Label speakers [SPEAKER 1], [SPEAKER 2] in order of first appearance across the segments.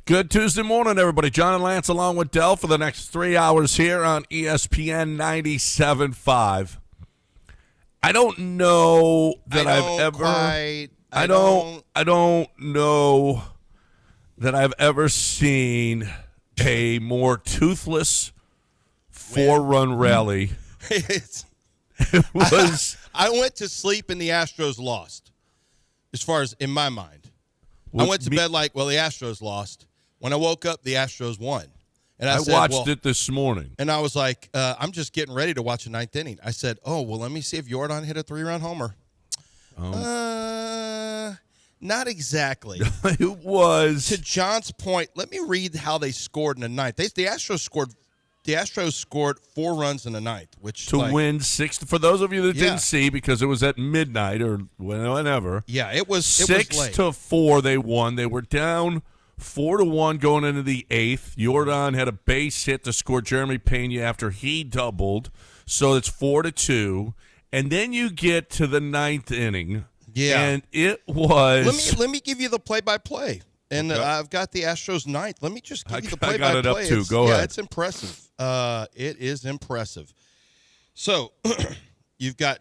[SPEAKER 1] Good Tuesday morning, everybody. John and Lance along with Dell for the next 3 hours here on ESPN 97.5. I don't know that I don't know that I've ever seen a more toothless four-run rally.
[SPEAKER 2] It
[SPEAKER 1] was.
[SPEAKER 2] I went to sleep and the Astros lost, as far as in my mind. I went to bed like, well, the Astros lost. When I woke up, the Astros won. And I
[SPEAKER 1] watched it this morning.
[SPEAKER 2] And I was like, I'm just getting ready to watch a ninth inning. I said, let me see if Jordan hit a 3-run homer. Not exactly.
[SPEAKER 1] It was.
[SPEAKER 2] To John's point, let me read how they scored in the ninth. The Astros scored 4 runs in the ninth, which
[SPEAKER 1] to win 6. For those of you that didn't see, because it was at midnight or whenever.
[SPEAKER 2] Yeah, it was
[SPEAKER 1] 6-4. They won. They were down 4-1 going into the 8th. Jordan had a base hit to score Jeremy Pena after he doubled, so it's 4-2. And then you get to the 9th inning.
[SPEAKER 2] Yeah,
[SPEAKER 1] and it was.
[SPEAKER 2] Let me give you the play-by-play. And
[SPEAKER 1] okay.
[SPEAKER 2] I've got the Astros 9th. Let me just give you the play-by-play.
[SPEAKER 1] I got it up too. Go ahead.
[SPEAKER 2] Yeah, it's impressive. It is impressive. So you've got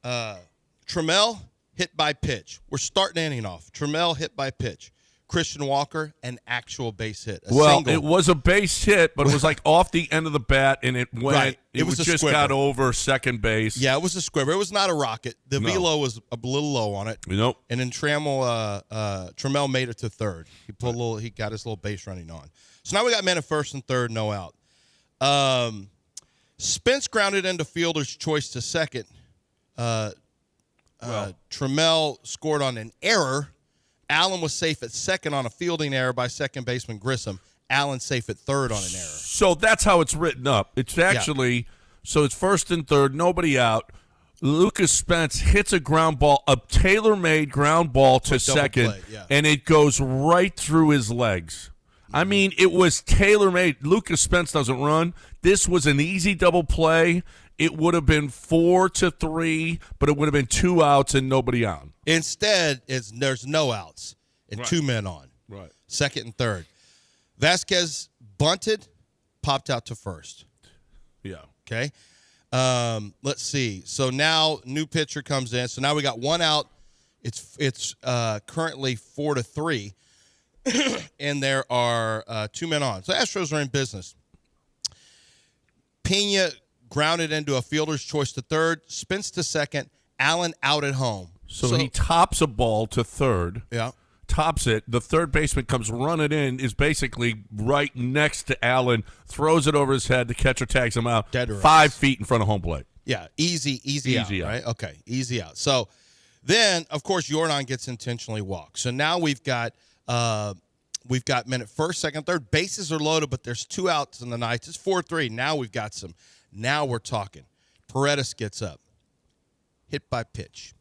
[SPEAKER 2] Trammell hit by pitch. We're starting the inning off. Trammell hit by pitch. Christian Walker, an actual base hit. Single.
[SPEAKER 1] It was a base hit, but it was like off the end of the bat, and it went.
[SPEAKER 2] Right. It was
[SPEAKER 1] just
[SPEAKER 2] squibber.
[SPEAKER 1] Got over second base.
[SPEAKER 2] Yeah, it was a squibber. It was not a rocket. The velo was a little low on it.
[SPEAKER 1] Nope.
[SPEAKER 2] And then Trammell made it to third. He put He got his little base running on. So now we got men at first and third, no out. Spence grounded into fielder's choice to second. Trammell scored on an error. Allen was safe at second on a fielding error by second baseman Grissom. Allen safe at third on an error.
[SPEAKER 1] So that's how it's written up. It's actually so it's first and third, nobody out. Lucas Spence hits a ground ball, a tailor-made ground ball to second, and it goes right through his legs. I mean, it was tailor-made. Lucas Spence doesn't run. This was an easy double play. It would have been 4-3, but it would have been 2 outs and nobody on.
[SPEAKER 2] Instead, there's no outs and 2 men on.
[SPEAKER 1] Right.
[SPEAKER 2] Second and third. Vasquez bunted, popped out to first.
[SPEAKER 1] Yeah.
[SPEAKER 2] Okay. Let's see. So now new pitcher comes in. So now we got 1 out. It's currently 4-3, and there are 2 men on. So Astros are in business. Pena grounded into a fielder's choice to third, spins to second, Allen out at home.
[SPEAKER 1] So he tops a ball to third.
[SPEAKER 2] Yeah.
[SPEAKER 1] Tops it. The third baseman comes running in, is basically right next to Allen, throws it over his head. The catcher tags him out. 5 feet in front of home plate.
[SPEAKER 2] Yeah, easy out, right? Okay, easy out. So then, of course, Jordan gets intentionally walked. So now we've got men at first, second, third. Bases are loaded, but there's 2 outs in the ninth. It's 4-3. Now we've got some. Now we're talking. Paredes gets up. Hit by pitch.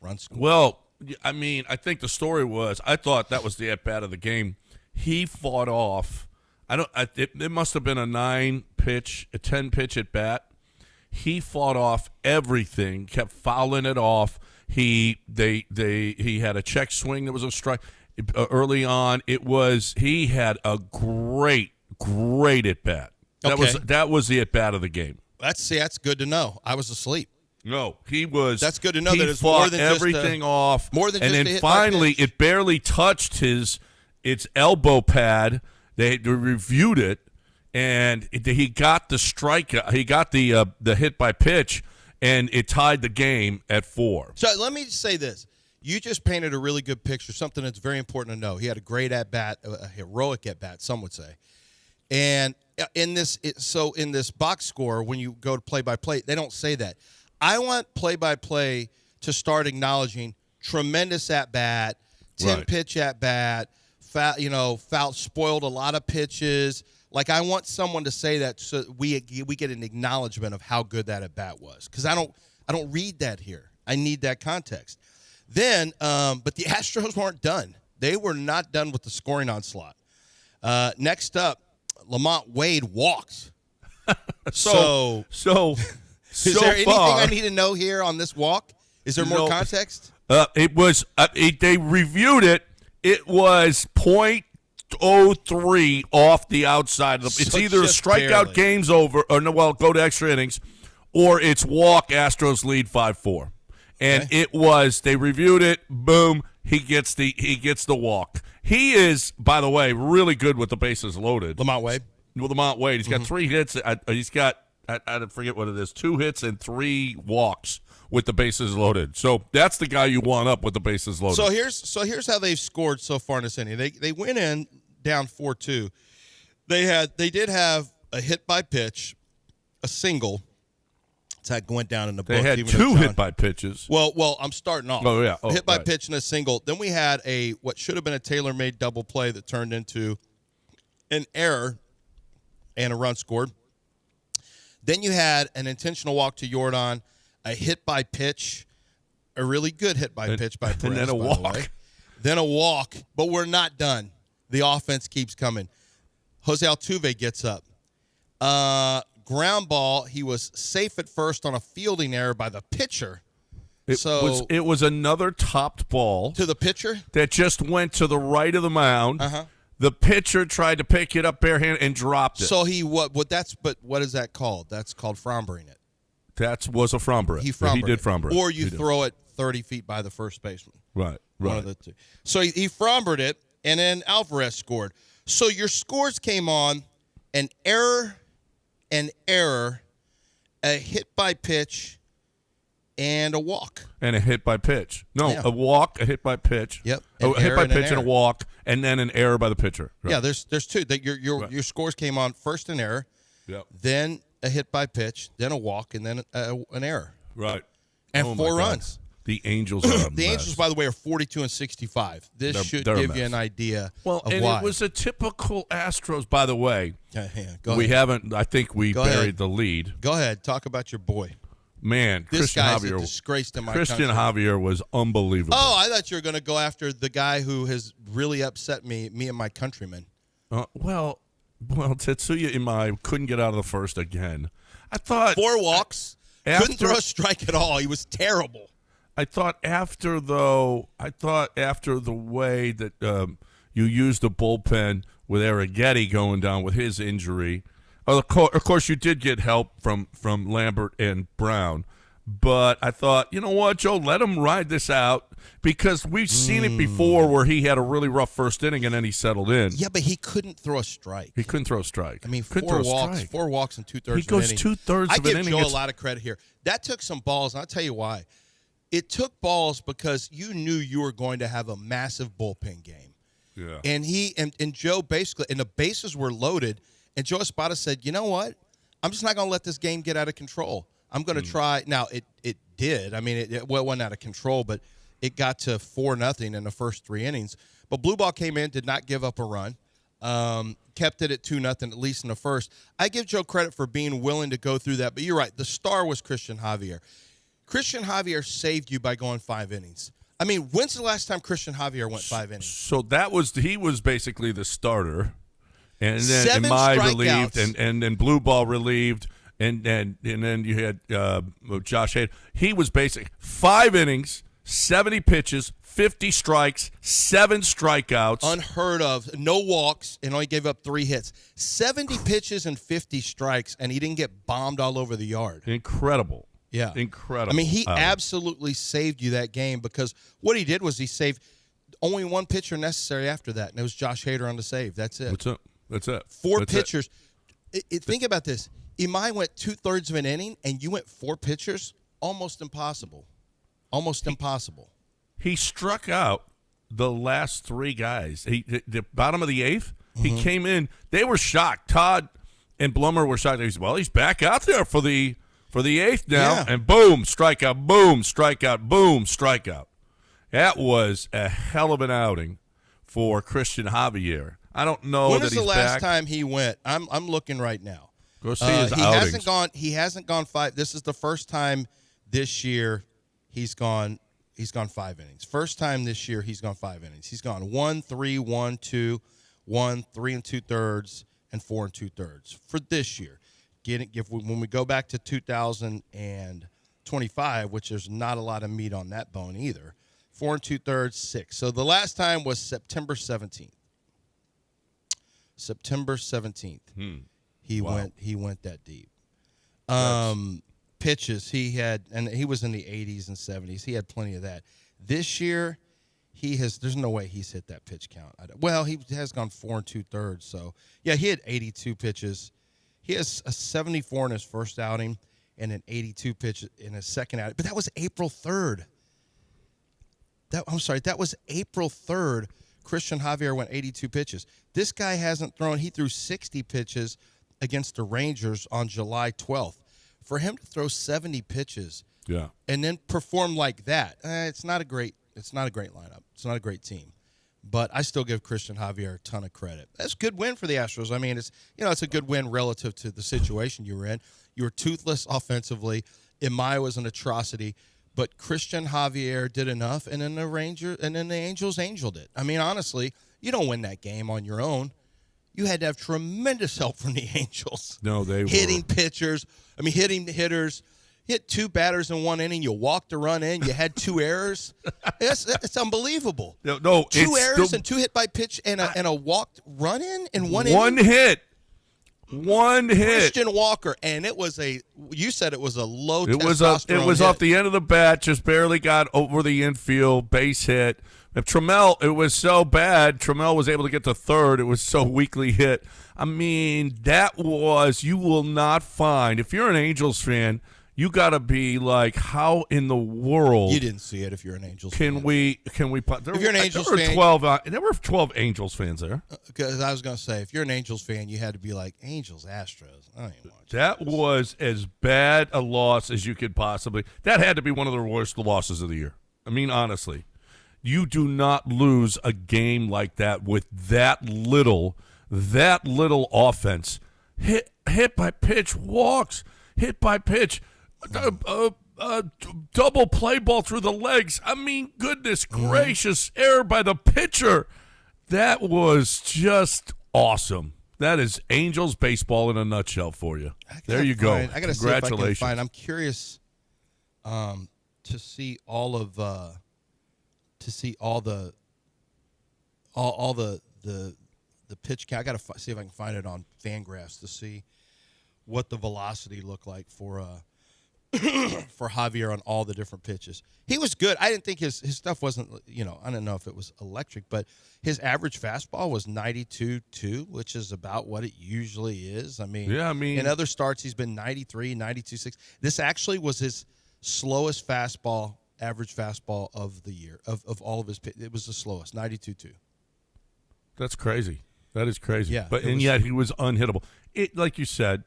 [SPEAKER 2] Run score.
[SPEAKER 1] Well, I mean, I think the story was, I thought that was the at-bat of the game. He fought off. It must have been a 9-pitch, a 10-pitch at-bat. He fought off everything, kept fouling it off. He had a check swing that was a strike. Early on, he had a great at-bat. That was the at-bat of the game.
[SPEAKER 2] That's good to know. I was asleep.
[SPEAKER 1] No, he was.
[SPEAKER 2] That's good to know. That it's
[SPEAKER 1] fought
[SPEAKER 2] more than
[SPEAKER 1] everything off.
[SPEAKER 2] More than
[SPEAKER 1] and
[SPEAKER 2] just
[SPEAKER 1] then finally, it barely touched its elbow pad. They reviewed it, and he got the strike. He got the hit by pitch, and it tied the game at 4.
[SPEAKER 2] So let me just say this. You just painted a really good picture, something that's very important to know. He had a great at-bat, a heroic at-bat, some would say. And in this box score, when you go to play-by-play, they don't say that. I want play-by-play to start acknowledging tremendous at-bat, 10-pitch at-bat, foul, spoiled a lot of pitches. Like, I want someone to say that so we get an acknowledgement of how good that at-bat was. Because I don't read that here. I need that context. Then, but the Astros weren't done. They were not done with the scoring onslaught. Next up, Lamont Wade walks. So is there anything I need to know here on this walk? Is there more context?
[SPEAKER 1] It was. They reviewed it. It was 0-3 off the outside. It's
[SPEAKER 2] So
[SPEAKER 1] either a
[SPEAKER 2] just
[SPEAKER 1] strikeout,
[SPEAKER 2] barely.
[SPEAKER 1] game's over, or no, well, go to extra innings, or it's walk, Astros lead 5-4. And
[SPEAKER 2] Okay.
[SPEAKER 1] it was, they reviewed it, boom, he gets the walk. He is, by the way, really good with the bases loaded.
[SPEAKER 2] Lamont Wade.
[SPEAKER 1] With Lamont Wade, he's got 3 hits. He's got, I forget what it is, 2 hits and 3 walks with the bases loaded. So that's the guy you want up with the bases loaded.
[SPEAKER 2] So here's how they've scored so far in this inning. They went in down 4-2. They did have a hit by pitch, a single. It's that went down in the book.
[SPEAKER 1] they had
[SPEAKER 2] even though
[SPEAKER 1] 2
[SPEAKER 2] John-
[SPEAKER 1] hit by pitches.
[SPEAKER 2] Well, I'm starting off.
[SPEAKER 1] Oh, yeah. Oh,
[SPEAKER 2] hit by
[SPEAKER 1] right.
[SPEAKER 2] pitch and a single. Then we had what should have been a tailor-made double play that turned into an error and a run scored. Then you had an intentional walk to Jordan, a hit by pitch, a really good hit by pitch by Perez,
[SPEAKER 1] and then a
[SPEAKER 2] by the
[SPEAKER 1] walk.
[SPEAKER 2] way. Then a walk, but we're not done. The offense keeps coming. Jose Altuve gets up. Ground ball. He was safe at first on a fielding error by the pitcher.
[SPEAKER 1] It was another topped ball
[SPEAKER 2] To the pitcher?
[SPEAKER 1] that just went to the right of the mound.
[SPEAKER 2] Uh-huh.
[SPEAKER 1] The pitcher tried to pick it up barehand and dropped it.
[SPEAKER 2] So what is that called? That's called frombering it.
[SPEAKER 1] That was a fromber.
[SPEAKER 2] He
[SPEAKER 1] did fromber.
[SPEAKER 2] Or you
[SPEAKER 1] He did.
[SPEAKER 2] throw it 30 feet by the first baseman.
[SPEAKER 1] Right.
[SPEAKER 2] One of the two. So he frombered it, and then Alvarez scored. So your scores came on an error, a hit by pitch, and a walk.
[SPEAKER 1] And a hit by pitch. No,
[SPEAKER 2] Yeah.
[SPEAKER 1] a walk, a hit by pitch.
[SPEAKER 2] Yep.
[SPEAKER 1] A
[SPEAKER 2] An
[SPEAKER 1] hit
[SPEAKER 2] error
[SPEAKER 1] by
[SPEAKER 2] and an
[SPEAKER 1] pitch and a
[SPEAKER 2] error.
[SPEAKER 1] walk, and then an error by the pitcher. Right.
[SPEAKER 2] Yeah, there's two. That your scores came on first an error,
[SPEAKER 1] Yep.
[SPEAKER 2] then a hit by pitch, then a walk, and then an error.
[SPEAKER 1] Right.
[SPEAKER 2] And
[SPEAKER 1] Oh, my
[SPEAKER 2] 4
[SPEAKER 1] God.
[SPEAKER 2] runs.
[SPEAKER 1] The Angels are a
[SPEAKER 2] The Angels,
[SPEAKER 1] mess.
[SPEAKER 2] by the way, are 42-65. This should
[SPEAKER 1] they're a
[SPEAKER 2] give you
[SPEAKER 1] mess.
[SPEAKER 2] an idea
[SPEAKER 1] Well,
[SPEAKER 2] of
[SPEAKER 1] and
[SPEAKER 2] why.
[SPEAKER 1] it was a typical Astros, by the way.
[SPEAKER 2] Yeah, go
[SPEAKER 1] We
[SPEAKER 2] ahead.
[SPEAKER 1] haven't, I think we
[SPEAKER 2] Go
[SPEAKER 1] buried
[SPEAKER 2] ahead.
[SPEAKER 1] the lead.
[SPEAKER 2] Go ahead. Talk about your boy.
[SPEAKER 1] Man,
[SPEAKER 2] This
[SPEAKER 1] Christian
[SPEAKER 2] guy's a
[SPEAKER 1] Javier.
[SPEAKER 2] disgrace to my
[SPEAKER 1] Christian
[SPEAKER 2] country.
[SPEAKER 1] Javier was unbelievable.
[SPEAKER 2] Oh, I thought you were going to go after the guy who has really upset me and my countrymen.
[SPEAKER 1] Well, Tetsuya Imai couldn't get out of the first again. I thought
[SPEAKER 2] 4 walks. Couldn't throw a strike at all. He was terrible.
[SPEAKER 1] I thought after the way that you used the bullpen with Arrighetti going down with his injury. Of course, you did get help from Lambert and Brown, but I thought, you know what, Joe, let him ride this out because we've seen it before where he had a really rough first inning and then he settled in.
[SPEAKER 2] Yeah, but he couldn't throw a strike.
[SPEAKER 1] He couldn't throw a strike.
[SPEAKER 2] I mean,
[SPEAKER 1] couldn't
[SPEAKER 2] 4
[SPEAKER 1] throw a
[SPEAKER 2] walks,
[SPEAKER 1] strike.
[SPEAKER 2] 4 walks and 2/3
[SPEAKER 1] He
[SPEAKER 2] of
[SPEAKER 1] goes
[SPEAKER 2] an inning.
[SPEAKER 1] 2/3
[SPEAKER 2] I
[SPEAKER 1] of an
[SPEAKER 2] give
[SPEAKER 1] inning.
[SPEAKER 2] Joe a
[SPEAKER 1] It's-
[SPEAKER 2] lot of credit here. That took some balls, and I'll tell you why. It took balls because you knew you were going to have a massive bullpen game.
[SPEAKER 1] Yeah.
[SPEAKER 2] And and Joe basically, and the bases were loaded, and Joe Espada said, you know what? I'm just not going to let this game get out of control. I'm going to try. Now, it did. I mean, it wasn't out of control, but it got to 4-0 in the first 3 innings. But Blue Ball came in, did not give up a run, kept it at 2-0, at least in the first. I give Joe credit for being willing to go through that, but you're right. The star was Christian Javier. Christian Javier saved you by going 5 innings. I mean, when's the last time Christian Javier went 5 innings?
[SPEAKER 1] So he was basically the starter, and then
[SPEAKER 2] 7
[SPEAKER 1] Imai relieved,
[SPEAKER 2] strikeouts.
[SPEAKER 1] and then Blue Ball relieved, and then you had Josh Hader. He was basically 5 innings, 70 pitches, 50 strikes, 7 strikeouts.
[SPEAKER 2] Unheard of. No walks, and only gave up 3 hits. 70 pitches and 50 strikes, and he didn't get bombed all over the yard.
[SPEAKER 1] Incredible.
[SPEAKER 2] Yeah.
[SPEAKER 1] Incredible.
[SPEAKER 2] I mean, he absolutely saved you that game because what he did was he saved only 1 pitcher necessary after that, and it was Josh Hader on the save. That's it.
[SPEAKER 1] That's it.
[SPEAKER 2] 4
[SPEAKER 1] That's it.
[SPEAKER 2] pitchers. Think about this. Imai went 2/3 of an inning, and you went 4 pitchers? Almost impossible. Almost impossible.
[SPEAKER 1] He struck out the last 3 guys. The bottom of the 8th,
[SPEAKER 2] Mm-hmm.
[SPEAKER 1] he came in. They were shocked. Todd and Blummer were shocked. He said, well, he's back out there for the 8th now.
[SPEAKER 2] Yeah.
[SPEAKER 1] And boom, strikeout, boom, strikeout, boom, strikeout. That was a hell of an outing for Christian Javier. I don't know
[SPEAKER 2] When
[SPEAKER 1] that
[SPEAKER 2] was
[SPEAKER 1] he's
[SPEAKER 2] the last
[SPEAKER 1] back.
[SPEAKER 2] time he went? I'm looking right now.
[SPEAKER 1] Go see his
[SPEAKER 2] he
[SPEAKER 1] outings.
[SPEAKER 2] He hasn't gone 5. This is the first time this year he's gone 5 innings. First time this year he's gone 5 innings. He's gone 1, 3, 1, 2, 1, 3 2/3, and 4 2/3 for this year. When we go back to 2025, which there's not a lot of meat on that bone either, 4 2/3, 6. So the last time was September 17th. September 17th. He
[SPEAKER 1] Wow.
[SPEAKER 2] went that deep. Pitches he had, and he was in the 80s and 70s. He had plenty of that. This year, there's no way he's hit that pitch count. Well, he has gone 4 2/3. So yeah, he had 82 pitches. He has a 74 in his first outing and an 82 pitch in his second outing. But that was April 3rd. That was April 3rd. Christian Javier went 82 pitches. This guy hasn't thrown. He threw 60 pitches against the Rangers on July 12th. For him to throw 70 pitches, and then perform like that, it's not a great lineup. It's not a great team. But I still give Christian Javier a ton of credit. That's a good win for the Astros. I mean, it's a good win relative to the situation you were in. You were toothless offensively. Amaya was an atrocity. But Christian Javier did enough, and then the Angels angeled it. I mean, honestly, you don't win that game on your own. You had to have tremendous help from the Angels.
[SPEAKER 1] No, they were
[SPEAKER 2] hitting pitchers. I mean, hitting hitters. You hit 2 batters in 1 inning. You walked the run in. You had 2 errors. It's unbelievable.
[SPEAKER 1] No,
[SPEAKER 2] 2 errors and 2 hit by pitch and a walked run in 1 inning.
[SPEAKER 1] One hit.
[SPEAKER 2] Christian Walker, and it was you said it was a low
[SPEAKER 1] testosterone It was
[SPEAKER 2] hit.
[SPEAKER 1] off the end of the bat, just barely got over the infield, base hit. If Trammell, it was so bad, Trammell was able to get to third. It was so weakly hit. I mean, you will not find, if you're an Angels fan, you got to be like, how in the world?
[SPEAKER 2] You didn't see it if you're an Angels
[SPEAKER 1] fan. If
[SPEAKER 2] you're an Angels fan.
[SPEAKER 1] There were 12 Angels fans there.
[SPEAKER 2] Because I was going to say, if you're an Angels fan, you had to be like, Angels, Astros. I ain't watching
[SPEAKER 1] That was as bad a loss as you could possibly. That had to be one of the worst losses of the year. I mean, honestly. You do not lose a game like that with that little offense. Hit by pitch, walks, hit by pitch, double play ball through the legs. I mean, goodness gracious, error by the pitcher. That was just awesome. That is Angels baseball in a nutshell for you. There you go.
[SPEAKER 2] I got to see if I can find. I'm curious to see all the pitch count. I got to see if I can find it on Fangraphs to see what the velocity looked like for Javier on all the different pitches. He was good. I didn't think his stuff wasn't, I don't know if it was electric, but his average fastball was 92.2, which is about what it usually is. I mean, in other starts he's been 93, 92.6. This actually was his slowest average fastball of the year, of all of his pitches. It was the slowest, 92.2.
[SPEAKER 1] That's crazy. That is crazy.
[SPEAKER 2] Yeah,
[SPEAKER 1] yet he was unhittable. It, like you said,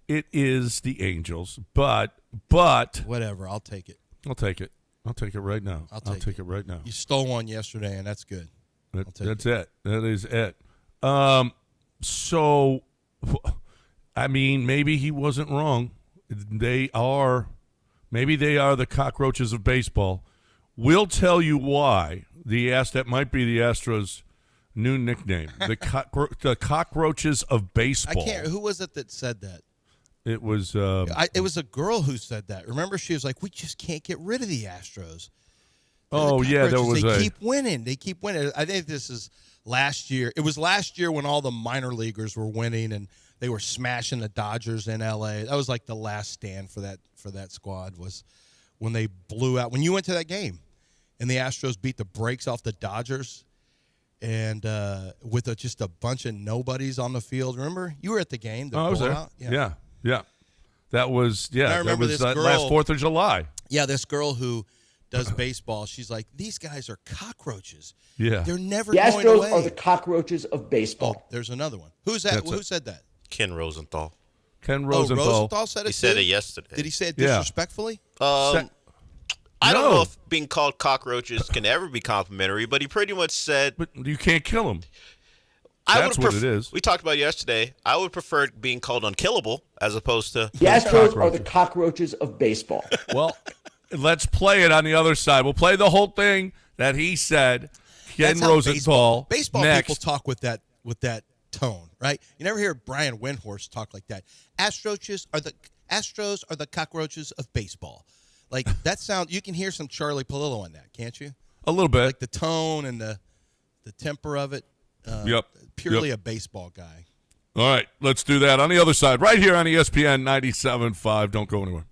[SPEAKER 1] it is the Angels, but
[SPEAKER 2] whatever. I'll take it.
[SPEAKER 1] I'll take it right now. I'll take it right now.
[SPEAKER 2] You stole one yesterday, and that's good.
[SPEAKER 1] That's it. That is it. So, I mean, maybe he wasn't wrong. Maybe they are the cockroaches of baseball. We'll tell you why. That might be the Astros' new nickname, the cockroaches of baseball.
[SPEAKER 2] Who was it that said that?
[SPEAKER 1] It was.
[SPEAKER 2] It was a girl who said that. Remember, she was like, "We just can't get rid of the Astros." They keep winning. They keep winning. I think this is last year. It was last year when all the minor leaguers were winning and they were smashing the Dodgers in L.A. That was like the last stand for that squad, was when they blew out. When you went to that game and the Astros beat the brakes off the Dodgers, and with just a bunch of nobodies on the field. Remember, you were at the game.
[SPEAKER 1] I was there. Yeah. That was
[SPEAKER 2] I remember this girl,
[SPEAKER 1] last 4th of July.
[SPEAKER 2] Yeah, this girl who does baseball. She's like, these guys are cockroaches.
[SPEAKER 1] Yeah,
[SPEAKER 2] they're never
[SPEAKER 3] the
[SPEAKER 2] going
[SPEAKER 3] Astros
[SPEAKER 2] away.
[SPEAKER 3] are the cockroaches of baseball.
[SPEAKER 2] Oh, there's another one. Who's that? Who said that?
[SPEAKER 4] Ken Rosenthal.
[SPEAKER 2] Rosenthal said it.
[SPEAKER 4] He said it yesterday.
[SPEAKER 2] Did he say it disrespectfully?
[SPEAKER 4] I don't know if being called cockroaches can ever be complimentary, but he pretty much said.
[SPEAKER 1] But you can't kill them. That's what it is.
[SPEAKER 4] We talked about it yesterday. I would prefer being called unkillable as opposed to.
[SPEAKER 3] The Astros are the cockroaches of baseball.
[SPEAKER 1] Well, let's play it on the other side. We'll play the whole thing that he said. Ken Rosenthal.
[SPEAKER 2] Baseball
[SPEAKER 1] next.
[SPEAKER 2] People talk with that tone, right? You never hear Brian Windhorst talk like that. Astros are the cockroaches of baseball. Like that sound. You can hear some Charlie Palillo in that, can't you?
[SPEAKER 1] A little bit.
[SPEAKER 2] Like the tone and the temper of it.
[SPEAKER 1] Yep.
[SPEAKER 2] purely a baseball guy.
[SPEAKER 1] All right, let's do that on the other side, right here on ESPN 97.5. Don't go anywhere.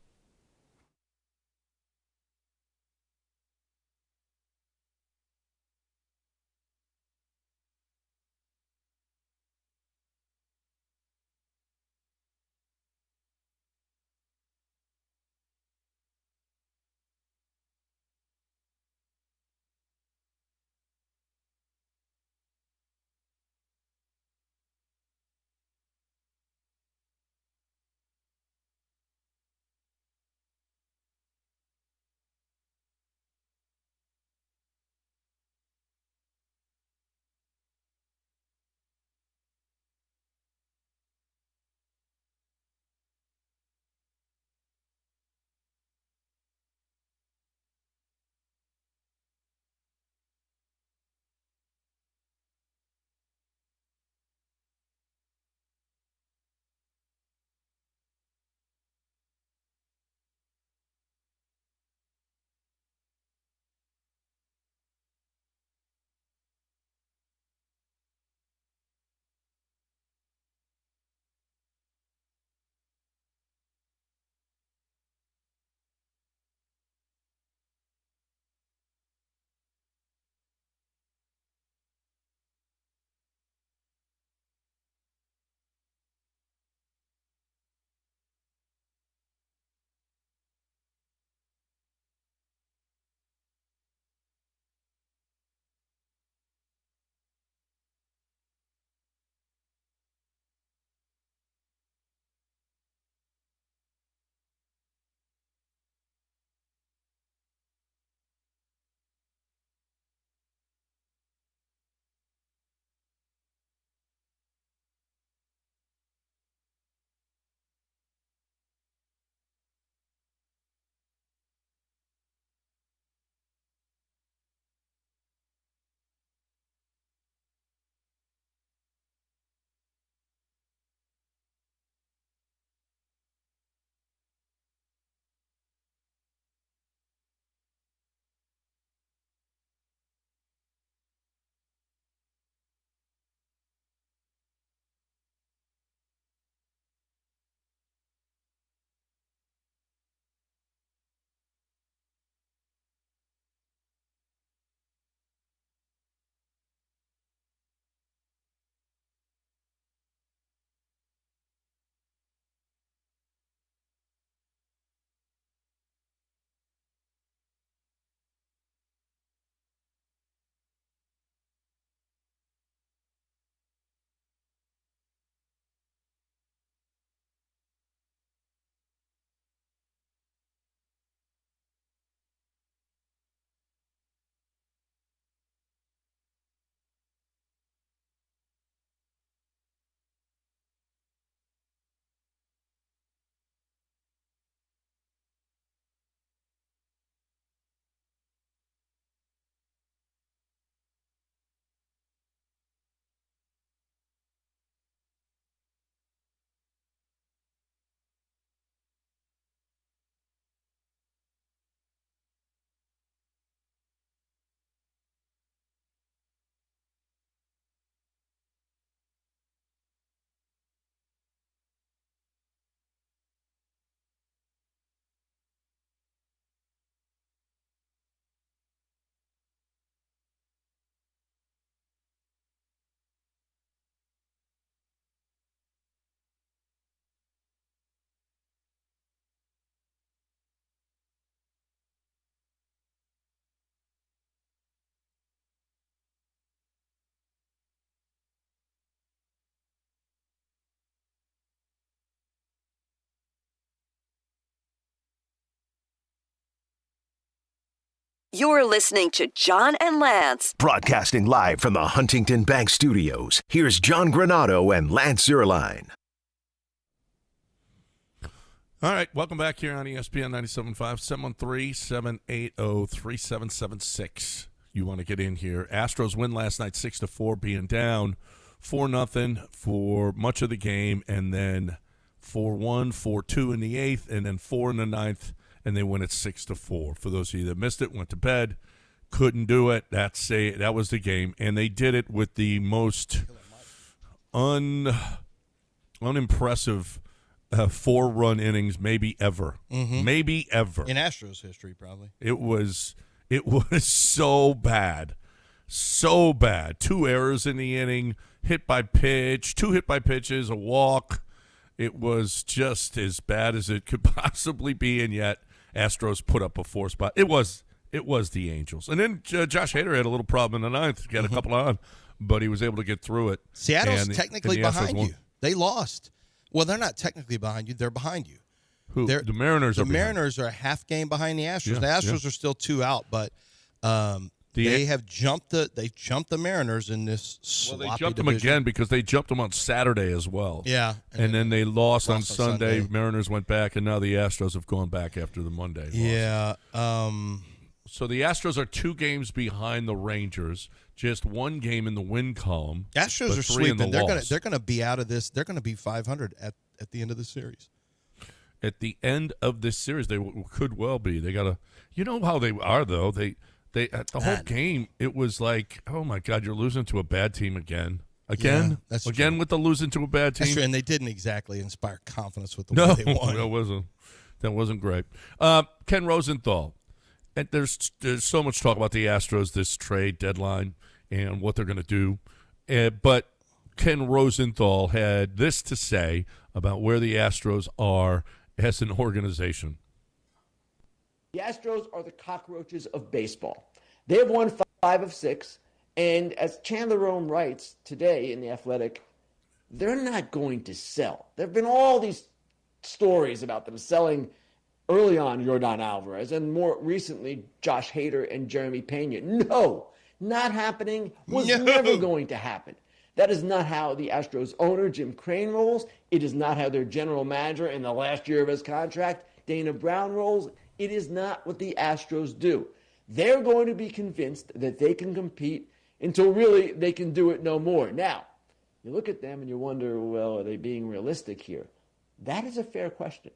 [SPEAKER 5] You're listening to John and Lance.
[SPEAKER 6] Broadcasting live from the Huntington Bank Studios, here's John Granado and Lance Zierlein.
[SPEAKER 1] All right, welcome back here on ESPN 97.5, 713-780-3776. You want to get in here. Astros win last night 6-4, being down 4-0 for much of the game, and then 4-1, 4-2 in the eighth, and then 4 in the ninth, and they win it 6-4. For those of you that missed it, went to bed, couldn't do it. That was the game, and they did it with the most unimpressive 4-run innings, maybe ever. Maybe ever.
[SPEAKER 2] In Astros history, probably.
[SPEAKER 1] It was so bad. So bad. 2 errors in the inning, hit by pitch, 2 hit by pitches, a walk. It was just as bad as it could possibly be, and yet Astros put up a 4 spot. It was the Angels. And then Josh Hader had a little problem in the 9th. He had a couple on, but he was able to get through it.
[SPEAKER 2] Seattle's
[SPEAKER 1] And
[SPEAKER 2] technically
[SPEAKER 1] the Astros
[SPEAKER 2] behind
[SPEAKER 1] won.
[SPEAKER 2] you. They lost. Well, they're not technically behind you. They're behind you.
[SPEAKER 1] Who? The Mariners are
[SPEAKER 2] The
[SPEAKER 1] behind.
[SPEAKER 2] Mariners are a half game behind the Astros.
[SPEAKER 1] Yeah,
[SPEAKER 2] the Astros are still 2 out, but they have jumped the Mariners in this sloppy
[SPEAKER 1] Well, they jumped
[SPEAKER 2] division.
[SPEAKER 1] them again because they jumped them on Saturday as well.
[SPEAKER 2] Yeah.
[SPEAKER 1] And then they lost on
[SPEAKER 2] lost on
[SPEAKER 1] Sunday.
[SPEAKER 2] Sunday.
[SPEAKER 1] Mariners went back, and now the Astros have gone back after the Monday loss.
[SPEAKER 2] Yeah.
[SPEAKER 1] So the Astros are 2 games behind the Rangers, just 1 game in the win column.
[SPEAKER 2] Astros
[SPEAKER 1] but
[SPEAKER 2] are
[SPEAKER 1] 3 in the
[SPEAKER 2] sweeping.
[SPEAKER 1] loss.
[SPEAKER 2] They're gonna be out of this. They're gonna be 500 at the end of the series.
[SPEAKER 1] At the end of this series, they could well be. They got to, you know how they are though. They at the whole game, it was like, oh my God, you're losing to a bad team again.
[SPEAKER 2] Yeah, that's
[SPEAKER 1] again
[SPEAKER 2] true.
[SPEAKER 1] with the losing to a bad team.
[SPEAKER 2] That's true, and they didn't exactly inspire confidence with the
[SPEAKER 1] No,
[SPEAKER 2] way they won.
[SPEAKER 1] that wasn't great. Ken Rosenthal, and there's so much talk about the Astros this trade deadline and what they're going to do, but Ken Rosenthal had this to say about where the Astros are as an organization.
[SPEAKER 3] The Astros are the cockroaches of baseball. They have won 5 of 6, and as Chandler Rome writes today in The Athletic, they're not going to sell. There have been all these stories about them selling early on Yordan Alvarez and more recently Josh Hader and Jeremy Pena. No, not happening. Was never going to happen. That is not how the Astros owner, Jim Crane, rolls. It is not how their general manager in the last year of his contract, Dana Brown, rolls. It is not what the Astros do. They're going to be convinced that they can compete until really they can do it no more. Now, you look at them and you wonder, well, are they being realistic here? That is a fair question.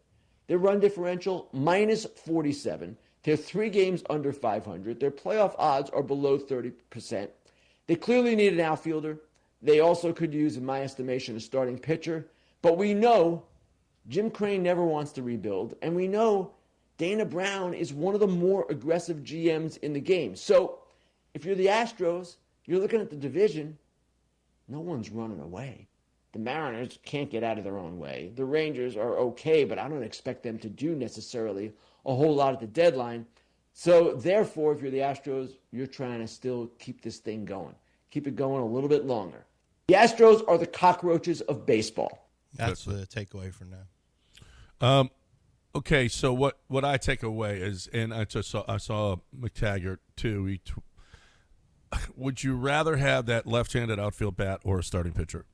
[SPEAKER 3] Their run differential, minus 47. They're 3 games under 500. Their playoff odds are below 30%. They clearly need an outfielder. They also could use, in my estimation, a starting pitcher. But we know Jim Crane never wants to rebuild, and we know Dana Brown is one of the more aggressive GMs in the game. So if you're the Astros, you're looking at the division, no one's running away. The Mariners can't get out of their own way. The Rangers are okay, but I don't expect them to do necessarily a whole lot at the deadline. So therefore, if you're the Astros, you're trying to still keep this thing going. Keep it going a little bit longer. The Astros are the cockroaches of baseball.
[SPEAKER 2] That's the takeaway for now.
[SPEAKER 1] Okay, so what I take away is, and I saw McTaggart too. Would you rather have that left-handed outfield bat or a starting pitcher?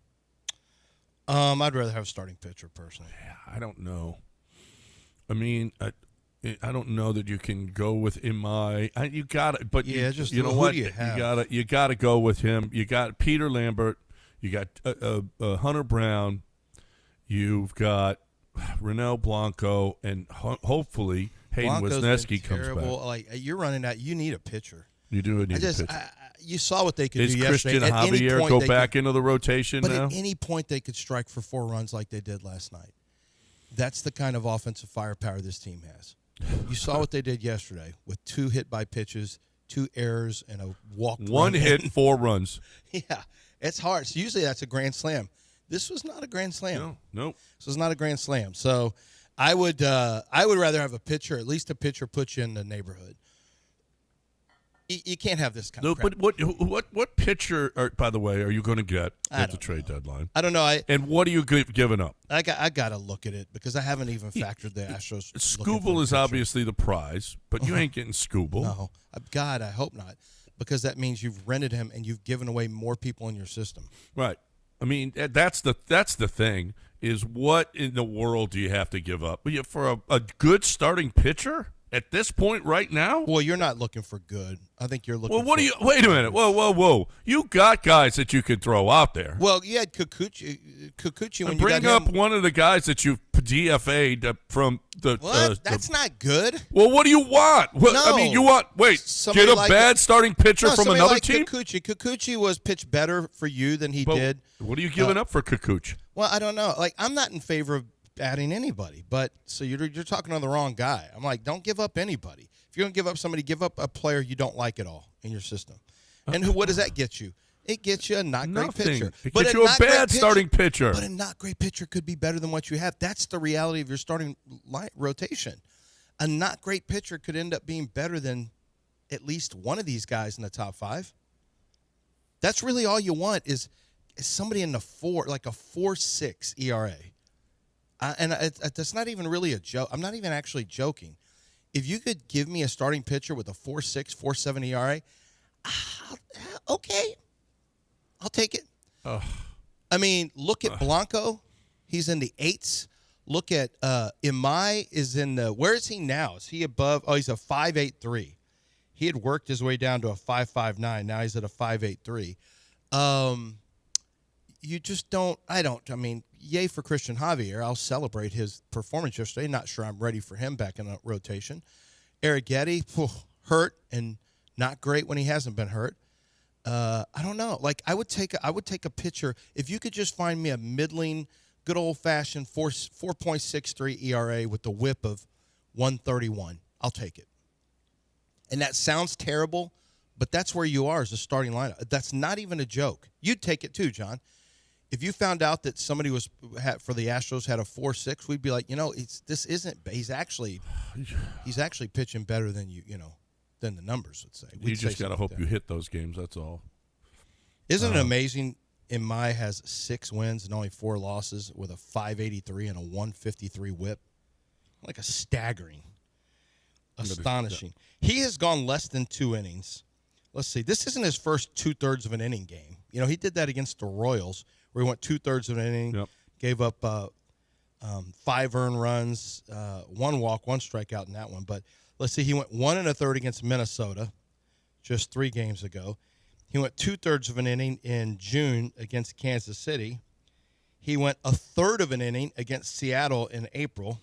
[SPEAKER 2] I'd rather have a starting pitcher personally.
[SPEAKER 1] Yeah, I don't know. I mean, I don't know that you can go with Imai. You got it, but
[SPEAKER 2] Yeah, just
[SPEAKER 1] you know
[SPEAKER 2] who
[SPEAKER 1] what?
[SPEAKER 2] do you have?
[SPEAKER 1] You got to go with him. You got Peter Lambert. You got Hunter Brown. You've got Renel Blanco, and hopefully Hayden
[SPEAKER 2] Blanco's
[SPEAKER 1] Wesneski
[SPEAKER 2] been
[SPEAKER 1] comes
[SPEAKER 2] terrible.
[SPEAKER 1] back.
[SPEAKER 2] Like you're running out. You need a pitcher.
[SPEAKER 1] You do need a pitcher.
[SPEAKER 2] You saw what they could
[SPEAKER 1] Is
[SPEAKER 2] do yesterday.
[SPEAKER 1] Christian
[SPEAKER 2] At any
[SPEAKER 1] Javier
[SPEAKER 2] point
[SPEAKER 1] go
[SPEAKER 2] they
[SPEAKER 1] back
[SPEAKER 2] could-
[SPEAKER 1] into the rotation
[SPEAKER 2] But
[SPEAKER 1] now?
[SPEAKER 2] at any point they could strike for 4 runs like they did last night. That's the kind of offensive firepower this team has. You saw what they did yesterday with 2 hit by pitches, 2 errors, and a walk.
[SPEAKER 1] One hit, 4 runs.
[SPEAKER 2] Yeah, it's hard. So usually that's a grand slam. This was not a grand slam.
[SPEAKER 1] No.
[SPEAKER 2] This was not a grand slam. So I would rather have a pitcher, at least a pitcher put you in the neighborhood. You can't have this kind
[SPEAKER 1] No,
[SPEAKER 2] of crap.
[SPEAKER 1] but what pitcher, by the way, are you going to get
[SPEAKER 2] I
[SPEAKER 1] at the
[SPEAKER 2] don't
[SPEAKER 1] trade deadline?
[SPEAKER 2] I don't know.
[SPEAKER 1] And what are you giving up?
[SPEAKER 2] I got to look at it because I haven't even factored the Astros. looking for
[SPEAKER 1] Scooble
[SPEAKER 2] a
[SPEAKER 1] is
[SPEAKER 2] pitcher.
[SPEAKER 1] obviously the prize, but you ain't getting Scooble.
[SPEAKER 2] No, God, I hope not, because that means you've rented him and you've given away more people in your system.
[SPEAKER 1] Right. I mean, that's the thing, is what in the world do you have to give up? For a good starting pitcher at this point right now?
[SPEAKER 2] Well, you're not looking for good. I think you're looking.
[SPEAKER 1] Well, what
[SPEAKER 2] for
[SPEAKER 1] do you? Wait a minute. Whoa! You got guys that you could throw out there.
[SPEAKER 2] Well, you had Kikuchi when you
[SPEAKER 1] Bring
[SPEAKER 2] got
[SPEAKER 1] up
[SPEAKER 2] him.
[SPEAKER 1] one of the guys that you've DFA'd from the.
[SPEAKER 2] What? That's not good.
[SPEAKER 1] Well, what do you want? What, I
[SPEAKER 2] No.
[SPEAKER 1] mean, you want
[SPEAKER 2] Somebody
[SPEAKER 1] get a
[SPEAKER 2] like
[SPEAKER 1] bad starting pitcher from
[SPEAKER 2] somebody
[SPEAKER 1] another
[SPEAKER 2] like
[SPEAKER 1] team.
[SPEAKER 2] Kikuchi was pitched better for you than he
[SPEAKER 1] But
[SPEAKER 2] did.
[SPEAKER 1] what are you giving up for Kikuchi?
[SPEAKER 2] Well, I don't know. Like, I'm not in favor of adding anybody, but so you're talking to the wrong guy. I'm like, don't give up anybody. If you're going to give up somebody, give up a player you don't like at all in your system. And what does that get you? It gets you a not great
[SPEAKER 1] Nothing.
[SPEAKER 2] pitcher.
[SPEAKER 1] It
[SPEAKER 2] But
[SPEAKER 1] gets you a
[SPEAKER 2] not great
[SPEAKER 1] bad starting pitcher.
[SPEAKER 2] But a not great pitcher could be better than what you have. That's the reality of your starting rotation. A not great pitcher could end up being better than at least one of these guys in the top 5. That's really all you want is somebody in the 4, like a 4.6 ERA. That's not even really a joke. I'm not even actually joking. If you could give me a starting pitcher with a 4.6, 4.7 ERA, okay, I'll take it. I mean, look at Blanco. He's in the 8s. Look at Imai is in the – where is he now? Is he above – oh, he's a 5.83. He had worked his way down to a 5.59. Now he's at a 5.83. You just don't – I mean, yay for Christian Javier. I'll celebrate his performance yesterday. Not sure I'm ready for him back in a rotation. Arrighetti, hurt and not great when he hasn't been hurt. I don't know. Like, I would take a pitcher if you could just find me a middling, good old fashioned 4.63 ERA with the WHIP of 131. I'll take it. And that sounds terrible, but that's where you are as a starting lineup. That's not even a joke. You'd take it too, John. If you found out that somebody for the Astros had a 4.6, we'd be like, he's actually pitching better than than the numbers would say.
[SPEAKER 1] You just got to hope you hit those games. That's all.
[SPEAKER 2] Isn't it amazing? Imai has 6 wins and only 4 losses with a 5.83 and a 1.53 WHIP. Like a staggering, astonishing. He has gone less than 2 innings. Let's see. This isn't his first 2/3 of an inning game. He did that against the Royals where he went 2/3 of an inning, gave up 5 earned runs, 1 walk, 1 strikeout in that one. But let's see, he went 1 1/3 against Minnesota just 3 games ago. He went 2/3 of an inning in June against Kansas City. He went 1/3 of an inning against Seattle in April.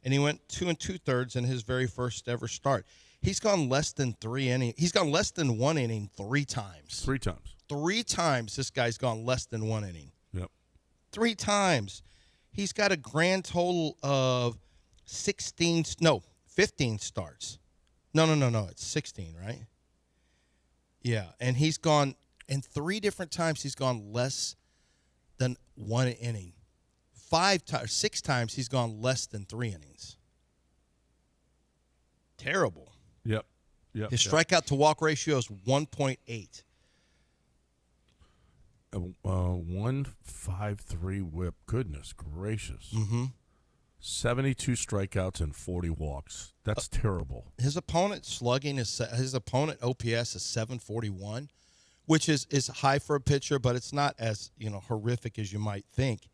[SPEAKER 2] And he went 2 2/3 in his very first ever start. He's gone less than 3 innings. He's gone less than 1 inning 3 times.
[SPEAKER 1] 3 times.
[SPEAKER 2] 3 times this guy's gone less than 1 inning.
[SPEAKER 1] Yep.
[SPEAKER 2] 3 times. He's got a grand total of 15 starts. No. It's 16, right? Yeah, and he's gone, and 3 different times he's gone less than 1 inning. 6 times he's gone less than 3 innings. Terrible.
[SPEAKER 1] Yep.
[SPEAKER 2] His strikeout to walk ratio is 1.8.
[SPEAKER 1] 1.53 WHIP. Goodness gracious. 72 strikeouts and 40 walks. That's terrible.
[SPEAKER 2] His opponent slugging his opponent OPS is 741, which is high for a pitcher, but it's not as horrific as you might think.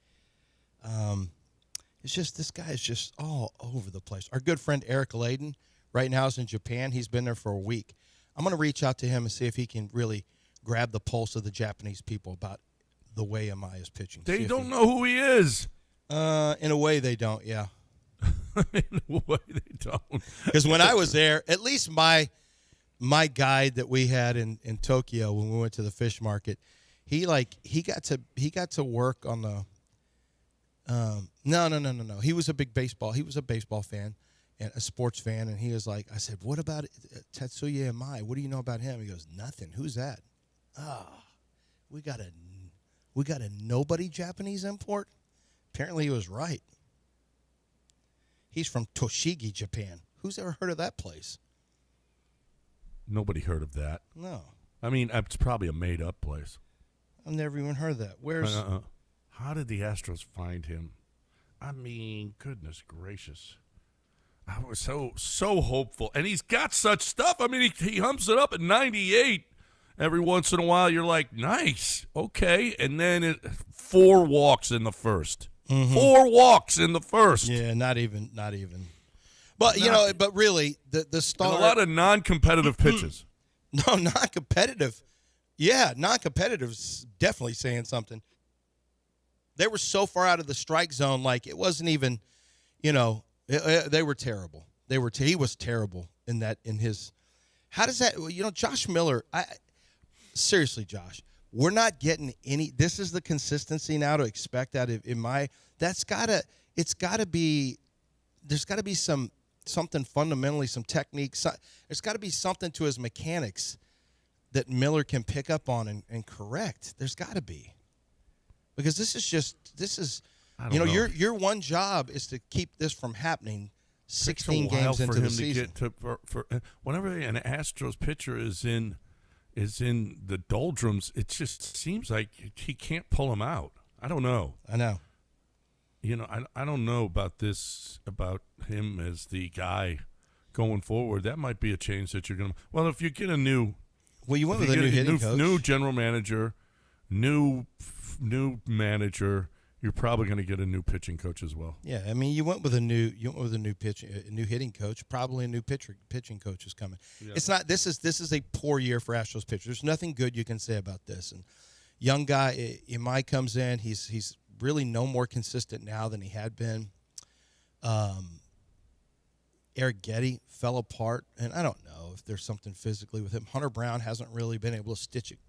[SPEAKER 2] It's just this guy is just all over the place. Our good friend Eric Layden right now is in Japan. He's been there for a week. I'm going to reach out to him and see if he can really grab the pulse of the Japanese people about the way Imai is pitching.
[SPEAKER 1] They don't know who he is.
[SPEAKER 2] In a way, they don't, yeah.
[SPEAKER 1] In a way, they don't.
[SPEAKER 2] Because when I was there, at least my guide that we had in Tokyo when we went to the fish market, he got to work on the no. He was a big baseball. He was a baseball fan and a sports fan, and he was like, I said, what about Tetsuya Imai? What do you know about him? He goes, nothing. Who's that? We got a nobody Japanese import. Apparently, he was right. He's from Toshigi, Japan. Who's ever heard of that place?
[SPEAKER 1] Nobody heard of that.
[SPEAKER 2] No.
[SPEAKER 1] I mean, it's probably a made-up place.
[SPEAKER 2] I've never even heard of that. Where's...
[SPEAKER 1] How did the Astros find him? I mean, goodness gracious. I was so hopeful. And he's got such stuff. I mean, he humps it up at 98. Every once in a while, you're like, nice. Okay. And then 4 walks in the first. 4 walks in the first.
[SPEAKER 2] Yeah, not even. But, but really, the star...
[SPEAKER 1] And a lot of non-competitive pitches.
[SPEAKER 2] No, non-competitive. Yeah, non-competitive is definitely saying something. They were so far out of the strike zone, like it wasn't even They were terrible. He was terrible in his. How does that? Josh Miller. Seriously, Josh, we're not getting any. This is the consistency now to expect out of That's gotta. It's gotta be. There's got to be something fundamentally, some technique. There's got to be something to his mechanics that Miller can pick up on and correct. There's got to be, because this is. Your one job is to keep this from happening. 16 games into the season.
[SPEAKER 1] For whenever an Astros pitcher is in the doldrums, it just seems like he can't pull him out. I don't know.
[SPEAKER 2] I know.
[SPEAKER 1] I don't know about him as the guy going forward. That might be a change that you're going to. Well, if you get a new.
[SPEAKER 2] Well, you went with a new hitting coach,
[SPEAKER 1] new general manager, new manager. You're probably going to get a new pitching coach as well.
[SPEAKER 2] Yeah, I mean, you went with a new hitting coach. Probably a new pitching coach is coming. Yeah. It's not. This is a poor year for Astros pitchers. There's nothing good you can say about this. And young guy, Imai comes in. He's really no more consistent now than he had been. Eric Getty fell apart, and I don't know if there's something physically with him. Hunter Brown hasn't really been able to stitch it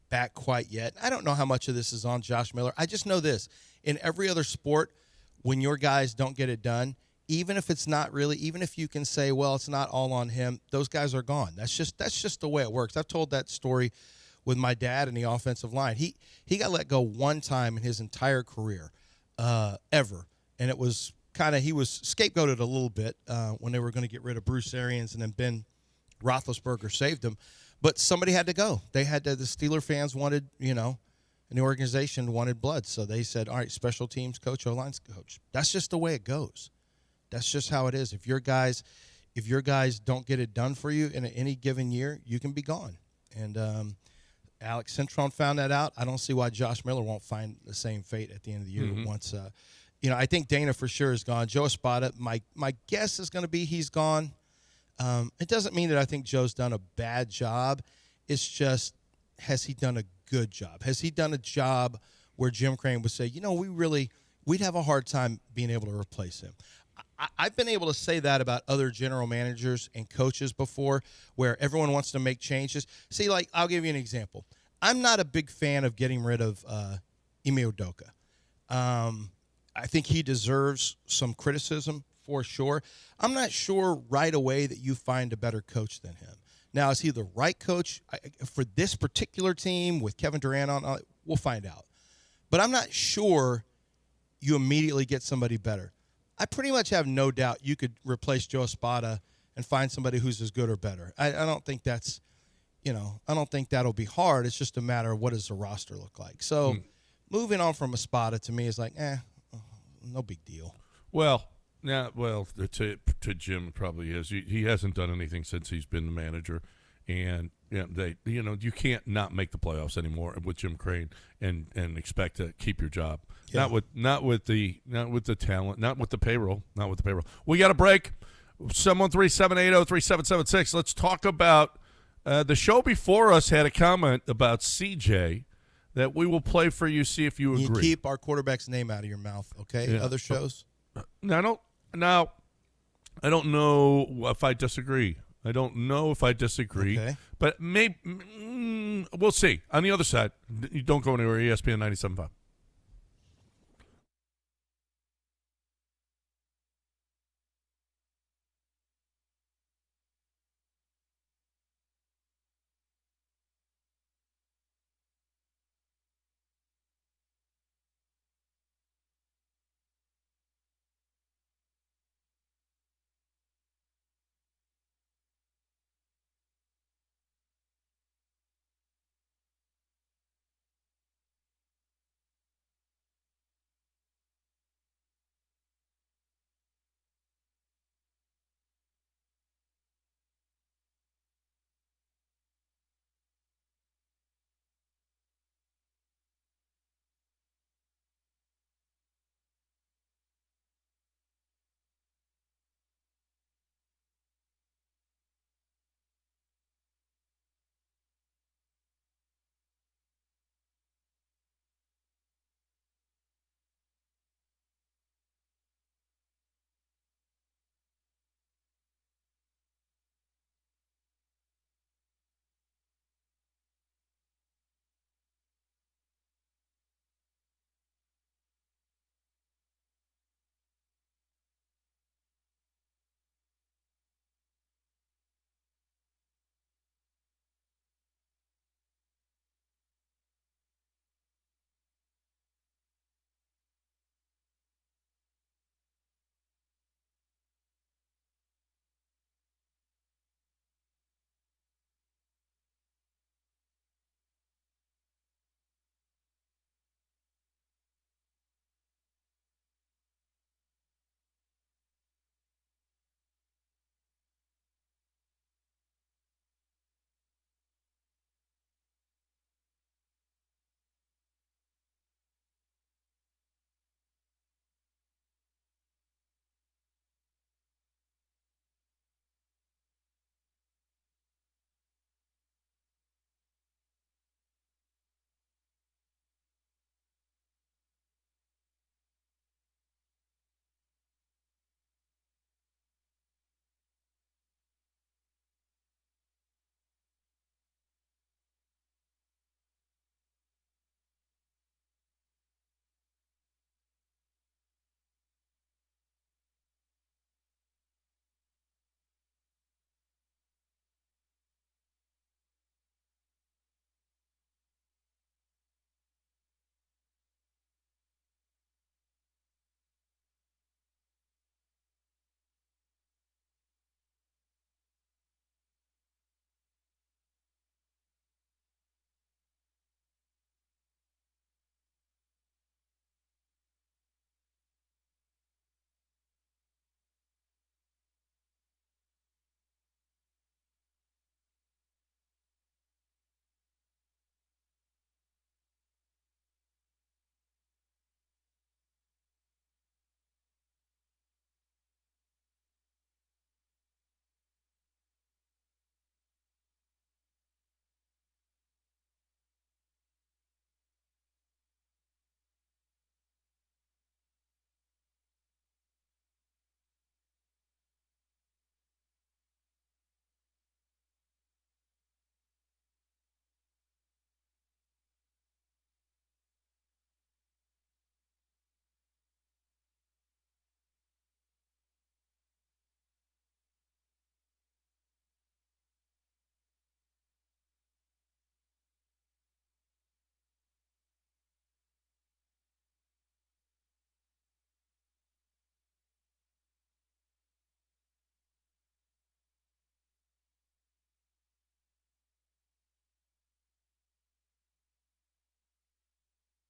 [SPEAKER 2] back quite yet. I don't know how much of this is on Josh Miller. I just know this. In every other sport, when your guys don't get it done, even if you can say, well, it's not all on him, those guys are gone. That's just the way it works. I've told that story with my dad in the offensive line. He got let go one time in his entire career, ever. And it was he was scapegoated a little bit when they were going to get rid of Bruce Arians, and then Ben Roethlisberger saved him. But somebody had to go. The Steeler fans wanted, and the organization wanted blood. So they said, all right, special teams coach, O-line's coach. That's just the way it goes. That's just how it is. If your guys don't get it done for you in any given year, you can be gone. And Alex Cintron found that out. I don't see why Josh Miller won't find the same fate at the end of the year. Mm-hmm. Once, I think Dana for sure is gone. Joe Espada, my guess is going to be he's gone. It doesn't mean that I think Joe's done a bad job. It's just, has he done a good job? Has he done a job where Jim Crane would say, we'd have a hard time being able to replace him? I've been able to say that about other general managers and coaches before, where everyone wants to make changes. See, I'll give you an example. I'm not a big fan of getting rid of Ime Udoka. I think he deserves some criticism for sure. I'm not sure right away that you find a better coach than him. Now, is he the right coach for this particular team with Kevin Durant on? We'll find out. But I'm not sure you immediately get somebody better. I pretty much have no doubt you could replace Joe Espada and find somebody who's as good or better. I don't think that's, I don't think that'll be hard. It's just a matter of what does the roster look like. So moving on from Espada to me is no big deal.
[SPEAKER 1] Well, to Jim, it probably is. He hasn't done anything since he's been the manager, and you can't not make the playoffs anymore with Jim Crane and expect to keep your job. Yeah. Not with the talent, not with the payroll. We got a break. 713-780-3776. Let's talk about the show before us had a comment about CJ that we will play for you. See if you agree.
[SPEAKER 2] You keep our quarterback's name out of your mouth, okay? Yeah. Other shows.
[SPEAKER 1] Now, I don't know if I disagree. Okay. But maybe we'll see. On the other side, you don't go anywhere. ESPN 97.5.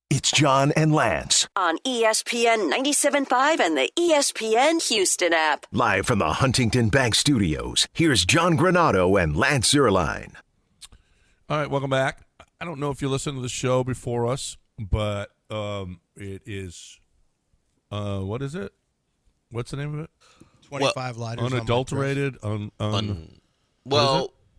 [SPEAKER 6] It's John and Lance,
[SPEAKER 5] On ESPN 97.5 and the ESPN Houston app.
[SPEAKER 6] live from the Huntington Bank Studios. Here's John Granado and Lance Zierlein.
[SPEAKER 1] All right, welcome back. I don't know if you listened to the show before us, but it is, what is it? What's the name of it?
[SPEAKER 2] 25 lighters.
[SPEAKER 1] Unadulterated,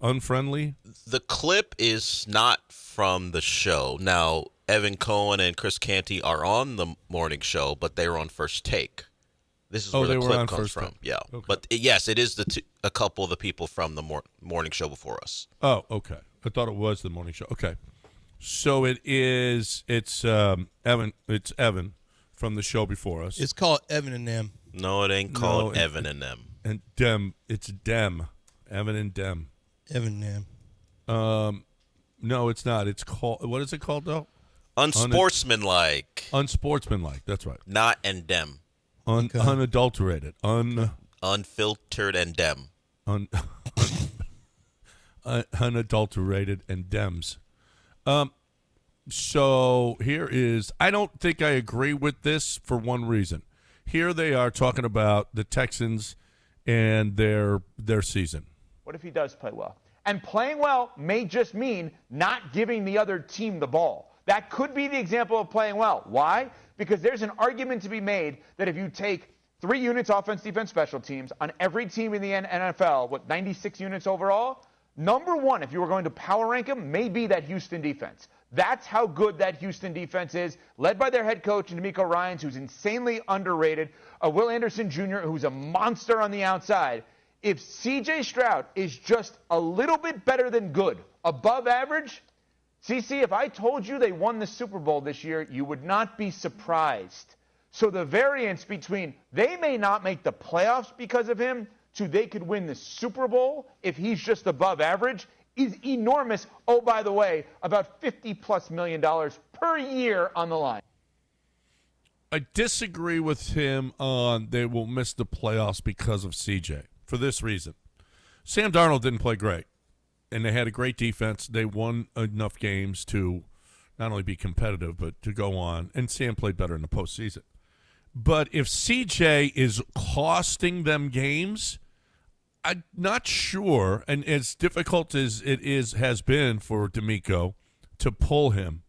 [SPEAKER 1] unfriendly.
[SPEAKER 4] The clip is not from the show. Now, Evan Cohen and Chris Canty are on the morning show, but they were on First Take. This is where the clip comes from. Yeah,
[SPEAKER 1] Okay.
[SPEAKER 4] but yes, it is a couple of the people from the morning show before us.
[SPEAKER 1] Oh, okay. I thought it was the morning show. Okay, so it's Evan. It's Evan from the show before us.
[SPEAKER 2] It's called Evan and them.
[SPEAKER 4] No, it ain't called Evan and them.
[SPEAKER 1] And Dem. It's Dem. Evan and Dem.
[SPEAKER 2] Evan and them.
[SPEAKER 1] No, it's not. It's called. What is it called though?
[SPEAKER 4] Unsportsmanlike.
[SPEAKER 1] Unsportsmanlike. That's right.
[SPEAKER 4] Not and dem.
[SPEAKER 1] Unadulterated.
[SPEAKER 4] Unfiltered and dem.
[SPEAKER 1] Unadulterated and Dems. So here is. I don't think I agree with this for one reason. Here they are talking about the Texans and their season.
[SPEAKER 7] What if he does play well? And playing well may just mean not giving the other team the ball. That could be the example of playing well. Why? Because there's an argument to be made that if you take 3 units, offense, defense, special teams, on every team in the NFL, with 96 units overall, number one, if you were going to power rank them, may be that Houston defense. That's how good that Houston defense is, led by their head coach, D'Amico Ryans, who's insanely underrated, Will Anderson Jr., who's a monster on the outside. If C.J. Stroud is just a little bit better than good, above average, CC, if I told you they won the Super Bowl this year, you would not be surprised. So the variance between they may not make the playoffs because of him to they could win the Super Bowl if he's just above average is enormous. Oh, by the way, about $50+ million per year on the line.
[SPEAKER 1] I disagree with him on they will miss the playoffs because of CJ for this reason. Sam Darnold didn't play great, and they had a great defense. They won enough games to not only be competitive, but to go on. And Sam played better in the postseason. But if CJ is costing them games, I'm not sure, and as difficult as it has been for D'Amico to pull him,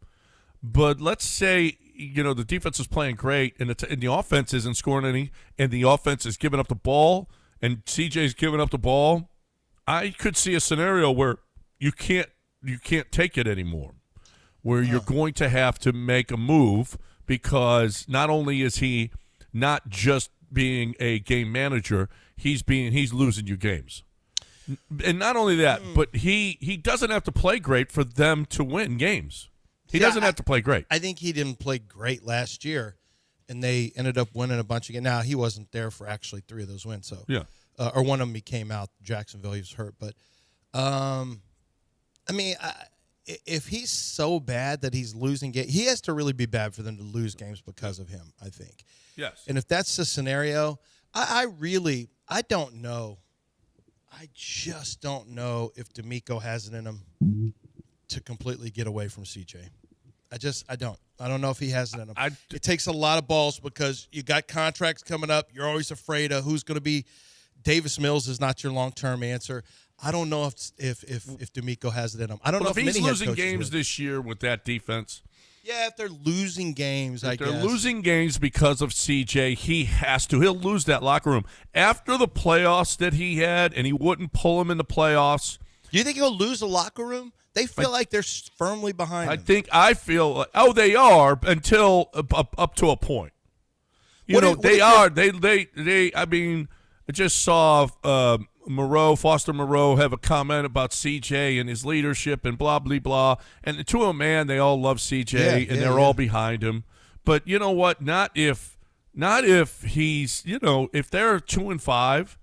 [SPEAKER 1] but let's say, the defense is playing great, and the offense isn't scoring any, and the offense is giving up the ball, and CJ's giving up the ball, I could see a scenario where you can't take it anymore, where you're going to have to make a move because not only is he not just being a game manager, he's losing you games. And not only that, but he doesn't have to play great for them to win games. He doesn't have to play great.
[SPEAKER 2] I think he didn't play great last year, and they ended up winning a bunch of games. Now, he wasn't there for actually 3 of those wins. So
[SPEAKER 1] yeah.
[SPEAKER 2] Or one of them he came out, Jacksonville, he was hurt. But, if he's so bad that he's losing games, he has to really be bad for them to lose games because of him, I think.
[SPEAKER 1] Yes.
[SPEAKER 2] And if that's the scenario, I don't know. I just don't know if D'Amico has it in him to completely get away from CJ. I don't. I don't know if he has it in him. It takes a lot of balls because you got contracts coming up. You're always afraid of who's going to be. Davis Mills is not your long-term answer. I don't know if D'Amico has it in him. I don't know if
[SPEAKER 1] he's losing games this year with that defense.
[SPEAKER 2] Yeah, if they're losing games, I guess.
[SPEAKER 1] If they're losing games because of CJ, he has to. He'll lose that locker room. After the playoffs that he had, and he wouldn't pull him in the playoffs.
[SPEAKER 2] Do you think he'll lose the locker room? They feel like they're firmly behind him.
[SPEAKER 1] I feel like, they are until up to a point. I mean, I just saw Foster Moreau have a comment about CJ and his leadership and blah, blah, blah. And to a man, they all love CJ and they're all behind him. But you know what? Not if he's, if they're 2-5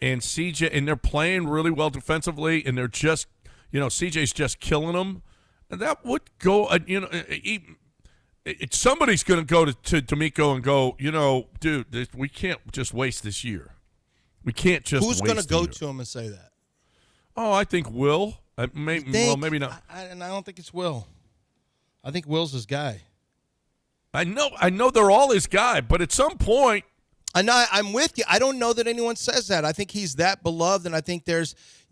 [SPEAKER 1] and CJ, and they're playing really well defensively and they're just, CJ's just killing them, and that would go, somebody's going to go to D'Amico and go, dude, we can't just waste this year. We can't just
[SPEAKER 2] Who's
[SPEAKER 1] going
[SPEAKER 2] to go to him and say that?
[SPEAKER 1] Oh, I think Will. Maybe not.
[SPEAKER 2] And I don't think it's Will. I think Will's his guy.
[SPEAKER 1] I know they're all his guy, but at some point,
[SPEAKER 2] I'm with you. I don't know that anyone says that. I think he's that beloved, and I think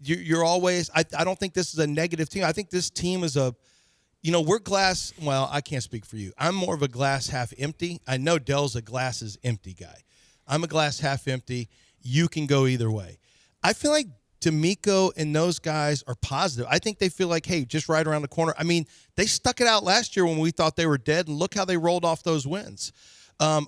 [SPEAKER 2] you're always. I don't think this is a negative team. I think this team is we're glass. Well, I can't speak for you. I'm more of a glass half empty. I know Dell's a glass is empty guy. I'm a glass half empty. You can go either way. I feel like D'Amico and those guys are positive. I think they feel like, hey, just right around the corner. I mean, they stuck it out last year when we thought they were dead, and look how they rolled off those wins. I'll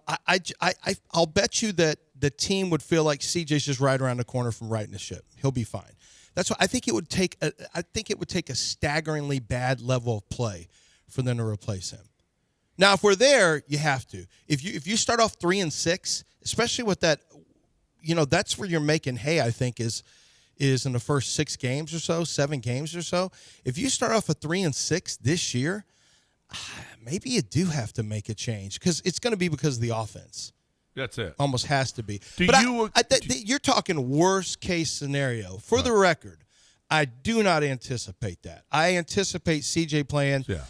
[SPEAKER 2] bet you that the team would feel like CJ's just right around the corner from righting the ship. He'll be fine. That's why I think it would take a staggeringly bad level of play for them to replace him. Now, if we're there, you have to. If you start off 3-6, especially with that, that's where you're making hay. I think is in the first 6 games or so, 7 games or so. If you start off at 3-6 this year, maybe you do have to make a change because it's going to be because of the offense.
[SPEAKER 1] That's it.
[SPEAKER 2] Almost has to be. You're talking worst case scenario. For the record, I do not anticipate that. I anticipate CJ playing.
[SPEAKER 1] Yeah.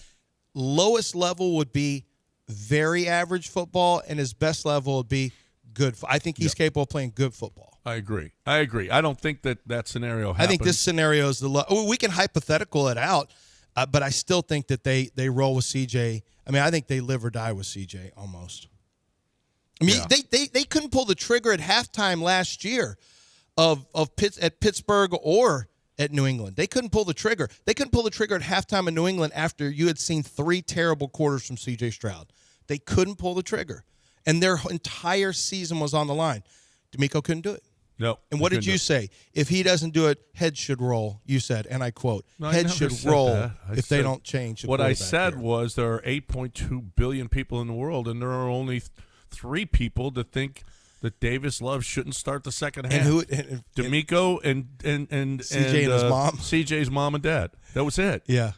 [SPEAKER 2] Lowest level would be very average football, and his best level would be good. I think he's capable of playing good football.
[SPEAKER 1] I agree. I don't think that scenario happens.
[SPEAKER 2] I think this scenario is we can hypothetical it out, but I still think that they roll with CJ. I mean, I think they live or die with CJ almost. I mean, they couldn't pull the trigger at halftime last year at Pittsburgh or at New England. They couldn't pull the trigger. They couldn't pull the trigger at halftime in New England after you had seen 3 terrible quarters from C.J. Stroud. They couldn't pull the trigger, and their entire season was on the line. D'Amico couldn't do it.
[SPEAKER 1] No.
[SPEAKER 2] And what did you say? If he doesn't do it, heads should roll. You said, and I quote, heads should roll if they don't change.
[SPEAKER 1] What I said was there are 8.2 billion people in the world, and there are only 3 people that think that Davis Love shouldn't start the second half.
[SPEAKER 2] And
[SPEAKER 1] D'Amico and
[SPEAKER 2] CJ and his mom.
[SPEAKER 1] CJ's mom and dad. That was it.
[SPEAKER 2] Yeah.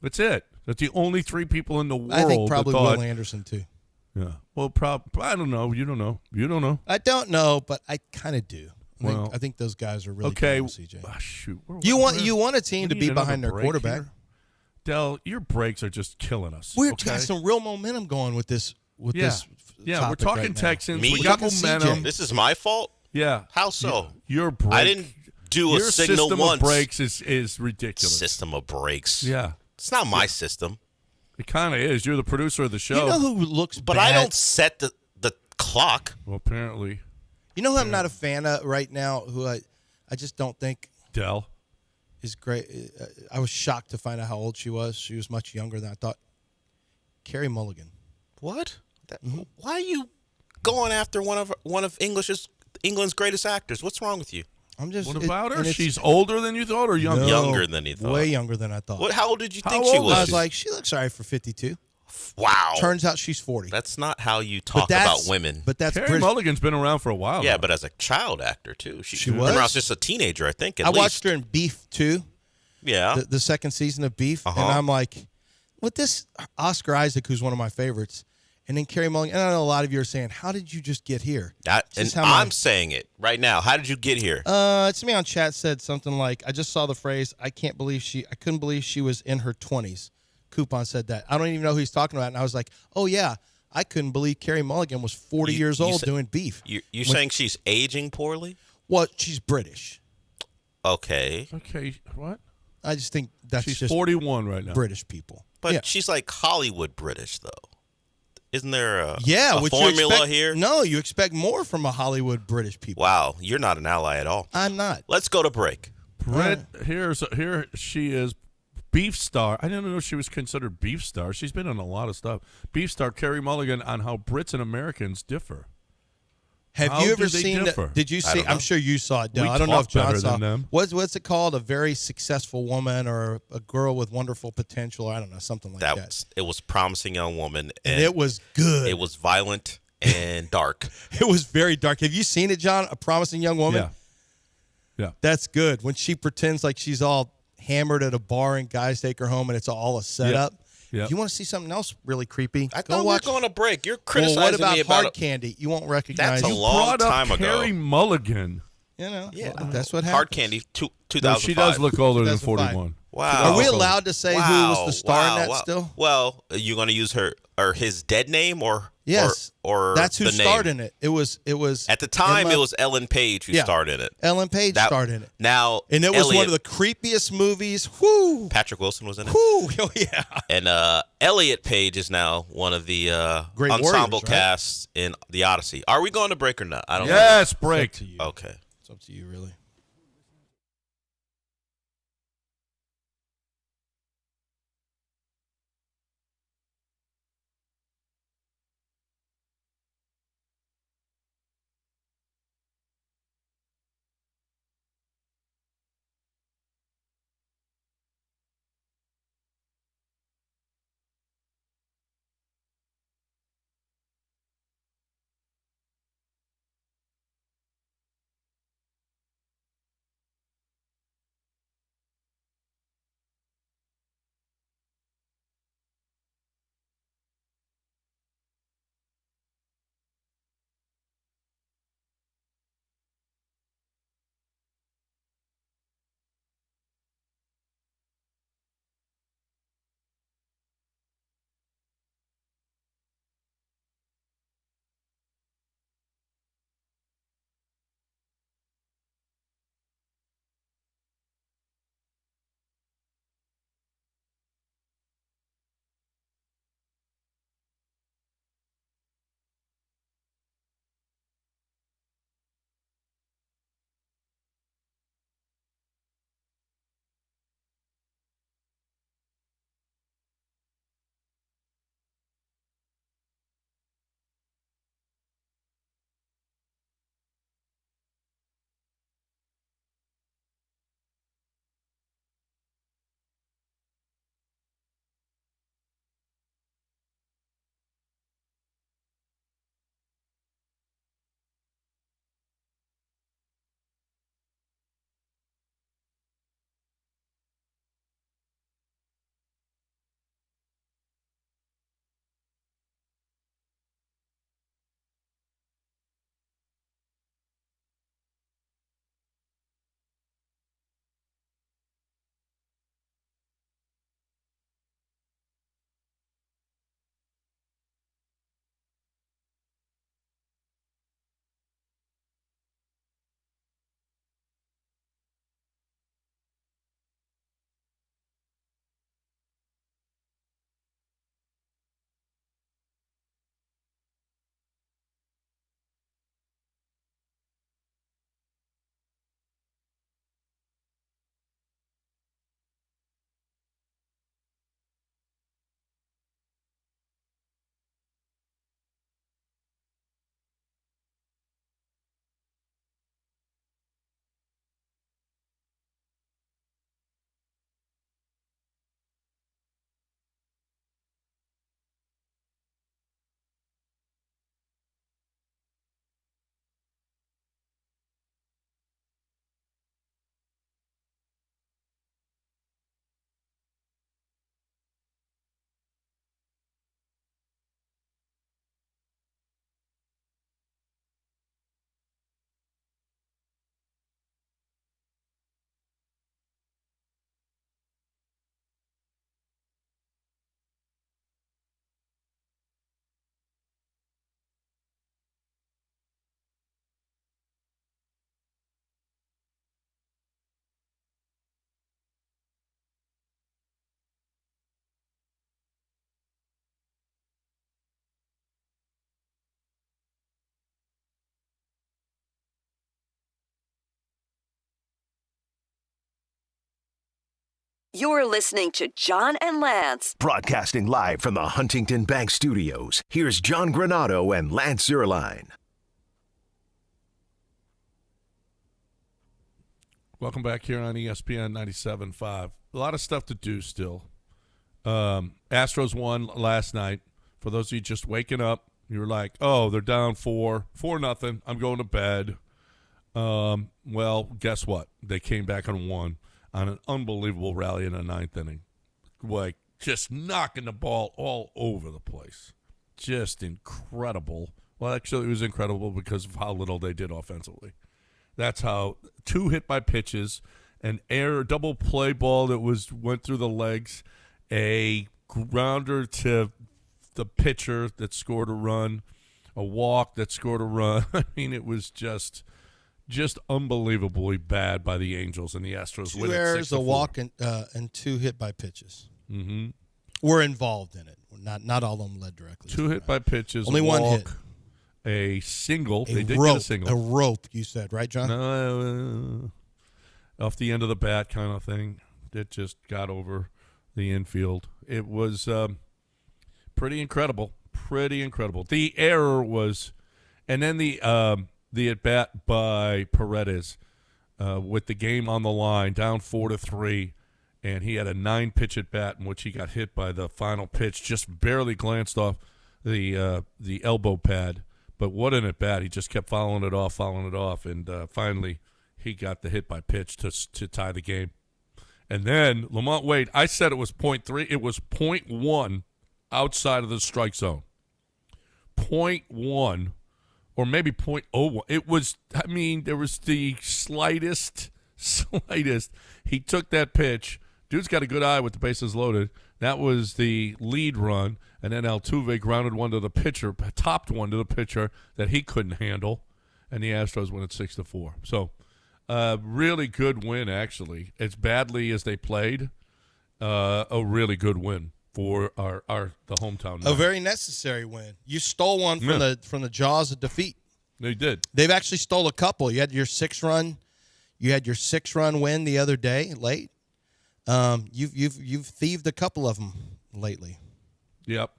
[SPEAKER 1] That's it. That's the only 3 people in the world.
[SPEAKER 2] I think probably
[SPEAKER 1] that thought,
[SPEAKER 2] Will Anderson too.
[SPEAKER 1] Yeah. Well, I don't know. You don't know. You don't know.
[SPEAKER 2] I don't know, but I kind of do.
[SPEAKER 1] Well,
[SPEAKER 2] I think those guys are really
[SPEAKER 1] okay.
[SPEAKER 2] good with CJ.
[SPEAKER 1] Shoot.
[SPEAKER 2] You want a team to be behind their quarterback.
[SPEAKER 1] Here? Dell, your breaks are just killing us.
[SPEAKER 2] We've got some real momentum going with this.
[SPEAKER 1] Yeah, we're talking
[SPEAKER 2] right
[SPEAKER 1] Texans.
[SPEAKER 4] Me?
[SPEAKER 1] We got momentum.
[SPEAKER 2] CJ.
[SPEAKER 4] This is my fault?
[SPEAKER 1] Yeah.
[SPEAKER 4] How so?
[SPEAKER 1] Your break.
[SPEAKER 4] I didn't do a
[SPEAKER 1] your
[SPEAKER 4] signal
[SPEAKER 1] system
[SPEAKER 4] once.
[SPEAKER 1] Of breaks is ridiculous.
[SPEAKER 4] System of breaks.
[SPEAKER 1] Yeah.
[SPEAKER 4] It's not my system.
[SPEAKER 1] It kind of is. You're the producer of the show.
[SPEAKER 2] You know who looks
[SPEAKER 4] But
[SPEAKER 2] bad?
[SPEAKER 4] I don't set the clock.
[SPEAKER 1] Well, apparently.
[SPEAKER 2] You know who I'm not a fan of right now, who I just don't think
[SPEAKER 1] Dell.
[SPEAKER 2] is great. I was shocked to find out how old she was. She was much younger than I thought. Carrie Mulligan.
[SPEAKER 4] What? Why are you going after one of England's greatest actors? What's wrong with you?
[SPEAKER 2] I'm just.
[SPEAKER 1] What about her? She's older than you thought, or younger?
[SPEAKER 2] No,
[SPEAKER 4] Younger than you thought.
[SPEAKER 2] Way younger than I thought.
[SPEAKER 4] How old did you
[SPEAKER 1] How
[SPEAKER 4] think she
[SPEAKER 1] old
[SPEAKER 4] was?
[SPEAKER 2] I was like, she looks all right for 52.
[SPEAKER 4] Wow.
[SPEAKER 2] Turns out she's 40.
[SPEAKER 4] That's not how you talk about women.
[SPEAKER 2] But that's
[SPEAKER 1] Carrie
[SPEAKER 2] British.
[SPEAKER 1] Mulligan's been around for a while.
[SPEAKER 4] Yeah,
[SPEAKER 1] now.
[SPEAKER 4] but as a child actor too. She
[SPEAKER 2] was?
[SPEAKER 4] Remember, I was just a teenager, I think.
[SPEAKER 2] I watched her in Beef too.
[SPEAKER 4] Yeah.
[SPEAKER 2] The second season of Beef, and I'm like, with this Oscar Isaac, who's one of my favorites, and then Carrie Mulligan. And I know a lot of you are saying, "How did you just get here?"
[SPEAKER 4] I'm saying it right now. How did you get here?
[SPEAKER 2] Somebody on chat said something like, "I just saw the phrase. I couldn't believe she was in her 20s." Coupon said that. I don't even know who he's talking about, and I was like, "Oh yeah." I couldn't believe Carrie Mulligan was 40 years old doing Beef.
[SPEAKER 4] You're saying she's aging poorly?
[SPEAKER 2] Well, she's British.
[SPEAKER 4] Okay.
[SPEAKER 1] Okay. What?
[SPEAKER 2] I just think that's
[SPEAKER 1] She's
[SPEAKER 2] just
[SPEAKER 1] 41 right now.
[SPEAKER 2] British people.
[SPEAKER 4] But she's like Hollywood British, though. Isn't there a
[SPEAKER 2] which
[SPEAKER 4] formula here?
[SPEAKER 2] No, you expect more from a Hollywood British people.
[SPEAKER 4] Wow, you're not an ally at all.
[SPEAKER 2] I'm not.
[SPEAKER 4] Let's go to break.
[SPEAKER 1] Brett, here she is, Beef star. I didn't know she was considered Beef star. She's been in a lot of stuff. Beef star Carrie Mulligan on how Brits and Americans differ.
[SPEAKER 2] Have
[SPEAKER 1] How
[SPEAKER 2] you
[SPEAKER 1] do
[SPEAKER 2] ever
[SPEAKER 1] they
[SPEAKER 2] seen
[SPEAKER 1] differ?
[SPEAKER 2] that? Did you see? I'm sure you saw it, Dale.
[SPEAKER 1] We
[SPEAKER 2] I don't know if
[SPEAKER 1] talk
[SPEAKER 2] John
[SPEAKER 1] better
[SPEAKER 2] saw.
[SPEAKER 1] than them.
[SPEAKER 2] What's it called? A very successful woman or a girl with wonderful potential? I don't know, something like that.
[SPEAKER 4] It was Promising Young Woman,
[SPEAKER 2] and it was good.
[SPEAKER 4] It was violent and dark.
[SPEAKER 2] It was very dark. Have you seen it, John? A Promising Young Woman.
[SPEAKER 1] Yeah.
[SPEAKER 2] That's good. When she pretends like she's all hammered at a bar and guys take her home and it's all a setup.
[SPEAKER 1] Yeah.
[SPEAKER 2] If you want to see something else really creepy,
[SPEAKER 4] I thought we were going to break. You're criticizing
[SPEAKER 2] what about
[SPEAKER 4] me about
[SPEAKER 2] Hard Candy? You won't recognize.
[SPEAKER 4] That's a
[SPEAKER 2] it.
[SPEAKER 4] long
[SPEAKER 1] Brought up
[SPEAKER 4] time ago.
[SPEAKER 1] Carrie Mulligan.
[SPEAKER 2] You know,
[SPEAKER 4] Yeah.
[SPEAKER 2] that's what happens.
[SPEAKER 4] Hard Candy, 2005.
[SPEAKER 1] No, she does look older than
[SPEAKER 2] 2005.
[SPEAKER 1] 41.
[SPEAKER 4] Wow.
[SPEAKER 2] Are we allowed to say who was the star in that still?
[SPEAKER 4] Well, are you going to use her or his dead name or
[SPEAKER 2] yes,
[SPEAKER 4] or
[SPEAKER 2] that's who
[SPEAKER 4] the
[SPEAKER 2] starred
[SPEAKER 4] name?
[SPEAKER 2] in it. It was
[SPEAKER 4] At the time,
[SPEAKER 2] Emma,
[SPEAKER 4] it was Ellen Page who starred in it.
[SPEAKER 2] Ellen Page starred in it.
[SPEAKER 4] Now,
[SPEAKER 2] and it was
[SPEAKER 4] Elliot,
[SPEAKER 2] one of the creepiest movies. Whoo!
[SPEAKER 4] Patrick Wilson was in it.
[SPEAKER 2] Whoo! Oh yeah.
[SPEAKER 4] And Elliot Page is now one of the
[SPEAKER 2] Great
[SPEAKER 4] ensemble
[SPEAKER 2] Warriors, right?
[SPEAKER 4] casts in The Odyssey. Are we going to break or not? I don't know.
[SPEAKER 1] Yes, break.
[SPEAKER 2] It's up to you.
[SPEAKER 4] Okay.
[SPEAKER 2] It's up to you, really.
[SPEAKER 5] You're listening to John and Lance.
[SPEAKER 6] Broadcasting live from the Huntington Bank Studios, here's John Granado and Lance Zierlein.
[SPEAKER 1] Welcome back here on ESPN 97.5. A lot of stuff to do still. Astros won last night. For those of you just waking up, you were like, oh, they're down 4-0. I'm going to bed. Well, guess what? They came back and won on an unbelievable rally in the ninth inning. Like, just knocking the ball all over the place. Just incredible. Well, actually, it was incredible because of how little they did offensively. That's how 2 hit by pitches, an air double play ball that went through the legs, a grounder to the pitcher that scored a run, a walk that scored a run. I mean, it was just unbelievably bad by the Angels, and the Astros win
[SPEAKER 2] 2
[SPEAKER 1] it
[SPEAKER 2] errors,
[SPEAKER 1] 6-4.
[SPEAKER 2] a walk, and 2 hit by pitches.
[SPEAKER 1] Mm-hmm.
[SPEAKER 2] Were involved in it. Not all of them led directly.
[SPEAKER 1] 2 hit by pitches.
[SPEAKER 2] Only
[SPEAKER 1] a
[SPEAKER 2] one
[SPEAKER 1] walk,
[SPEAKER 2] hit.
[SPEAKER 1] A single.
[SPEAKER 2] A
[SPEAKER 1] They did
[SPEAKER 2] rope,
[SPEAKER 1] get a single.
[SPEAKER 2] A rope, you said, right, John?
[SPEAKER 1] No, off the end of the bat kind of thing. It just got over the infield. It was pretty incredible. Pretty incredible. The error was, and then the at bat by Paredes with the game on the line, down 4-3, and he had a 9-pitch at bat in which he got hit by the final pitch, just barely glanced off the elbow pad. But what an at bat! He just kept following it off, and finally he got the hit by pitch to tie the game. And then Lamont Wade, I said it was 0.3. It was 0.1 outside of the strike zone. 0.1 or maybe 0.01. It was, I mean, there was the slightest. He took that pitch. Dude's got a good eye with the bases loaded. That was the lead run. And then Altuve grounded one to the pitcher, topped one to the pitcher that he couldn't handle. And the Astros win at 6-4. So, really good win, actually. As badly as they played, a really good win for the hometown.
[SPEAKER 2] A very necessary win. You stole one from the jaws of defeat.
[SPEAKER 1] They did.
[SPEAKER 2] They've actually stole a couple. You had your 6-run win the other day, late. You've thieved a couple of them lately.
[SPEAKER 1] Yep.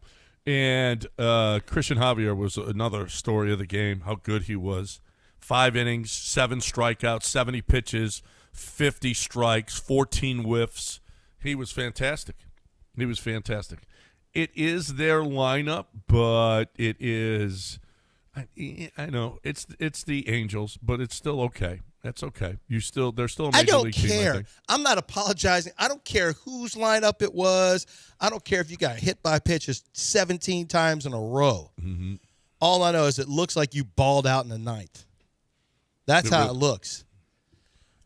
[SPEAKER 1] And Christian Javier was another story of the game, how good he was. 5 innings, 7 strikeouts, 70 pitches, 50 strikes, 14 whiffs. He was fantastic. It is their lineup, but it is I know it's the Angels, but it's still okay. That's okay. They're still a major league team. I don't care.
[SPEAKER 2] I'm not apologizing. I don't care whose lineup it was. I don't care if you got hit by pitches 17 times in a row.
[SPEAKER 1] Mm-hmm.
[SPEAKER 2] All I know is it looks like you balled out in the ninth. That's how it looks.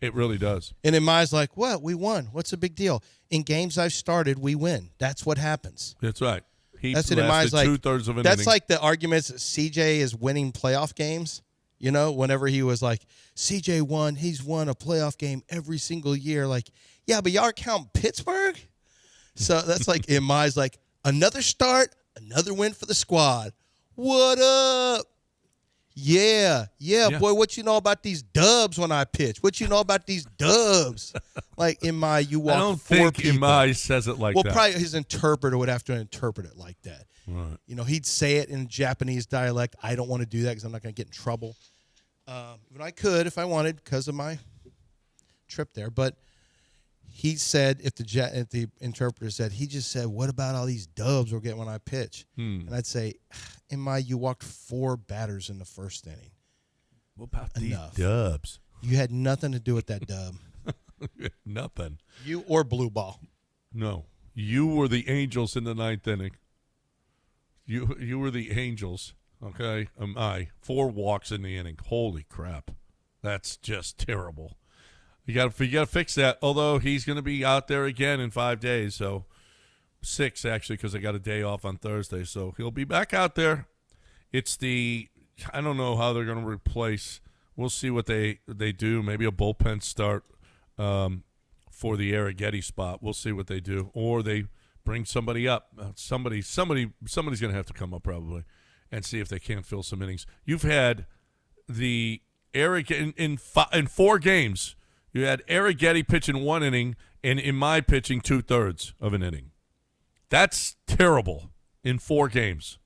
[SPEAKER 1] It really does.
[SPEAKER 2] And in my eyes, like, what? We won. What's the big deal? In games I've started, we win. That's what happens.
[SPEAKER 1] That's right.
[SPEAKER 2] That's it in my eyes. Like,
[SPEAKER 1] 2/3 of an
[SPEAKER 2] that's
[SPEAKER 1] inning.
[SPEAKER 2] like the arguments that CJ is winning playoff games. You know, whenever he was like, CJ won, he's won a playoff game every single year. Like, yeah, but y'all count Pittsburgh? So that's like, in my eyes, like, another start, another win for the squad. What up? Yeah, boy, what you know about these dubs when I pitch? What you know about these dubs? Like, you walk
[SPEAKER 1] I don't
[SPEAKER 2] four
[SPEAKER 1] think
[SPEAKER 2] people.
[SPEAKER 1] Imai says it like that.
[SPEAKER 2] Well, probably his interpreter would have to interpret it like that.
[SPEAKER 1] Right.
[SPEAKER 2] You know, he'd say it in Japanese dialect. I don't want to do that because I'm not going to get in trouble. But I could if I wanted because of my trip there. But he said, if the interpreter said, he just said, what about all these dubs we're getting when I pitch? And I'd say, you walked 4 batters in the first inning.
[SPEAKER 1] What about
[SPEAKER 2] Enough.
[SPEAKER 1] these dubs?
[SPEAKER 2] You had nothing to do with that dub.
[SPEAKER 1] Nothing.
[SPEAKER 2] You or blue ball.
[SPEAKER 1] No. You were the Angels in the 9th inning. You were the Angels, okay? 4 walks in the inning. Holy crap. That's just terrible. You got to fix that, although he's going to be out there again in 5 days, so 6 actually, because I got a day off on Thursday, so he'll be back out there. I don't know how they're going to replace. We'll see what they do. Maybe a bullpen start for the Arrighetti spot. We'll see what they do, or they bring somebody up. Somebody's going to have to come up probably and see if they can't fill some innings. You've had the Arrighetti in 4 games. You had Arrighetti pitching 1 inning and Imai pitching 2/3 of an inning. That's terrible in 4 games.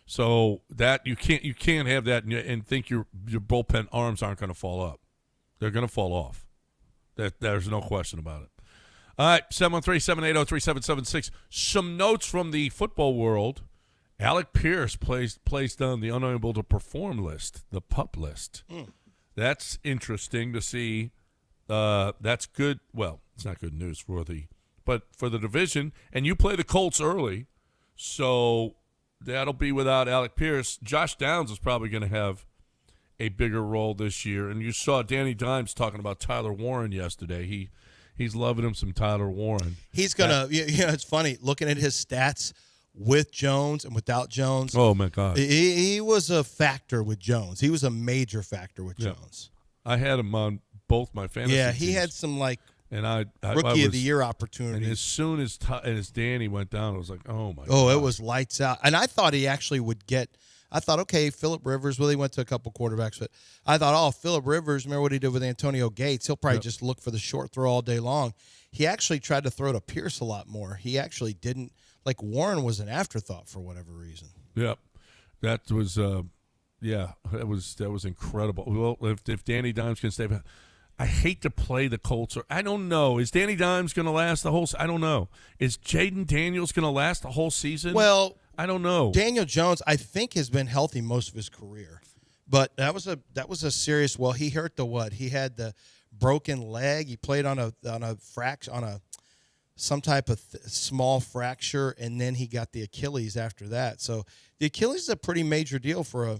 [SPEAKER 1] So that you can't have that and think your bullpen arms aren't going to fall up. They're going to fall off. There's no question about it. All right, 713-780-3776. Some notes from the football world. Alec Pierce placed on the unable to perform list, the PUP list. That's interesting to see. That's good. Well, it's not good news for the division. And you play the Colts early, so that'll be without Alec Pierce. Josh Downs is probably going to have a bigger role this year. And you saw Danny Dimes talking about Tyler Warren yesterday. He's loving him some Tyler Warren.
[SPEAKER 2] He's gonna. It's funny looking at his stats with Jones and without Jones.
[SPEAKER 1] Oh my God,
[SPEAKER 2] he was a factor with Jones. He was a major factor with Jones.
[SPEAKER 1] I had him on both my fantasy.
[SPEAKER 2] Yeah, he
[SPEAKER 1] teams.
[SPEAKER 2] had some
[SPEAKER 1] And
[SPEAKER 2] rookie of the year opportunity.
[SPEAKER 1] And as soon as Danny went down, I was like, oh my God.
[SPEAKER 2] Oh, it was lights out. And I thought he actually would get. I thought, okay, Phillip Rivers. Well, he went to a couple quarterbacks, but I thought, oh, Phillip Rivers. Remember what he did with Antonio Gates? He'll probably just look for the short throw all day long. He actually tried to throw to Pierce a lot more. He actually didn't. Like Warren was an afterthought for whatever reason.
[SPEAKER 1] Yep, that was that was incredible. Well, if Danny Dimes can stay, I hate to play the Colts. I don't know. Is Danny Dimes going to last the whole? I don't know. Is Jaden Daniels going to last the whole season?
[SPEAKER 2] Well,
[SPEAKER 1] I don't know.
[SPEAKER 2] Daniel Jones, I think, has been healthy most of his career, but that was a serious. Well, he hurt the what? He had the broken leg. He played on some type of small fracture, and then he got the Achilles after that. So the Achilles is a pretty major deal for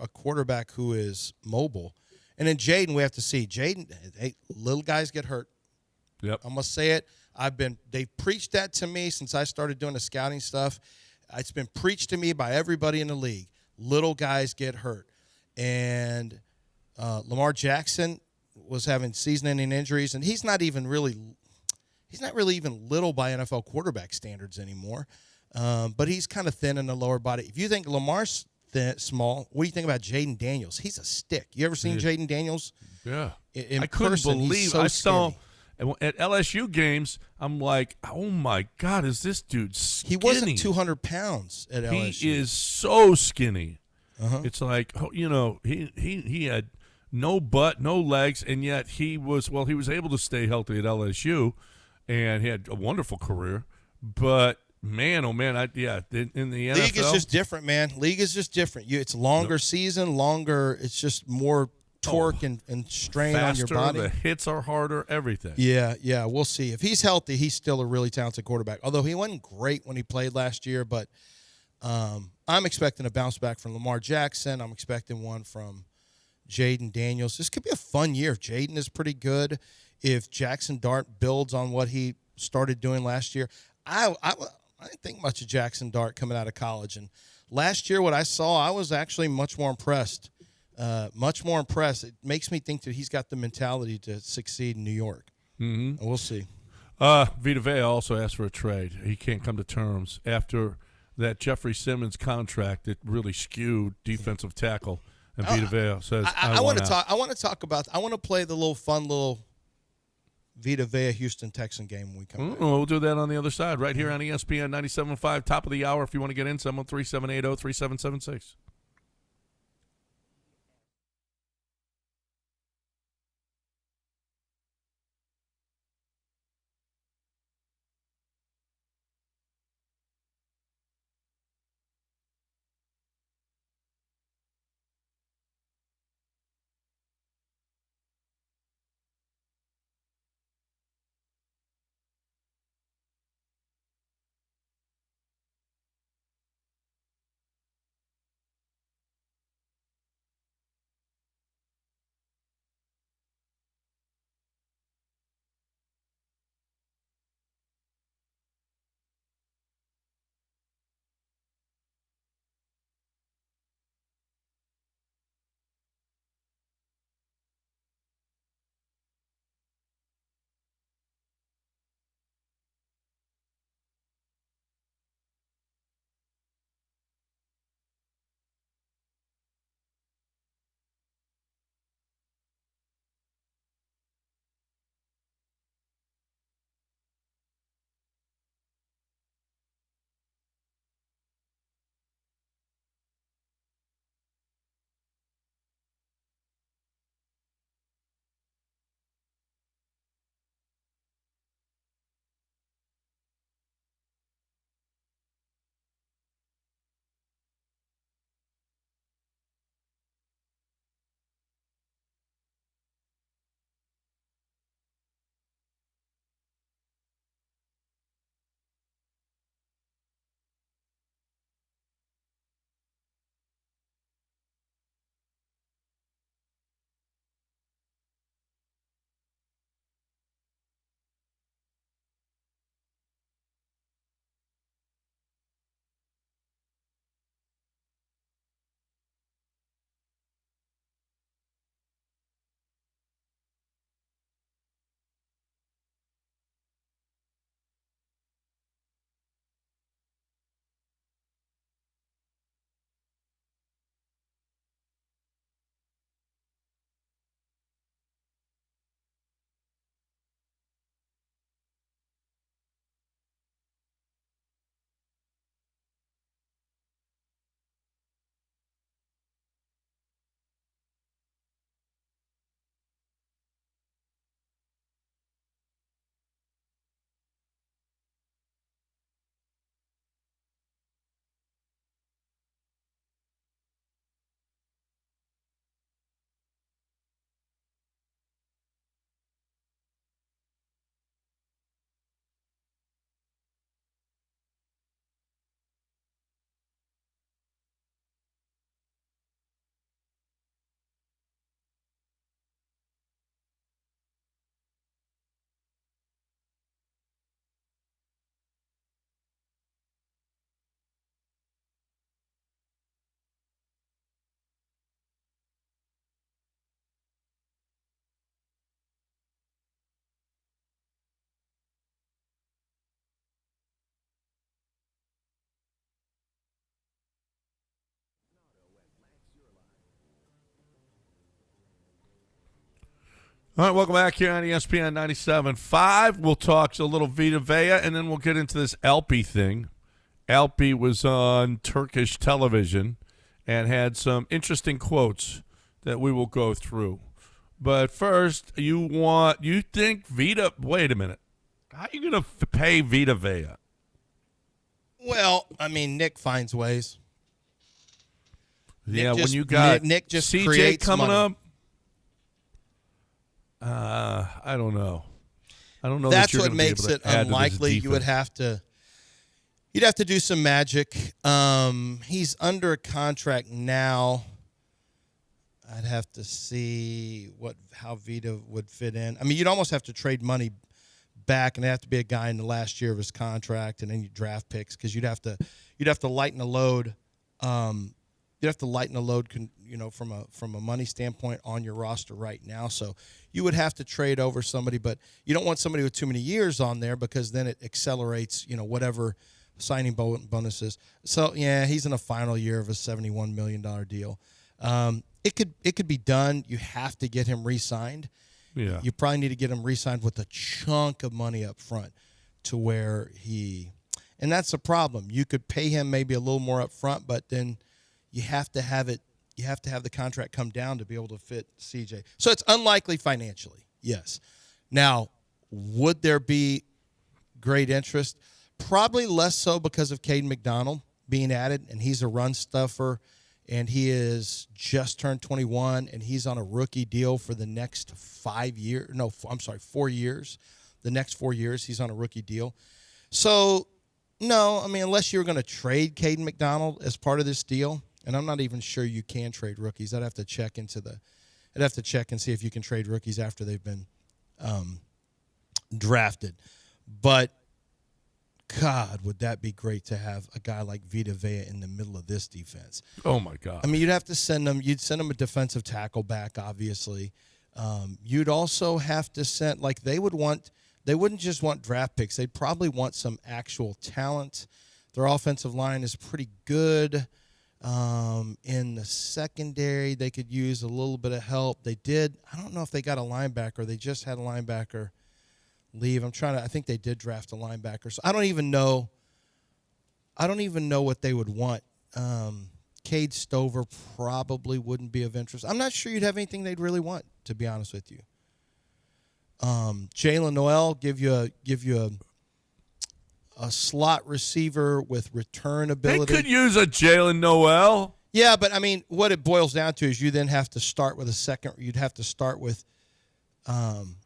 [SPEAKER 2] a quarterback who is mobile. And then Jaden, we have to see. Jaden, little guys get hurt.
[SPEAKER 1] Yep.
[SPEAKER 2] I'm gonna say it. They've preached that to me since I started doing the scouting stuff. It's been preached to me by everybody in the league. Little guys get hurt, and Lamar Jackson was having season-ending injuries, and he's not really even little by NFL quarterback standards anymore. But he's kind of thin in the lower body. If you think Lamar's small, what do you think about Jaden Daniels? He's a stick. You ever seen Jaden Daniels?
[SPEAKER 1] Yeah.
[SPEAKER 2] In
[SPEAKER 1] I couldn't
[SPEAKER 2] person,
[SPEAKER 1] believe
[SPEAKER 2] so
[SPEAKER 1] I saw
[SPEAKER 2] skinny.
[SPEAKER 1] at LSU games. I'm like, oh my God, is this dude skinny?
[SPEAKER 2] He wasn't 200 pounds at LSU.
[SPEAKER 1] He is so skinny.
[SPEAKER 2] Uh-huh.
[SPEAKER 1] It's like, he had no butt, no legs, and yet he was able to stay healthy at LSU, and he had a wonderful career. But man, oh man, in the NFL,
[SPEAKER 2] League is just different, man. League is just different. It's longer season, longer. It's just more torque and strain
[SPEAKER 1] faster,
[SPEAKER 2] on your body.
[SPEAKER 1] The hits are harder, everything.
[SPEAKER 2] Yeah, we'll see. If he's healthy, he's still a really talented quarterback. Although he wasn't great when he played last year, but I'm expecting a bounce back from Lamar Jackson. I'm expecting one from Jaden Daniels. This could be a fun year. If Jaden is pretty good, if Jackson Dart builds on what he started doing last year, I didn't think much of Jackson Dart coming out of college. And last year, what I saw, I was actually much more impressed. It makes me think that he's got the mentality to succeed in New York. Mm-hmm. We'll see.
[SPEAKER 1] Vita Vea also asked for a trade. He can't come to terms after that Jeffrey Simmons contract that really skewed defensive tackle. And Vita Vea says, I want to talk.
[SPEAKER 2] I want to talk about. I want to play the fun little Vita Vea Houston Texan game when we come back.
[SPEAKER 1] We'll do that on the other side, right here on ESPN 97.5, top of the hour. If you want to get in, 713-780-3776. All right, welcome back here on ESPN 97.5. We'll talk a little Vita Vea, and then we'll get into this Alpi thing. Alpi was on Turkish television and had some interesting quotes that we will go through. But first, you think Vita, wait a minute. How are you going to pay Vita Vea?
[SPEAKER 2] Well, I mean, Nick finds ways.
[SPEAKER 1] Yeah, when you got
[SPEAKER 2] Nick just
[SPEAKER 1] CJ coming
[SPEAKER 2] money.
[SPEAKER 1] up, I don't know. I don't know.
[SPEAKER 2] That's
[SPEAKER 1] that you're
[SPEAKER 2] what makes it unlikely. You would have to. You'd have to do some magic. He's under a contract now. I'd have to see how Vita would fit in. I mean, you'd almost have to trade money back, and it'd have to be a guy in the last year of his contract, and then you draft picks because you'd have to lighten the load. You'd have to lighten the load, from a money standpoint on your roster right now. So you would have to trade over somebody, but you don't want somebody with too many years on there because then it accelerates, whatever signing bonuses. So yeah, he's in the final year of a $71 million deal. It could be done. You have to get him re-signed.
[SPEAKER 1] Yeah.
[SPEAKER 2] You probably need to get him re-signed with a chunk of money up front to where and that's the problem. You could pay him maybe a little more up front, but then you have to have the contract come down to be able to fit CJ. So it's unlikely financially, yes. Now, would there be great interest? Probably less so because of Caden McDonald being added, and he's a run stuffer, and he is just turned 21, and he's on a rookie deal for the next 4 years. The next 4 years, he's on a rookie deal. So, no, I mean, unless you were going to trade Caden McDonald as part of this deal, and I'm not even sure you can trade rookies. I'd have to check and see if you can trade rookies after they've been drafted. But God, would that be great to have a guy like Vita Vea in the middle of this defense?
[SPEAKER 1] Oh my God!
[SPEAKER 2] I mean, you'd have to send him a defensive tackle back, obviously. You'd also have to send they wouldn't just want draft picks. They'd probably want some actual talent. Their offensive line is pretty good. In the secondary, they could use a little bit of help. They did. I don't know if they got a linebacker. They just had a linebacker leave. I think they did draft a linebacker. So I don't even know what they would want. Cade Stover probably wouldn't be of interest. I'm not sure you'd have anything they'd really want, to be honest with you. Jalen Noel give you a slot receiver with return ability.
[SPEAKER 1] They could use a Jalen Noel.
[SPEAKER 2] Yeah, but I mean, what it boils down to is you then have to start with a second. You'd have to start with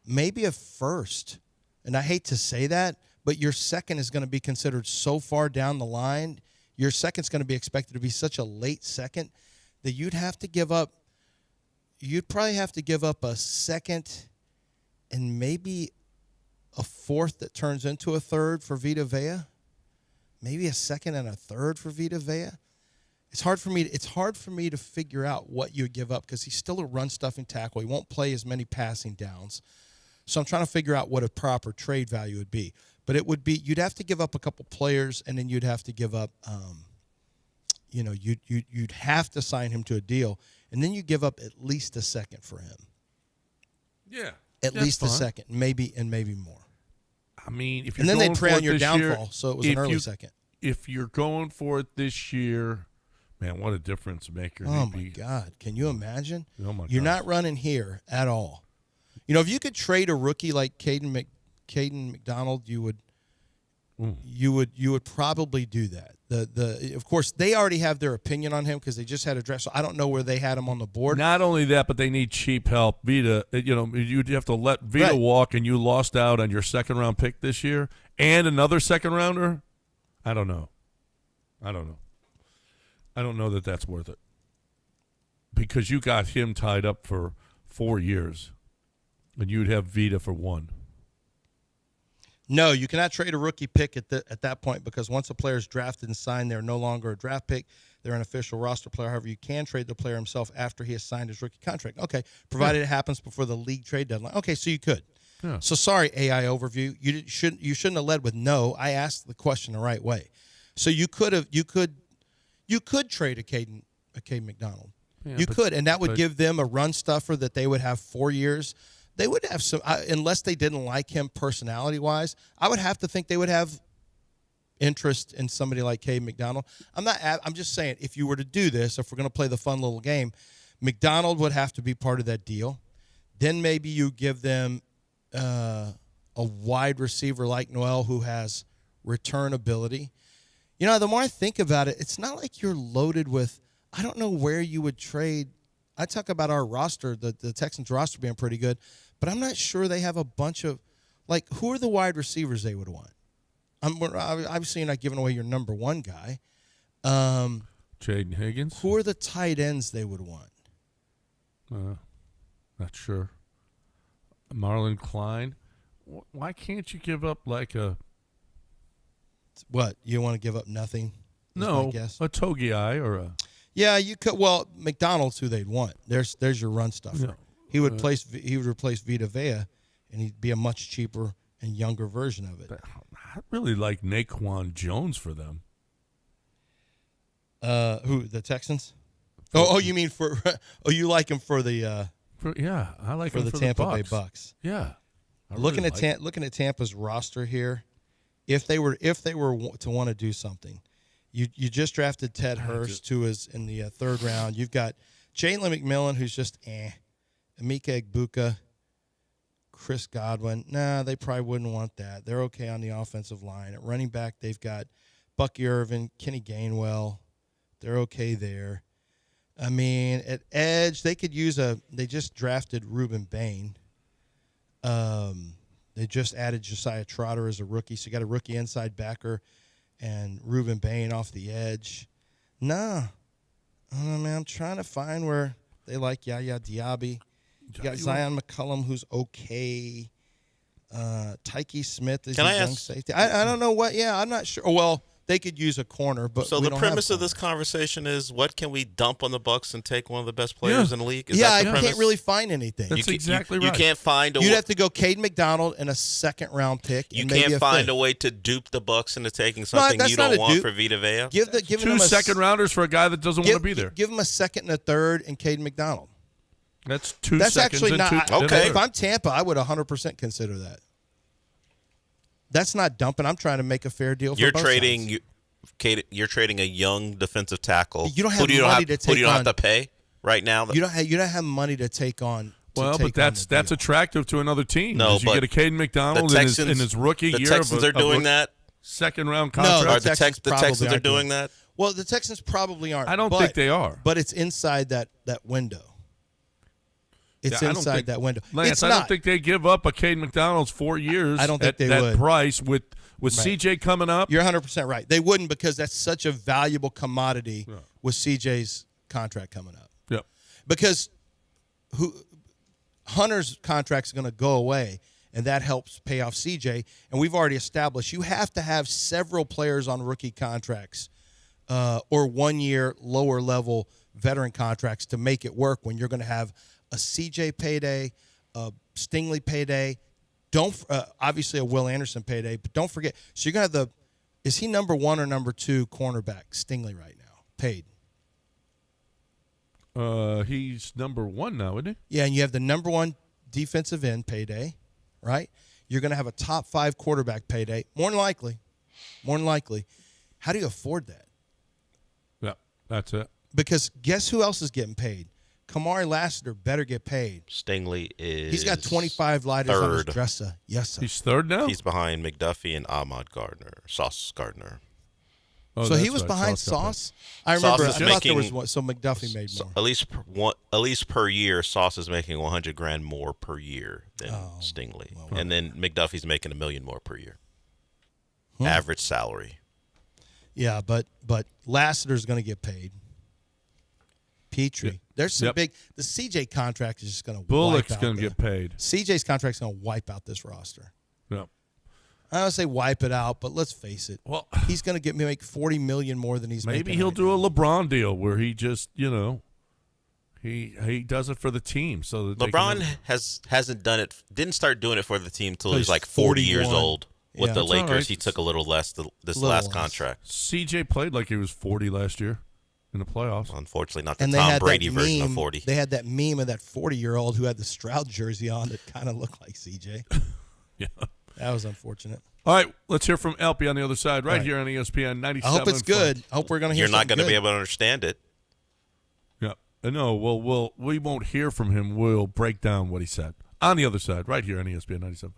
[SPEAKER 2] maybe a first. And I hate to say that, but your second is going to be considered so far down the line. Your second's going to be expected to be such a late second that you'd probably have to give up a second and maybe a fourth that turns into a third for Vita Vea. Maybe a second and a third for Vita Vea. It's hard for me to figure out what you would give up because he's still a run-stuffing tackle. He won't play as many passing downs. So I'm trying to figure out what a proper trade value would be. But it would be you'd have to give up a couple players, and then you'd have to give up, you'd have to sign him to a deal, and then you give up at least a second for him.
[SPEAKER 1] Yeah,
[SPEAKER 2] at least a second, maybe more.
[SPEAKER 1] I mean, if you're
[SPEAKER 2] and then
[SPEAKER 1] going
[SPEAKER 2] they'd prey
[SPEAKER 1] for
[SPEAKER 2] on your downfall,
[SPEAKER 1] year,
[SPEAKER 2] so it was an early second.
[SPEAKER 1] If you're going for it this year, man, what a difference maker!
[SPEAKER 2] Oh my God, can you imagine?
[SPEAKER 1] Oh my
[SPEAKER 2] You're
[SPEAKER 1] gosh.
[SPEAKER 2] not running here at all. If you could trade a rookie like Caden McDonald, you would probably do that. Of course they already have their opinion on him because they just had a draft. So I don't know where they had him on the board.
[SPEAKER 1] Not only that, but they need cheap help. Vita, you'd have to let Vita walk, and you lost out on your second round pick this year and another second rounder. I don't know. I don't know that that's worth it because you got him tied up for 4 years. And you'd have Vita for 1.
[SPEAKER 2] No, you cannot trade a rookie pick at that point because once a player is drafted and signed, they're no longer a draft pick. They're an official roster player. However, you can trade the player himself after he has signed his rookie contract. Okay, provided it happens before the league trade deadline. Okay, so you could. Yeah. So sorry, AI overview. You shouldn't have led with no. I asked the question the right way. So you could trade a Caden McDonald. Yeah, you could, and that would give them a run stuffer that they would have 4 years. They would have some, unless they didn't like him personality-wise. I would have to think they would have interest in somebody like Cade McDonald. I'm just saying, if you were to do this, if we're going to play the fun little game, McDonald would have to be part of that deal. Then maybe you give them a wide receiver like Noel who has return ability. You know, the more I think about it, it's not like you're loaded with, I don't know where you would trade. I talk about our roster, the Texans roster being pretty good, but I'm not sure they have a bunch of, like, who are the wide receivers they would want? Obviously, you're not giving away your number one guy.
[SPEAKER 1] Jaden Higgins?
[SPEAKER 2] Who are the tight ends they would want?
[SPEAKER 1] Not sure. Marlon Klein. Why can't you give up like a...
[SPEAKER 2] What? You want to give up nothing?
[SPEAKER 1] No, a Togiai or a...
[SPEAKER 2] Yeah, you could. Well, McDonald's who they'd want. There's your run stuffer.
[SPEAKER 1] Yeah.
[SPEAKER 2] He would replace Vita Vea, and he'd be a much cheaper and younger version of it.
[SPEAKER 1] I really like Naquan Jones for them.
[SPEAKER 2] Who, the Texans? Oh, you mean for? Oh, you like him for the?
[SPEAKER 1] Yeah, I like
[SPEAKER 2] for
[SPEAKER 1] him
[SPEAKER 2] the
[SPEAKER 1] for
[SPEAKER 2] Tampa
[SPEAKER 1] the
[SPEAKER 2] Bay
[SPEAKER 1] Bucks.
[SPEAKER 2] Bucks.
[SPEAKER 1] Yeah,
[SPEAKER 2] Looking at Tampa's roster here, if they were to want to do something, you just drafted Ted Hurst, who is in the third round. You've got Jalen McMillan, who's just Emeka Egbuka, Chris Godwin. Nah, they probably wouldn't want that. They're okay on the offensive line. At running back, they've got Bucky Irvin, Kenny Gainwell. They're okay there. I mean, at edge, they could use they just drafted Reuben Bain. They just added Josiah Trotter as a rookie. So you got a rookie inside backer and Reuben Bain off the edge. Nah. I don't know, man. I'm trying to find where they like Yaya Diaby. You got Zion McCullum, who's okay. Tyke Smith is a young safety. I don't know what. Yeah, I'm not sure. Well, they could use a corner, but
[SPEAKER 4] so
[SPEAKER 2] we
[SPEAKER 4] the
[SPEAKER 2] don't
[SPEAKER 4] premise
[SPEAKER 2] have
[SPEAKER 4] of this conversation is, what can we dump on the Bucks and take one of the best players in the league? Is
[SPEAKER 2] I
[SPEAKER 4] that the premise?
[SPEAKER 2] can't really find anything.
[SPEAKER 1] That's exactly right.
[SPEAKER 4] You can't find
[SPEAKER 2] You'd have to go Cade McDonald and a second-round pick.
[SPEAKER 4] You
[SPEAKER 2] and maybe
[SPEAKER 4] can't find
[SPEAKER 2] fifth.
[SPEAKER 4] a way to dupe the Bucks into taking something
[SPEAKER 2] that's
[SPEAKER 4] you
[SPEAKER 2] not
[SPEAKER 4] don't
[SPEAKER 2] a
[SPEAKER 4] want
[SPEAKER 2] dupe.
[SPEAKER 4] for Vita Vea.
[SPEAKER 2] Give them
[SPEAKER 1] Two second-rounders for a guy that doesn't want to be there.
[SPEAKER 2] Give him a second and a third and Cade McDonald.
[SPEAKER 1] That's two
[SPEAKER 2] That's
[SPEAKER 1] seconds
[SPEAKER 2] actually
[SPEAKER 1] and
[SPEAKER 2] not.
[SPEAKER 1] two.
[SPEAKER 4] Okay.
[SPEAKER 2] If I'm Tampa, I would 100% consider that. That's not dumping. I'm trying to make a fair deal for
[SPEAKER 4] You're
[SPEAKER 2] both
[SPEAKER 4] trading.
[SPEAKER 2] sides.
[SPEAKER 4] You're trading a young defensive tackle.
[SPEAKER 2] You don't have
[SPEAKER 4] who do you
[SPEAKER 2] money
[SPEAKER 4] have,
[SPEAKER 2] to take
[SPEAKER 4] who do you don't
[SPEAKER 2] on.
[SPEAKER 4] have to pay right now.
[SPEAKER 2] You don't have money to take on.
[SPEAKER 1] Well, but that's attractive to another team.
[SPEAKER 4] No,
[SPEAKER 1] you
[SPEAKER 4] but
[SPEAKER 1] get a Caden McDonald
[SPEAKER 4] the
[SPEAKER 1] in
[SPEAKER 4] Texans,
[SPEAKER 1] his rookie
[SPEAKER 4] the
[SPEAKER 1] year.
[SPEAKER 4] Texans are doing that.
[SPEAKER 1] Second-round
[SPEAKER 2] No,
[SPEAKER 1] contract.
[SPEAKER 2] the
[SPEAKER 4] Texans are
[SPEAKER 2] aren't
[SPEAKER 4] doing that.
[SPEAKER 2] Well, the Texans probably aren't.
[SPEAKER 1] I don't think they are.
[SPEAKER 2] But it's inside that window. It's
[SPEAKER 1] I don't
[SPEAKER 2] inside
[SPEAKER 1] think-
[SPEAKER 2] that window.
[SPEAKER 1] Lance,
[SPEAKER 2] It's
[SPEAKER 1] I
[SPEAKER 2] not.
[SPEAKER 1] don't think they give up a Caden McDonald's 4 years.
[SPEAKER 2] I don't think
[SPEAKER 1] at
[SPEAKER 2] they
[SPEAKER 1] that
[SPEAKER 2] would.
[SPEAKER 1] price with
[SPEAKER 2] Right.
[SPEAKER 1] CJ coming up.
[SPEAKER 2] You're 100% right. They wouldn't, because that's such a valuable commodity with CJ's contract coming up.
[SPEAKER 1] Yep.
[SPEAKER 2] Because Hunter's contract is going to go away, and that helps pay off CJ. And we've already established you have to have several players on rookie contracts or 1 year lower level veteran contracts to make it work when you're going to have a CJ payday, a Stingley payday, obviously a Will Anderson payday, but don't forget. So you're going to have is he number 1 or number 2 cornerback, Stingley, right now, paid?
[SPEAKER 1] He's number 1 now, isn't he?
[SPEAKER 2] Yeah, and you have the number 1 defensive end payday, right? You're going to have a top 5 quarterback payday, more than likely. How do you afford that?
[SPEAKER 1] Yeah, that's it.
[SPEAKER 2] Because guess who else is getting paid? Kamari Lassiter better get paid.
[SPEAKER 4] Stingley is.
[SPEAKER 2] He's got 25 lighters on his dresser. Yes, sir.
[SPEAKER 1] He's third now?
[SPEAKER 4] He's behind McDuffie and Sauce Gardner.
[SPEAKER 1] Oh,
[SPEAKER 2] So he
[SPEAKER 1] that's
[SPEAKER 2] was
[SPEAKER 1] right,
[SPEAKER 2] behind
[SPEAKER 1] Sauce got
[SPEAKER 2] Sauce? I remember.
[SPEAKER 4] Sauce is
[SPEAKER 2] I thought there was
[SPEAKER 4] making-
[SPEAKER 2] one. So McDuffie made more.
[SPEAKER 4] At least per year, Sauce is making $100,000 more per year than Stingley, and then McDuffie's making $1 million more per year. Average salary.
[SPEAKER 2] Yeah, but Lassiter's going to get paid. Petrie.
[SPEAKER 1] Yep.
[SPEAKER 2] There's some
[SPEAKER 1] Yep.
[SPEAKER 2] big. The CJ contract is just going to
[SPEAKER 1] Bullock's
[SPEAKER 2] wipe out
[SPEAKER 1] going to get paid.
[SPEAKER 2] CJ's contract's going to wipe out this roster.
[SPEAKER 1] Yeah.
[SPEAKER 2] I don't say wipe it out, but let's face it.
[SPEAKER 1] Well,
[SPEAKER 2] he's going to make $40 million more than he's making.
[SPEAKER 1] maybe he'll
[SPEAKER 2] right
[SPEAKER 1] do
[SPEAKER 2] now.
[SPEAKER 1] a LeBron deal where he just, he does it for the team so that
[SPEAKER 4] LeBron hasn't done it. Didn't start doing it for the team until
[SPEAKER 2] Till
[SPEAKER 4] he's
[SPEAKER 2] he's
[SPEAKER 4] like 40 years
[SPEAKER 2] 41.
[SPEAKER 4] old. With
[SPEAKER 2] Yeah.
[SPEAKER 4] the
[SPEAKER 2] That's
[SPEAKER 4] Lakers,
[SPEAKER 1] all right.
[SPEAKER 4] he took a little less this
[SPEAKER 2] Little
[SPEAKER 4] last
[SPEAKER 2] less.
[SPEAKER 4] contract.
[SPEAKER 1] CJ played like he was 40 last year. in the playoffs.
[SPEAKER 4] Unfortunately, not the
[SPEAKER 2] And they
[SPEAKER 4] Tom
[SPEAKER 2] had
[SPEAKER 4] Brady
[SPEAKER 2] that
[SPEAKER 4] version
[SPEAKER 2] meme,
[SPEAKER 4] of 40.
[SPEAKER 2] They had that meme of that 40-year-old who had the Stroud jersey on that kind of looked like CJ.
[SPEAKER 1] Yeah.
[SPEAKER 2] That was unfortunate.
[SPEAKER 1] All right, let's hear from Elpie on the other side, right
[SPEAKER 2] Right.
[SPEAKER 1] here on ESPN 97.
[SPEAKER 2] I hope it's good. I hope we're going to hear
[SPEAKER 4] You're not
[SPEAKER 2] going
[SPEAKER 4] to be able to understand it.
[SPEAKER 1] Yeah. No, we won't hear from him. We'll break down what he said on the other side, right here on ESPN 97.5.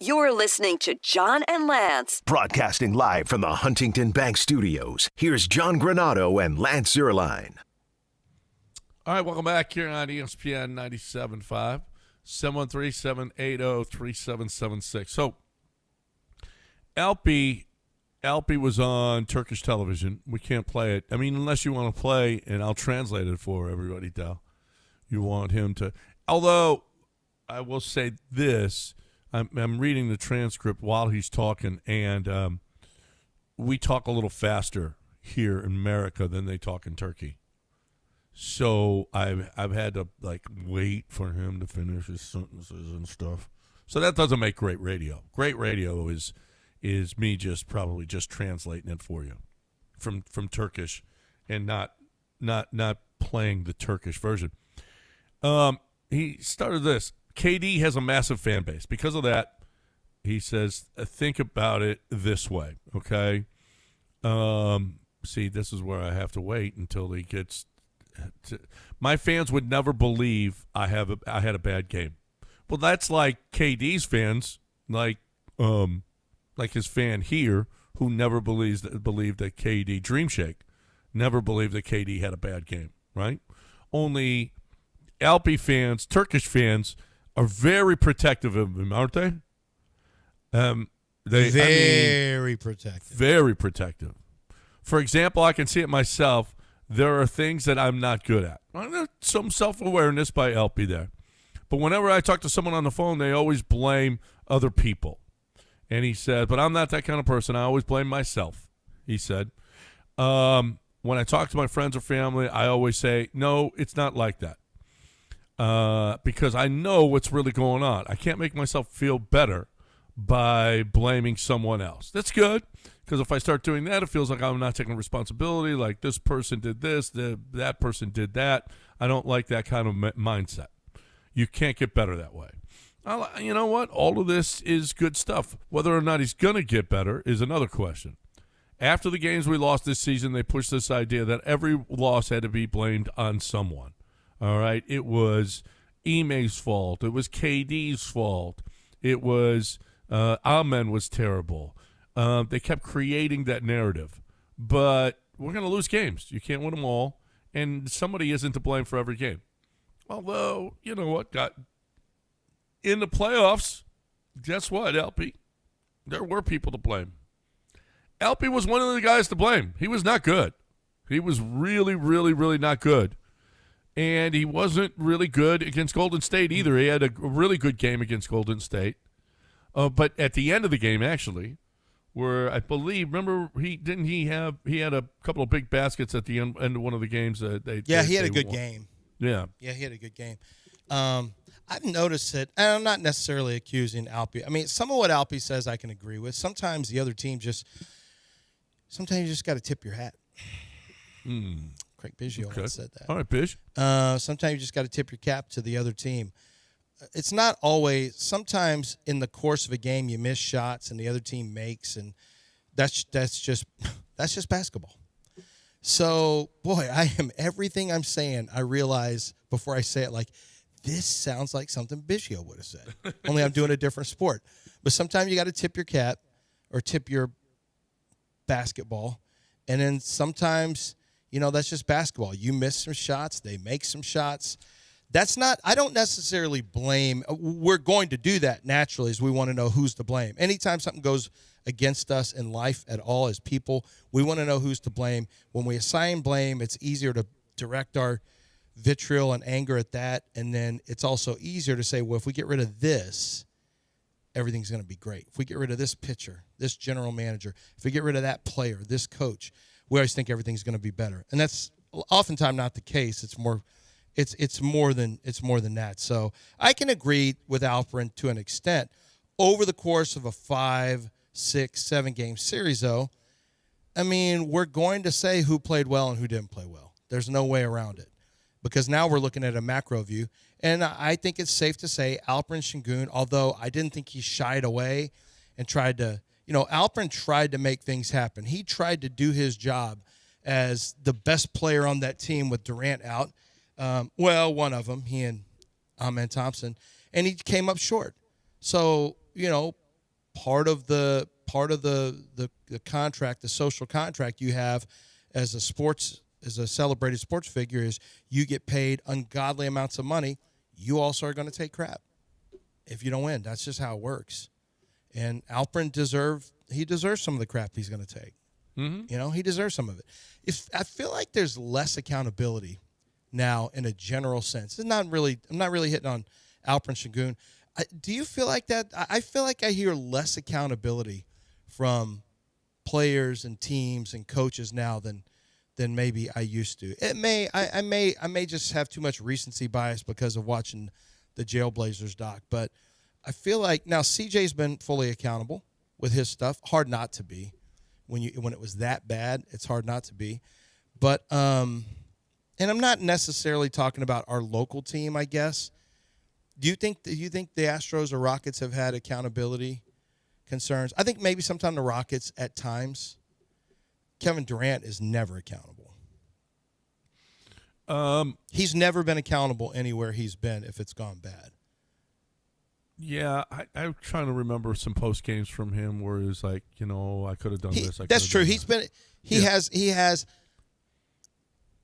[SPEAKER 5] You're listening to John and Lance.
[SPEAKER 6] Broadcasting live from the Huntington Bank Studios, here's John Granado and Lance Zierlein.
[SPEAKER 1] All right, welcome back here on ESPN 97.5. 713-780-3776. So, Alpi was on Turkish television. We can't play it. I mean, unless you want to play, and I'll translate it for everybody, Del. You want him to. Although, I will say this. I'm reading the transcript while he's talking, and we talk a little faster here in America than they talk in Turkey. So I've had to wait for him to finish his sentences and stuff. So that doesn't make great radio. Great radio is me probably just translating it for you from Turkish and not playing the Turkish version. He started this. KD has a massive fan base. Because of that, he says, think about it this way, okay? See, this is where I have to wait until he gets my fans would never believe I had a bad game. Well, that's like KD's fans, like his fan here, who never believed that KD Dream Shake, never believed that KD had a bad game, right? Only Alpi fans, Turkish fans, are very protective of him, aren't they?
[SPEAKER 2] Very protective.
[SPEAKER 1] Very protective. For example, I can see it myself. There are things that I'm not good at. There's some self-awareness by Alpi there. But whenever I talk to someone on the phone, they always blame other people. And he said, but I'm not that kind of person. I always blame myself, he said. When I talk to my friends or family, I always say, no, it's not like that. Because I know what's really going on. I can't make myself feel better by blaming someone else. That's good, because if I start doing that, it feels like I'm not taking responsibility, like this person did this, that person did that. I don't like that kind of mindset. You can't get better that way. You know what? All of this is good stuff. Whether or not he's going to get better is another question. After the games we lost this season, they pushed this idea that every loss had to be blamed on someone. All right? It was Ime's fault. It was KD's fault. It was Amen was terrible. They kept creating that narrative. But we're going to lose games. You can't win them all. And somebody isn't to blame for every game. Although, you know what? In the playoffs, guess what, Alpi? There were people to blame. Alpi was one of the guys to blame. He was not good. He was really, really, really not good. And he wasn't really good against Golden State either. He had a really good game against Golden State. But at the end of the game, actually, where I believe, remember, he had a couple of big baskets at the end of one of the games.
[SPEAKER 2] He had a good game.
[SPEAKER 1] Yeah.
[SPEAKER 2] Yeah, he had a good game. I've noticed it, and I'm not necessarily accusing Alpi. I mean, some of what Alpi says I can agree with. Sometimes the other team sometimes you just got to tip your hat. Craig Biggio once said that.
[SPEAKER 1] All right, Bish.
[SPEAKER 2] Sometimes you just got to tip your cap to the other team. It's not always. Sometimes in the course of a game you miss shots and the other team makes, and that's just basketball. So, boy, everything I'm saying, I realize before I say it, like, this sounds like something Biggio would have said. Only I'm doing a different sport. But sometimes you got to tip your cap or tip your basketball. And then sometimes, that's just basketball. You miss some shots. They make some shots. I don't necessarily blame. We're going to do that naturally as we want to know who's to blame. Anytime something goes against us in life at all as people, we want to know who's to blame. When we assign blame, it's easier to direct our vitriol and anger at that, and then it's also easier to say, well, if we get rid of this, everything's going to be great. If we get rid of this pitcher, this general manager, if we get rid of that player, this coach, we always think everything's going to be better, and that's oftentimes not the case. It's more than that. So I can agree with Alperin to an extent. Over the course of a 5, 6, 7 game series, though, I mean, we're going to say who played well and who didn't play well. There's no way around it. Because now we're looking at a macro view. And I think it's safe to say Alperin Şengün, although I didn't think he shied away and tried to, Alperin tried to make things happen. He tried to do his job as the best player on that team with Durant out. One of them, he and Amen Thompson, and he came up short. So, part of the contract, the social contract you have as a celebrated sports figure is you get paid ungodly amounts of money. You also are going to take crap. if you don't win. That's just how it works. And Alpern deserves some of the crap he's going to take. Mm-hmm. He deserves some of it. I feel like there's less accountability now in a general sense. I'm not really hitting on Alpern Şengün. Do you feel like that? I feel like I hear less accountability from players and teams and coaches now than maybe I used to. I may just have too much recency bias because of watching the Jailblazers doc, but I feel like now CJ's been fully accountable with his stuff. Hard not to be when it was that bad. It's hard not to be, but and I'm not necessarily talking about our local team, I guess. Do you think the Astros or Rockets have had accountability concerns? I think maybe sometime the Rockets at times. Kevin Durant is never accountable. He's never been accountable anywhere he's been if it's gone bad.
[SPEAKER 1] Yeah, I'm trying to remember some post games from him where he was like, I could have done this.
[SPEAKER 2] That's true. He has.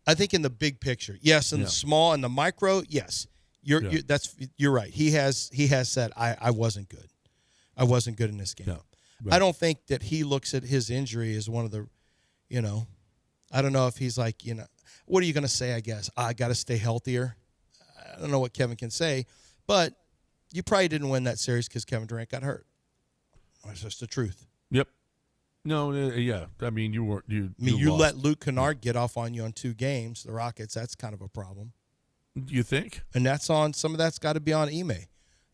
[SPEAKER 2] I think in the big picture, yes. In the small and the micro, yes. You're right. He has said I wasn't good. I wasn't good in this game. Yeah, right. I don't think that he looks at his injury as one of the, I don't know if he's like, what are you going to say? I guess I got to stay healthier. I don't know what Kevin can say, but you probably didn't win that series because Kevin Durant got hurt. That's just the truth.
[SPEAKER 1] Yep. No, yeah. I mean, you weren't. You
[SPEAKER 2] let Luke Kennard get off on you on 2 games. The Rockets. That's kind of a problem.
[SPEAKER 1] You think?
[SPEAKER 2] And some of that's got to be on Ime.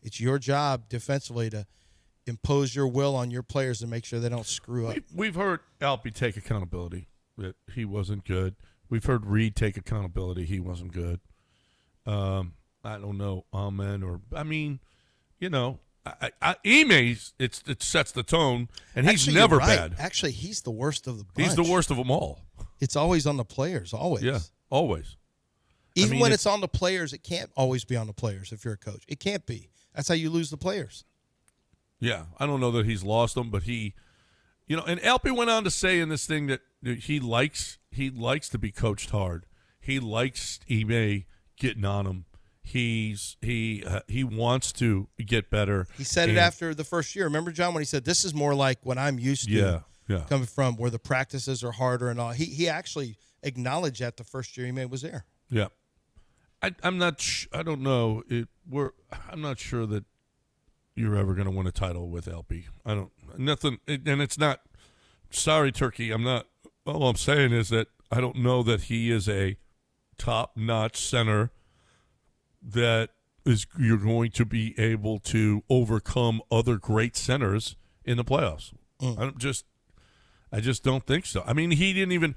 [SPEAKER 2] It's your job defensively to impose your will on your players and make sure they don't screw up.
[SPEAKER 1] We've heard Alpy take accountability that he wasn't good. We've heard Reed take accountability he wasn't good. I don't know, Amen, or I mean, Ime, it sets the tone, and he's never bad.
[SPEAKER 2] Actually, he's the worst of the bunch.
[SPEAKER 1] He's the worst of them all.
[SPEAKER 2] It's always on the players, always.
[SPEAKER 1] Yeah, always.
[SPEAKER 2] Even when it's on the players, it can't always be on the players if you're a coach. It can't be. That's how you lose the players. Yeah,
[SPEAKER 1] I don't know that he's lost them, but he, and Alpy went on to say in this thing that he likes to be coached hard. He likes Ime getting on him. He wants to get better.
[SPEAKER 2] He said it after the first year. Remember, John, when he said, this is more like what I'm used to coming from, where the practices are harder and all. He actually acknowledged that the first year Ime was there.
[SPEAKER 1] Yeah. I'm not. I don't know. I'm not sure that you're ever going to win a title with LP. I don't. Nothing. And it's not. Sorry, Turkey. I'm not. All I'm saying is that I don't know that he is a top-notch center that you're going to be able to overcome other great centers in the playoffs. I just don't think so. I mean, DeAndre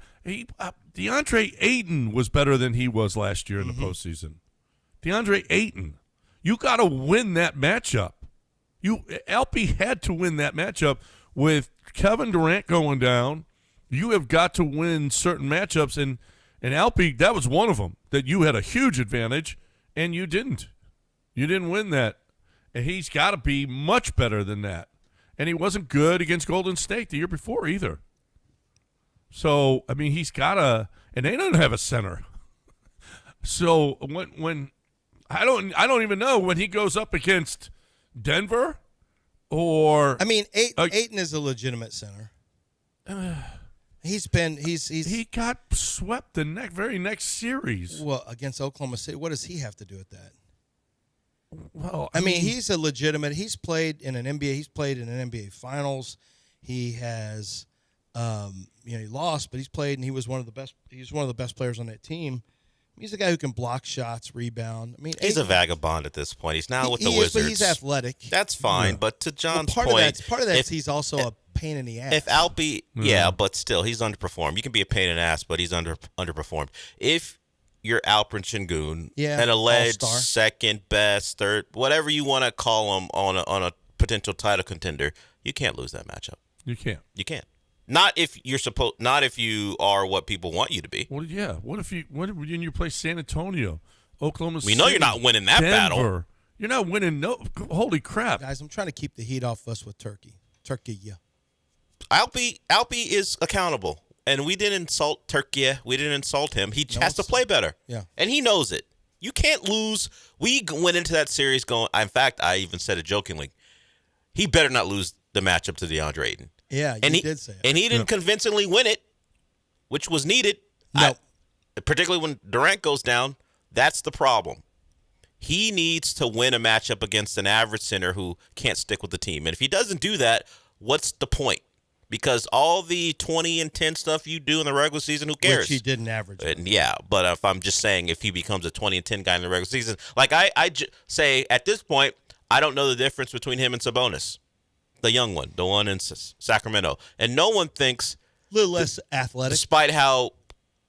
[SPEAKER 1] Ayton was better than he was last year in the postseason. DeAndre Ayton, you got to win that matchup. LP had to win that matchup with Kevin Durant going down. You have got to win certain matchups, and LP, that was one of them that you had a huge advantage, and you didn't. You didn't win that, and he's got to be much better than that. And he wasn't good against Golden State the year before either. So, I mean, he's got to – and they don't have a center. So, when I don't even know when he goes up against Denver or –
[SPEAKER 2] I mean, Ayton is a legitimate center. He
[SPEAKER 1] got swept the very next series.
[SPEAKER 2] Well, against Oklahoma City. What does he have to do with that?
[SPEAKER 1] Well,
[SPEAKER 2] I mean, he's a legitimate. He's played in an NBA. He's played in an NBA Finals. He has, he lost, but he's played, and he was one of the best. He's one of the best players on that team. He's a guy who can block shots, rebound. I mean,
[SPEAKER 4] he's a vagabond at this point. He's now with the Wizards.
[SPEAKER 2] But he's athletic.
[SPEAKER 4] That's fine. Yeah. But to John's point,
[SPEAKER 2] part of that, he's also a pain in the ass.
[SPEAKER 4] If Alpy, but still, he's underperformed. You can be a pain in the ass, but he's underperformed. If you're Alperen Şengün, an alleged second best, third, whatever you want to call him on a potential title contender, you can't lose that matchup.
[SPEAKER 1] You can't.
[SPEAKER 4] You can't. Not if you are what people want you to be.
[SPEAKER 1] Well, yeah. What if you play San Antonio, Oklahoma City?
[SPEAKER 4] We know you're not winning that
[SPEAKER 1] Denver.
[SPEAKER 4] Battle.
[SPEAKER 1] You're not winning. No, holy crap,
[SPEAKER 2] guys! I'm trying to keep the heat off us with Turkey. Yeah.
[SPEAKER 4] Alpy is accountable, and we didn't insult Turkey. We didn't insult him. He has to play better.
[SPEAKER 2] Yeah,
[SPEAKER 4] and he knows it. You can't lose. We went into that series going. In fact, I even said it jokingly. He better not lose the matchup to DeAndre Ayton.
[SPEAKER 2] Yeah, you did say it.
[SPEAKER 4] And he didn't convincingly win it, which was needed.
[SPEAKER 2] No.
[SPEAKER 4] Particularly when Durant goes down, that's the problem. He needs to win a matchup against an average center who can't stick with the team. And if he doesn't do that, what's the point? Because all the 20 and 10 stuff you do in the regular season, who cares?
[SPEAKER 2] Which he didn't average.
[SPEAKER 4] Yeah, but if I'm just saying if he becomes a 20 and 10 guy in the regular season, like I say at this point, I don't know the difference between him and Sabonis, the young one, the one in Sacramento. And no one thinks,
[SPEAKER 2] a little less athletic.
[SPEAKER 4] Despite how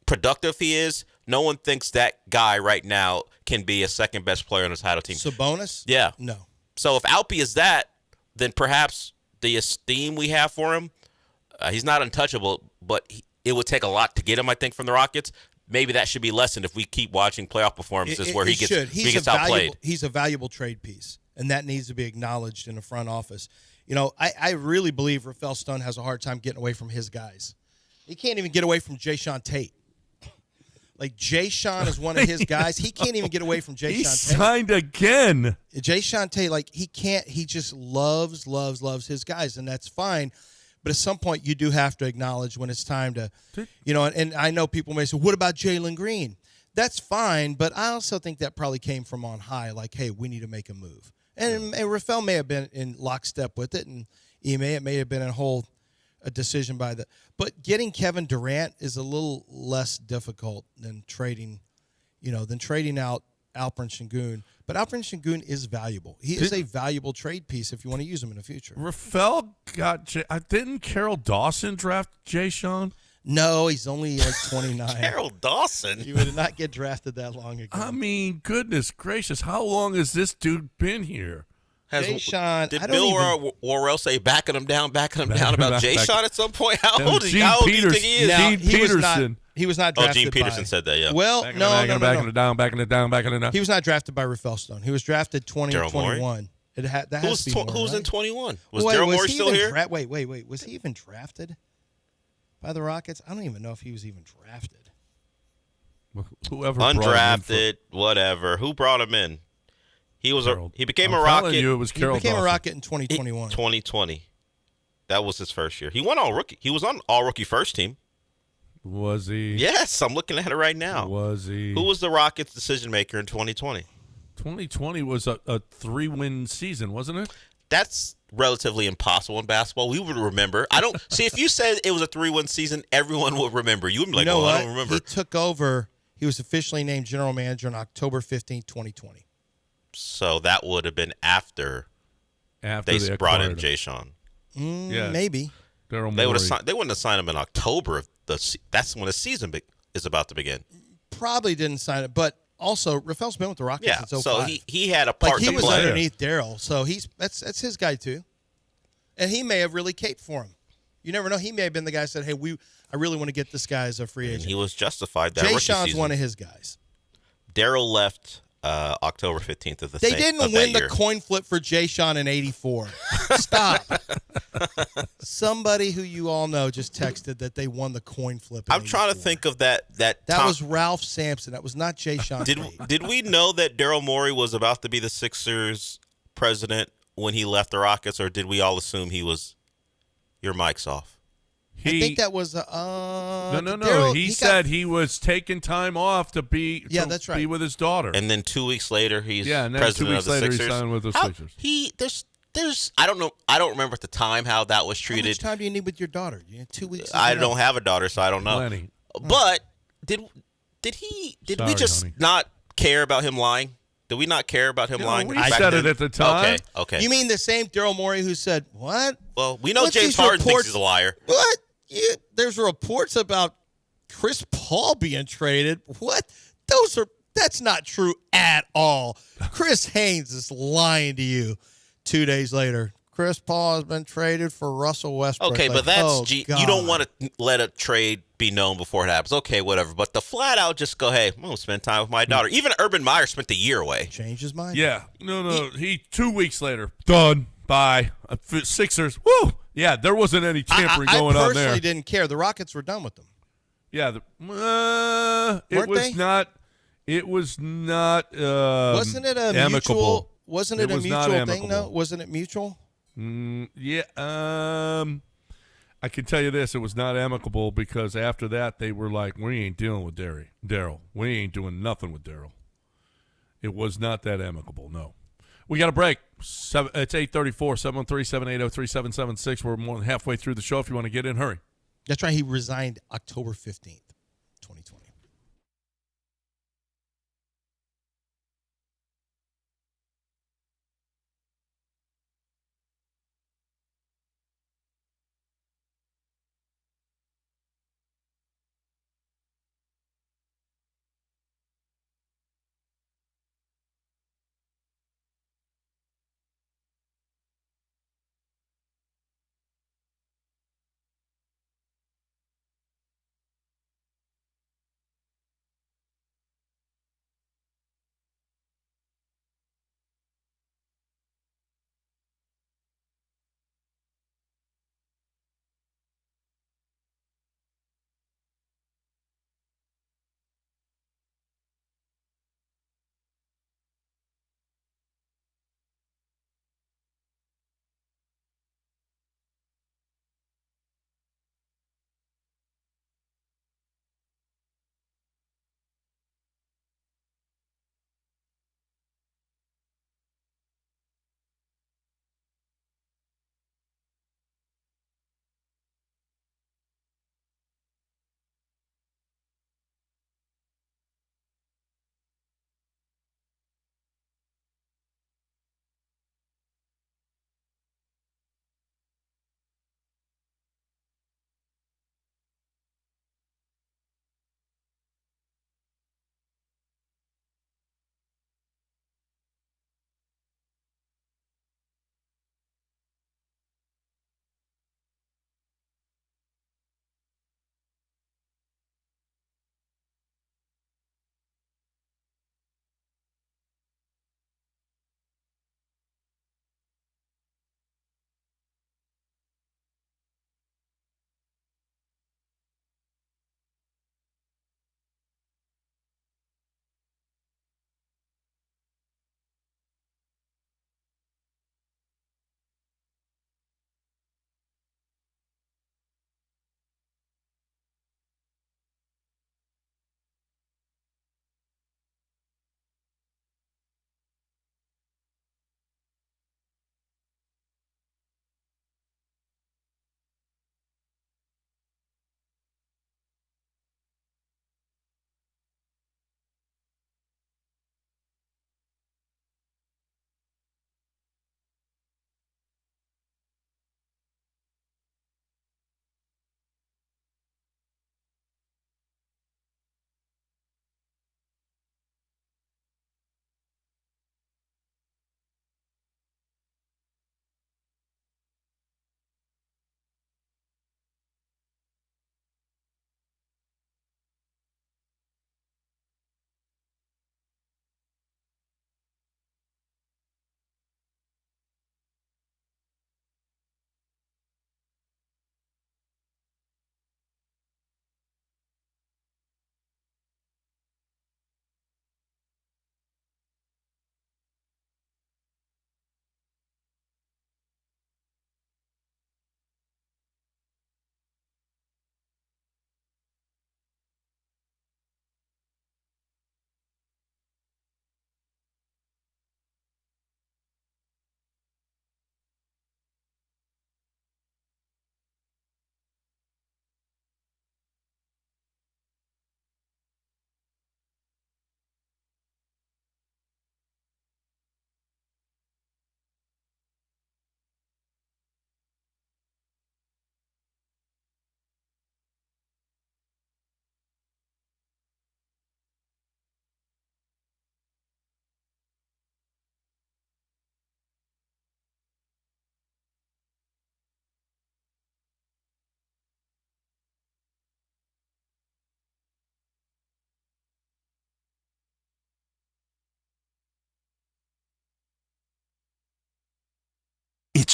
[SPEAKER 4] productive he is, no one thinks that guy right now can be a second-best player on the title team.
[SPEAKER 2] Sabonis?
[SPEAKER 4] Yeah.
[SPEAKER 2] No.
[SPEAKER 4] So if Alpi is that, then perhaps the esteem we have for him, he's not untouchable, but it would take a lot to get him, I think, from the Rockets. Maybe that should be lessened if we keep watching playoff performances where he gets outplayed.
[SPEAKER 2] He's a valuable trade piece, and that needs to be acknowledged in the front office. You know, I really believe Rafael Stone has a hard time getting away from his guys. He can't even get away from Jayshawn Tate. Like, Jayshawn is one of his guys. He can't even get away from Jayshawn Tate.
[SPEAKER 1] He signed again.
[SPEAKER 2] Jayshawn Tate, like, he can't. He just loves his guys, and that's fine. But at some point, you do have to acknowledge when it's time to, you know, and I know people may say, what about Jalen Green? That's fine, but I also think that probably came from on high, like, hey, we need to make a move. And Rafael may have been in lockstep with it, and it may have been a decision by the. But getting Kevin Durant is a little less difficult than trading out Alperen Sengun. But Alperen Sengun is valuable. He is a valuable trade piece if you want to use him in the future.
[SPEAKER 1] Rafael didn't Carol Dawson draft Jayshawn?
[SPEAKER 2] No, he's only like 29.
[SPEAKER 4] Carol Dawson?
[SPEAKER 2] He would not get drafted that long ago.
[SPEAKER 1] I mean, goodness gracious, how long has this dude been here?
[SPEAKER 2] Jayshawn,
[SPEAKER 4] did Bill Worrell say backing him down about Jayshawn at some point? How old do you think he is?
[SPEAKER 1] Gene Peterson.
[SPEAKER 2] He was not drafted.
[SPEAKER 4] Gene Peterson said that, yeah.
[SPEAKER 2] Well,
[SPEAKER 1] Backing
[SPEAKER 2] no.
[SPEAKER 1] it down.
[SPEAKER 2] He was not drafted by Rafael Stone. He was drafted 2021.
[SPEAKER 4] Who's in 21? Was
[SPEAKER 2] Daryl
[SPEAKER 4] Morey still here?
[SPEAKER 2] Wait. Was he even drafted by the Rockets? I don't even know if he was even drafted.
[SPEAKER 1] Whoever
[SPEAKER 4] undrafted, whatever. Who brought him in? He became a Rocket.
[SPEAKER 1] It was Carol
[SPEAKER 2] he became
[SPEAKER 1] Dawson.
[SPEAKER 2] a Rocket in 2021.
[SPEAKER 4] 2020. That was his first year. He won all rookie. He was on all rookie first team.
[SPEAKER 1] Was he?
[SPEAKER 4] Yes, I'm looking at it right now.
[SPEAKER 1] Was he?
[SPEAKER 4] Who was the Rockets' decision maker in 2020?
[SPEAKER 1] 2020 was a 3-win season, wasn't it?
[SPEAKER 4] That's relatively impossible in basketball. We would remember. I don't see if you said it was a 3-win season, everyone would remember. You would be like, well, I don't remember.
[SPEAKER 2] He took over. He was officially named general manager on October 15th, 2020.
[SPEAKER 4] So that would have been after they brought in Jayshawn.
[SPEAKER 2] Yeah, maybe.
[SPEAKER 1] They
[SPEAKER 4] wouldn't have signed him in October. That's when the season is about to begin.
[SPEAKER 2] Probably didn't sign it, but also Rafael's been with the Rockets since 05.
[SPEAKER 4] So he had a part to play.
[SPEAKER 2] He was underneath Daryl, so that's his guy too, and he may have really caped for him. You never know. He may have been the guy who said, "Hey, I really want to get this guy as a free agent."
[SPEAKER 4] And he was justified. That
[SPEAKER 2] Jayshawn's one of his guys.
[SPEAKER 4] Daryl left October 15th of the
[SPEAKER 2] They didn't win the coin flip for Jayshawn in '84. Stop. Somebody who you all know just texted that they won the coin flip.
[SPEAKER 4] I'm trying to think of that. That
[SPEAKER 2] was Ralph Sampson. That was not Jayshawn.
[SPEAKER 4] Did we know that Daryl Morey was about to be the Sixers president when he left the Rockets, or did we all assume he was? Your mic's off.
[SPEAKER 2] I think that was
[SPEAKER 1] no. Daryl, he said he was taking time off to be
[SPEAKER 2] that's right.
[SPEAKER 1] be with his daughter,
[SPEAKER 4] and then 2 weeks later he's
[SPEAKER 1] and then
[SPEAKER 4] president
[SPEAKER 1] 2 weeks
[SPEAKER 4] of the
[SPEAKER 1] later
[SPEAKER 4] Sixers.
[SPEAKER 1] He signed with the Sixers.
[SPEAKER 4] There's I don't know. I don't remember at the time how that was treated.
[SPEAKER 2] How much time do you need with your daughter? 2 weeks.
[SPEAKER 4] I don't have a daughter, so I don't know.
[SPEAKER 1] Plenty.
[SPEAKER 4] But did we just not care about him lying? Did we not care about him lying?
[SPEAKER 1] We said it at the time.
[SPEAKER 4] Okay.
[SPEAKER 2] You mean the same Daryl Morey who said, what?
[SPEAKER 4] Well, we know James Harden thinks he's a liar.
[SPEAKER 2] What? There's reports about Chris Paul being traded. What? That's not true at all. Chris Haynes is lying to you 2 days later. Chris Paul has been traded for Russell Westbrook.
[SPEAKER 4] Okay, but that's you don't want to let a trade be known before it happens. Okay, whatever. But the flat out just go, hey, I'm going to spend time with my daughter. Even Urban Meyer spent a year away.
[SPEAKER 2] Changed his mind.
[SPEAKER 1] Yeah. No. He 2 weeks later, done. Bye. Sixers. Woo. Yeah, there wasn't any tampering going on there.
[SPEAKER 2] I personally didn't care. The Rockets were done with them.
[SPEAKER 1] Yeah. It was not. It was not
[SPEAKER 2] Wasn't it a
[SPEAKER 1] amicable.
[SPEAKER 2] mutual? Wasn't it a
[SPEAKER 1] was not
[SPEAKER 2] mutual thing?
[SPEAKER 1] amicable.
[SPEAKER 2] No, wasn't it mutual?
[SPEAKER 1] Yeah. I can tell you this: it was not amicable because after that they were like, "We ain't dealing with Daryl. We ain't doing nothing with Daryl." It was not that amicable. No. We got a break. It's 8:34. 713-780-3776. We're more than halfway through the show. If you want to get in, hurry.
[SPEAKER 2] That's right. He resigned October 15th, 2020.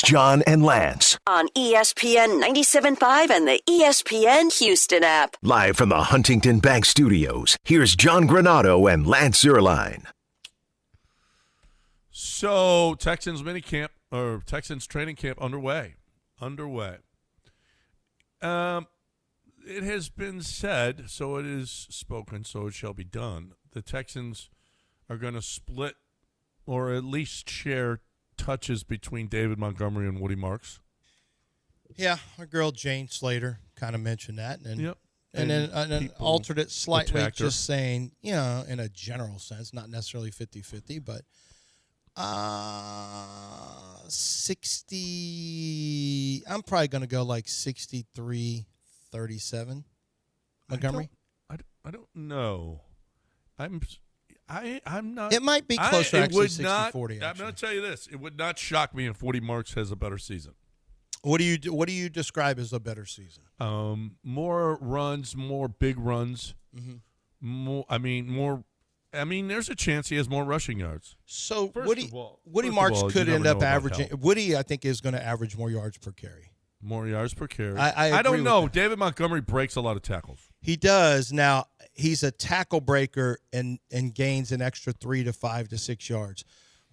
[SPEAKER 6] John and Lance.
[SPEAKER 5] On ESPN 97.5 and the ESPN Houston app.
[SPEAKER 6] Live from the Huntington Bank Studios, here's John Granado and Lance Zierlein.
[SPEAKER 1] So, Texans training camp underway. It has been said, so it is spoken, so it shall be done. The Texans are going to split or at least share touches between David Montgomery and Woody Marks.
[SPEAKER 2] Yeah, our girl Jane Slater kind of mentioned that. And,
[SPEAKER 1] yep.
[SPEAKER 2] And then altered it slightly, just saying, in a general sense, not necessarily 50-50, but 60 – I'm probably going to go like 63-37. Montgomery?
[SPEAKER 1] I don't know. I'm not.
[SPEAKER 2] It might be closer, actually, 60-40.
[SPEAKER 1] I'm going to tell you this. It would not shock me if Woody Marks has a better season.
[SPEAKER 2] What do you describe as a better season?
[SPEAKER 1] More runs, more big runs.
[SPEAKER 2] Mm-hmm.
[SPEAKER 1] More. There's a chance he has more rushing yards.
[SPEAKER 2] So Woody Marks could end up averaging. Woody, I think, is going to average more yards per carry.
[SPEAKER 1] More yards per carry.
[SPEAKER 2] I
[SPEAKER 1] don't know. David Montgomery breaks a lot of tackles.
[SPEAKER 2] He does. Now, he's a tackle breaker and gains an extra 3 to 5 to 6 yards.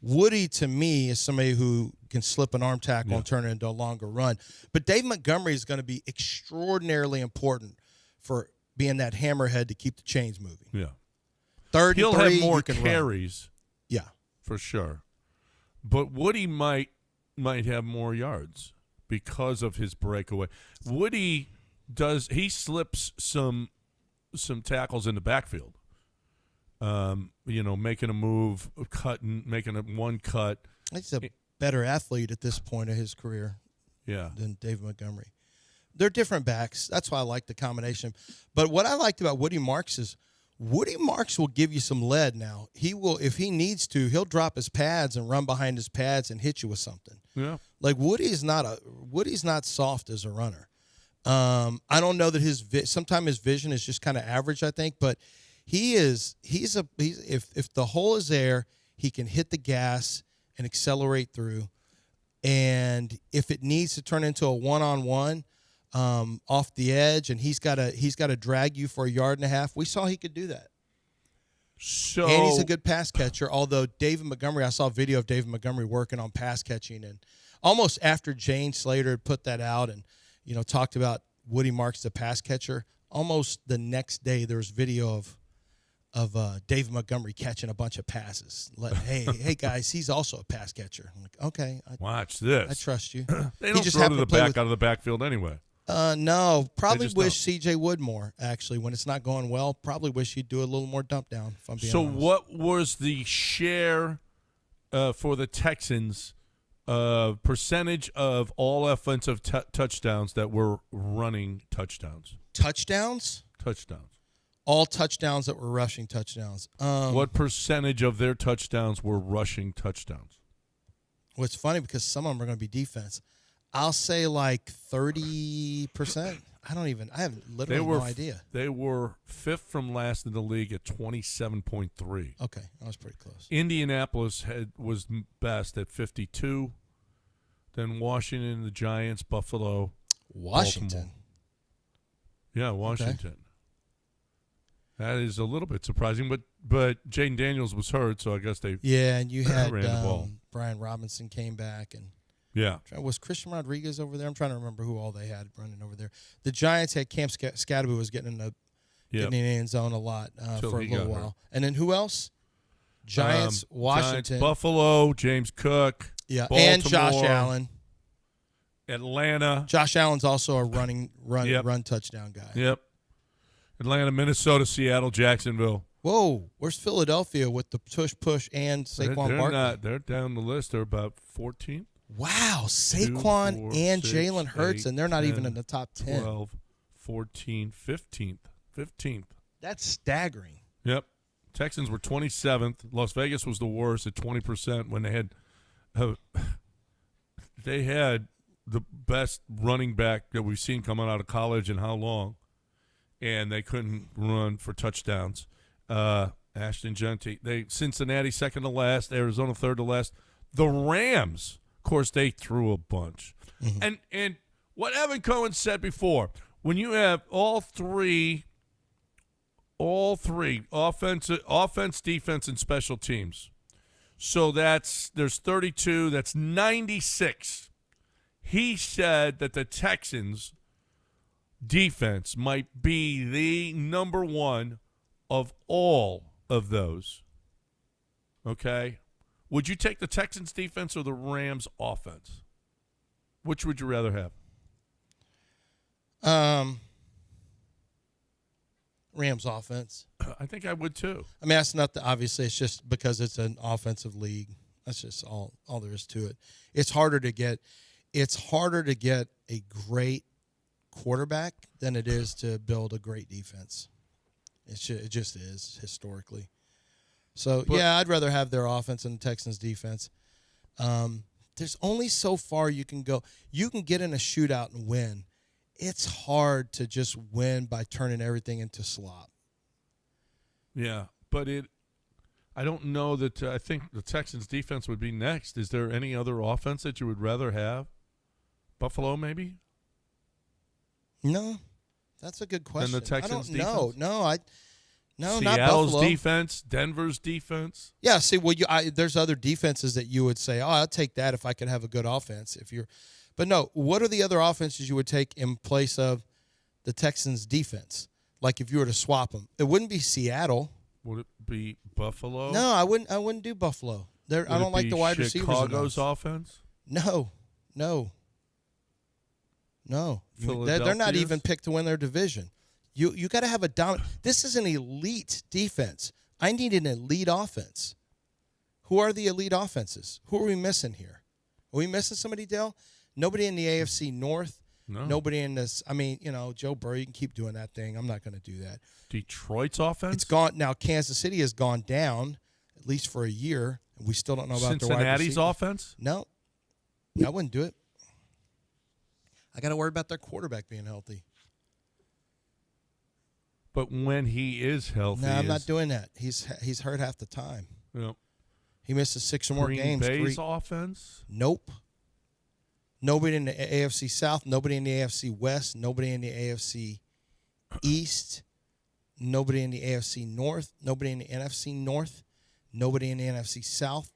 [SPEAKER 2] Woody, to me, is somebody who can slip an arm tackle and turn it into a longer run. But Dave Montgomery is going to be extraordinarily important for being that hammerhead to keep the chains moving.
[SPEAKER 1] Yeah.
[SPEAKER 2] Third
[SPEAKER 1] He'll
[SPEAKER 2] and 3,
[SPEAKER 1] have more
[SPEAKER 2] you can
[SPEAKER 1] carries.
[SPEAKER 2] Run. Yeah.
[SPEAKER 1] For sure. But Woody might have more yards because of his breakaway. Woody slips some tackles in the backfield. Making a move, making one cut.
[SPEAKER 2] He's a better athlete at this point of his career than David Montgomery. They're different backs. That's why I like the combination. But what I liked about Woody Marks is Woody Marks will give you some lead now. He will, if he needs to, he'll drop his pads and run behind his pads and hit you with something. Yeah. Like Woody's not soft as a runner. I don't know that sometimes his vision is just kind of average, I think, but if the hole is there, he can hit the gas and accelerate through. And if it needs to turn into a one-on-one off the edge, and he's got to drag you for a yard and a half, we saw he could do that.
[SPEAKER 1] So,
[SPEAKER 2] and he's a good pass catcher. Although David Montgomery, I saw a video of David Montgomery working on pass catching, and almost after Jane Slater had put that out and talked about Woody Marks the pass catcher, almost the next day there was video of David Montgomery catching a bunch of passes. Hey guys, he's also a pass catcher. I'm like, okay,
[SPEAKER 1] watch this.
[SPEAKER 2] I trust you.
[SPEAKER 1] They don't throw to the back out of the backfield anyway.
[SPEAKER 2] No, probably wish C.J. Wood more, actually. When it's not going well, probably wish he'd do a little more dump down, if I'm being honest.
[SPEAKER 1] What was the share for the Texans percentage of all offensive touchdowns that were running touchdowns?
[SPEAKER 2] Touchdowns?
[SPEAKER 1] Touchdowns.
[SPEAKER 2] All touchdowns that were rushing touchdowns.
[SPEAKER 1] What percentage of their touchdowns were rushing touchdowns?
[SPEAKER 2] Well, it's funny because some of them are going to be defense. I'll say like 30%. I have literally no idea.
[SPEAKER 1] They were fifth from last in the league at 27.3.
[SPEAKER 2] Okay, that was pretty close.
[SPEAKER 1] Indianapolis was best at 52. Then Washington, the Giants, Buffalo,
[SPEAKER 2] Washington.
[SPEAKER 1] Baltimore. Yeah, Washington. Okay. That is a little bit surprising, but Jaden Daniels was hurt, so I guess they
[SPEAKER 2] and you had
[SPEAKER 1] ran the ball.
[SPEAKER 2] Brian Robinson came back and.
[SPEAKER 1] Yeah.
[SPEAKER 2] Was Christian Rodriguez over there? I'm trying to remember who all they had running over there. The Giants had Cam Scadaboo was getting in the end zone a lot for a little while. Hurt. And then who else? Giants, Washington.
[SPEAKER 1] Giants, Buffalo, James Cook.
[SPEAKER 2] Yeah,
[SPEAKER 1] Baltimore,
[SPEAKER 2] and Josh Allen.
[SPEAKER 1] Atlanta.
[SPEAKER 2] Josh Allen's also a run touchdown guy.
[SPEAKER 1] Yep. Atlanta, Minnesota, Seattle, Jacksonville.
[SPEAKER 2] Whoa, where's Philadelphia with the push and Saquon Barkley?
[SPEAKER 1] They're down the list. They're about 14th.
[SPEAKER 2] Wow, Saquon and Jalen Hurts, and they're not
[SPEAKER 1] 10,
[SPEAKER 2] even in the top 10.
[SPEAKER 1] 12, 14, 15th.
[SPEAKER 2] That's staggering.
[SPEAKER 1] Yep. Texans were 27th. Las Vegas was the worst at 20% when they had the best running back that we've seen coming out of college in how long, and they couldn't run for touchdowns. Ashton Genty. Cincinnati second to last, Arizona third to last. The Rams Of course, they threw a bunch. And what Evan Cohen said before, when you have all three offense, defense, and special teams. So there's 32, that's 96. He said that the Texans defense might be the number one of all of those. Okay? Would you take the Texans defense or the Rams offense? Which would you rather have?
[SPEAKER 2] Rams offense.
[SPEAKER 1] I think I would too.
[SPEAKER 2] I mean, that's not obviously it's just because it's an offensive league. That's just all there is to it. It's harder to get a great quarterback than it is to build a great defense. It just is historically. So, I'd rather have their offense than the Texans defense. There's only so far you can go. You can get in a shootout and win. It's hard to just win by turning everything into slop.
[SPEAKER 1] Yeah, but I don't know that I think the Texans defense would be next. Is there any other offense that you would rather have? Buffalo, maybe?
[SPEAKER 2] No, that's a good question.
[SPEAKER 1] Than the Texans defense?
[SPEAKER 2] No,
[SPEAKER 1] Seattle's
[SPEAKER 2] not Buffalo.
[SPEAKER 1] defense, Denver's defense.
[SPEAKER 2] Yeah, see, there's other defenses that you would say, I'll take that if I could have a good offense. But no, what are the other offenses you would take in place of the Texans defense? Like if you were to swap them, it wouldn't be Seattle.
[SPEAKER 1] Would it be Buffalo?
[SPEAKER 2] No, I wouldn't do Buffalo. I don't like the wide receivers.
[SPEAKER 1] Chicago's offense?
[SPEAKER 2] No. They're not even picked to win their division. You got to have a dominant. This is an elite defense. I need an elite offense. Who are the elite offenses? Who are we missing here? Are we missing somebody, Dale? Nobody in the AFC North.
[SPEAKER 1] No.
[SPEAKER 2] Nobody in this. I mean, Joe Burrow, you can keep doing that thing. I'm not going to do that.
[SPEAKER 1] Detroit's offense?
[SPEAKER 2] It's gone. Now, Kansas City has gone down, at least for a year. We still don't know about their wide
[SPEAKER 1] Cincinnati's
[SPEAKER 2] receivers.
[SPEAKER 1] offense?
[SPEAKER 2] No. I wouldn't do it. I got to worry about their quarterback being healthy.
[SPEAKER 1] But when he is healthy.
[SPEAKER 2] No, I'm not doing that. He's hurt half the time.
[SPEAKER 1] Yep.
[SPEAKER 2] He misses 6 or more games.
[SPEAKER 1] Green Bay's offense?
[SPEAKER 2] Nope. Nobody in the AFC South, nobody in the AFC West, nobody in the AFC East, nobody in the AFC North, nobody in the NFC North, nobody in the NFC South,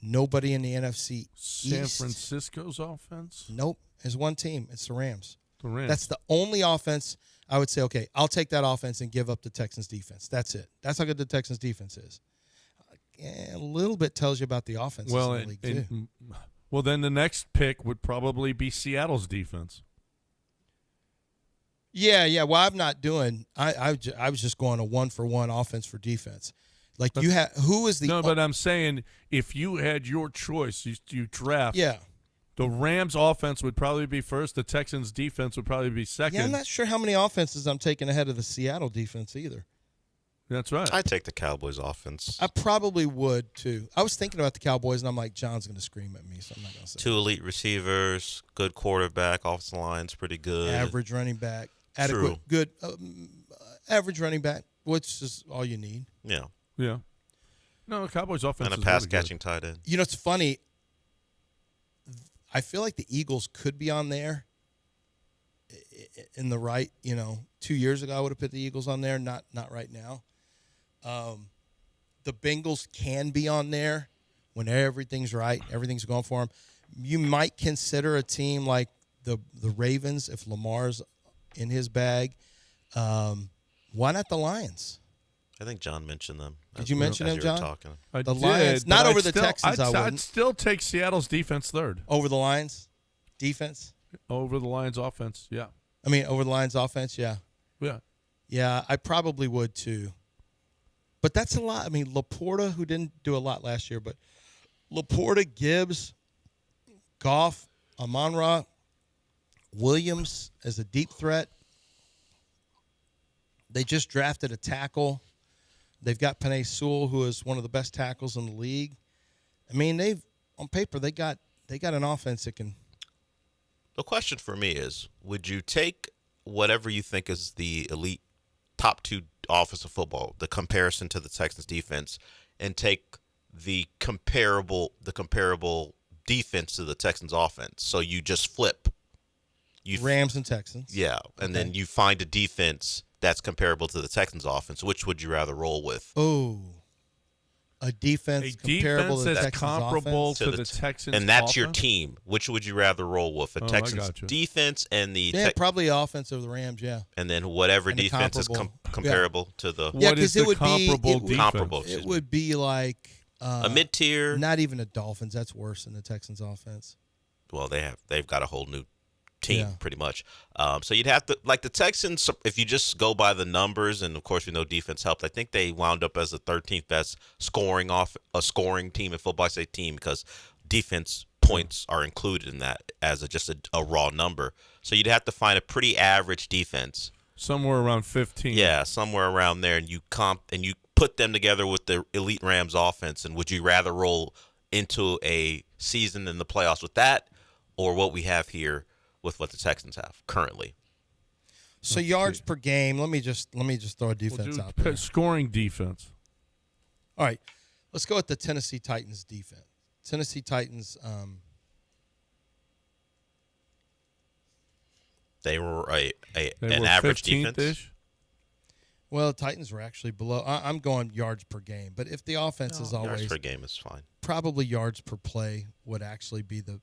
[SPEAKER 2] nobody in the NFC
[SPEAKER 1] San
[SPEAKER 2] East.
[SPEAKER 1] Francisco's offense?
[SPEAKER 2] Nope. There's one team. It's the Rams.
[SPEAKER 1] The Rams.
[SPEAKER 2] That's the only offense I would say, okay, I'll take that offense and give up the Texans defense. That's it. That's how good the Texans defense is. A little bit tells you about the offense in the league, too.
[SPEAKER 1] Well, then the next pick would probably be Seattle's defense.
[SPEAKER 2] Yeah. Well, I'm not doing. I was just going a 1-for-1 offense for defense. Like you have, who is the?
[SPEAKER 1] No, but I'm saying if you had your choice, you draft.
[SPEAKER 2] Yeah.
[SPEAKER 1] The Rams' offense would probably be first. The Texans' defense would probably be second.
[SPEAKER 2] Yeah, I'm not sure how many offenses I'm taking ahead of the Seattle defense either.
[SPEAKER 1] That's right.
[SPEAKER 4] I'd take the Cowboys' offense.
[SPEAKER 2] I probably would, too. I was thinking about the Cowboys, and I'm like, John's going to scream at me, so I'm not going to say
[SPEAKER 4] 2 elite receivers, good quarterback, offensive line's pretty good.
[SPEAKER 2] average running back, adequate, good, average running back, which is all you need.
[SPEAKER 4] Yeah.
[SPEAKER 1] Yeah. No, the Cowboys' offense
[SPEAKER 4] And a
[SPEAKER 1] is
[SPEAKER 4] pass-catching
[SPEAKER 1] really
[SPEAKER 4] tight end.
[SPEAKER 2] It's funny. I feel like the Eagles could be on there in the right, 2 years ago I would have put the Eagles on there, not right now. The Bengals can be on there when everything's right, everything's going for them. You might consider a team like the Ravens if Lamar's in his bag. Why not the Lions?
[SPEAKER 4] I think John mentioned them.
[SPEAKER 2] Did you mention them, John?
[SPEAKER 4] Talking.
[SPEAKER 1] I
[SPEAKER 2] The
[SPEAKER 1] did,
[SPEAKER 2] Lions,
[SPEAKER 1] but
[SPEAKER 2] not
[SPEAKER 1] I'd
[SPEAKER 2] over the
[SPEAKER 1] still-
[SPEAKER 2] Texans, I wouldn't.
[SPEAKER 1] I'd still take Seattle's defense third
[SPEAKER 2] Over the Lions defense?
[SPEAKER 1] over the Lions' offense. Yeah.
[SPEAKER 2] I mean, over the Lions offense, yeah.
[SPEAKER 1] Yeah.
[SPEAKER 2] Yeah, I probably would too. But that's a lot. I mean, Laporta, who didn't do a lot last year, but Laporta, Gibbs, Goff, Amon-Ra, Williams as a deep threat. They just drafted a tackle. They've got Penei Sewell, who is one of the best tackles in the league. I mean, on paper they got an offense that can.
[SPEAKER 4] The question for me is, would you take whatever you think is the elite top 2 offensive football, the comparison to the Texans defense, and take the comparable defense to the Texans offense. So you just flip.
[SPEAKER 2] Rams and Texans.
[SPEAKER 4] Yeah, and then you find a defense that's comparable to the Texans offense. Which would you rather roll with?
[SPEAKER 2] Oh, a defense comparable to the
[SPEAKER 1] that's
[SPEAKER 2] Texans
[SPEAKER 1] comparable
[SPEAKER 2] offense?
[SPEAKER 1] to the Texans
[SPEAKER 4] and that's
[SPEAKER 1] offense?
[SPEAKER 4] your team. Which would you rather roll with? A Texans defense and the
[SPEAKER 2] probably offense of the Rams. Yeah,
[SPEAKER 4] and then whatever
[SPEAKER 2] and
[SPEAKER 4] defense is comparable to the
[SPEAKER 1] what is the comparable defense?
[SPEAKER 4] Comparable.
[SPEAKER 2] It would be like
[SPEAKER 4] a mid-tier.
[SPEAKER 2] Not even a Dolphins. That's worse than the Texans offense.
[SPEAKER 4] Well, they've got a whole new team pretty much. So you'd have to, like the Texans, if you just go by the numbers, and of course we know defense helped. I think they wound up as the 13th best scoring team in football. I say team because defense points are included in that as just a raw number. So you'd have to find a pretty average defense.
[SPEAKER 1] Somewhere around 15.
[SPEAKER 4] Yeah, somewhere around there, and you put them together with the elite Rams offense. And would you rather roll into a season in the playoffs with that, or what we have here with what the Texans have currently?
[SPEAKER 2] So yards per game. Let me just throw a defense out there.
[SPEAKER 1] Scoring defense.
[SPEAKER 2] All right, let's go with the Tennessee Titans defense. Tennessee Titans.
[SPEAKER 4] They were an average defense.
[SPEAKER 2] Well, the Titans were actually below. I'm going yards per game, but if the offense is always
[SPEAKER 4] yards per game is fine.
[SPEAKER 2] Probably yards per play would actually be the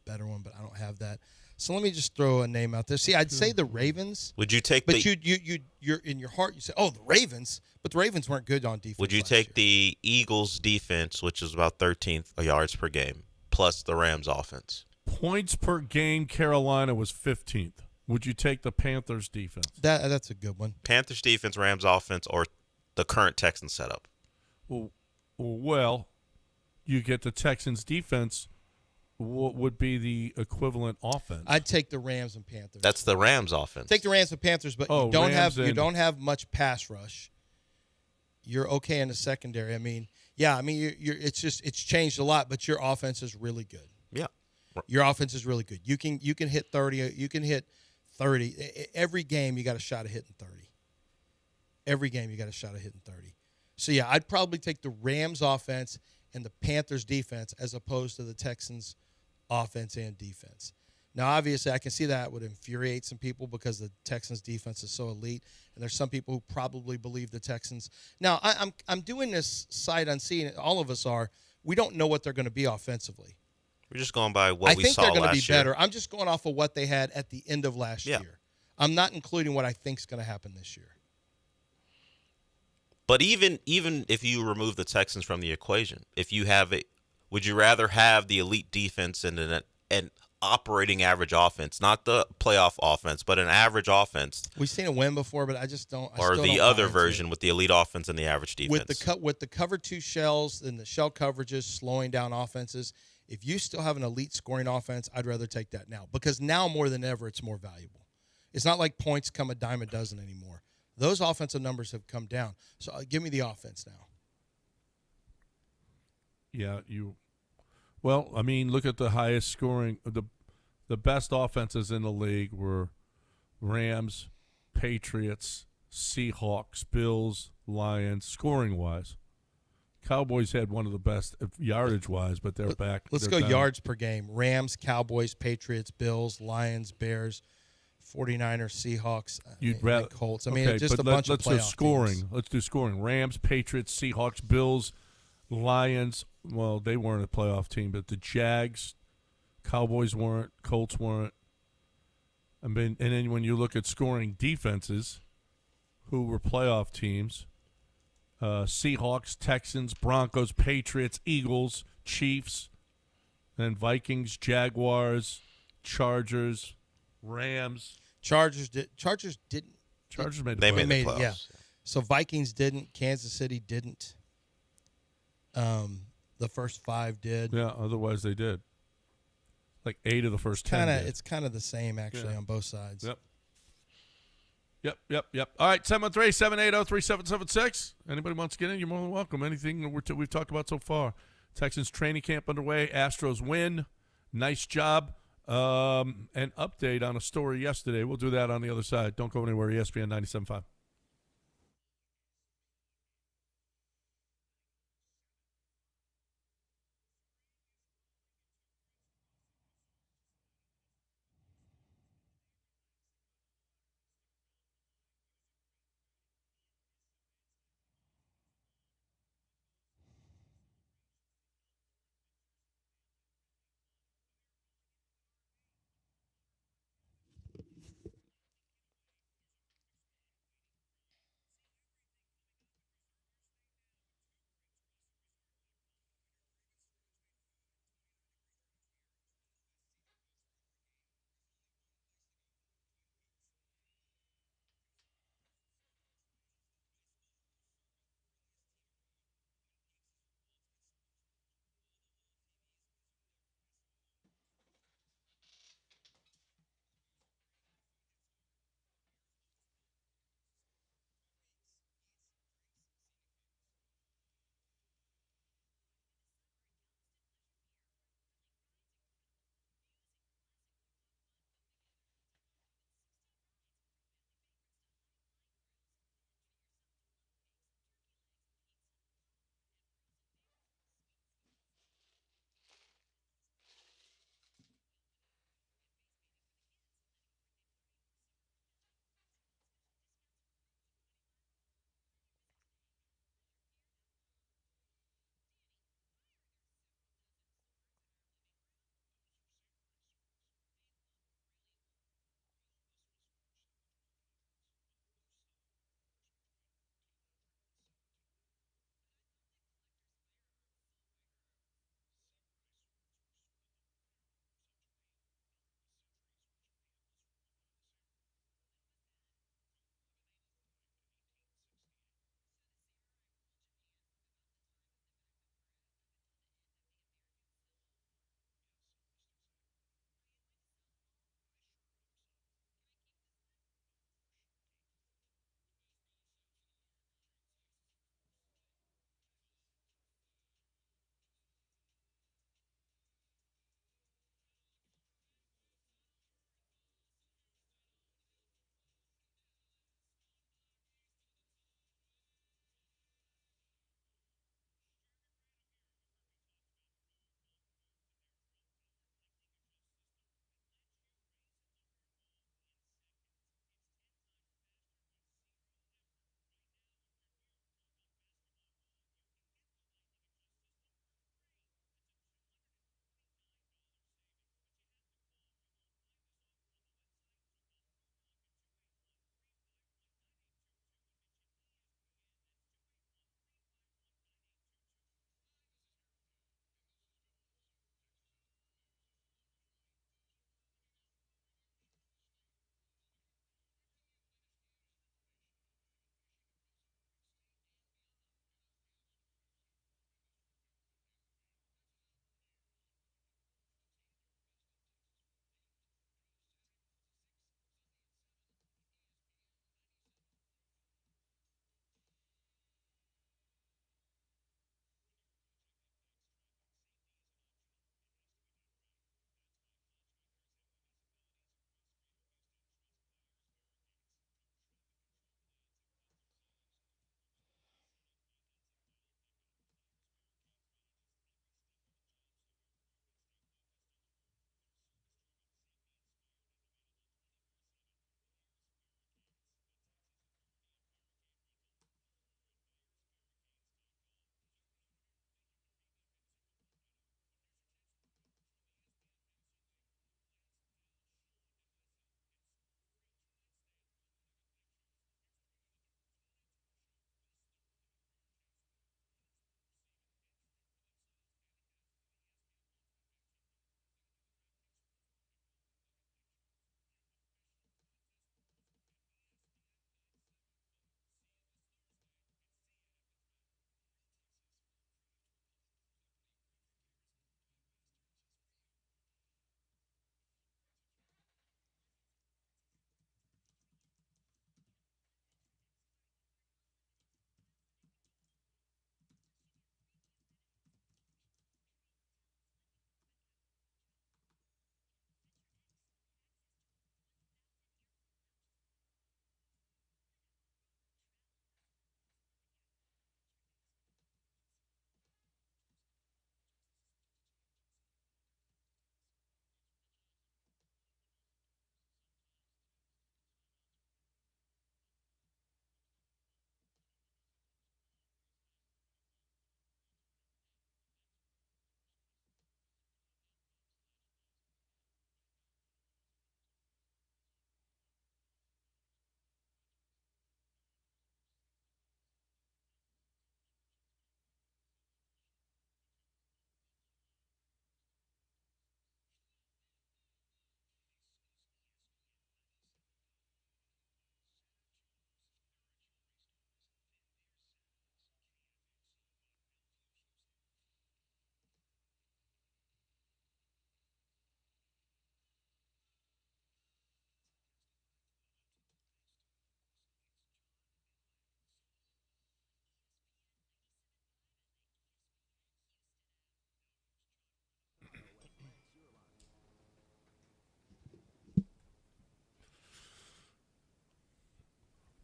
[SPEAKER 2] better one, but I don't have that. So let me just throw a name out there. See, I'd say the Ravens.
[SPEAKER 4] Would you take?
[SPEAKER 2] But you're in your heart you say, oh, the Ravens. But the Ravens weren't good on defense.
[SPEAKER 4] Would you take the Eagles' defense, which is about 13th yards per game, plus the Rams' offense?
[SPEAKER 1] Points per game, Carolina was 15th. Would you take the Panthers' defense?
[SPEAKER 2] That's a good one.
[SPEAKER 4] Panthers' defense, Rams' offense, or the current Texans setup?
[SPEAKER 1] Well, you get the Texans' defense. What would be the equivalent offense?
[SPEAKER 2] I'd take the Rams and Panthers.
[SPEAKER 4] That's the Rams offense.
[SPEAKER 2] Take the Rams and Panthers, but you don't have much pass rush. You're okay in the secondary. It's changed a lot, but your offense is really good.
[SPEAKER 4] Yeah.
[SPEAKER 2] Your offense is really good. You can hit 30, you can hit 30. Every game you got a shot of hitting 30. Every game you got a shot of hitting 30. So yeah, I'd probably take the Rams offense and the Panthers defense as opposed to the Texans offense and defense. Now, obviously, I can see that would infuriate some people because the Texans defense is so elite, and there's some people who probably believe the Texans. Now, I'm doing this sight unseen. All of us are. We don't know what they're going to be offensively.
[SPEAKER 4] We're just going by what we saw last year.
[SPEAKER 2] I think they're going to be better. I'm just going off of what they had at the end of last year. I'm not including what I think is going to happen this year.
[SPEAKER 4] But even if you remove the Texans from the equation, if you have it, would you rather have the elite defense and an operating average offense, not the playoff offense, but an average offense?
[SPEAKER 2] We've seen a win before, but I just don't.
[SPEAKER 4] Or the other version with the elite offense and the average defense.
[SPEAKER 2] With the cover two shells and the shell coverages slowing down offenses, if you still have an elite scoring offense, I'd rather take that now because now more than ever it's more valuable. It's not like points come a dime a dozen anymore. Those offensive numbers have come down. So give me the offense now.
[SPEAKER 1] Yeah, well, I mean, look at the highest scoring. The best offenses in the league were Rams, Patriots, Seahawks, Bills, Lions, scoring-wise. Cowboys had one of the best yardage-wise, but they're back.
[SPEAKER 2] Let's go yards per game. Rams, Cowboys, Patriots, Bills, Lions, Bears, 49ers, Seahawks, and Colts. I mean, just a bunch of playoff
[SPEAKER 1] do scoring.
[SPEAKER 2] teams.
[SPEAKER 1] Let's do scoring. Rams, Patriots, Seahawks, Bills, Lions. Well, they weren't a playoff team, but the Jags, Cowboys weren't, Colts weren't. I mean, and then when you look at scoring defenses, who were playoff teams, Seahawks, Texans, Broncos, Patriots, Eagles, Chiefs, then Vikings, Jaguars, Chargers, Rams.
[SPEAKER 2] Chargers didn't.
[SPEAKER 1] Chargers made
[SPEAKER 4] the playoffs.
[SPEAKER 2] Yeah. So Vikings didn't. Kansas City didn't. The first 5 did.
[SPEAKER 1] Yeah, otherwise they did. Like 8 of the first 10 did.
[SPEAKER 2] It's kind of the same, actually, on both sides.
[SPEAKER 1] Yep. All right, 713-780-3776. Anybody wants to get in, you're more than welcome. Anything we've talked about so far. Texans training camp underway. Astros win. Nice job. An update on a story yesterday. We'll do that on the other side. Don't go anywhere. ESPN 97.5.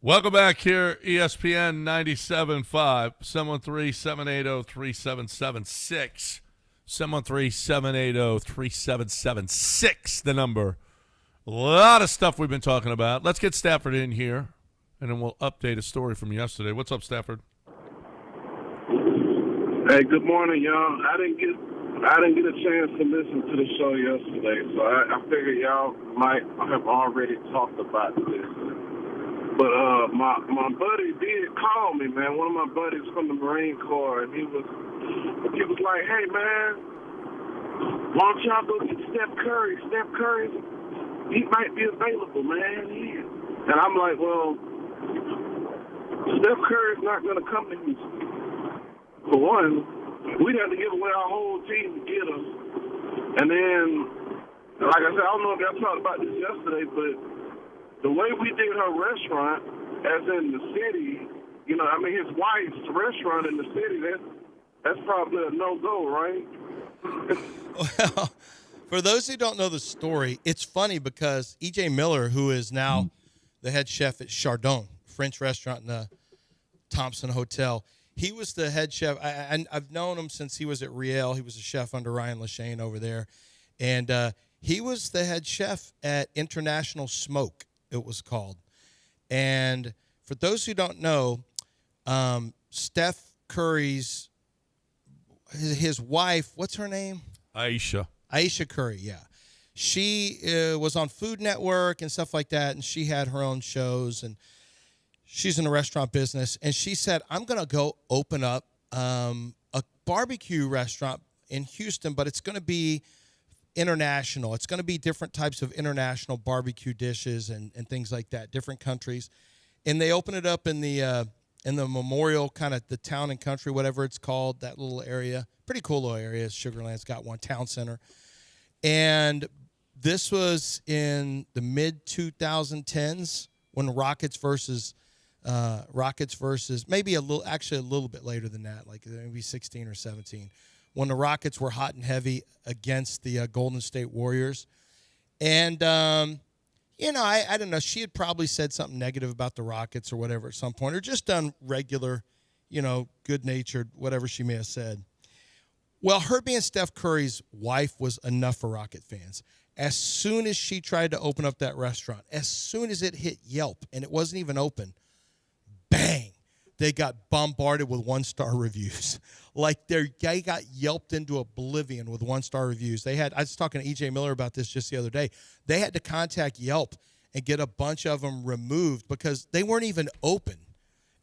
[SPEAKER 1] Welcome back here, ESPN 97.5, 713-780-3776. 713-780-3776, the number. A lot of stuff we've been talking about. Let's get Stafford in here, and then we'll update a story from yesterday. What's up, Stafford?
[SPEAKER 8] Hey, good morning, y'all. I didn't get a chance to listen to the show yesterday, so I figured y'all might have already talked about this. But my buddy did call me, man. One of my buddies from the Marine Corps, and he was like, "Hey, man, why don't y'all go get Steph Curry? Steph Curry, he might be available, man." And I'm like, "Well, Steph Curry's not going to come to Houston. For one, we'd have to give away our whole team to get him. And then, like I said, I don't know if y'all talked about this yesterday, but the way we did her restaurant, as in the city, his wife's restaurant in the city, that's probably a no-go, right?"
[SPEAKER 2] Well, for those who don't know the story, it's funny because E.J. Miller, who is now the head chef at Chardon, French restaurant in the Thompson Hotel, he was the head chef. I've known him since he was at Riel. He was a chef under Ryan Lashane over there. And he was the head chef at International Smoke, it was called. And for those who don't know, Steph Curry's his wife, what's her name?
[SPEAKER 1] Aisha
[SPEAKER 2] Curry, yeah. She was on Food Network and stuff like that, and she had her own shows, and she's in the restaurant business. And she said, "I'm going to go open up a barbecue restaurant in Houston, but it's going to be international. It's going to be different types of international barbecue dishes and things like that, different countries." And they open it up in the Memorial, kind of the town and country, whatever it's called, that little area. Pretty cool little area. Sugar Land's got one, town center. And this was in the mid-2010s when Rockets versus maybe a little bit later than that, like maybe 16 or 17, when the Rockets were hot and heavy against the Golden State Warriors. And, I don't know. She had probably said something negative about the Rockets or whatever at some point, or just done regular, good-natured, whatever she may have said. Well, her being Steph Curry's wife was enough for Rocket fans. As soon as she tried to open up that restaurant, as soon as it hit Yelp, and it wasn't even open, bang, they got bombarded with one-star reviews. Like they got yelped into oblivion with one-star reviews. I was talking to E.J. Miller about this just the other day. They had to contact Yelp and get a bunch of them removed because they weren't even open,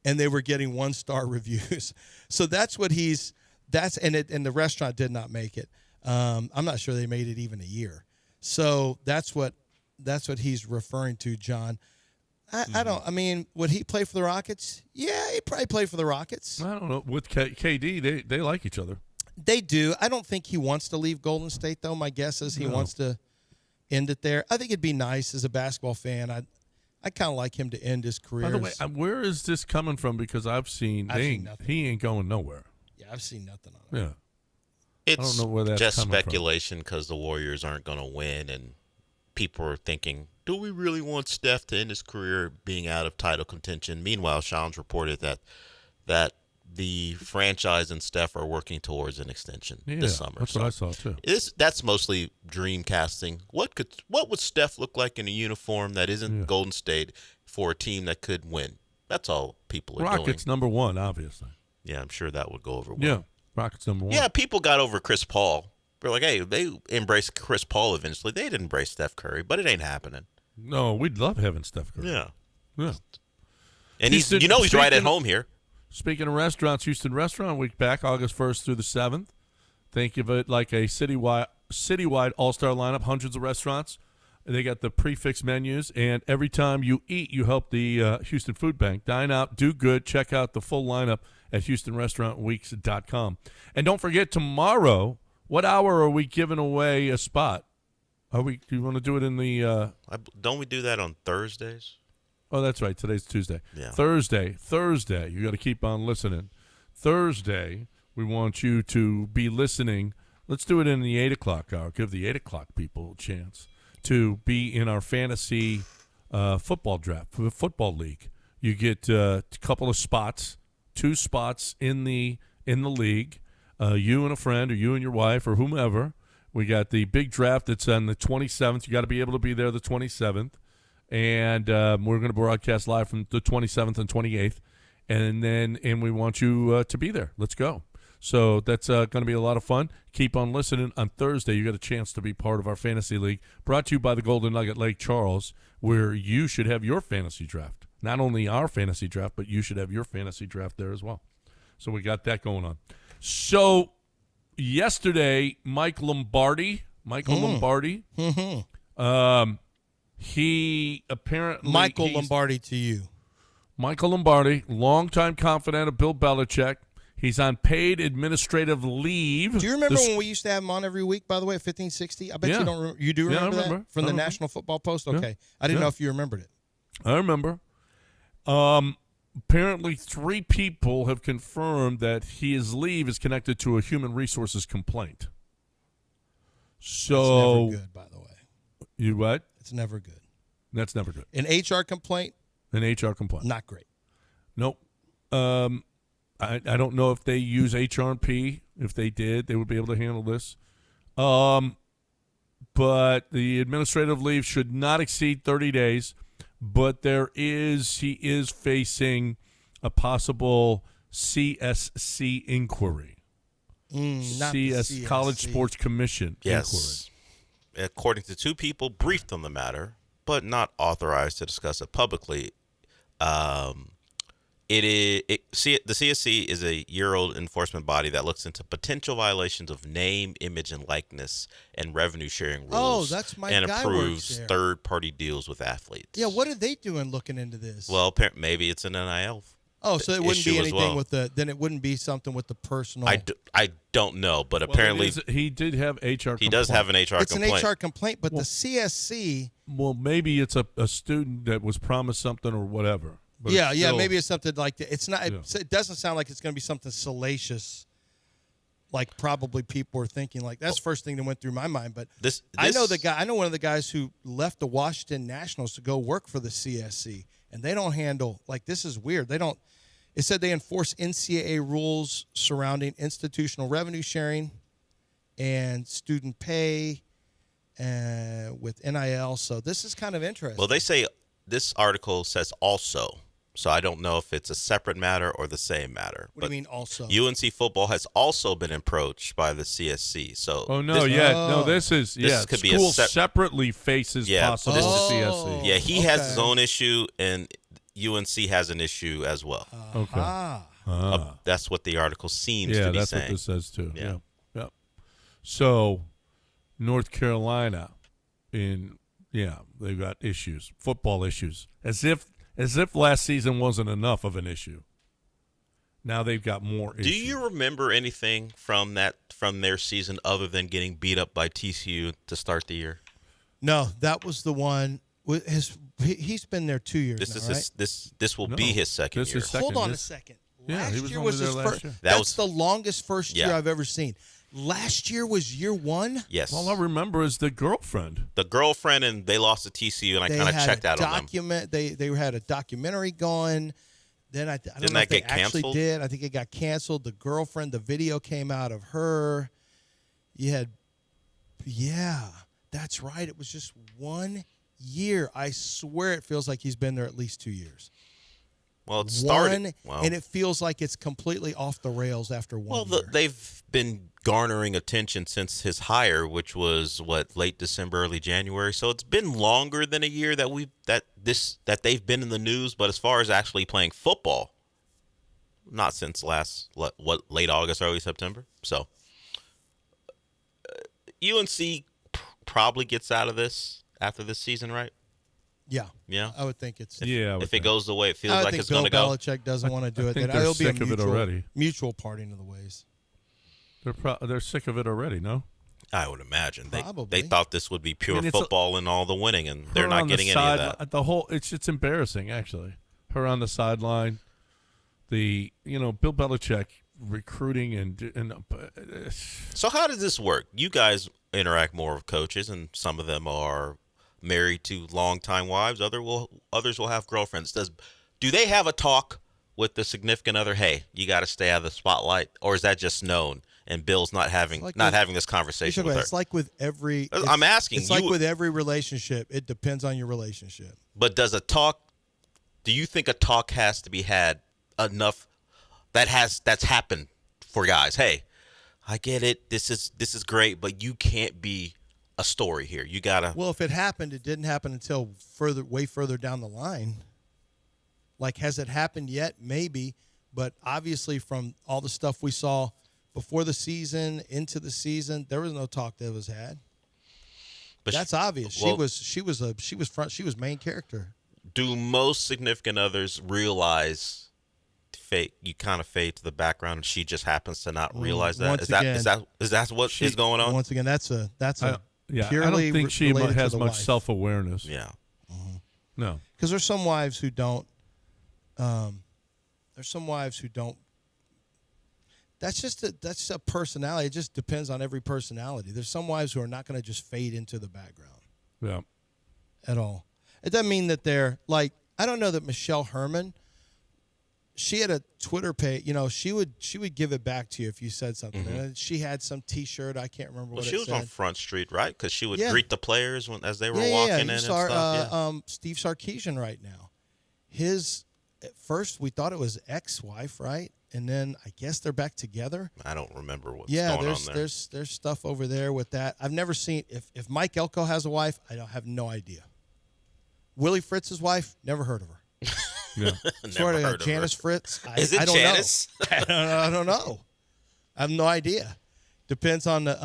[SPEAKER 2] and they were getting one-star reviews. So that's what and the restaurant did not make it. I'm not sure they made it even a year. So that's what he's referring to, John. Would he play for the Rockets? Yeah, he'd probably play for the Rockets.
[SPEAKER 1] I don't know. With KD, they like each other.
[SPEAKER 2] They do. I don't think he wants to leave Golden State, though. My guess is he wants to end it there. I think it'd be nice as a basketball fan. I kind of like him to end his career.
[SPEAKER 1] By the way, where is this coming from? Because I've seen nothing. He ain't going nowhere.
[SPEAKER 2] Yeah, I've seen nothing on it.
[SPEAKER 1] Yeah.
[SPEAKER 4] It's
[SPEAKER 1] I don't know where that's
[SPEAKER 4] just
[SPEAKER 1] coming
[SPEAKER 4] speculation because the Warriors aren't going to win, and people are thinking, do we really want Steph to end his career being out of title contention? Meanwhile, Sean's reported that the franchise and Steph are working towards an extension this summer.
[SPEAKER 1] That's what I saw too.
[SPEAKER 4] That's mostly dream casting. What would Steph look like in a uniform that isn't Golden State for a team that could win? That's all people are doing.
[SPEAKER 1] Rockets number one, obviously.
[SPEAKER 4] Yeah, I'm sure that would go over well.
[SPEAKER 1] Yeah, Rockets number one.
[SPEAKER 4] Yeah, people got over Chris Paul. They're like, hey, they embraced Chris Paul eventually. They didn't embrace Steph Curry, but it ain't happening.
[SPEAKER 1] No, we'd love having Steph Curry.
[SPEAKER 4] Yeah.
[SPEAKER 1] Yeah.
[SPEAKER 4] And he's right at home here.
[SPEAKER 1] Speaking of restaurants, Houston Restaurant Week back August 1st through the 7th. Think of it like a citywide all-star lineup, hundreds of restaurants. They got the prefix menus, and every time you eat, you help the Houston Food Bank. Dine out, do good. Check out the full lineup at HoustonRestaurantWeeks.com. And don't forget, tomorrow, what hour are we giving away a spot? Do you want to do it in the
[SPEAKER 4] don't we do that on Thursdays?
[SPEAKER 1] Oh, that's right. Today's Tuesday.
[SPEAKER 4] Yeah.
[SPEAKER 1] Thursday. You got to keep on listening. Thursday, we want you to be listening. Let's do it in the 8 o'clock hour. Give the 8 o'clock people a chance to be in our fantasy football draft, football league. You get a couple of spots, 2 spots in the league. You and a friend, or you and your wife, or whomever. We got the big draft that's on the 27th. You got to be able to be there the 27th. And we're going to broadcast live from the 27th and 28th. And we want you to be there. Let's go. So that's going to be a lot of fun. Keep on listening. On Thursday, you got a chance to be part of our fantasy league, brought to you by the Golden Nugget Lake Charles, where you should have your fantasy draft. Not only our fantasy draft, but you should have your fantasy draft there as well. So we got that going on. So yesterday, Michael Lombardi, he apparently
[SPEAKER 2] Michael Lombardi to you.
[SPEAKER 1] Michael Lombardi, longtime confidant of Bill Belichick. He's on paid administrative leave.
[SPEAKER 2] Do you remember when we used to have him on every week, by the way, at 1560? I bet you don't remember. You do remember that? From the National Football Post? Okay. Yeah. I didn't know if you remembered it.
[SPEAKER 1] I remember. Apparently 3 people have confirmed that his leave is connected to a human resources complaint. So
[SPEAKER 2] it's never good, by the way.
[SPEAKER 1] You what?
[SPEAKER 2] It's never good.
[SPEAKER 1] That's never good.
[SPEAKER 2] An HR complaint?
[SPEAKER 1] An HR complaint.
[SPEAKER 2] Not great.
[SPEAKER 1] Nope. I don't know if they use HRP. If they did, they would be able to handle this. But the administrative leave should not exceed 30 days. But he is facing a possible CSC inquiry. CS College Sports Commission
[SPEAKER 4] yes. Inquiry. According to 2 people briefed on the matter, but not authorized to discuss it publicly. The CSC is a year-old enforcement body that looks into potential violations of name, image, and likeness and revenue-sharing rules.
[SPEAKER 2] Oh, that's my
[SPEAKER 4] and
[SPEAKER 2] guy
[SPEAKER 4] approves third-party deals with athletes.
[SPEAKER 2] Yeah, what are they doing looking into this?
[SPEAKER 4] Well, maybe it's an NIL.
[SPEAKER 2] Oh, so it wouldn't be anything with then it wouldn't be something with the personal.
[SPEAKER 4] I don't know, but apparently
[SPEAKER 1] he did have HR.
[SPEAKER 4] He does have an HR complaint.
[SPEAKER 2] It's an HR complaint, but the CSC.
[SPEAKER 1] Well, maybe it's a student that was promised something or whatever. But
[SPEAKER 2] maybe it's something like that. It's not. It doesn't sound like it's going to be something salacious, like probably people were thinking. Like that's the first thing that went through my mind. But I know the guy. I know one of the guys who left the Washington Nationals to go work for the CSC, and they don't handle like this is weird. They don't. It said they enforce NCAA rules surrounding institutional revenue sharing and student pay with NIL. So this is kind of interesting.
[SPEAKER 4] Well, they say this article says also. So I don't know if it's a separate matter or the same matter.
[SPEAKER 2] What do you mean also?
[SPEAKER 4] UNC football has also been approached by the CSC. So
[SPEAKER 1] this is
[SPEAKER 4] could be
[SPEAKER 1] school separately faces possible CSC.
[SPEAKER 4] Yeah, he has his own issue and UNC has an issue as well. That's what the article seems to be saying.
[SPEAKER 1] Yeah, that's what this says too. Yeah. So North Carolina they've got issues, football issues, as if last season wasn't enough of an issue. Now they've got more issues.
[SPEAKER 4] Do you remember anything from their season other than getting beat up by TCU to start the year?
[SPEAKER 2] No, that was the one. He's been there 2 years right?
[SPEAKER 4] This will be his second year.
[SPEAKER 2] Hold on a second. Last year was his first.
[SPEAKER 1] Year.
[SPEAKER 2] That's the longest first year I've ever seen. Last year was year 1?
[SPEAKER 4] Yes.
[SPEAKER 1] All I remember is the girlfriend.
[SPEAKER 4] And they lost to TCU, and I kind of checked out on them.
[SPEAKER 2] They had a documentary going. Then I don't know if they actually did. I think it got canceled. The girlfriend, the video came out of her. That's right. It was just 1 year. I swear it feels like he's been there at least 2 years.
[SPEAKER 4] Well, it started.
[SPEAKER 2] And it feels like it's completely off the rails after 1 year.
[SPEAKER 4] They've been garnering attention since his hire, which was late December, early January. So it's been longer than a year that they've been in the news. But as far as actually playing football, not since late August, early September. So UNC probably gets out of this after this season, right?
[SPEAKER 2] Yeah. I would think it's.
[SPEAKER 4] If it goes the way it feels like it's going to go.
[SPEAKER 2] Bill Belichick doesn't want to do it.
[SPEAKER 1] They're sick of it already.
[SPEAKER 2] Mutual parting of the ways.
[SPEAKER 1] They're sick of it already, no?
[SPEAKER 4] I would imagine.
[SPEAKER 2] Probably.
[SPEAKER 4] They thought this would be pure football and all the winning, and they're not getting any of that.
[SPEAKER 1] The whole it's embarrassing, actually. Her on the sideline. Bill Belichick recruiting and
[SPEAKER 4] So how does this work? You guys interact more with coaches, and some of them are married to longtime wives. Others will have girlfriends. Do they have a talk with the significant other? Hey, you got to stay out of the spotlight, or is that just known? And Bill's not having this conversation with her.
[SPEAKER 2] It's like with every.
[SPEAKER 4] I'm asking.
[SPEAKER 2] It's like with every relationship. It depends on your relationship.
[SPEAKER 4] But does a talk? Do you think a talk has to be had enough? That's happened for guys. Hey, I get it. This is great, but you can't be a story here. You gotta.
[SPEAKER 2] Well, if it happened, it didn't happen until way further down the line. Like, has it happened yet? Maybe, but obviously from all the stuff we saw before the season, into the season, there was no talk that was had. But that's obvious. She was main character.
[SPEAKER 4] Do most significant others realize you kind of fade to the background, and she just happens to not realize that? Is that what is going on?
[SPEAKER 2] Once again, that's a purely.
[SPEAKER 1] I don't think she has much
[SPEAKER 2] wife.
[SPEAKER 1] self-awareness.
[SPEAKER 4] Yeah.
[SPEAKER 2] Mm-hmm.
[SPEAKER 1] No.
[SPEAKER 2] Because there's some wives who don't. There's some wives who don't. That's a personality. It just depends on every personality. There's some wives who are not going to just fade into the background.
[SPEAKER 1] Yeah.
[SPEAKER 2] At all. It doesn't mean that they're like, I don't know that Michelle Herman, she had a Twitter page, she would give it back to you if you said something.
[SPEAKER 4] Mm-hmm.
[SPEAKER 2] And she had some T-shirt, I can't remember what it said.
[SPEAKER 4] She was on Front Street, right? Because she would greet the players as they were walking in and stuff.
[SPEAKER 2] Steve Sarkisian right now. At first we thought it was ex-wife, right? And then I guess they're back together.
[SPEAKER 4] I don't remember what's going on there.
[SPEAKER 2] There's stuff over there with that. I've never seen if Mike Elko has a wife, have no idea. Willie Fritz's wife, never heard of her.
[SPEAKER 1] Yeah.
[SPEAKER 2] Sort of Janice Fritz.
[SPEAKER 4] Is it Janice?
[SPEAKER 2] I don't know. I have no idea. Depends on the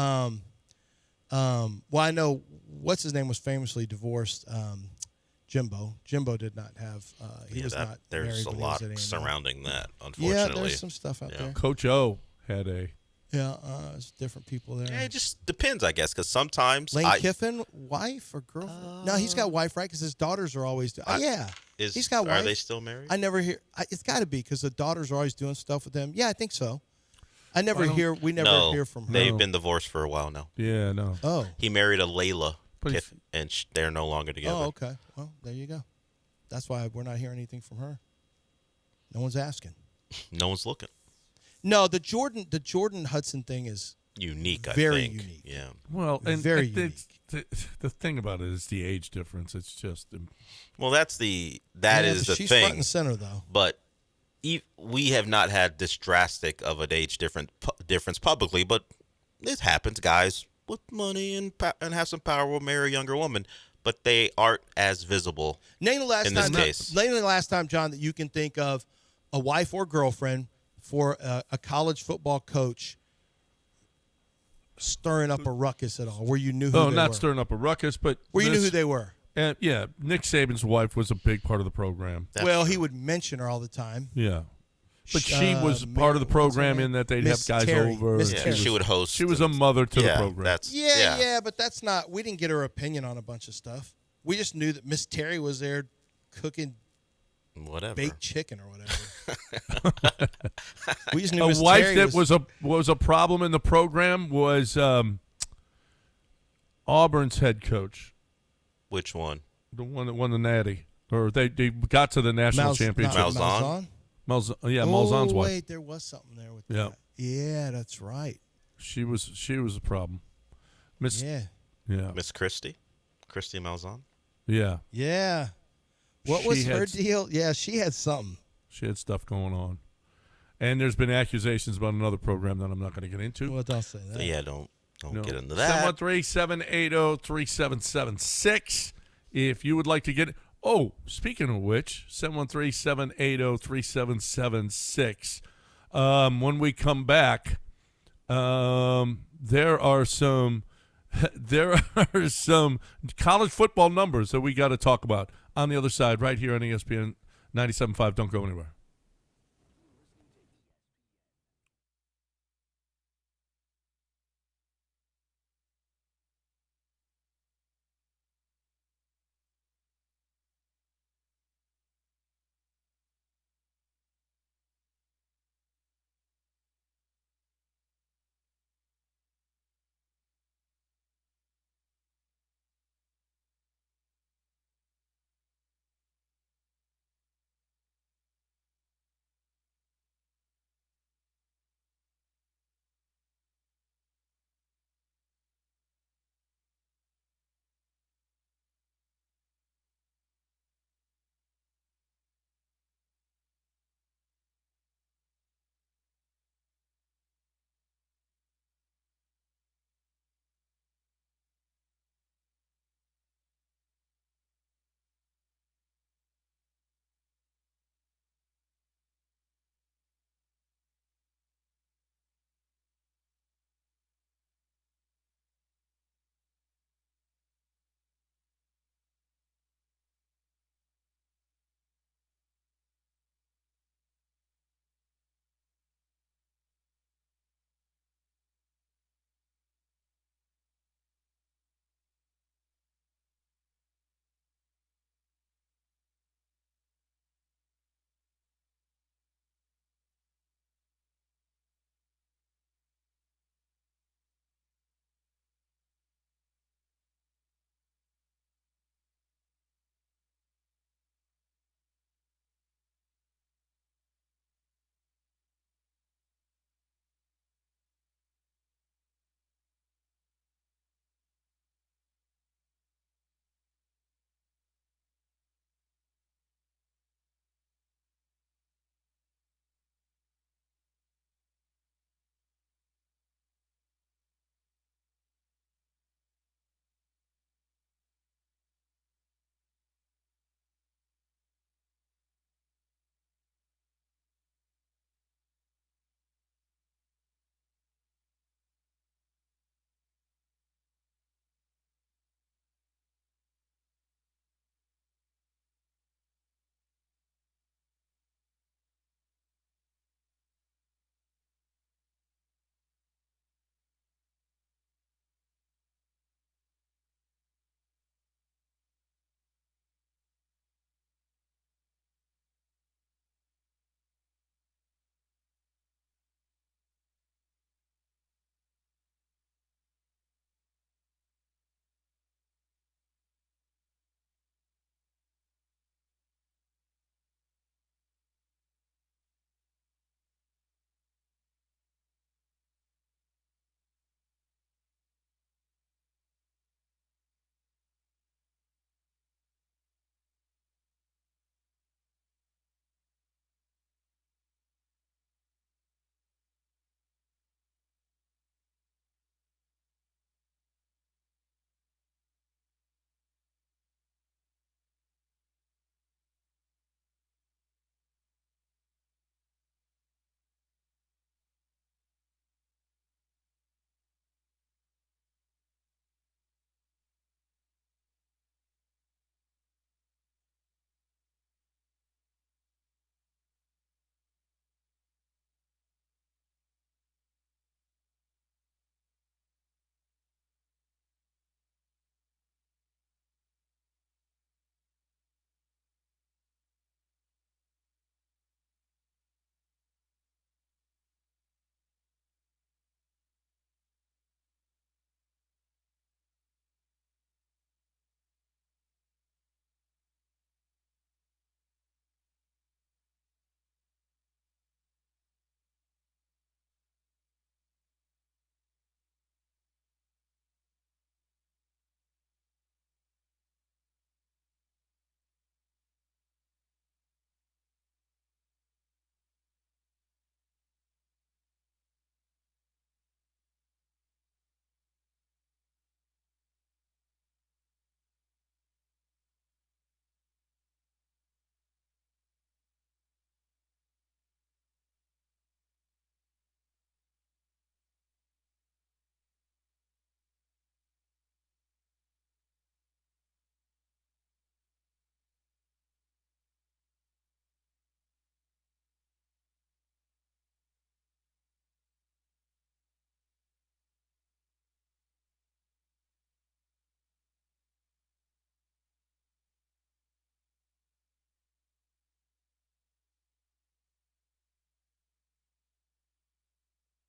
[SPEAKER 2] well, I know what's his name was famously divorced. Jimbo. Jimbo did not have. He was not married.
[SPEAKER 4] There's a lot surrounding that, unfortunately.
[SPEAKER 2] Yeah, there's some stuff out there.
[SPEAKER 1] Coach O had a.
[SPEAKER 2] Yeah, there's different people there.
[SPEAKER 4] Yeah, it just depends, I guess, because sometimes
[SPEAKER 2] Lane Kiffin, wife or girlfriend? No, he's got wife, right? Because his daughters are always he's got wife.
[SPEAKER 4] Are they still married?
[SPEAKER 2] I never hear. It's got to be because the daughters are always doing stuff with him. Yeah, I think so. We never hear from her.
[SPEAKER 4] They've been divorced for a while now.
[SPEAKER 1] Yeah, no.
[SPEAKER 2] Oh,
[SPEAKER 4] he married a Layla Kiffin, and they're no longer together.
[SPEAKER 2] Oh, okay. Well, there you go. That's why we're not hearing anything from her. No one's asking.
[SPEAKER 4] No one's looking.
[SPEAKER 2] No, the Jordan Hudson thing is
[SPEAKER 4] unique.
[SPEAKER 2] Very
[SPEAKER 4] I think.
[SPEAKER 2] unique.
[SPEAKER 4] Yeah.
[SPEAKER 1] Well, and
[SPEAKER 2] very unique.
[SPEAKER 1] The thing about it is the age difference. It's just.
[SPEAKER 4] Well, that is the thing.
[SPEAKER 2] She's front and center, though.
[SPEAKER 4] But we have not had this drastic of an age difference publicly, but it happens. Guys with money and have some power will marry a younger woman, but they aren't as visible.
[SPEAKER 2] Name the last
[SPEAKER 4] time,
[SPEAKER 2] John, that you can think of a wife or girlfriend for a college football coach stirring up a ruckus at all, where you knew who they were.
[SPEAKER 1] Oh, not stirring up a ruckus, but
[SPEAKER 2] where you knew who they were.
[SPEAKER 1] Yeah, Nick Saban's wife was a big part of the program.
[SPEAKER 2] He would mention her all the time.
[SPEAKER 1] Yeah. But she was part of the program in that they'd have guys over.
[SPEAKER 4] She would host.
[SPEAKER 1] She was a mother to the program.
[SPEAKER 2] But that's not. We didn't get her opinion on a bunch of stuff. We just knew that Miss Terry was there cooking baked chicken or whatever. We just knew
[SPEAKER 1] a
[SPEAKER 2] Miss
[SPEAKER 1] wife
[SPEAKER 2] Terry
[SPEAKER 1] that was a problem in the program was Auburn's head coach.
[SPEAKER 4] Which one?
[SPEAKER 1] The one that won the Natty, or they got to the national championship.
[SPEAKER 4] Malzahn.
[SPEAKER 1] Malzahn's wife.
[SPEAKER 2] Wait, there was something there with that. Yeah, that's right.
[SPEAKER 1] She was a problem. Miss
[SPEAKER 4] Christie Malzahn.
[SPEAKER 1] Yeah.
[SPEAKER 2] Yeah. What was her deal? Yeah, she had something.
[SPEAKER 1] She had stuff going on. And there's been accusations about another program that I'm not going to get into.
[SPEAKER 2] Well, don't say that.
[SPEAKER 4] Yeah, don't get into that.
[SPEAKER 1] 713-780-3776. If you would like to get – oh, speaking of which, 713-780-3776. When we come back, there are some college football numbers that we got to talk about on the other side right here on ESPN 97.5. Don't go anywhere.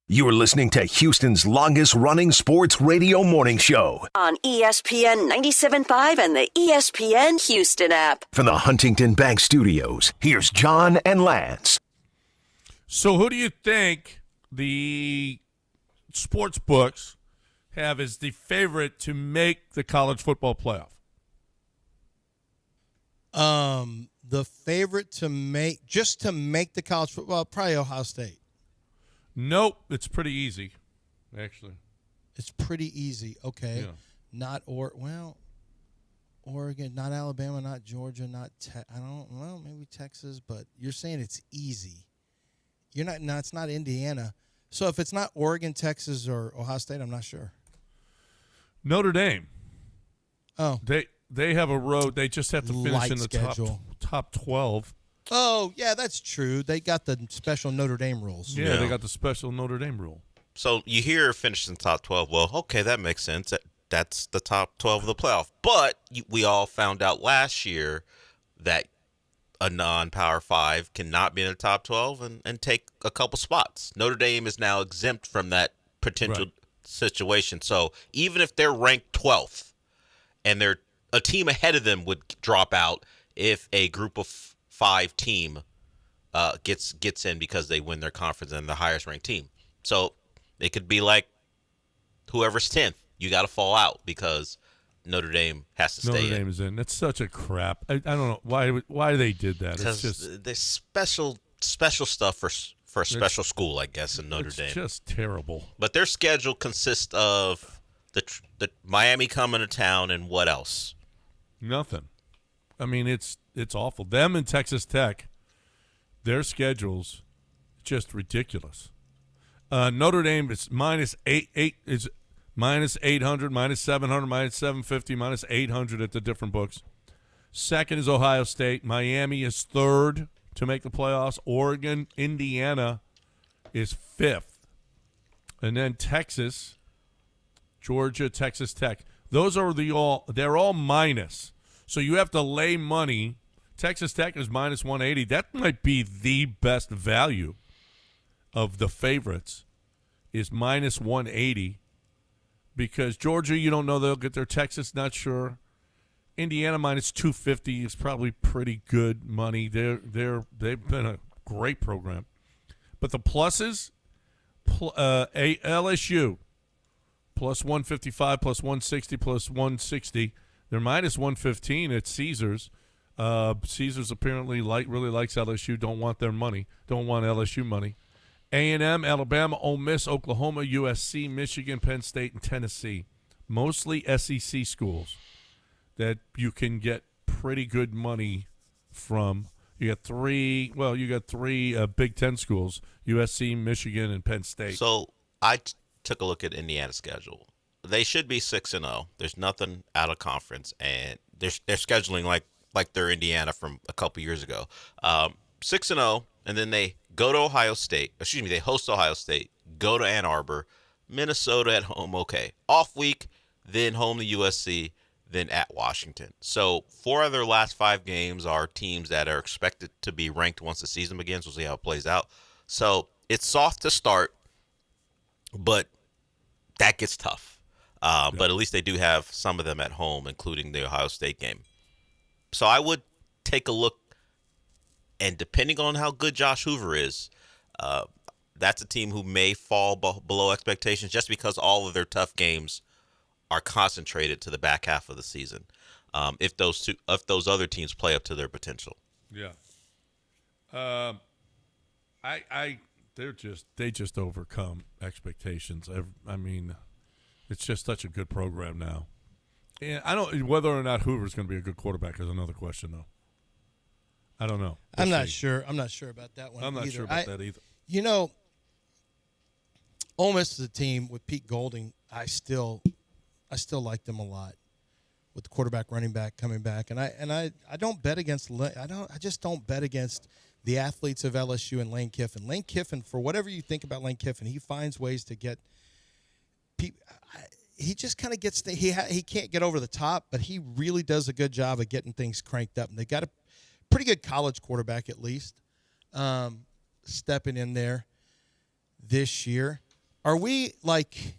[SPEAKER 6] You're listening to Houston's longest-running sports radio morning show
[SPEAKER 5] on ESPN 97.5 and the ESPN Houston app.
[SPEAKER 6] From the Huntington Bank Studios, here's John and Lance.
[SPEAKER 1] So who do you think the sports books have as the favorite to make the college football playoff?
[SPEAKER 2] The favorite to make the college football, probably Ohio State.
[SPEAKER 1] Nope, it's pretty easy, actually.
[SPEAKER 2] It's pretty easy. Okay. Yeah. Oregon, not Alabama, not Georgia, maybe Texas, but you're saying it's easy. It's not Indiana. So if it's not Oregon, Texas, or Ohio State, I'm not sure.
[SPEAKER 1] Notre Dame.
[SPEAKER 2] Oh.
[SPEAKER 1] They have a road. They just have to finish in the top 12.
[SPEAKER 2] Oh, yeah, that's true. They got the special Notre Dame rules.
[SPEAKER 1] Yeah, they got the special Notre Dame rule.
[SPEAKER 4] So you hear finish in the top 12. Well, okay, that makes sense. That's the top 12 of the playoff. But we all found out last year that a non-Power 5 cannot be in the top 12 and take a couple spots. Notre Dame is now exempt from that potential situation. So even if they're ranked 12th and they're a team ahead of them would drop out if a group of 5 team gets in because they win their conference and the highest ranked team. So it could be like whoever's 10th, you got to fall out because Notre Dame has to stay in.
[SPEAKER 1] Notre Dame is in. That's such a crap. I don't know why they did that. It's just
[SPEAKER 4] there's special stuff for a special school, I guess, in Notre Dame.
[SPEAKER 1] It's just terrible.
[SPEAKER 4] But their schedule consists of the Miami coming to town and what else?
[SPEAKER 1] Nothing. I mean, it's awful. Them and Texas Tech, their schedule's just ridiculous. Notre Dame is minus 800, minus 700, minus 750, minus 800 at the different books. Second is Ohio State. Miami is third to make the playoffs. Oregon, Indiana is fifth. And then Texas, Georgia, Texas Tech. Those are they're all minus. So you have to lay money. Texas Tech is minus 180. That might be the best value of the favorites is minus 180 because Georgia, you don't know they'll get there. Texas, not sure. Indiana minus 250 is probably pretty good money. They've been a great program. But the pluses, LSU, plus 155, plus 160, plus 160. They're minus 115 at Caesars. Caesars apparently really likes LSU. Don't want their money. Don't want LSU money. A&M, Alabama, Ole Miss, Oklahoma, USC, Michigan, Penn State, and Tennessee. Mostly SEC schools that you can get pretty good money from. You got three Big Ten schools: USC, Michigan, and Penn State.
[SPEAKER 4] So I took a look at Indiana's schedule. They should be 6-0. There's nothing out of conference, and they're scheduling like they're Indiana from a couple years ago. 6-0, and then they go to Ohio State. They host Ohio State, go to Ann Arbor, Minnesota at home. Okay, off week, then home to USC, then at Washington. So 4 of their last 5 games are teams that are expected to be ranked once the season begins. We'll see how it plays out. So it's soft to start, but that gets tough. But at least they do have some of them at home, including the Ohio State game. So I would take a look, and depending on how good Josh Hoover is, that's a team who may fall below expectations just because all of their tough games are concentrated to the back half of the season. If those other teams play up to their potential.
[SPEAKER 1] Yeah. They just overcome expectations. I mean, it's just such a good program now. And I don't whether or not Hoover's going to be a good quarterback is another question, though. I don't know.
[SPEAKER 2] I'm not sure. I'm not sure about that one.
[SPEAKER 1] I'm not sure about that either.
[SPEAKER 2] You know, Ole Miss is a team with Pete Golding. I still like them a lot with the quarterback, running back coming back, and I don't bet against. I just don't bet against the athletes of LSU and Lane Kiffin. Lane Kiffin, for whatever you think about Lane Kiffin, he finds ways to get people. He just kind of gets he can't get over the top, but he really does a good job of getting things cranked up. And they got a pretty good college quarterback at least stepping in there this year. Are we like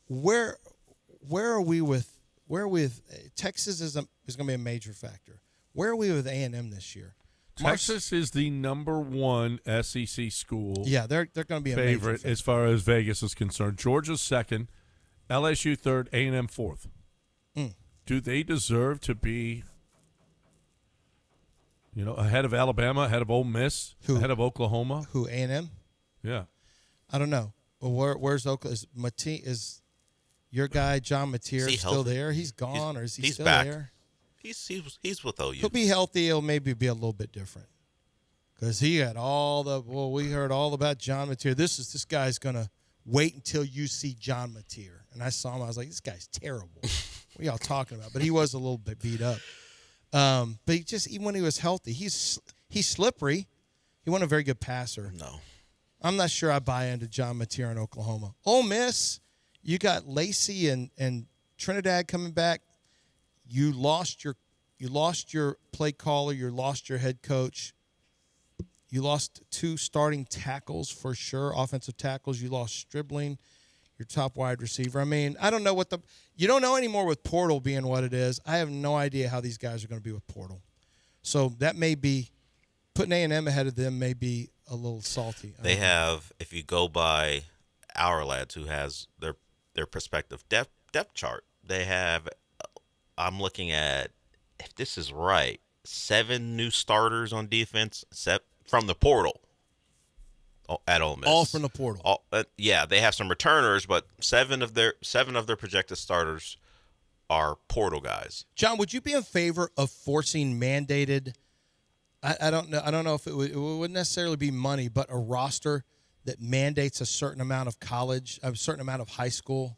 [SPEAKER 2] where are we with Texas is going to be a major factor. Where are we with A&M this year?
[SPEAKER 1] Texas is the number one SEC school.
[SPEAKER 2] Yeah, they're going to be a
[SPEAKER 1] favorite
[SPEAKER 2] major
[SPEAKER 1] as far as Vegas is concerned. Georgia's second, LSU third, A&M fourth. Do they deserve to be, ahead of Alabama, ahead of Ole Miss, ahead of Oklahoma?
[SPEAKER 2] Who, A&M?
[SPEAKER 1] Yeah.
[SPEAKER 2] I don't know. Where's Oklahoma? Is your guy John Mateer still there? He's gone, or is he still
[SPEAKER 4] back.
[SPEAKER 2] there?
[SPEAKER 4] He's with OU.
[SPEAKER 2] He'll be healthy. He'll maybe be a little bit different because he had we heard all about John Mateer. This guy's gonna wait until you see John Mateer. And I saw him. I was like, this guy's terrible. What are y'all talking about? But he was a little bit beat up. But even when he was healthy, he's slippery. He wasn't a very good passer.
[SPEAKER 4] No.
[SPEAKER 2] I'm not sure I buy into John Mateer in Oklahoma. Ole Miss, you got Lacey and Trinidad coming back. You lost your play caller. You lost your head coach. You lost 2 starting tackles for sure, offensive tackles. You lost Stribling, your top wide receiver. I mean, I don't know you don't know anymore with Portal being what it is. I have no idea how these guys are going to be with Portal. So that may be putting A&M ahead of them may be a little salty.
[SPEAKER 4] They have, if you go by our lads who has their prospective depth chart, they have. I'm looking at, if this is right, 7 new starters on defense from the portal at Ole Miss.
[SPEAKER 2] All from the portal.
[SPEAKER 4] Yeah, they have some returners, but 7 of their projected starters are portal guys.
[SPEAKER 2] John, would you be in favor of forcing mandated? I don't know if it wouldn't necessarily be money, but a roster that mandates a certain amount of college, a certain amount of high school.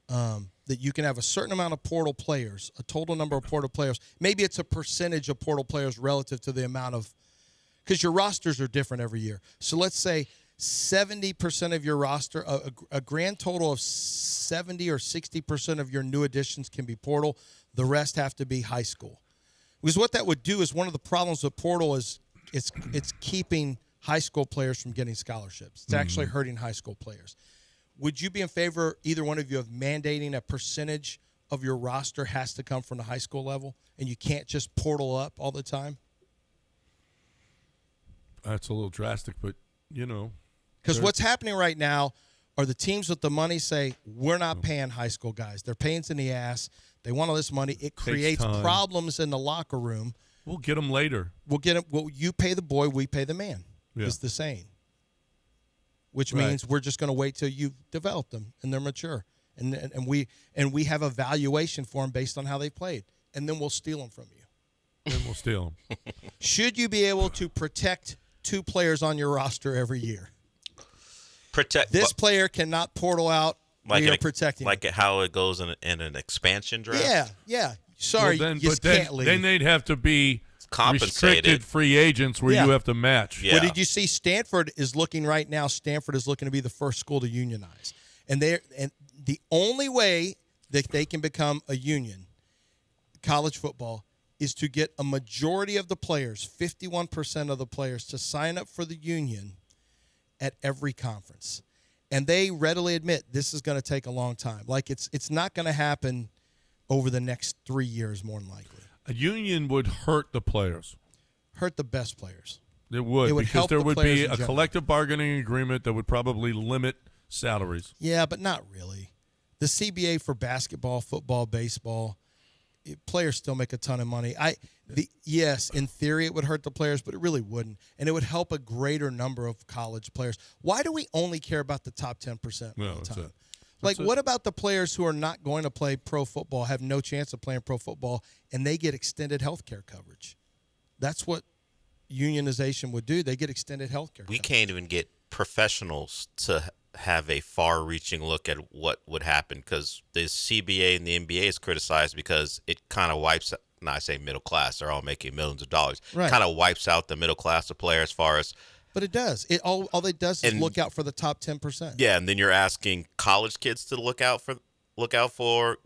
[SPEAKER 2] That you can have a certain amount of portal players, a total number of portal players. Maybe it's a percentage of portal players relative to the amount of – because your rosters are different every year. So let's say 70% of your roster, a grand total of 70 or 60% of your new additions can be portal. The rest have to be high school. Because what that would do is one of the problems with portal is it's keeping high school players from getting scholarships. It's actually hurting high school players. Would you be in favor, either one of you, of mandating a percentage of your roster has to come from the high school level, and you can't just portal up all the time?
[SPEAKER 1] That's a little drastic, but,
[SPEAKER 2] Because what's happening right now are the teams with the money say, we're not paying high school guys. They're pains in the ass. They want all this money. It creates problems in the locker room.
[SPEAKER 1] We'll get them later.
[SPEAKER 2] We'll get them. Well, you pay the boy, we pay the man, is the saying. Which means we're just going to wait till you've developed them and they're mature, and we have a valuation for them based on how they played, and then we'll steal them from you.
[SPEAKER 1] Then we'll steal them.
[SPEAKER 2] Should you be able to protect 2 players on your roster every year? This player cannot portal out. We are protecting
[SPEAKER 4] like
[SPEAKER 2] him.
[SPEAKER 4] How it goes in an expansion draft.
[SPEAKER 2] Yeah. Sorry,
[SPEAKER 1] well,
[SPEAKER 2] you can't leave.
[SPEAKER 1] Then they'd have to be
[SPEAKER 4] compensated
[SPEAKER 1] restricted free agents where you have to match.
[SPEAKER 4] Yeah.
[SPEAKER 2] Well, did you see Stanford is looking right now? Stanford is looking to be the first school to unionize, and the only way that they can become a union, college football, is to get a majority of the players, 51% of the players, to sign up for the union at every conference, and they readily admit this is going to take a long time. Like it's not going to happen over the next 3 years, more than likely.
[SPEAKER 1] A union would hurt the players.
[SPEAKER 2] Hurt the best players.
[SPEAKER 1] It would because
[SPEAKER 2] help
[SPEAKER 1] there
[SPEAKER 2] the
[SPEAKER 1] would
[SPEAKER 2] players
[SPEAKER 1] be
[SPEAKER 2] in
[SPEAKER 1] a
[SPEAKER 2] general.
[SPEAKER 1] collective bargaining agreement that would probably limit salaries.
[SPEAKER 2] Yeah, but not really. The CBA for basketball, football, baseball, players still make a ton of money. Yes, in theory it would hurt the players, but it really wouldn't. And it would help a greater number of college players. Why do we only care about the top 10% all the time? What about the players who are not going to play pro football, have no chance of playing pro football, and they get extended health care coverage? That's what unionization would do. They get extended health care coverage.
[SPEAKER 4] Can't even get professionals to have a far-reaching look at what would happen because the CBA and the NBA is criticized because it kind of wipes out, and I say middle class, they're all making millions of dollars.
[SPEAKER 2] Right.
[SPEAKER 4] Kind of wipes out the middle class of players as far as.
[SPEAKER 2] But it does. All it does is look out for the top 10%.
[SPEAKER 4] Yeah, and then you're asking college kids to look out for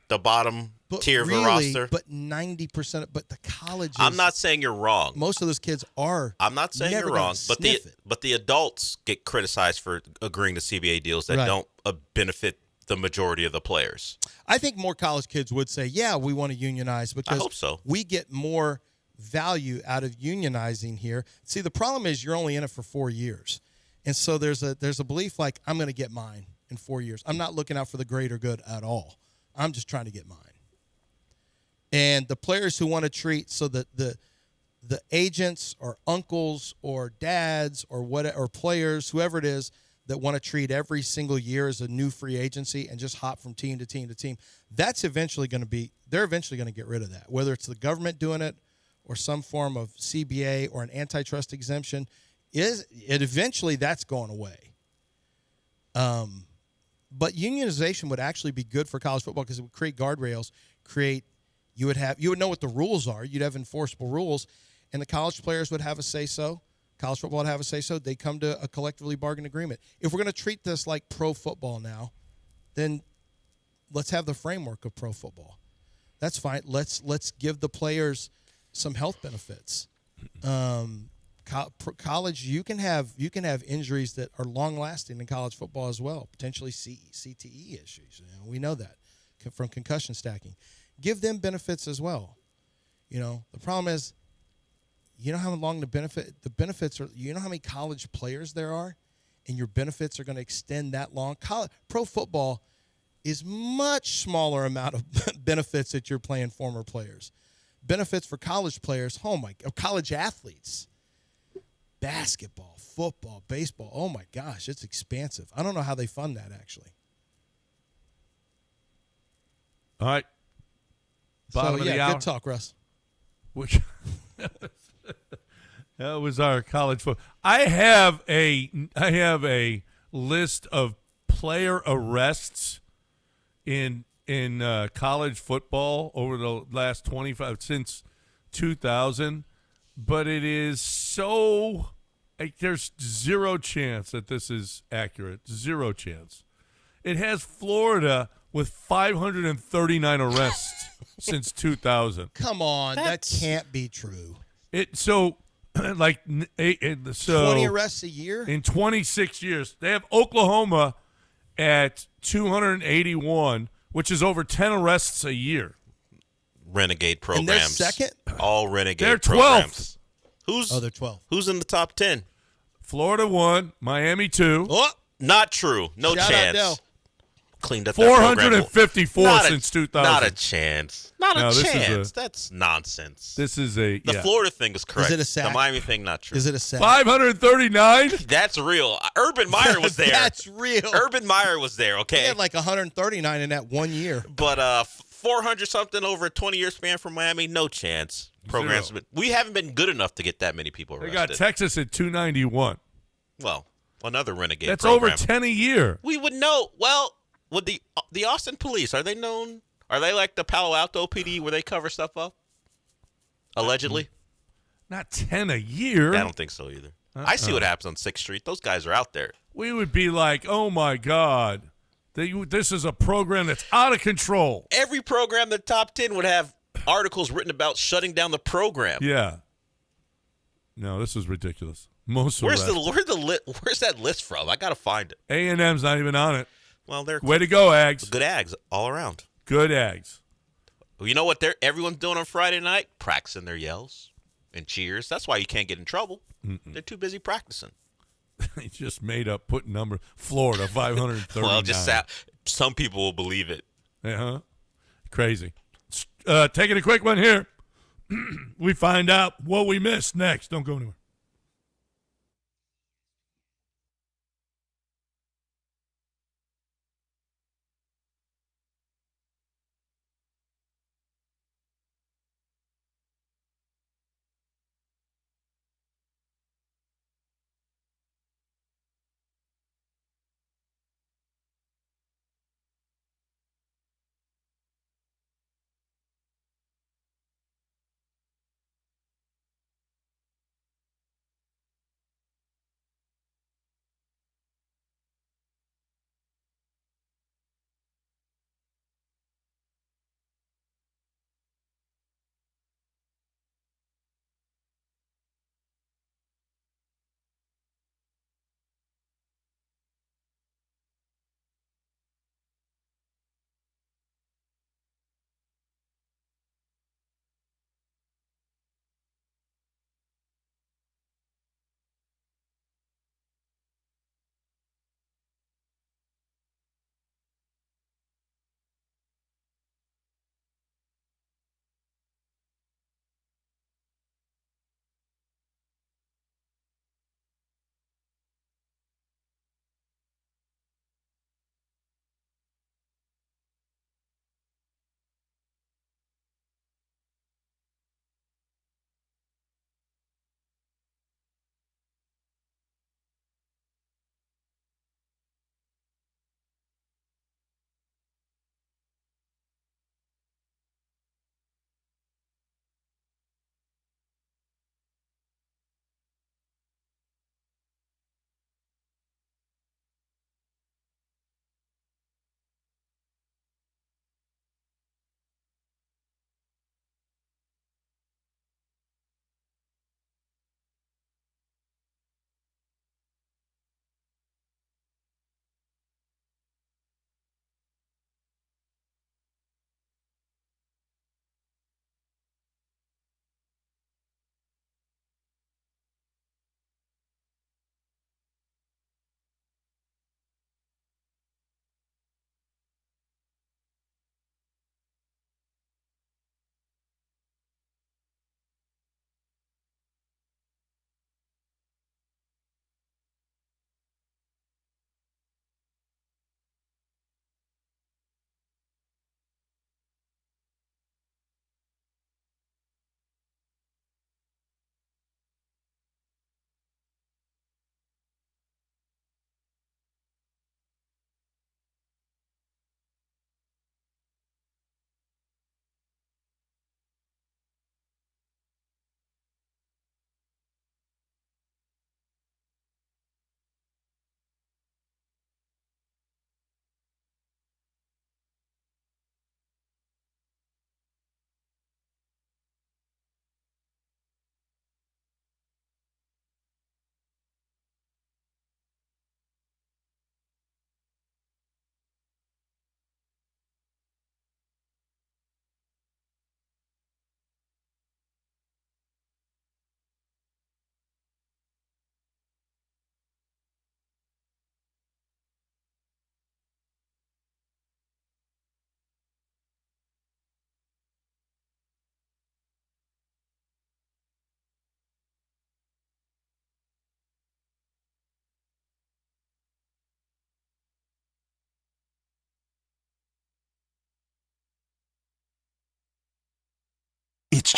[SPEAKER 4] the bottom
[SPEAKER 2] But
[SPEAKER 4] tier
[SPEAKER 2] really,
[SPEAKER 4] of the roster.
[SPEAKER 2] But 90%. But the colleges.
[SPEAKER 4] I'm not saying you're wrong.
[SPEAKER 2] Most of those kids are.
[SPEAKER 4] I'm not saying
[SPEAKER 2] never
[SPEAKER 4] you're wrong,
[SPEAKER 2] gonna
[SPEAKER 4] but the adults get criticized for agreeing to CBA deals that
[SPEAKER 2] Right.
[SPEAKER 4] don't benefit the majority of the players.
[SPEAKER 2] I think more college kids would say, "Yeah, we want to unionize," because
[SPEAKER 4] I hope so.
[SPEAKER 2] we get more value out of unionizing here. See, the problem is you're only in it for 4 years, and so there's a belief like I'm going to get mine in 4 years. I'm not looking out for the greater good at all. I'm just trying to get mine. And the players who want to treat so that the agents or uncles or dads or or players, whoever it is, that want to treat every single year as a new free agency and just hop from team to team to team, they're eventually going to get rid of that. Whether it's the government doing it or some form of CBA or an antitrust exemption, eventually that's going away. But unionization would actually be good for college football because it would create guardrails, you would know what the rules are. You'd have enforceable rules, and the college players would have a say-so. College football would have a say-so. They come to a collectively bargained agreement. If we're going to treat this like pro football now, then let's have the framework of pro football. That's fine. Let's give the players some health benefits. College, you can have injuries that are long-lasting in college football as well, potentially CTE issues. We know that from concussion stacking. Give them benefits as well. The problem is, you know how long the benefits are. You know how many college players there are, and your benefits are going to extend that long. Pro football is much smaller amount of benefits that you're paying former players. Benefits for college players, college athletes, basketball, football, baseball. Oh my gosh, it's expansive. I don't know how they fund that actually.
[SPEAKER 1] All right. Bottom of the hour.
[SPEAKER 2] Good talk, Russ.
[SPEAKER 1] Which that was our college football. I have a list of player arrests in college football over the last 25 since 2000, but it is so there's zero chance that this is accurate. Zero chance. It has Florida with 539 arrests since 2000.
[SPEAKER 2] Come on, that can't be true.
[SPEAKER 1] 20
[SPEAKER 2] arrests a year
[SPEAKER 1] in 26 years. They have Oklahoma at 281, which is over 10 arrests a year.
[SPEAKER 4] Renegade programs.
[SPEAKER 2] And they're second?
[SPEAKER 4] All renegade
[SPEAKER 1] they're 12th.
[SPEAKER 4] programs.
[SPEAKER 2] They're 12th.
[SPEAKER 4] Who's in the top 10?
[SPEAKER 1] Florida 1, Miami 2.
[SPEAKER 2] Oh,
[SPEAKER 4] not true. No
[SPEAKER 2] Shout
[SPEAKER 4] chance.
[SPEAKER 2] out Dell.
[SPEAKER 4] Cleaned up
[SPEAKER 1] 454 since 2000.
[SPEAKER 4] Not a chance. Not a
[SPEAKER 1] this
[SPEAKER 4] chance. That's nonsense.
[SPEAKER 1] This is
[SPEAKER 4] the Florida thing is correct.
[SPEAKER 2] Is it a sack?
[SPEAKER 4] The Miami thing, not true.
[SPEAKER 2] Is it a sack?
[SPEAKER 1] 539?
[SPEAKER 4] That's real. Urban Meyer was there.
[SPEAKER 2] That's real.
[SPEAKER 4] Urban Meyer was there, okay?
[SPEAKER 2] He had like 139 in that 1 year.
[SPEAKER 4] But 400 something over a 20-year span from Miami, no chance. Programs, we haven't been good enough to get that many people arrested.
[SPEAKER 1] They got Texas at 291.
[SPEAKER 4] Well, another renegade
[SPEAKER 1] That's
[SPEAKER 4] program.
[SPEAKER 1] over 10 a year.
[SPEAKER 4] We would know. Well, would the Austin police, are they known? Are they like the Palo Alto PD where they cover stuff up? Allegedly?
[SPEAKER 1] Not 10 a year.
[SPEAKER 4] I don't think so either. I see what happens on 6th Street. Those guys are out there.
[SPEAKER 1] We would be like, oh, my God. This is a program that's out of control.
[SPEAKER 4] Every program in the top 10 would have articles written about shutting down the program.
[SPEAKER 1] Yeah. No, this is ridiculous. Where's
[SPEAKER 4] that list from? I got to find it.
[SPEAKER 1] A&M's not even on it.
[SPEAKER 4] Well, they're
[SPEAKER 1] way to go, Ags.
[SPEAKER 4] Good Ags all around.
[SPEAKER 1] Good Ags.
[SPEAKER 4] You know what everyone's doing on Friday night? Practicing their yells and cheers. That's why you can't get in trouble. They're too busy practicing.
[SPEAKER 1] They just made up putting number Florida 539.
[SPEAKER 4] Well, some people will believe it.
[SPEAKER 1] Uh-huh. Crazy. Taking a quick one here. We find out what we missed next. Don't go anywhere.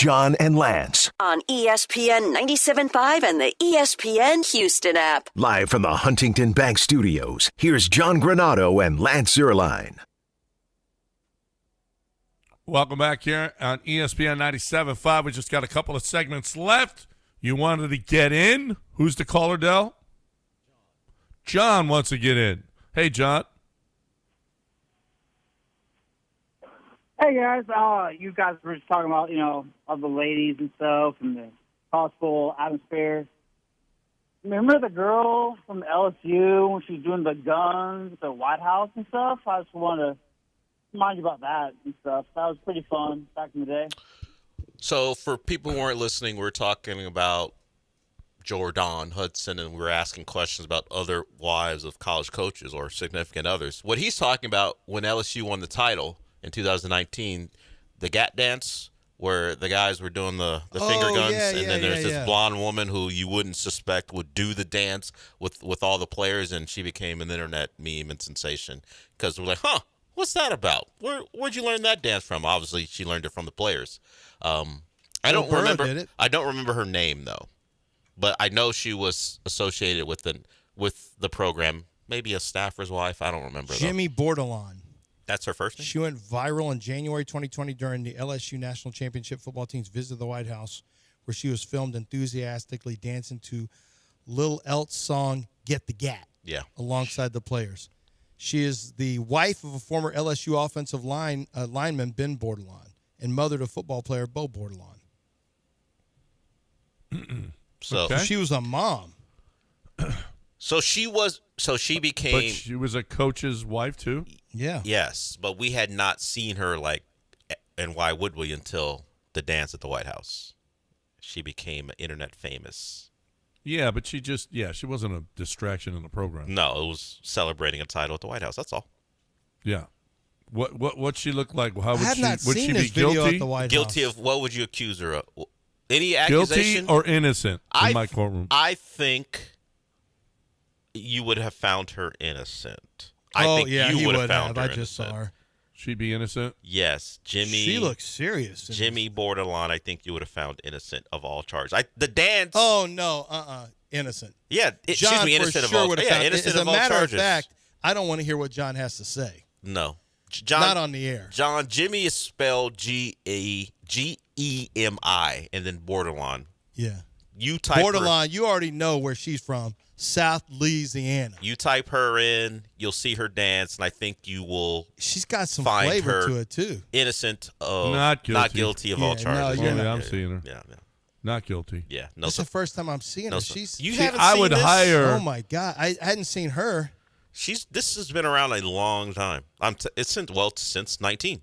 [SPEAKER 6] John and Lance.
[SPEAKER 5] On ESPN 97.5 and the ESPN Houston app.
[SPEAKER 6] Live from the Huntington Bank Studios, here's John Granado and Lance Zierlein.
[SPEAKER 1] Welcome back here on ESPN 97.5. We just got a couple of segments left. You wanted to get in? Who's the caller, Del? John wants to get in. Hey, John.
[SPEAKER 9] Hey, guys. You guys were just talking about, all the ladies and stuff and the possible atmosphere. Remember the girl from LSU when she was doing the guns at the White House and stuff? I just want to remind you about that and stuff. That was pretty fun back in the day.
[SPEAKER 4] So for people who weren't listening, we're talking about Jordan Hudson, and we're asking questions about other wives of college coaches or significant others. What he's talking about when LSU won the title in 2019, the Gat dance, where the guys were doing the finger guns, and then there's this blonde woman who you wouldn't suspect would do the dance with all the players, and she became an internet meme and sensation because we're like, what's that about? Where'd you learn that dance from? Obviously, she learned it from the players. I don't remember her name though, but I know she was associated with the program. Maybe a staffer's wife. I don't remember.
[SPEAKER 2] Jimmy Bordelon.
[SPEAKER 4] That's her first name?
[SPEAKER 2] She went viral in January 2020 during the LSU National Championship football team's visit to the White House, where she was filmed enthusiastically dancing to Lil Elt's song "Get the Gat" alongside the players. She is the wife of a former LSU offensive lineman, Ben Bordelon, and mother to football player Bo Bordelon.
[SPEAKER 4] So
[SPEAKER 2] she was a mom.
[SPEAKER 4] So she became.
[SPEAKER 1] But she was a coach's wife too.
[SPEAKER 2] Yeah.
[SPEAKER 4] Yes, but we had not seen her and why would we until the dance at the White House? She became internet famous.
[SPEAKER 1] Yeah, but she wasn't a distraction in the program.
[SPEAKER 4] No, it was celebrating a title at the White House. That's all.
[SPEAKER 1] Yeah. What she look like? How would
[SPEAKER 2] I have
[SPEAKER 1] she?
[SPEAKER 2] not
[SPEAKER 1] Would
[SPEAKER 2] seen
[SPEAKER 1] she
[SPEAKER 2] this
[SPEAKER 1] be
[SPEAKER 2] video
[SPEAKER 1] guilty?
[SPEAKER 2] at the White
[SPEAKER 4] Guilty
[SPEAKER 2] House.
[SPEAKER 4] of what would you accuse her of? Any accusation?
[SPEAKER 1] Guilty or innocent in my courtroom?
[SPEAKER 4] I think you would have found her innocent. I think you would have found her
[SPEAKER 2] I just saw her.
[SPEAKER 1] She'd be innocent?
[SPEAKER 4] Yes. Jimmy.
[SPEAKER 2] She looks serious.
[SPEAKER 4] Jimmy Bordelon, I think you would have found innocent of all charges. The dance.
[SPEAKER 2] Oh, no. Innocent.
[SPEAKER 4] Yeah.
[SPEAKER 2] John
[SPEAKER 4] excuse me, innocent of all charges. Yeah, innocent
[SPEAKER 2] as
[SPEAKER 4] of
[SPEAKER 2] a
[SPEAKER 4] all
[SPEAKER 2] matter
[SPEAKER 4] charges.
[SPEAKER 2] of fact, I don't want to hear what John has to say.
[SPEAKER 4] No.
[SPEAKER 2] Not on the air.
[SPEAKER 4] Jimmy is spelled G-E-M-I and then Bordelon.
[SPEAKER 2] Yeah.
[SPEAKER 4] You type
[SPEAKER 2] Bordelon, you already know where she's from. South Louisiana.
[SPEAKER 4] You type her in, you'll see her dance, and I think you will.
[SPEAKER 2] She's got some
[SPEAKER 4] find
[SPEAKER 2] flavor
[SPEAKER 4] her
[SPEAKER 2] to it too.
[SPEAKER 4] Innocent of
[SPEAKER 1] not guilty
[SPEAKER 4] of all charges.
[SPEAKER 2] No,
[SPEAKER 1] I'm seeing her.
[SPEAKER 4] Yeah.
[SPEAKER 1] Not guilty.
[SPEAKER 4] Yeah. No.
[SPEAKER 2] This is the first time I'm seeing her.
[SPEAKER 4] You haven't
[SPEAKER 1] I
[SPEAKER 4] seen
[SPEAKER 1] would
[SPEAKER 4] this?
[SPEAKER 1] hire.
[SPEAKER 2] Oh my God, I hadn't seen her.
[SPEAKER 4] This has been around a long time. Since 19.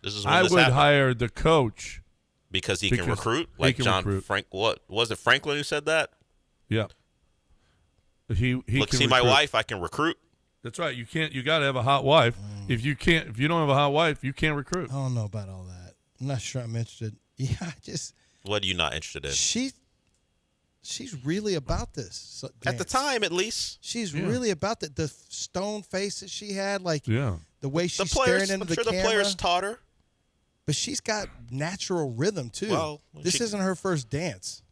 [SPEAKER 4] This is when
[SPEAKER 1] I
[SPEAKER 4] this
[SPEAKER 1] would
[SPEAKER 4] happened.
[SPEAKER 1] hire the coach
[SPEAKER 4] because he can recruit, like
[SPEAKER 1] can
[SPEAKER 4] John
[SPEAKER 1] recruit.
[SPEAKER 4] Frank. What was it? Franklin who said that?
[SPEAKER 1] Yeah. He
[SPEAKER 4] Look,
[SPEAKER 1] can
[SPEAKER 4] see my
[SPEAKER 1] recruit.
[SPEAKER 4] wife. I can recruit.
[SPEAKER 1] That's right. You got to have a hot wife. If you don't have a hot wife, you can't recruit.
[SPEAKER 2] I don't know about all that. I'm not sure I'm interested. Yeah,
[SPEAKER 4] What are you not interested in?
[SPEAKER 2] She's really about this.
[SPEAKER 4] At the time, at least.
[SPEAKER 2] She's really about that. The stone face that she had, the way she's
[SPEAKER 4] the players,
[SPEAKER 2] staring into
[SPEAKER 4] I'm
[SPEAKER 2] the
[SPEAKER 4] sure
[SPEAKER 2] camera.
[SPEAKER 4] the players taught her.
[SPEAKER 2] But she's got natural rhythm too.
[SPEAKER 4] Well,
[SPEAKER 2] this isn't her first dance.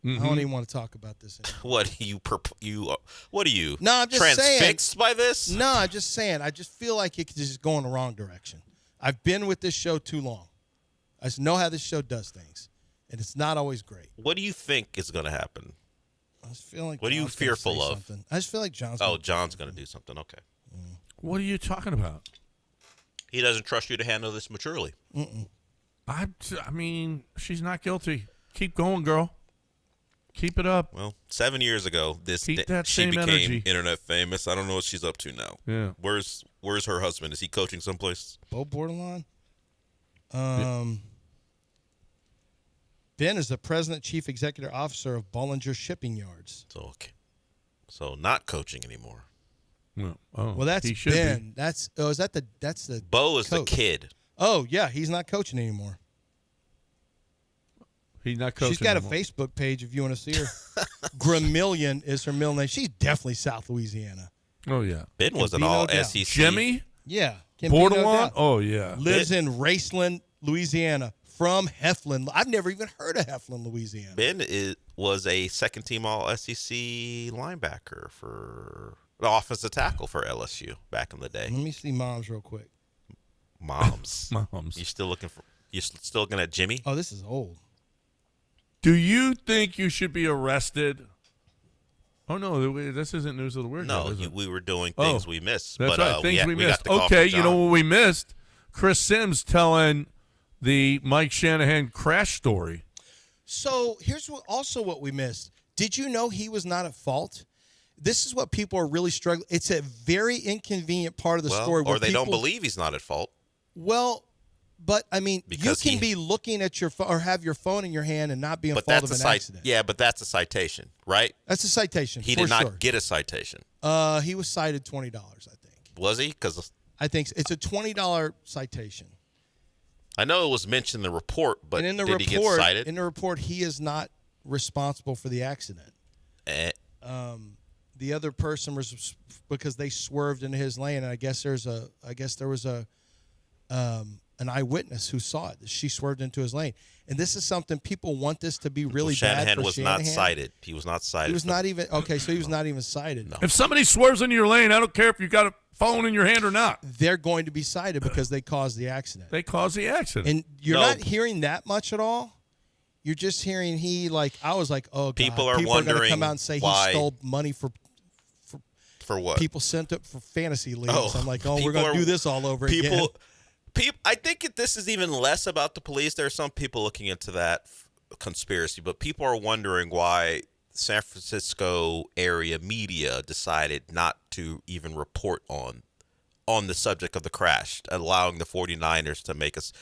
[SPEAKER 1] Mm-hmm.
[SPEAKER 2] I don't even want to talk about this anymore.
[SPEAKER 4] What are you?
[SPEAKER 2] No, I'm just
[SPEAKER 4] transfixed by this?
[SPEAKER 2] No, I'm just saying. I just feel like it's just going the wrong direction. I've been with this show too long. I just know how this show does things, and it's not always great.
[SPEAKER 4] What do you think is going to happen?
[SPEAKER 2] I just feel like.
[SPEAKER 4] What are you
[SPEAKER 2] John's gonna
[SPEAKER 4] fearful
[SPEAKER 2] say
[SPEAKER 4] of?
[SPEAKER 2] something. I just feel like John's.
[SPEAKER 4] John's going to do something. Okay.
[SPEAKER 1] What are you talking about?
[SPEAKER 4] He doesn't trust you to handle this maturely.
[SPEAKER 1] I mean, she's not guilty. Keep going, girl. Keep it up.
[SPEAKER 4] Well, 7 years ago, she
[SPEAKER 1] same
[SPEAKER 4] became
[SPEAKER 1] energy.
[SPEAKER 4] internet famous. I don't know what she's up to now.
[SPEAKER 1] Yeah.
[SPEAKER 4] Where's her husband? Is he coaching someplace?
[SPEAKER 2] Bo Bordelon. Ben is the president, chief executive officer of Bollinger Shipping Yards.
[SPEAKER 4] So not coaching anymore.
[SPEAKER 1] No. Oh,
[SPEAKER 2] Well, that's
[SPEAKER 1] he should
[SPEAKER 2] Ben.
[SPEAKER 1] be.
[SPEAKER 2] That's that's the
[SPEAKER 4] Bo is
[SPEAKER 2] coach.
[SPEAKER 4] the kid.
[SPEAKER 2] Oh yeah, he's not coaching anymore.
[SPEAKER 1] He's not coaching.
[SPEAKER 2] She's got
[SPEAKER 1] anymore.
[SPEAKER 2] a Facebook page if you want to see her. Gramillion is her middle name. She's definitely South Louisiana.
[SPEAKER 1] Oh yeah.
[SPEAKER 4] Ben was an
[SPEAKER 2] be no
[SPEAKER 4] all
[SPEAKER 2] doubt.
[SPEAKER 4] SEC.
[SPEAKER 1] Jimmy
[SPEAKER 2] Yeah. Can be no
[SPEAKER 1] Bordelon.
[SPEAKER 2] doubt.
[SPEAKER 1] Oh yeah.
[SPEAKER 2] Lives in Raceland, Louisiana, from Heflin. I've never even heard of Heflin, Louisiana.
[SPEAKER 4] Ben was a second-team All-SEC linebacker for the offensive tackle for LSU back in the day.
[SPEAKER 2] Let me see Moms real quick.
[SPEAKER 4] Moms.
[SPEAKER 1] Moms.
[SPEAKER 4] You still looking at Jimmy?
[SPEAKER 2] Oh, this is old.
[SPEAKER 1] Do you think you should be arrested? Oh, no, this isn't News of the Weird.
[SPEAKER 4] No, we were doing things we missed.
[SPEAKER 1] That's right, things we missed.
[SPEAKER 4] got the call
[SPEAKER 1] Okay,
[SPEAKER 4] from
[SPEAKER 1] you know
[SPEAKER 4] John.
[SPEAKER 1] what we missed? Chris Sims telling the Mike Shanahan crash story.
[SPEAKER 2] So here's what we missed. Did you know he was not at fault? This is what people are really struggling. It's a very inconvenient part of the story.
[SPEAKER 4] Or they don't believe he's not at fault.
[SPEAKER 2] Well, but I mean,
[SPEAKER 4] Because
[SPEAKER 2] you can be looking at your phone or have your phone in your hand and not be in
[SPEAKER 4] But
[SPEAKER 2] fault
[SPEAKER 4] that's
[SPEAKER 2] of an accident.
[SPEAKER 4] Yeah, but that's a citation, right?
[SPEAKER 2] That's a citation.
[SPEAKER 4] He
[SPEAKER 2] for
[SPEAKER 4] did not
[SPEAKER 2] sure.
[SPEAKER 4] get a citation.
[SPEAKER 2] He was cited $20, I think.
[SPEAKER 4] Was he? Because
[SPEAKER 2] I think it's a $20 citation.
[SPEAKER 4] I know it was mentioned in the report, but
[SPEAKER 2] And in the
[SPEAKER 4] did
[SPEAKER 2] report,
[SPEAKER 4] he get cited?
[SPEAKER 2] In the report, he is not responsible for the accident. The other person was because they swerved into his lane, and I guess there was an eyewitness who saw it. She swerved into his lane, and this is something people want this to be really bad
[SPEAKER 4] Shanahan
[SPEAKER 2] for
[SPEAKER 4] was
[SPEAKER 2] Shanahan.
[SPEAKER 4] not cited. He was not cited.
[SPEAKER 2] He was not even okay. So he was not even cited.
[SPEAKER 4] No.
[SPEAKER 1] If somebody swerves into your lane, I don't care if you got a phone in your hand or not.
[SPEAKER 2] They're going to be cited because they caused the accident.
[SPEAKER 1] They caused the accident.
[SPEAKER 2] And you're not hearing that much at all. You're just hearing I was like, oh, God.
[SPEAKER 4] People are
[SPEAKER 2] going to
[SPEAKER 4] wondering
[SPEAKER 2] come out and say
[SPEAKER 4] why.
[SPEAKER 2] he stole money for
[SPEAKER 4] what?
[SPEAKER 2] People sent it for fantasy leagues.
[SPEAKER 4] Oh,
[SPEAKER 2] I'm like, we're going to do this all over again.
[SPEAKER 4] I think this is even less about the police. There are some people looking into that conspiracy, but people are wondering why San Francisco area media decided not to even report on the subject of the crash, allowing the 49ers to make us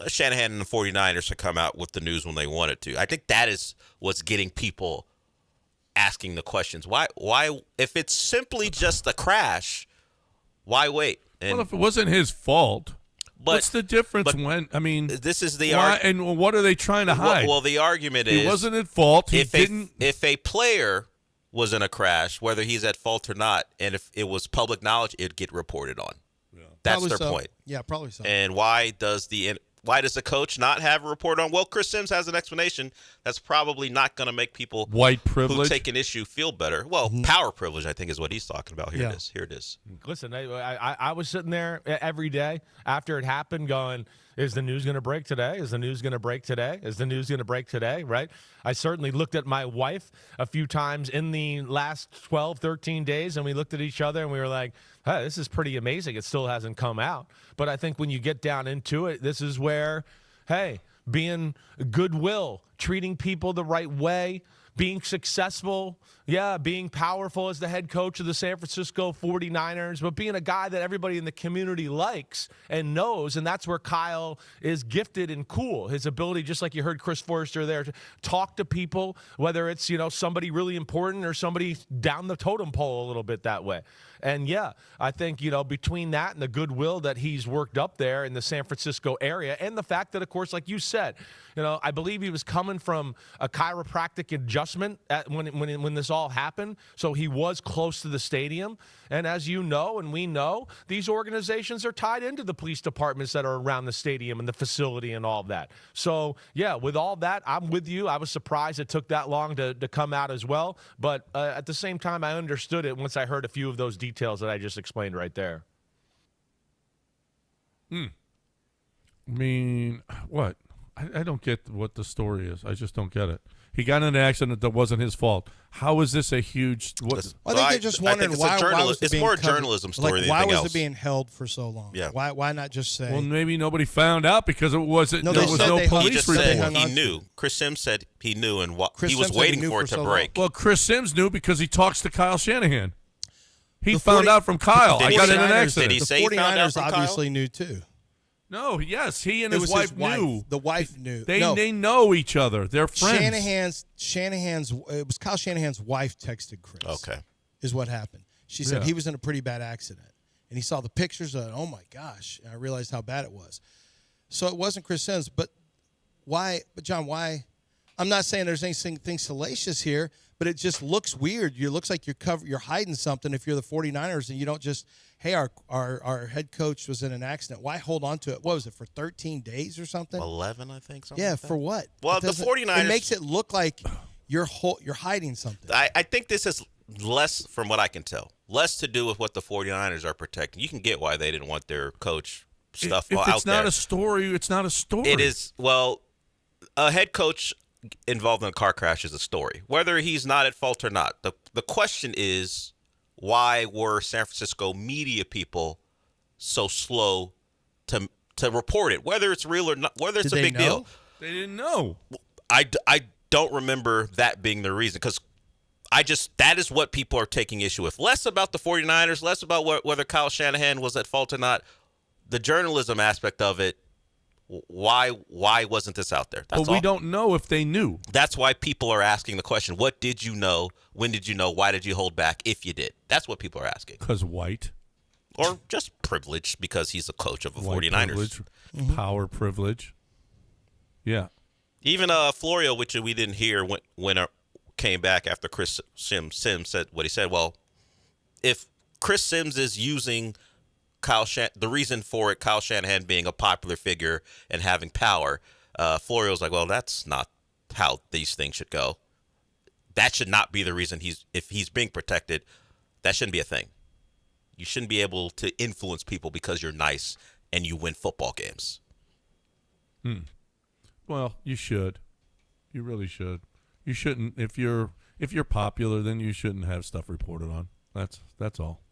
[SPEAKER 4] Shanahan and the 49ers to come out with the news when they wanted to. I think that is what's getting people asking the questions. Why if it's simply just a crash, why wait? And
[SPEAKER 1] well, if it wasn't his fault, what's the difference
[SPEAKER 4] this is the
[SPEAKER 1] and what are they trying to hide?
[SPEAKER 4] Well, the argument is
[SPEAKER 1] he wasn't at fault.
[SPEAKER 4] If a player was in a crash, whether he's at fault or not, and if it was public knowledge, it'd get reported on. Yeah. That's
[SPEAKER 2] probably
[SPEAKER 4] their point.
[SPEAKER 2] Yeah, probably so.
[SPEAKER 4] And why does the coach not have a report on? Well, Chris Sims has an explanation that's probably not going to make people
[SPEAKER 1] white privilege
[SPEAKER 4] who take an issue feel better. Well, power privilege, I think, is what he's talking about. Here it is.
[SPEAKER 10] Listen, I was sitting there every day after it happened going, is the news going to break today? Is the news going to break today? Is the news going to break today? Right? I certainly looked at my wife a few times in the last 12, 13 days, and we looked at each other and we were like, hey, this is pretty amazing. It still hasn't come out. But I think when you get down into it, this is where, hey, being goodwill, treating people the right way, being successful, being powerful as the head coach of the San Francisco 49ers, but being a guy that everybody in the community likes and knows, and that's where Kyle is gifted and cool. His ability, just like you heard Chris Forrester there, to talk to people, whether it's, somebody really important or somebody down the totem pole a little bit that way. And, I think, between that and the goodwill that he's worked up there in the San Francisco area and the fact that, of course, like you said, I believe he was coming from a chiropractic adjustment when this all happened. So he was close to the stadium. And as you know, and we know, these organizations are tied into the police departments that are around the stadium and the facility and all of that. So, with all that, I'm with you. I was surprised it took that long to come out as well. But at the same time, I understood it once I heard a few of those details that I just explained right there.
[SPEAKER 1] I mean, what? I don't get what the story is. I just don't get it. He got in an accident that wasn't his fault. How is this a huge? What?
[SPEAKER 2] I think they're just wondering why was
[SPEAKER 4] it's more a journalism story than
[SPEAKER 2] why
[SPEAKER 4] anything
[SPEAKER 2] was
[SPEAKER 4] else.
[SPEAKER 2] it being held for so long?
[SPEAKER 4] Yeah.
[SPEAKER 2] Why not just say?
[SPEAKER 1] Well, maybe nobody found out because it wasn't.
[SPEAKER 2] No,
[SPEAKER 1] there
[SPEAKER 2] they
[SPEAKER 1] was
[SPEAKER 2] said
[SPEAKER 1] no
[SPEAKER 2] they hung-
[SPEAKER 1] police
[SPEAKER 4] He just
[SPEAKER 1] report.
[SPEAKER 4] said he knew. Chris Sims said he knew, and
[SPEAKER 2] Chris
[SPEAKER 4] he was
[SPEAKER 2] Sims said he
[SPEAKER 4] waiting
[SPEAKER 2] knew
[SPEAKER 4] for it
[SPEAKER 2] for
[SPEAKER 4] to
[SPEAKER 2] so
[SPEAKER 4] break.
[SPEAKER 1] Well, Chris Sims knew because he talks to Kyle Shanahan. He
[SPEAKER 2] The
[SPEAKER 1] found
[SPEAKER 2] 40
[SPEAKER 1] out from Kyle.
[SPEAKER 4] Did
[SPEAKER 1] I
[SPEAKER 4] he
[SPEAKER 1] got
[SPEAKER 4] say-
[SPEAKER 1] in an
[SPEAKER 4] did
[SPEAKER 1] accident.
[SPEAKER 4] he
[SPEAKER 2] The
[SPEAKER 4] say he found out
[SPEAKER 2] 49ers
[SPEAKER 4] from Kyle?
[SPEAKER 2] obviously knew too.
[SPEAKER 1] No, yes, he and
[SPEAKER 2] It
[SPEAKER 1] his
[SPEAKER 2] was
[SPEAKER 1] wife knew.
[SPEAKER 2] The wife knew.
[SPEAKER 1] They know each other. They're friends.
[SPEAKER 2] Shanahan's. It was Kyle Shanahan's wife texted Chris.
[SPEAKER 4] Okay.
[SPEAKER 2] Is what happened. She said he was in a pretty bad accident, and he saw the pictures of. Oh my gosh! And I realized how bad it was. So it wasn't Chris Sims, but why? But John, why? I'm not saying there's anything salacious here, but it just looks weird. It looks like you're hiding something if you're the 49ers and you don't just, hey, our head coach was in an accident. Why hold on to it? What was it, for 13 days or something?
[SPEAKER 4] 11, I think. Something
[SPEAKER 2] Yeah,
[SPEAKER 4] like that.
[SPEAKER 2] for what?
[SPEAKER 4] Well, the 49ers.
[SPEAKER 2] It makes it look like you're hiding something.
[SPEAKER 4] I think this is less, from what I can tell, less to do with what the 49ers are protecting. You can get why they didn't want their coach stuff
[SPEAKER 1] if
[SPEAKER 4] out there.
[SPEAKER 1] It's not a story. It's not a story.
[SPEAKER 4] It is. Well, a head coach involved in a car crash is a story, whether he's not at fault or not. The question is, why were San Francisco media people so slow to report it, whether it's real or not, whether it's a big deal?
[SPEAKER 1] They didn't know.
[SPEAKER 4] I don't remember that being the reason, because that is what people are taking issue with. Less about the 49ers, less about whether Kyle Shanahan was at fault or not. The journalism aspect of it, why wasn't this out there? That's
[SPEAKER 1] Well, we don't know if they knew.
[SPEAKER 4] That's why people are asking the question, what did you know? When did you know? Why did you hold back if you did? That's what people are asking.
[SPEAKER 1] Because white.
[SPEAKER 4] Or just privilege because he's a coach of the
[SPEAKER 1] White
[SPEAKER 4] 49ers.
[SPEAKER 1] Privilege, power privilege. Yeah.
[SPEAKER 4] Even Florio, which we didn't hear when came back after Chris Sims said what he said. Well, if Chris Sims is using the reason for it, Kyle Shanahan being a popular figure and having power, Florio's like, well, that's not how these things should go. That should not be the reason if he's being protected. That shouldn't be a thing. You shouldn't be able to influence people because you're nice and you win football games.
[SPEAKER 1] Well, you should. You really should. You shouldn't. If you're popular, then you shouldn't have stuff reported on. That's all.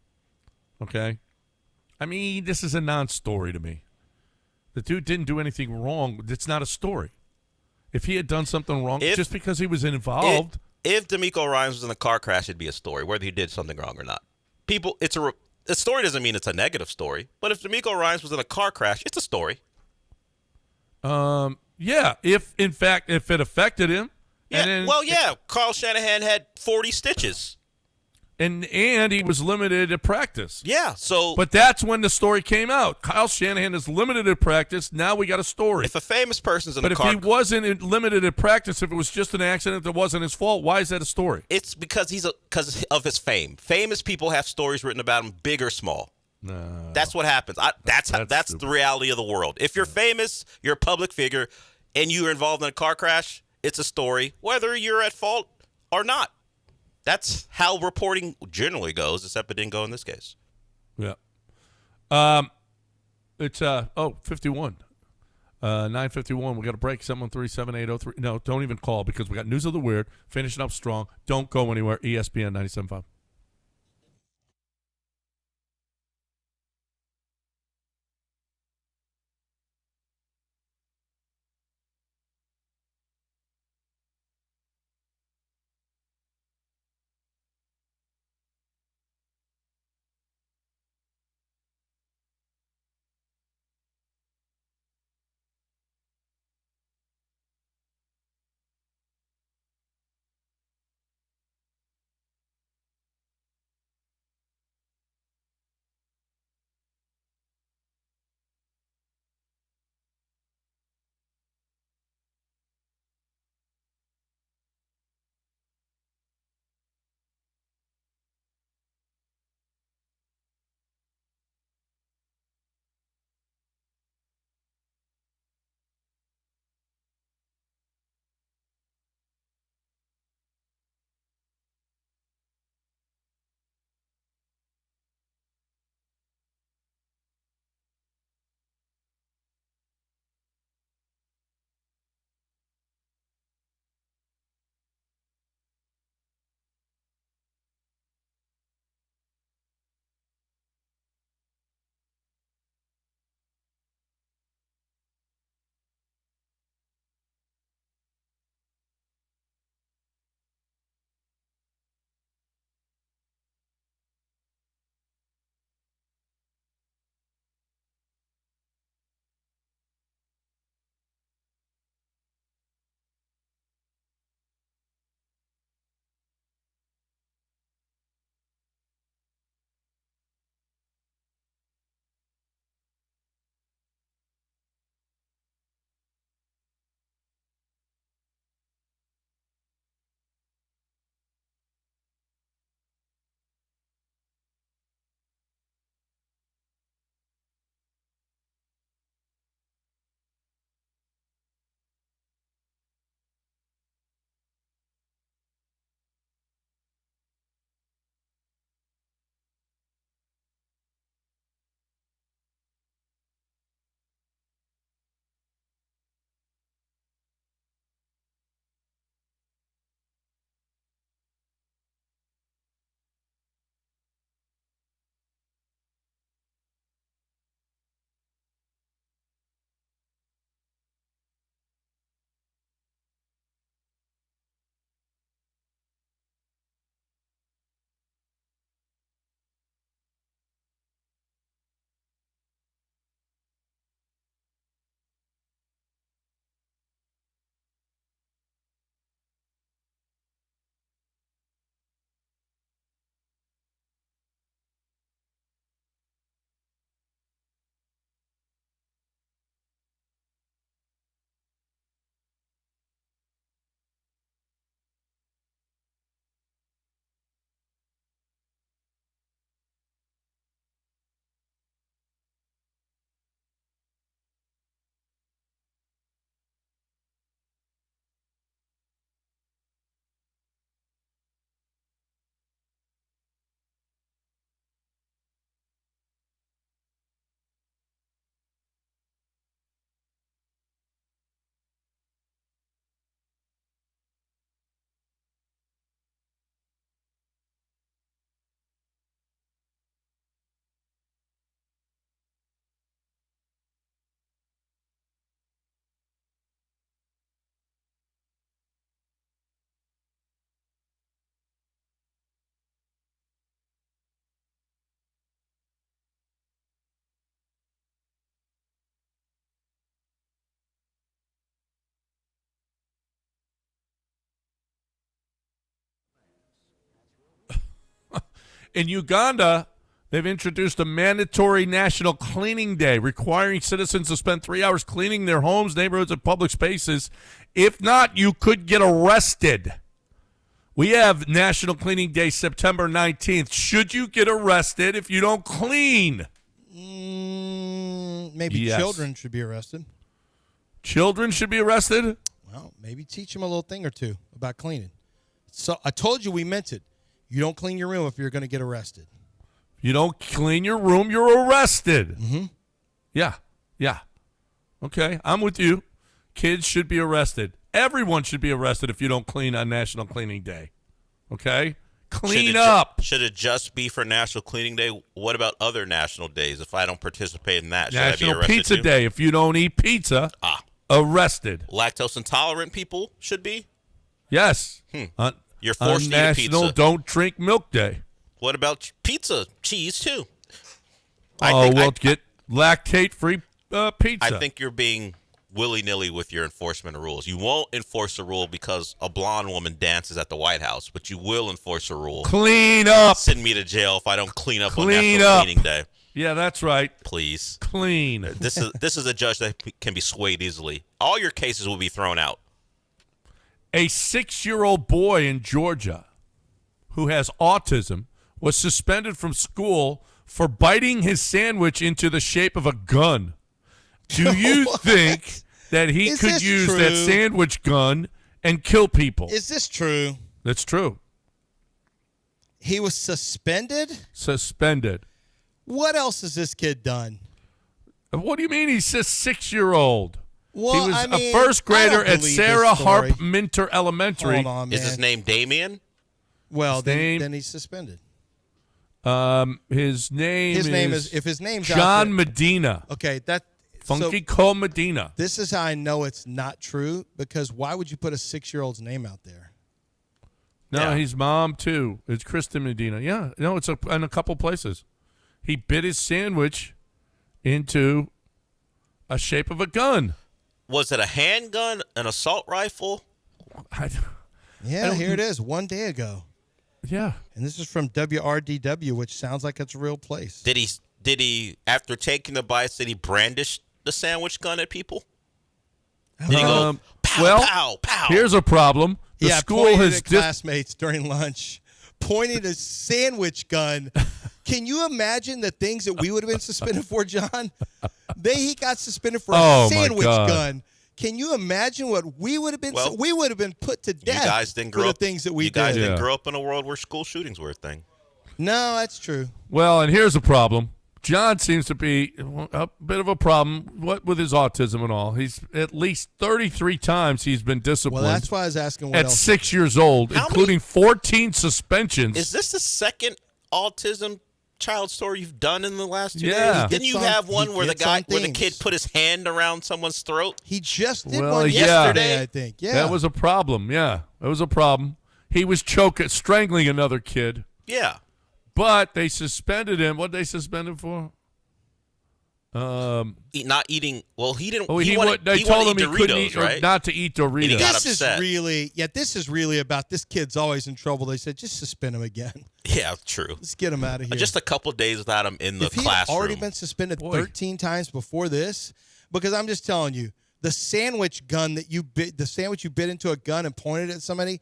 [SPEAKER 1] Okay? I mean, this is a non-story to me. The dude didn't do anything wrong. It's not a story. If he had done something wrong, just because he was involved.
[SPEAKER 4] If D'Amico Ryans was in a car crash, it'd be a story, whether he did something wrong or not. A story doesn't mean it's a negative story, but if D'Amico Ryans was in a car crash, it's a story.
[SPEAKER 1] Yeah, if it affected him.
[SPEAKER 4] Yeah, Carl Shanahan had 40 stitches.
[SPEAKER 1] And he was limited at practice.
[SPEAKER 4] Yeah,
[SPEAKER 1] but that's when the story came out. Kyle Shanahan is limited at practice. Now we got a story.
[SPEAKER 4] If a famous person's in
[SPEAKER 1] a car, but if he wasn't limited at practice, if it was just an accident that wasn't his fault, why is that a story?
[SPEAKER 4] It's because because of his fame. Famous people have stories written about him, big or small.
[SPEAKER 1] No,
[SPEAKER 4] that's what happens. That's the reality of the world. If you're famous, you're a public figure, and you're involved in a car crash, it's a story, whether you're at fault or not. That's how reporting generally goes, except it didn't go in this case.
[SPEAKER 1] Yeah. It's 51. 9:51. We got a break. 713-7803. No, don't even call because we got News of the Weird finishing up strong. Don't go anywhere. ESPN 97.5. In Uganda, they've introduced a mandatory national cleaning day, requiring citizens to spend 3 hours cleaning their homes, neighborhoods, and public spaces. If not, you could get arrested. We have National Cleaning Day September 19th. Should you get arrested if you don't clean?
[SPEAKER 2] Maybe
[SPEAKER 1] Yes.
[SPEAKER 2] children should be arrested.
[SPEAKER 1] Children should be arrested?
[SPEAKER 2] Well, maybe teach them a little thing or two about cleaning. So I told you we meant it. You don't clean your room if you're going to get arrested.
[SPEAKER 1] You don't clean your room, you're arrested.
[SPEAKER 2] Mm-hmm.
[SPEAKER 1] Yeah. Okay, I'm with you. Kids should be arrested. Everyone should be arrested if you don't clean on National Cleaning Day. Okay? Clean up.
[SPEAKER 4] Should it just be for National Cleaning Day? What about other national days? If I don't participate in that, should I be
[SPEAKER 1] National
[SPEAKER 4] arrested
[SPEAKER 1] Pizza
[SPEAKER 4] too?
[SPEAKER 1] Day. If you don't eat pizza, arrested.
[SPEAKER 4] Lactose intolerant people should be?
[SPEAKER 1] Yes.
[SPEAKER 4] You're forced
[SPEAKER 1] on
[SPEAKER 4] to eat a
[SPEAKER 1] National
[SPEAKER 4] pizza.
[SPEAKER 1] Don't Drink Milk Day.
[SPEAKER 4] What about pizza? Cheese, too.
[SPEAKER 1] Get lactate-free pizza.
[SPEAKER 4] I think you're being willy-nilly with your enforcement of rules. You won't enforce a rule because a blonde woman dances at the White House, but you will enforce a rule.
[SPEAKER 1] Clean up.
[SPEAKER 4] Send me to jail if I don't clean up on
[SPEAKER 1] Clean
[SPEAKER 4] National
[SPEAKER 1] up.
[SPEAKER 4] Cleaning Day.
[SPEAKER 1] Yeah, that's right.
[SPEAKER 4] Please.
[SPEAKER 1] Clean.
[SPEAKER 4] This is a judge that can be swayed easily. All your cases will be thrown out.
[SPEAKER 1] A 6-year-old boy in Georgia who has autism was suspended from school for biting his sandwich into the shape of a gun. Do you think that he
[SPEAKER 2] Is
[SPEAKER 1] could
[SPEAKER 2] this
[SPEAKER 1] use
[SPEAKER 2] true?
[SPEAKER 1] that sandwich gun and kill people?
[SPEAKER 2] Is this true?
[SPEAKER 1] That's true.
[SPEAKER 2] He was suspended?
[SPEAKER 1] Suspended.
[SPEAKER 2] What else has this kid done?
[SPEAKER 1] What do you mean he's a 6-year-old?
[SPEAKER 2] Well,
[SPEAKER 1] he was
[SPEAKER 2] I mean,
[SPEAKER 1] a first grader
[SPEAKER 2] I don't
[SPEAKER 1] at
[SPEAKER 2] believe
[SPEAKER 1] Sarah
[SPEAKER 2] this story.
[SPEAKER 1] Harp Minter Elementary.
[SPEAKER 2] Hold on, man.
[SPEAKER 4] Is his name Damien?
[SPEAKER 2] Well,
[SPEAKER 1] His name-
[SPEAKER 2] then he's suspended.
[SPEAKER 1] His name
[SPEAKER 2] is if his name's out
[SPEAKER 1] John
[SPEAKER 2] there-
[SPEAKER 1] Medina.
[SPEAKER 2] Okay,
[SPEAKER 1] Funky Cole Medina.
[SPEAKER 2] This is how I know it's not true, because why would you put a 6-year-old's name out there?
[SPEAKER 1] No,
[SPEAKER 4] Yeah.
[SPEAKER 1] his mom too. It's Kristen Medina. Yeah, no, it's in a couple places. He bit his sandwich into a shape of a gun.
[SPEAKER 4] Was it a handgun, an assault rifle?
[SPEAKER 2] Yeah, here it is, 1 day ago.
[SPEAKER 1] Yeah.
[SPEAKER 2] And this is from WRDW, which sounds like it's a real place.
[SPEAKER 4] Did he after taking the bites, did he brandish the sandwich gun at people? Did he go pow,
[SPEAKER 1] well,
[SPEAKER 4] pow, pow?
[SPEAKER 1] Here's a problem. The school
[SPEAKER 2] pointed
[SPEAKER 1] has
[SPEAKER 2] at classmates during lunch, pointed a sandwich gun. Can you imagine the things that we would have been suspended for, John? He got suspended for
[SPEAKER 1] Oh,
[SPEAKER 2] a
[SPEAKER 1] my
[SPEAKER 2] sandwich
[SPEAKER 1] God.
[SPEAKER 2] gun. Can you imagine what we would have been?
[SPEAKER 4] Well,
[SPEAKER 2] we would have been put to death.
[SPEAKER 4] You guys didn't
[SPEAKER 2] for
[SPEAKER 4] grow
[SPEAKER 2] the
[SPEAKER 4] up.
[SPEAKER 2] things that we
[SPEAKER 4] you guys
[SPEAKER 2] did.
[SPEAKER 4] didn't
[SPEAKER 1] Yeah.
[SPEAKER 4] grow up in a world where school shootings were a thing.
[SPEAKER 2] No, that's true.
[SPEAKER 1] Well, and here's a problem. John seems to be a bit of a problem with his autism and all. He's at least 33 times he's been disciplined.
[SPEAKER 2] Well, that's why I was asking what
[SPEAKER 1] at
[SPEAKER 2] else.
[SPEAKER 1] 6 years old,
[SPEAKER 4] How
[SPEAKER 1] including 14 suspensions.
[SPEAKER 4] Is this the second autism child story you've done in the last 2
[SPEAKER 1] Yeah.
[SPEAKER 4] days? Didn't you
[SPEAKER 2] Gets on-
[SPEAKER 4] have one
[SPEAKER 2] he
[SPEAKER 4] where the
[SPEAKER 2] gets
[SPEAKER 4] guy,
[SPEAKER 2] on
[SPEAKER 4] where the
[SPEAKER 2] themes.
[SPEAKER 4] kid put his hand around someone's throat?
[SPEAKER 2] He just did
[SPEAKER 1] Well,
[SPEAKER 2] one
[SPEAKER 1] yeah.
[SPEAKER 2] yesterday, I think. Yeah,
[SPEAKER 1] That was a problem. Yeah, that was a problem. He was strangling another kid,
[SPEAKER 4] Yeah.
[SPEAKER 1] but they suspended him. What did they suspend him for?
[SPEAKER 4] Not eating. Well, he didn't.
[SPEAKER 1] Oh,
[SPEAKER 4] he wanted,
[SPEAKER 1] they
[SPEAKER 4] he
[SPEAKER 1] told
[SPEAKER 4] wanted
[SPEAKER 1] him
[SPEAKER 4] to
[SPEAKER 1] he
[SPEAKER 4] eat
[SPEAKER 1] couldn't
[SPEAKER 4] Doritos,
[SPEAKER 1] eat,
[SPEAKER 4] right?
[SPEAKER 1] not to eat Doritos.
[SPEAKER 4] And he got
[SPEAKER 2] This is
[SPEAKER 4] upset.
[SPEAKER 2] really about this kid's always in trouble. They said just suspend him again.
[SPEAKER 4] Yeah, true.
[SPEAKER 2] Let's get him out of here.
[SPEAKER 4] Just a couple days without him in the
[SPEAKER 2] if he had
[SPEAKER 4] classroom.
[SPEAKER 2] already been suspended 13 times before this, because I'm just telling you, the sandwich gun that you bit, the sandwich you bit into a gun and pointed at somebody.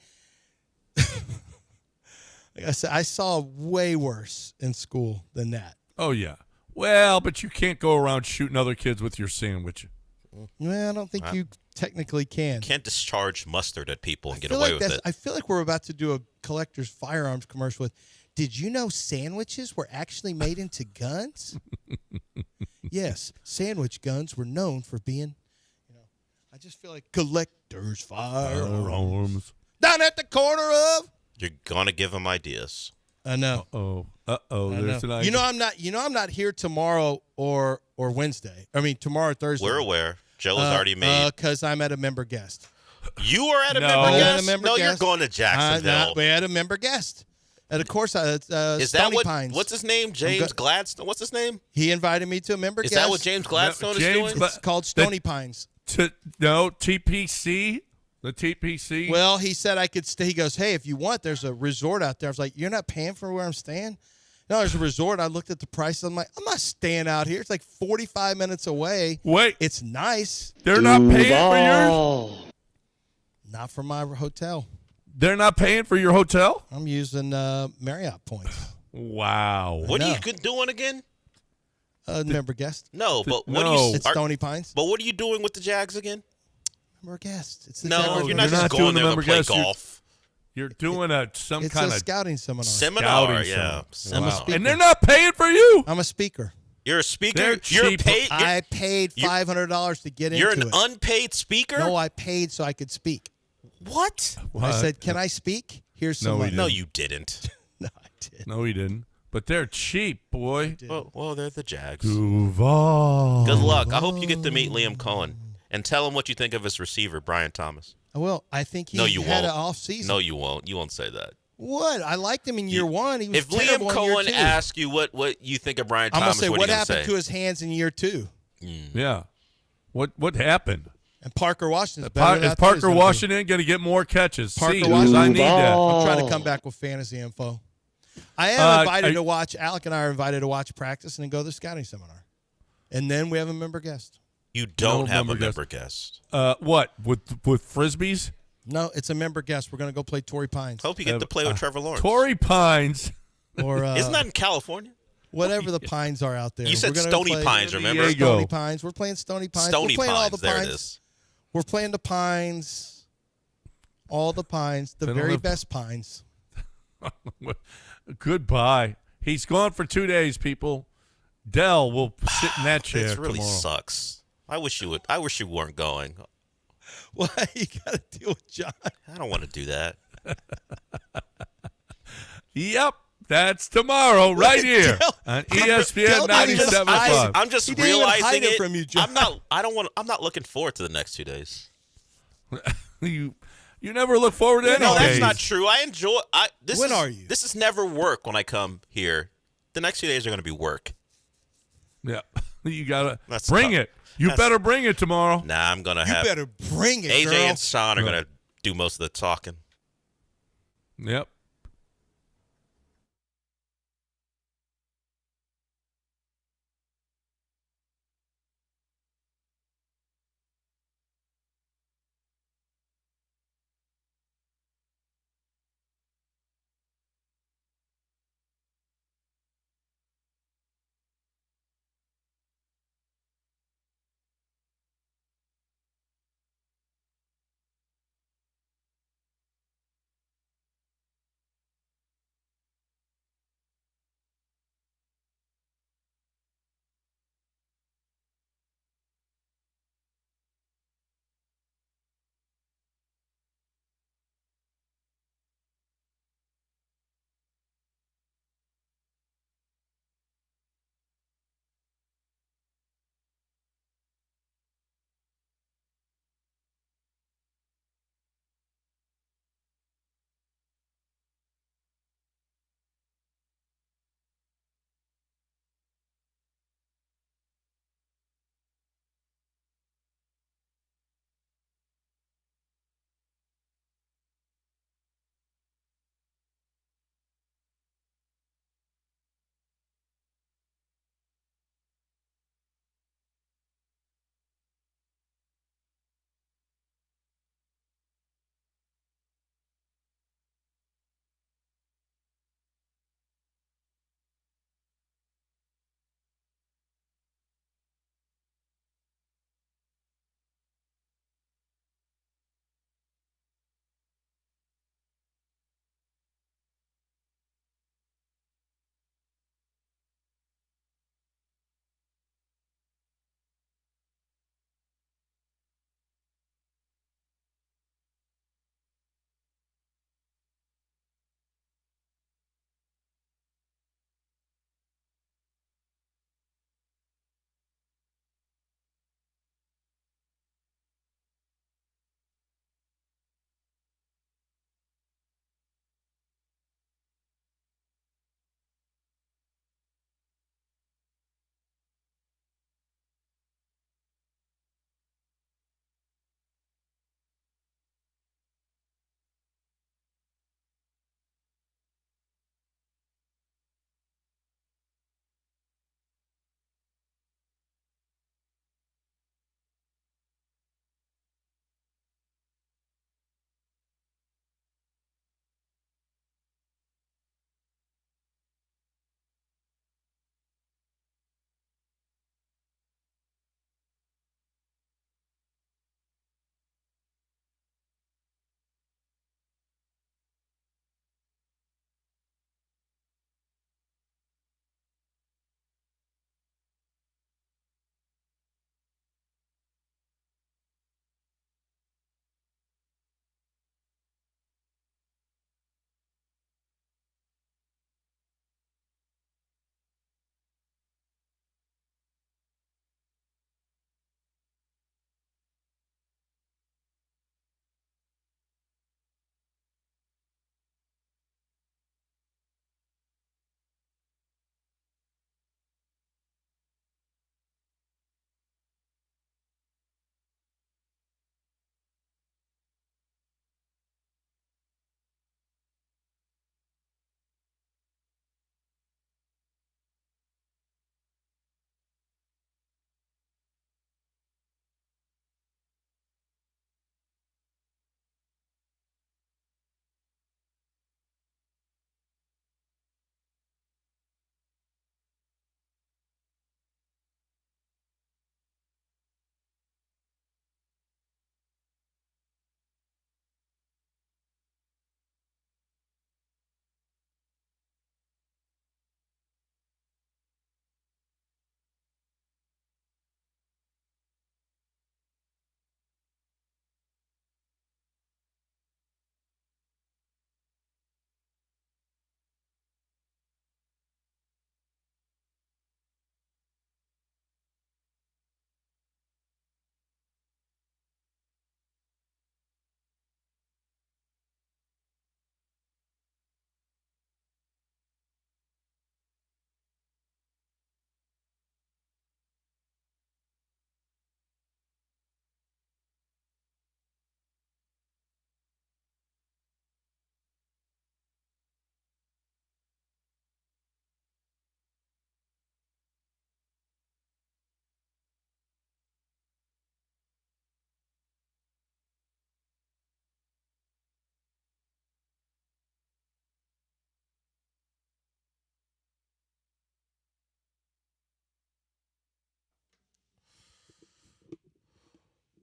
[SPEAKER 2] Like I said, I saw way worse in school than that.
[SPEAKER 1] Oh yeah. Well, but you can't go around shooting other kids with your sandwich.
[SPEAKER 2] Well, I don't think you technically can.
[SPEAKER 4] Can't discharge mustard at people and get
[SPEAKER 2] feel
[SPEAKER 4] away
[SPEAKER 2] like
[SPEAKER 4] with it.
[SPEAKER 2] I feel like we're about to do a collector's firearms commercial with, did you know sandwiches were actually made into guns? Yes, sandwich guns were known for being, I just feel like collector's firearms. Down at the corner of.
[SPEAKER 4] You're gonna give him ideas.
[SPEAKER 2] I know.
[SPEAKER 1] Uh-oh. There's an idea.
[SPEAKER 2] I'm not here tomorrow or Wednesday. I mean, tomorrow or Thursday.
[SPEAKER 4] We're aware. Joe has already made.
[SPEAKER 2] Because I'm at a member guest.
[SPEAKER 4] You are at a
[SPEAKER 1] No.
[SPEAKER 4] member
[SPEAKER 1] I'm at a
[SPEAKER 4] guest?
[SPEAKER 2] member
[SPEAKER 4] No,
[SPEAKER 2] guest.
[SPEAKER 4] you're going to Jacksonville.
[SPEAKER 2] We had a member guest. And of course,
[SPEAKER 4] Is that
[SPEAKER 2] Stony
[SPEAKER 4] what?
[SPEAKER 2] Pines.
[SPEAKER 4] What's his name? James Gladstone. What's his name?
[SPEAKER 2] He invited me to a member
[SPEAKER 4] Is
[SPEAKER 2] guest.
[SPEAKER 4] that what James Gladstone
[SPEAKER 1] James
[SPEAKER 4] is doing?
[SPEAKER 2] It's called Stony Pines.
[SPEAKER 1] TPC? The TPC?
[SPEAKER 2] Well, he said I could stay. He goes, hey, if you want, there's a resort out there. I was like, you're not paying for where I'm staying? No, there's a resort. I looked at the price. I'm like, I'm not staying out here. It's like 45 minutes away.
[SPEAKER 1] Wait.
[SPEAKER 2] It's nice.
[SPEAKER 1] They're not paying for yours?
[SPEAKER 2] Not for my hotel.
[SPEAKER 1] They're not paying for your hotel?
[SPEAKER 2] I'm using Marriott points.
[SPEAKER 1] Wow.
[SPEAKER 4] What are you doing again?
[SPEAKER 2] Member guest.
[SPEAKER 4] No, but what do you?
[SPEAKER 2] It's Stony Pines.
[SPEAKER 4] But what are you doing with the Jags again?
[SPEAKER 2] Member guest. It's the
[SPEAKER 4] no,
[SPEAKER 2] Jaguars.
[SPEAKER 4] you're not just going there to play golf.
[SPEAKER 1] You're doing some
[SPEAKER 2] it's
[SPEAKER 1] kind
[SPEAKER 2] a
[SPEAKER 1] of
[SPEAKER 2] scouting seminar.
[SPEAKER 4] Seminar.
[SPEAKER 2] I'm a speaker.
[SPEAKER 1] And they're not paying for you.
[SPEAKER 2] I'm a speaker.
[SPEAKER 4] You're a speaker.
[SPEAKER 1] They're
[SPEAKER 4] You're
[SPEAKER 1] cheap.
[SPEAKER 4] paid.
[SPEAKER 2] I paid $500 to get into it.
[SPEAKER 4] You're an unpaid speaker.
[SPEAKER 2] No, I paid so I could speak.
[SPEAKER 4] What?
[SPEAKER 2] I said, "Can I speak? Here's some money."
[SPEAKER 4] No, you didn't.
[SPEAKER 2] No, I did.
[SPEAKER 1] No, he didn't. But they're cheap, boy.
[SPEAKER 4] Well, they're the Jags.
[SPEAKER 1] Duval.
[SPEAKER 4] Good luck. I hope you get to meet Liam Cohen and tell him what you think of his receiver, Brian Thomas.
[SPEAKER 2] Well, I think he
[SPEAKER 4] you
[SPEAKER 2] had
[SPEAKER 4] won't.
[SPEAKER 2] an off season.
[SPEAKER 4] No, you won't. You won't say that.
[SPEAKER 2] What? I liked him in year one. He was
[SPEAKER 4] if Liam
[SPEAKER 2] terrible in year
[SPEAKER 4] Cohen
[SPEAKER 2] two.
[SPEAKER 4] asks you what you think of Brian
[SPEAKER 2] I'm
[SPEAKER 4] Thomas,
[SPEAKER 2] gonna say what happened
[SPEAKER 4] say?
[SPEAKER 2] to his hands in year two.
[SPEAKER 1] Yeah. What happened?
[SPEAKER 2] And Parker Washington's better.
[SPEAKER 1] Is Parker Washington going to get more catches?
[SPEAKER 2] Parker Washington.
[SPEAKER 1] I need that.
[SPEAKER 2] I'm trying to come back with fantasy info. I am invited to watch. Alec and I are invited to watch practice and then go to the scouting seminar, and then we have a member guest.
[SPEAKER 4] You don't have a member guest.
[SPEAKER 1] What with frisbees?
[SPEAKER 2] No, it's a member guest. We're going to go play Torrey Pines.
[SPEAKER 4] Hope you get to play with Trevor Lawrence.
[SPEAKER 1] Torrey Pines.
[SPEAKER 2] Or
[SPEAKER 4] isn't that in California?
[SPEAKER 2] Whatever the pines are out there.
[SPEAKER 4] You said Stony Pines, remember?
[SPEAKER 2] Stony Pines. We're playing Stony Pines.
[SPEAKER 4] Stony
[SPEAKER 2] We're playing
[SPEAKER 4] Pines.
[SPEAKER 2] all the
[SPEAKER 4] There
[SPEAKER 2] pines.
[SPEAKER 4] it is.
[SPEAKER 2] We're playing the pines. All the pines. The very best pines.
[SPEAKER 1] Goodbye. He's gone for 2 days, people. Dell will sit in that chair
[SPEAKER 4] This really
[SPEAKER 1] tomorrow.
[SPEAKER 4] sucks. I wish you would. I wish you weren't going.
[SPEAKER 2] Why you got to deal with John?
[SPEAKER 4] I don't want to do that.
[SPEAKER 1] Yep, that's tomorrow, right here on ESPN 97.5.
[SPEAKER 4] I'm just
[SPEAKER 2] He didn't even hide
[SPEAKER 4] realizing
[SPEAKER 2] it
[SPEAKER 4] it.
[SPEAKER 2] from you, John.
[SPEAKER 4] I'm not looking forward to the next 2 days.
[SPEAKER 1] You never look forward to any
[SPEAKER 4] No, that's
[SPEAKER 1] days.
[SPEAKER 4] not true. I enjoy.
[SPEAKER 2] When are you?
[SPEAKER 4] This is never work when I come here. The next 2 days are going to be work.
[SPEAKER 1] Yeah, you gotta
[SPEAKER 4] That's
[SPEAKER 1] bring
[SPEAKER 4] tough.
[SPEAKER 1] it. You better bring it tomorrow.
[SPEAKER 4] Nah, I'm gonna
[SPEAKER 2] You
[SPEAKER 4] have.
[SPEAKER 2] better bring it,
[SPEAKER 4] AJ
[SPEAKER 2] girl.
[SPEAKER 4] and Sean are gonna do most of the talking.
[SPEAKER 1] Yep.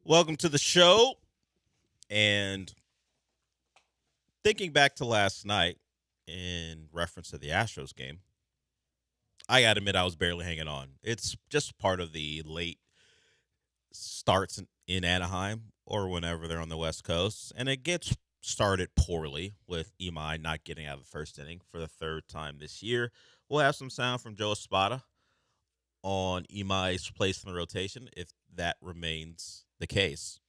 [SPEAKER 4] Welcome to the show. And thinking back to last night in reference to the Astros game, I got to admit I was barely hanging on. It's just part of the late starts in Anaheim or whenever they're on the West Coast. And it gets started poorly with Imai not getting out of the first inning for the third time this year. We'll have some sound from Joe Espada on Imai's place in the rotation if that remains the case.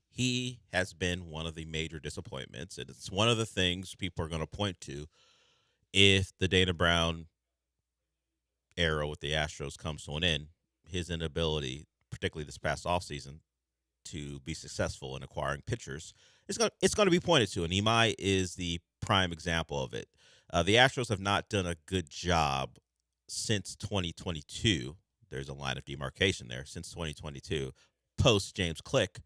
[SPEAKER 4] He has been one of the major disappointments, and it's one of the things people are going to point to if the Dana Brown era with the Astros comes to an end. His inability, particularly this past offseason, to be successful in acquiring pitchers, it's going to be pointed to, and Imai is the prime example of it. The Astros have not done a good job since 2022. There's a line of demarcation there since 2022, post James Click.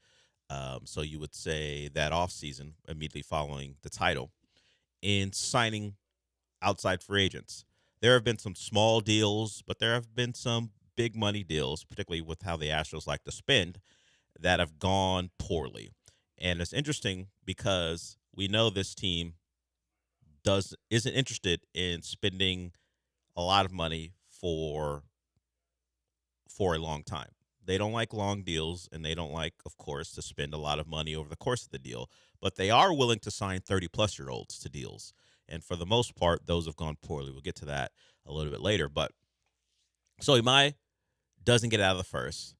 [SPEAKER 4] So you would say that offseason, immediately following the title, in signing outside free agents. There have been some small deals, but there have been some big money deals, particularly with how the Astros like to spend, that have gone poorly. And it's interesting because we know this team isn't interested in spending a lot of money for a long time. They don't like long deals, and they don't like, of course, to spend a lot of money over the course of the deal. But they are willing to sign 30-plus-year-olds to deals. And for the most part, those have gone poorly. We'll get to that a little bit later. But so Imai doesn't get out of the first.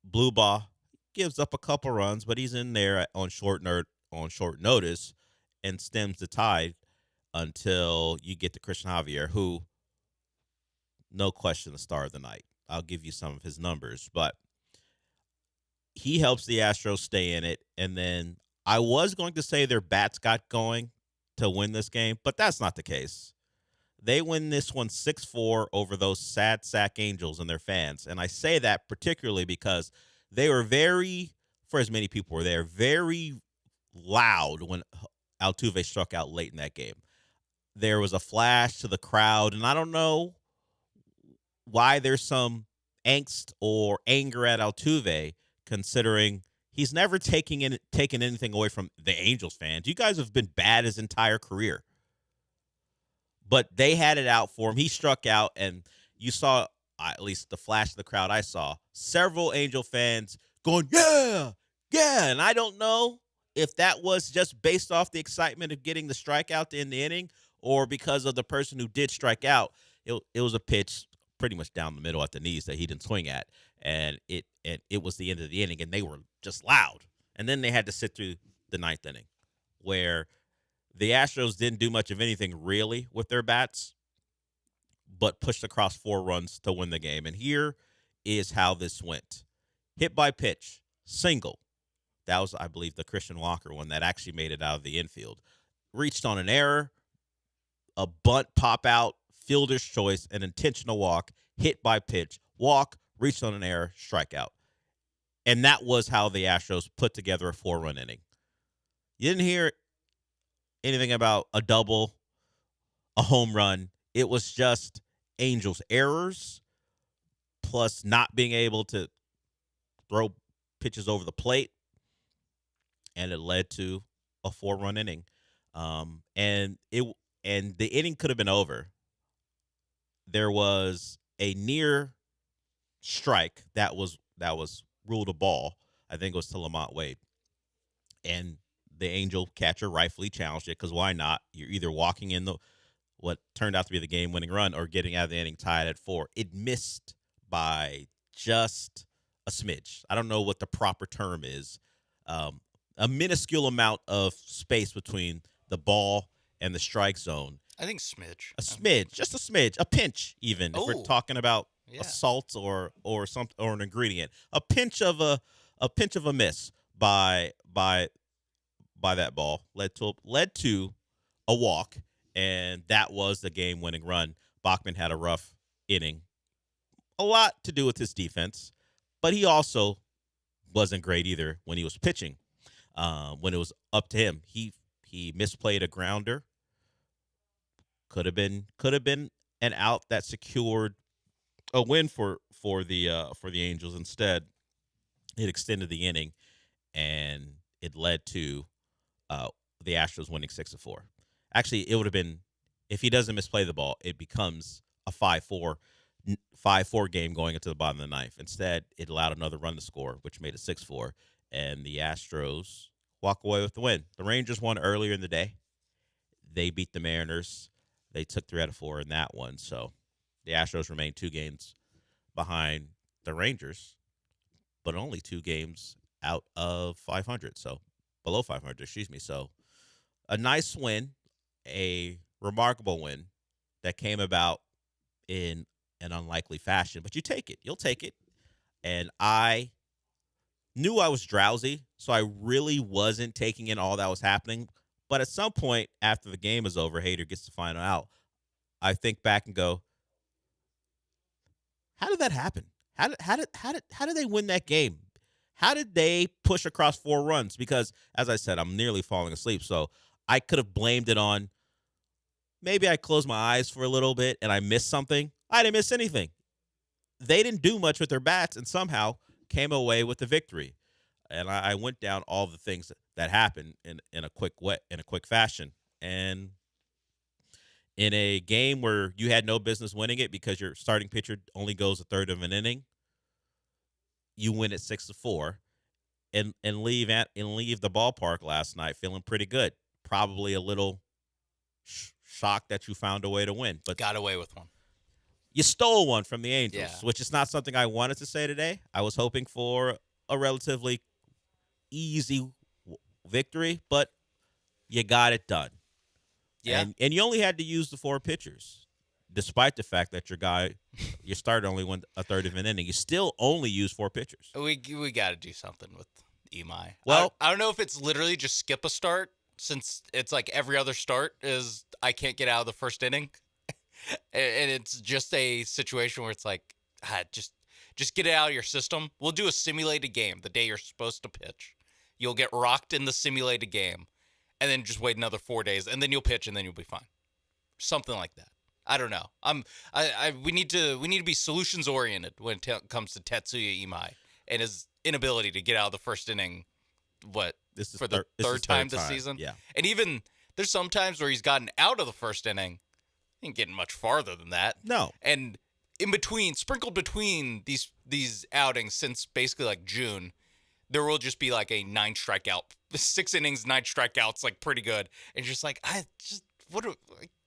[SPEAKER 4] Blue Ball gives up a couple runs, but he's in there on short notice and stems the tide until you get to Christian Javier, who, no question, the star of the night. I'll give you some of his numbers, but he helps the Astros stay in it. And then I was going to say their bats got going to win this game, but that's not the case. They win this one 6-4 over those sad sack Angels and their fans. And I say that particularly because they were for as many people were there, very loud when Altuve struck out late in that game. There was a flash to the crowd, and I don't know why there's some angst or anger at Altuve, considering he's never taken anything away from the Angels fans. You guys have been bad his entire career. But they had it out for him. He struck out, and you saw, at least the flash of the crowd I saw, several Angel fans going, yeah, yeah. And I don't know if that was just based off the excitement of getting the strikeout to end the inning or because of the person who did strike out. It was a pitch pretty much down the middle at the knees that he didn't swing at, and it was the end of the inning, and they were just loud. And then they had to sit through the ninth inning, where the Astros didn't do much of anything really with their bats, but pushed across 4 runs to win the game. And here is how this went: hit by pitch, single. That was, I believe, the Christian Walker one that actually made it out of the infield. Reached on an error, a bunt pop out, fielder's choice, an intentional walk, hit by pitch, walk, reached on an error, strikeout. And that was how the Astros put together a 4-run inning. You didn't hear anything about a double, a home run. It was just Angels' errors plus not being able to throw pitches over the plate, and it led to a 4-run inning. And the inning could have been over. There was a near strike that was ruled a ball. I think it was to Lamont Wade. And the Angel catcher rightfully challenged it, because why not? You're either walking in what turned out to be the game-winning run or getting out of the inning tied at 4. It missed by just a smidge. I don't know what the proper term is. A minuscule amount of space between the ball and the strike zone.
[SPEAKER 11] I think smidge.
[SPEAKER 4] A smidge, just a smidge, a pinch even. If we're talking about a salt or an ingredient, a pinch of a miss by that ball led to a walk, and that was the game-winning run. Bachman had a rough inning, a lot to do with his defense, but he also wasn't great either when he was pitching. When it was up to him, he misplayed a grounder. Could have been an out that secured a win for the Angels. Instead, It extended the inning, and it led to the Astros winning 6-4. Actually, it would have been, if he doesn't misplay the ball, it becomes a 5-4 game going into the bottom of the ninth. Instead, it allowed another run to score, which made it 6-4, and the Astros walk away with the win. The Rangers won earlier in the day. They beat the Mariners. They took 3 out of 4 in that one. So the Astros remain 2 games behind the Rangers, but only 2 games out of 500. So below 500, excuse me. So a nice win, a remarkable win that came about in an unlikely fashion. But you take it. You'll take it. And I knew I was drowsy, so I really wasn't taking in all that was happening. But at some point after the game is over, Hader gets to find out. I think back and go, how did that happen? How did they win that game? How did they push across 4 runs? Because, as I said, I'm nearly falling asleep. So I could have blamed it on maybe I closed my eyes for a little bit and I missed something. I didn't miss anything. They didn't do much with their bats and somehow came away with the victory. And I went down all the things that happened in a quick fashion. And in a game where you had no business winning it because your starting pitcher only goes a third of an inning, you win at 6-4 and leave the ballpark last night feeling pretty good. Probably a little shocked that you found a way to win, but
[SPEAKER 11] got away with one.
[SPEAKER 4] You stole one from the Angels, which is not something I wanted to say today. I was hoping for a relatively easy victory, but you got it done.
[SPEAKER 11] Yeah.
[SPEAKER 4] And you only had to use the 4 pitchers, despite the fact that your starter only went a third of an inning. You still only used 4 pitchers.
[SPEAKER 11] We got to do something with Imai.
[SPEAKER 4] Well,
[SPEAKER 11] I don't know if it's literally just skip a start, since it's like every other start is I can't get out of the first inning. And it's just a situation where it's like, just get it out of your system. We'll do a simulated game the day you're supposed to pitch. You'll get rocked in the simulated game, and then just wait another 4 days, and then you'll pitch, and then you'll be fine. Something like that. I don't know. We need to be solutions oriented when it comes to Tetsuya Imai and his inability to get out of the first inning.
[SPEAKER 4] This is
[SPEAKER 11] for the third time this season?
[SPEAKER 4] Yeah.
[SPEAKER 11] And even there's some times where he's gotten out of the first inning. He ain't getting much farther than that.
[SPEAKER 4] No.
[SPEAKER 11] And sprinkled between these outings since basically like June, there will just be like a 9 strikeout, 6 innings, 9 strikeouts, like pretty good. And just like, I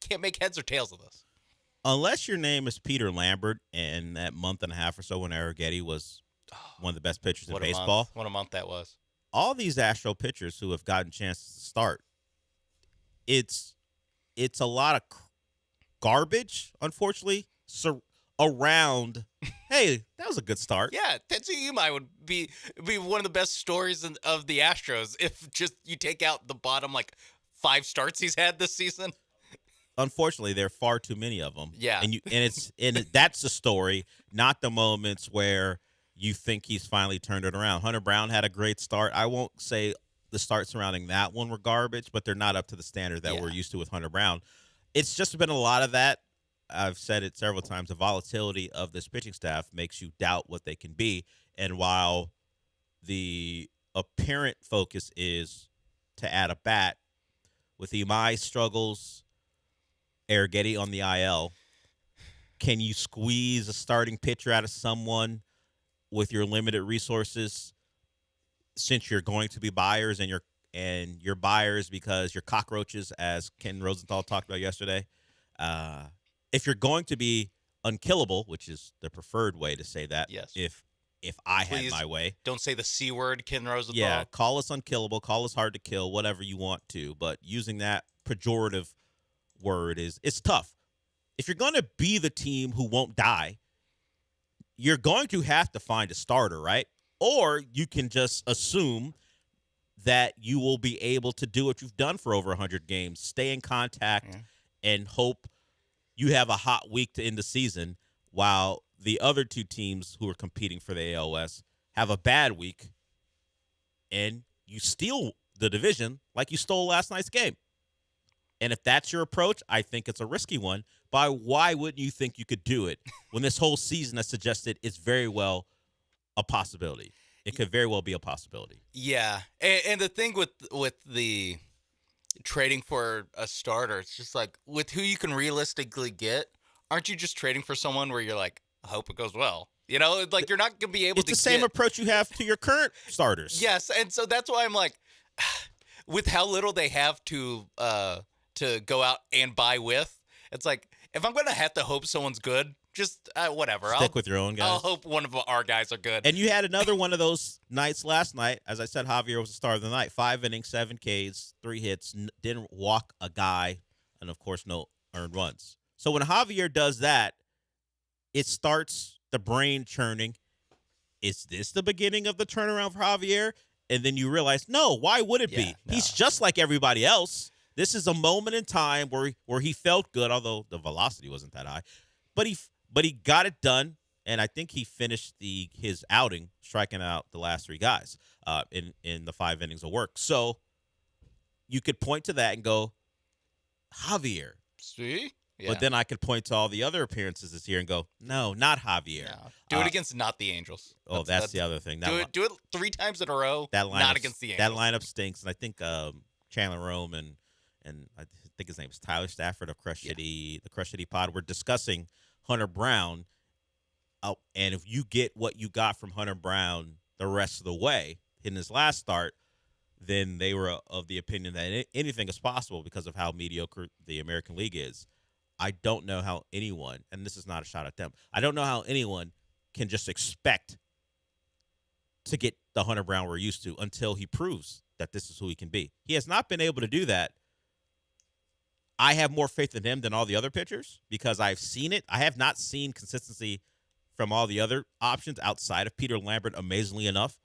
[SPEAKER 11] can't make heads or tails of this.
[SPEAKER 4] Unless your name is Peter Lambert, and that month and a half or so when Arrighetti was one of the best pitchers in baseball.
[SPEAKER 11] What a month that was.
[SPEAKER 4] All these Astro pitchers who have gotten chances to start, it's a lot of garbage, unfortunately, around. Hey, that was a good start.
[SPEAKER 11] Yeah, Tetsuya Imai would be one of the best stories of the Astros if just you take out the bottom like 5 starts he's had this season.
[SPEAKER 4] Unfortunately, there are far too many of them.
[SPEAKER 11] Yeah,
[SPEAKER 4] and that's the story, not the moments where you think he's finally turned it around. Hunter Brown had a great start. I won't say the start surrounding that one were garbage, but they're not up to the standard that we're used to with Hunter Brown. It's just been a lot of that. I've said it several times. The volatility of this pitching staff makes you doubt what they can be. And while the apparent focus is to add a bat, with Imai struggles, Arrighetti on the IL, can you squeeze a starting pitcher out of someone with your limited resources, since you're going to be buyers and you're buyers because you're cockroaches, as Ken Rosenthal talked about yesterday? If you're going to be unkillable, which is the preferred way to say that,
[SPEAKER 11] yes.
[SPEAKER 4] If I
[SPEAKER 11] Please
[SPEAKER 4] had my way.
[SPEAKER 11] Don't say the C word, Ken Rosenthal.
[SPEAKER 4] Yeah, call us unkillable, call us hard to kill, whatever you want to, but using that pejorative word it's tough. If you're going to be the team who won't die, you're going to have to find a starter, right? Or you can just assume that you will be able to do what you've done for over 100 games, stay in contact, and hope you have a hot week to end the season, while the other 2 teams who are competing for the ALS have a bad week, and you steal the division like you stole last night's game. And if that's your approach, I think it's a risky one. But why wouldn't you think you could do it when this whole season has suggested it's very well a possibility?
[SPEAKER 12] It could very well be a possibility.
[SPEAKER 11] Yeah, and the thing with the trading for a starter, it's just like with who you can realistically get. Aren't you just trading for someone where you're like, I hope it goes well? You know, like you're not gonna be able to.
[SPEAKER 12] It's the same approach you have to your current starters.
[SPEAKER 11] Yes, and so that's why I'm like, with how little they have to go out and buy with, it's like if I'm gonna have to hope someone's good, just whatever.
[SPEAKER 12] Stick with your own guys.
[SPEAKER 11] I'll hope one of our guys are good.
[SPEAKER 12] And you had another one of those nights last night. As I said, Javier was the star of the night. 5 innings, 7 Ks, 3 hits, didn't walk a guy, and of course, no earned runs. So when Javier does that, it starts the brain churning. Is this the beginning of the turnaround for Javier? And then you realize, no, why would it be? No. He's just like everybody else. This is a moment in time where he felt good, although the velocity wasn't that high. But he got it done, and I think he finished his outing striking out the last 3 guys in the 5 innings of work. So you could point to that and go, Javier.
[SPEAKER 11] See? Yeah.
[SPEAKER 12] But then I could point to all the other appearances this year and go, no, not Javier.
[SPEAKER 11] No. Do it against not the Angels.
[SPEAKER 12] That's the other thing.
[SPEAKER 11] Do it 3 times in a row. Not against the Angels.
[SPEAKER 12] That lineup stinks, and I think Chandler Rome and I think his name is Tyler Stafford of Crush City, the Crush City Pod. We're discussing Hunter Brown, and if you get what you got from Hunter Brown the rest of the way in his last start, then they were of the opinion that anything is possible because of how mediocre the American League is. I don't know how anyone, and this is not a shot at them, I don't know how anyone can just expect to get the Hunter Brown we're used to until he proves that this is who he can be. He has not been able to do that. I have more faith in him than all the other pitchers because I've seen it. I have not seen consistency from all the other options outside of Peter Lambert, amazingly enough.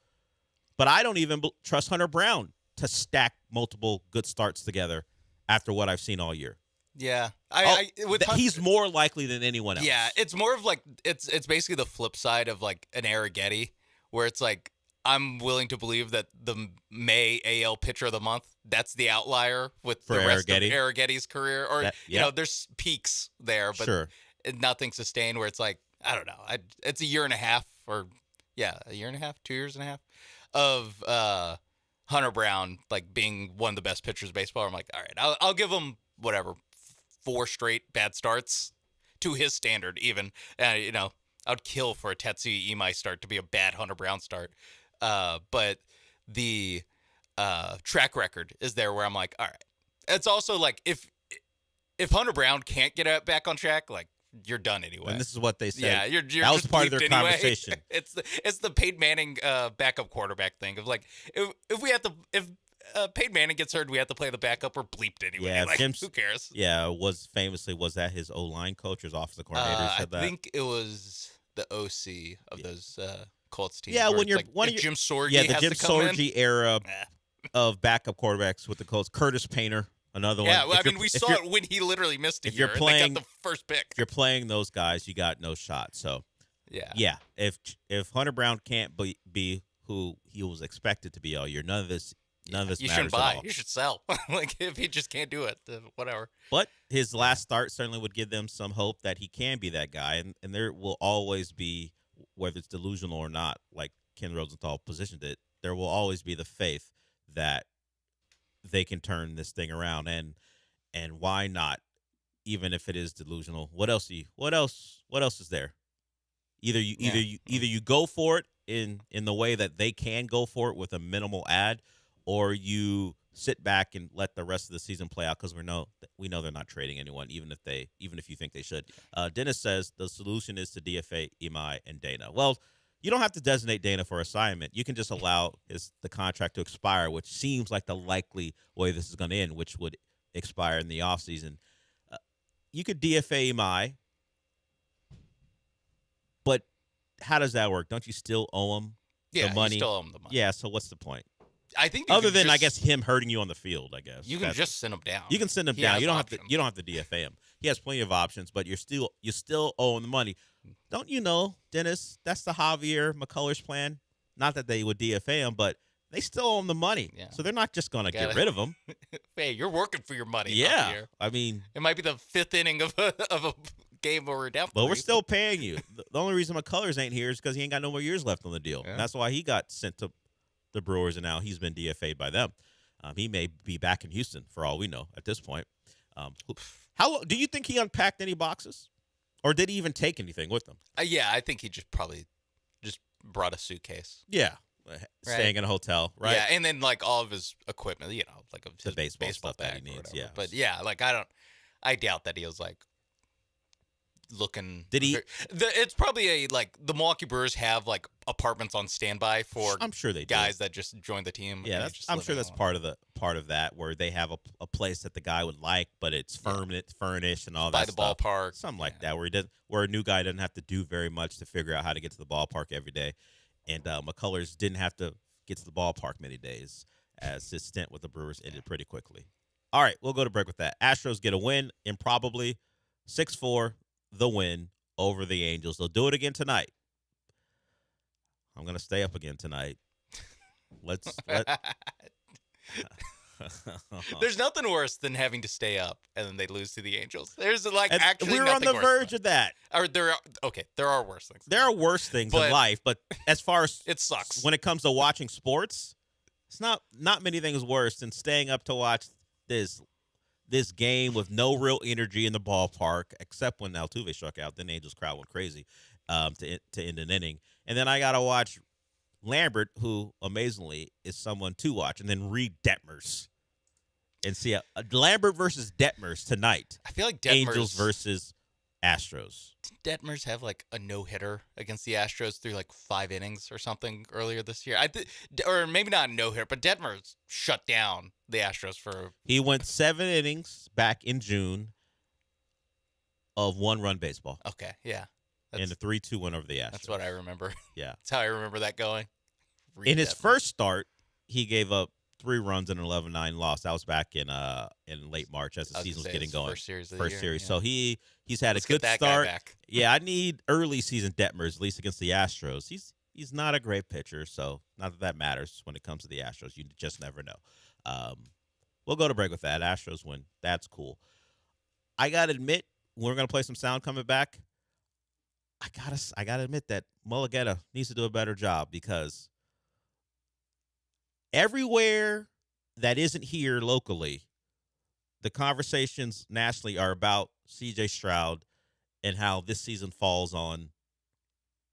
[SPEAKER 12] But I don't even trust Hunter Brown to stack multiple good starts together after what I've seen all year.
[SPEAKER 11] Yeah,
[SPEAKER 12] he's more likely than anyone else.
[SPEAKER 11] Yeah, it's more of like it's basically the flip side of like an Arrighetti, where it's like I'm willing to believe that the May AL Pitcher of the Month, that's the outlier with the rest of Arrighetti's career, or you know, there's peaks there, but nothing sustained. Where it's like I don't know, it's a year and a half, or a year and a half, 2 years and a half of Hunter Brown like being one of the best pitchers of baseball. I'm like, all right, I'll give him whatever. 4 straight bad starts to his standard, even. You know, I would kill for a Tetsuya Imai start to be a bad Hunter Brown start. But the track record is there where I'm like, all right. It's also like if Hunter Brown can't get back on track, like you're done anyway.
[SPEAKER 12] And this is what they said.
[SPEAKER 11] Yeah, you're
[SPEAKER 12] that was part of their conversation.
[SPEAKER 11] It's the Peyton Manning backup quarterback thing of like if Peyton Manning gets hurt, we have to play the backup. We're bleeped anyway.
[SPEAKER 12] Yeah,
[SPEAKER 11] like, who cares?
[SPEAKER 12] Yeah, was that his O-line coach or his offensive coordinator said that?
[SPEAKER 11] I think it was the OC of those Colts teams.
[SPEAKER 12] Yeah, when you're
[SPEAKER 11] like, Jim Sorgi,
[SPEAKER 12] the Jim Sorgi era of backup quarterbacks with the Colts. Curtis Painter, another one.
[SPEAKER 11] Yeah, well, I mean, we saw it when he literally missed a year. They got the first pick.
[SPEAKER 12] If you're playing those guys, you got no shot. So yeah. If Hunter Brown can't be who he was expected to be all year, none of this matters
[SPEAKER 11] shouldn't buy.
[SPEAKER 12] At all.
[SPEAKER 11] You should sell. Like if he just can't do it, whatever.
[SPEAKER 12] But his last start certainly would give them some hope that he can be that guy, and there will always be, whether it's delusional or not, like Ken Rosenthal positioned it, there will always be the faith that they can turn this thing around, and why not, even if it is delusional? What else is there? Either you go for it in the way that they can go for it with a minimal ad, or you sit back and let the rest of the season play out because we know they're not trading anyone, even if you think they should. Dennis says the solution is to DFA Imai and Dana. Well, you don't have to designate Dana for assignment. You can just allow the contract to expire, which seems like the likely way this is going to end, which would expire in the offseason. You could DFA Imai, but how does that work? Don't you still owe him the money?
[SPEAKER 11] You still owe him the money.
[SPEAKER 12] Yeah, so what's the point?
[SPEAKER 11] I think
[SPEAKER 12] other than I guess him hurting you on the field, I guess
[SPEAKER 11] you can just send him down.
[SPEAKER 12] You can send him down. You don't have to DFA him. He has plenty of options, but you still owe him the money. Don't you know, Dennis? That's the Javier McCullers plan. Not that they would DFA him, but they still owe him the money. Yeah. So they're not just going to get rid of him.
[SPEAKER 11] Hey, you're working for your money.
[SPEAKER 12] Yeah,
[SPEAKER 11] Javier.
[SPEAKER 12] I mean,
[SPEAKER 11] it might be the 5th inning of a game where we're down.
[SPEAKER 12] But we're still paying you. The only reason McCullers ain't here is because he ain't got no more years left on the deal.
[SPEAKER 11] Yeah.
[SPEAKER 12] And that's why he got sent to the Brewers, and now he's been DFA'd by them. He may be back in Houston for all we know at this point. How do you think he unpacked any boxes, or did he even take anything with him?
[SPEAKER 11] Yeah, I think he just probably just brought a suitcase.
[SPEAKER 12] Yeah, staying in a hotel, right?
[SPEAKER 11] Yeah, and then like all of his equipment, like
[SPEAKER 12] the baseball stuff
[SPEAKER 11] bag
[SPEAKER 12] that he needs. Yeah,
[SPEAKER 11] but yeah, like I doubt that he was like looking.
[SPEAKER 12] Did he?
[SPEAKER 11] It's probably the Milwaukee Brewers have like apartments on standby for.
[SPEAKER 12] I'm sure they
[SPEAKER 11] guys that just joined the team.
[SPEAKER 12] Yeah, I'm sure that's part of that where they have a place that the guy would like, but it's furnished and all
[SPEAKER 11] by
[SPEAKER 12] that
[SPEAKER 11] the
[SPEAKER 12] stuff.
[SPEAKER 11] ballpark,
[SPEAKER 12] something like that, where a new guy doesn't have to do very much to figure out how to get to the ballpark every day, and McCullers didn't have to get to the ballpark many days as his stint with the Brewers ended pretty quickly. All right, we'll go to break with that. Astros get a win, improbably 6-4. The win over the Angels. They'll do it again tonight. I'm going to stay up again tonight.
[SPEAKER 11] There's nothing worse than having to stay up and then they lose to the Angels. There's actually
[SPEAKER 12] we're on the verge of that.
[SPEAKER 11] There are worse things.
[SPEAKER 12] There are worse things in life, but as far as
[SPEAKER 11] it sucks
[SPEAKER 12] when it comes to watching sports, it's not many things worse than staying up to watch this game with no real energy in the ballpark, except when Altuve struck out. Then the Angels crowd went crazy to end an inning. And then I got to watch Lambert, who amazingly is someone to watch, and then read Detmers and see a Lambert versus Detmers tonight.
[SPEAKER 11] I feel like
[SPEAKER 12] Angels versus Astros.
[SPEAKER 11] Did Detmers have like a no-hitter against the Astros through like 5 innings or something earlier this year? Or maybe not a no-hitter, but Detmers shut down the Astros for...
[SPEAKER 12] He went 7 innings back in June of 1-run baseball.
[SPEAKER 11] Okay, yeah.
[SPEAKER 12] And a 3-2 win over the Astros.
[SPEAKER 11] That's what I remember.
[SPEAKER 12] Yeah.
[SPEAKER 11] That's how I remember that going.
[SPEAKER 12] In his first start, he gave up 3 runs and an 11-9 loss. That was back in late March as the season was getting going.
[SPEAKER 11] First series of the year.
[SPEAKER 12] Yeah. So he's had
[SPEAKER 11] Let's
[SPEAKER 12] a good
[SPEAKER 11] get that
[SPEAKER 12] start.
[SPEAKER 11] guy back.
[SPEAKER 12] Yeah, I need early season Detmers, at least against the Astros. He's not a great pitcher, so not that matters when it comes to the Astros. You just never know. We'll go to break with that. Astros win. That's cool. I gotta admit, we're gonna play some sound coming back. I gotta admit that Mulugeta needs to do a better job because everywhere that isn't here locally, the conversations nationally are about C.J. Stroud and how this season falls on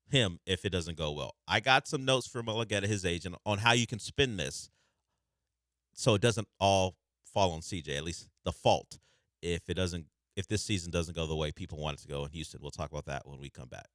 [SPEAKER 12] him if it doesn't go well. I got some notes from Mulugeta, his agent, on how you can spin this so it doesn't all fall on C.J., at least the fault, if this season doesn't go the way people want it to go in Houston. We'll talk about that when we come back.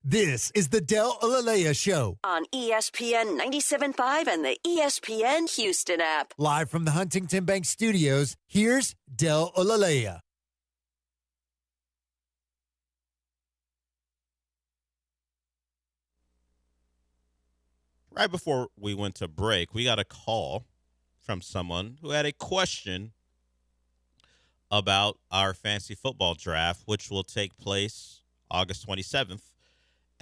[SPEAKER 13] This is the Del Olalea Show
[SPEAKER 5] on ESPN 97.5 and the ESPN Houston app.
[SPEAKER 13] Live from the Huntington Bank Studios, here's Del Olalea.
[SPEAKER 12] Right before we went to break, we got a call from someone who had a question about our fantasy football draft, which will take place August 27th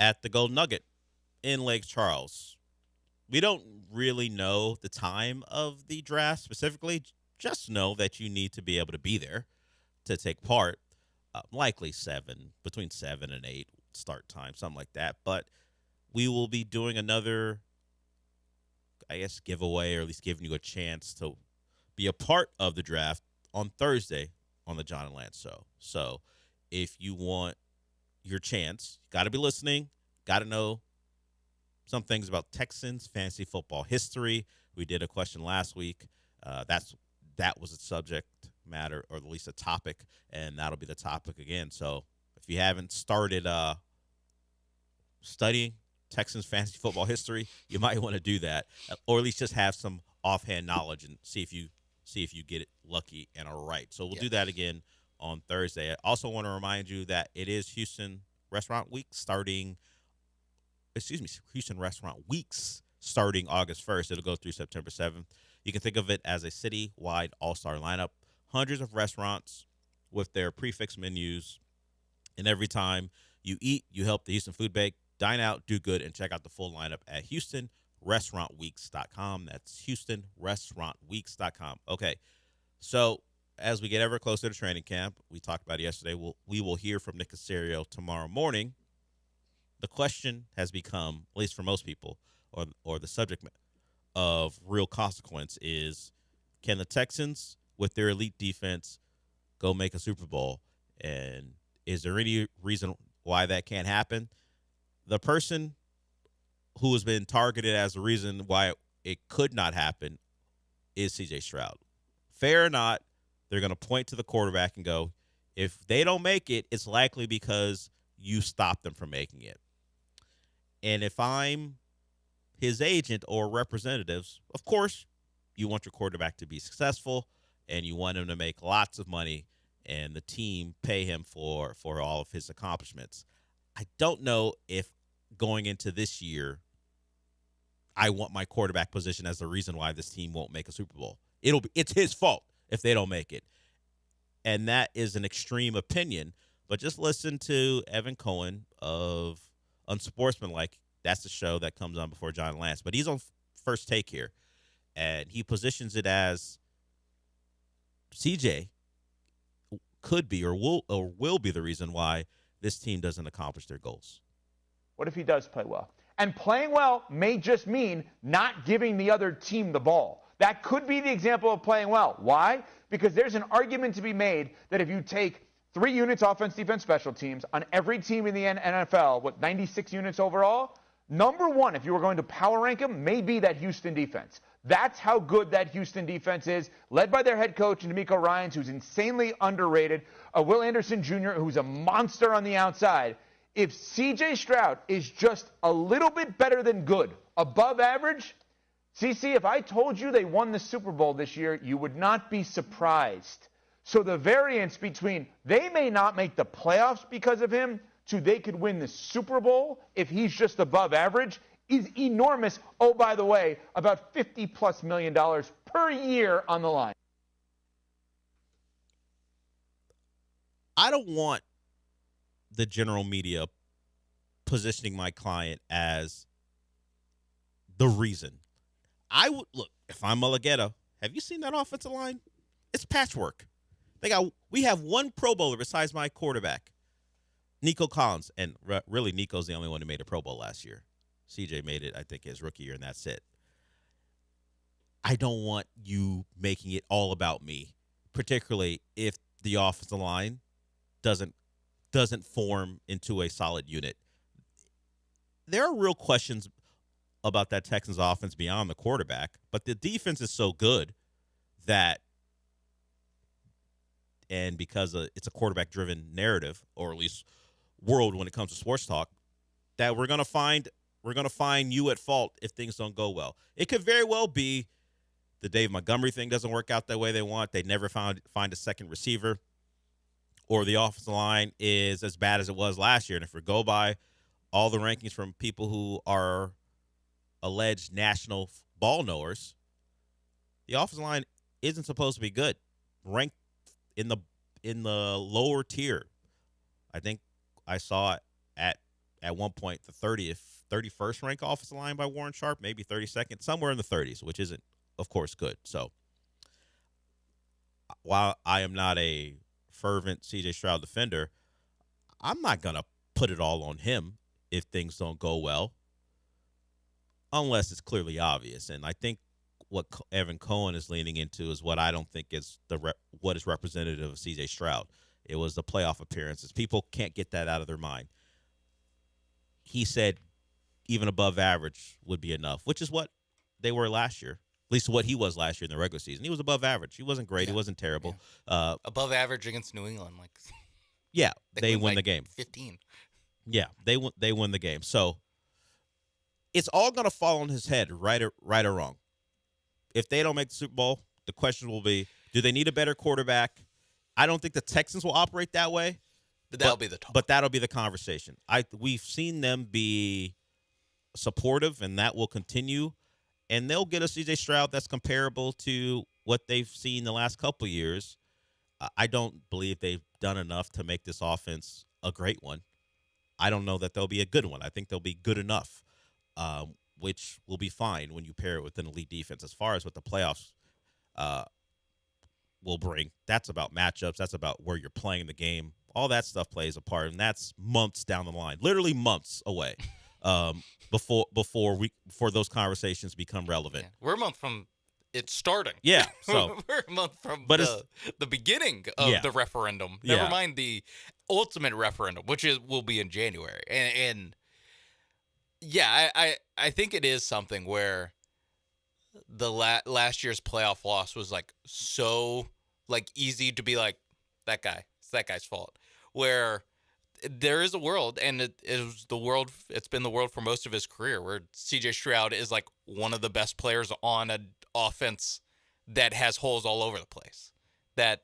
[SPEAKER 12] at the Gold Nugget in Lake Charles. We don't really know the time of the draft specifically, just know that you need to be able to be there to take part. Likely between 7 and 8 start time, something like that. But we will be doing another, I guess, giveaway, or at least giving you a chance to be a part of the draft on Thursday on the John and Lance Show. So if you want your chance, you got to be listening, got to know some things about Texans fantasy football history. We did a question last week. That was a subject matter, or at least a topic, and that'll be the topic again. So if you haven't started studying Texans fantasy football history, you might want to do that, or at least just have some offhand knowledge and see if you get it lucky and are right. So we'll do that again on Thursday. I also want to remind you that it is Houston Restaurant Week Houston Restaurant Weeks starting August 1st. It'll go through September 7th. You can think of it as a city-wide all-star lineup. Hundreds of restaurants with their prefix menus. And every time you eat, you help the Houston Food Bank. Dine out, do good, and check out the full lineup at HoustonRestaurantWeeks.com. That's HoustonRestaurantWeeks.com. Okay, so as we get ever closer to training camp, we talked about it yesterday, we will hear from Nick Caserio tomorrow morning. The question has become, at least for most people, or the subject of real consequence is, can the Texans, with their elite defense, go make a Super Bowl? And is there any reason why that can't happen? The person who has been targeted as the reason why it could not happen is C.J. Stroud. Fair or not, they're going to point to the quarterback and go, if they don't make it, it's likely because you stopped them from making it. And if I'm his agent or representatives, of course, you want your quarterback to be successful and you want him to make lots of money and the team pay him for all of his accomplishments. I don't know if going into this year, I want my quarterback position as the reason why this team won't make a Super Bowl. It's his fault if they don't make it. And that is an extreme opinion, but just listen to Evan Cohen of Unsportsmanlike. That's the show that comes on before John Lance, but he's on First Take here, and he positions it as CJ could be or will be the reason why this team doesn't accomplish their goals.
[SPEAKER 7] What if he does play well? And playing well may just mean not giving the other team the ball. That could be the example of playing well. Why? Because there's an argument to be made that if you take 3 units offense, defense, special teams on every team in the NFL with 96 units overall, number one, if you were going to power rank them, may be that Houston defense. That's how good that Houston defense is, led by their head coach, D'Amico Ryans, who's insanely underrated, Will Anderson Jr., who's a monster on the outside. If C.J. Stroud is just a little bit better than good, above average, CC, if I told you they won the Super Bowl this year, you would not be surprised. So the variance between they may not make the playoffs because of him to they could win the Super Bowl if he's just above average is enormous. Oh, by the way, about $50+ million per year on the line.
[SPEAKER 12] I don't want the general media positioning my client as the reason. I would look, if I'm Mulligetta, have you seen that offensive line? It's patchwork. We have one Pro Bowler besides my quarterback, Nico Collins, and really Nico's the only one who made a Pro Bowl last year. CJ made it, I think, his rookie year, and that's it. I don't want you making it all about me, particularly if the offensive line doesn't form into a solid unit. There are real questions about that Texans offense beyond the quarterback, but the defense is so good that, and because it's a quarterback-driven narrative, or at least world when it comes to sports talk, that we're gonna find you at fault if things don't go well. It could very well be the Dave Montgomery thing doesn't work out the way they want. They never find a second receiver, or the offensive line is as bad as it was last year. And if we go by all the rankings from people who are alleged national ball knowers, the offensive line isn't supposed to be good. Ranked in the lower tier. I think I saw at one point the 31st ranked offensive line by Warren Sharp, maybe 32nd, somewhere in the 30s, which isn't, of course, good. So while I am not a fervent C.J. Stroud defender, I'm not going to put it all on him if things don't go well, unless it's clearly obvious. And I think what Evan Cohen is leaning into is what I don't think is what is representative of C.J. Stroud. It was the playoff appearances. People can't get that out of their mind. He said even above average would be enough, which is what they were last year. At least what he was last year in the regular season. He was above average. He wasn't great. Yeah. He wasn't terrible.
[SPEAKER 11] Yeah. Above average against New England.
[SPEAKER 12] Yeah, they win the game.
[SPEAKER 11] 15.
[SPEAKER 12] Yeah, they win the game. So it's all going to fall on his head, right or wrong. If they don't make the Super Bowl, the question will be, do they need a better quarterback? I don't think the Texans will operate that way.
[SPEAKER 11] But that'll be the talk.
[SPEAKER 12] But that'll be the conversation. We've seen them be supportive, and that will continue. And they'll get a C.J. Stroud that's comparable to what they've seen the last couple of years. I don't believe they've done enough to make this offense a great one. I don't know that they'll be a good one. I think they'll be good enough, which will be fine when you pair it with an elite defense. As far as what the playoffs will bring, that's about matchups. That's about where you're playing the game. All that stuff plays a part, and that's months down the line, literally months away. Before those conversations become relevant.
[SPEAKER 11] Yeah. We're a month from it starting.
[SPEAKER 12] Yeah, so
[SPEAKER 11] we're a month from the beginning of the referendum. Never mind the ultimate referendum, which will be in January. And yeah, I think it is something where the last year's playoff loss was so easy to be that guy. It's that guy's fault. Where there is a world, and it's been the world for most of his career, where C.J. Stroud is one of the best players on an offense that has holes all over the place. That,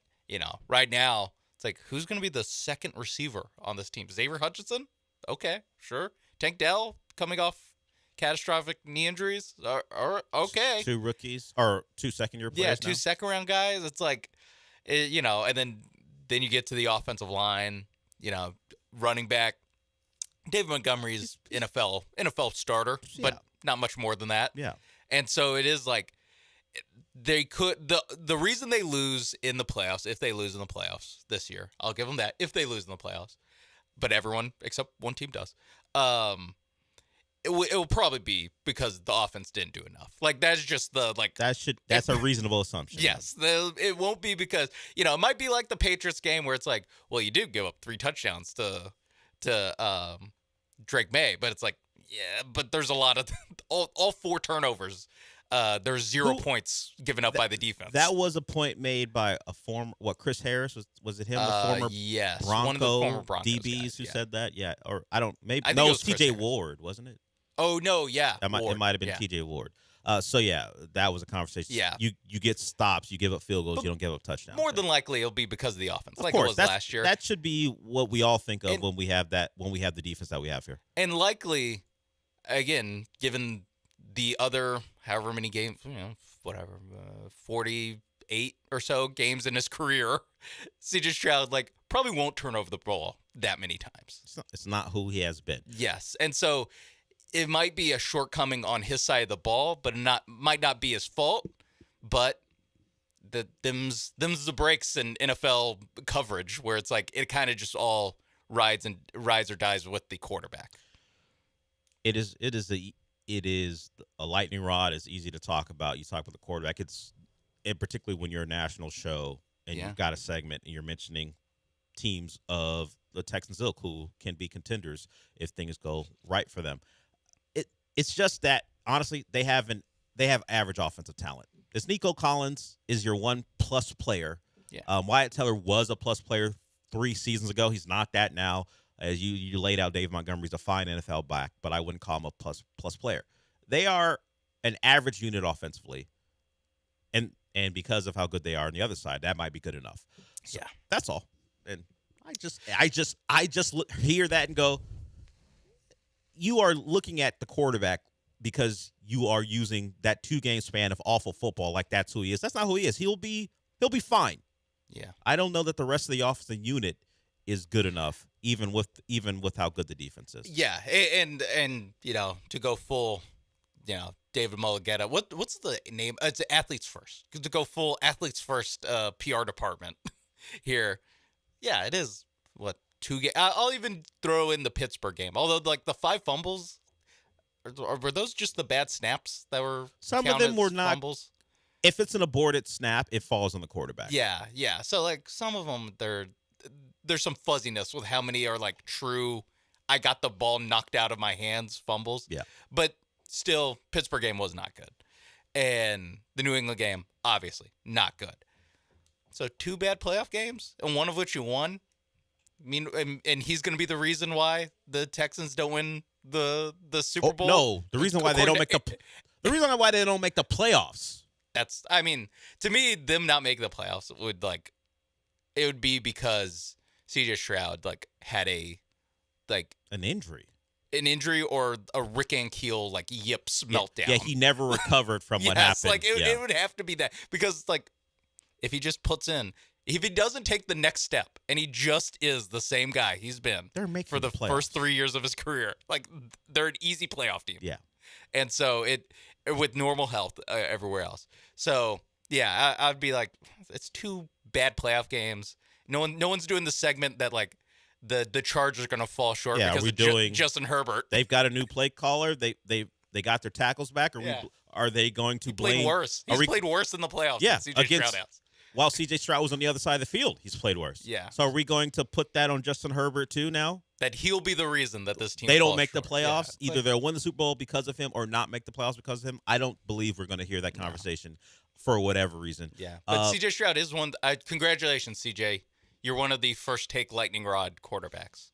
[SPEAKER 11] right now, it's who's going to be the second receiver on this team? Xavier Hutchinson? Okay, sure. Tank Dell coming off catastrophic knee injuries? Okay.
[SPEAKER 12] 2 rookies, or 2 second-year players.
[SPEAKER 11] Yeah, 2 second-round guys. It's and then you get to the offensive line, running back. David Montgomery's NFL starter, but not much more than that.
[SPEAKER 12] Yeah.
[SPEAKER 11] And so it is they could the reason they lose in the playoffs, if they lose in the playoffs this year, I'll give them that, if they lose in the playoffs, but everyone except one team does. It will probably be because the offense didn't do enough. That's just
[SPEAKER 12] that's a reasonable assumption.
[SPEAKER 11] Yes. It won't be because, it might be like the Patriots game where it's well, you did give up 3 touchdowns to Drake May, but it's but there's a lot of all 4 turnovers. There's 0 points given up by the defense.
[SPEAKER 12] That was a point made by a former, Chris Harris? Was it him? The former
[SPEAKER 11] yes,
[SPEAKER 12] Bronco
[SPEAKER 11] one of the former Broncos
[SPEAKER 12] DBs
[SPEAKER 11] guys,
[SPEAKER 12] who said that? Yeah. Or I don't, maybe.
[SPEAKER 11] I think
[SPEAKER 12] no,
[SPEAKER 11] it
[SPEAKER 12] it
[SPEAKER 11] was
[SPEAKER 12] was TJ
[SPEAKER 11] Harris.
[SPEAKER 12] Ward, wasn't it?
[SPEAKER 11] Oh, no, yeah.
[SPEAKER 12] It might have been TJ Ward. So, yeah, that was a conversation.
[SPEAKER 11] Yeah.
[SPEAKER 12] You get stops, you give up field goals, you don't give up touchdowns.
[SPEAKER 11] More than likely, it'll be because of the offense,
[SPEAKER 12] of
[SPEAKER 11] like
[SPEAKER 12] course,
[SPEAKER 11] it was last year.
[SPEAKER 12] That should be what we all think of when we have the defense that we have here.
[SPEAKER 11] And likely, again, given the other however many games, 48 or so games in his career, C.J. Stroud probably won't turn over the ball that many times.
[SPEAKER 12] It's not who he has been.
[SPEAKER 11] Yes, and so it might be a shortcoming on his side of the ball, but might not be his fault. But them's the breaks in NFL coverage where it's it kind of just all rides or dies with the quarterback.
[SPEAKER 12] It is a lightning rod. It's easy to talk about. You talk about the quarterback. And particularly when you're a national show and you've got a segment and you're mentioning teams of the Texans ilk who can be contenders if things go right for them. It's just that honestly they have average offensive talent. This Nico Collins is your 1+ player.
[SPEAKER 11] Yeah.
[SPEAKER 12] Wyatt Teller was a plus player 3 seasons ago. He's not that now. As you laid out, Dave Montgomery's a fine NFL back, but I wouldn't call him a plus player. They are an average unit offensively, and because of how good they are on the other side, that might be good enough. So that's all. And I just hear that and go, you are looking at the quarterback because you are using that 2-game span of awful football like that's who he is. That's not who he is. He'll be fine.
[SPEAKER 11] Yeah.
[SPEAKER 12] I don't know that the rest of the offensive unit is good enough, even with how good the defense is.
[SPEAKER 11] Yeah, and to go full, David Mulligetta. What's the name? It's Athletes First. To go full Athletes First PR department here. Yeah, it is. What, 2 games? I'll even throw in the Pittsburgh game. Although, like, the 5 fumbles, were those just the bad snaps that were
[SPEAKER 12] Some of them were not
[SPEAKER 11] fumbles?
[SPEAKER 12] If it's an aborted snap, it falls on the quarterback.
[SPEAKER 11] Yeah. So, like, some of them, there's some fuzziness with how many are, like, true, I got the ball knocked out of my hands fumbles.
[SPEAKER 12] Yeah.
[SPEAKER 11] But still, Pittsburgh game was not good. And the New England game, obviously, not good. So 2 bad playoff games, and one of which you won. I mean, and he's going to be the reason why the Texans don't win the Super Bowl.
[SPEAKER 12] No, the reason why they don't make the playoffs.
[SPEAKER 11] That's, I mean, to me, them not making the playoffs would be because CJ Stroud had
[SPEAKER 12] an
[SPEAKER 11] injury or a Rick Ankiel yips meltdown.
[SPEAKER 12] Yeah, he never recovered from what happened.
[SPEAKER 11] It would have to be that, because if he just puts in, if he doesn't take the next step and he just is the same guy he's been for the first 3 years of his career, they're an easy playoff team.
[SPEAKER 12] Yeah.
[SPEAKER 11] And so with normal health everywhere else. So yeah, I'd be like, it's 2 bad playoff games. No one's doing the segment that the Chargers are going to fall short because of Justin Herbert.
[SPEAKER 12] They've got a new play caller. They got their tackles back. Are they going to blame?
[SPEAKER 11] Played worse. He's played worse in the playoffs than CJ Stroud has.
[SPEAKER 12] While CJ Stroud was on the other side of the field, he's played worse.
[SPEAKER 11] Yeah.
[SPEAKER 12] So are we going to put that on Justin Herbert too now?
[SPEAKER 11] That he'll be the reason that this team
[SPEAKER 12] they don't make
[SPEAKER 11] short.
[SPEAKER 12] the playoffs.
[SPEAKER 11] Yeah.
[SPEAKER 12] Either they'll win the Super Bowl because of him or not make the playoffs because of him. I don't believe we're going to hear that conversation for whatever reason.
[SPEAKER 11] Yeah. But CJ Stroud is one. Congratulations, CJ. You're one of the first take lightning rod quarterbacks.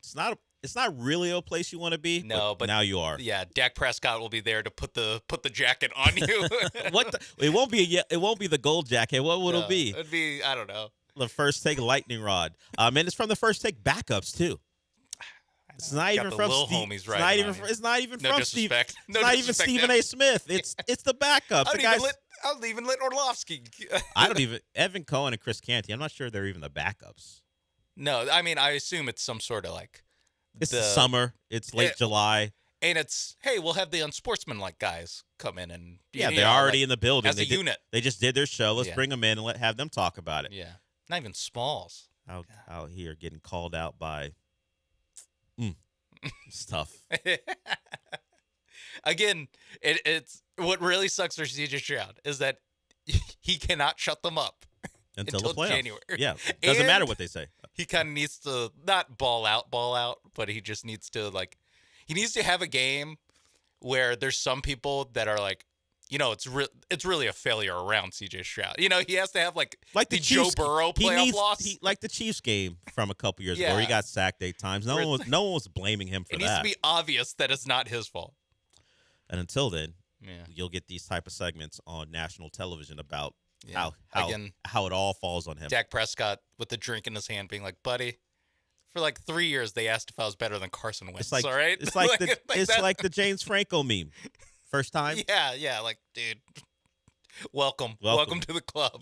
[SPEAKER 12] It's not really a place you want to be.
[SPEAKER 11] No, but
[SPEAKER 12] now you are.
[SPEAKER 11] Yeah, Dak Prescott will be there to put the jacket on you.
[SPEAKER 12] It won't be the gold jacket. What would it be?
[SPEAKER 11] It'd be, I don't know.
[SPEAKER 12] The first take lightning rod. And it's from the first take backups too. It's not even from
[SPEAKER 11] homies, right?
[SPEAKER 12] It's not even
[SPEAKER 11] no
[SPEAKER 12] from Steve.
[SPEAKER 11] It's
[SPEAKER 12] not even Stephen A. Smith. It's the backups.
[SPEAKER 11] I don't even let Orlovsky.
[SPEAKER 12] Evan Cohen and Chris Canty. I'm not sure they're even the backups.
[SPEAKER 11] No, I mean, I assume it's some sort of
[SPEAKER 12] It's the summer. It's late July.
[SPEAKER 11] And it's, hey, we'll have the unsportsmanlike guys come in and
[SPEAKER 12] they're already in the building
[SPEAKER 11] as a unit.
[SPEAKER 12] They just did their show. Let's bring them in and have them talk about it.
[SPEAKER 11] Yeah, not even Smalls
[SPEAKER 12] out here getting called out by stuff.
[SPEAKER 11] Again, it's what really sucks for CJ Stroud is that he cannot shut them up
[SPEAKER 12] until the playoffs.
[SPEAKER 11] January.
[SPEAKER 12] Yeah, doesn't matter what they say.
[SPEAKER 11] He kind of needs to not ball out, but he just needs to he needs to have a game where there's some people that are it's really a failure around CJ Stroud. He has to have like the Joe Burrow playoff loss,
[SPEAKER 12] like the Chiefs game from a couple years ago, where he got sacked 8 times. No one was blaming him for that.
[SPEAKER 11] It needs to be obvious that it's not his fault.
[SPEAKER 12] And until then, you'll get these type of segments on national television about how it all falls on him.
[SPEAKER 11] Dak Prescott with the drink in his hand, being like, "Buddy." For 3 years, they asked if I was better than Carson Wentz. All right,
[SPEAKER 12] it's like the James Franco meme. First time.
[SPEAKER 11] Yeah, dude. Welcome to the club.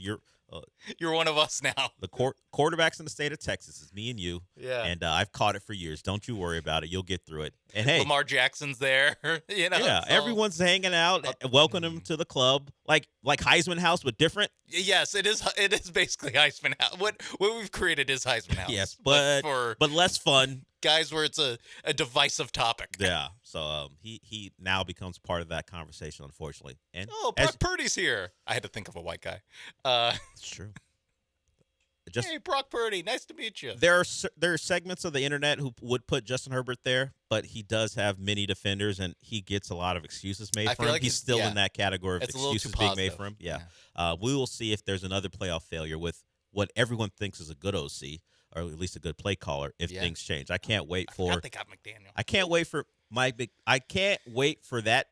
[SPEAKER 11] You're one of us now.
[SPEAKER 12] The quarterbacks in the state of Texas is me and you.
[SPEAKER 11] Yeah.
[SPEAKER 12] And I've caught it for years. Don't you worry about it. You'll get through it. And hey,
[SPEAKER 11] Lamar Jackson's there.
[SPEAKER 12] Yeah, everyone's hanging out, welcoming them to the club, like Heisman House, but different.
[SPEAKER 11] Yes, it is. It is basically Heisman House. What we've created is Heisman House.
[SPEAKER 12] Yes, but less fun.
[SPEAKER 11] Guys, where it's a divisive topic.
[SPEAKER 12] Yeah. So he now becomes part of that conversation, unfortunately. And
[SPEAKER 11] Brock Purdy's here. I had to think of a white guy.
[SPEAKER 12] It's true.
[SPEAKER 11] Hey, Brock Purdy, nice to meet you.
[SPEAKER 12] There are segments of the internet who would put Justin Herbert there, but he does have many defenders, and he gets a lot of excuses made for him. He's still in that category of excuses being made for him. Yeah. We will see if there's another playoff failure with what everyone thinks is a good OC. or at least a good play caller if things change. I can't wait for.
[SPEAKER 11] forgot they got McDaniel.
[SPEAKER 12] I can't wait for I can't wait for that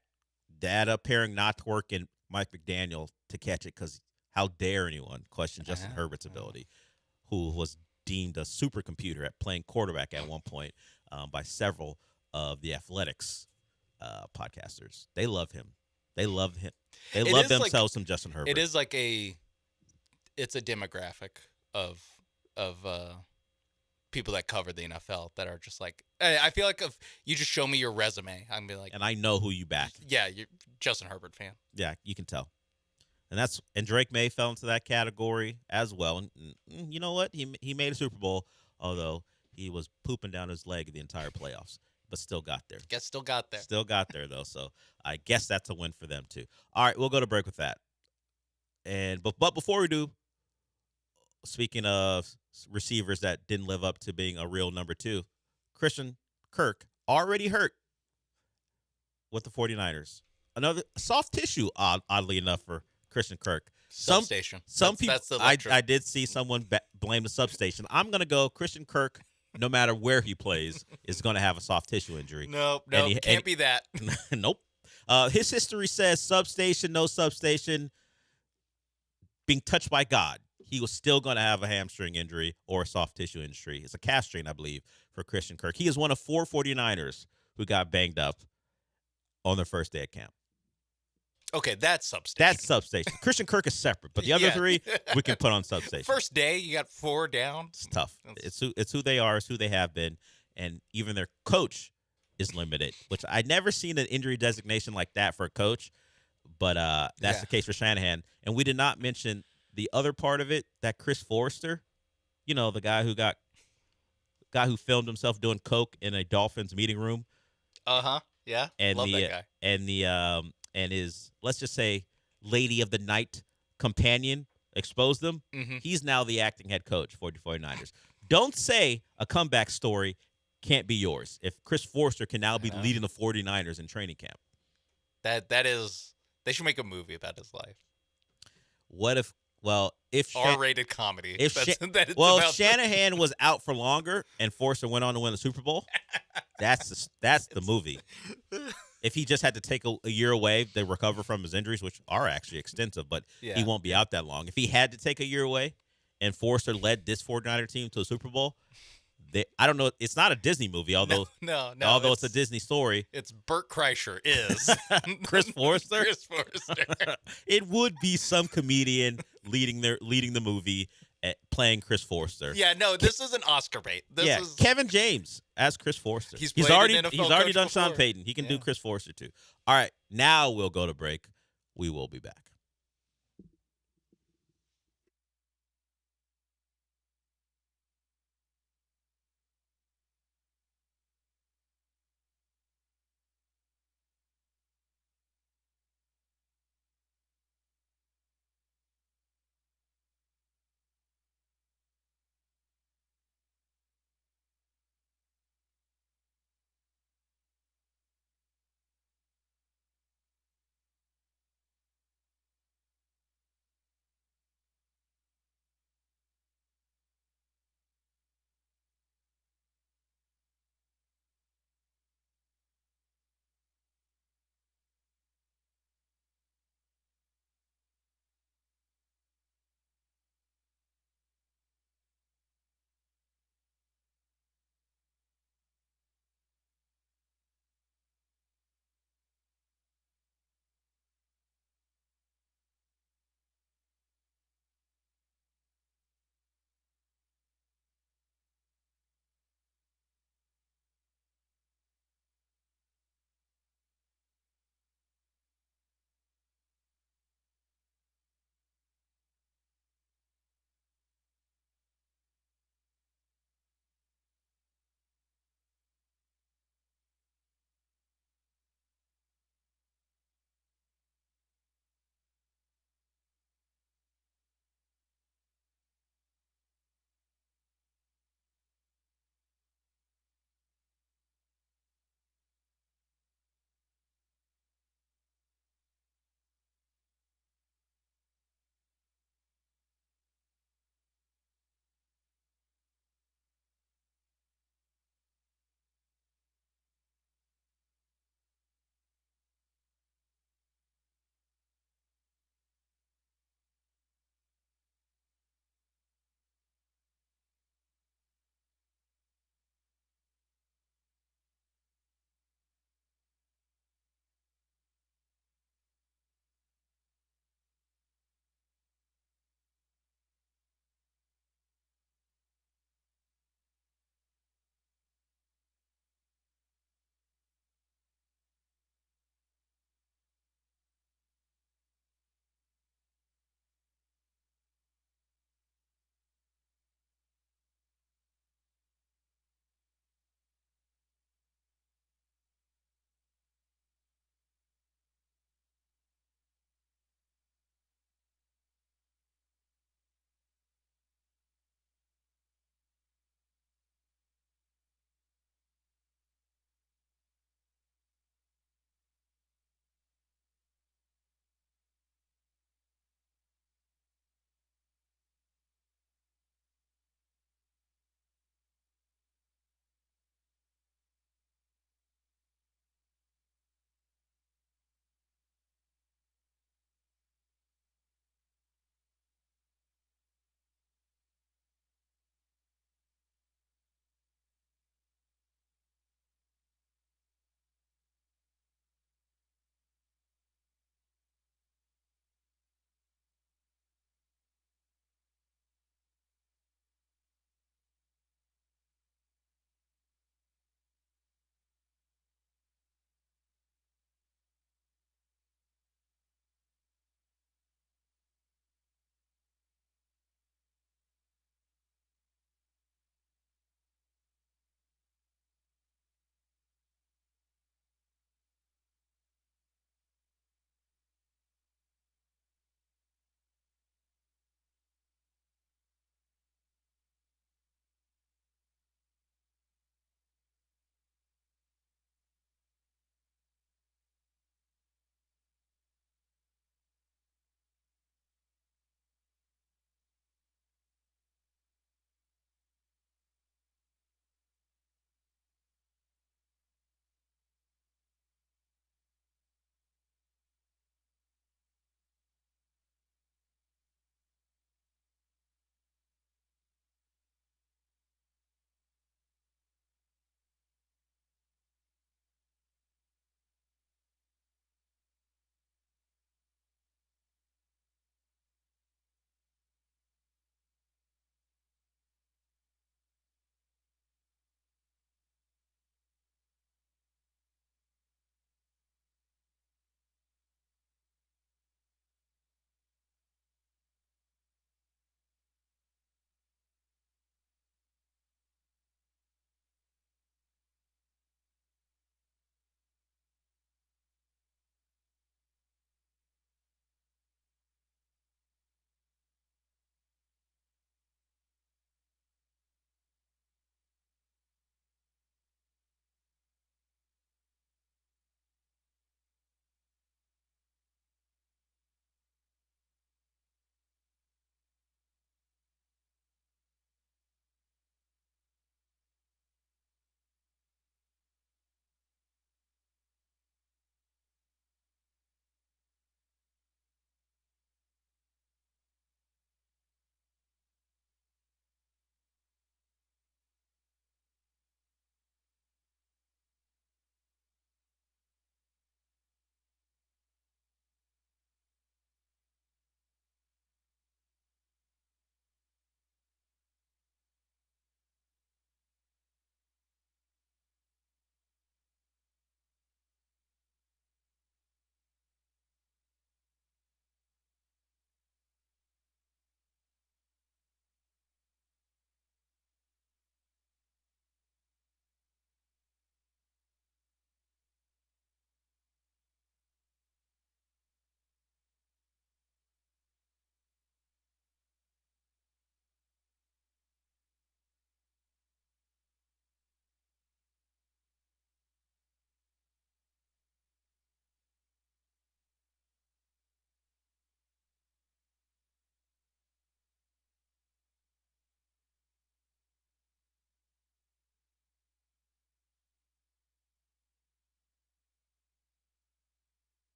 [SPEAKER 12] data pairing not to work and Mike McDaniel to catch it, because how dare anyone question Justin Herbert's ability, who was deemed a supercomputer at playing quarterback at one point by several of the Athletics podcasters. They love him. They love him. They love themselves some Justin Herbert.
[SPEAKER 11] It is like it's a demographic of people that cover the NFL that are just like, I feel like if you just show me your resume, I'm gonna be like,
[SPEAKER 12] and I know who you back.
[SPEAKER 11] Yeah, you're Justin Herbert fan.
[SPEAKER 12] Yeah, you can tell. And Drake May fell into that category as well. And you know what? He made a Super Bowl, although he was pooping down his leg the entire playoffs, but still got there.
[SPEAKER 11] Still got there.
[SPEAKER 12] Still got there though. So I guess that's a win for them too. All right, we'll go to break with that. But before we do, speaking of receivers that didn't live up to being a real number 2, Christian Kirk already hurt with the 49ers. Another soft tissue, oddly enough, for Christian Kirk.
[SPEAKER 11] Substation.
[SPEAKER 12] Some people, I did see someone blame the substation. I'm going to go Christian Kirk, no matter where he plays, is going to have a soft tissue injury.
[SPEAKER 11] Nope, can't be that.
[SPEAKER 12] Nope. His history says substation, no substation, being touched by God. He was still going to have a hamstring injury or a soft tissue injury. It's a calf strain, I believe, for Christian Kirk. He is one of 4 49ers who got banged up on their first day of camp.
[SPEAKER 11] Okay, that's substation.
[SPEAKER 12] That's substation. Christian Kirk is separate, but the other 3 we can put on substation.
[SPEAKER 11] First day, you got 4 down.
[SPEAKER 12] It's tough. It's who they are. It's who they have been, and even their coach is limited. Which I never seen an injury designation like that for a coach, but that's the case for Shanahan. And we did not mention the other part of it, that Chris Forrester, the guy who filmed himself doing coke in a Dolphins meeting room.
[SPEAKER 11] Yeah.
[SPEAKER 12] And
[SPEAKER 11] Love that guy.
[SPEAKER 12] And his, let's just say, lady of the night companion exposed them.
[SPEAKER 11] Mm-hmm.
[SPEAKER 12] He's now the acting head coach for the 49ers. Don't say a comeback story can't be yours if Chris Forrester can now be leading the 49ers in training camp.
[SPEAKER 11] That is, they should make a movie about his life.
[SPEAKER 12] What if? Well, if
[SPEAKER 11] R-rated comedy.
[SPEAKER 12] If Shanahan was out for longer and Forrester went on to win the Super Bowl, that's the movie. If he just had to take a year away to recover from his injuries, which are actually extensive, but he won't be out that long. If he had to take a year away and Forrester led this 49er team to a Super Bowl, I don't know. It's not a Disney movie, although although it's a Disney story.
[SPEAKER 11] It's Bert Kreischer is
[SPEAKER 12] Chris Forrester.
[SPEAKER 11] Chris Forrester.
[SPEAKER 12] It would be some comedian leading the movie, playing Chris Forrester.
[SPEAKER 11] Yeah, no, this is an Oscar bait. This is
[SPEAKER 12] Kevin James as Chris Forrester.
[SPEAKER 11] He's
[SPEAKER 12] already
[SPEAKER 11] done
[SPEAKER 12] before. Sean
[SPEAKER 11] before.
[SPEAKER 12] Payton. He can do Chris Forrester too. All right, now we'll go to break. We will be back.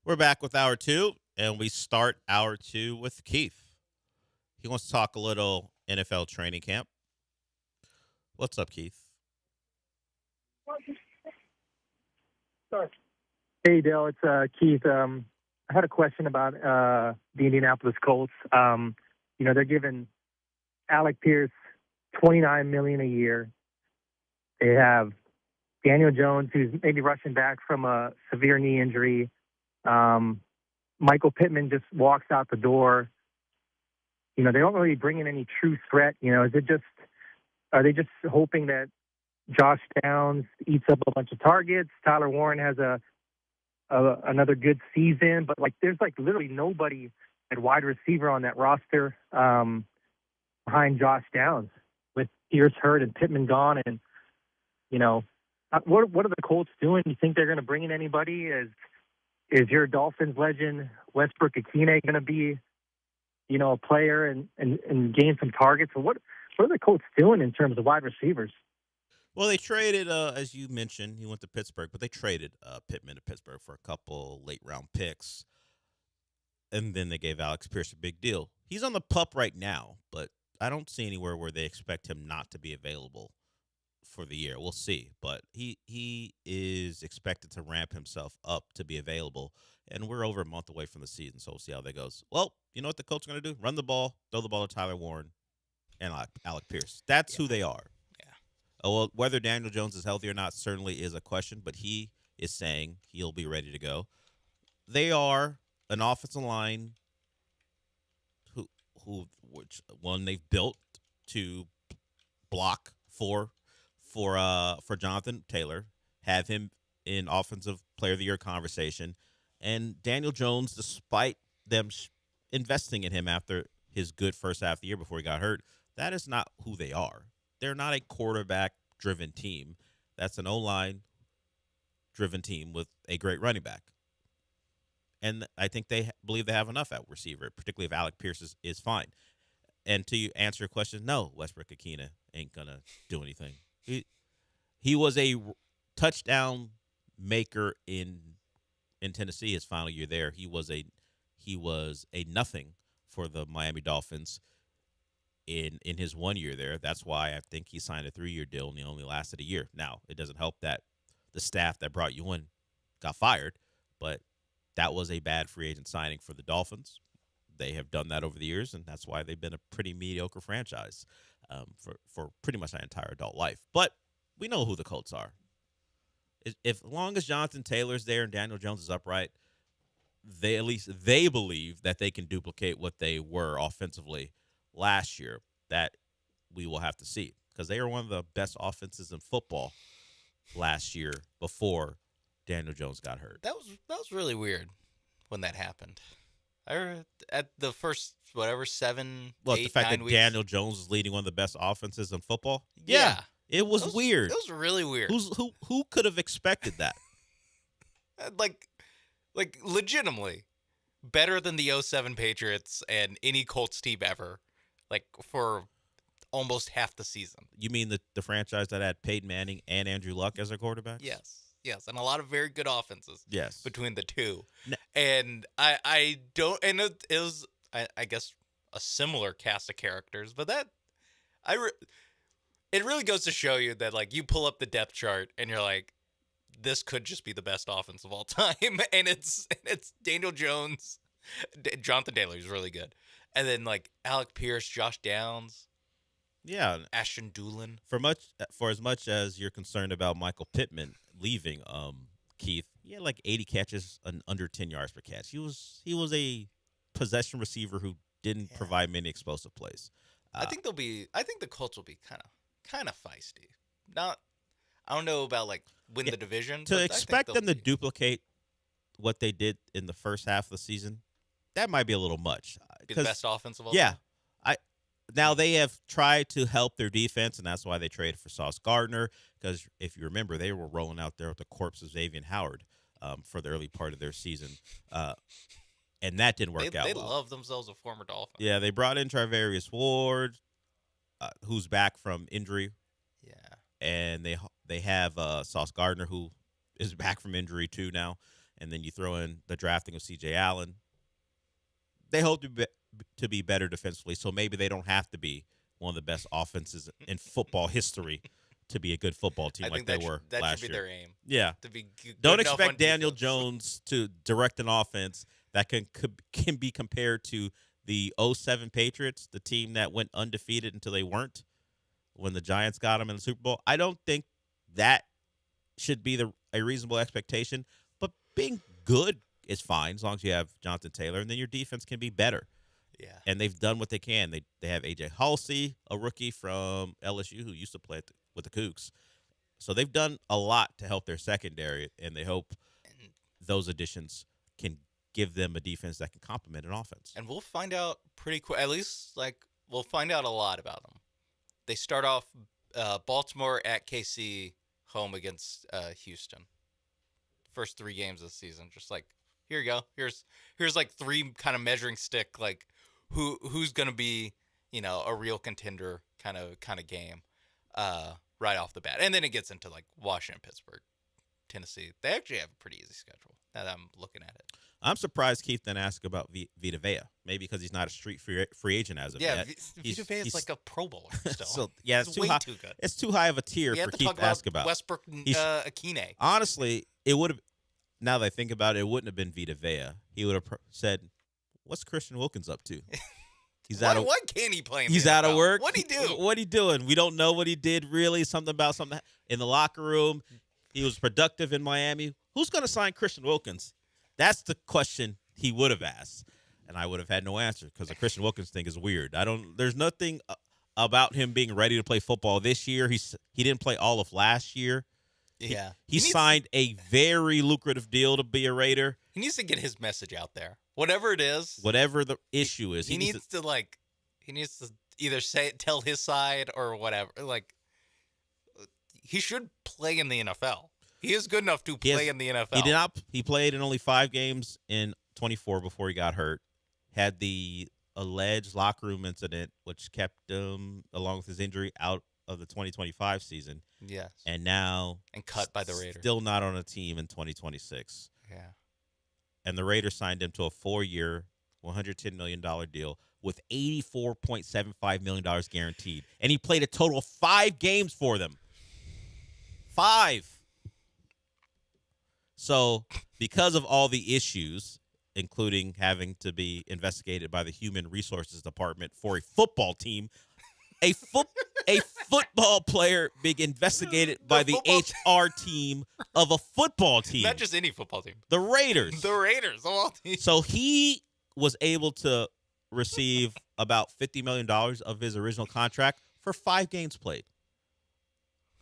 [SPEAKER 12] We're back with hour two, and we start hour two with Keith. He wants to talk a little NFL training camp. What's up, Keith?
[SPEAKER 14] Hey, Dale, it's Keith. I had a question about the Indianapolis Colts. They're giving Alec Pierce $29 million a year. They have Daniel Jones, who's maybe rushing back from a severe knee injury. Michael Pittman just walks out the door. They don't really bring in any true threat. Are they just hoping that Josh Downs eats up a bunch of targets? Tyler Warren has another good season, but there's literally nobody at wide receiver on that roster behind Josh Downs, with Pierce hurt and Pittman gone. And what are the Colts doing? You think they're going to bring in anybody? Is your Dolphins legend Westbrook Akine going to be a player and gain some targets? Or what are the Colts doing in terms of wide receivers?
[SPEAKER 12] Well, they traded, as you mentioned, he went to Pittsburgh, but they traded Pittman to Pittsburgh for a couple late-round picks, and then they gave Alex Pierce a big deal. He's on the PUP right now, but I don't see anywhere where they expect him not to be available for the year. We'll see, but he is expected to ramp himself up to be available, and we're over a month away from the season, so we'll see how that goes. Well, you know what the Colts are going to do? Run the ball, throw the ball to Tyler Warren and Alec Pierce. That's who they are. Well, whether Daniel Jones is healthy or not certainly is a question, but he is saying he'll be ready to go. They are an offensive line which one they've built to block for Jonathan Taylor, have him in Offensive Player of the Year conversation, and Daniel Jones, despite them investing in him after his good first half of the year before he got hurt, that is not who they are. They're not a quarterback-driven team. That's an O-line-driven team with a great running back. And I think they believe they have enough at receiver, particularly if Alec Pierce is fine. And to answer your question, no, Westbrook Akine ain't going to do anything. He was a touchdown maker in Tennessee his final year there. He was a nothing for the Miami Dolphins in his 1 year there. That's why I think he signed a 3-year deal and he only lasted a year. Now, it doesn't help that the staff that brought you in got fired, but that was a bad free agent signing for the Dolphins. They have done that over the years, and that's why they've been a pretty mediocre franchise for pretty much their entire adult life. But we know who the Colts are. As long as Jonathan Taylor's there and Daniel Jones is upright, they believe that they can duplicate what they were offensively last year. That we will have to see, because they are one of the best offenses in football last year before Daniel Jones got hurt.
[SPEAKER 11] That was really weird when that happened. At the first 7,
[SPEAKER 12] Well,
[SPEAKER 11] 8,
[SPEAKER 12] the fact
[SPEAKER 11] 9
[SPEAKER 12] that
[SPEAKER 11] weeks.
[SPEAKER 12] Daniel Jones is leading one of the best offenses in football.
[SPEAKER 11] Yeah.
[SPEAKER 12] It was weird.
[SPEAKER 11] It was really weird.
[SPEAKER 12] Who could have expected that?
[SPEAKER 11] like legitimately better than the 07 Patriots and any Colts team ever, for almost half the season.
[SPEAKER 12] You mean the franchise that had Peyton Manning and Andrew Luck as their quarterbacks?
[SPEAKER 11] Yes, and a lot of very good offenses.
[SPEAKER 12] Yes,
[SPEAKER 11] between the two. And I don't, and it was I guess a similar cast of characters, but it really goes to show you that you pull up the depth chart and you're like, this could just be the best offense of all time, and it's Daniel Jones, Jonathan Taylor, who's really good, and then Alec Pierce, Josh Downs.
[SPEAKER 12] Yeah,
[SPEAKER 11] Ashton Doolin.
[SPEAKER 12] For as much as you're concerned about Michael Pittman leaving, Keith, he had 80 catches and under 10 yards per catch. He was a possession receiver who didn't provide many explosive plays.
[SPEAKER 11] I think the Colts will be kind of feisty. I don't know about win the division.
[SPEAKER 12] To expect them to duplicate what they did in the first half of the season, that might be a little much.
[SPEAKER 11] Be the best offense of all
[SPEAKER 12] yeah,
[SPEAKER 11] time.
[SPEAKER 12] Now, they have tried to help their defense, and that's why they traded for Sauce Gardner, because if you remember, they were rolling out there with the corpse of Xavier Howard for the early part of their season, and that didn't work out
[SPEAKER 11] They
[SPEAKER 12] well.
[SPEAKER 11] love themselves a former Dolphin.
[SPEAKER 12] Yeah, they brought in Travarius Ward, who's back from injury.
[SPEAKER 11] Yeah.
[SPEAKER 12] And they have Sauce Gardner, who is back from injury too now. and then you throw in the drafting of C.J. Allen. They hope to be better defensively, so maybe they don't have to be one of the best offenses in football history to be a good football team like they were last year.
[SPEAKER 11] That should be their aim.
[SPEAKER 12] Yeah.
[SPEAKER 11] To be
[SPEAKER 12] don't expect Daniel Jones to direct an offense that can be compared to the 07 Patriots, the team that went undefeated until they weren't when the Giants got them in the Super Bowl. I don't think that should be a reasonable expectation, but being good is fine as long as you have Jonathan Taylor, and then your defense can be better.
[SPEAKER 11] Yeah.
[SPEAKER 12] And they've done what they can. They have A.J. Halsey, a rookie from LSU who used to play with the Cougs. So they've done a lot to help their secondary, and they hope those additions can give them a defense that can complement an offense.
[SPEAKER 11] And we'll find out pretty quick. At least, we'll find out a lot about them. They start off Baltimore at KC, home against Houston. First 3 games of the season, just like, here you go. Here's like 3 kind of measuring stick, like who's gonna be, a real contender kind of game, right off the bat. And then it gets into like Washington, Pittsburgh, Tennessee. They actually have a pretty easy schedule now that I'm looking at it.
[SPEAKER 12] I'm surprised Keith didn't ask about Vita Vea. Maybe because he's not a street free agent as of yet.
[SPEAKER 11] Yeah, Vita Vea is like a Pro Bowler still.
[SPEAKER 12] So yeah, it's too
[SPEAKER 11] way
[SPEAKER 12] high.
[SPEAKER 11] Too good.
[SPEAKER 12] It's too high of a tier for Keith to ask about.
[SPEAKER 11] Westbrook Akine.
[SPEAKER 12] Honestly, it would have. Now that I think about it, it wouldn't have been Vita Vea. He would have said, "What's Christian Wilkins up to? He's out of.
[SPEAKER 11] Why can't he play?
[SPEAKER 12] He's out of work.
[SPEAKER 11] What'd he do?
[SPEAKER 12] What'd he doing? We don't know what he did. Really, something about something in the locker room. He was productive in Miami. Who's going to sign Christian Wilkins? That's the question he would have asked, and I would have had no answer because the Christian Wilkins thing is weird. There's nothing about him being ready to play football this year. He didn't play all of last year.
[SPEAKER 11] Yeah.
[SPEAKER 12] He signed a very lucrative deal to be a Raider.
[SPEAKER 11] He needs to get his message out there. Whatever it is.
[SPEAKER 12] Whatever the issue is.
[SPEAKER 11] He needs to either tell his side or whatever. Like, he should play in the NFL. He is good enough to play in the NFL.
[SPEAKER 12] He did not. He played in only 5 games in 24 before he got hurt. Had the alleged locker room incident, which kept him, along with his injury, out of the 2025 season.
[SPEAKER 11] Yes.
[SPEAKER 12] And now
[SPEAKER 11] cut by the Raiders.
[SPEAKER 12] Still not on a team in 2026.
[SPEAKER 11] Yeah.
[SPEAKER 12] And the Raiders signed him to a 4-year, $110 million deal with $84.75 million guaranteed. And he played a total of 5 games for them. 5. So because of all the issues, including having to be investigated by the Human Resources Department for a football team, a football player being investigated by the HR team of a football team.
[SPEAKER 11] Not just any football team.
[SPEAKER 12] The Raiders.
[SPEAKER 11] The Raiders of all teams.
[SPEAKER 12] So he was able to receive about $50 million of his original contract for 5 games played.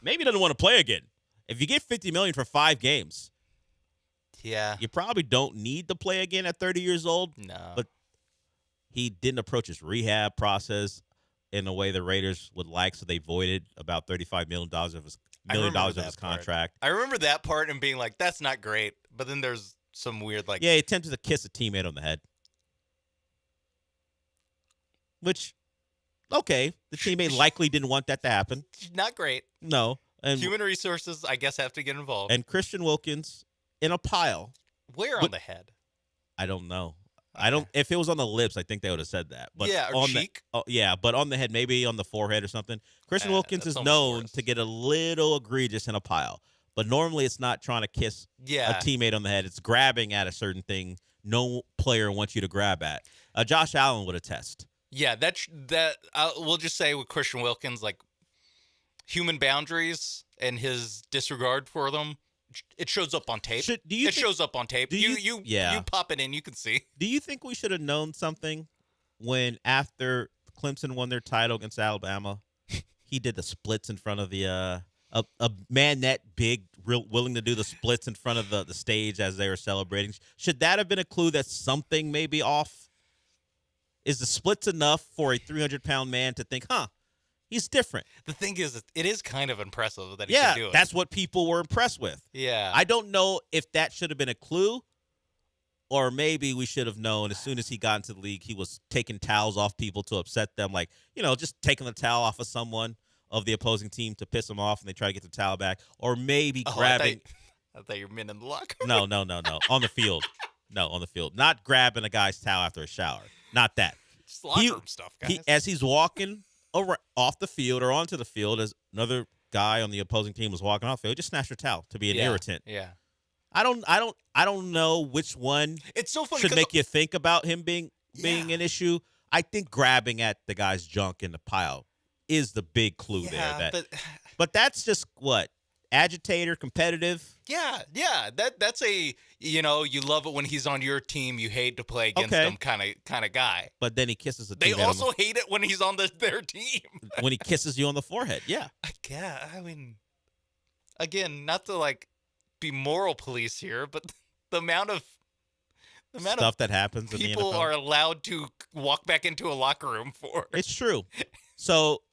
[SPEAKER 12] Maybe he doesn't want to play again. If you get $50 million for 5 games,
[SPEAKER 11] yeah,
[SPEAKER 12] you probably don't need to play again at 30 years old.
[SPEAKER 11] No.
[SPEAKER 12] But he didn't approach his rehab process in a way the Raiders would like, so they voided about $35 million of his contract.
[SPEAKER 11] I remember that part and being like, that's not great. But then there's some weird, like...
[SPEAKER 12] Yeah, he attempted to kiss a teammate on the head. Which, okay, the teammate likely didn't want that to happen.
[SPEAKER 11] Not great.
[SPEAKER 12] No. And
[SPEAKER 11] Human Resources, I guess, have to get involved.
[SPEAKER 12] And Christian Wilkins in a pile.
[SPEAKER 11] Where on the head?
[SPEAKER 12] I don't know. I don't. If it was on the lips, I think they would have said that. But
[SPEAKER 11] yeah, or
[SPEAKER 12] on
[SPEAKER 11] cheek.
[SPEAKER 12] But on the head, maybe on the forehead or something. Christian Wilkins is known to get a little egregious in a pile, but normally it's not trying to kiss a teammate on the head. It's grabbing at a certain thing no player wants you to grab at. Josh Allen would attest.
[SPEAKER 11] Yeah, we'll just say with Christian Wilkins, like human boundaries and his disregard for them. It shows up on tape. Shows up on tape. You pop it in, you can see.
[SPEAKER 12] Do you think we should have known something when after Clemson won their title against Alabama, he did the splits in front of the a man that big, willing to do the splits in front of the stage as they were celebrating? Should that have been a clue that something may be off? Is the splits enough for a 300-pound man to think, he's different?
[SPEAKER 11] The thing is, it is kind of impressive that he can do it.
[SPEAKER 12] That's what people were impressed with.
[SPEAKER 11] Yeah.
[SPEAKER 12] I don't know if that should have been a clue, or maybe we should have known as soon as he got into the league, he was taking towels off people to upset them, like, just taking the towel off of someone of the opposing team to piss them off, and they try to get the towel back, or maybe grabbing
[SPEAKER 11] I thought you were meant in the locker room.
[SPEAKER 12] No. On the field. No, on the field. Not grabbing a guy's towel after a shower. Not that.
[SPEAKER 11] Just locker room stuff, guys.
[SPEAKER 12] As he's walking off the field or onto the field, as another guy on the opposing team was walking off the field, just snatched your towel to be an irritant.
[SPEAKER 11] Yeah.
[SPEAKER 12] I don't know which one
[SPEAKER 11] it's so funny
[SPEAKER 12] should make you think about him being an issue. I think grabbing at the guy's junk in the pile is the big clue there. But that's just what? Agitator, competitive.
[SPEAKER 11] Yeah. That's a you love it when he's on your team. You hate to play against him, kind of guy.
[SPEAKER 12] But then he kisses the
[SPEAKER 11] They
[SPEAKER 12] team.
[SPEAKER 11] also hate it when he's on their team.
[SPEAKER 12] When he kisses you on the forehead. Yeah.
[SPEAKER 11] I mean, again, not to be moral police here, but the amount of
[SPEAKER 12] stuff that happens.
[SPEAKER 11] People
[SPEAKER 12] in the NFL.
[SPEAKER 11] are allowed to walk back into a locker room for.
[SPEAKER 12] It's true. So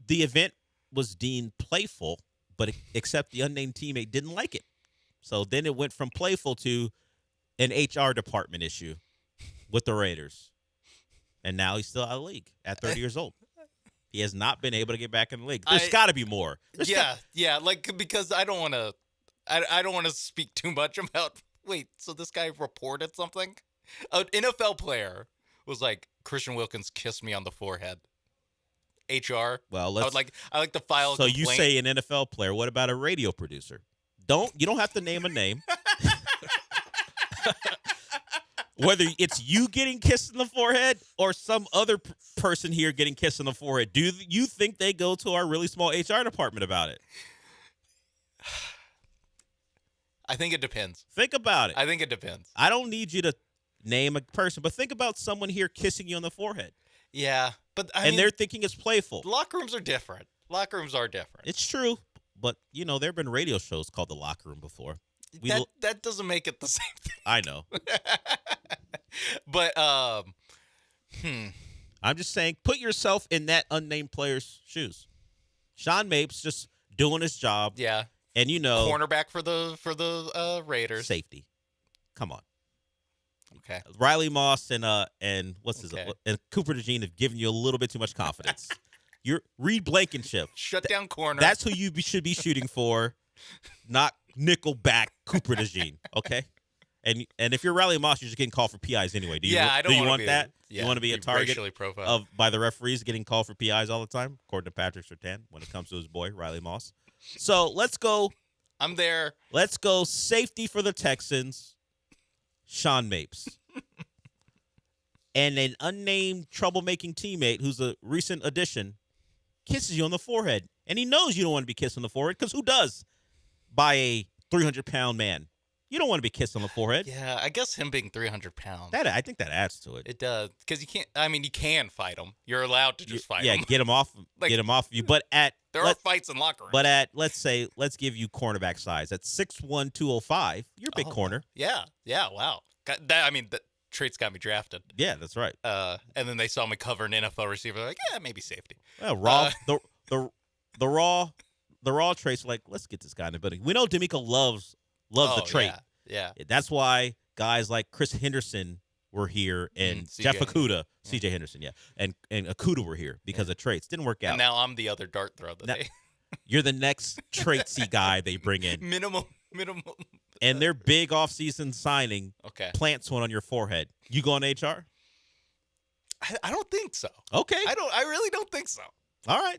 [SPEAKER 12] the event was deemed playful. But except the unnamed teammate didn't like it. So then it went from playful to an HR department issue with the Raiders. And now he's still out of the league at 30 years old. He has not been able to get back in the league. There's got to be more.
[SPEAKER 11] Because I don't want to I don't want to speak too much about wait, so this guy reported something? An NFL player was like, Christian Wilkins kissed me on the forehead. HR.
[SPEAKER 12] Well,
[SPEAKER 11] I like to file a
[SPEAKER 12] So
[SPEAKER 11] complaint.
[SPEAKER 12] you say an NFL player. What about a radio producer? You don't have to name a name. Whether it's you getting kissed in the forehead or some other person here getting kissed in the forehead, do you think they go to our really small HR department about it?
[SPEAKER 11] I think it depends.
[SPEAKER 12] Think about it.
[SPEAKER 11] I think it depends.
[SPEAKER 12] I don't need you to name a person, but think about someone here kissing you on the forehead.
[SPEAKER 11] Yeah, but
[SPEAKER 12] they're thinking it's playful.
[SPEAKER 11] Locker rooms are different.
[SPEAKER 12] It's true, but there have been radio shows called The Locker Room before.
[SPEAKER 11] That doesn't make it the same thing.
[SPEAKER 12] I know.
[SPEAKER 11] But
[SPEAKER 12] I'm just saying, put yourself in that unnamed player's shoes. Sean Mapes just doing his job.
[SPEAKER 11] Yeah.
[SPEAKER 12] And
[SPEAKER 11] cornerback for the Raiders.
[SPEAKER 12] Safety. Come on.
[SPEAKER 11] Okay.
[SPEAKER 12] Riley Moss and what's his and Cooper DeJean have given you a little bit too much confidence. You're Reed Blankenship.
[SPEAKER 11] Shut down corner.
[SPEAKER 12] That's who you should be shooting for, not nickelback Cooper DeJean. Okay. And if you're Riley Moss, you're just getting called for PIs anyway. Do you?
[SPEAKER 11] Yeah, I don't
[SPEAKER 12] do you want
[SPEAKER 11] be
[SPEAKER 12] that?
[SPEAKER 11] Yeah,
[SPEAKER 12] you want to be a target
[SPEAKER 11] racially profiled
[SPEAKER 12] by the referees getting called for PIs all the time, according to Patrick Surtain, when it comes to his boy Riley Moss. So let's go.
[SPEAKER 11] I'm there.
[SPEAKER 12] Let's go safety for the Texans. Sean Mapes. And an unnamed troublemaking teammate who's a recent addition kisses you on the forehead. And he knows you don't want to be kissed on the forehead because who does by a 300-pound man? You don't want to be kissed on the forehead.
[SPEAKER 11] Yeah, I guess him being 300 pounds.
[SPEAKER 12] I think that adds to it.
[SPEAKER 11] It does. Because you can fight him. You're allowed to just fight him.
[SPEAKER 12] Yeah, get him off get him off of you. But
[SPEAKER 11] there are fights in locker rooms.
[SPEAKER 12] But let's give you cornerback size. At 6'1", 205, you're a big corner.
[SPEAKER 11] Yeah, wow. That trait's got me drafted.
[SPEAKER 12] Yeah, that's right.
[SPEAKER 11] And then they saw me cover an NFL receiver. Like, yeah, maybe safety.
[SPEAKER 12] Well, the raw traits are like, let's get this guy in the building. We know D'Amico loves the trait.
[SPEAKER 11] Yeah.
[SPEAKER 12] That's why guys like Chris Henderson were here and Jeff Okudah, CJ Henderson, and Okudah were here because of traits. Didn't work out.
[SPEAKER 11] And now I'm the other dart throw.
[SPEAKER 12] You're the next traitsy guy they bring in.
[SPEAKER 11] Minimum.
[SPEAKER 12] And their big offseason signing plants one on your forehead. You go on HR?
[SPEAKER 11] I don't think so.
[SPEAKER 12] Okay.
[SPEAKER 11] I really don't think so.
[SPEAKER 12] All right.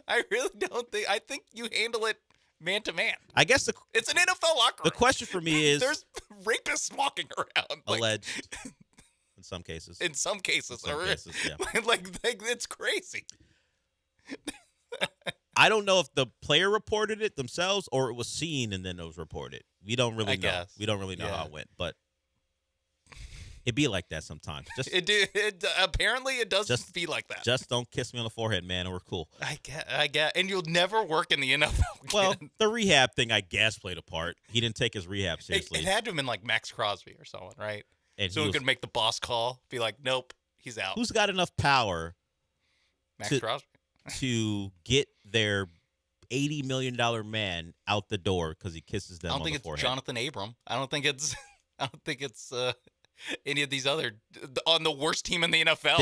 [SPEAKER 11] I really don't think. I think you handle it man to man.
[SPEAKER 12] I guess
[SPEAKER 11] it's an NFL locker room.
[SPEAKER 12] The question for me is,
[SPEAKER 11] there's rapists walking around.
[SPEAKER 12] Alleged. In some cases.
[SPEAKER 11] In some cases,
[SPEAKER 12] yeah.
[SPEAKER 11] It's crazy.
[SPEAKER 12] I don't know if the player reported it themselves or it was seen and then it was reported. We don't really know.
[SPEAKER 11] Guess.
[SPEAKER 12] We don't really know how it went, but it'd be like that sometimes.
[SPEAKER 11] Apparently it does be like that.
[SPEAKER 12] Just don't kiss me on the forehead, man, and we're cool.
[SPEAKER 11] I get, and you'll never work in the NFL again.
[SPEAKER 12] Well, the rehab thing, I guess, played a part. He didn't take his rehab seriously.
[SPEAKER 11] It had to have been like Max Crosby or someone, right?
[SPEAKER 12] And
[SPEAKER 11] someone could make the boss call, be like, nope, he's out.
[SPEAKER 12] Who's got enough power
[SPEAKER 11] Max Crosby.
[SPEAKER 12] to get their $80 million man out the door because he kisses them on the forehead?
[SPEAKER 11] I don't think it's Jonathan Abram. I don't think it's any of these other on the worst team in the NFL.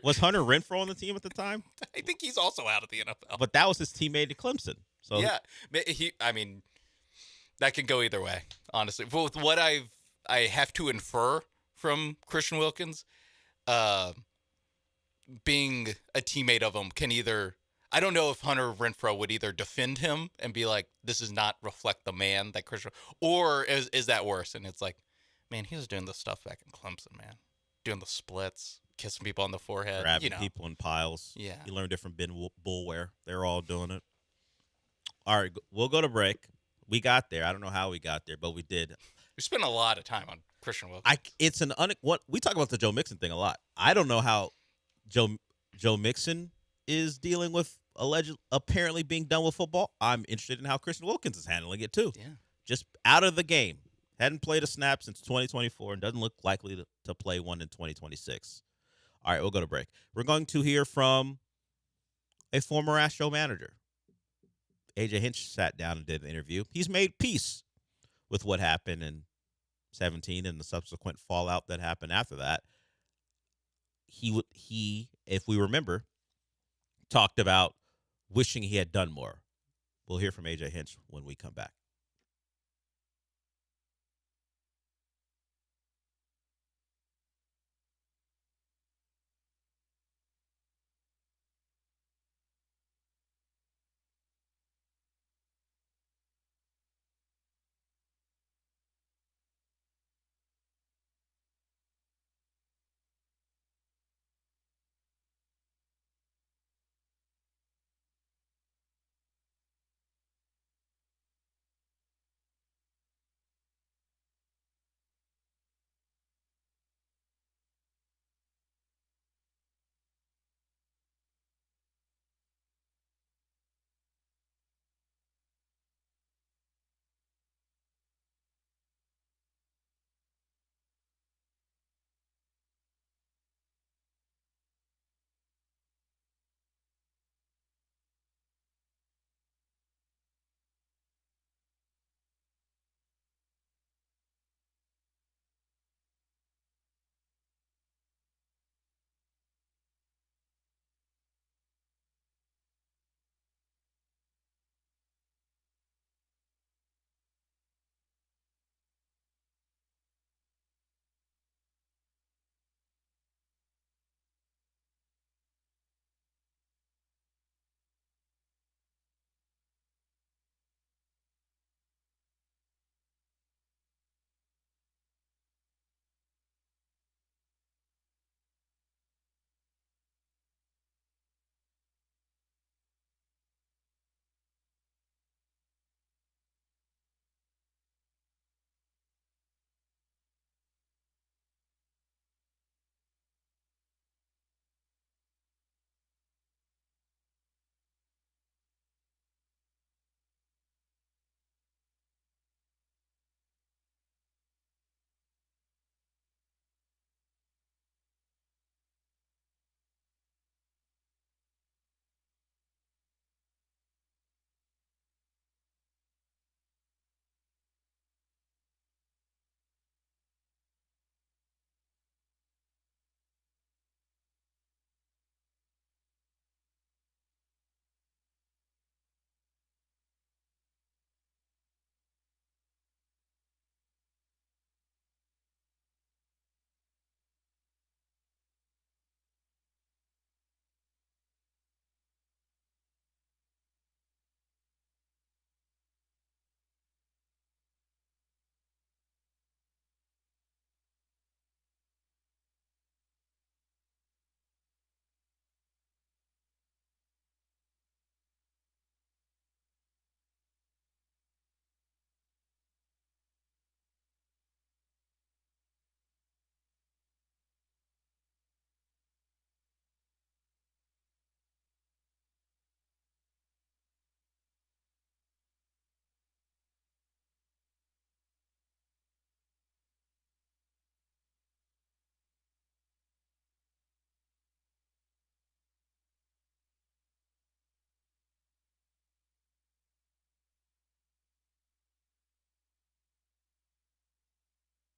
[SPEAKER 12] Was Hunter Renfrow on the team at the time?
[SPEAKER 11] I think he's also out of the NFL.
[SPEAKER 12] But that was his teammate at Clemson. So
[SPEAKER 11] yeah, That can go either way, honestly. But with what I have to infer from Christian Wilkins, being a teammate of him can either. I don't know if Hunter Renfrow would either defend him and be like, "This does not reflect the man that Christian," or is that worse? And it's like, man, he was doing this stuff back in Clemson, man, doing the splits, kissing people on the forehead,
[SPEAKER 12] grabbing people in piles.
[SPEAKER 11] Yeah,
[SPEAKER 12] you learn different Ben Bullware. They're all doing it. All right, we'll go to break. We got there. I don't know how we got there, but we did.
[SPEAKER 11] We spent a lot of time on Christian Wilkins.
[SPEAKER 12] It's what we talk about the Joe Mixon thing a lot. I don't know how Joe Mixon is dealing with apparently being done with football. I'm interested in how Christian Wilkins is handling it too.
[SPEAKER 11] Yeah,
[SPEAKER 12] just out of the game. Hadn't played a snap since 2024 and doesn't look likely to play one in 2026. All right, we'll go to break. We're going to hear from a former Astro manager. AJ Hinch sat down and did an interview. He's made peace with what happened in 17 and the subsequent fallout that happened after that. He, if we remember, talked about wishing he had done more. We'll hear from AJ Hinch when we come back.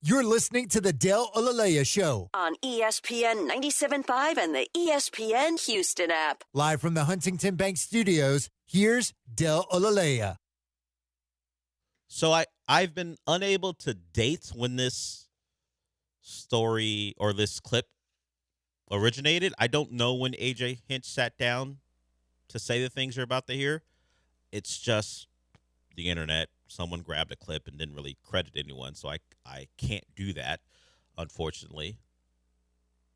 [SPEAKER 13] You're listening to the Dale Olalea Show
[SPEAKER 5] on ESPN 97.5 and the ESPN Houston app.
[SPEAKER 13] Live from the Huntington Bank Studios, here's Dale Olalea.
[SPEAKER 12] So I've been unable to date when this story or this clip originated. I don't know when AJ Hinch sat down to say the things you're about to hear. It's just the internet. Someone grabbed a clip and didn't really credit anyone, so I can't do that, unfortunately.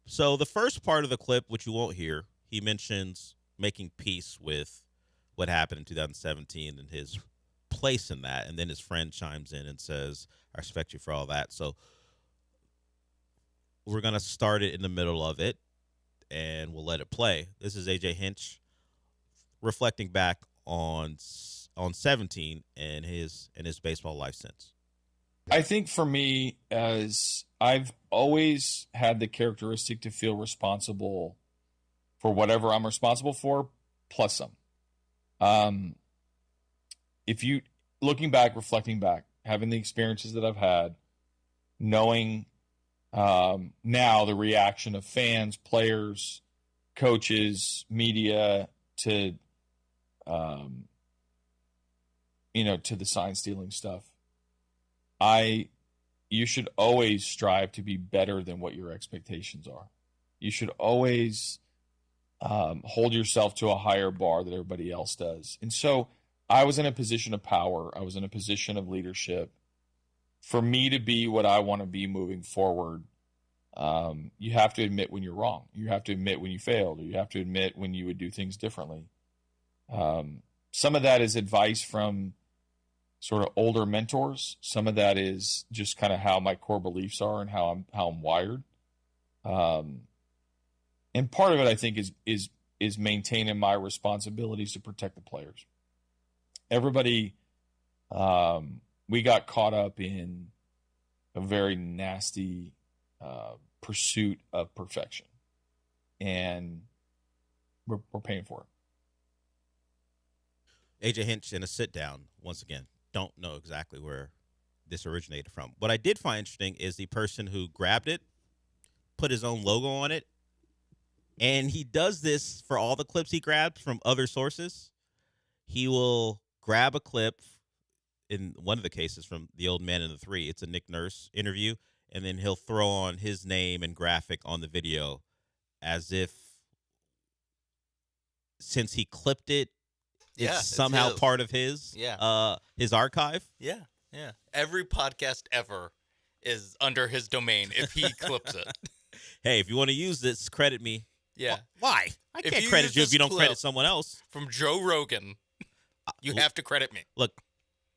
[SPEAKER 12] So the first part of the clip, which you won't hear, he mentions making peace with what happened in 2017 and his place in that, and then his friend chimes in and says, "I respect you for all that." So we're going to start it in the middle of it, and we'll let it play. This is AJ Hinch reflecting back on 17 and his baseball life since.
[SPEAKER 15] I think for me, as I've always had the characteristic to feel responsible for whatever I'm responsible for, plus some. If you, looking back, reflecting back, having the experiences that I've had, knowing now the reaction of fans, players, coaches, media to, to the sign stealing stuff, you should always strive to be better than what your expectations are. You should always hold yourself to a higher bar than everybody else does. And so I was in a position of power. I was in a position of leadership. For me to be what I want to be moving forward, you have to admit when you're wrong. You have to admit when you failed, or you have to admit when you would do things differently. Some of that is advice from sort of older mentors. Some of that is just kind of how my core beliefs are and how I'm wired. And part of it, I think, is maintaining my responsibilities to protect the players. Everybody, we got caught up in a very nasty pursuit of perfection, and we're paying for
[SPEAKER 12] it. AJ Hinch in a sit down once again. Don't know exactly where this originated from. What I did find interesting is the person who grabbed it put his own logo on it, and he does this for all the clips he grabs from other sources. He will grab a clip, in one of the cases from The Old Man and the Three. It's a Nick Nurse interview, and then he'll throw on his name and graphic on the video as if, since he clipped it, it's somehow part of his archive.
[SPEAKER 11] Yeah. Every podcast ever is under his domain if he clips it.
[SPEAKER 12] Hey, if you want to use this, credit me.
[SPEAKER 11] Yeah.
[SPEAKER 12] Why? I can't credit you if you don't credit someone else.
[SPEAKER 11] From Joe Rogan, you have to credit me.
[SPEAKER 12] Look,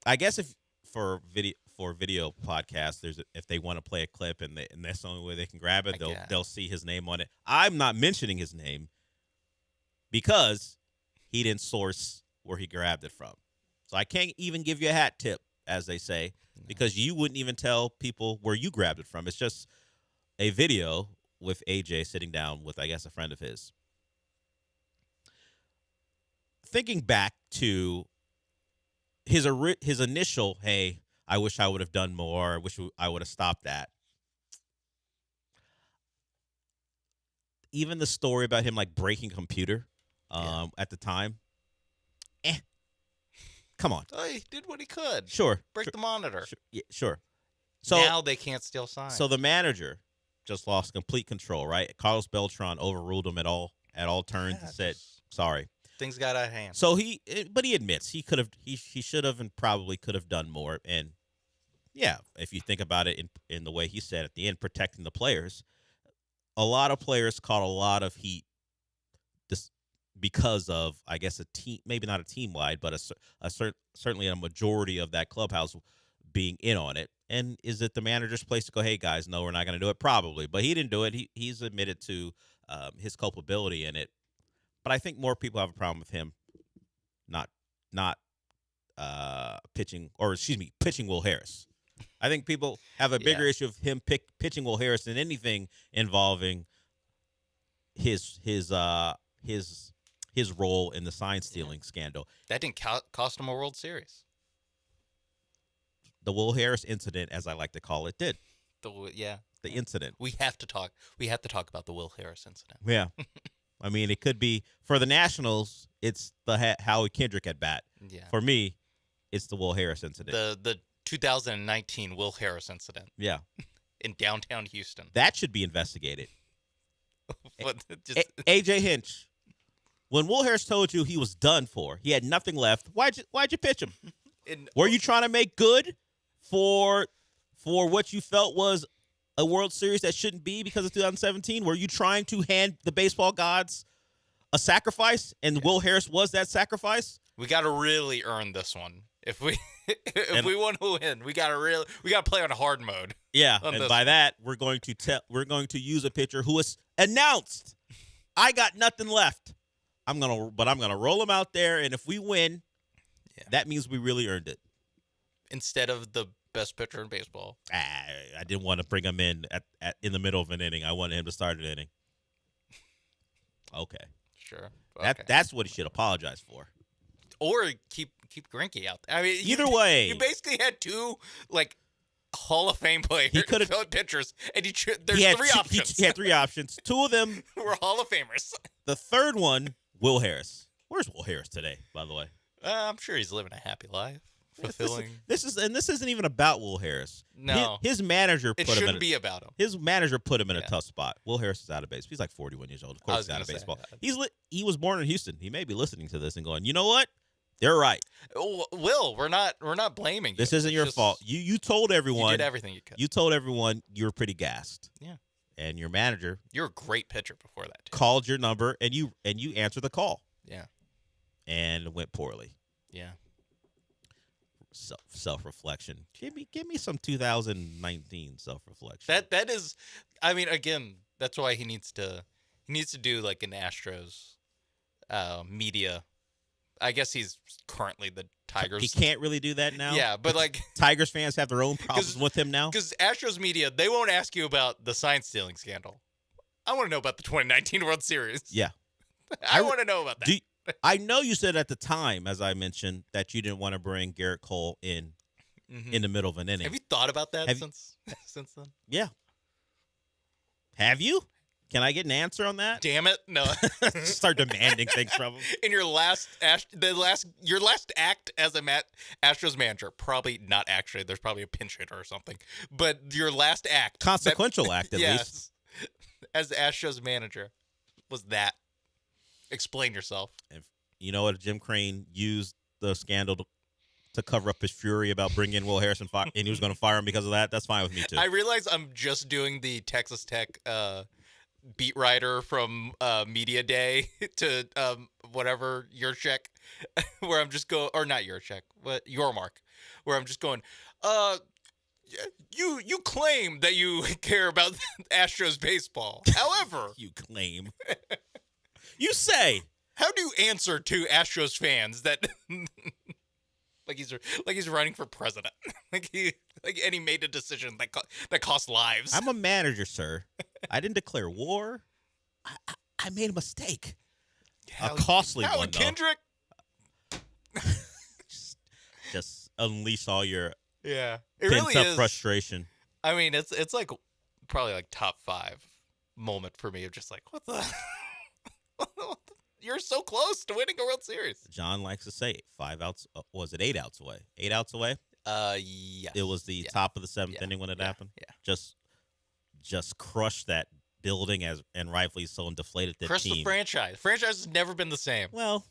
[SPEAKER 12] I guess if for video podcasts, if they want to play a clip and that's the only way they can grab it, they'll see his name on it. I'm not mentioning his name because he didn't source where he grabbed it from. So I can't even give you a hat tip, as they say, because you wouldn't even tell people where you grabbed it from. It's just a video with AJ sitting down with, I guess, a friend of his. Thinking back to his initial, hey, I wish I would have done more. I wish I would have stopped that. Even the story about him like breaking a computer at the time. Come on.
[SPEAKER 11] Oh, he did what he could.
[SPEAKER 12] Sure.
[SPEAKER 11] Break the monitor.
[SPEAKER 12] Sure. So
[SPEAKER 11] now they can't steal signs.
[SPEAKER 12] So the manager just lost complete control, right? Carlos Beltran overruled him at all turns and said, sorry.
[SPEAKER 11] Things got out of hand.
[SPEAKER 12] So he admits he should have and probably could have done more. And yeah, if you think about it in the way he said at the end, protecting the players, a lot of players caught a lot of heat because of, I guess, a team, maybe not a team wide, but certainly a majority of that clubhouse being in on it. And is it the manager's place to go, hey guys, no, we're not going to do it? Probably, but he didn't do it. He's admitted to his culpability in it. But I think more people have a problem with him not pitching Will Harris. I think people have a bigger issue of him pitching Will Harris than anything involving his role in the sign stealing scandal.
[SPEAKER 11] That didn't cost him a World Series.
[SPEAKER 12] The Will Harris incident, as I like to call it, did.
[SPEAKER 11] The
[SPEAKER 12] incident.
[SPEAKER 11] We have to talk about the Will Harris incident.
[SPEAKER 12] Yeah. I mean, it could be for the Nationals. It's the Howie Kendrick at bat.
[SPEAKER 11] Yeah.
[SPEAKER 12] For me, it's the Will Harris incident.
[SPEAKER 11] The 2019 Will Harris incident.
[SPEAKER 12] Yeah.
[SPEAKER 11] In downtown Houston.
[SPEAKER 12] That should be investigated.
[SPEAKER 11] Just,
[SPEAKER 12] AJ Hinch, when Will Harris told you he was done for, he had nothing left, why'd you pitch him? Were you trying to make good for what you felt was a World Series that shouldn't be because of 2017? Were you trying to hand the baseball gods a sacrifice, and Will Harris was that sacrifice?
[SPEAKER 11] We got to really earn this one. If we want to win, we got to play on hard mode.
[SPEAKER 12] Yeah, and by that we're going to use a pitcher who has announced, I got nothing left. I'm gonna roll him out there, and if we win, that means we really earned it.
[SPEAKER 11] Instead of the best pitcher in baseball.
[SPEAKER 12] I didn't want to bring him in in the middle of an inning. I wanted him to start an inning. Okay.
[SPEAKER 11] Sure. Okay.
[SPEAKER 12] That's what he should apologize for.
[SPEAKER 11] Or keep Greinke out there. I mean,
[SPEAKER 12] either way,
[SPEAKER 11] you basically had two Hall of Fame players, pitchers, and there's three options.
[SPEAKER 12] He had three options. Two of them
[SPEAKER 11] were Hall of Famers.
[SPEAKER 12] The third one, Will Harris. Where's Will Harris today, by the way?
[SPEAKER 11] I'm sure he's living a happy life, fulfilling.
[SPEAKER 12] This isn't even about Will Harris.
[SPEAKER 11] No,
[SPEAKER 12] his manager
[SPEAKER 11] it
[SPEAKER 12] put him
[SPEAKER 11] shouldn't be about him.
[SPEAKER 12] His manager put him in a tough spot. Will Harris is out of baseball. He's like 41 years old. Of course, he's out of baseball. He was born in Houston. He may be listening to this and going, you know what? They're right.
[SPEAKER 11] Will, we're not blaming you.
[SPEAKER 12] This isn't your fault. You told everyone.
[SPEAKER 11] You did everything you could.
[SPEAKER 12] You told everyone you were pretty gassed.
[SPEAKER 11] Yeah.
[SPEAKER 12] And your manager.
[SPEAKER 11] You're a great pitcher before that, too.
[SPEAKER 12] Called your number and you answered the call.
[SPEAKER 11] Yeah.
[SPEAKER 12] And it went poorly.
[SPEAKER 11] Yeah.
[SPEAKER 12] Self-reflection. Give me some 2019 self-reflection.
[SPEAKER 11] That is, I mean, again, that's why he needs to do like an Astros media. I guess he's currently the Tigers.
[SPEAKER 12] He can't really do that now.
[SPEAKER 11] Yeah, but
[SPEAKER 12] Tigers fans have their own problems with him now.
[SPEAKER 11] Because Astros media, they won't ask you about the sign stealing scandal. I want to know about the 2019 World Series.
[SPEAKER 12] Yeah,
[SPEAKER 11] I want to know about that.
[SPEAKER 12] I know you said at the time, as I mentioned, that you didn't want to bring Garrett Cole in the middle of an inning.
[SPEAKER 11] Have you thought about that since then?
[SPEAKER 12] Yeah. Have you? Can I get an answer on that?
[SPEAKER 11] Damn it! No.
[SPEAKER 12] Start demanding things from him.
[SPEAKER 11] In your last act as a Astros manager, probably not actually. There's probably a pinch hitter or something. But your last act,
[SPEAKER 12] consequential act at least,
[SPEAKER 11] as Astros manager, was that. Explain yourself.
[SPEAKER 12] If you know what, Jim Crane used the scandal to cover up his fury about bringing in Will Harris and he was going to fire him because of that. That's fine with me too.
[SPEAKER 11] I realize I'm just doing the Texas Tech beat writer from Media Day to whatever Yurchek, where I'm just going, or not Yurchek, but Yormark, where I'm just going, you claim that you care about Astros basebal. However,
[SPEAKER 12] you claim. You say,
[SPEAKER 11] how do you answer to Astros fans that like he's running for president, and he made a decision that cost lives?
[SPEAKER 12] I'm a manager, sir. I didn't declare war. I made a mistake. A costly one, though.
[SPEAKER 11] Kendrick.
[SPEAKER 12] just unleash all your
[SPEAKER 11] it
[SPEAKER 12] pent
[SPEAKER 11] really
[SPEAKER 12] up
[SPEAKER 11] is
[SPEAKER 12] frustration.
[SPEAKER 11] I mean, it's like probably like top 5 moment for me of just like, what the. You're so close to winning a World Series.
[SPEAKER 12] John likes to say 5 outs. Was it 8 outs away? 8 outs away?
[SPEAKER 11] Yes.
[SPEAKER 12] It was the top of the 7th inning when it happened.
[SPEAKER 11] Yeah.
[SPEAKER 12] Just crushed that building and rightfully so, and deflated the
[SPEAKER 11] Crush
[SPEAKER 12] team.
[SPEAKER 11] The franchise. The franchise has never been the same.
[SPEAKER 12] Well,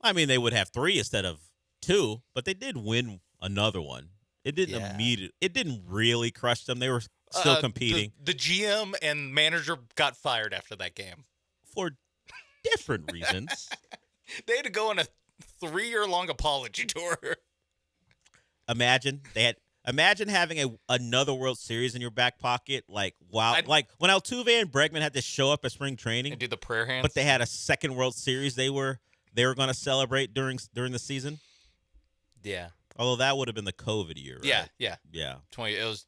[SPEAKER 12] I mean, they would have 3 instead of 2, but they did win another one. It didn't It didn't really crush them. They were still competing.
[SPEAKER 11] The GM and manager got fired after that game.
[SPEAKER 12] For different reasons.
[SPEAKER 11] They had to go on a 3-year-long apology tour.
[SPEAKER 12] Imagine having another World Series in your back pocket, like when Altuve and Bregman had to show up at spring training
[SPEAKER 11] and do the prayer hands,
[SPEAKER 12] but they had a second World Series they were going to celebrate during the season.
[SPEAKER 11] Yeah.
[SPEAKER 12] Although that would have been the COVID year, right?
[SPEAKER 11] Yeah.
[SPEAKER 12] Yeah.
[SPEAKER 11] It was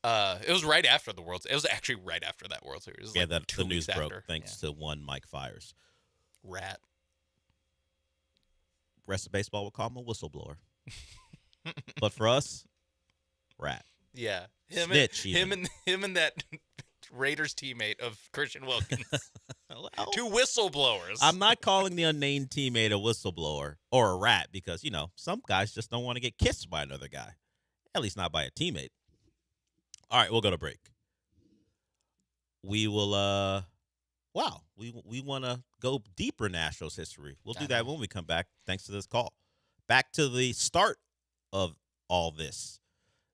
[SPEAKER 11] it was right after the World. It was actually right after that World Series.
[SPEAKER 12] Yeah, that the news broke thanks to one Mike Fiers.
[SPEAKER 11] Rat.
[SPEAKER 12] Rest of baseball would call him a whistleblower. But for us, rat.
[SPEAKER 11] Yeah.
[SPEAKER 12] Snitch.
[SPEAKER 11] Him and that Raiders teammate of Christian Wilkins. Two whistleblowers.
[SPEAKER 12] I'm not calling the unnamed teammate a whistleblower or a rat because, some guys just don't want to get kissed by another guy. At least not by a teammate. All right, we'll go to break. We will, we want to go deeper in Astros history. We'll do that when we come back, thanks to this call. Back to the start of all this,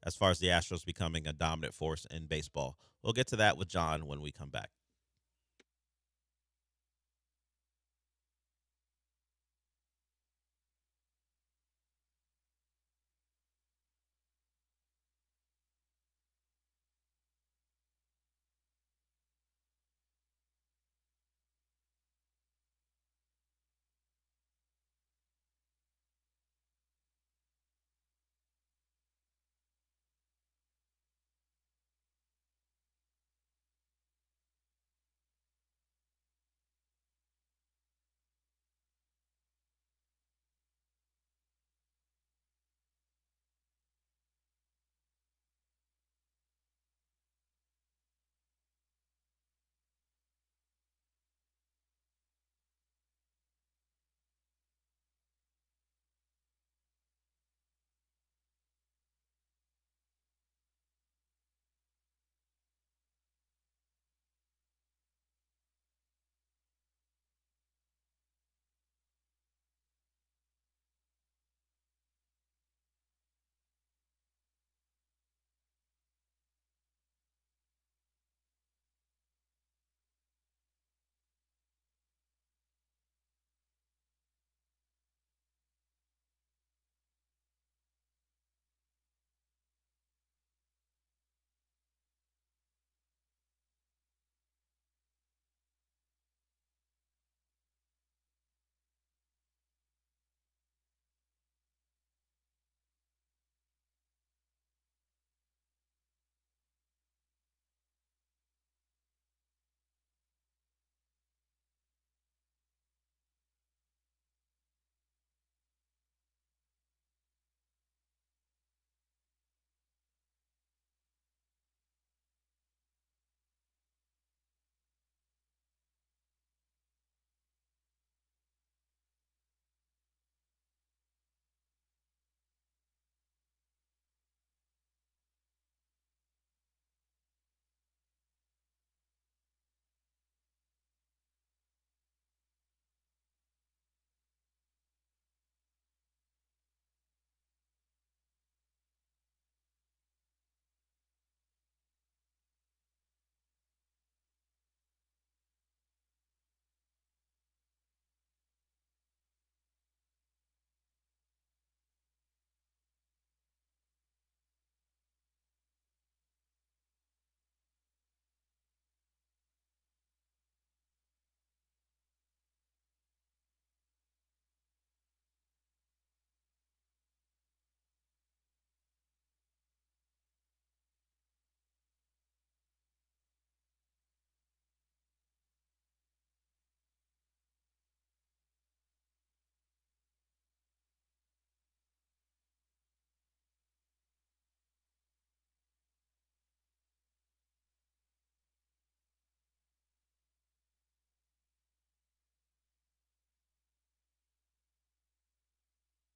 [SPEAKER 12] as far as the Astros becoming a dominant force in baseball. We'll get to that with John when we come back.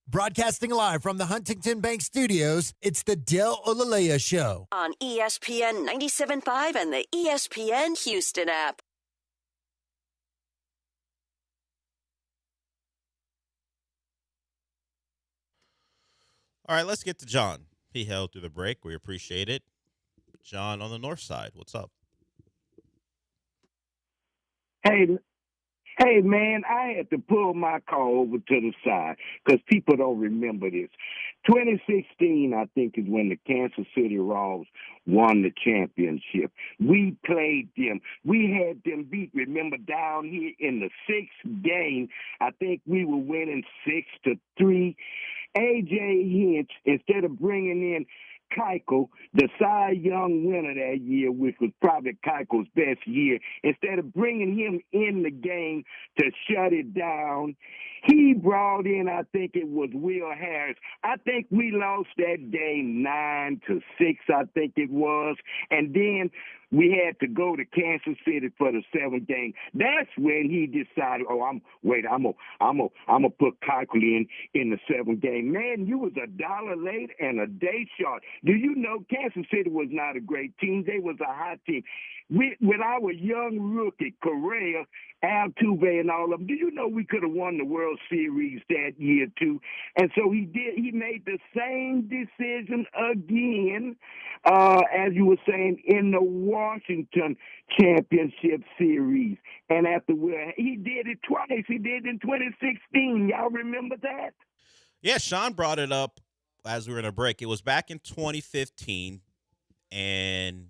[SPEAKER 13] Broadcasting live from the Huntington Bank Studios, it's the Del Olaleya Show.
[SPEAKER 5] On ESPN 97.5 and the ESPN Houston app.
[SPEAKER 12] All right, let's get to John. He held through the break. We appreciate it. John on the north side, what's up?
[SPEAKER 16] Hey, man, I had to pull my car over to the side because people don't remember this. 2016, I think, is when the Kansas City Royals won the championship. We played them. We had them beat. Remember, down here in the sixth game, I think we were winning 6-3. A.J. Hinch, instead of bringing in Keuchel, the Cy Young winner that year, which was probably Keuchel's best year, instead of bringing him in the game to shut it down, he brought in, I think it was Will Harris. I think we lost that game 9-6, I think it was. And then we had to go to Kansas City for the 7th game. That's when he decided, I'm gonna put Keuchel in the 7th game. Man, you was $1 late and a day short. Do you know Kansas City was not a great team? They was a hot team. With our young rookie, Correa, Altuve, and all of them, do you know we could have won the World Series that year, too? And so he did. He made the same decision again, as you were saying, in the Washington Championship Series. And he did it twice. He did it in 2016. Y'all remember that?
[SPEAKER 12] Yeah, Sean brought it up as we were in a break. It was back in 2015, and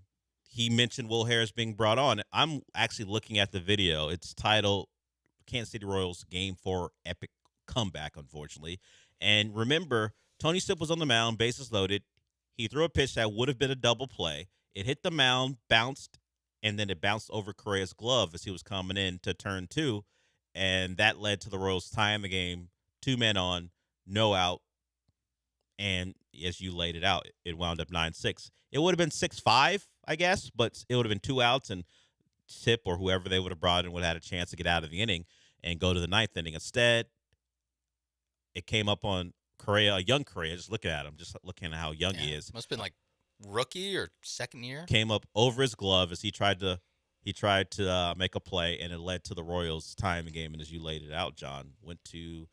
[SPEAKER 12] he mentioned Will Harris being brought on. I'm actually looking at the video. It's titled Kansas City Royals Game 4 Epic Comeback, unfortunately. And remember, Tony Sipp was on the mound, bases loaded. He threw a pitch that would have been a double play. It hit the mound, bounced, and then it bounced over Correa's glove as he was coming in to turn 2. And that led to the Royals tying the game, 2 men on, no out. And as you laid it out, it wound up 9-6. It would have been 6-5, I guess, but it would have been 2 outs, and Sipp or whoever they would have brought in would have had a chance to get out of the inning and go to the 9th inning. Instead, it came up on Correa, a young Correa. Just looking at him, just looking at how young he is.
[SPEAKER 11] Must have been like rookie or second year.
[SPEAKER 12] Came up over his glove as he tried to make a play, and it led to the Royals tying the game. And as you laid it out, John, went to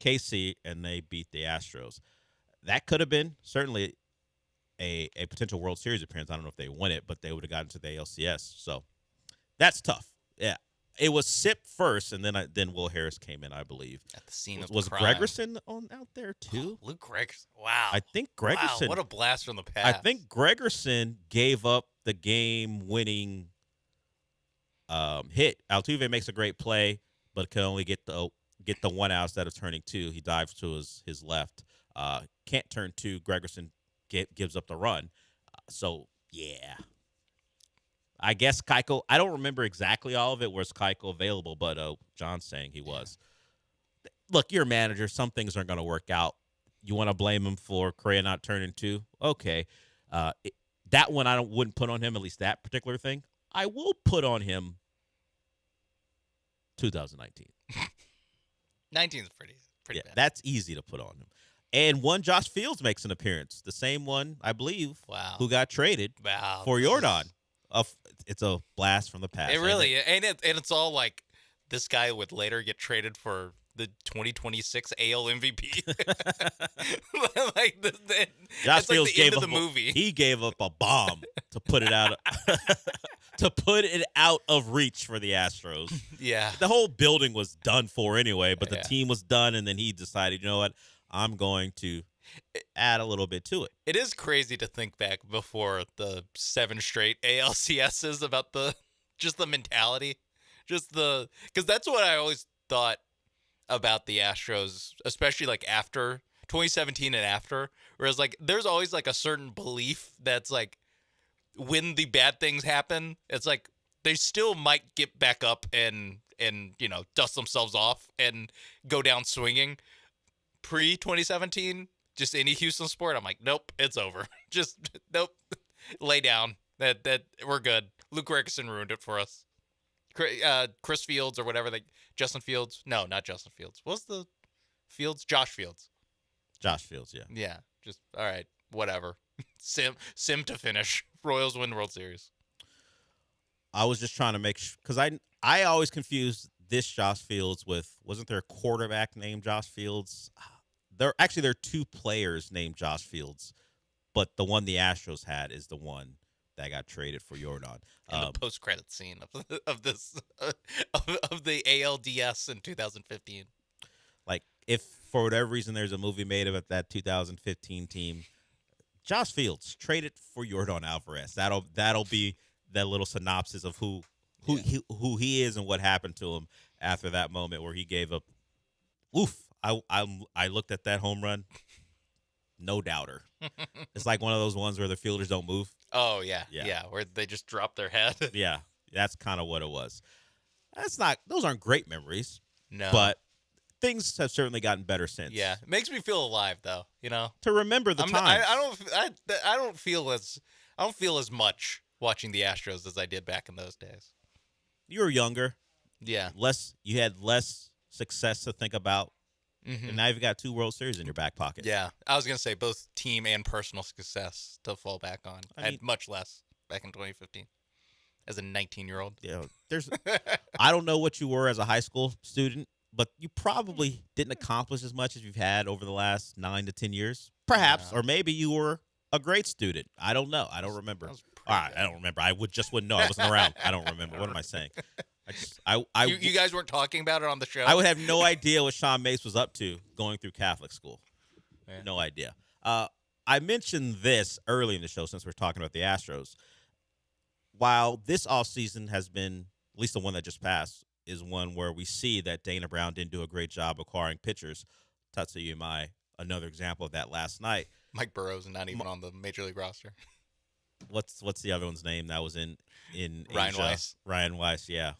[SPEAKER 12] KC, and they beat the Astros. That could have been certainly a potential World Series appearance. I don't know if they win it, but they would have gotten to the ALCS. So that's tough. Yeah. It was Sipp first, and then Will Harris came in, I believe.
[SPEAKER 11] At the scene of
[SPEAKER 12] was
[SPEAKER 11] crime.
[SPEAKER 12] Gregerson out there too?
[SPEAKER 11] Luke Gregerson. Wow.
[SPEAKER 12] I think Gregerson.
[SPEAKER 11] Wow, what a blast from the past.
[SPEAKER 12] I think Gregerson gave up the game-winning hit. Altuve makes a great play, but can only get the 1 out instead of turning 2. He dives to his left. Can't turn 2. Gregerson gives up the run. So yeah. I guess Keuchel, I don't remember exactly all of it. Was Keuchel available? But John's saying he was. Look, you're a manager. Some things aren't going to work out. You want to blame him for Correa not turning 2? Okay. That one I wouldn't put on him, at least that particular thing. I will put on him 2019.
[SPEAKER 11] 19 is pretty
[SPEAKER 12] yeah,
[SPEAKER 11] bad.
[SPEAKER 12] That's easy to put on him. And one Josh Fields makes an appearance. The same one, I believe, who got traded for Jordan. It's a blast from the past.
[SPEAKER 11] It really is. And it's all like this guy would later get traded for the 2026 AL MVP.
[SPEAKER 12] Josh
[SPEAKER 11] it's
[SPEAKER 12] Fields
[SPEAKER 11] like the
[SPEAKER 12] gave
[SPEAKER 11] end
[SPEAKER 12] up
[SPEAKER 11] of the movie.
[SPEAKER 12] He gave up a bomb to put it out of reach for the Astros.
[SPEAKER 11] Yeah.
[SPEAKER 12] The whole building was done for anyway, but the team was done, and then he decided, you know what, I'm going to add a little bit to it.
[SPEAKER 11] It is crazy to think back before the 7 straight ALCSs about the mentality, because that's what I always thought about the Astros, especially like after 2017 and after, whereas like there's always like a certain belief that's like when the bad things happen, it's like they still might get back up and dust themselves off and go down swinging. Pre-2017, just any Houston sport, I'm like, nope, it's over. Just nope, lay down. That we're good. Luke Gregerson ruined it for us. Chris Fields or whatever. Justin Fields? No, not Justin Fields. What's the Fields? Josh Fields.
[SPEAKER 12] Josh Fields, yeah.
[SPEAKER 11] Yeah, just all right, whatever. Sim to finish. Royals win World Series.
[SPEAKER 12] I was just trying to make sure because I always confused this Josh Fields with, wasn't there a quarterback named Josh Fields? There are 2 players named Josh Fields, but the one the Astros had is the one that got traded for Jordan.
[SPEAKER 11] In the post-credit scene of the ALDS in 2015.
[SPEAKER 12] Like, if for whatever reason there's a movie made of that 2015 team, Josh Fields traded for Jordan Alvarez. That'll be that little synopsis of who he is and what happened to him after that moment where he gave up. Oof! I looked at that home run. No doubter. It's like one of those ones where the fielders don't move.
[SPEAKER 11] Oh yeah, where they just drop their head.
[SPEAKER 12] Yeah, that's kind of what it was. Those aren't great memories.
[SPEAKER 11] No,
[SPEAKER 12] but things have certainly gotten better since.
[SPEAKER 11] Yeah, it makes me feel alive though.
[SPEAKER 12] To remember the time.
[SPEAKER 11] I don't feel as much watching the Astros as I did back in those days.
[SPEAKER 12] You were younger.
[SPEAKER 11] Yeah.
[SPEAKER 12] You had less success to think about.
[SPEAKER 11] Mm-hmm.
[SPEAKER 12] And now you've got 2 World Series in your back pocket.
[SPEAKER 11] Yeah. I was going to say both team and personal success to fall back on. I had much less back in 2015 as a 19-year-old.
[SPEAKER 12] Yeah, I don't know what you were as a high school student, but you probably didn't accomplish as much as you've had over the last 9 to 10 years. Perhaps, or maybe you were a great student. I don't know. I don't remember. All right, I don't remember. I wouldn't know. I wasn't around. I don't remember. What am I saying?
[SPEAKER 11] You guys weren't talking about it on the show?
[SPEAKER 12] I would have no idea what Sean Mace was up to going through Catholic school.
[SPEAKER 11] Yeah.
[SPEAKER 12] No idea. I mentioned this early in the show since we're talking about the Astros. While this offseason has been, at least the one that just passed, is one where we see that Dana Brown didn't do a great job acquiring pitchers. Tatsuya Imai, another example of that last night.
[SPEAKER 11] Mike Burrow's not even on the Major League roster.
[SPEAKER 12] What's the other one's name that was in
[SPEAKER 11] Ryan
[SPEAKER 12] Asia?
[SPEAKER 11] Weiss.
[SPEAKER 12] Ryan Weiss, yeah,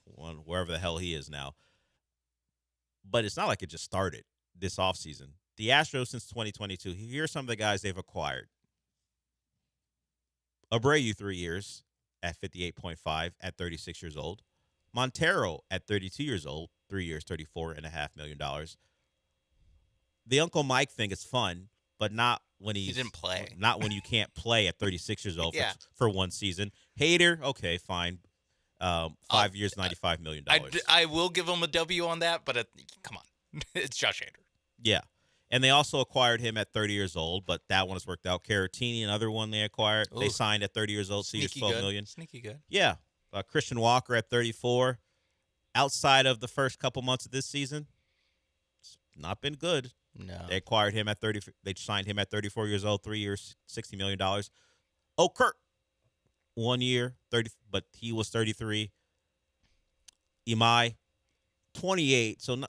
[SPEAKER 12] wherever the hell he is now. But it's not like it just started this offseason. The Astros since 2022, here's some of the guys they've acquired. Abreu, 3 years at 58.5 at 36 years old. Montero at 32 years old, 3 years, $34.5 million. The Uncle Mike thing is fun, but not when he
[SPEAKER 11] didn't play.
[SPEAKER 12] Not when you can't play at 36 years old
[SPEAKER 11] Yeah.
[SPEAKER 12] for one season. Hader, okay, fine. 5 years, $95 million.
[SPEAKER 11] I will give him a W on that, but come on. It's Josh Hader.
[SPEAKER 12] Yeah. And they also acquired him at 30 years old, but that one has worked out. Caratini, another one they acquired.
[SPEAKER 11] Ooh.
[SPEAKER 12] They signed at 30 years old, so he's $12 million.
[SPEAKER 11] Sneaky good.
[SPEAKER 12] Yeah. Christian Walker at 34. Outside of the first couple months of this season, it's not been good.
[SPEAKER 11] No.
[SPEAKER 12] They acquired him at 30. They signed him at 34 years old, 3 years, $60 million. Oh, Kurt, 1 year, 30, but he was 33. Imai, 28, so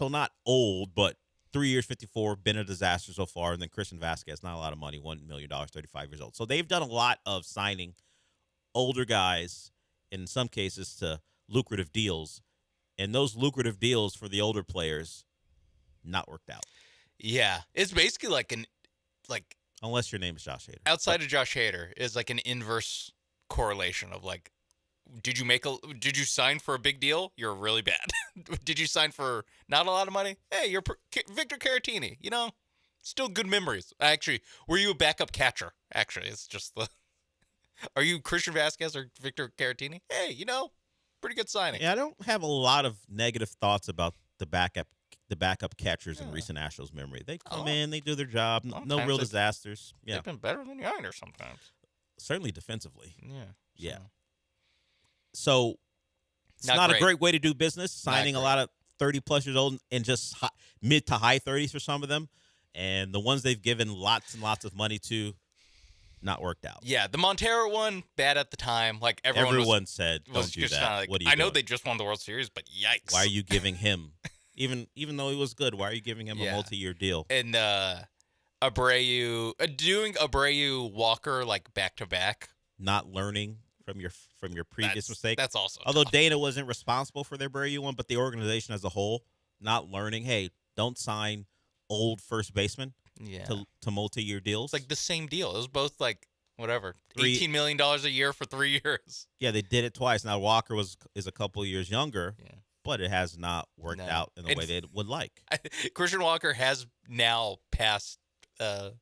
[SPEAKER 12] not old, but 3 years, 54, been a disaster so far. And then Christian Vasquez, not a lot of money, $1 million, 35 years old. So they've done a lot of signing older guys, in some cases, to lucrative deals. And those lucrative deals for the older players not worked out.
[SPEAKER 11] Yeah. It's basically like
[SPEAKER 12] unless your name is Josh Hader.
[SPEAKER 11] Outside of Josh Hader is like an inverse correlation of like, did you sign for a big deal? You're really bad. Did you sign for not a lot of money? Hey, you're Victor Caratini. Still good memories. Actually, were you a backup catcher? Actually, it's just Are you Christian Vasquez or Victor Caratini? Hey, pretty good signing.
[SPEAKER 12] Yeah, I don't have a lot of negative thoughts about the backup catchers in recent Astros memory. They come in, they do their job, no real disasters. Yeah,
[SPEAKER 11] they've been better than Yainer sometimes.
[SPEAKER 12] Certainly defensively.
[SPEAKER 11] Yeah.
[SPEAKER 12] So it's not a great way to do business, signing a lot of 30-plus years old and just mid to high 30s for some of them. And the ones they've given lots and lots of money to, not worked out.
[SPEAKER 11] Yeah, the Montero one, bad at the time. Like everyone
[SPEAKER 12] said, don't do that.
[SPEAKER 11] Like,
[SPEAKER 12] what are you
[SPEAKER 11] I know
[SPEAKER 12] doing?
[SPEAKER 11] they just won the World Series, but yikes.
[SPEAKER 12] Why are you giving him, even though he was good, why are you giving him a multi-year deal?
[SPEAKER 11] And Abreu, doing Abreu Walker like back-to-back.
[SPEAKER 12] Not learning from your previous mistake.
[SPEAKER 11] That's also
[SPEAKER 12] although
[SPEAKER 11] tough.
[SPEAKER 12] Dana wasn't responsible for the Abreu one, but the organization as a whole not learning. Hey, don't sign old first baseman to multi-year deals.
[SPEAKER 11] It's like the same deal. It was both like whatever, $18 million a year for 3 years.
[SPEAKER 12] Yeah, they did it twice. Now Walker is a couple of years younger, but it has not worked out in the way they would like.
[SPEAKER 11] Christian Walker has now passed Abreu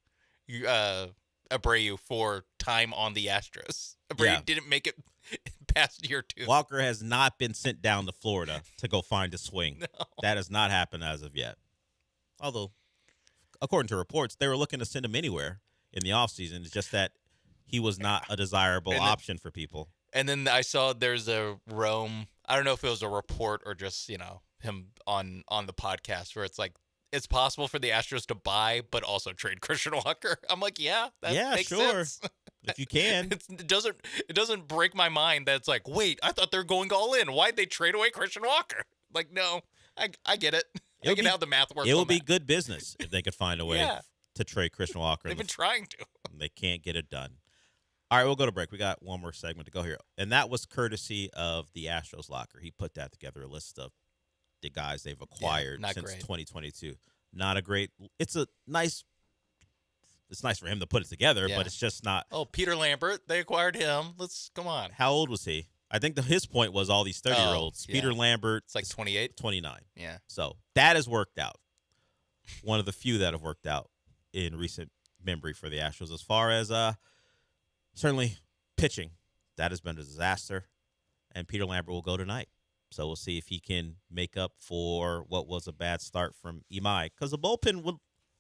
[SPEAKER 11] for time on the Astros. Abreu didn't make it past year 2.
[SPEAKER 12] Walker has not been sent down to Florida to go find a swing.
[SPEAKER 11] No.
[SPEAKER 12] That has not happened as of yet. Although, according to reports, they were looking to send him anywhere in the offseason. It's just that he was not a desirable option for people.
[SPEAKER 11] And then I saw there's a Rome, I don't know if it was a report or just, him on the podcast where it's like, it's possible for the Astros to buy, but also trade Christian Walker. I'm like, that makes sense.
[SPEAKER 12] If you can.
[SPEAKER 11] It doesn't break my mind that it's like, wait, I thought they're going all in. Why'd they trade away Christian Walker? Like, no, I get it. I get how the math works.
[SPEAKER 12] It would be good business if they could find a way to trade Christian Walker.
[SPEAKER 11] They've been trying to.
[SPEAKER 12] They can't get it done. All right, we'll go to break. We got one more segment to go here. And that was courtesy of the Astros locker. He put that together, a list of the guys they've acquired since 2022. Not a great – it's a nice it's nice for him to put it together,
[SPEAKER 11] Yeah.
[SPEAKER 12] but it's just not.
[SPEAKER 11] Oh, Peter Lambert, they acquired him. Come on.
[SPEAKER 12] How old was he? I think his point was all these 30-year-olds.
[SPEAKER 11] yeah.
[SPEAKER 12] Peter Lambert.
[SPEAKER 11] It's like 28.
[SPEAKER 12] 29.
[SPEAKER 11] Yeah.
[SPEAKER 12] So that has worked out. One of the few that have worked out in recent memory for the Astros. As far as certainly pitching, that has been a disaster. And Peter Lambert will go tonight. So we'll see if he can make up for what was a bad start from Imai. Because the bullpen would,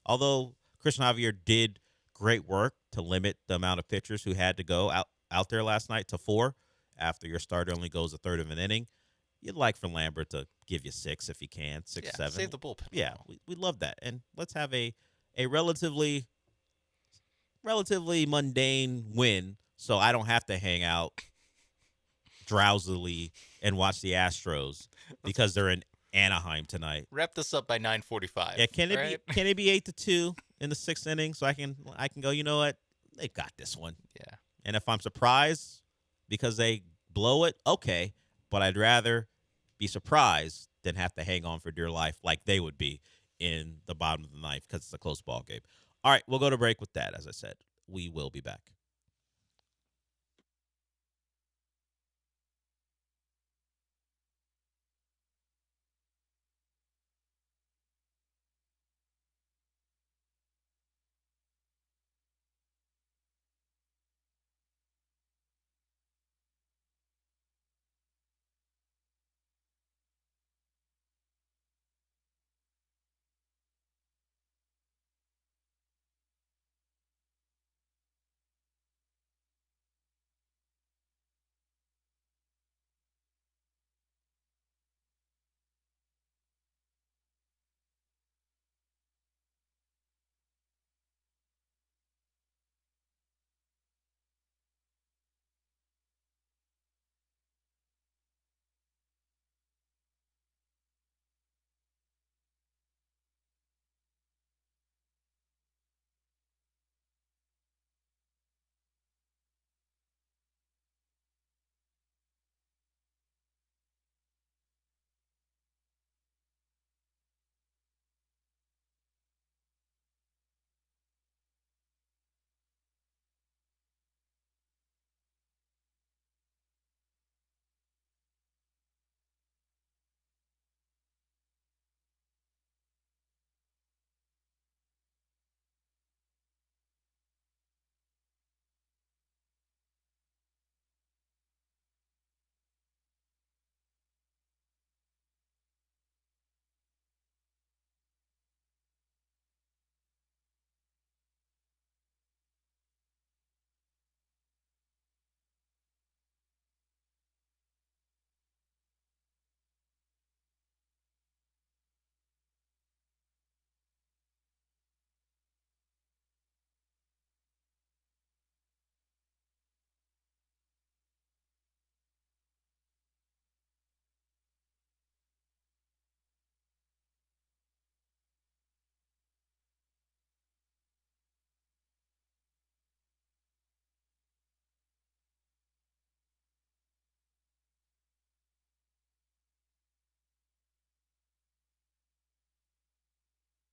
[SPEAKER 12] although Christian Javier did great work to limit the amount of pitchers who had to go out there last night to 4 after your starter only goes a third of an inning, you'd like for Lambert to give you 6 if he can, 6, 7.
[SPEAKER 11] Save the bullpen.
[SPEAKER 12] Yeah, we love that. And let's have a relatively mundane win so I don't have to hang out drowsily and watch the Astros because they're in Anaheim tonight.
[SPEAKER 11] Wrap this up by 9:45.
[SPEAKER 12] Yeah, can it be 8-2 in the 6th inning so I can go, you know what? They've got this one.
[SPEAKER 11] Yeah.
[SPEAKER 12] And if I'm surprised because they blow it, okay, but I'd rather be surprised than have to hang on for dear life like they would be in the bottom of the ninth because it's a close ball game. All right, we'll go to break with that. As I said, we will be back.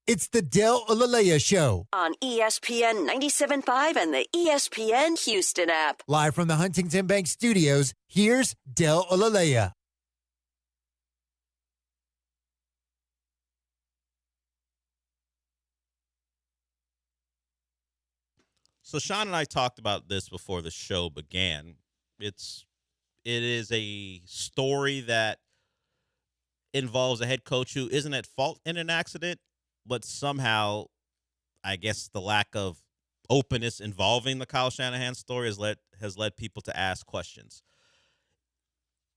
[SPEAKER 13] It's the Del Olaleya Show.
[SPEAKER 5] On ESPN 97.5 and the ESPN Houston app.
[SPEAKER 13] Live from the Huntington Bank Studios, here's Del Olaleya.
[SPEAKER 12] So Sean and I talked about this before the show began. It is a story that involves a head coach who isn't at fault in an accident, but somehow, I guess the lack of openness involving the Kyle Shanahan story has led people to ask questions.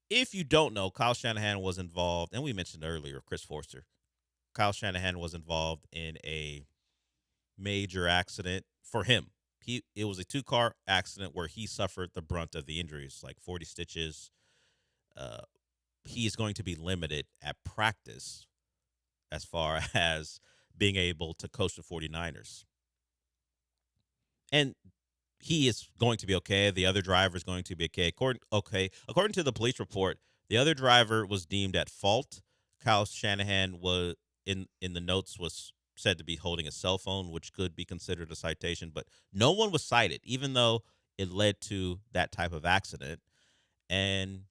[SPEAKER 12] If you don't know, Kyle Shanahan was involved, and we mentioned earlier, Chris Forster. Kyle Shanahan was involved in a major accident for him. It was a 2-car accident where he suffered the brunt of the injuries, like 40 stitches. He is going to be limited at practice as far as being able to coach the 49ers. And he is going to be okay. The other driver is going to be okay. According to the police report, the other driver was deemed at fault. Kyle Shanahan was in the notes was said to be holding a cell phone, which could be considered a citation, but no one was cited, even though it led to that type of accident. And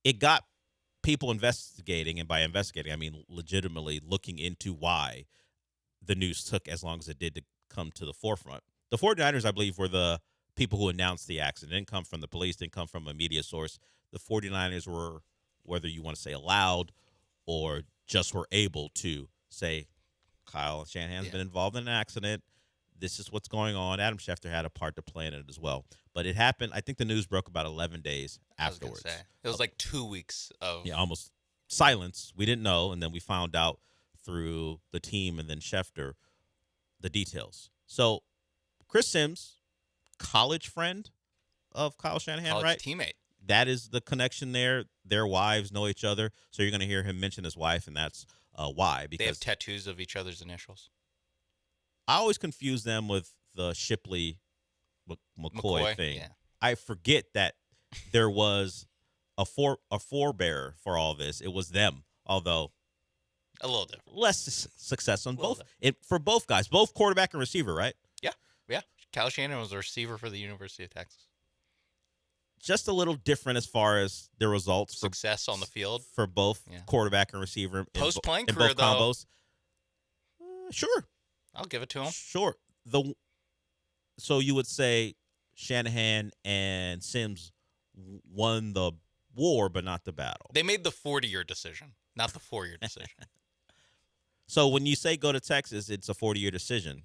[SPEAKER 12] it got people investigating, and by investigating, I mean legitimately looking into why the news took as long as it did to come to the forefront. The 49ers, I believe, were the people who announced the accident. It didn't come from the police, didn't come from a media source. The 49ers were, whether you want to say allowed or just were able to say, Kyle Shanahan's been involved in an accident. This is what's going on. Adam Schefter had a part to play in it as well. But it happened, I think the news broke about 11 days afterwards.
[SPEAKER 11] It was like 2 weeks of
[SPEAKER 12] almost silence. We didn't know, and then we found out through the team and then Schefter the details. So Chris Sims, college friend of Kyle Shanahan,
[SPEAKER 11] college
[SPEAKER 12] right?
[SPEAKER 11] Teammate.
[SPEAKER 12] That is the connection there. Their wives know each other, so you're going to hear him mention his wife, and that's why. Because
[SPEAKER 11] they have tattoos of each other's initials.
[SPEAKER 12] I always confuse them with the Shipley McCoy thing.
[SPEAKER 11] Yeah.
[SPEAKER 12] I forget that there was a forebearer for all this. It was them, although
[SPEAKER 11] a little different.
[SPEAKER 12] Less success on both for both guys, both quarterback and receiver, right?
[SPEAKER 11] Yeah. Kyle Shanahan was a receiver for the University of Texas.
[SPEAKER 12] Just a little different as far as the results.
[SPEAKER 11] Success on the field.
[SPEAKER 12] For both quarterback and receiver.
[SPEAKER 11] Post-playing
[SPEAKER 12] in
[SPEAKER 11] career,
[SPEAKER 12] both combos. Sure.
[SPEAKER 11] I'll give it to him.
[SPEAKER 12] Sure. So you would say Shanahan and Sims won the war, but not the battle.
[SPEAKER 11] They made the 40-year decision, not the 4-year decision.
[SPEAKER 12] So when you say go to Texas, it's a 40-year decision.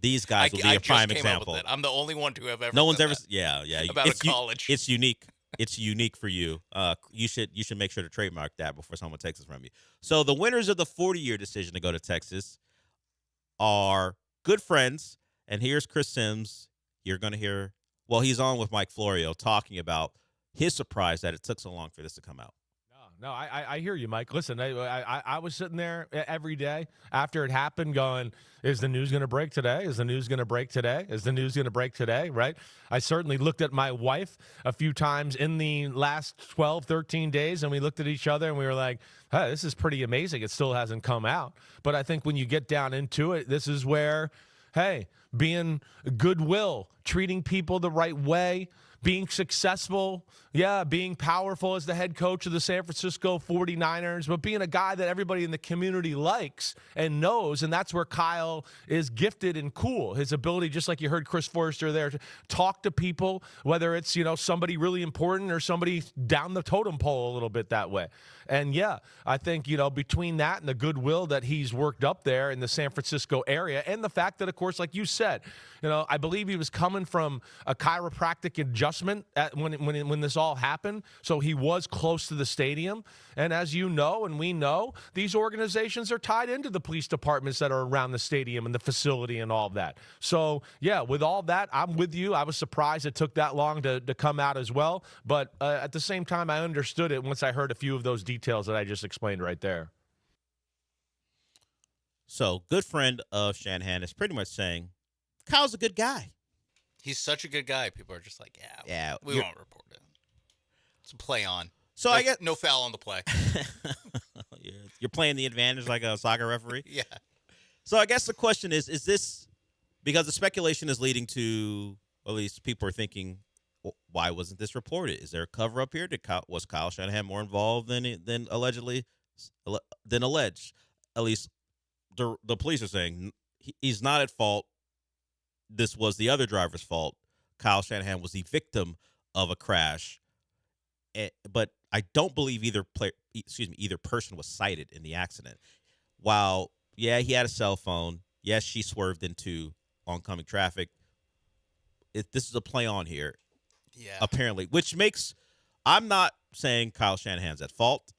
[SPEAKER 12] These guys will be a prime example.
[SPEAKER 11] I'm the only one to have ever.
[SPEAKER 12] No one's ever.
[SPEAKER 11] That
[SPEAKER 12] Yeah.
[SPEAKER 11] About a college.
[SPEAKER 12] It's unique. It's unique for you. You should make sure to trademark that before someone takes it from you. So the winners of the 40-year decision to go to Texas are good friends. And here's Chris Sims. You're going to hear. Well, he's on with Mike Florio talking about his surprise that it took so long for this to come out.
[SPEAKER 10] No, I hear you, Mike. Listen, I was sitting there every day after it happened going, is the news going to break today? Is the news going to break today? Is the news going to break today, right? I certainly looked at my wife a few times in the last 12, 13 days, and we looked at each other, and we were like, hey, this is pretty amazing. It still hasn't come out. But I think when you get down into it, this is where, hey, being goodwill, treating people the right way, being successful, being powerful as the head coach of the San Francisco 49ers, but being a guy that everybody in the community likes and knows, and that's where Kyle is gifted and cool. His ability, just like you heard Chris Forrester there, to talk to people, whether it's, somebody really important or somebody down the totem pole a little bit that way. And I think, between that and the goodwill that he's worked up there in the San Francisco area, and the fact that, of course, like you said, I believe he was coming from a chiropractic adjustment when this all happened, so he was close to the stadium. And as you know, and we know, these organizations are tied into the police departments that are around the stadium and the facility and all of that. So, with all that, I'm with you. I was surprised it took that long to come out as well. But at the same time, I understood it once I heard a few of those details that I just explained right there.
[SPEAKER 12] So, good friend of Shanahan is pretty much saying, Kyle's a good guy.
[SPEAKER 11] He's such a good guy. People are just like, we won't report it. It's a play on.
[SPEAKER 12] So I guess
[SPEAKER 11] no foul on the play.
[SPEAKER 12] You're playing the advantage like a soccer referee?
[SPEAKER 11] Yeah.
[SPEAKER 12] So I guess the question is this, because the speculation is leading to, at least people are thinking, why wasn't this reported? Is there a cover up here? Was Kyle Shanahan more involved than alleged? At least the police are saying he's not at fault. This was the other driver's fault. Kyle Shanahan was the victim of a crash. But I don't believe either person was cited in the accident. While, he had a cell phone. Yes, she swerved into oncoming traffic. This is a play on here.
[SPEAKER 11] Yeah.
[SPEAKER 12] Apparently, which makes, I'm not saying Kyle Shanahan's at fault.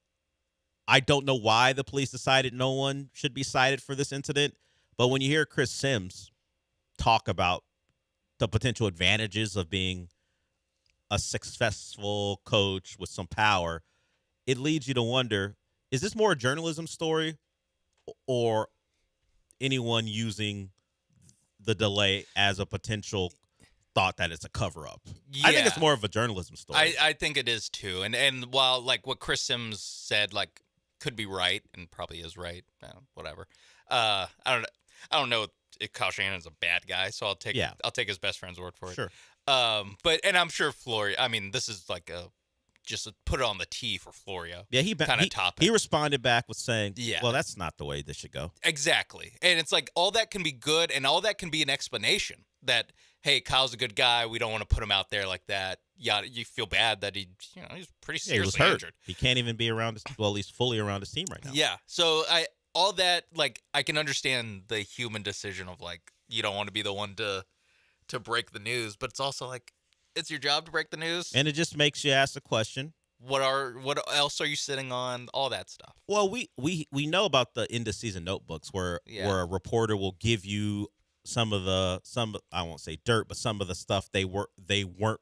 [SPEAKER 12] I don't know why the police decided no one should be cited for this incident. But when you hear Chris Sims talk about the potential advantages of being a successful coach with some power, it leads you to wonder, is this more a journalism story or anyone using the delay as a potential thought that it's a cover-up?
[SPEAKER 11] Yeah.
[SPEAKER 12] I think it's more of a journalism story.
[SPEAKER 11] I think it is too. And while like what Chris Sims said, like, could be right and probably is right, whatever. I don't know if Kyle Shanahan's a bad guy, so I'll take his best friend's word for it.
[SPEAKER 12] Sure.
[SPEAKER 11] But I'm sure Florio. I mean, this is like just put it on the tee for Florio.
[SPEAKER 12] Yeah, he responded back with saying, well, that's not the way this should go.
[SPEAKER 11] Exactly. And it's like all that can be good and all that can be an explanation that, hey, Kyle's a good guy. We don't want to put him out there like that. Yeah, you feel bad that he's pretty seriously
[SPEAKER 12] he was hurt.
[SPEAKER 11] injured.
[SPEAKER 12] He can't even be around at least fully around his team right now.
[SPEAKER 11] Yeah. So all that, like, I can understand the human decision of like, you don't want to be the one to break the news, but it's also like, it's your job to break the news.
[SPEAKER 12] And it just makes you ask the question.
[SPEAKER 11] What else are you sitting on? All that stuff.
[SPEAKER 12] Well, we know about the end of season notebooks where a reporter will give you some I won't say dirt, but some of the stuff they weren't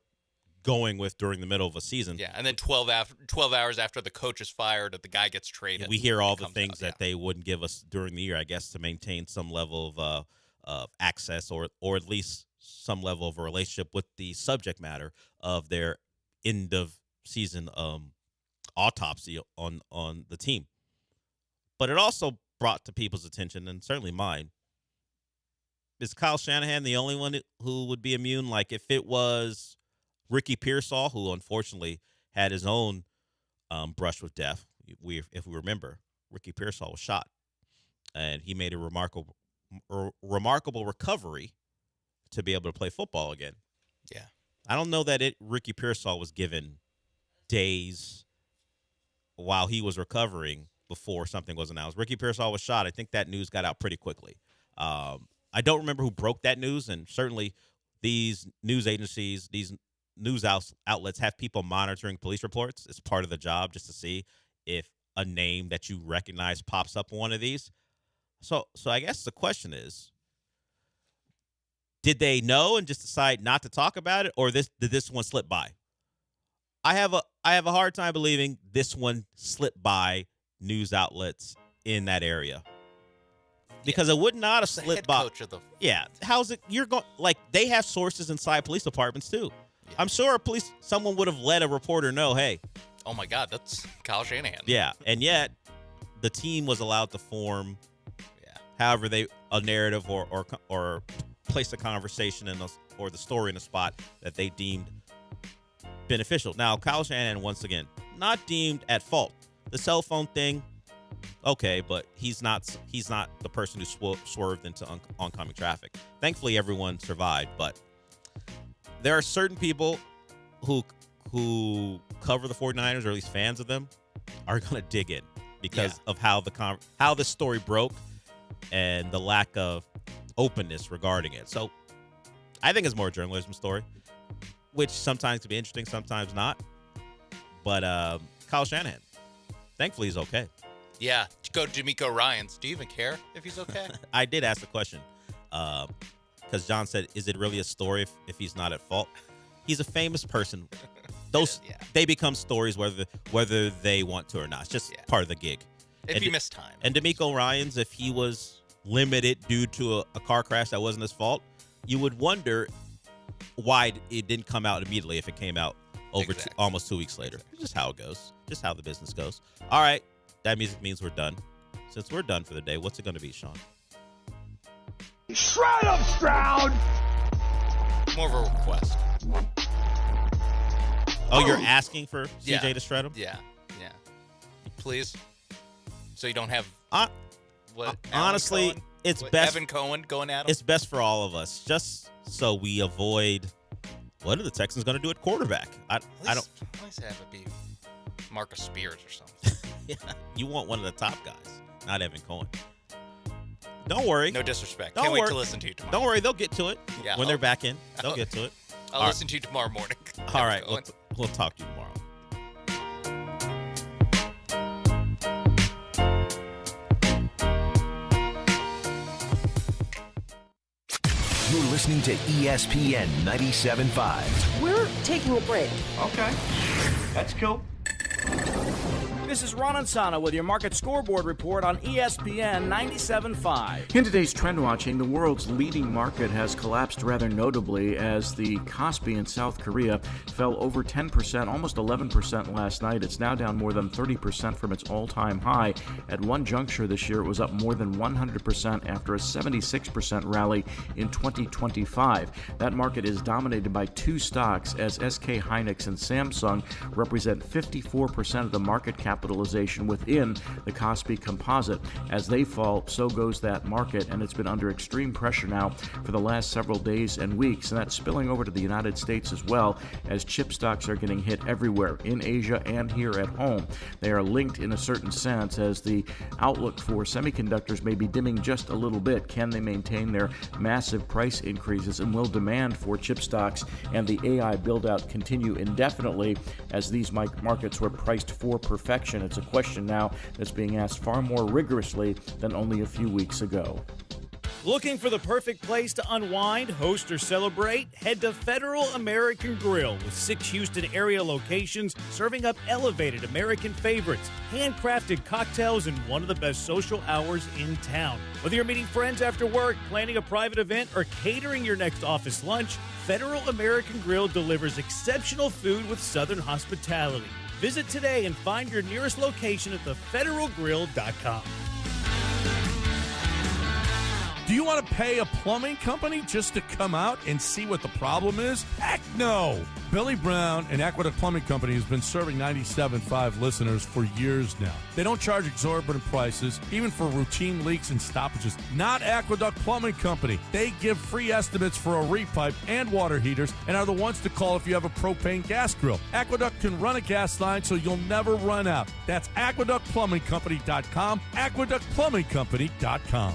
[SPEAKER 12] going with during the middle of a season.
[SPEAKER 11] Yeah, and then 12 hours after the coach is fired, or the guy gets traded.
[SPEAKER 12] We hear all the things that they wouldn't give us during the year, I guess, to maintain some level of access or at least some level of a relationship with the subject matter of their end of season autopsy on the team. But it also brought to people's attention, and certainly mine, is Kyle Shanahan the only one who would be immune? Like if it was Ricky Pearsall, who unfortunately had his own brush with death, if we remember, Ricky Pearsall was shot, and he made a remarkable recovery to be able to play football again.
[SPEAKER 11] Yeah.
[SPEAKER 12] I don't know that Ricky Pearsall was given days while he was recovering before something was announced. Ricky Pearsall was shot. I think that news got out pretty quickly. I don't remember who broke that news, and certainly these news agencies, these news outlets have people monitoring police reports. It's part of the job just to see if a name that you recognize pops up on one of these. So I guess the question is, did they know and just decide not to talk about it, or did this one slip by? I have a hard time believing this one slipped by news outlets in that area, because it would not have slipped by. How's it? You're going like they have sources inside police departments too. Yeah. I'm sure someone would have let a reporter know, hey,
[SPEAKER 11] oh my God, that's Kyle Shanahan.
[SPEAKER 12] Yeah, and yet the team was allowed to form, however a narrative or place a conversation or the story in a spot that they deemed beneficial. Now, Kyle Shanahan, once again, not deemed at fault. The cell phone thing, okay, but he's not the person who swerved into oncoming traffic. Thankfully, everyone survived, but there are certain people who cover the 49ers, or at least fans of them, are going to dig in because of how the story broke and the lack of openness regarding it. So I think it's more a journalism story, which sometimes can be interesting, sometimes not. But Kyle Shanahan, thankfully he's okay.
[SPEAKER 11] Yeah, go D'Amico Ryans. Do you even care if he's okay?
[SPEAKER 12] I did ask the question because John said, is it really a story if he's not at fault? He's a famous person. They become stories whether they want to or not. It's just part of the gig.
[SPEAKER 11] If you miss time.
[SPEAKER 12] And D'Amico Ryans, if he was limited due to a car crash that wasn't his fault, you would wonder why it didn't come out immediately if it came out over almost 2 weeks later. It's just how it goes. Just how the business goes. All right. That music means we're done. Since we're done for the day, what's it going to be, Sean?
[SPEAKER 7] Shred up, Stroud!
[SPEAKER 11] More of a request.
[SPEAKER 12] Oh, you're asking for CJ to shred him?
[SPEAKER 11] Yeah. Please. So you don't have
[SPEAKER 12] honestly, it's best.
[SPEAKER 11] Evan Cohen going at him?
[SPEAKER 12] It's best for all of us, just so we avoid. What are the Texans going to do at quarterback? I don't.
[SPEAKER 11] At least have it be Marcus Spears or something.
[SPEAKER 12] Yeah, you want one of the top guys, not Evan Cohen. Don't worry.
[SPEAKER 11] No disrespect. Can't wait to listen to you tomorrow.
[SPEAKER 12] Don't worry, they'll get to it.
[SPEAKER 11] Yeah,
[SPEAKER 12] when they're back in, they'll get to it.
[SPEAKER 11] I'll listen to you tomorrow morning.
[SPEAKER 12] All right, we'll talk to you tomorrow.
[SPEAKER 6] You're listening to ESPN 97.5.
[SPEAKER 17] We're taking a break.
[SPEAKER 18] Okay. That's cool.
[SPEAKER 17] This is Ron Ansana with your market scoreboard report on ESPN 97.5.
[SPEAKER 18] In today's trend watching, the world's leading market has collapsed rather notably as the Kospi in South Korea fell over 10%, almost 11% last night. It's now down more than 30% from its all-time high. At one juncture this year, it was up more than 100% after a 76% rally in 2025. That market is dominated by two stocks as SK Hynix and Samsung represent 54% of the market capitalization within the Kospi composite. As they fall, so goes that market, and it's been under extreme pressure now for the last several days and weeks, and that's spilling over to the United States as well, as chip stocks are getting hit everywhere, in Asia and here at home. They are linked in a certain sense, as the outlook for semiconductors may be dimming just a little bit. Can they maintain their massive price increases, and will demand for chip stocks and the AI build-out continue indefinitely as these markets were priced for perfection? It's a question now that's being asked far more rigorously than only a few weeks ago.
[SPEAKER 17] Looking for the perfect place to unwind, host, or celebrate? Head to Federal American Grill with 6 Houston area locations serving up elevated American favorites, handcrafted cocktails, and one of the best social hours in town. Whether you're meeting friends after work, planning a private event, or catering your next office lunch, Federal American Grill delivers exceptional food with Southern hospitality. Visit today and find your nearest location at thefederalgrill.com.
[SPEAKER 1] Do you want to pay a plumbing company just to come out and see what the problem is? Heck no! Billy Brown and Aqueduct Plumbing Company has been serving 97.5 listeners for years now. They don't charge exorbitant prices, even for routine leaks and stoppages. Not Aqueduct Plumbing Company. They give free estimates for a repipe and water heaters and are the ones to call if you have a propane gas grill. Aqueduct can run a gas line so you'll never run out. That's aqueductplumbingcompany.com, aqueductplumbingcompany.com.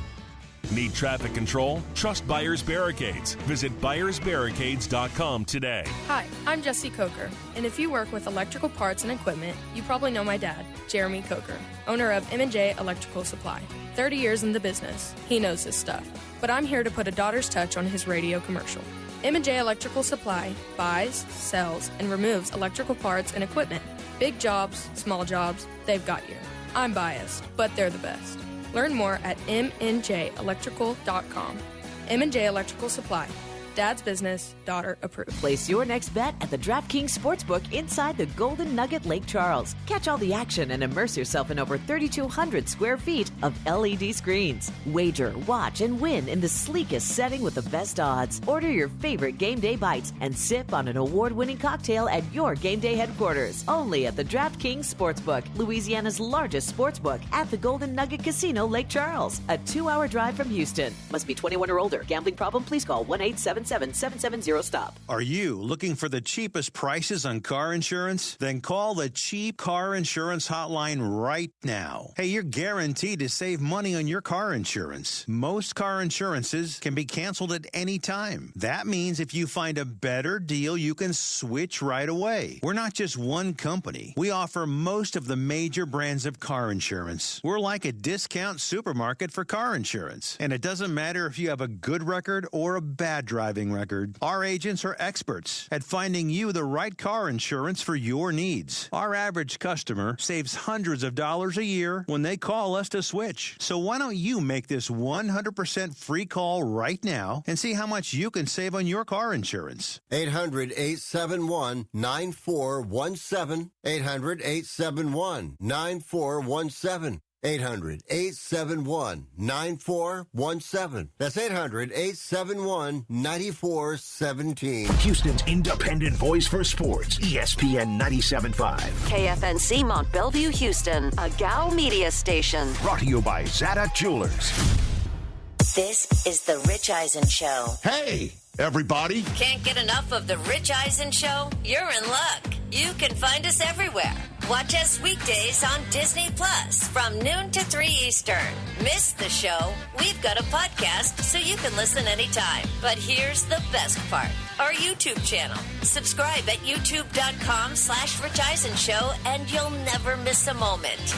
[SPEAKER 19] Need traffic control? Trust Buyers Barricades. Visit buyersbarricades.com today.
[SPEAKER 20] Hi, I'm Jesse Coker, and if you work with electrical parts and equipment, you probably know my dad, Jeremy Coker, owner of M&J Electrical Supply. 30 years in the business, he knows his stuff. But I'm here to put a daughter's touch on his radio commercial. M&J Electrical Supply buys, sells, and removes electrical parts and equipment. Big jobs, small jobs, they've got you. I'm biased, but they're the best. Learn more at mnjelectrical.com. M&J Electrical Supply. Dad's business, daughter approved.
[SPEAKER 21] Place your next bet at the DraftKings Sportsbook inside the Golden Nugget Lake Charles. Catch all the action and immerse yourself in over 3,200 square feet of LED screens. Wager, watch, and win in the sleekest setting with the best odds. Order your favorite game day bites and sip on an award-winning cocktail at your game day headquarters. Only at the DraftKings Sportsbook, Louisiana's largest sportsbook at the Golden Nugget Casino, Lake Charles. A 2-hour drive from Houston. Must be 21 or older. Gambling problem? Please call 1-877-770-STOP.
[SPEAKER 22] Are you looking for the cheapest prices on car insurance? Then call the Cheap Car Insurance Hotline right now. Hey, you're guaranteed to save money on your car insurance. Most car insurances can be canceled at any time. That means if you find a better deal, you can switch right away. We're not just one company. We offer most of the major brands of car insurance. We're like a discount supermarket for car insurance. And it doesn't matter if you have a good record or a bad driving record. Our agents are experts at finding you the right car insurance for your needs. Our average customer saves hundreds of dollars a year when they call us to switch. So why don't you make this 100% free call right now and see how much you can save on your car insurance?
[SPEAKER 23] 800-871-9417. 800-871-9417. 800-871-9417. That's 800-871-9417.
[SPEAKER 6] Houston's independent voice for sports. ESPN 97.5.
[SPEAKER 5] KFNC Mont Bellevue, Houston, a Gal Media station.
[SPEAKER 6] Brought to you by Zadok Jewelers.
[SPEAKER 24] This is The Rich Eisen Show.
[SPEAKER 25] Hey, everybody.
[SPEAKER 24] Can't get enough of The Rich Eisen Show? You're in luck. You can find us everywhere. Watch us weekdays on Disney Plus from noon to 3 Eastern. Miss the show? We've got a podcast so you can listen anytime. But here's the best part. Our YouTube channel. Subscribe at youtube.com/Rich Eisen Show and you'll never miss a moment.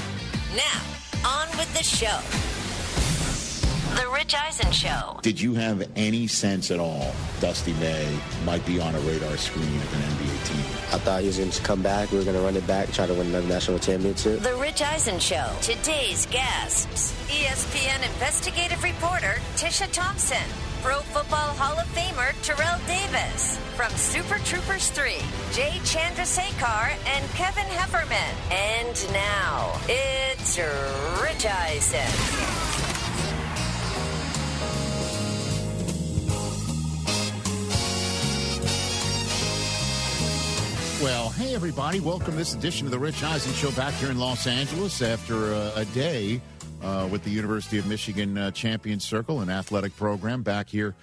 [SPEAKER 24] Now, on with the show. The Rich Eisen Show.
[SPEAKER 2] Did you have any sense at all Dusty May might be on a radar screen of an NBA team?
[SPEAKER 3] I thought he was going to come back. We were going to run it back, try to win another national championship.
[SPEAKER 24] The Rich Eisen Show. Today's guests. ESPN investigative reporter Tisha Thompson. Pro Football Hall of Famer Terrell Davis. From Super Troopers 3, Jay Chandrasekhar and Kevin Hefferman. And now, it's Rich Eisen.
[SPEAKER 4] Well, hey, everybody. Welcome to this edition of the Rich Eisen Show back here in Los Angeles after a day with the University of Michigan Champions Circle and athletic program back here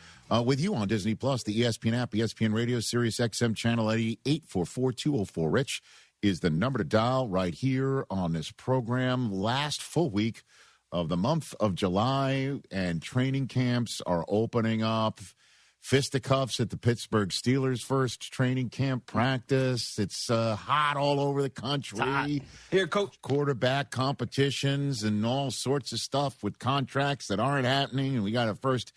[SPEAKER 4] with you on Disney Plus, the ESPN app, ESPN Radio, Sirius XM Channel 88, 844-204-RICH is the number to dial right here on this program. Last full week of the month of July, and training camps are opening up. Fisticuffs at the Pittsburgh Steelers' first training camp practice. It's hot all over the country.
[SPEAKER 8] Here, Coach.
[SPEAKER 4] Quarterback competitions and all sorts of stuff with contracts that aren't happening. And we got a first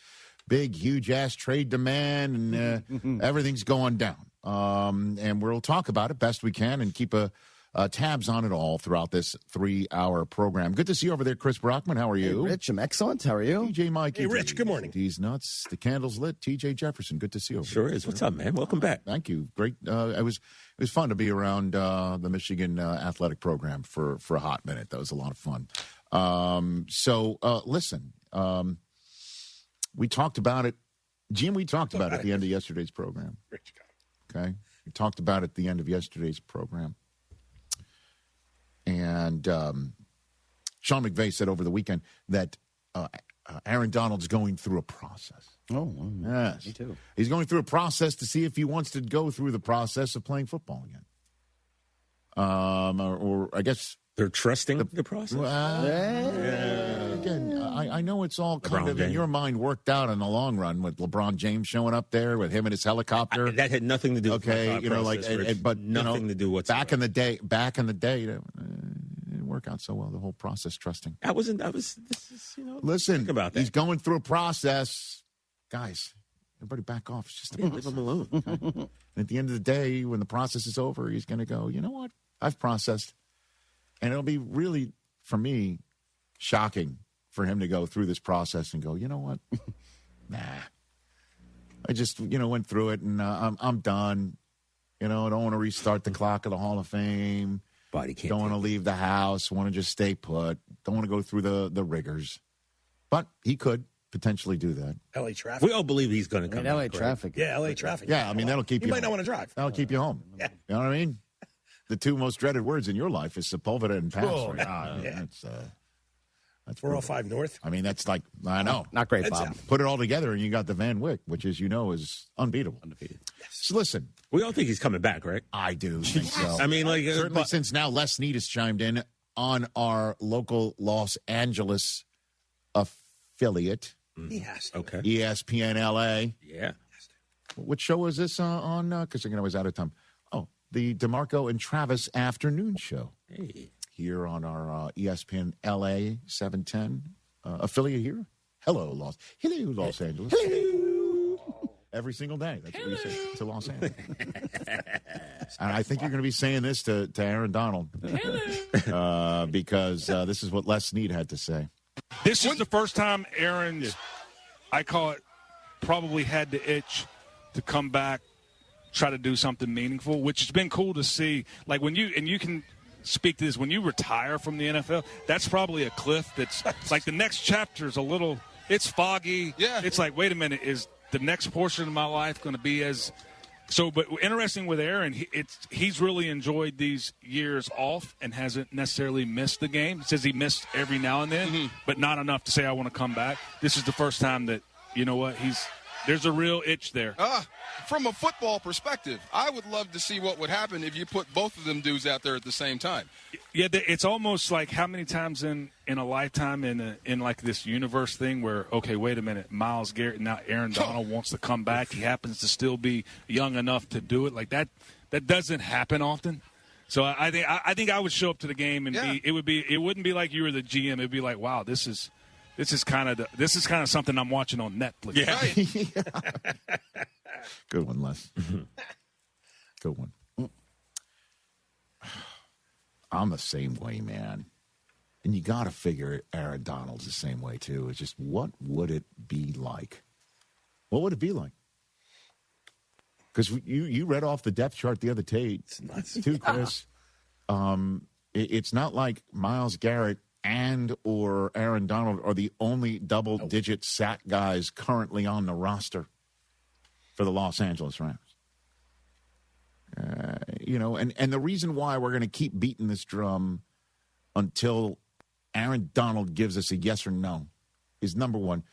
[SPEAKER 4] big, huge-ass trade demand, and everything's going down. And we'll talk about it best we can and keep tabs on it all throughout this 3-hour program. Good to see you over there, Chris Brockman. How are you?
[SPEAKER 8] Hey, Rich, I'm excellent. How are you?
[SPEAKER 4] TJ Mike.
[SPEAKER 9] Hey, Rich, good morning.
[SPEAKER 4] These nuts. The candle's lit. TJ Jefferson. Good to see you over
[SPEAKER 9] Sure
[SPEAKER 4] there.
[SPEAKER 9] is. What's up, man? Welcome back.
[SPEAKER 4] Thank you. Great. It was fun to be around the Michigan athletic program for a hot minute. That was a lot of fun. Listen, we talked about it. Jim, we talked about it at the end of yesterday's program.
[SPEAKER 9] Rich,
[SPEAKER 4] okay? We talked about it at the end of yesterday's program. And Sean McVay said over the weekend that Aaron Donald's going through a process.
[SPEAKER 8] Oh,
[SPEAKER 4] yes.
[SPEAKER 8] Me too.
[SPEAKER 4] He's going through a process to see if he wants to go through the process of playing football again. Or I guess
[SPEAKER 9] they're trusting the process.
[SPEAKER 4] Again, I know it's all kind of in your mind worked out in the long run with LeBron James showing up there with him and his helicopter.
[SPEAKER 9] That had nothing to do with
[SPEAKER 4] okay,
[SPEAKER 9] my process,
[SPEAKER 4] but
[SPEAKER 9] nothing to do whatsoever.
[SPEAKER 4] Back in the day, it didn't work out so well. The whole process trusting. Listen,
[SPEAKER 9] think about that.
[SPEAKER 4] He's going through a process, guys. Everybody back off. It's just a process.
[SPEAKER 9] Leave him alone.
[SPEAKER 4] Okay? And at the end of the day, when the process is over, he's going to go, you know what? I've processed. And it'll be really, for me, shocking for him to go through this process and go, you know what? Nah. I just, went through it, and I'm done. I don't want to restart the clock of the Hall of Fame.
[SPEAKER 9] Body can't.
[SPEAKER 4] Don't want to leave the house. Want to just stay put. Don't want to go through the rigors. But he could potentially do that.
[SPEAKER 9] LA traffic. We all believe he's going to come.
[SPEAKER 8] LA traffic.
[SPEAKER 9] Yeah, LA traffic.
[SPEAKER 4] Yeah, I mean, that'll keep you.
[SPEAKER 9] You might
[SPEAKER 4] home.
[SPEAKER 9] not want to drive.
[SPEAKER 4] That'll keep you home.
[SPEAKER 9] Yeah.
[SPEAKER 4] You know what I mean? The two most dreaded words in your life is Sepulveda and pass.
[SPEAKER 9] Oh,
[SPEAKER 4] right?
[SPEAKER 9] yeah.
[SPEAKER 4] That's
[SPEAKER 9] 405 North.
[SPEAKER 4] I mean, that's like, I know.
[SPEAKER 8] Not great, Bob.
[SPEAKER 4] Put it all together, and you got the Van Wyck, which, as you know, is unbeatable.
[SPEAKER 9] Undefeated. Yes.
[SPEAKER 4] So listen.
[SPEAKER 9] We all think he's coming back, right?
[SPEAKER 4] I do think so.
[SPEAKER 9] I mean,
[SPEAKER 4] certainly since now Les Snead has chimed in on our local Los Angeles affiliate.
[SPEAKER 9] He has to. Okay.
[SPEAKER 4] ESPN LA.
[SPEAKER 9] Yeah.
[SPEAKER 4] What show is this on? Because I was out of time. Oh, the DeMarco and Travis afternoon show.
[SPEAKER 9] Hey.
[SPEAKER 4] Here on our ESPN LA 710 affiliate here. Hello, Los Angeles. Hello. Every single day. That's what we say to Los Angeles. And I think you're going to be saying this to Aaron Donald because this is what Les Snead had to say.
[SPEAKER 26] This is the first time Aaron's, I call it, probably had the itch to come back, try to do something meaningful, which has been cool to see. Like when you can speak to this, when you retire from the NFL, that's probably a cliff that's like the next chapter is a little, it's foggy.
[SPEAKER 27] Yeah.
[SPEAKER 26] It's like, wait a minute, is the next portion of my life going to be as so? But interesting with Aaron, he's really enjoyed these years off and hasn't necessarily missed the game. He says he missed every now and then, but not enough to say I want to come back. This is the first time that, you know what, there's a real itch there.
[SPEAKER 27] From a football perspective, I would love to see what would happen if you put both of them dudes out there at the same time.
[SPEAKER 26] Yeah, it's almost like how many times in a lifetime in like this universe thing where, okay, wait a minute, Myles Garrett, now Aaron Donald wants to come back. He happens to still be young enough to do it. Like that doesn't happen often. So I think I would show up to the game and it wouldn't be like you were the GM. It'd be like, wow, this is This is kind of something I'm watching on Netflix.
[SPEAKER 4] Yeah. Good one, Les. Good one. I'm the same way, man. And you got to figure Aaron Donald's the same way, too. It's just, what would it be like? What would it be like? Because you read off the depth chart the other day, too, Chris. It's not like Myles Garrett and or Aaron Donald are the only double-digit sack guys currently on the roster for the Los Angeles Rams. And the reason why we're going to keep beating this drum until Aaron Donald gives us a yes or no is, number one,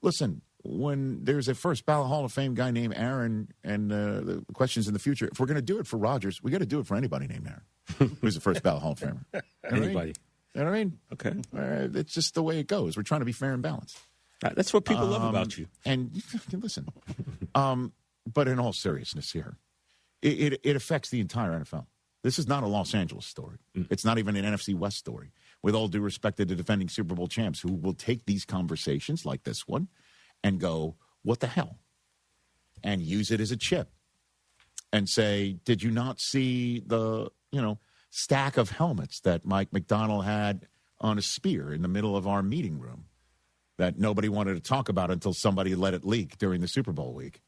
[SPEAKER 4] listen, when there's a first ballot Hall of Fame guy named Aaron and the questions in the future, if we're going to do it for Rodgers, we got to do it for anybody named Aaron who's the first ballot Hall of Famer.
[SPEAKER 9] Anybody.
[SPEAKER 4] You know what I mean?
[SPEAKER 9] Okay.
[SPEAKER 4] It's just the way it goes. We're trying to be fair and balanced.
[SPEAKER 9] That's what people love about you.
[SPEAKER 4] And listen, but in all seriousness here, it affects the entire NFL. This is not a Los Angeles story. It's not even an NFC West story. With all due respect to the defending Super Bowl champs, who will take these conversations like this one and go, what the hell? And use it as a chip and say, did you not see the, stack of helmets that Mike McDonald had on a spear in the middle of our meeting room that nobody wanted to talk about until somebody let it leak during the Super Bowl week,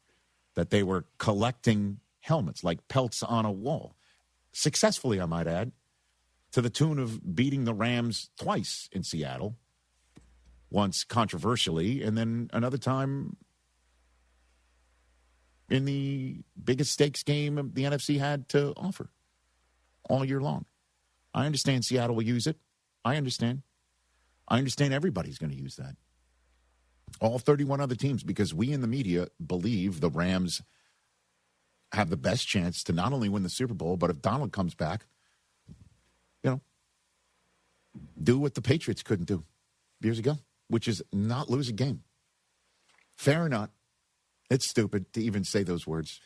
[SPEAKER 4] that they were collecting helmets like pelts on a wall, successfully, I might add, to the tune of beating the Rams twice in Seattle, once controversially, and then another time in the biggest stakes game the NFC had to offer all year long. I understand Seattle will use it. I understand everybody's going to use that. All 31 other teams, because we in the media believe the Rams have the best chance to not only win the Super Bowl, but if Donald comes back, do what the Patriots couldn't do years ago, which is not lose a game. Fair or not, it's stupid to even say those words.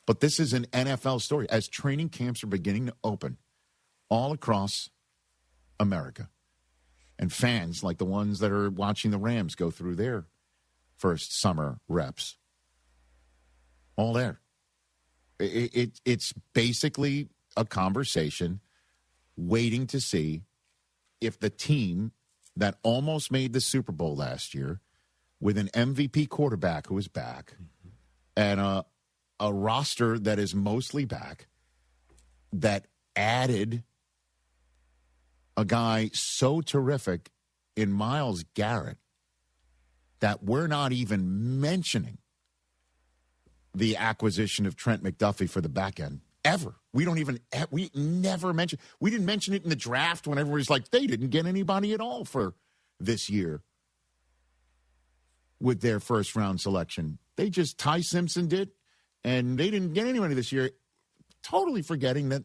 [SPEAKER 4] But this is an NFL story. As training camps are beginning to open all across America, and fans like the ones that are watching the Rams go through their first summer reps, all there. It's basically a conversation waiting to see if the team that almost made the Super Bowl last year with an MVP quarterback who is back and a roster that is mostly back, that added a guy so terrific in Myles Garrett that we're not even mentioning the acquisition of Trent McDuffie for the back end. Ever. We never mention. We didn't mention it in the draft when everybody's like, they didn't get anybody at all for this year with their first round selection. They just, Ty Simpson did, and they didn't get anybody this year, totally forgetting that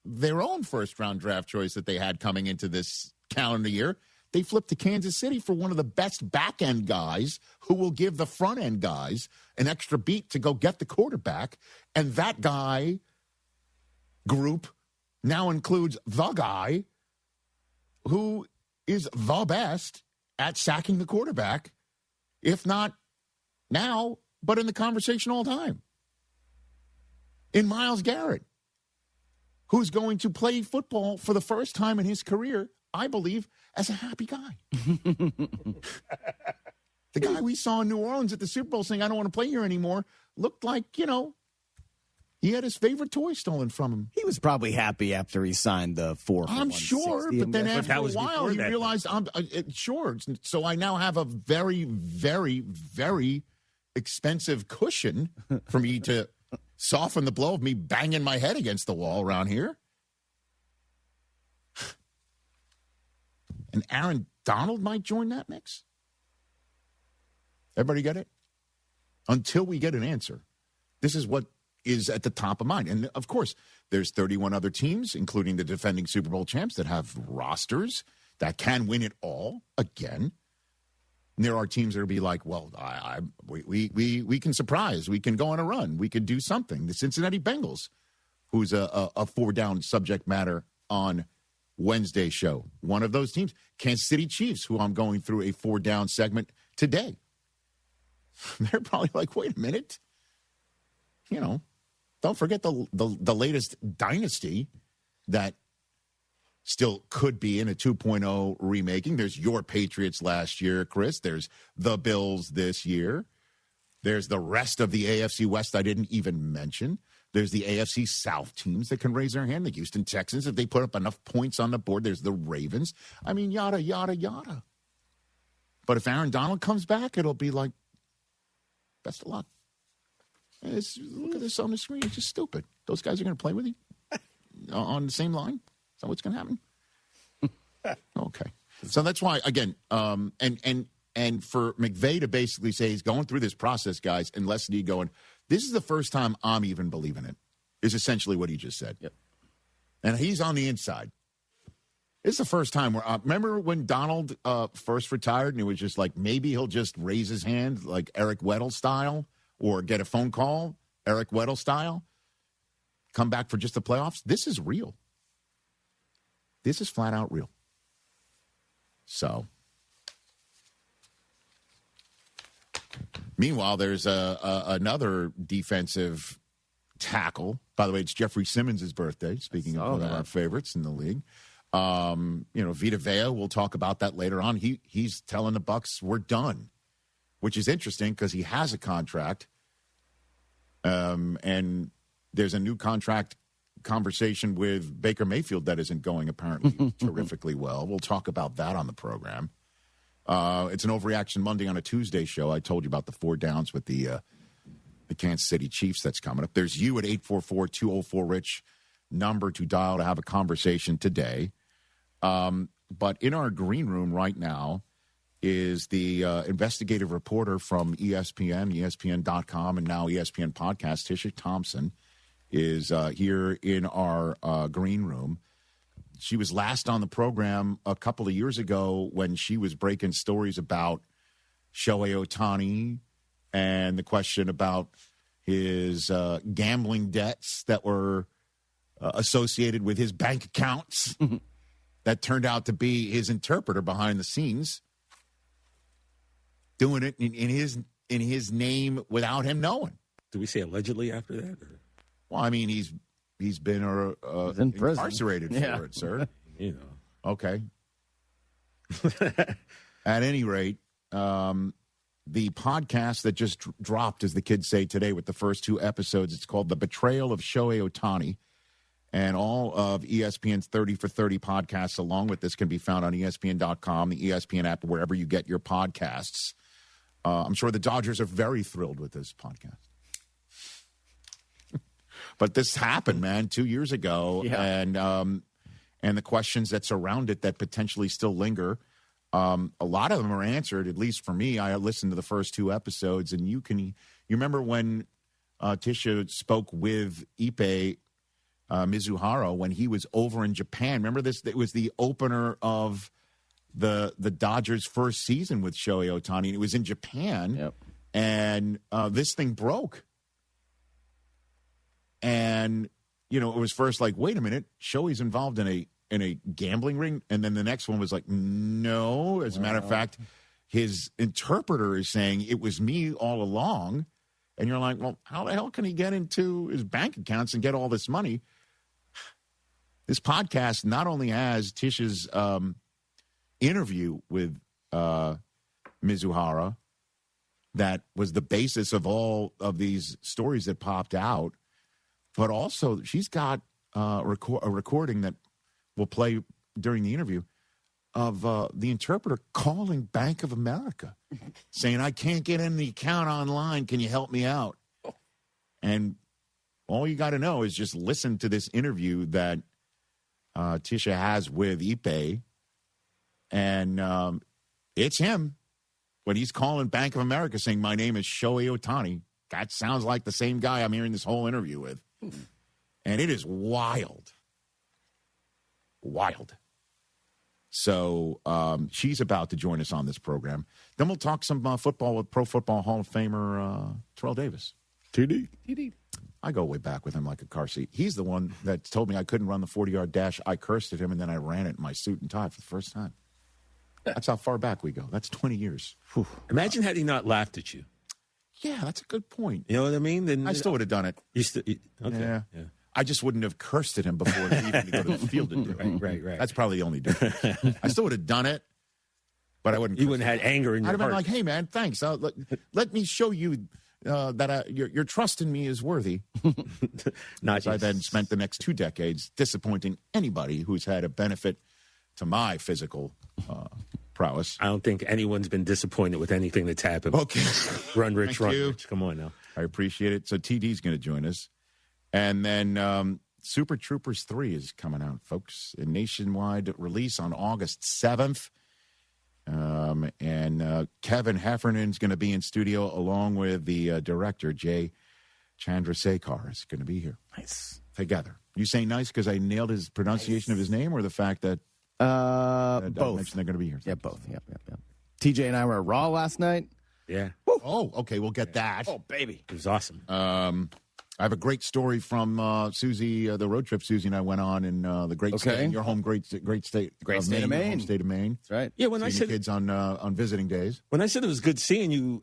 [SPEAKER 4] their own first round draft choice that they had coming into this calendar year, they flipped to Kansas City for one of the best back end guys who will give the front end guys an extra beat to go get the quarterback. And that guy group now includes the guy who is the best at sacking the quarterback, if not now, but in the conversation all the time. In Myles Garrett, who's going to play football for the first time in his career, I believe, as a happy guy. The guy we saw in New Orleans at the Super Bowl saying, I don't want to play here anymore, looked like, he had his favorite toy stolen from him.
[SPEAKER 7] He was probably happy after he signed the 4 for
[SPEAKER 4] I'm sure, but then after a while, he realized, sure. So I now have a very, very, very expensive cushion for me to soften the blow of me banging my head against the wall around here. And Aaron Donald might join that mix. Everybody get it? Until we get an answer, this is what is at the top of mind. And, of course, there's 31 other teams, including the defending Super Bowl champs, that have rosters that can win it all again. And there are teams that will be like, well, we can surprise. We can go on a run. We could do something. The Cincinnati Bengals, who's a 4-down subject matter on Wednesday show. One of those teams, Kansas City Chiefs, who I'm going through a 4-down segment today. They're probably like, wait a minute. You know, don't forget the latest dynasty that still could be in a 2.0 remaking. There's your Patriots last year, Chris. There's the Bills this year. There's the rest of the AFC West I didn't even mention. There's the AFC South teams that can raise their hand. The Houston Texans, if they put up enough points on the board. There's the Ravens. I mean, yada, yada, yada. But if Aaron Donald comes back, it'll be like, best of luck. Look at this on the screen. It's just stupid. Those guys are going to play with you on the same line? Is that what's going to happen? Okay. So that's why, again, and for McVay to basically say he's going through this process, guys, and Leslie going, this is the first time I'm even believing it, is essentially what he just said.
[SPEAKER 9] Yep.
[SPEAKER 4] And he's on the inside. It's the first time where, remember when Donald first retired and it was just like, maybe he'll just raise his hand like Eric Weddle style or get a phone call, Eric Weddle style, come back for just the playoffs? This is real. This is flat out real. So, meanwhile, there's another defensive tackle. By the way, it's Jeffrey Simmons' birthday, speaking of one of our favorites in the league. Vita Vea, we'll talk about that later on. He's telling the Bucs we're done, which is interesting because he has a contract. And there's a new contract conversation with Baker Mayfield that isn't going apparently terrifically well. We'll talk about that on the program. It's an Overreaction Monday on a Tuesday show. I told you about the 4 downs with the Kansas City Chiefs that's coming up. There's you at 844-204-RICH, number to dial to have a conversation today. But in our green room right now is the investigative reporter from ESPN, ESPN.com, and now ESPN Podcast, Tisha Thompson, is here in our green room. She was last on the program a couple of years ago when she was breaking stories about Shohei Ohtani and the question about his gambling debts that were associated with his bank accounts that turned out to be his interpreter behind the scenes doing it in his name without him knowing.
[SPEAKER 9] Do we say allegedly after that? Or?
[SPEAKER 4] Well, I mean, he's been
[SPEAKER 7] he's in prison.
[SPEAKER 4] Incarcerated for it, sir.
[SPEAKER 9] You know.
[SPEAKER 4] Okay. At any rate, the podcast that just dropped, as the kids say today, with the first 2 episodes, it's called The Betrayal of Shohei Ohtani. And all of ESPN's 30 for 30 podcasts along with this can be found on ESPN.com, the ESPN app, wherever you get your podcasts. I'm sure the Dodgers are very thrilled with this podcast. But this happened, man, 2 years ago, and the questions that surround it that potentially still linger, a lot of them are answered, at least for me. I listened to the first 2 episodes, and you remember when Tisha spoke with Ippei Mizuhara when he was over in Japan. Remember this? It was the opener of the Dodgers' first season with Shohei Ohtani, and it was in Japan, and this thing broke. And, it was first like, wait a minute, Shohei's involved in a gambling ring. And then the next one was like, no. As a matter of fact, his interpreter is saying it was me all along. And you're like, well, how the hell can he get into his bank accounts and get all this money? This podcast not only has Tish's interview with Mizuhara that was the basis of all of these stories that popped out, but also she's got a recording that we'll play during the interview of the interpreter calling Bank of America, saying, I can't get in the account online. Can you help me out? And all you got to know is just listen to this interview that Tisha has with Ippei, and it's him when he's calling Bank of America saying, my name is Shohei Ohtani. That sounds like the same guy I'm hearing this whole interview with. And it is wild. Wild. So she's about to join us on this program. Then we'll talk some football with Pro Football Hall of Famer Terrell Davis.
[SPEAKER 9] TD.
[SPEAKER 4] I go way back with him like a car seat. He's the one that told me I couldn't run the 40-yard dash. I cursed at him, and then I ran it in my suit and tie for the first time. That's how far back we go. That's 20 years.
[SPEAKER 9] Whew. Imagine had he not laughed at you.
[SPEAKER 4] Yeah, that's a good point.
[SPEAKER 9] You know what I mean? Then
[SPEAKER 4] I still would have done it.
[SPEAKER 9] Okay.
[SPEAKER 4] Yeah. I just wouldn't have cursed at him before leaving to go to the field to do it.
[SPEAKER 9] Right.
[SPEAKER 4] That's probably the only difference. I still would have done it, but I wouldn't.
[SPEAKER 9] You wouldn't have had anger in your
[SPEAKER 4] heart. I'd have been like, hey, man, thanks. Let me show you that your trust in me is worthy.
[SPEAKER 9] Not
[SPEAKER 4] I then spent the next 2 decades disappointing anybody who's had a benefit to my physical prowess.
[SPEAKER 9] I don't think anyone's been disappointed with anything that's happened.
[SPEAKER 4] Okay.
[SPEAKER 9] Run, Rich,
[SPEAKER 4] Thank
[SPEAKER 9] run,
[SPEAKER 4] you.
[SPEAKER 9] Rich. Come on now.
[SPEAKER 4] I appreciate it. So TD's going to join us. And then Super Troopers 3 is coming out, folks. A nationwide release on August 7th. And Kevin Heffernan's going to be in studio along with the director, Jay Chandrasekhar, is going to be here.
[SPEAKER 7] Nice.
[SPEAKER 4] Together. You say nice because I nailed his pronunciation of his name, or the fact that
[SPEAKER 7] both.
[SPEAKER 4] I mentioned they're going to be here?
[SPEAKER 7] Yeah, both. Yep. TJ and I were at Raw last night.
[SPEAKER 9] Yeah.
[SPEAKER 4] Woo. Oh, okay. We'll get that.
[SPEAKER 7] Oh, baby.
[SPEAKER 9] It was awesome.
[SPEAKER 4] I have a great story from Susie, the road trip Susie and I went on in the great state, your home great state,
[SPEAKER 7] Great state of
[SPEAKER 4] Maine,
[SPEAKER 7] Maine.
[SPEAKER 4] your home state of Maine.
[SPEAKER 7] That's right.
[SPEAKER 9] Yeah, when I
[SPEAKER 4] Seeing
[SPEAKER 9] said
[SPEAKER 4] the kids on visiting days.
[SPEAKER 9] When I said it was good seeing you,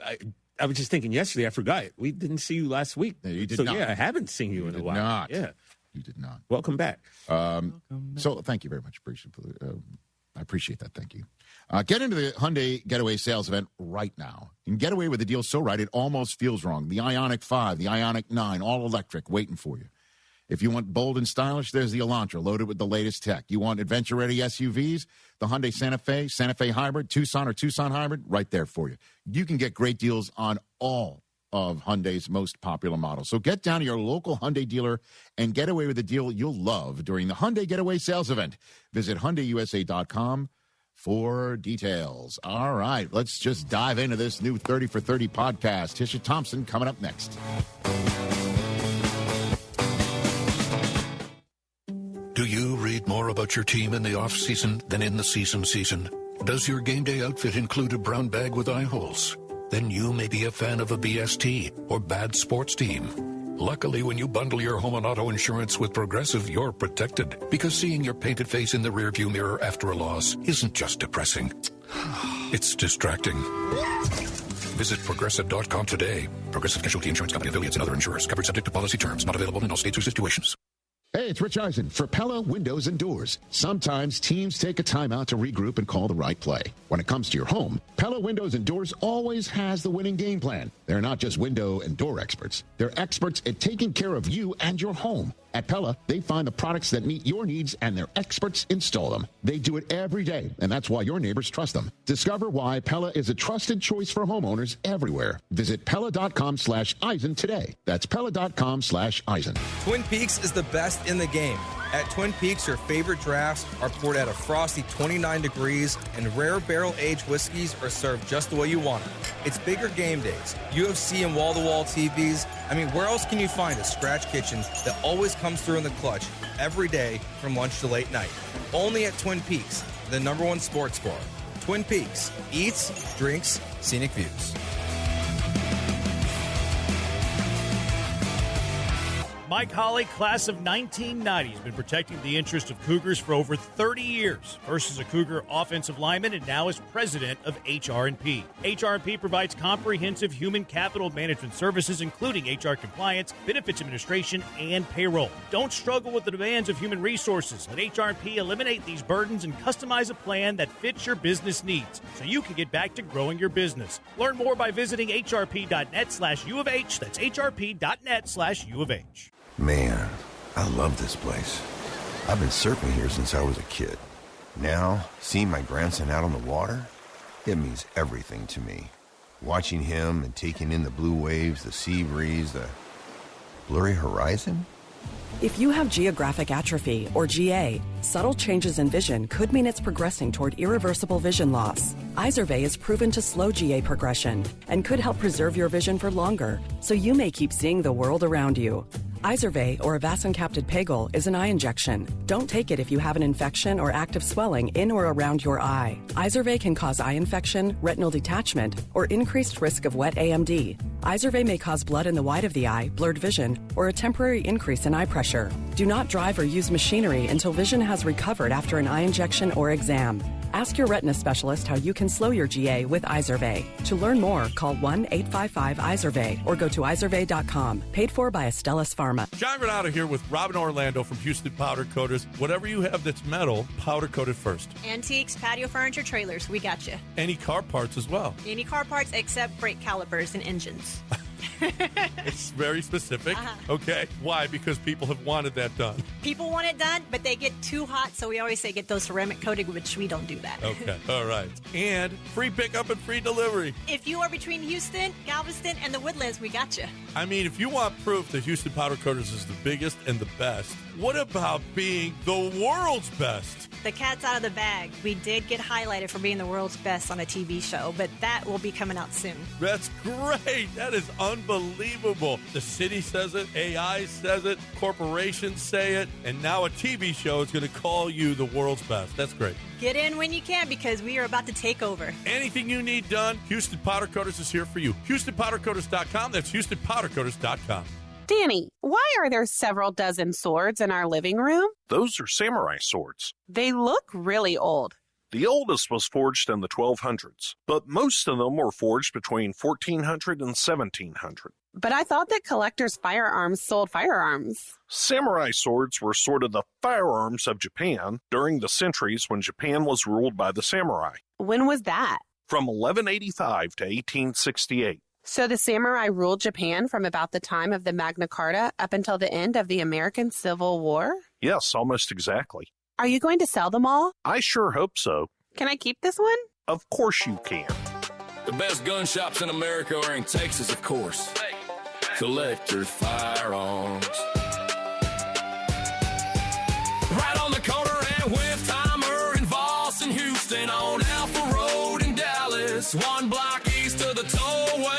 [SPEAKER 9] I was just thinking yesterday. I forgot we didn't see you last week.
[SPEAKER 4] No, you did
[SPEAKER 9] so
[SPEAKER 4] not.
[SPEAKER 9] Yeah, I haven't seen you in a while.
[SPEAKER 4] Not.
[SPEAKER 9] Yeah,
[SPEAKER 4] you did not.
[SPEAKER 9] Welcome back.
[SPEAKER 4] So thank you very much. I appreciate that. Thank you. Get into the Hyundai Getaway sales event right now. You can get away with a deal so right it almost feels wrong. The Ioniq 5, the Ioniq 9, all electric, waiting for you. If you want bold and stylish, there's the Elantra, loaded with the latest tech. You want adventure-ready SUVs? The Hyundai Santa Fe Hybrid, Tucson or Tucson Hybrid, right there for you. You can get great deals on all of Hyundai's most popular models. So get down to your local Hyundai dealer and get away with a deal you'll love during the Hyundai Getaway sales event. Visit HyundaiUSA.com for details. All right, let's just dive into this new 30 for 30 podcast. Tisha Thompson coming up next.
[SPEAKER 8] Do you read more about your team in the off-season than in the season? Does your game day outfit include a brown bag with eye holes? Then you may be a fan of a BST or bad sports team. Luckily, when you bundle your home and auto insurance with Progressive, you're protected. Because seeing your painted face in the rearview mirror after a loss isn't just depressing. It's distracting. Visit Progressive.com today. Progressive Casualty Insurance Company, affiliates, and other insurers. Covered subject to policy terms. Not available in all states or situations.
[SPEAKER 25] Hey, it's Rich Eisen for Pella Windows and Doors. Sometimes teams take a timeout to regroup and call the right play. When it comes to your home, Pella Windows and Doors always has the winning game plan. They're not just window and door experts. They're experts at taking care of you and your home. At Pella, they find the products that meet your needs and their experts install them. They do it every day, and that's why your neighbors trust them. Discover why Pella is a trusted choice for homeowners everywhere. Visit Pella.com/Eisen today. That's Pella.com/Eisen.
[SPEAKER 10] Twin Peaks is the best in the game. At Twin Peaks, your favorite drafts are poured at a frosty 29 degrees, and rare barrel-aged whiskeys are served just the way you want them. It's bigger game days, UFC and wall-to-wall TVs. I mean, where else can you find a scratch kitchen that always comes through in the clutch every day from lunch to late night? Only at Twin Peaks, the #1 sports bar. Twin Peaks, eats, drinks, scenic views.
[SPEAKER 17] Mike Holly, class of 1990, has been protecting the interest of Cougars for over 30 years. First as a Cougar offensive lineman and now as president of HR&P. HR&P provides comprehensive human capital management services, including HR compliance, benefits administration, and payroll. Don't struggle with the demands of human resources. Let HR&P eliminate these burdens and customize a plan that fits your business needs so you can get back to growing your business. Learn more by visiting hrp.net/U of H. That's hrp.net/U of H.
[SPEAKER 11] Man, I love this place. I've been surfing here since I was a kid. Now, seeing my grandson out on the water, it means everything to me. Watching him and taking in the blue waves, the sea breeze, the blurry horizon.
[SPEAKER 13] If you have geographic atrophy, or GA, subtle changes in vision could mean it's progressing toward irreversible vision loss. Izervay is proven to slow GA progression and could help preserve your vision for longer, so you may keep seeing the world around you. Izervay, or avacincaptad pegol, is an eye injection. Don't take it if you have an infection or active swelling in or around your eye. Izervay can cause eye infection, retinal detachment, or increased risk of wet AMD. Izervay may cause blood in the white of the eye, blurred vision, or a temporary increase in eye pressure. Do not drive or use machinery until vision has recovered after an eye injection or exam. Ask your retina specialist how you can slow your GA with Izervay. To learn more, call 1-855-IZERVAY or go to izervay.com. Paid for by Astellas Pharma.
[SPEAKER 1] John Renato here with Robin Orlando from Houston Powder Coaters. Whatever you have that's metal, powder coated first.
[SPEAKER 12] Antiques, patio furniture, trailers, we got you.
[SPEAKER 1] Any car parts as well.
[SPEAKER 12] Any car parts except brake calipers and engines.
[SPEAKER 1] It's very specific. Okay. Why? Because people have wanted that done.
[SPEAKER 12] People want it done, but they get too hot, so we always say get those ceramic coated, which we don't do that.
[SPEAKER 1] Okay. All right. And free pickup and free delivery.
[SPEAKER 12] If you are between Houston, Galveston, and the Woodlands, we got you.
[SPEAKER 1] I mean, if you want proof that Houston Powder Coaters is the biggest and the best, what about being the world's best?
[SPEAKER 12] The cat's out of the bag. We did get highlighted for being the world's best on a TV show, but that will be coming out soon.
[SPEAKER 1] That's great. That is unbelievable. The city says it, AI says it, corporations say it, and now a TV show is going to call you the world's best. That's great.
[SPEAKER 12] Get in when you can because we are about to take over.
[SPEAKER 1] Anything you need done, Houston Powder Coaters is here for you. HoustonPowderCoaters.com. That's HoustonPowderCoaters.com.
[SPEAKER 14] Danny, why are there several dozen swords in our living room?
[SPEAKER 15] Those are samurai swords.
[SPEAKER 14] They look really old.
[SPEAKER 15] The oldest was forged in the 1200s, but most of them were forged between 1400 and 1700.
[SPEAKER 14] But I thought that collectors' firearms sold firearms.
[SPEAKER 15] Samurai swords were sort of the firearms of Japan during the centuries when Japan was ruled by the samurai.
[SPEAKER 14] When was that?
[SPEAKER 15] From 1185 to 1868.
[SPEAKER 14] So the samurai ruled Japan from about the time of the Magna Carta up until the end of the American Civil War?
[SPEAKER 15] Yes, almost exactly.
[SPEAKER 14] Are you going to sell them all?
[SPEAKER 15] I sure hope so.
[SPEAKER 14] Can I keep this one?
[SPEAKER 15] Of course you can.
[SPEAKER 16] The best gun shops in America are in Texas, of course. Selector Firearms. Right on the corner at With Timer and Voss in Houston on Alpha Road in Dallas. One block east of the tollway.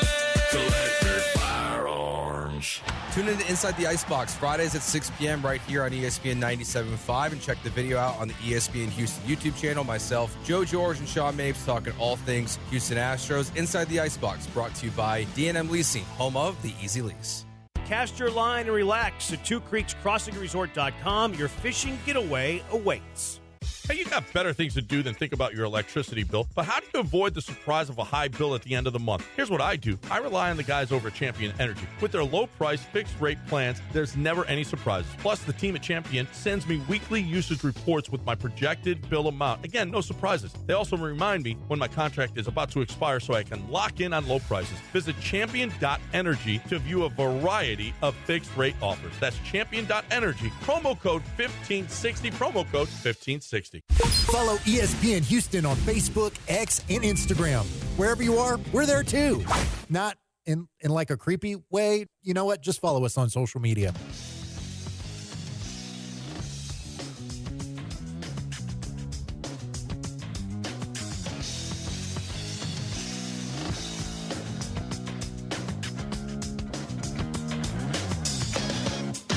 [SPEAKER 16] Selector Firearms.
[SPEAKER 10] Tune in to Inside the Icebox Fridays at 6 p.m. right here on ESPN 97.5 and check the video out on the ESPN Houston YouTube channel. Myself, Joe George, and Sean Mapes talking all things Houston Astros. Inside the Icebox brought to you by D&M Leasing, home of the Easy Lease.
[SPEAKER 17] Cast your line and relax at twocreekscrossingresort.com. Your fishing getaway awaits.
[SPEAKER 1] Hey, you got better things to do than think about your electricity bill, but how do you avoid the surprise of a high bill at the end of the month? Here's what I do. I rely on the guys over at Champion Energy. With their low-price, fixed-rate plans, there's never any surprises. Plus, the team at Champion sends me weekly usage reports with my projected bill amount. Again, no surprises. They also remind me when my contract is about to expire so I can lock in on low prices. Visit champion.energy to view a variety of fixed-rate offers. That's champion.energy. Promo code 1560. Promo code 1560.
[SPEAKER 18] Follow ESPN Houston on Facebook, X, and Instagram. Wherever you are, we're there too. Not in like a creepy way. You know what? Just follow us on social media.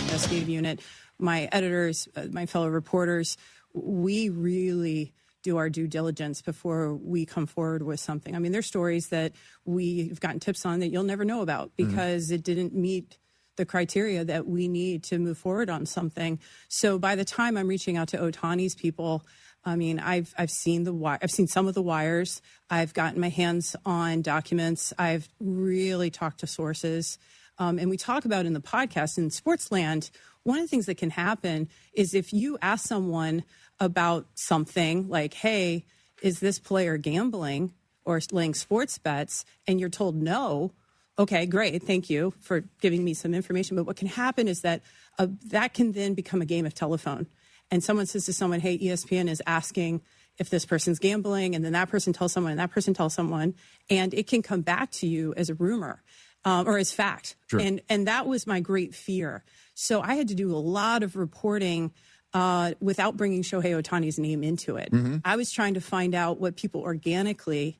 [SPEAKER 19] Investigative unit, my editors, my fellow reporters, we really do our due diligence before we come forward with something. I mean, there's stories that we've gotten tips on that you'll never know about because it didn't meet the criteria that we need to move forward on something. So by the time I'm reaching out to Ohtani's people, I mean, I've seen some of the wires. I've gotten my hands on documents. I've really talked to sources. And we talk about in the podcast in Sportsland, one of the things that can happen is if you ask someone about something like, hey, is this player gambling or laying sports bets? And you're told no. Okay, great. Thank you for giving me some information. But what can happen is that that can then become a game of telephone. And someone says to someone, hey, ESPN is asking if this person's gambling. And then that person tells someone and that person tells someone. And it can come back to you as a rumor or as fact. Sure. And that was my great fear. So I had to do a lot of reporting without bringing Shohei Ohtani's name into it. Mm-hmm. I was trying to find out what people organically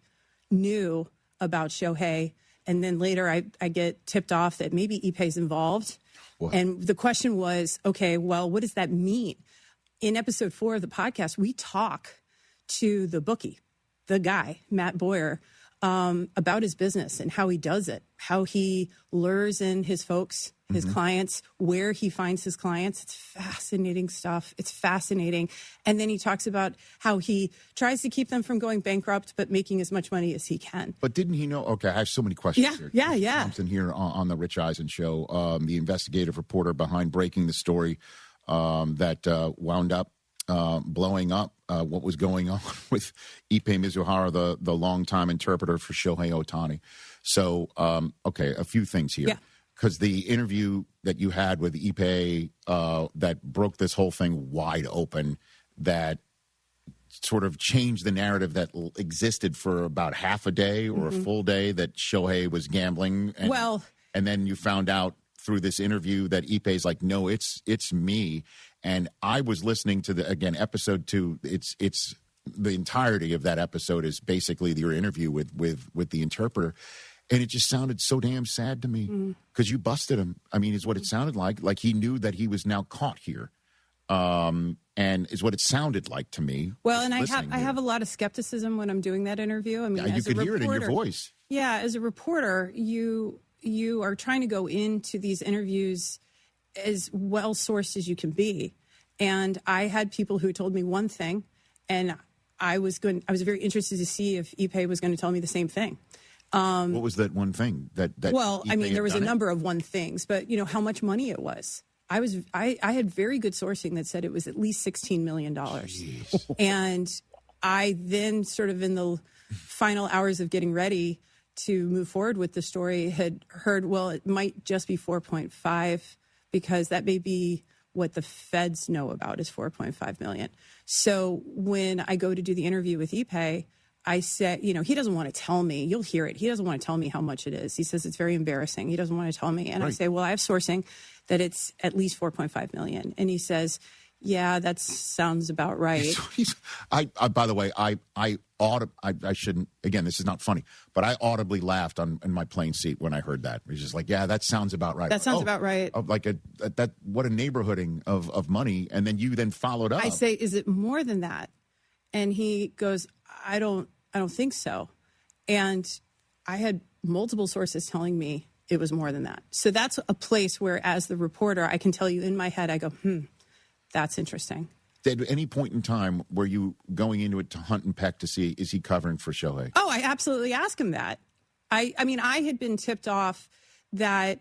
[SPEAKER 19] knew about Shohei. And then later I get tipped off that maybe Ippei's involved.
[SPEAKER 4] What?
[SPEAKER 19] And the question was, okay, well, what does that mean? In episode 4 of the podcast, we talk to the bookie, the guy, Matt Boyer, about his business and how he does it, how he lures in his folks, his clients, where he finds his clients. It's fascinating stuff. It's fascinating. And then he talks about how he tries to keep them from going bankrupt, but making as much money as he can.
[SPEAKER 4] But didn't he know? Okay, I have so many questions here.
[SPEAKER 19] Yeah.
[SPEAKER 4] Something here on the Rich Eisen Show. The investigative reporter behind breaking the story that wound up blowing up what was going on with Ipe Mizuhara, the longtime interpreter for Shohei Ohtani. So, okay, a few things here.
[SPEAKER 19] Yeah.
[SPEAKER 4] Because the interview that you had with Ipe that broke this whole thing wide open, that sort of changed the narrative that existed for about half a day or a full day that Shohei was gambling. And then you found out through this interview that Ipe's like, no, it's me. And I was listening to episode 2. It's the entirety of that episode is basically your interview with the interpreter. And it just sounded so damn sad to me because you busted him. I mean, is what it sounded like. Like he knew that he was now caught here. And is what it sounded like to me.
[SPEAKER 19] Well, and I have a lot of skepticism when I'm doing that interview. I mean,
[SPEAKER 4] you could hear it in your voice.
[SPEAKER 19] Yeah, as a reporter, you are trying to go into these interviews as well sourced as you can be. And I had people who told me one thing, and I was very interested to see if Ipe was going to tell me the same thing.
[SPEAKER 4] What was that one thing that
[SPEAKER 19] well,
[SPEAKER 4] Ipe
[SPEAKER 19] I mean, there was a
[SPEAKER 4] had done
[SPEAKER 19] number of one things, but how much money it was. I had very good sourcing that said it was at least $16 million. And I then sort of in the final hours of getting ready to move forward with the story had heard, well, it might just be 4.5 because that may be what the feds know about is 4.5 million. So when I go to do the interview with Ipe, I said, he doesn't want to tell me. You'll hear it. He doesn't want to tell me how much it is. He says it's very embarrassing. He doesn't want to tell me. And I say, well, I have sourcing that it's at least 4.5 million. And he says, yeah, that sounds about right.
[SPEAKER 4] By the way, I shouldn't, again, this is not funny, but I audibly laughed in my plane seat when I heard that. It was just like, yeah, that sounds about right.
[SPEAKER 19] That sounds about right.
[SPEAKER 4] Like what a neighborhooding of money. And then you then followed up.
[SPEAKER 19] I say, is it more than that? And he goes, I don't think so. And I had multiple sources telling me it was more than that. So that's a place where, as the reporter, I can tell you in my head, I go, that's interesting.
[SPEAKER 4] At any point in time, were you going into it to hunt and peck to see, is he covering for Shohei?
[SPEAKER 19] Oh, I absolutely asked him that. I mean, I had been tipped off that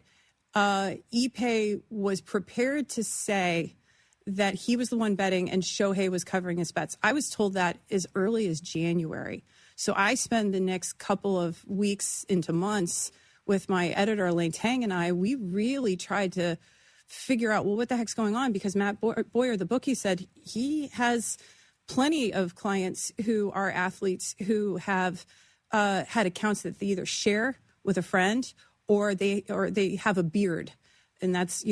[SPEAKER 19] Ipe was prepared to say that he was the one betting and Shohei was covering his bets. I was told that as early as January. So I spend the next couple of weeks into months with my editor, Elaine Tang, and we really tried to figure out, well, what the heck's going on? Because Matt Boyer, the bookie, said he has plenty of clients who are athletes who have had accounts that they either share with a friend or they have a beard. And that's,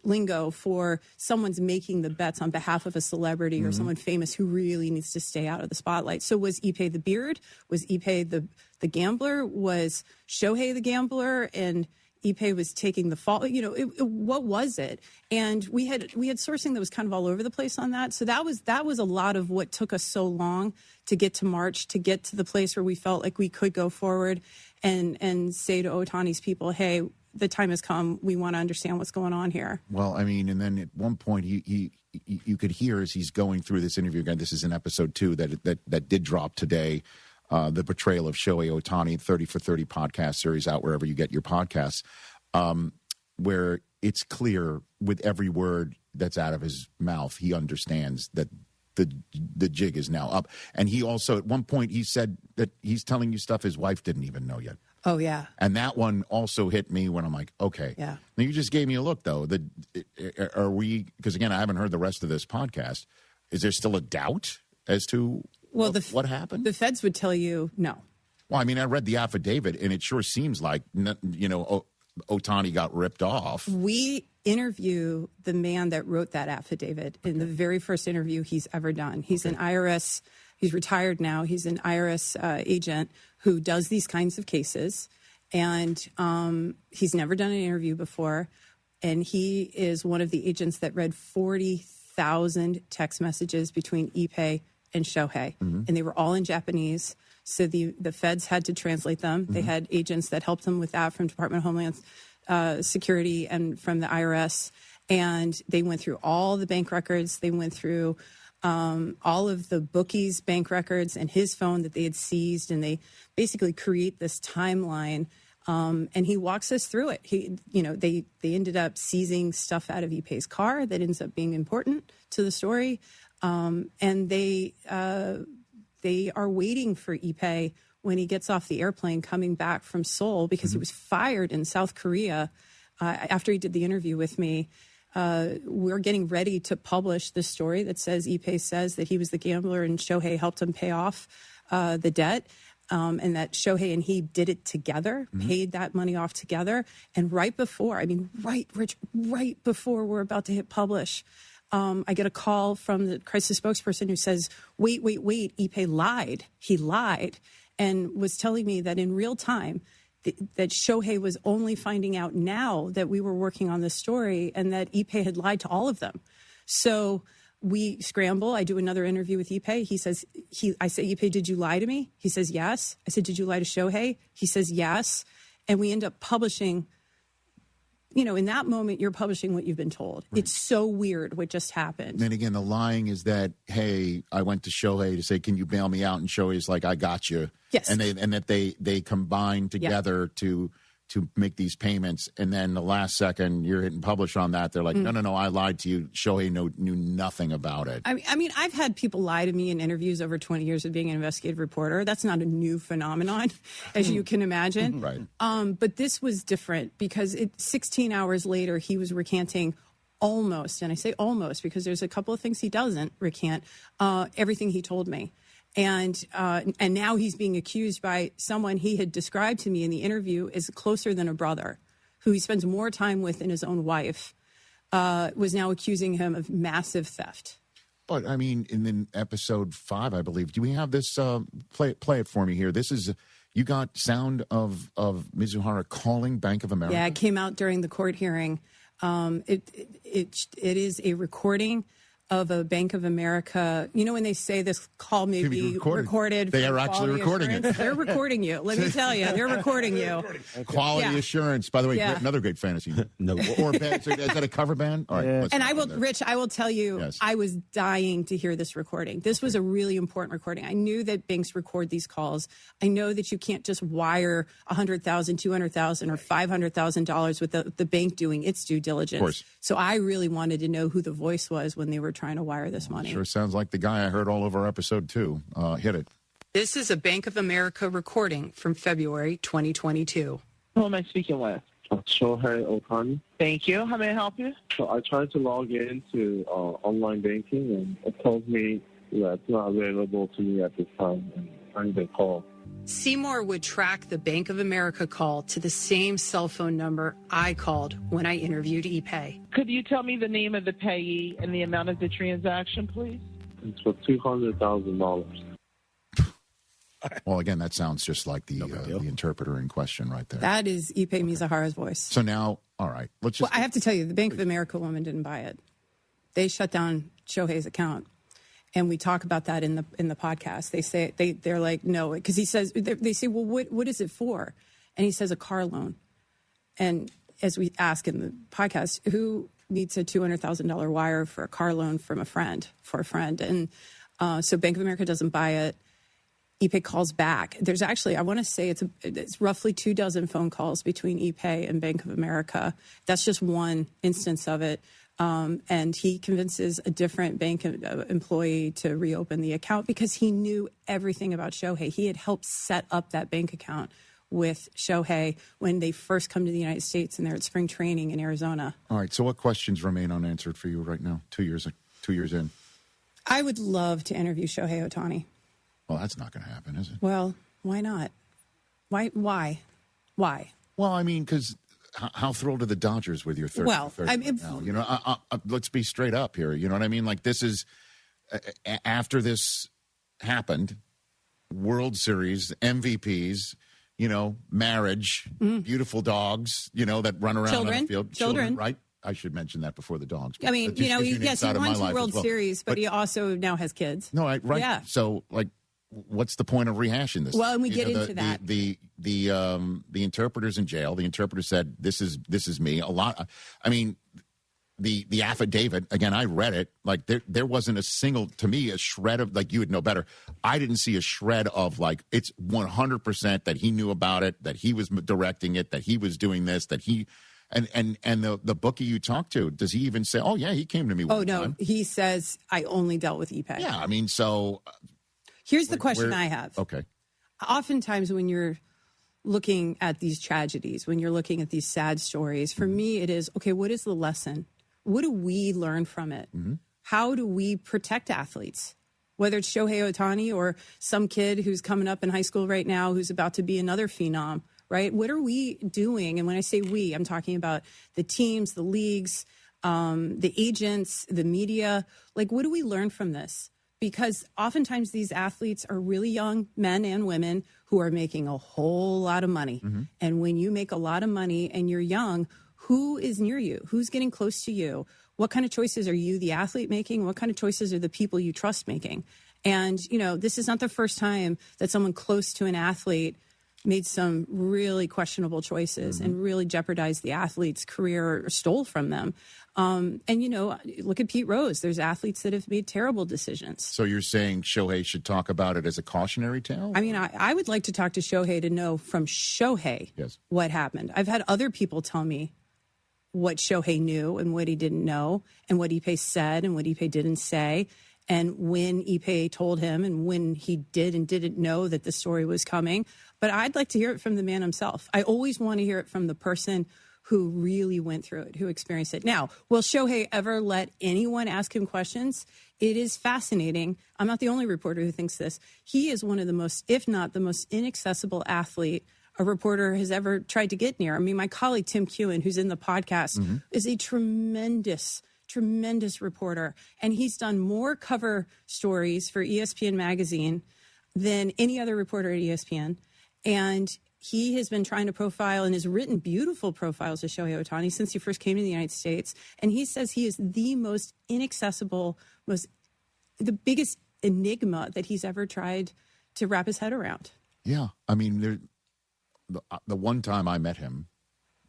[SPEAKER 19] lingo for someone's making the bets on behalf of a celebrity or someone famous who really needs to stay out of the spotlight. So was Ipe the beard? Was Ipe the gambler? Was Shohei the gambler? And Ipe was taking the fall. What was it? And we had sourcing that was kind of all over the place on that. So that was a lot of what took us so long to get to March, to get to the place where we felt like we could go forward and say to Ohtani's people, hey, the time has come. We want to understand what's going on here.
[SPEAKER 4] Well, I mean, and then at one point you could hear as he's going through this interview again. This is in episode 2 that did drop today. The portrayal of Shohei Ohtani, 30 for 30 podcast series out wherever you get your podcasts, where it's clear with every word that's out of his mouth, he understands that the jig is now up. And he also, at one point, he said that he's telling you stuff his wife didn't even know yet.
[SPEAKER 19] Oh, yeah.
[SPEAKER 4] And that one also hit me when I'm like, okay.
[SPEAKER 19] Yeah.
[SPEAKER 4] Now, you just gave me a look, though. Are we, because again, I haven't heard the rest of this podcast. Is there still a doubt as to what happened?
[SPEAKER 19] The feds would tell you no.
[SPEAKER 4] Well, I mean, I read the affidavit, and it sure seems like, Ohtani got ripped off.
[SPEAKER 19] We interview the man that wrote that affidavit in the very first interview he's ever done. He's an IRS, he's retired now. He's an IRS agent who does these kinds of cases. And he's never done an interview before. and he is one of the agents that read 40,000 text messages between Ippei and Shohei, and they were all in Japanese. So the feds had to translate them. They had agents that helped them with that from Department of Homeland Security and from the IRS. And they went through all the bank records. They went through all of the bookies' bank records and his phone that they had seized. And they basically create this timeline. And he walks us through it. They ended up seizing stuff out of Ippei's car that ends up being important to the story. And they are waiting for Ippei when he gets off the airplane coming back from Seoul, because he was fired in South Korea after he did the interview with me. We're getting ready to publish this story that says Ippei says that he was the gambler and Shohei helped him pay off the debt, and that Shohei and he did it together, paid that money off together. And right before we're about to hit publish, I get a call from the crisis spokesperson who says, wait, Ippei lied. He lied and was telling me that in real time that Shohei was only finding out now that we were working on this story and that Ippei had lied to all of them. So we scramble. I do another interview with Ippei. He says, I say, Ippei, did you lie to me? He says, yes. I said, did you lie to Shohei? He says, yes. And we end up publishing. In that moment, you're publishing what you've been told. Right. It's so weird what just happened.
[SPEAKER 4] And then again, the lying is that, hey, I went to Shohei to say, can you bail me out? And Shohei's like, I got you.
[SPEAKER 19] Yes.
[SPEAKER 4] And that they combine together to make these payments. And then the last second, you're hitting publish on that. They're like, no, I lied to you. Shohei knew nothing about it.
[SPEAKER 19] I mean, I've had people lie to me in interviews over 20 years of being an investigative reporter. That's not a new phenomenon, as you can imagine.
[SPEAKER 4] Right.
[SPEAKER 19] But this was different because 16 hours later, he was recanting almost, and I say almost because there's a couple of things he doesn't recant, everything he told me. And now he's being accused by someone he had described to me in the interview as closer than a brother, who he spends more time with than his own wife, was now accusing him of massive theft.
[SPEAKER 4] But, I mean, in episode 5, I believe, do we have this? Play it for me here. This is, you got sound of Mizuhara calling Bank of America?
[SPEAKER 19] Yeah, it came out during the court hearing. It is a recording of a Bank of America. When they say this call may be recorded.
[SPEAKER 4] They are actually recording it.
[SPEAKER 19] They're recording you. Let me tell you, they're recording you.
[SPEAKER 4] Quality assurance. By the way, another great fantasy.
[SPEAKER 9] No.
[SPEAKER 4] Or band. So is that a cover band? All right.
[SPEAKER 19] And I will tell you, I was dying to hear this recording. This was a really important recording. I knew that banks record these calls. I know that you can't just wire $100,000, $200,000, or $500,000 with the bank doing its due diligence.
[SPEAKER 4] Of course.
[SPEAKER 19] So I really wanted to know who the voice was when they were trying to wire this money.
[SPEAKER 4] Sure sounds like the guy I heard all over episode 2. Hit it.
[SPEAKER 19] This is a Bank of America recording from February 2022.
[SPEAKER 2] Who am I speaking with? Shohei Ohtani. Thank you. How may I help you? So I tried to log into online banking, and it told me that it's not available to me at this time, and I need to call.
[SPEAKER 19] Seymour would track the Bank of America call to the same cell phone number I called when I interviewed Ippei.
[SPEAKER 2] Could you tell me the name of the payee and the amount of the transaction, please? It's for $200,000.
[SPEAKER 4] Well, again, that sounds just like the interpreter in question right there.
[SPEAKER 19] That is Ippei Mizuhara's voice.
[SPEAKER 4] So now, all right, let's just...
[SPEAKER 19] Well, I have to tell you, the Bank of America woman didn't buy it. They shut down Shohei's account. And we talk about that in the podcast. They say they're like, no, because he says, they say, well, what is it for? And he says a car loan. And as we ask in the podcast, who needs a $200,000 wire for a car loan from a friend for a friend? And so Bank of America doesn't buy it. Ippei calls back. There's actually, I want to say it's roughly 24 phone calls between Ippei and Bank of America. That's just one instance of it. And he convinces a different bank employee to reopen the account because he knew everything about Shohei. He had helped set up that bank account with Shohei when they first come to the United States and they're at spring training in Arizona.
[SPEAKER 4] All right. So what questions remain unanswered for you right now, 2 years in?
[SPEAKER 19] I would love to interview Shohei Ohtani.
[SPEAKER 4] Well, that's not going to happen, is it?
[SPEAKER 19] Well, why not? Why?
[SPEAKER 4] Well, I mean, because... How thrilled are the Dodgers with your third?
[SPEAKER 19] Well, I mean,
[SPEAKER 4] now? Let's be straight up here. You know what I mean? Like, this is after this happened, World Series, MVPs, marriage, beautiful dogs, that run around on the field.
[SPEAKER 19] Children,
[SPEAKER 4] right? I should mention that before the dogs.
[SPEAKER 19] I mean,
[SPEAKER 4] Just gives you an
[SPEAKER 19] yes, he
[SPEAKER 4] insight of
[SPEAKER 19] won
[SPEAKER 4] my
[SPEAKER 19] 2
[SPEAKER 4] life
[SPEAKER 19] World
[SPEAKER 4] as well.
[SPEAKER 19] Series, but he also now has kids.
[SPEAKER 4] No, right.
[SPEAKER 19] Yeah.
[SPEAKER 4] So, like, what's the point of rehashing this?
[SPEAKER 19] Well, and we get into that.
[SPEAKER 4] The interpreter's in jail. The interpreter said, "This is me." A lot. I mean, the affidavit again. I read it. Like there wasn't a single, to me, a shred of, like, you would know better. I didn't see a shred of, like, it's 100% that he knew about it, that he was directing it, that he was doing this, that he. And the bookie you talked to, does he even say, "Oh yeah, he came to me"?
[SPEAKER 19] Oh no, he says, "I only dealt with Ipe."
[SPEAKER 4] Yeah, I mean, so.
[SPEAKER 19] Here's the question I have.
[SPEAKER 4] Okay.
[SPEAKER 19] Oftentimes when you're looking at these tragedies, when you're looking at these sad stories, for me it is, okay, what is the lesson? What do we learn from it? How do we protect athletes? Whether it's Shohei Ohtani or some kid who's coming up in high school right now who's about to be another phenom, right? What are we doing? And when I say we, I'm talking about the teams, the leagues, the agents, the media. Like, what do we learn from this? Because oftentimes these athletes are really young men and women who are making a whole lot of money. And when you make a lot of money and you're young, who is near you? Who's getting close to you? What kind of choices are you, the athlete, making? What kind of choices are the people you trust making? And, this is not the first time that someone close to an athlete made some really questionable choices and really jeopardized the athlete's career or stole from them. And, look at Pete Rose. There's athletes that have made terrible decisions.
[SPEAKER 4] So you're saying Shohei should talk about it as a cautionary tale?
[SPEAKER 19] I mean, I would like to talk to Shohei to know from Shohei what happened. I've had other people tell me what Shohei knew and what he didn't know, and what Ipe said and what Ipe didn't say, and when Ipe told him and when he did and didn't know that the story was coming. But I'd like to hear it from the man himself. I always want to hear it from the person who really went through it, who experienced it. Now, will Shohei ever let anyone ask him questions? It is fascinating. I'm not the only reporter who thinks this. He is one of the most, if not the most inaccessible athlete a reporter has ever tried to get near. I mean, my colleague, Tim Kewen, who's in the podcast, is a tremendous reporter. And he's done more cover stories for ESPN magazine than any other reporter at ESPN. And he has been trying to profile and has written beautiful profiles of Shohei Ohtani since he first came to the United States. And he says he is the most inaccessible, the biggest enigma that he's ever tried to wrap his head around.
[SPEAKER 4] Yeah. I mean, the one time I met him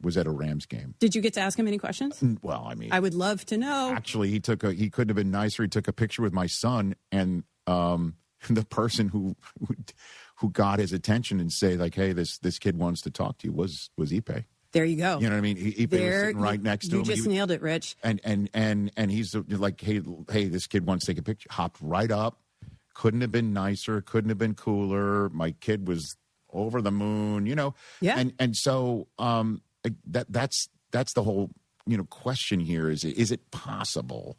[SPEAKER 4] was at a Rams game.
[SPEAKER 19] Did you get to ask him any questions?
[SPEAKER 4] Well, I mean,
[SPEAKER 19] I would love to know.
[SPEAKER 4] Actually, he couldn't have been nicer. He took a picture with my son, and the person who got his attention and say, like, "Hey, this kid wants to talk to you," was Ipe.
[SPEAKER 19] There you go.
[SPEAKER 4] You know what I mean? Ipe was sitting right next to him.
[SPEAKER 19] You just nailed it, Rich.
[SPEAKER 4] And he's like, hey, this kid wants to take a picture. Hopped right up. Couldn't have been nicer. Couldn't have been cooler. My kid was over the moon.
[SPEAKER 19] Yeah.
[SPEAKER 4] And so that's the whole question here. Is it possible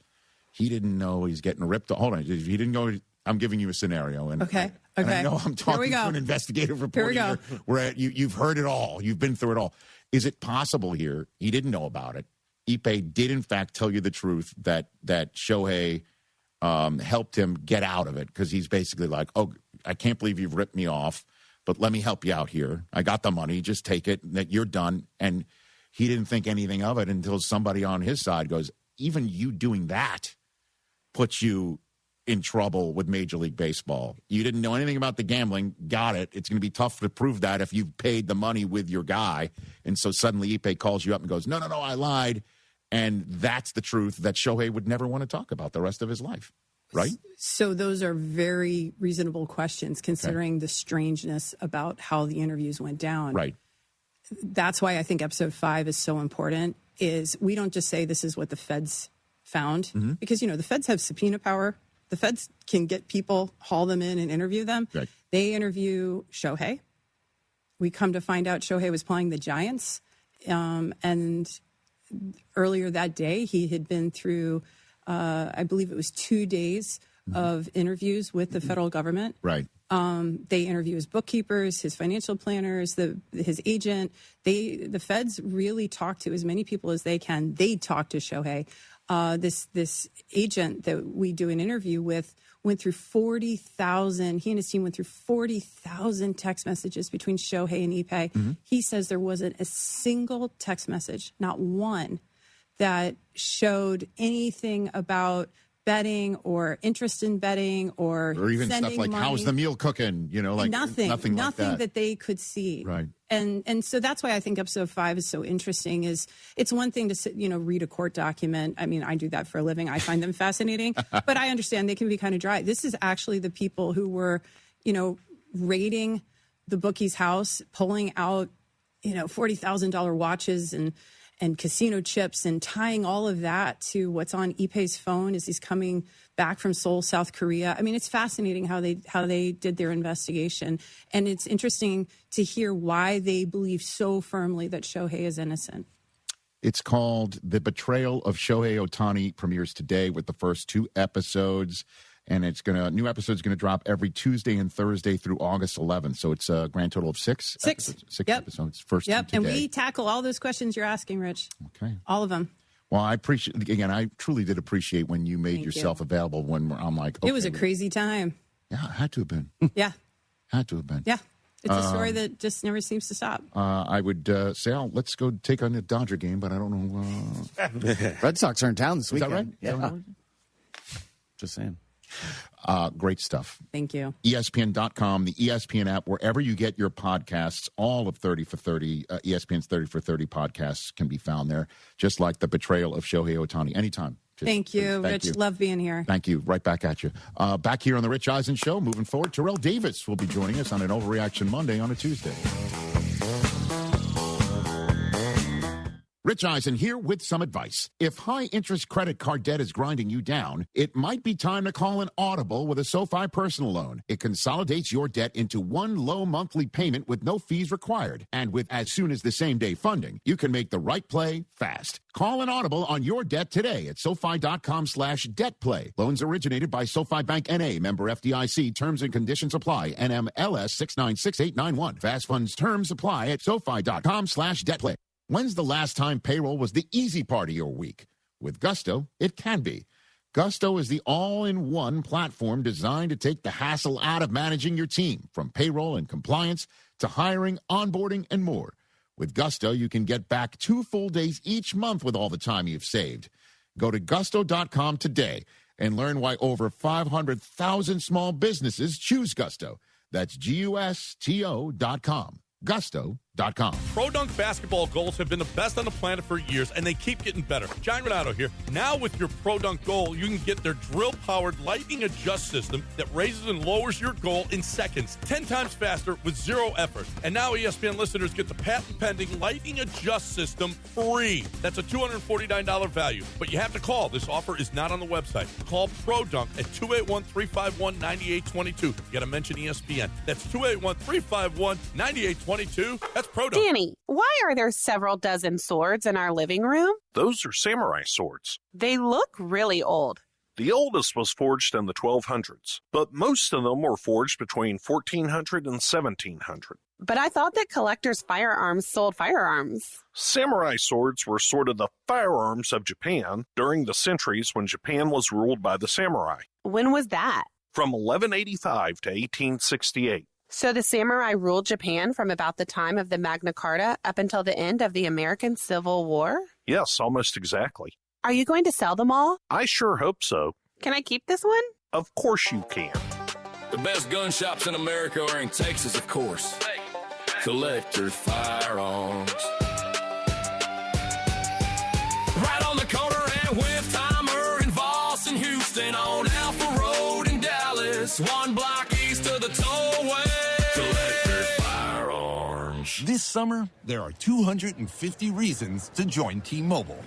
[SPEAKER 4] he didn't know he's getting ripped? Hold on. He didn't go. I'm giving you a scenario. And
[SPEAKER 19] okay.
[SPEAKER 4] And I know I'm talking to an investigative reporter
[SPEAKER 19] here.
[SPEAKER 4] Where you've heard it all. You've been through it all. Is it possible here he didn't know about it? Ipe did, in fact, tell you the truth that Shohei helped him get out of it, because he's basically like, "Oh, I can't believe you've ripped me off, but let me help you out here. I got the money. Just take it. That you're done." And he didn't think anything of it until somebody on his side goes, "Even you doing that puts you in trouble with Major League Baseball. You didn't know anything about the gambling. Got it. It's going to be tough to prove that if you've paid the money with your guy." And so suddenly Ipe calls you up and goes, no, I lied. And that's the truth that Shohei would never want to talk about the rest of his life. Right?
[SPEAKER 19] So those are very reasonable questions, considering the strangeness about how the interviews went down.
[SPEAKER 4] Right.
[SPEAKER 19] That's why I think episode 5 is so important, is we don't just say this is what the feds found, because, the feds have subpoena power. The feds can get people, haul them in, and interview them.
[SPEAKER 4] Right.
[SPEAKER 19] They interview Shohei. We come to find out Shohei was playing the Giants. And earlier that day, he had been through, I believe it was 2 days of interviews with the federal government.
[SPEAKER 4] Right.
[SPEAKER 19] They interview his bookkeepers, his financial planners, his agent. The feds really talk to as many people as they can. They talk to Shohei. This agent that we do an interview with went through 40,000. He and his team went through 40,000 text messages between Shohei and Ipe. He says there wasn't a single text message, not one, that showed anything about betting or interest in betting or
[SPEAKER 4] even
[SPEAKER 19] sending
[SPEAKER 4] stuff like
[SPEAKER 19] money.
[SPEAKER 4] how's the meal cooking, like
[SPEAKER 19] nothing
[SPEAKER 4] like
[SPEAKER 19] that they could see.
[SPEAKER 4] Right.
[SPEAKER 19] And so that's why I think episode 5 is so interesting. Is it's one thing to sit, read a court document. I mean, I do that for a living. I find them fascinating, but I understand they can be kind of dry. This is actually the people who were, raiding the bookie's house, pulling out, $40,000 watches and casino chips and tying all of that to what's on Ippei's phone as he's coming back from Seoul, South Korea. I mean, it's fascinating how they did their investigation. And it's interesting to hear why they believe so firmly that Shohei is innocent.
[SPEAKER 4] It's called The Betrayal of Shohei Ohtani, premieres today with the first 2 episodes. And new episode's going to drop every Tuesday and Thursday through August 11th. So it's a grand total of 6 episodes. 6 episodes. First 2 today.
[SPEAKER 19] And we tackle all those questions you're asking, Rich.
[SPEAKER 4] Okay.
[SPEAKER 19] All of them.
[SPEAKER 4] Well, I truly did appreciate when you made yourself available when I'm like, okay.
[SPEAKER 19] It was a crazy time.
[SPEAKER 4] Yeah, it had to have been.
[SPEAKER 19] Yeah.
[SPEAKER 4] Had to have been.
[SPEAKER 19] Yeah. It's a story that just never seems to stop.
[SPEAKER 4] I would say, let's go take on the Dodger game, but I don't know.
[SPEAKER 7] Red Sox are in town this weekend.
[SPEAKER 4] Is that right?
[SPEAKER 7] Yeah. Just saying.
[SPEAKER 4] Great stuff.
[SPEAKER 19] Thank you.
[SPEAKER 4] ESPN.com, the ESPN app, wherever you get your podcasts, all of 30 for 30, ESPN's 30 for 30 podcasts can be found there, just like The Betrayal of Shohei Ohtani. Anytime.
[SPEAKER 19] Thank you, Rich.
[SPEAKER 4] You.
[SPEAKER 19] Love being here.
[SPEAKER 4] Thank you. Right back at you. Back here on The Rich Eisen Show, moving forward, Terrell Davis will be joining us on an Overreaction Monday on a Tuesday. Rich Eisen here with some advice. If high-interest credit card debt is grinding you down, it might be time to call an Audible with a SoFi personal loan. It consolidates your debt into one low monthly payment with no fees required. And with as soon as the same-day funding, you can make the right play fast. Call an Audible on your debt today at SoFi.com/debtplay. Loans originated by SoFi Bank N.A., member FDIC. Terms and conditions apply. NMLS 696891. Fast funds terms apply at SoFi.com/debtplay. When's the last time payroll was the easy part of your week? With Gusto, it can be. Gusto is the all-in-one platform designed to take the hassle out of managing your team, from payroll and compliance to hiring, onboarding, and more. With Gusto, you can get back 2 full days each month with all the time you've saved. Go to gusto.com today and learn why over 500,000 small businesses choose Gusto. That's GUSTO.com. Gusto.com.
[SPEAKER 1] Pro Dunk basketball goals have been the best on the planet for years, and they keep getting better. John Renato here. Now with your Pro Dunk goal, you can get their drill-powered lightning adjust system that raises and lowers your goal in seconds, 10 times faster with 0 effort. And now ESPN listeners get the patent-pending lightning adjust system free. That's a $249 value, but you have to call. This offer is not on the website. Call Pro Dunk at 281-351-9822. You got to mention ESPN. That's 281-351-9822. That's Pro Dunk.
[SPEAKER 14] Danny, why are there several dozen swords in our living room?
[SPEAKER 15] Those are samurai swords.
[SPEAKER 14] They look really old.
[SPEAKER 15] The oldest was forged in the 1200s, but most of them were forged between 1400 and 1700.
[SPEAKER 14] But I thought that collectors' firearms sold firearms.
[SPEAKER 15] Samurai swords were sort of the firearms of Japan during the centuries when Japan was ruled by the samurai.
[SPEAKER 14] When was that?
[SPEAKER 15] From 1185 to 1868.
[SPEAKER 14] So the samurai ruled Japan from about the time of the Magna Carta up until the end of the American Civil War?
[SPEAKER 15] Yes, almost exactly.
[SPEAKER 14] Are you going to sell them all?
[SPEAKER 15] I sure hope so.
[SPEAKER 14] Can I keep this one?
[SPEAKER 15] Of course you can.
[SPEAKER 16] The best gun shops in America are in Texas, of course. Collector Firearms. Right on the corner at With Timer in Voss and Houston on Alpha Road in Dallas. 1 block east of the tollway. Collector Firearms.
[SPEAKER 3] This summer, there are 250 reasons to join T-Mobile.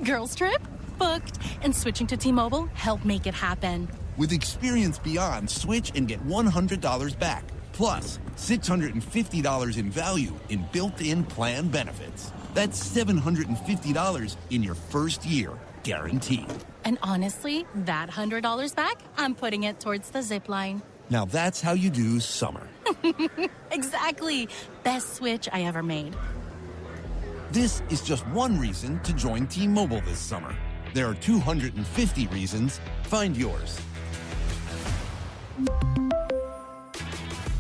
[SPEAKER 5] Girls trip? Booked. And switching to T-Mobile helped make it happen.
[SPEAKER 3] With Experience Beyond, switch and get $100 back. Plus, $650 in value in built-in plan benefits. That's $750 in your first year, guaranteed.
[SPEAKER 5] And honestly, that $100 back, I'm putting it towards the zip line.
[SPEAKER 3] Now that's how you do summer.
[SPEAKER 5] Exactly. Best switch I ever made.
[SPEAKER 3] This is just one reason to join T-Mobile this summer. There are 250 reasons. Find yours.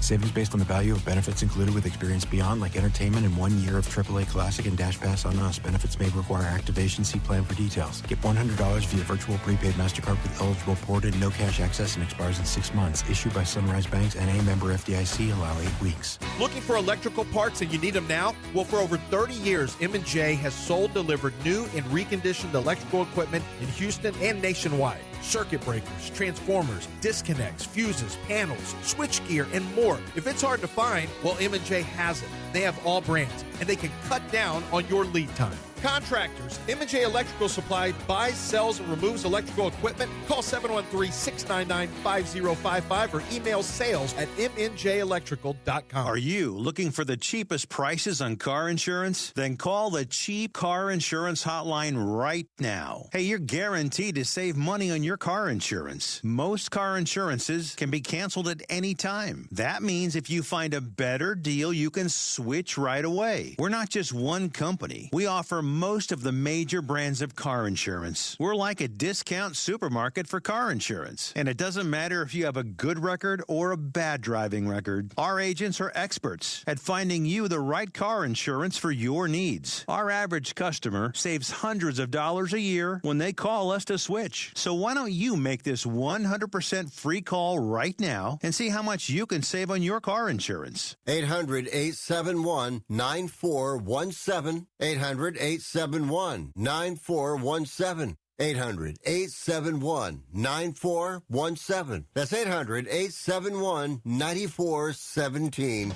[SPEAKER 6] Savings based on the value of benefits included with Experience Beyond, like entertainment and 1 year of AAA Classic and Dash Pass on us. Benefits may require activation. See plan for details. Get $100 via virtual prepaid MasterCard with eligible ported, no cash access, and expires in 6 months. Issued by Sunrise Banks and a member FDIC. Allow 8 weeks.
[SPEAKER 20] Looking for electrical parts and you need them now? Well, for over 30 years, M&J has sold, delivered new and reconditioned electrical equipment in Houston and nationwide. Circuit breakers, transformers, disconnects, fuses, panels, switchgear, and more. If it's hard to find, well, M&J has it. They have all brands, and they can cut down on your lead time. Contractors, M&J Electrical Supply buys, sells, and removes electrical equipment. Call 713-699-5055 or email sales@mnjelectrical.com.
[SPEAKER 21] Are you looking for the cheapest prices on car insurance? Then call the Cheap Car Insurance Hotline right now. Hey, you're guaranteed to save money on your car insurance. Most car insurances can be canceled at any time. That means if you find a better deal, you can switch right away. We're not just one company. We offer most of the major brands of car insurance. We're like a discount supermarket for car insurance. And it doesn't matter if you have a good record or a bad driving record. Our agents are experts at finding you the right car insurance for your needs. Our average customer saves hundreds of dollars a year when they call us to switch. So why don't you make this 100% free call right now and see how much you can save on your car insurance?
[SPEAKER 22] 800-871-9417. 800-871-9417. 800-871-9417. That's 800-871-9417.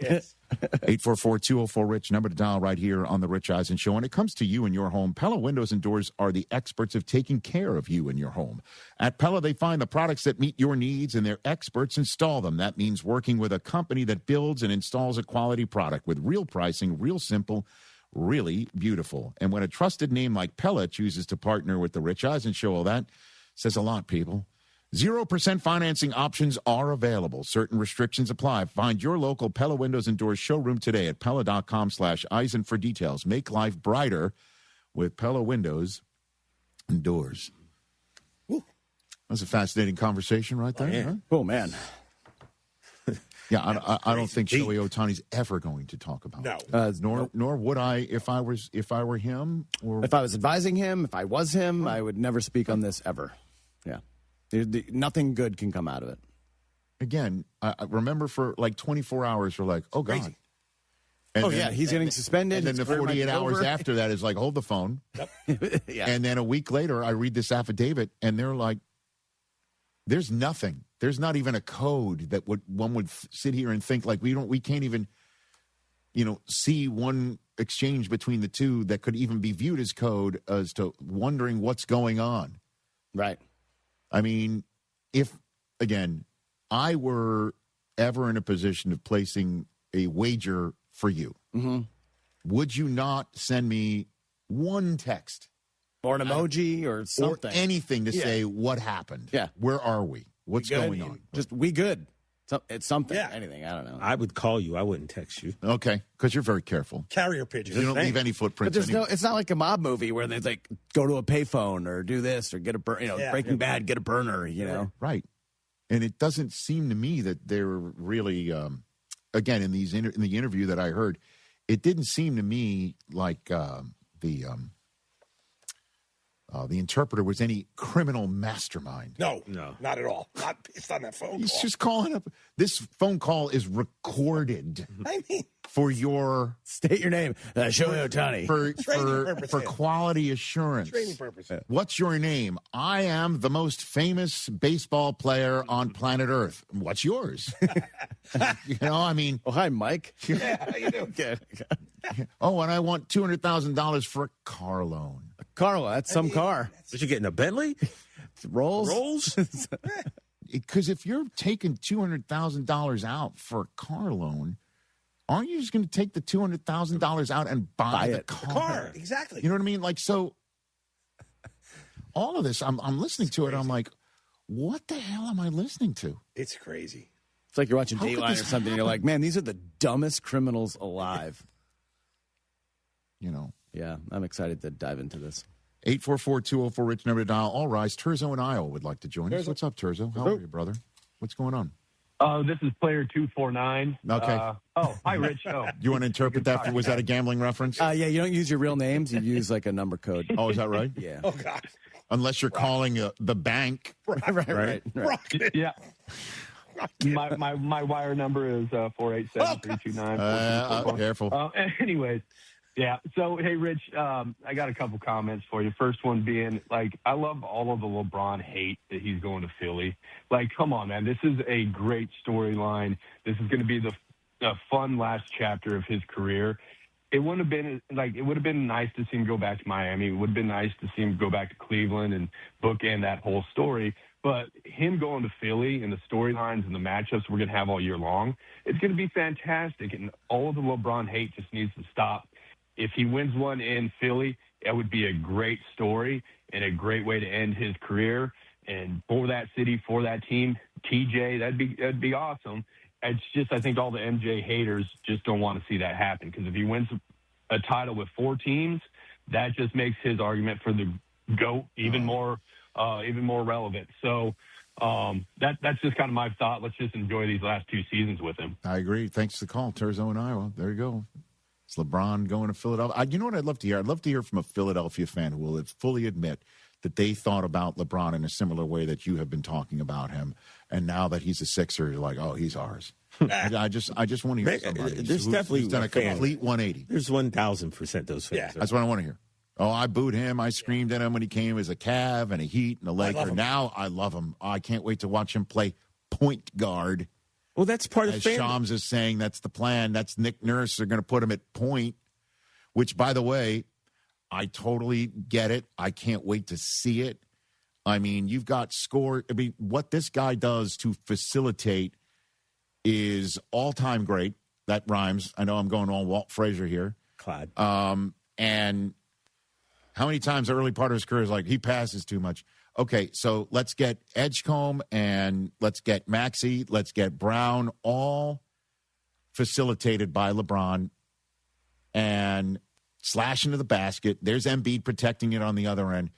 [SPEAKER 4] Yes. 844-204-RICH, number to dial right here on The Rich Eisen Show. When it comes to you and your home, Pella Windows and Doors are the experts of taking care of you and your home. At Pella, they find the products that meet your needs, and their experts install them. That means working with a company that builds and installs a quality product with real pricing, real simple, really beautiful. And when a trusted name like Pella chooses to partner with The Rich Eisen Show, well, that says a lot, people. 0% financing options are available. Certain restrictions apply. Find your local Pella Windows and Doors showroom today at Pella.com/Eisen for details. Make life brighter with Pella Windows and Doors. That was a fascinating conversation right there.
[SPEAKER 7] Yeah.
[SPEAKER 4] Huh?
[SPEAKER 7] Oh, man.
[SPEAKER 4] Yeah, I don't think Shohei Ohtani's ever going to talk about it. Nor would I if I were him. Or
[SPEAKER 7] if I was advising him, if I was him, I would never speak on this ever. Yeah. Nothing good can come out of it.
[SPEAKER 4] Again, I remember for like 24 hours, we're like, oh, God.
[SPEAKER 7] And he's getting suspended.
[SPEAKER 4] And then the 48 hours after that is like, hold the phone.
[SPEAKER 7] Yep. Yeah.
[SPEAKER 4] And then a week later, I read this affidavit, and they're like, there's nothing. There's not even a code that one would sit here and think like we can't even, see one exchange between the two that could even be viewed as code as to wondering what's going on.
[SPEAKER 7] Right.
[SPEAKER 4] I mean, if, again, I were ever in a position of placing a wager for you, would you not send me one text?
[SPEAKER 7] Or an emoji or something.
[SPEAKER 4] Or anything to say what happened.
[SPEAKER 7] Yeah.
[SPEAKER 4] Where are we? What's going on?
[SPEAKER 7] Just we good. It's something. Yeah. Anything. I don't know.
[SPEAKER 9] I would call you. I wouldn't text you.
[SPEAKER 4] Okay. Because you're very careful.
[SPEAKER 23] Carrier pigeon.
[SPEAKER 4] You don't leave any footprints.
[SPEAKER 7] But it's not like a mob movie where they like go to a payphone or do this or get a Breaking Bad, get a burner,
[SPEAKER 4] Right. And it doesn't seem to me that they're really, again, in the interview that I heard, it didn't seem to me like the interpreter was any criminal mastermind.
[SPEAKER 23] No, not at all. Not based on that phone call.
[SPEAKER 4] He's just calling up. This phone call is recorded.
[SPEAKER 23] I mean,
[SPEAKER 4] for your
[SPEAKER 7] state your name, Shohei Ohtani,
[SPEAKER 4] for quality assurance.
[SPEAKER 23] Training purposes.
[SPEAKER 4] What's your name? I am the most famous baseball player on planet Earth. What's yours? I mean.
[SPEAKER 7] Oh, hi, Mike.
[SPEAKER 23] Yeah, how you doing?
[SPEAKER 4] Oh, and I want $200,000 for a car loan.
[SPEAKER 7] That's some car.
[SPEAKER 9] But you're getting a Bentley?
[SPEAKER 7] Rolls?
[SPEAKER 4] Because if you're taking $200,000 out for a car loan, aren't you just going to take the $200,000 out and buy the car?
[SPEAKER 23] The car, exactly.
[SPEAKER 4] You know what I mean? Like, so all of this, I'm listening to it. I'm like, what the hell am I listening to?
[SPEAKER 23] It's crazy.
[SPEAKER 7] It's like you're watching
[SPEAKER 4] How could
[SPEAKER 7] Dateline
[SPEAKER 4] this
[SPEAKER 7] or something. And you're like, man, these are the dumbest criminals alive.
[SPEAKER 4] You know.
[SPEAKER 7] Yeah, I'm excited to dive into this.
[SPEAKER 4] 844-204-RICH, number to dial. All rise. Turzo in Iowa would like to join us. What's up, Turzo? How are you, brother? What's going on?
[SPEAKER 8] This is player 249.
[SPEAKER 4] Okay.
[SPEAKER 8] Hi, Rich. Oh.
[SPEAKER 4] You want to interpret that? Was that a gambling reference?
[SPEAKER 7] Yeah, you don't use your real names. You use like a number code.
[SPEAKER 4] Oh, is that right?
[SPEAKER 7] Yeah.
[SPEAKER 8] Oh, God.
[SPEAKER 4] Unless you're calling the bank.
[SPEAKER 7] Right.
[SPEAKER 8] Yeah. My wire number is 487-329.
[SPEAKER 4] Careful.
[SPEAKER 8] Anyways, yeah. So, hey, Rich, I got a couple comments for you. First one being, like, I love all of the LeBron hate that he's going to Philly. Like, come on, man. This is a great storyline. This is going to be the fun last chapter of his career. It would have been nice to see him go back to Miami. It would have been nice to see him go back to Cleveland and bookend that whole story. But him going to Philly and the storylines and the matchups we're going to have all year long, it's going to be fantastic. And all of the LeBron hate just needs to stop. If he wins one in Philly, that would be a great story and a great way to end his career. And for that city, for that team, TJ, that'd be awesome. It's just, I think all the MJ haters just don't want to see that happen, because if he wins a title with 4 teams, that just makes his argument for the GOAT even more relevant. So that's just kind of my thought. Let's just enjoy these last 2 seasons with him.
[SPEAKER 4] I agree. Thanks for the call, Turzo in Iowa. There you go. It's LeBron going to Philadelphia. You know what I'd love to hear? I'd love to hear from a Philadelphia fan who will fully admit that they thought about LeBron in a similar way that you have been talking about him. And now that he's a Sixer, you're like, oh, he's ours. I just want to hear somebody
[SPEAKER 9] There's definitely
[SPEAKER 4] who's done a complete 180.
[SPEAKER 9] There's 1,000% those fans.
[SPEAKER 4] Yeah, that's what I want to hear. Oh, I booed him. I screamed at him when he came as a Cav and a Heat and a Laker. Now I love him. I can't wait to watch him play point guard.
[SPEAKER 9] Well, that's part of fandom.
[SPEAKER 4] Shams is saying that's the plan. That's Nick Nurse. They're going to put him at point, which, by the way, I totally get it. I can't wait to see it. I mean, you've got score. I mean, what this guy does to facilitate is all-time great. That rhymes. I know I'm going on Walt Frazier here.
[SPEAKER 9] Clyde.
[SPEAKER 4] And how many times the early part of his career is like, he passes too much. Okay, so let's get Edgecombe and let's get Maxey, let's get Brown, all facilitated by LeBron and slash into the basket. There's Embiid protecting it on the other end.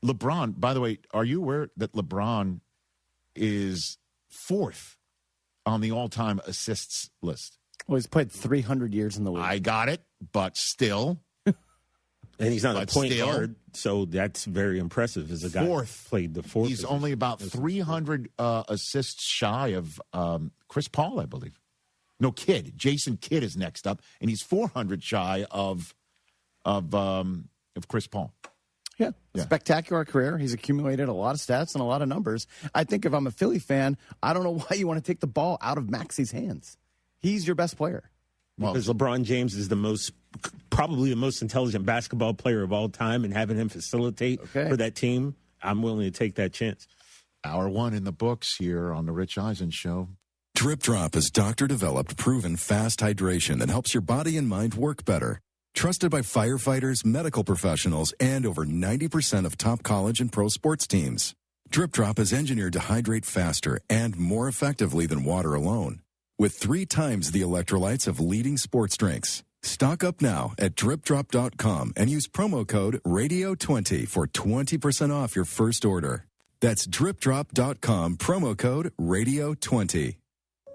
[SPEAKER 4] LeBron, by the way, are you aware that LeBron is 4th on the all-time assists list?
[SPEAKER 7] Well, he's played 300 years in the league.
[SPEAKER 4] I got it, but still.
[SPEAKER 9] And he's not a point guard, so that's very impressive as a guy who played the 4th.
[SPEAKER 4] He's only about 300 assists shy of Chris Paul, I believe. No, Kidd. Jason Kidd is next up, and he's 400 shy of Chris Paul.
[SPEAKER 7] Yeah, spectacular career. He's accumulated a lot of stats and a lot of numbers. I think if I'm a Philly fan, I don't know why you want to take the ball out of Maxey's hands. He's your best player.
[SPEAKER 9] Because LeBron James is probably the most intelligent basketball player of all time, and having him facilitate for that team, I'm willing to take that chance.
[SPEAKER 4] Hour 1 in the books here on the Rich Eisen Show.
[SPEAKER 11] Drip Drop is doctor-developed, proven fast hydration that helps your body and mind work better. Trusted by firefighters, medical professionals, and over 90% of top college and pro sports teams. Drip Drop is engineered to hydrate faster and more effectively than water alone, with 3 times the electrolytes of leading sports drinks. Stock up now at dripdrop.com and use promo code RADIO20 for 20% off your first order. That's dripdrop.com, promo code RADIO20.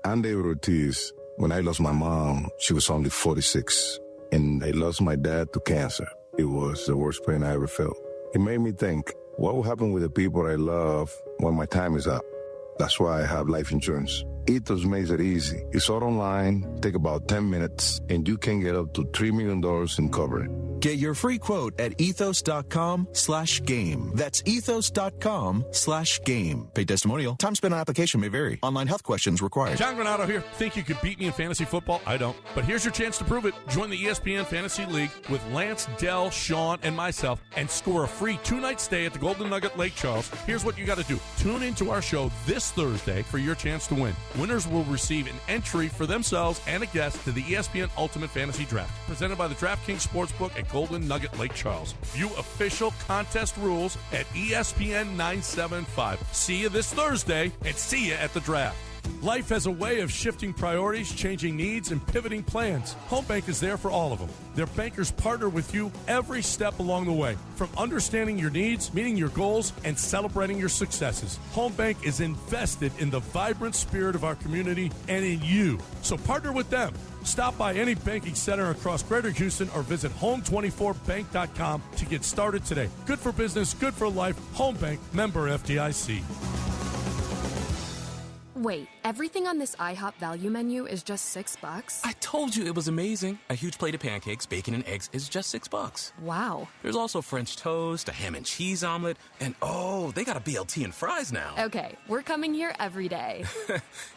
[SPEAKER 13] I'm David Ortiz. When I lost my mom, she was only 46. And I lost my dad to cancer. It was the worst pain I ever felt. It made me think, what will happen with the people I love when my time is up? That's why I have life insurance. Ethos makes it easy. It's all online, take about 10 minutes, and you can get up to $3 million in coverage.
[SPEAKER 24] Get your free quote at ethos.com/game. That's ethos.com/game. Paid testimonial. Time spent on application may vary. Online health questions required.
[SPEAKER 1] John Granato here. Think you could beat me in fantasy football? I don't. But here's your chance to prove it. Join the ESPN Fantasy League with Lance, Dell, Sean, and myself and score a free 2-night stay at the Golden Nugget Lake Charles. Here's what you got to do. Tune into our show this Thursday for your chance to win. Winners will receive an entry for themselves and a guest to the ESPN Ultimate Fantasy Draft, presented by the DraftKings Sportsbook at Golden Nugget Lake Charles. View official contest rules at ESPN 975. See you this Thursday, and see you at the draft.
[SPEAKER 10] Life has a way of shifting priorities, changing needs, and pivoting plans. Home Bank is there for all of them. Their bankers partner with you every step along the way, from understanding your needs, meeting your goals, and celebrating your successes. Home Bank is invested in the vibrant spirit of our community and in you. So partner with them. Stop by any banking center across Greater Houston or visit home24bank.com to get started today. Good for business, good for life. Home Bank, member FDIC.
[SPEAKER 12] Wait, everything on this IHOP value menu is just $6?
[SPEAKER 17] I told you it was amazing. A huge plate of pancakes, bacon, and eggs is just $6.
[SPEAKER 12] Wow.
[SPEAKER 17] There's also French toast, a ham and cheese omelet, and oh, they got a BLT and fries now.
[SPEAKER 12] Okay, we're coming here every day.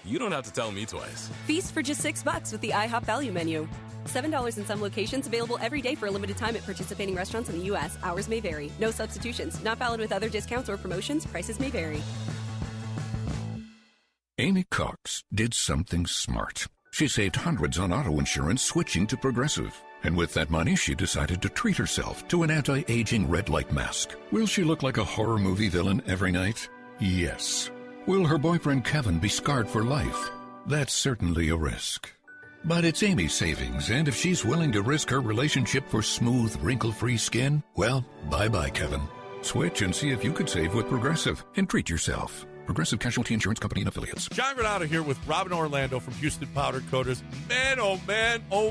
[SPEAKER 17] You don't have to tell me twice.
[SPEAKER 18] Feast for just $6 with the IHOP value menu. $7 in some locations, available every day for a limited time at participating restaurants in the U.S. Hours may vary. No substitutions. Not valid with other discounts or promotions. Prices may vary.
[SPEAKER 25] Amy Cox did something smart. She saved hundreds on auto insurance switching to Progressive. And with that money, she decided to treat herself to an anti-aging red light mask. Will she look like a horror movie villain every night? Yes. Will her boyfriend Kevin be scarred for life? That's certainly a risk. But it's Amy's savings, and if she's willing to risk her relationship for smooth, wrinkle-free skin, well, bye-bye, Kevin. Switch and see if you could save with Progressive and treat yourself. Progressive Casualty Insurance Company and Affiliates.
[SPEAKER 1] John Granado here with Robin Orlando from Houston Powder Coaters. Man, oh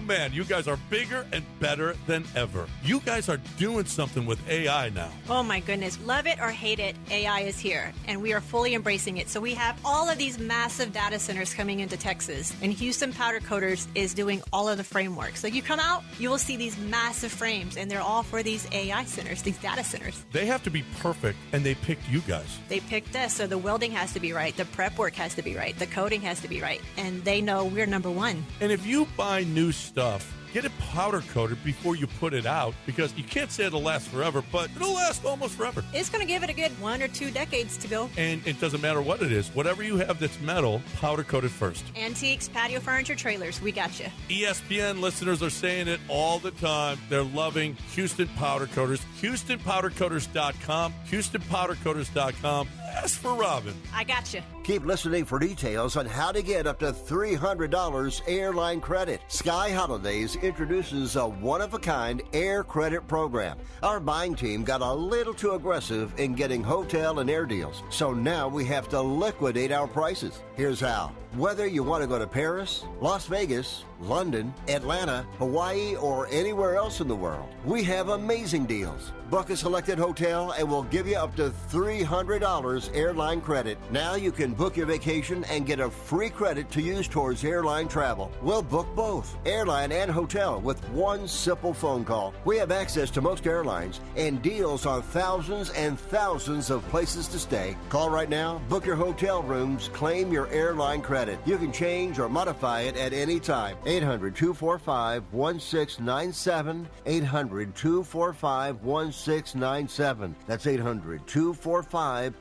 [SPEAKER 1] man, you guys are bigger and better than ever. You guys are doing something with AI now.
[SPEAKER 26] Oh my goodness. Love it or hate it, AI is here, and we are fully embracing it. So we have all of these massive data centers coming into Texas, and Houston Powder Coaters is doing all of the framework. So you come out, you will see these massive frames, and they're all for these AI centers, these data centers.
[SPEAKER 1] They have to be perfect, and they picked you guys.
[SPEAKER 26] They picked us, so the welding has to be right, the prep work has to be right, the coating has to be right, and they know we're number one.
[SPEAKER 1] And if you buy new stuff, get it powder coated before you put it out, because you can't say it'll last forever, but it'll last almost forever.
[SPEAKER 26] It's going to give it a good 1 or 2 decades to go.
[SPEAKER 1] And it doesn't matter what it is. Whatever you have that's metal, powder coated first.
[SPEAKER 26] Antiques, patio furniture, trailers, we got you.
[SPEAKER 1] ESPN listeners are saying it all the time. They're loving Houston Powder Coaters. HoustonPowderCoaters.com. HoustonPowderCoaters.com. Ask for Robin.
[SPEAKER 26] I got you.
[SPEAKER 22] Keep listening for details on how to get up to $300 airline credit. Sky Holidays introduces a one-of-a-kind air credit program. Our buying team got a little too aggressive in getting hotel and air deals, so now we have to liquidate our prices. Here's how. Whether you want to go to Paris, Las Vegas, London, Atlanta, Hawaii, or anywhere else in the world, we have amazing deals. Book a selected hotel and we'll give you up to $300 airline credit. Now you can book your vacation and get a free credit to use towards airline travel. We'll book both, airline and hotel, with one simple phone call. We have access to most airlines and deals on thousands and thousands of places to stay. Call right now, book your hotel rooms, claim your airline credit. You can change or modify it at any time. 800-245-1697. 800-245-1697. That's 800-245-1697.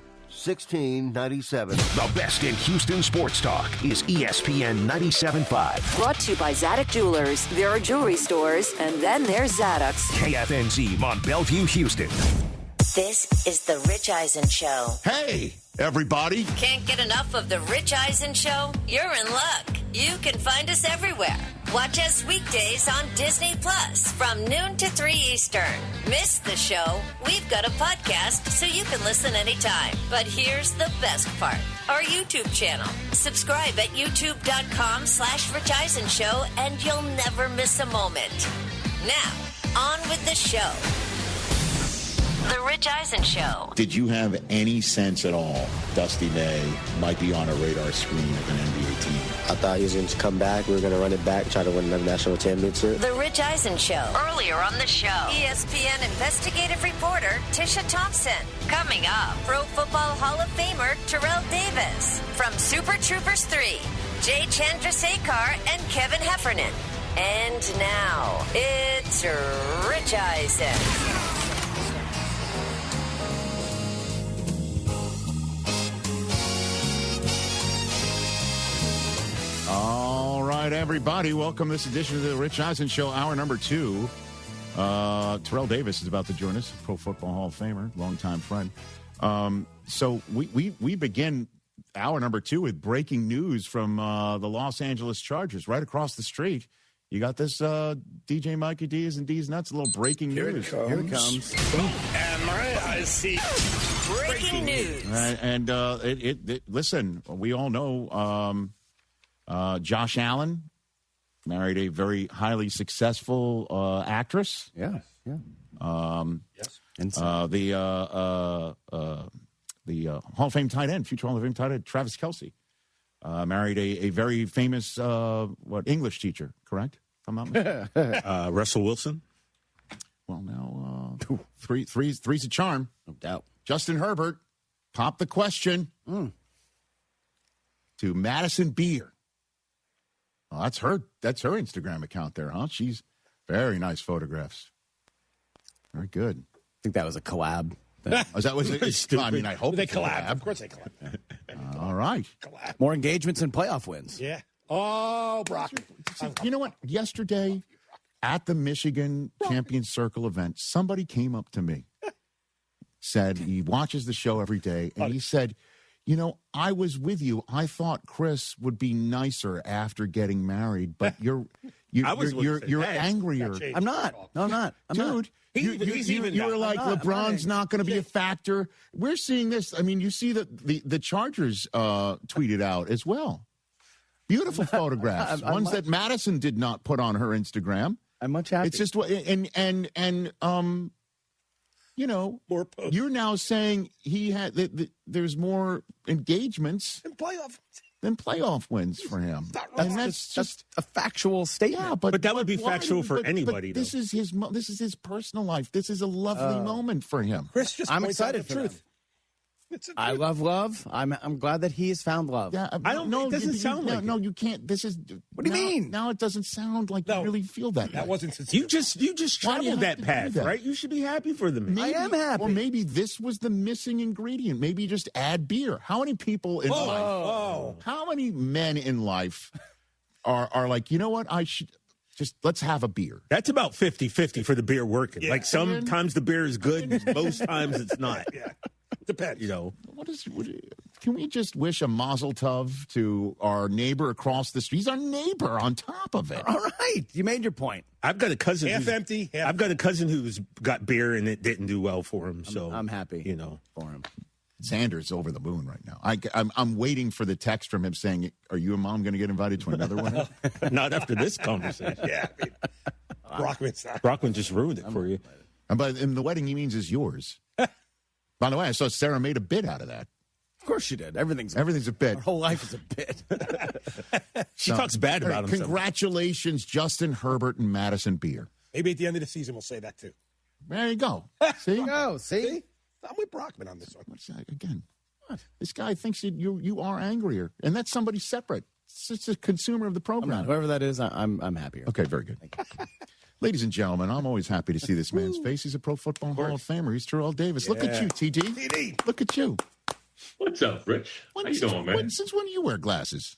[SPEAKER 27] The best in Houston sports talk is ESPN 97.5.
[SPEAKER 28] Brought to you by Zadok Jewelers. There are jewelry stores, and then there's Zadok's.
[SPEAKER 27] KFNZ on Bellevue, Houston.
[SPEAKER 28] This is The Rich Eisen Show.
[SPEAKER 4] Hey, everybody.
[SPEAKER 28] Can't get enough of The Rich Eisen Show? You're in luck. You can find us everywhere. Watch us weekdays on Disney Plus from noon to 3 Eastern. Miss the show? We've got a podcast so you can listen anytime. But here's the best part. Our YouTube channel. Subscribe at youtube.com/Rich Eisen Show and you'll never miss a moment. Now, on with the show. The Rich Eisen Show.
[SPEAKER 4] Did you have any sense at all Dusty May might be on a radar screen of an NBA team?
[SPEAKER 29] I thought he was going to come back. We were going to run it back, try to win another national championship.
[SPEAKER 28] The Rich Eisen Show. Earlier on the show, ESPN investigative reporter Tisha Thompson. Coming up, Pro Football Hall of Famer Terrell Davis. From Super Troopers 3, Jay Chandrasekhar and Kevin Heffernan. And now, it's Rich Eisen.
[SPEAKER 4] All right, everybody. Welcome to this edition of the Rich Eisen Show, hour number 2. Terrell Davis is about to join us, Pro Football Hall of Famer, longtime friend. So we begin hour number 2 with breaking news from the Los Angeles Chargers right across the street. You got this DJ Mikey D's and D's Nuts, a little breaking news.
[SPEAKER 23] Here it comes. And my eyes see.
[SPEAKER 28] Breaking news.
[SPEAKER 4] And listen, we all know Josh Allen married a very highly successful actress.
[SPEAKER 7] Yeah.
[SPEAKER 4] Yes. The Hall of Fame tight end, future Hall of Fame tight end, Travis Kelce, married a very famous English teacher, correct? If I'm not mistaken.
[SPEAKER 9] Russell Wilson.
[SPEAKER 4] Well, now three's a charm,
[SPEAKER 7] no doubt.
[SPEAKER 4] Justin Herbert popped the question to Madison Beer. Oh, that's her Instagram account there, huh? She's very nice photographs. Very good.
[SPEAKER 7] I think that was a collab.
[SPEAKER 4] Is that was it? I mean, I hope
[SPEAKER 23] They collab. Of course they collab.
[SPEAKER 4] All right.
[SPEAKER 7] More engagements and playoff wins.
[SPEAKER 23] Yeah. Oh, Brock.
[SPEAKER 4] You know what? Yesterday at the Michigan Champions Circle event, somebody came up to me, said he watches the show every day, and he said, you know, I was with you. I thought Chris would be nicer after getting married, but you're angrier.
[SPEAKER 7] I'm not. No, I'm not.
[SPEAKER 4] Dude. You were like, LeBron's not going to be a factor. We're seeing this. I mean, you see the Chargers tweeted out as well. Beautiful photographs, ones that Madison did not put on her Instagram.
[SPEAKER 7] I'm much happy.
[SPEAKER 4] It's just you know,
[SPEAKER 23] more posts.
[SPEAKER 4] You're now saying he had there's more engagements
[SPEAKER 23] and
[SPEAKER 4] playoff wins for him. And that's just
[SPEAKER 7] a factual statement.
[SPEAKER 4] Yeah,
[SPEAKER 9] but that would be factual for anybody.
[SPEAKER 4] This is his personal life. This is a lovely moment for him.
[SPEAKER 23] Chris just
[SPEAKER 7] I'm excited for
[SPEAKER 23] truth.
[SPEAKER 7] I love love. I'm glad that he has found love.
[SPEAKER 4] Yeah,
[SPEAKER 9] I don't know. It doesn't sound like
[SPEAKER 4] no, you can't. This is.
[SPEAKER 7] What do you mean?
[SPEAKER 4] Now it doesn't sound like you really feel that.
[SPEAKER 23] That wasn't sincere.
[SPEAKER 9] You just traveled that path, right? You should be happy for them.
[SPEAKER 7] I am happy.
[SPEAKER 4] Or maybe this was the missing ingredient. Maybe just add beer. How many people in life? How many men in life are like, you know what? I should. Just let's have a beer.
[SPEAKER 9] That's about 50-50 for the beer working.
[SPEAKER 23] Yeah.
[SPEAKER 9] Like sometimes the beer is good, most times it's not.
[SPEAKER 23] Yeah. Depends.
[SPEAKER 9] You know.
[SPEAKER 4] Can we just wish a mazel tov to our neighbor across the street? He's our neighbor on top of it.
[SPEAKER 7] All right. You made your point.
[SPEAKER 9] I've got a cousin
[SPEAKER 23] half empty.
[SPEAKER 9] I've got a cousin who's got beer and it didn't do well for him. So
[SPEAKER 7] I'm happy.
[SPEAKER 9] You know.
[SPEAKER 7] For him.
[SPEAKER 4] Xander's over the moon right now. I'm waiting for the text from him saying, "Are you and Mom going to get invited to another one?"
[SPEAKER 9] Not after this conversation.
[SPEAKER 23] Yeah. I mean,
[SPEAKER 9] Brockman just ruined it for you.
[SPEAKER 4] And the wedding he means is yours. By the way, I saw Sarah made a bit out of that.
[SPEAKER 7] Of course she did. Everything's a bit.
[SPEAKER 4] Our
[SPEAKER 7] whole life is a bit.
[SPEAKER 9] She talks bad about him.
[SPEAKER 4] Congratulations, Justin Herbert and Madison Beer.
[SPEAKER 23] Maybe at the end of the season we'll say that too.
[SPEAKER 4] There you go. See?
[SPEAKER 7] See?
[SPEAKER 23] I'm with Brockman on this one.
[SPEAKER 4] What's that again? What? This guy thinks you are angrier, and that's somebody separate. It's just a consumer of the program.
[SPEAKER 7] Whoever that is, I'm happier.
[SPEAKER 4] Okay, very good. Ladies and gentlemen, I'm always happy to see this man's face. He's a Pro Football Hall of Famer. He's Terrell Davis. Look at you, TD. Look at you.
[SPEAKER 2] What's up, Rich? How you doing, man?
[SPEAKER 4] Since when do you wear glasses?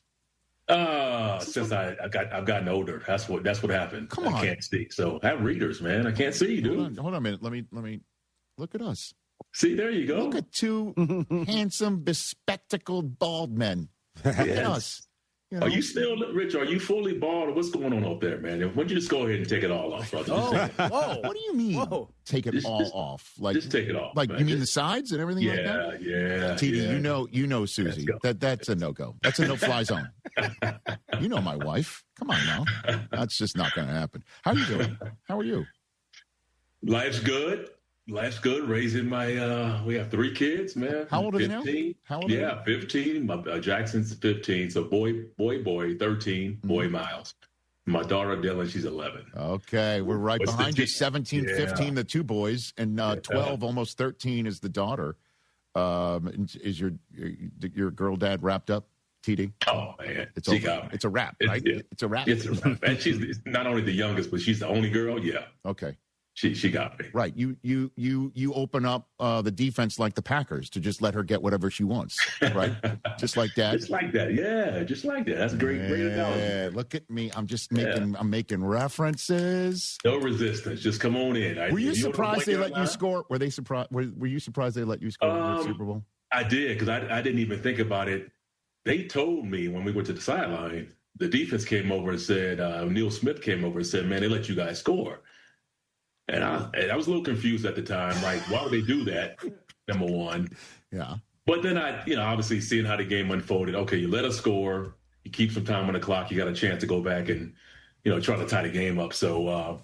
[SPEAKER 2] Since I've gotten older. That's what happened.
[SPEAKER 4] Come on.
[SPEAKER 2] I can't see. So I have readers, man. I can't see, dude.
[SPEAKER 4] Hold on a minute. Let me look at us.
[SPEAKER 2] See, there you go.
[SPEAKER 4] Look at two handsome, bespectacled, bald men. Look at us. You know?
[SPEAKER 2] Are you still, Rich? Are you fully bald, or what's going on up there, man? Why don't you just go ahead and take it all off, brother?
[SPEAKER 4] Whoa! What do you mean? Take it all off? Like
[SPEAKER 2] just take it off.
[SPEAKER 4] Like
[SPEAKER 2] man.
[SPEAKER 4] you mean the sides and everything like that?
[SPEAKER 2] Yeah.
[SPEAKER 4] TD, you know, Susie. That's a no-go. That's a no-fly zone. You know my wife. Come on now. That's just not going to happen. How are you doing? How are you?
[SPEAKER 2] Life's good. Life's good. Raising my, we have 3 kids, man.
[SPEAKER 4] How old are
[SPEAKER 2] 15.
[SPEAKER 4] They now? How old are
[SPEAKER 2] Yeah, 15. My Jackson's 15. So boy, 13. Boy, Miles. My daughter, Dylan, she's 11.
[SPEAKER 4] Okay. We're right behind you. 17, 15, the 2 boys, and 12, almost 13 is the daughter. Is your girl dad wrapped up, TD?
[SPEAKER 2] Oh, man.
[SPEAKER 4] It's a wrap, right? It's a wrap.
[SPEAKER 2] It's a wrap. And she's not only the youngest, but she's the only girl. Yeah.
[SPEAKER 4] Okay.
[SPEAKER 2] She got me.
[SPEAKER 4] Right. You open up the defense like the Packers to just let her get whatever she wants. Right. Just like that.
[SPEAKER 2] Just like that. Yeah. Just like that. That's great analogy.
[SPEAKER 4] Look at me. I'm just making references.
[SPEAKER 2] No resistance. Just come on in.
[SPEAKER 4] Were you surprised they let you score? Were they surprised? Were you surprised they let you score in the Super Bowl?
[SPEAKER 2] I did, because I didn't even think about it. They told me when we went to the sideline, the defense came over and said, Neil Smith came over and said, man, they let you guys score. And I was a little confused at the time, like, why would they do that, number one?
[SPEAKER 4] Yeah.
[SPEAKER 2] But then obviously seeing how the game unfolded, okay, you let us score, you keep some time on the clock, you got a chance to go back and, try to tie the game up. So,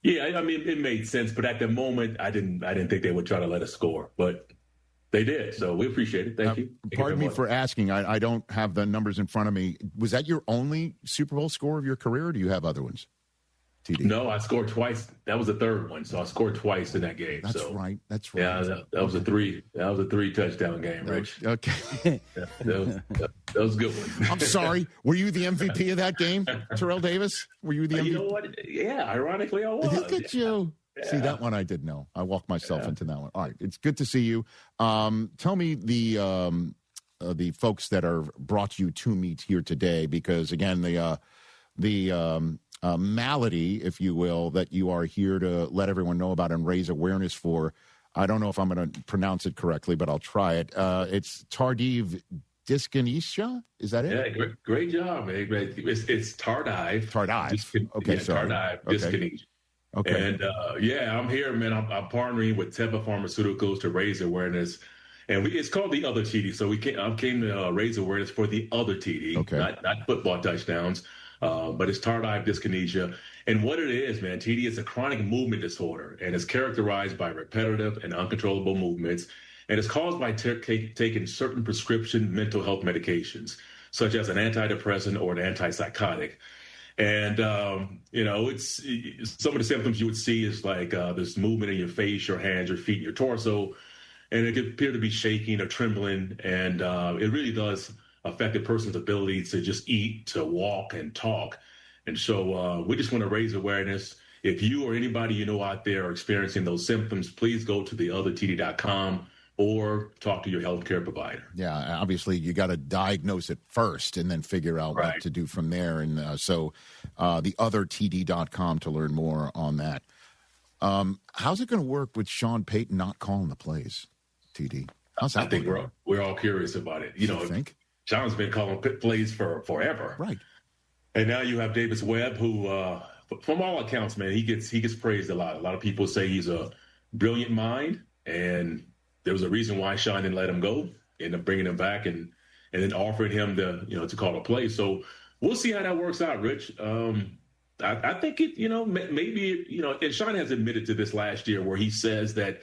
[SPEAKER 2] it made sense. But at the moment, I didn't think they would try to let us score. But they did, so we appreciate it. Thank you.
[SPEAKER 4] Pardon me for asking. I don't have the numbers in front of me. Was that your only Super Bowl score of your career, or do you have other ones, TD?
[SPEAKER 2] No, I scored twice. That was the third one, so I scored twice in that game.
[SPEAKER 4] That's right. That's right.
[SPEAKER 2] Yeah, that was a three. That was a 3-touchdown game, Rich.
[SPEAKER 4] Okay.
[SPEAKER 2] That was a good one.
[SPEAKER 4] I'm sorry. Were you the MVP of that game, Terrell Davis? Were you the MVP?
[SPEAKER 2] You know what? Yeah, ironically, I was.
[SPEAKER 4] Look at you. Yeah. See, that one I did know. I walked myself into that one. All right. It's good to see you. Tell me the folks that are brought you to meet here today, because, again, the malady, if you will, that you are here to let everyone know about and raise awareness for. I don't know if I'm going to pronounce it correctly, but I'll try it. It's tardive dyskinesia. Is that it?
[SPEAKER 2] Yeah, great job, man. It's tardive.
[SPEAKER 4] Tardive. Okay, sorry.
[SPEAKER 2] Tardive dyskinesia.
[SPEAKER 4] Okay.
[SPEAKER 2] And I'm here, man. I'm partnering with Teva Pharmaceuticals to raise awareness, and it's called the Other TD. So I came to raise awareness for the Other TD, not football touchdowns, but it's tardive dyskinesia. And what it is, man, TD is a chronic movement disorder, and it's characterized by repetitive and uncontrollable movements, and it's caused by taking certain prescription mental health medications, such as an antidepressant or an antipsychotic. And, it's some of the symptoms you would see is like this movement in your face, your hands, your feet, your torso, and it could appear to be shaking or trembling. And it really does affect a person's ability to just eat, to walk, and talk. And so we just want to raise awareness. If you or anybody you know out there are experiencing those symptoms, please go to theothertd.com or talk to your healthcare provider.
[SPEAKER 4] Yeah, obviously you got to diagnose it first and then figure out what to do from there. And so theothertd.com to learn more on that. How's it going to work with Sean Payton not calling the plays, TD? How's that?
[SPEAKER 2] I think we're all curious about it. You think Sean's been calling plays for forever,
[SPEAKER 4] right?
[SPEAKER 2] And now you have Davis Webb, who, from all accounts, man, he gets praised a lot. A lot of people say he's a brilliant mind, and there was a reason why Sean didn't let him go, ended up bringing him back and then offering him to call a play. So we'll see how that works out, Rich. I think maybe, and Sean has admitted to this last year where he says that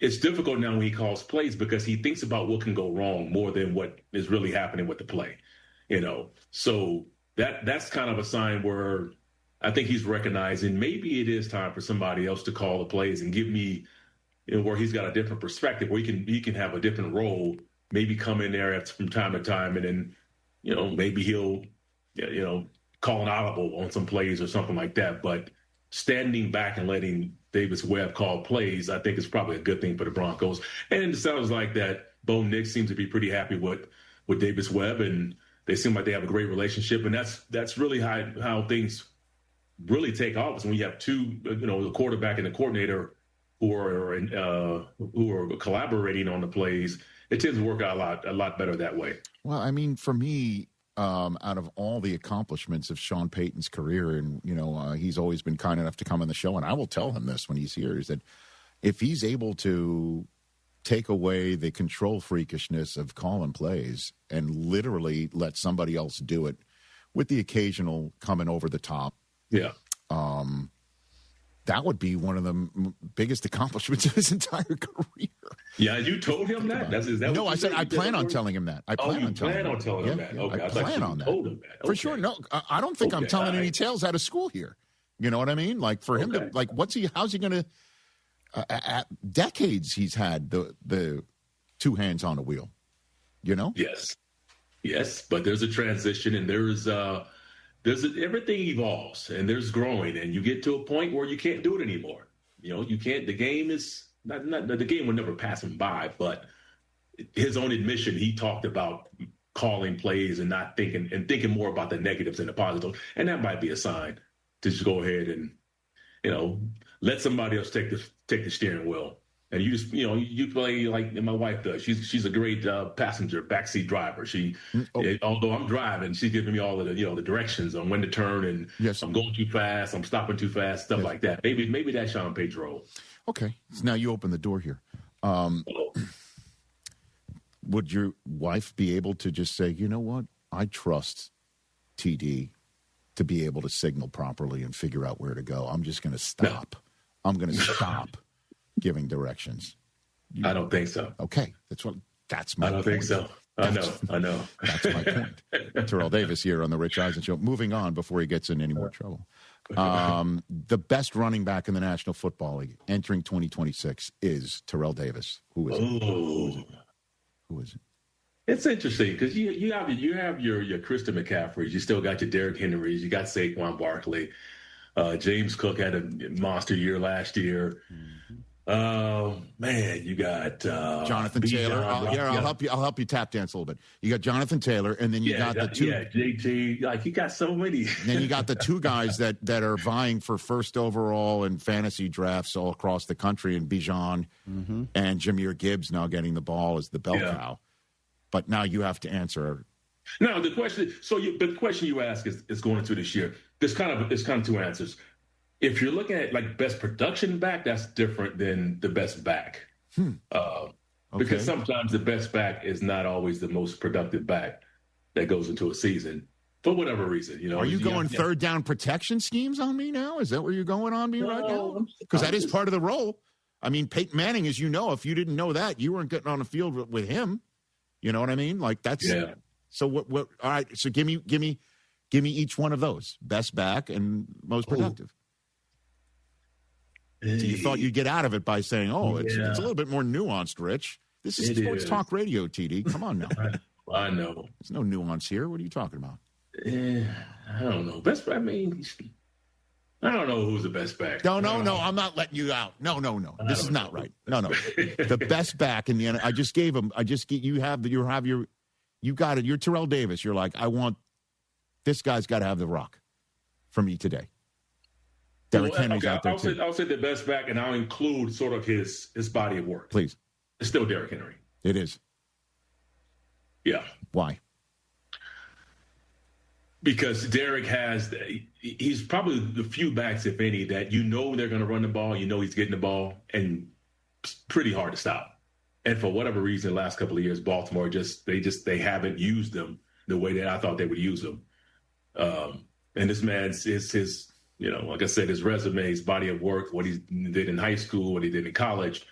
[SPEAKER 2] it's difficult now when he calls plays because he thinks about what can go wrong more than what is really happening with the play, So that's kind of a sign where I think he's recognizing maybe it is time for somebody else to call the plays and give me, where he's got a different perspective, where he can have a different role, maybe come in there from time to time, and then, maybe he'll, call an audible on some plays or something like that. But standing back and letting Davis Webb call plays, I think is probably a good thing for the Broncos. And it sounds like that Bo Nix seems to be pretty happy with Davis Webb, and they seem like they have a great relationship. And that's really how things really take off, is when you have two, the quarterback and the coordinator who are collaborating on the plays. It tends to work out a lot better that way.
[SPEAKER 4] Well, I mean, for me, out of all the accomplishments of Sean Payton's career, and he's always been kind enough to come on the show, and I will tell him this when he's here, is that if he's able to take away the control freakishness of calling plays and literally let somebody else do it, with the occasional coming over the top, that would be one of the biggest accomplishments of his entire career.
[SPEAKER 2] Yeah, you told him that?
[SPEAKER 4] No, I said I plan on telling him that. I plan on telling him that.
[SPEAKER 2] Okay,
[SPEAKER 4] I plan on that. Told him that. Okay. For sure. No, I don't think I'm telling any tales out of school here. You know what I mean? Like, for him to, like, how's he going to, at decades he's had the two hands on the wheel,
[SPEAKER 2] Yes, but there's a transition, and everything evolves, and there's growing, and you get to a point where you can't do it anymore. You can't. The game is not the game will never pass him by. But his own admission, he talked about calling plays and not thinking more about the negatives than the positives, and that might be a sign to just go ahead and let somebody else take the steering wheel. And you just, you play like my wife does. She's a great passenger, backseat driver. Although I'm driving, she's giving me all of the directions on when to turn, and I'm going too fast, I'm stopping too fast, stuff like that. Maybe that's Sean Payton's role.
[SPEAKER 4] Okay, so now you open the door here. Would your wife be able to just say, you know what, I trust TD to be able to signal properly and figure out where to go? I'm just going to stop. I'm going to stop giving directions.
[SPEAKER 2] I don't think so.
[SPEAKER 4] Okay, that's my point.
[SPEAKER 2] I don't think so. I know.
[SPEAKER 4] That's my point. Terrell Davis here on the Rich Eisen Show. Moving on before he gets in any more trouble. The best running back in the National Football League entering 2026 is Terrell Davis. Who is it? Who is it?
[SPEAKER 2] It's interesting because you have your Christian McCaffreys. You still got your Derrick Henrys. You got Saquon Barkley. James Cook had a monster year last year. Man, you got
[SPEAKER 4] Jonathan Taylor. I'll help you tap dance a little bit. You got Jonathan Taylor, and then you got the two.
[SPEAKER 2] Yeah, JT. Like, you got so many.
[SPEAKER 4] Then you got the two guys that are vying for first overall in fantasy drafts all across the country, and Bijan and Jahmyr Gibbs now getting the ball as the bell cow. But now you have to answer.
[SPEAKER 2] No, the question. The question you ask is going into this year. It's kind of two answers. If you're looking at like best production back, that's different than the best back. Because sometimes the best back is not always the most productive back that goes into a season for whatever reason.
[SPEAKER 4] Are you going third down protection schemes on me now? Is that where you're going on me right now? Because that is part of the role. I mean, Peyton Manning, as you know, if you didn't know that, you weren't getting on the field with him. You know what I mean? Like that's.
[SPEAKER 2] Yeah.
[SPEAKER 4] So what? All right. So give me each one of those: best back and most productive. So you thought you'd get out of it by saying, it's a little bit more nuanced, Rich. This is sports talk radio, TD. Come on now.
[SPEAKER 2] I know.
[SPEAKER 4] There's no nuance here. What are you talking about?
[SPEAKER 2] I don't know. I don't know who's the best back.
[SPEAKER 4] No. I'm not letting you out. No. This is not right. No. The best back in the end. I just gave him. You got it. You're Terrell Davis. You're like, I want this guy's got to have the rock for me today. Derrick Henry's out there too.
[SPEAKER 2] I'll say the best back, and I'll include sort of his body of work.
[SPEAKER 4] Please.
[SPEAKER 2] It's still Derrick Henry.
[SPEAKER 4] It is.
[SPEAKER 2] Yeah.
[SPEAKER 4] Why?
[SPEAKER 2] Because Derrick he's probably the few backs, if any, that they're going to run the ball, he's getting the ball, and it's pretty hard to stop. And for whatever reason, the last couple of years, Baltimore they haven't used them the way that I thought they would use them. And this man's his like I said, his resume, his body of work, what he did in high school, what he did in college,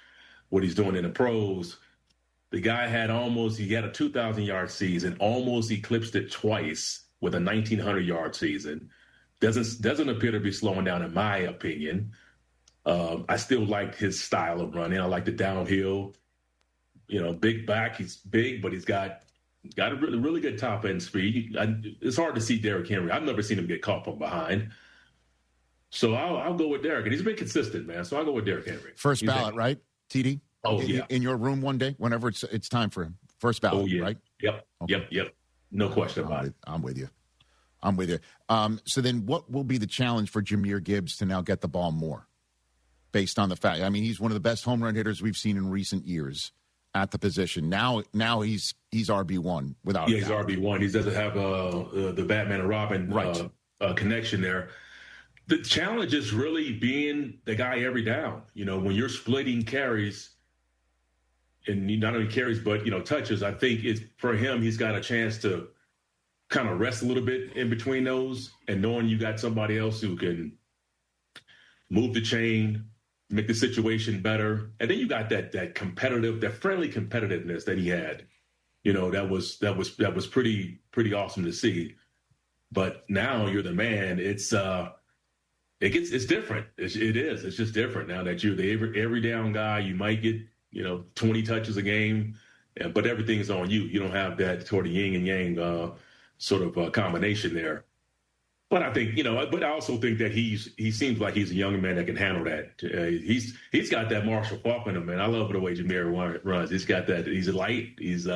[SPEAKER 2] what he's doing in the pros. The guy had a 2,000-yard season, almost eclipsed it twice with a 1,900-yard season. Doesn't appear to be slowing down, in my opinion. I still like his style of running. I like the downhill. Big back. He's big, but he's got a really, really good top end speed. It's hard to see Derrick Henry. I've never seen him get caught from behind. So I'll go with Derrick, and he's been consistent, man. So I'll go with Derrick Henry.
[SPEAKER 4] First ballot, right, TD?
[SPEAKER 2] Oh, yeah.
[SPEAKER 4] In your room one day, whenever it's time for him. First ballot, right?
[SPEAKER 2] Yep. Okay. Yep. No question about it.
[SPEAKER 4] I'm with you. So then what will be the challenge for Jahmyr Gibbs to now get the ball more? Based on the fact, he's one of the best home run hitters we've seen in recent years at the position. Now he's RB1 without.
[SPEAKER 2] Yeah, he's RB1. He doesn't have the Batman and Robin connection there. The challenge is really being the guy every down. When you're splitting carries, and not only carries but touches, I think for him, he's got a chance to kind of rest a little bit in between those, and knowing you got somebody else who can move the chain, make the situation better, and then you got that friendly competitiveness that he had. That was pretty awesome to see. But now you're the man. It's different. It is. It's just different now that you're the every down guy. You might get 20 touches a game, but everything's on you. You don't have that sort of yin and yang sort of combination there. But I think but I also think that he seems like he's a young man that can handle that. He's got that Marshall Faulk in him, man. I love the way Jahmyr runs. He's got that. He's light. He's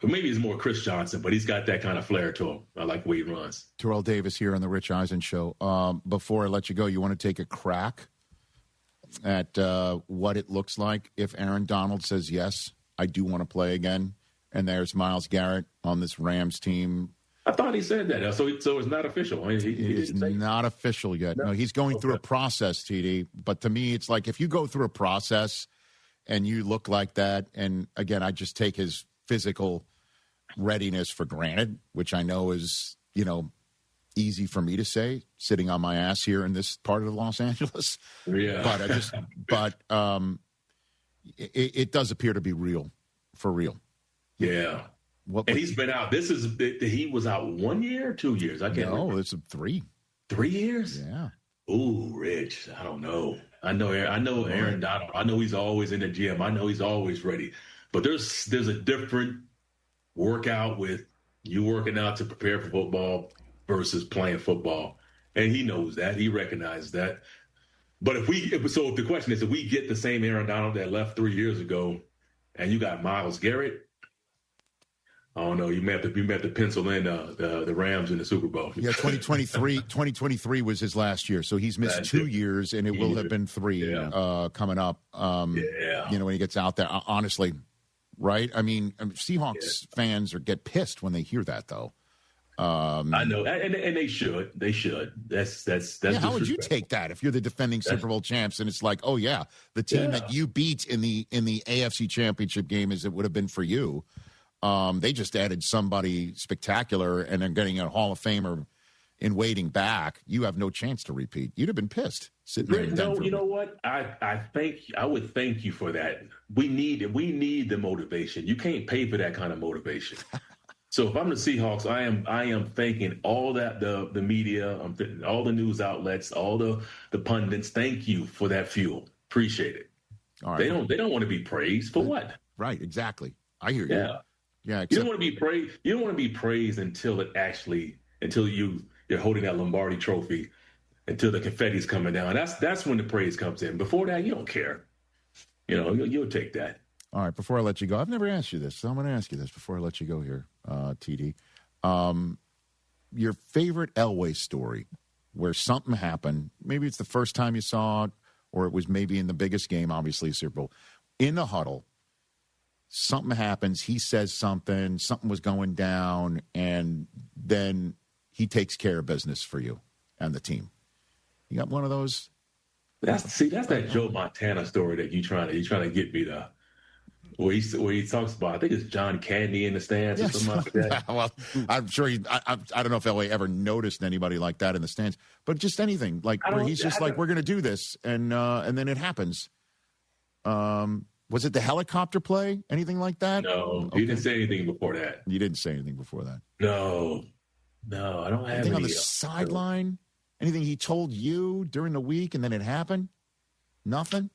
[SPEAKER 2] maybe he's more Chris Johnson, but he's got that kind of flair to him. I like the way he runs.
[SPEAKER 4] Terrell Davis here on the Rich Eisen Show. Before I let you go, you want to take a crack at what it looks like if Aaron Donald says, yes, I do want to play again, and there's Myles Garrett on this Rams team.
[SPEAKER 2] I thought he said that. So it's not official. I mean,
[SPEAKER 4] it's not official yet. No, he's going through a process, TD. But to me, it's like if you go through a process and you look like that, and again, I just take his physical readiness for granted, which I know is, easy for me to say, sitting on my ass here in this part of Los Angeles.
[SPEAKER 2] Yeah.
[SPEAKER 4] But it does appear to be real, for real.
[SPEAKER 2] Yeah. And he's been out. He was out 1 year or 2 years? I can't remember.
[SPEAKER 4] No, it's 3.
[SPEAKER 2] 3 years?
[SPEAKER 4] Yeah.
[SPEAKER 2] Ooh, Rich. I don't know. I know Aaron Donald. I know he's always in the gym. I know he's always ready. But there's a different workout with you working out to prepare for football versus playing football. And he knows that. He recognizes that. But if the question is, if we get the same Aaron Donald that left 3 years ago and you got Myles Garrett, I don't know. You may have to pencil in the Rams in the Super Bowl.
[SPEAKER 4] Yeah, 2023 was his last year, so he's missed 2 years, and it will have been 3 coming up. When he gets out there, honestly, right? I mean, Seahawks fans get pissed when they hear that, though.
[SPEAKER 2] I know, and they should. They should. That's.
[SPEAKER 4] Yeah, how would you take that if you're the defending Super Bowl champs, and it's like, oh yeah, the team that you beat in the AFC Championship game as it would have been for you. They just added somebody spectacular, and they're getting a Hall of Famer in waiting back. You have no chance to repeat. You'd have been pissed sitting there in Denver.
[SPEAKER 2] No, you know what? I would thank you for that. We need the motivation. You can't pay for that kind of motivation. So if I'm the Seahawks, I am thanking all that the media, all the news outlets, all the pundits. Thank you for that fuel. Appreciate it. All right. They don't want to be praised for what?
[SPEAKER 4] Right. Exactly. I hear you.
[SPEAKER 2] Yeah.
[SPEAKER 4] Yeah,
[SPEAKER 2] you don't want to be praised. You don't want to be praised until you're holding that Lombardi trophy, until the confetti's coming down. That's when the praise comes in. Before that, you don't care. You'll take that.
[SPEAKER 4] All right. Before I let you go, I've never asked you this, so I'm going to ask you this before I let you go here, TD. Your favorite Elway story, where something happened. Maybe it's the first time you saw it, or it was maybe in the biggest game, obviously Super Bowl, in the huddle. Something happens, he says something was going down, and then he takes care of business for you and the team. You got one of those?
[SPEAKER 2] That's that Joe Montana story that you trying to get me to. Where he talks about, I think it's John Candy in the stands or something like that.
[SPEAKER 4] Well, I'm sure I don't know if LA ever noticed anybody like that in the stands, but just anything like where he's just like, we're going to do this, and then it happens. Was it the helicopter play? Anything like that?
[SPEAKER 2] No, he didn't say anything before that.
[SPEAKER 4] You didn't say anything before that?
[SPEAKER 2] No, I don't have
[SPEAKER 4] anything on the sideline? Anything he told you during the week and then it happened? Nothing?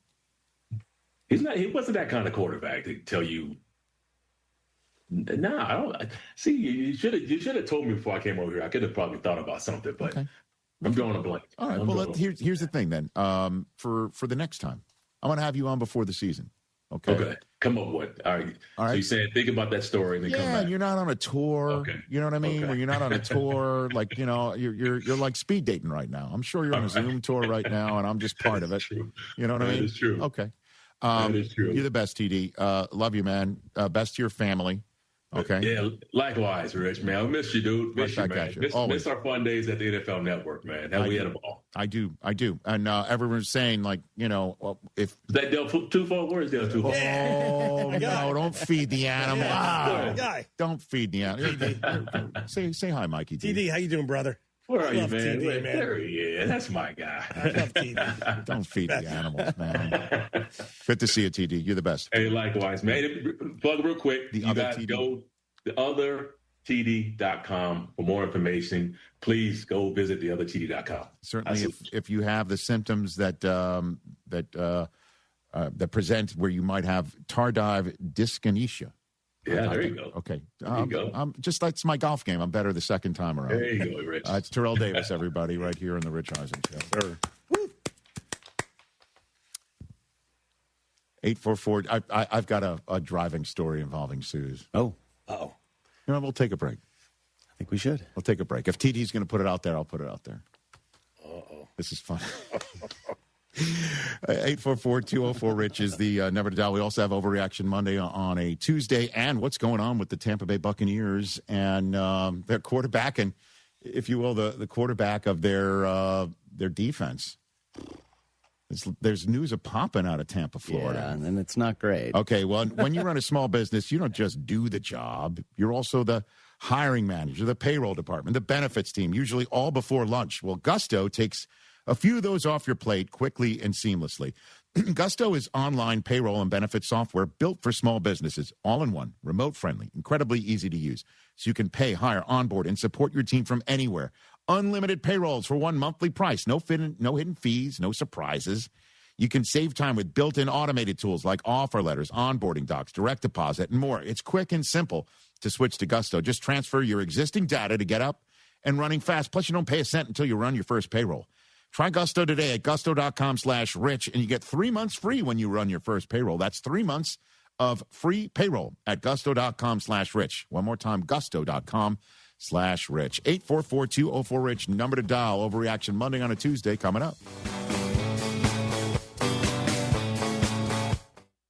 [SPEAKER 2] He wasn't that kind of quarterback to tell you. Nah, I don't. See, you should have told me before I came over here. I could have probably thought about something, but I'm drawing a blank.
[SPEAKER 4] All right, here's the thing then. For the next time, I'm going to have you on before the season. Okay.
[SPEAKER 2] Come up with. All right. So you're saying think about that story and then come back.
[SPEAKER 4] Yeah, you're not on a tour. Okay. You know what I mean? Okay. Where you're not on a tour, like, you're like speed dating right now. I'm sure you're on a Zoom tour right now, and I'm just part of it.
[SPEAKER 2] True.
[SPEAKER 4] You know what I mean?
[SPEAKER 2] That is true.
[SPEAKER 4] Okay.
[SPEAKER 2] That is true.
[SPEAKER 4] You're the best, TD. Love you, man. Best to your family. Okay.
[SPEAKER 2] Yeah, likewise, Rich, man. I miss you, dude. Miss you, man. Miss our fun days at the NFL Network, man. We had a ball.
[SPEAKER 4] I do. And everyone's saying, like, if
[SPEAKER 2] that Del Tufo, where is Del Tufo?
[SPEAKER 4] Oh no! Don't feed the animal.
[SPEAKER 23] Guy.
[SPEAKER 4] Don't feed the animal. Say hi, Mikey.
[SPEAKER 23] TD, how you doing, brother?
[SPEAKER 2] Where are you, man? TD, man? There he is. That's my guy.
[SPEAKER 23] I love TD.
[SPEAKER 4] Don't feed the animals, man. Good to see you, TD. You're the best.
[SPEAKER 2] Hey, likewise, man. Plug real quick. You guys go to theothertd.com for more information. Please go visit theothertd.com.
[SPEAKER 4] Certainly, if you have the symptoms that present where you might have tardive dyskinesia.
[SPEAKER 2] Yeah, there you go.
[SPEAKER 4] Okay.
[SPEAKER 2] There you go.
[SPEAKER 4] Just like it's my golf game. I'm better the second time around.
[SPEAKER 2] There you go, Rich.
[SPEAKER 4] It's Terrell Davis, everybody, right here on the Rich Eisen Show.
[SPEAKER 23] Sure.
[SPEAKER 4] 844. I've got a driving story involving Suze.
[SPEAKER 7] Oh.
[SPEAKER 23] Uh-oh.
[SPEAKER 4] We'll take a break.
[SPEAKER 7] I think we should.
[SPEAKER 4] We'll take a break. If TD's going to put it out there, I'll put it out there.
[SPEAKER 23] Uh-oh.
[SPEAKER 4] This is fun. 844-204-RICH is the number to dial. We also have Overreaction Monday on a Tuesday. And what's going on with the Tampa Bay Buccaneers and their quarterback and, if you will, the quarterback of their defense. There's news of popping out of Tampa, Florida.
[SPEAKER 7] Yeah, and it's not great.
[SPEAKER 4] Okay, well, when you run a small business, you don't just do the job. You're also the hiring manager, the payroll department, the benefits team, usually all before lunch. Well, Gusto takes a few of those off your plate quickly and seamlessly. Gusto is online payroll and benefits software built for small businesses, all in one, remote-friendly, incredibly easy to use. So you can pay, hire, onboard, and support your team from anywhere. Unlimited payrolls for one monthly price. No hidden fees, no surprises. You can save time with built-in automated tools like offer letters, onboarding docs, direct deposit, and more. It's quick and simple to switch to Gusto. Just transfer your existing data to get up and running fast. Plus, you don't pay a cent until you run your first payroll. Try Gusto today at gusto.com/rich, and you get 3 months free when you run your first payroll. That's 3 months of free payroll at gusto.com/rich. One more time, gusto.com/rich. 844-204-RICH, number to dial. Overreaction Monday on a Tuesday coming up.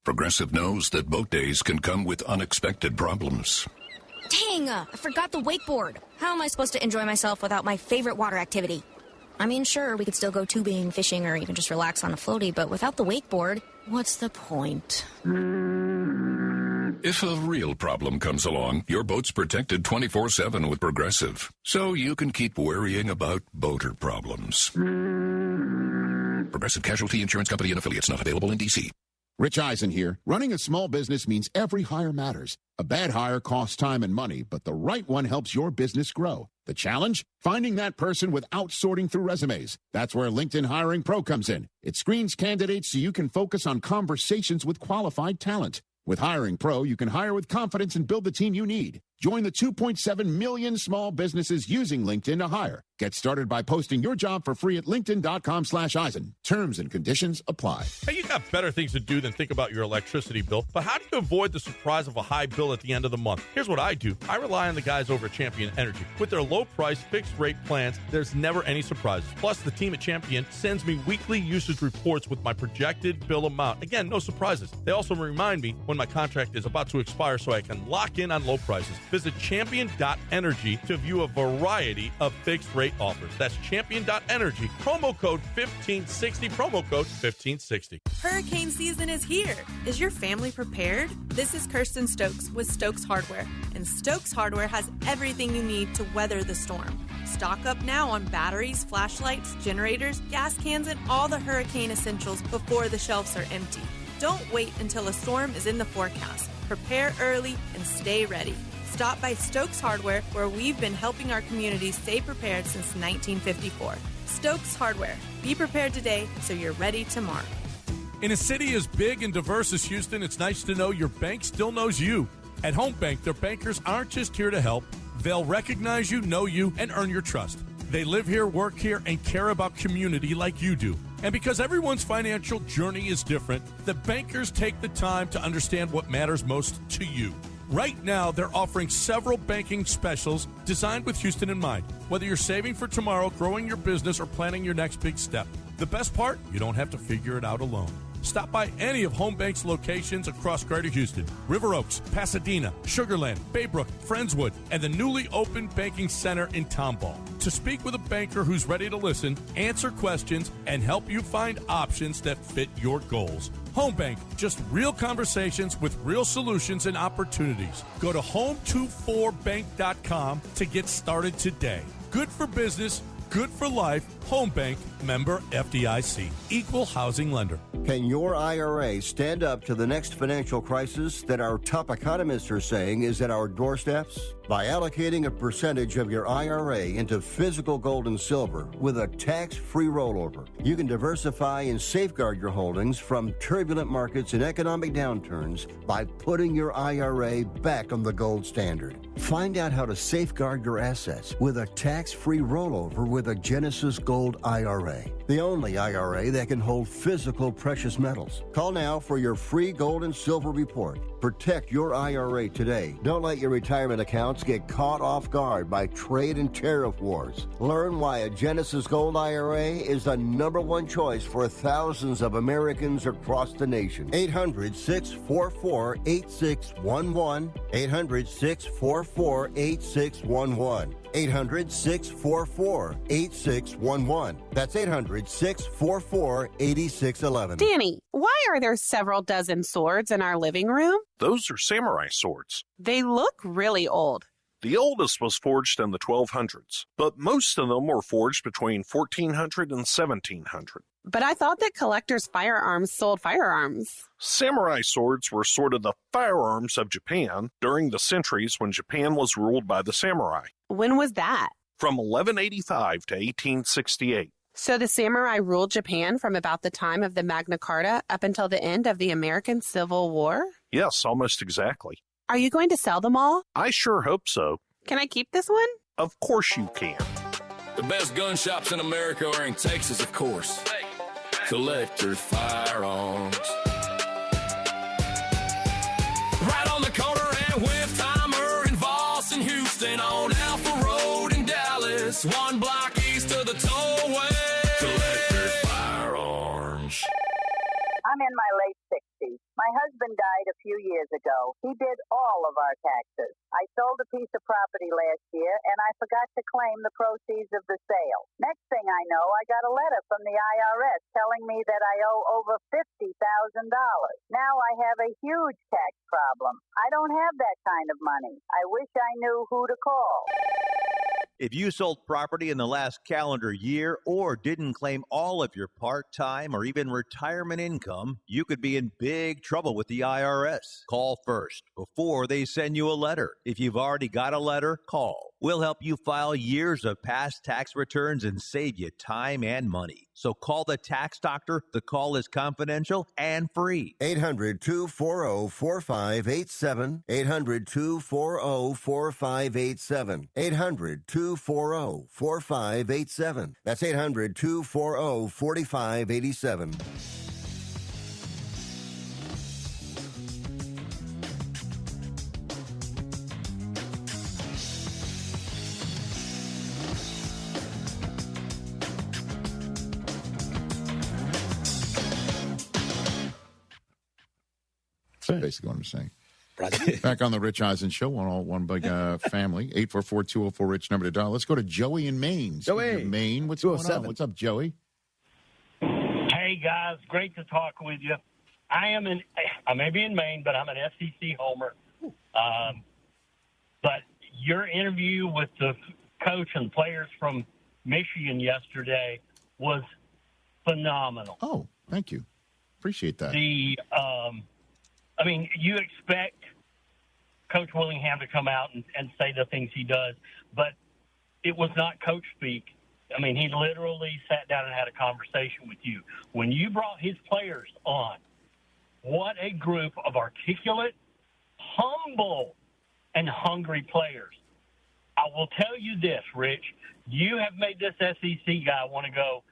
[SPEAKER 25] Progressive knows that boat days can come with unexpected problems.
[SPEAKER 3] Dang, I forgot the wakeboard. How am I supposed to enjoy myself without my favorite water activity? I mean, sure, we could still go tubing, fishing, or even just relax on a floaty, but without the wakeboard, what's the point?
[SPEAKER 25] If a real problem comes along, your boat's protected 24/7 with Progressive, so you can keep worrying about boater problems. Progressive Casualty Insurance Company and Affiliates, not available in D.C.
[SPEAKER 4] Rich Eisen here. Running a small business means every hire matters. A bad hire costs time and money, but the right one helps your business grow. The challenge? Finding that person without sorting through resumes. That's where LinkedIn Hiring Pro comes in. It screens candidates so you can focus on conversations with qualified talent. With Hiring Pro, you can hire with confidence and build the team you need. Join the 2.7 million small businesses using LinkedIn to hire. Get started by posting your job for free at linkedin.com/Eisen. Terms and conditions apply.
[SPEAKER 1] Hey, you got better things to do than think about your electricity bill, but how do you avoid the surprise of a high bill at the end of the month? Here's what I do. I rely on the guys over at Champion Energy. With their low-price, fixed-rate plans, there's never any surprises. Plus, the team at Champion sends me weekly usage reports with my projected bill amount. Again, no surprises. They also remind me when my contract is about to expire so I can lock in on low prices. Visit champion.energy to view a variety of fixed-rate offers. That's champion.energy. Promo code 1560. Promo code 1560.
[SPEAKER 5] Hurricane season is here. Is your family prepared? This is Kirsten Stokes with Stokes Hardware. And Stokes Hardware has everything you need to weather the storm. Stock up now on batteries, flashlights, generators, gas cans, and all the hurricane essentials before the shelves are empty. Don't wait until a storm is in the forecast. Prepare early and stay ready. Stop by Stokes Hardware, where we've been helping our community stay prepared since 1954. Stokes Hardware. Be prepared today so you're ready tomorrow.
[SPEAKER 10] In a city as big and diverse as Houston, it's nice to know your bank still knows you. At Home Bank, their bankers aren't just here to help. They'll recognize you, know you, and earn your trust. They live here, work here, and care about community like you do. And because everyone's financial journey is different, the bankers take the time to understand what matters most to you. Right now, they're offering several banking specials designed with Houston in mind. Whether you're saving for tomorrow, growing your business, or planning your next big step. The best part? You don't have to figure it out alone. Stop by any of Home Bank's locations across Greater Houston, River Oaks, Pasadena, Sugar Land, Baybrook, Friendswood, and the newly opened banking center in Tomball. To speak with a banker who's ready to listen, answer questions, and help you find options that fit your goals. Home Bank, just real conversations with real solutions and opportunities. Go to home24bank.com to get started today. Good for business, good for life. Home Bank, member FDIC, equal housing lender.
[SPEAKER 22] Can your IRA stand up to the next financial crisis that our top economists are saying is at our doorsteps? By allocating a percentage of your IRA into physical gold and silver with a tax-free rollover, you can diversify and safeguard your holdings from turbulent markets and economic downturns by putting your IRA back on the gold standard. Find out how to safeguard your assets with a tax-free rollover with a Genesis Gold IRA. the only IRA that can hold physical precious metals. Call now for your free gold and silver report. Protect your IRA today. Don't let your retirement accounts get caught off guard by trade and tariff wars. Learn why a Genesis Gold IRA is the #1 choice for thousands of Americans across the nation. 800-644-8611. 800-644-8611. 800-644-8611. That's 800-644-8611.
[SPEAKER 6] Danny, why are there several dozen swords in our living room?
[SPEAKER 8] Those are samurai swords.
[SPEAKER 6] They look really old.
[SPEAKER 8] The oldest was forged in the 1200s, but most of them were forged between 1400 and 1700.
[SPEAKER 6] But I thought that collectors' firearms sold firearms.
[SPEAKER 8] Samurai swords were sort of the firearms of Japan during the centuries when Japan was ruled by the samurai.
[SPEAKER 6] When was that?
[SPEAKER 8] From 1185 to 1868.
[SPEAKER 6] So the samurai ruled Japan from about the time of the Magna Carta up until the end of the American Civil War?
[SPEAKER 8] Yes, almost exactly.
[SPEAKER 6] Are you going to sell them all?
[SPEAKER 8] I sure hope so.
[SPEAKER 6] Can I keep this one?
[SPEAKER 8] Of course you can.
[SPEAKER 11] The best gun shops in America are in Texas, of course. Collector Firearms. Right on the corner at Whiff Timer in Voss and Houston on Alpha Road in Dallas. 1 block east of the tollway. Collector Firearms.
[SPEAKER 14] I'm in my late 60s. My husband died a few years ago. He did all of our taxes. I sold a piece of property last year, and I forgot to claim the proceeds of the sale. Next thing I know, I got a letter from the IRS telling me that I owe over $50,000. Now I have a huge tax problem. I don't have that kind of money. I wish I knew who to call.
[SPEAKER 15] If you sold property in the last calendar year or didn't claim all of your part-time or even retirement income, you could be in big trouble with the IRS. Call first before they send you a letter. If you've already got a letter, call. We'll help you file years of past tax returns and save you time and money. So call the tax doctor. The call is confidential and free.
[SPEAKER 22] 800-240-4587. 800-240-4587. 800-240-4587. That's 800-240-4587.
[SPEAKER 4] Basically what I'm saying. Back on the Rich Eisen Show, one big family. 844-204-RICH, number to dial. Let's go to Joey in Maine.
[SPEAKER 7] Joey.
[SPEAKER 4] Maine, what's going on? What's up, Joey?
[SPEAKER 16] Hey, guys. Great to talk with you. I may be in Maine, but I'm an SEC homer. But your interview with the coach and players from Michigan yesterday was phenomenal.
[SPEAKER 4] Oh, thank you. Appreciate that.
[SPEAKER 16] You expect Coach Willingham to come out and say the things he does, but it was not coach speak. He literally sat down and had a conversation with you. When you brought his players on, what a group of articulate, humble, and hungry players. I will tell you this, Rich. You have made this SEC guy want to go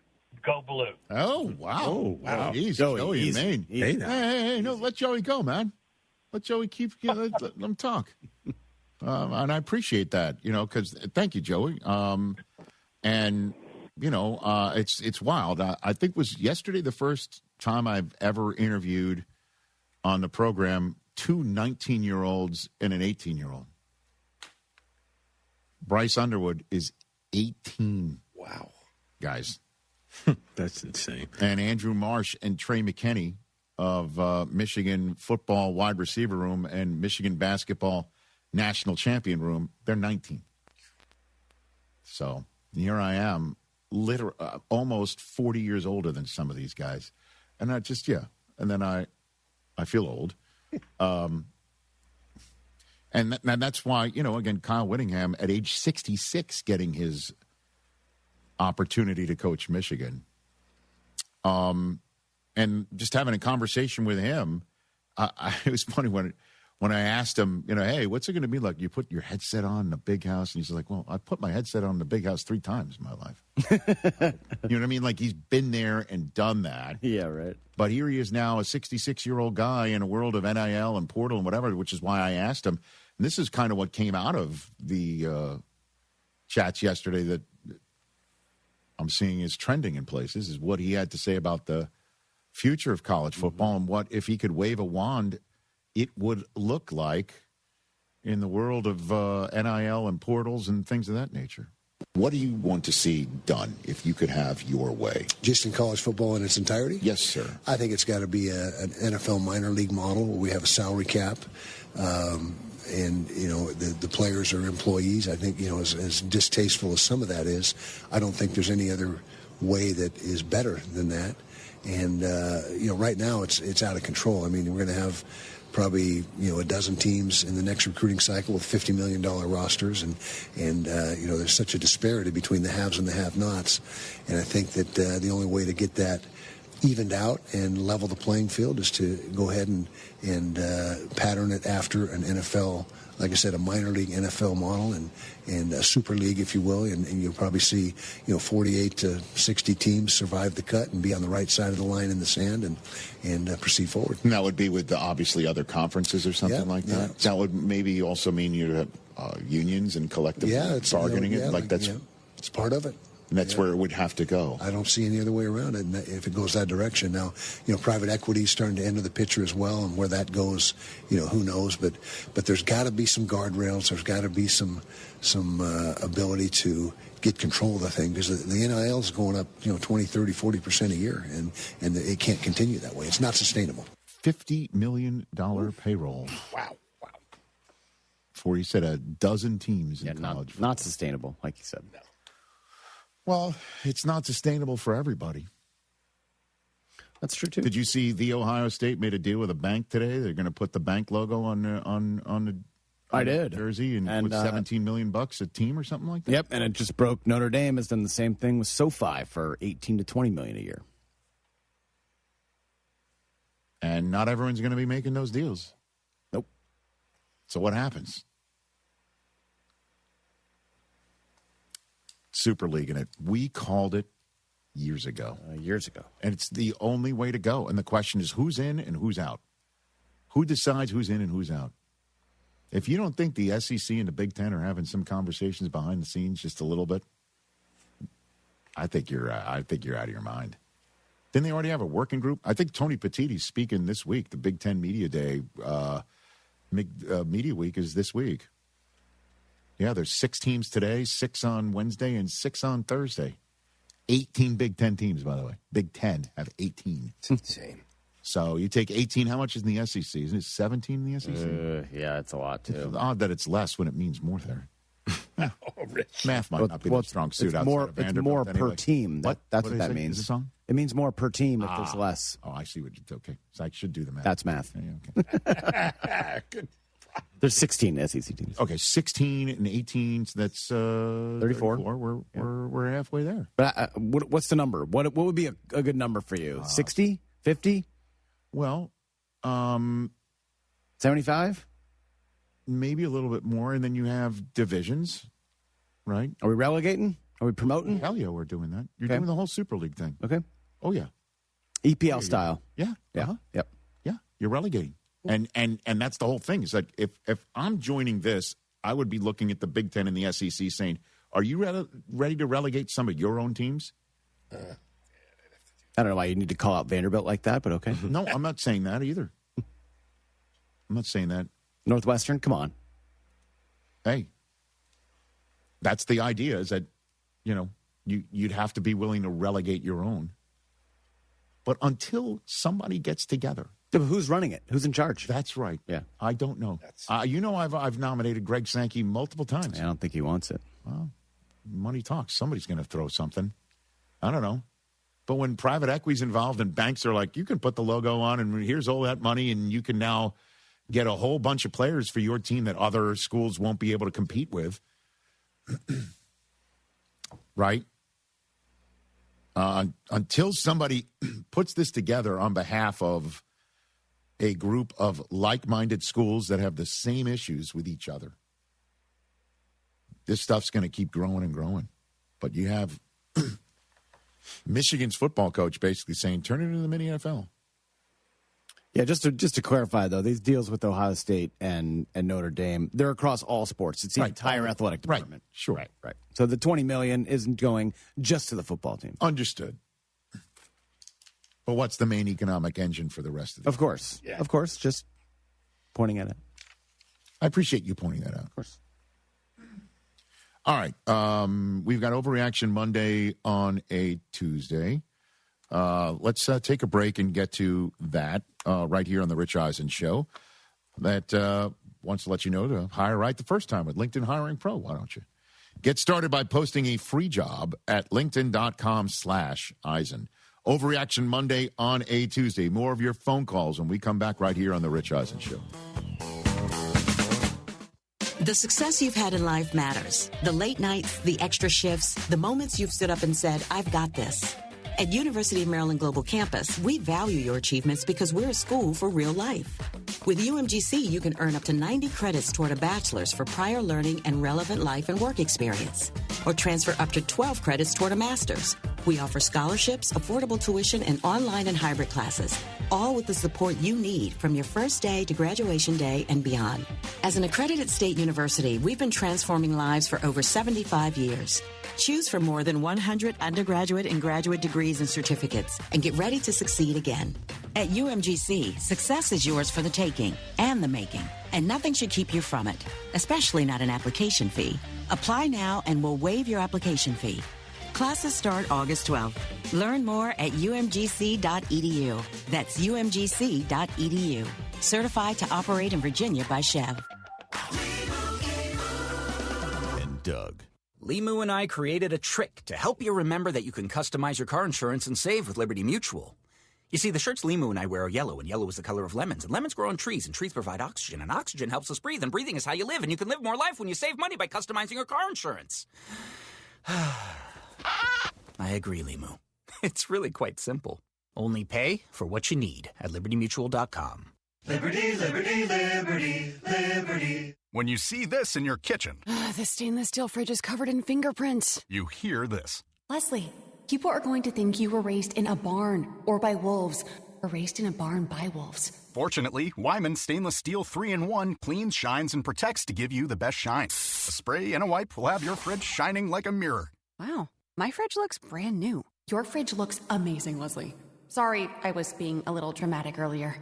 [SPEAKER 16] blue.
[SPEAKER 4] Oh, wow.
[SPEAKER 16] Oh, wow.
[SPEAKER 4] Jeez, Joey in Maine. Hey, no, let Joey go, man. Let Joey let him talk. And I appreciate that, because thank you, Joey. It's wild. I think was yesterday the first time I've ever interviewed on the program 2 19-year-olds and an 18-year-old. Bryce Underwood is 18.
[SPEAKER 9] Wow.
[SPEAKER 4] Guys.
[SPEAKER 9] That's insane.
[SPEAKER 4] And Andrew Marsh and Trey McKinney of Michigan football wide receiver room and Michigan basketball national champion room, they're 19. So here I am, almost 40 years older than some of these guys. And and then I feel old. And that's why, again, Kyle Whittingham at age 66 getting his opportunity to coach Michigan. And just having a conversation with him, it was funny when when I asked him, hey, what's it going to be like? You put your headset on in a big house, and he's like, well, I put my headset on in a big house 3 times in my life. You know what I mean? Like, he's been there and done that.
[SPEAKER 7] Yeah, right.
[SPEAKER 4] But here he is now, a 66-year-old guy in a world of NIL and portal and whatever, which is why I asked him. And this is kind of what came out of the chats yesterday that I'm seeing is trending in places, is what he had to say about the future of college football and what, if he could wave a wand, it would look like in the world of NIL and portals and things of that nature. What do you want to see done if you could have your way?
[SPEAKER 12] Just in college football in its entirety?
[SPEAKER 4] Yes, sir.
[SPEAKER 12] I think it's got to be an NFL minor league model where we have a salary cap. And, the players are employees. I think, as distasteful as some of that is, I don't think there's any other way that is better than that. And, right now it's out of control. I mean, we're going to have probably, a dozen teams in the next recruiting cycle with $50 million rosters. And there's such a disparity between the haves and the have-nots. And I think that the only way to get that evened out and level the playing field is to go ahead and pattern it after an NFL, like I said, a minor league NFL model and a super league, if you will, and you'll probably see 48 to 60 teams survive the cut and be on the right side of the line in the sand and proceed forward.
[SPEAKER 4] And that would be with obviously other conferences or something like that. Yeah. That would maybe also mean you have unions and collective bargaining.
[SPEAKER 12] It's part of it.
[SPEAKER 4] And that's where it would have to go.
[SPEAKER 12] I don't see any other way around it. And if it goes that direction, now, private equity is starting to enter the picture as well, and where that goes, who knows? But there's got to be some guardrails. There's got to be some ability to get control of the thing, because the NIL is going up, 20, 30, 40% a year, and it can't continue that way. It's not sustainable.
[SPEAKER 4] $50 million payroll.
[SPEAKER 12] Wow.
[SPEAKER 4] For, you said, a dozen teams in college.
[SPEAKER 7] Not sustainable, like you said. No.
[SPEAKER 4] Well, it's not sustainable for everybody.
[SPEAKER 7] That's true, too.
[SPEAKER 4] Did you see the Ohio State made a deal with a bank today? They're going to put the bank logo on the jersey and with $17 million a team or something like that?
[SPEAKER 7] Yep, and it just broke. Notre Dame has done the same thing with SoFi for $18 to $20 million a year.
[SPEAKER 4] And not everyone's going to be making those deals.
[SPEAKER 7] Nope.
[SPEAKER 4] So what happens? Super League in it. We called it years ago. And it's the only way to go. And the question is, who's in and who's out? Who decides who's in and who's out? If you don't think the SEC and the Big Ten are having some conversations behind the scenes just a little bit, I think you're out of your mind. Didn't they already have a working group? I think Tony Petitti's speaking this week. The Big Ten Media Day, Media Week is this week. Yeah, there's 6 teams today, 6 on Wednesday, and 6 on Thursday. 18 Big Ten teams, by the way. Big Ten have 18.
[SPEAKER 23] It's insane.
[SPEAKER 4] So you take 18, how much is in the SEC? Isn't it 17 in the SEC?
[SPEAKER 7] Yeah, it's a lot, too.
[SPEAKER 4] It's odd that it's less when it means more there.
[SPEAKER 23] Rich.
[SPEAKER 4] Math might not be the strong suit outside of Vanderbilt.
[SPEAKER 7] It's more
[SPEAKER 4] anyway.
[SPEAKER 7] per team. That's what that means.
[SPEAKER 4] Is it song?
[SPEAKER 7] It means more per team if there's less.
[SPEAKER 4] Oh, I see what you okay. So I should do the math.
[SPEAKER 7] That's math.
[SPEAKER 4] Yeah, okay.
[SPEAKER 23] Good.
[SPEAKER 7] There's 16 SEC teams.
[SPEAKER 4] Okay, 16 and 18, so that's
[SPEAKER 7] 34.
[SPEAKER 4] We're halfway there.
[SPEAKER 7] But what's the number? What would be a good number for you? 60? 50?
[SPEAKER 4] Well,
[SPEAKER 7] 75?
[SPEAKER 4] Maybe a little bit more, and then you have divisions, right?
[SPEAKER 7] Are we relegating? Are we promoting?
[SPEAKER 4] Hell yeah, we're doing that. You're doing the whole Super League thing.
[SPEAKER 7] Okay.
[SPEAKER 4] Oh, yeah.
[SPEAKER 7] EPL style.
[SPEAKER 4] Yeah.
[SPEAKER 7] Yeah.
[SPEAKER 4] Uh-huh.
[SPEAKER 7] Yep.
[SPEAKER 4] Yeah, you're relegating. And that's the whole thing. It's like if I'm joining this, I would be looking at the Big Ten and the SEC saying, are you ready to relegate some of your own teams?
[SPEAKER 7] I don't know why you need to call out Vanderbilt like that, but okay.
[SPEAKER 4] No, I'm not saying that either. I'm not saying that.
[SPEAKER 7] Northwestern, come on.
[SPEAKER 4] Hey, that's the idea, is that, you'd have to be willing to relegate your own. But until somebody gets together.
[SPEAKER 7] Who's running it? Who's in charge?
[SPEAKER 4] That's right.
[SPEAKER 7] Yeah.
[SPEAKER 4] I don't know. I've nominated Greg Sankey multiple times.
[SPEAKER 7] I don't think he wants it.
[SPEAKER 4] Well, money talks. Somebody's going to throw something. I don't know. But when private equity's involved and banks are like, you can put the logo on and here's all that money and you can now get a whole bunch of players for your team that other schools won't be able to compete with. Right? Until somebody puts this together on behalf of a group of like-minded schools that have the same issues with each other. This stuff's going to keep growing and growing. But you have Michigan's football coach basically saying, turn it into the mini NFL.
[SPEAKER 7] Yeah, just to clarify, though, these deals with Ohio State and Notre Dame, they're across all sports. It's the entire athletic department.
[SPEAKER 4] Right, sure.
[SPEAKER 7] Right. So the $20 million isn't going just to the football team.
[SPEAKER 4] Understood. But what's the main economic engine for the rest of the
[SPEAKER 7] Of course. Yeah. Of course. Just pointing at it.
[SPEAKER 4] I appreciate you pointing that out.
[SPEAKER 7] Of course.
[SPEAKER 4] All right. We've got Overreaction Monday on a Tuesday. Let's take a break and get to that right here on the Rich Eisen Show. That wants to let you know to hire right the first time with LinkedIn Hiring Pro. Why don't you? Get started by posting a free job at linkedin.com/Eisen. Overreaction Monday on a Tuesday. More of your phone calls when we come back right here on the Rich Eisen Show.
[SPEAKER 13] The success you've had in life matters. The late nights, the extra shifts, the moments you've stood up and said, I've got this. At University of Maryland Global Campus, we value your achievements because we're a school for real life. With UMGC, you can earn up to 90 credits toward a bachelor's for prior learning and relevant life and work experience, or transfer up to 12 credits toward a master's. We offer scholarships, affordable tuition, and online and hybrid classes, all with the support you need from your first day to graduation day and beyond. As an accredited state university, we've been transforming lives for over 75 years. Choose from more than 100 undergraduate and graduate degrees and certificates, and get ready to succeed again. At UMGC, success is yours for the taking and the making, and nothing should keep you from it, especially not an application fee. Apply now and we'll waive your application fee. Classes start August 12th. Learn more at umgc.edu. That's umgc.edu. Certified to operate in Virginia by Chev.
[SPEAKER 17] And Doug. Limu and I created a trick to help you remember that you can customize your car insurance and save with Liberty Mutual. You see, the shirts Limu and I wear are yellow, and yellow is the color of lemons, and lemons grow on trees, and trees provide oxygen, and oxygen helps us breathe, and breathing is how you live, and you can live more life when you save money by customizing your car insurance. I agree, Limu. It's really quite simple. Only pay for what you need at libertymutual.com.
[SPEAKER 18] Liberty, liberty, liberty, liberty.
[SPEAKER 19] When you see this in your kitchen,
[SPEAKER 20] the stainless steel fridge is covered in fingerprints.
[SPEAKER 19] You hear this.
[SPEAKER 20] Leslie, people are going to think you were raised in a barn or by wolves, or raised in a barn by wolves.
[SPEAKER 19] Fortunately, Wyman Stainless Steel 3-in-1 cleans, shines, and protects to give you the best shine. A spray and a wipe will have your fridge shining like a mirror.
[SPEAKER 20] Wow, my fridge looks brand new. Your fridge looks amazing, Leslie. Sorry, I was being a little dramatic earlier.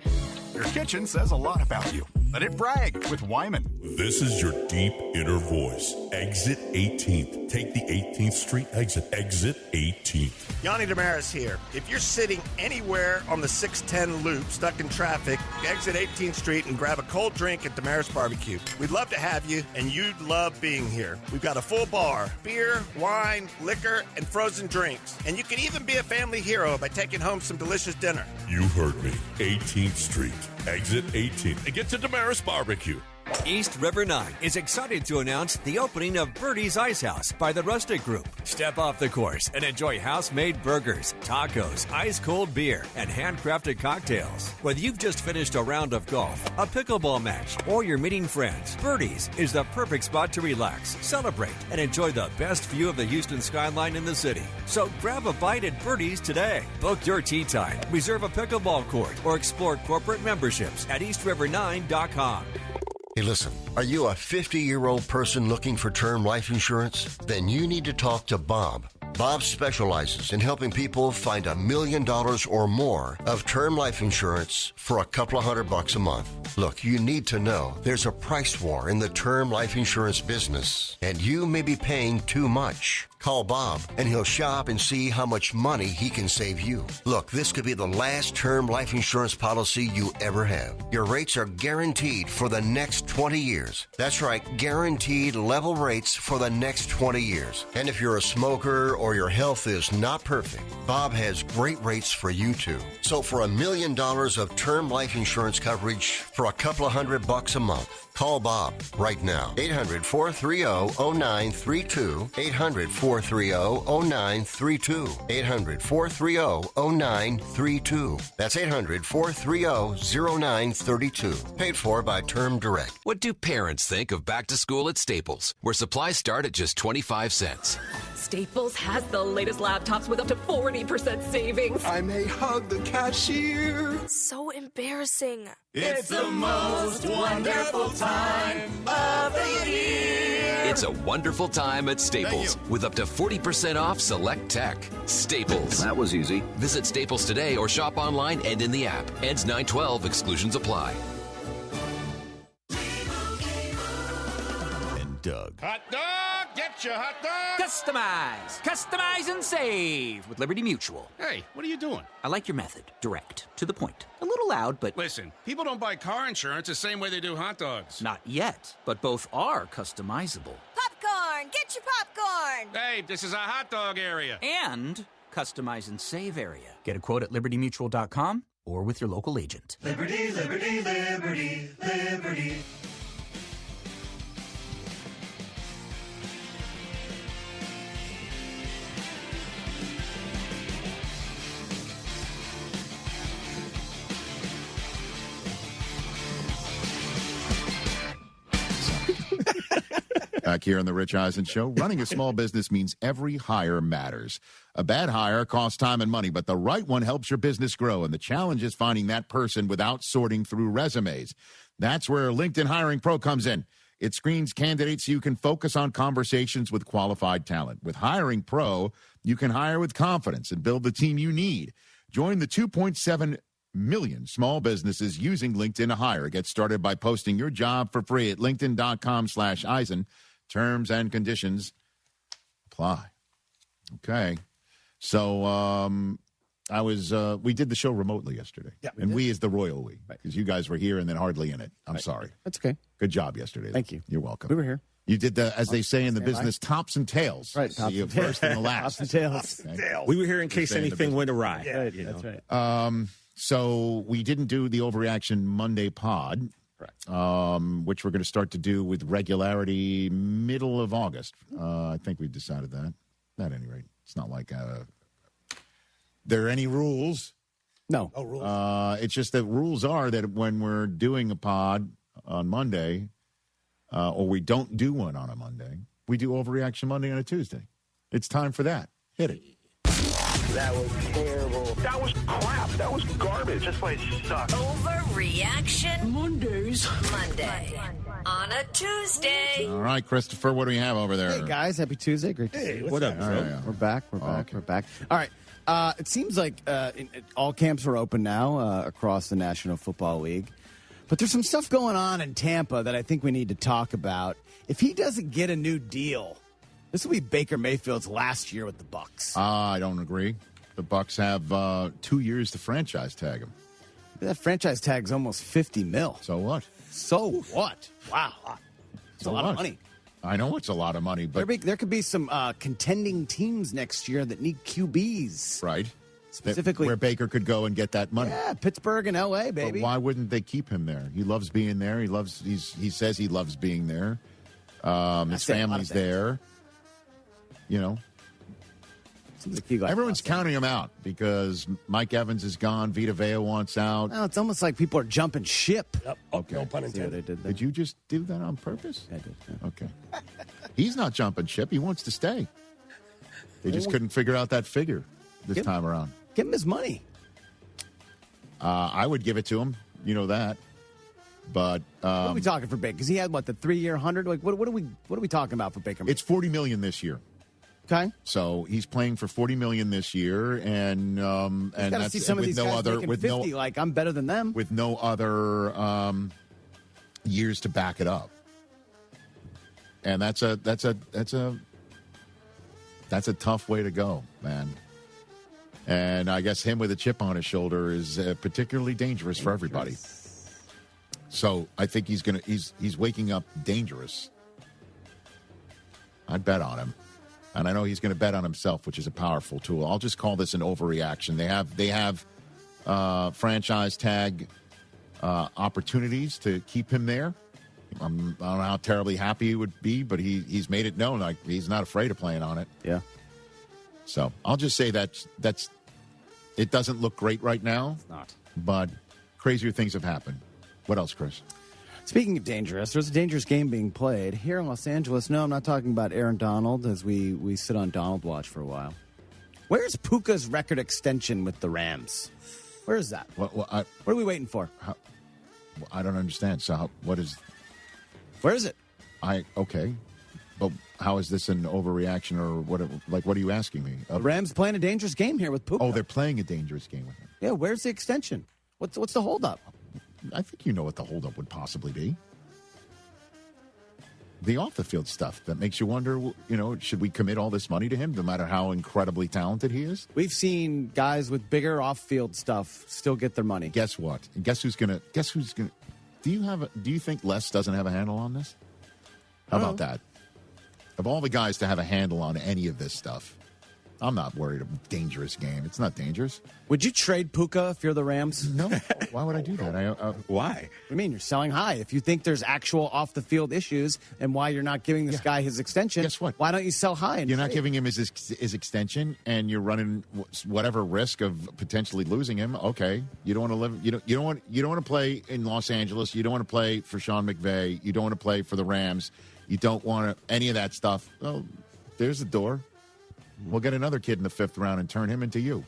[SPEAKER 19] Your kitchen says a lot about you. Let it brag with Wyman.
[SPEAKER 21] This is your deep inner voice. Exit 18th. Take the 18th Street exit. Exit 18th.
[SPEAKER 24] Yanni Damaris here. If you're sitting anywhere on the 610 loop, stuck in traffic, exit 18th Street and grab a cold drink at Damaris Barbecue. We'd love to have you, and you'd love being here. We've got a full bar, beer, wine, liquor, and frozen drinks. And you can even be a family hero by taking home some delicious dinner.
[SPEAKER 21] You heard me. 18th Street. Exit 18th. And get to Damaris Barbecue.
[SPEAKER 26] East River 9 is excited to announce the opening of Birdie's Ice House by the Rustic Group. Step off the course and enjoy house-made burgers, tacos, ice-cold beer, and handcrafted cocktails. Whether you've just finished a round of golf, a pickleball match, or you're meeting friends, Birdie's is the perfect spot to relax, celebrate, and enjoy the best view of the Houston skyline in the city. So grab a bite at Birdie's today. Book your tee time, reserve a pickleball court, or explore corporate memberships at eastriver9.com.
[SPEAKER 22] Hey, listen, are you a 50-year-old person looking for term life insurance? Then you need to talk to Bob. Bob specializes in helping people find $1 million or more of term life insurance for a couple of $100 a month. Look, you need to know there's a price war in the term life insurance business, and you may be paying too much. Call Bob, and he'll shop and see how much money he can save you. Look, this could be the last term life insurance policy you ever have. Your rates are guaranteed for the next 20 years. That's right, guaranteed level rates for the next 20 years. And if you're a smoker or your health is not perfect, Bob has great rates for you too. So for $1 million of term life insurance coverage for a couple of $100 a month, call Bob right now. 800-430-0932. 800-430-0932. 800-430-0932. That's 800-430-0932. Paid for by Term Direct.
[SPEAKER 1] What do parents think of back to school at Staples, where supplies start at just 25 cents?
[SPEAKER 2] Staples has the latest laptops with up to 40% savings.
[SPEAKER 3] I may hug the cashier.
[SPEAKER 2] So embarrassing.
[SPEAKER 11] It's the most wonderful time of the year.
[SPEAKER 1] It's a wonderful time at Staples with up to 40% off select tech. Staples. That was easy. Visit Staples today or shop online and in the app. Ends 9/12. Exclusions apply.
[SPEAKER 21] And Doug.
[SPEAKER 5] Hot dog! Get your hot dog!
[SPEAKER 17] Customize and save with Liberty Mutual.
[SPEAKER 5] Hey, what are you doing?
[SPEAKER 17] I like your method. Direct. To the point. A little loud, but...
[SPEAKER 5] Listen, people don't buy car insurance the same way they do hot dogs.
[SPEAKER 17] Not yet, but both are customizable.
[SPEAKER 10] Popcorn! Get your popcorn!
[SPEAKER 5] Hey, this is a hot dog area.
[SPEAKER 17] And customize and save area. Get a quote at libertymutual.com or with your local agent.
[SPEAKER 18] Liberty, liberty, liberty, liberty.
[SPEAKER 4] Back here on the Rich Eisen Show, running a small business means every hire matters. A bad hire costs time and money, but the right one helps your business grow, and the challenge is finding that person without sorting through resumes. That's where LinkedIn Hiring Pro comes in. It screens candidates so you can focus on conversations with qualified talent. With Hiring Pro, you can hire with confidence and build the team you need. Join the 2.7 million small businesses using LinkedIn to hire. Get started by posting your job for free at linkedin.com/Eisen. Terms and conditions apply. Okay. So we did the show remotely yesterday.
[SPEAKER 7] Yeah,
[SPEAKER 4] we as the royal we, because you guys were here and then hardly in it. I'm sorry.
[SPEAKER 7] That's okay.
[SPEAKER 4] Good job yesterday.
[SPEAKER 7] Thank you.
[SPEAKER 4] You're welcome.
[SPEAKER 7] We were here.
[SPEAKER 4] You did the, as they say in the
[SPEAKER 7] Stand by.
[SPEAKER 4] business, tops and tails.
[SPEAKER 7] Right.
[SPEAKER 4] So you first and the last.
[SPEAKER 7] Tops and tails.
[SPEAKER 4] Okay.
[SPEAKER 9] We were here in case
[SPEAKER 4] Stay in the
[SPEAKER 9] anything
[SPEAKER 4] business.
[SPEAKER 9] went awry.
[SPEAKER 7] Yeah,
[SPEAKER 9] you know.
[SPEAKER 7] that's right.
[SPEAKER 4] So we didn't do the Overreaction Monday pod, which we're going to start to do with regularity middle of August. I think we've decided that. At any rate, it's not like there are any rules.
[SPEAKER 7] No.
[SPEAKER 4] No rules. It's just that rules are that when we're doing a pod on Monday, or we don't do one on a Monday, we do Overreaction Monday on a Tuesday. It's time for that. Hit it.
[SPEAKER 10] That was terrible.
[SPEAKER 8] That was crap. That was garbage. This place sucks.
[SPEAKER 10] Overreaction
[SPEAKER 2] Mondays.
[SPEAKER 10] Monday. On a Tuesday.
[SPEAKER 4] All right, Christopher, what do we have over there?
[SPEAKER 7] Hey, guys. Happy Tuesday. Great to see you.
[SPEAKER 9] What up,
[SPEAKER 4] All
[SPEAKER 9] bro?
[SPEAKER 4] right, yeah.
[SPEAKER 7] We're back. We're back.
[SPEAKER 4] Okay.
[SPEAKER 7] We're back. All right. It seems like all camps are open now across the National Football League. But there's some stuff going on in Tampa that I think we need to talk about. If he doesn't get a new deal, this will be Baker Mayfield's last year with the Bucs.
[SPEAKER 4] I don't agree. The Bucs have 2 years to franchise tag him.
[SPEAKER 7] That franchise tag's almost $50 million.
[SPEAKER 4] So what?
[SPEAKER 7] So what? Wow. It's a lot of money.
[SPEAKER 4] I know it's a lot of money, but
[SPEAKER 7] There could be some contending teams next year that need QBs.
[SPEAKER 4] right.
[SPEAKER 7] Specifically,
[SPEAKER 4] where Baker could go and get that money.
[SPEAKER 7] Yeah, Pittsburgh and L.A., baby.
[SPEAKER 4] But why wouldn't they keep him there? He loves being there. He says he loves being there. His family's there. You know. Everyone's counting him out because Mike Evans is gone. Vita Vea wants out.
[SPEAKER 7] Well, it's almost like people are jumping ship.
[SPEAKER 4] Okay.
[SPEAKER 7] No pun intended.
[SPEAKER 4] Did you just do that on purpose?
[SPEAKER 7] I did. Yeah.
[SPEAKER 4] Okay. He's not jumping ship. He wants to stay. They just couldn't figure out that figure this time around.
[SPEAKER 7] Give him his money.
[SPEAKER 4] I would give it to him. You know that. But
[SPEAKER 7] what are we talking for Baker? Because he had the 3-year $100. Like what are we talking about for Baker?
[SPEAKER 4] It's $40 million this year.
[SPEAKER 7] Okay.
[SPEAKER 4] So he's playing for $40 million this year, and that's
[SPEAKER 7] see some of
[SPEAKER 4] with
[SPEAKER 7] these
[SPEAKER 4] no
[SPEAKER 7] guys
[SPEAKER 4] other
[SPEAKER 7] making
[SPEAKER 4] with
[SPEAKER 7] 50,
[SPEAKER 4] no
[SPEAKER 7] like I'm better than them
[SPEAKER 4] with no other years to back it up. And that's a tough way to go, man. And I guess him with a chip on his shoulder is particularly dangerous for everybody. So I think he's waking up dangerous. I'd bet on him. And I know he's going to bet on himself, which is a powerful tool. I'll just call this an overreaction. They have franchise tag opportunities to keep him there. I don't know how terribly happy he would be, but he's made it known like he's not afraid of playing on it.
[SPEAKER 7] Yeah.
[SPEAKER 4] So I'll just say that's it doesn't look great right now.
[SPEAKER 7] It's not.
[SPEAKER 4] But crazier things have happened. What else, Chris?
[SPEAKER 7] Speaking of dangerous, there's a dangerous game being played here in Los Angeles. No, I'm not talking about Aaron Donald as we sit on Donald Watch for a while. Where's Puka's record extension with the Rams? Where is that?
[SPEAKER 4] What
[SPEAKER 7] are we waiting for?
[SPEAKER 4] I don't understand. So what is...
[SPEAKER 7] Where is it?
[SPEAKER 4] Okay. But how is this an overreaction or what? Like, what are you asking me?
[SPEAKER 7] The Rams playing a dangerous game here with Puka.
[SPEAKER 4] Oh, they're playing a dangerous game with him.
[SPEAKER 7] Yeah, where's the extension? What's the holdup?
[SPEAKER 4] I think you know what the holdup would possibly be. The off-the-field stuff that makes you wonder, should we commit all this money to him no matter how incredibly talented he is?
[SPEAKER 7] We've seen guys with bigger off-field stuff still get their money.
[SPEAKER 4] Guess what? And guess who's gonna... Do you think Les doesn't have a handle on this? How about that? Of all the guys to have a handle on any of this stuff, I'm not worried about a dangerous game. It's not dangerous.
[SPEAKER 7] Would you trade Puka if you're the Rams?
[SPEAKER 4] No. Why would I do that?
[SPEAKER 9] Why?
[SPEAKER 7] What do you mean? You're selling high. If you think there's actual off-the-field issues and why you're not giving this guy his extension,
[SPEAKER 4] guess what?
[SPEAKER 7] Why don't you sell high?
[SPEAKER 4] You're not giving him his extension, and you're running whatever risk of potentially losing him. Okay, you don't want to live. You don't want to play in Los Angeles. You don't want to play for Sean McVay. You don't want to play for the Rams. You don't want any of that stuff. Well, there's the door. We'll get another kid in the 5th round and turn him into you.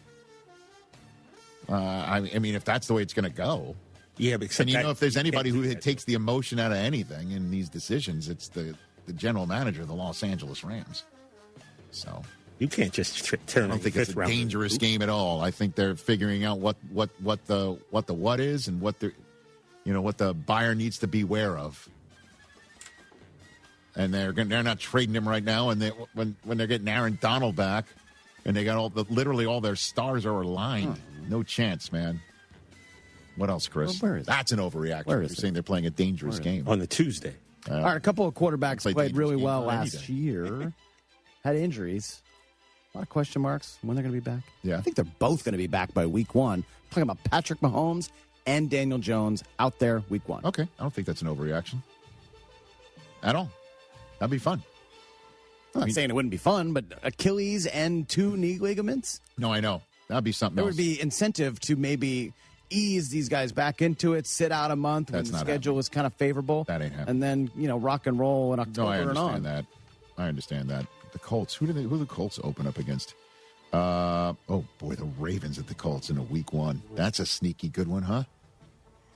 [SPEAKER 4] I mean, if that's the way it's going to go.
[SPEAKER 9] Yeah, but
[SPEAKER 4] and if there's anybody who takes the emotion out of anything in these decisions, it's the general manager of the Los Angeles Rams. So
[SPEAKER 9] you can't just turn.
[SPEAKER 4] I don't think it's a dangerous game at all. I think they're figuring out what the is and what the buyer needs to beware of. And they're not trading him right now. And when they're getting Aaron Donald back, and they got literally all their stars are aligned. No chance, man. What else, Chris?
[SPEAKER 7] Well, where is
[SPEAKER 4] That's an overreaction. You're saying they're playing a dangerous game
[SPEAKER 9] on the Tuesday.
[SPEAKER 7] All right, a couple of quarterbacks played really well last year. Had injuries. A lot of question marks when they're going to be back.
[SPEAKER 4] Yeah,
[SPEAKER 7] I think they're both going to be back by week 1. I'm talking about Patrick Mahomes and Daniel Jones out there week 1.
[SPEAKER 4] Okay, I don't think that's an overreaction at all. That'd be fun.
[SPEAKER 7] I'm not saying it wouldn't be fun, but Achilles and 2 knee ligaments?
[SPEAKER 4] No, I know. That'd be something
[SPEAKER 7] There
[SPEAKER 4] else.
[SPEAKER 7] would be incentive to maybe ease these guys back into it, sit out a month when the schedule is kind of favorable.
[SPEAKER 4] That ain't happening.
[SPEAKER 7] And then, rock and roll in October
[SPEAKER 4] I
[SPEAKER 7] and on.
[SPEAKER 4] understand that. I understand that. The Colts, who do the Colts open up against? The Ravens at the Colts in a week 1. That's a sneaky good one, huh?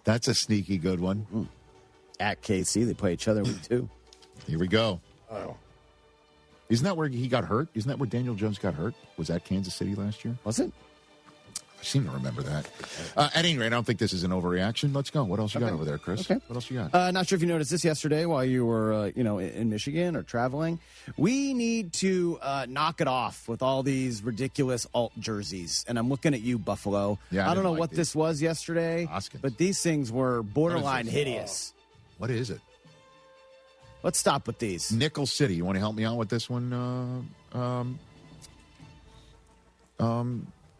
[SPEAKER 4] That's a sneaky good one.
[SPEAKER 7] At KC, they play each other week 2.
[SPEAKER 4] Here we go.
[SPEAKER 9] Oh.
[SPEAKER 4] Isn't that where he got hurt? Isn't that where Daniel Jones got hurt? Was that Kansas City last year?
[SPEAKER 7] Was it?
[SPEAKER 4] I seem to remember that. At any rate, I don't think this is an overreaction. Let's go. What else you got over there, Chris?
[SPEAKER 7] Okay.
[SPEAKER 4] What else you got?
[SPEAKER 7] Not sure if you noticed this yesterday while you were, in Michigan or traveling. We need to knock it off with all these ridiculous alt jerseys. And I'm looking at you, Buffalo.
[SPEAKER 4] Yeah,
[SPEAKER 7] I don't know what this was yesterday, but these things were borderline hideous.
[SPEAKER 4] What is it?
[SPEAKER 7] Let's stop with these.
[SPEAKER 4] Nickel City. You want to help me out with this one,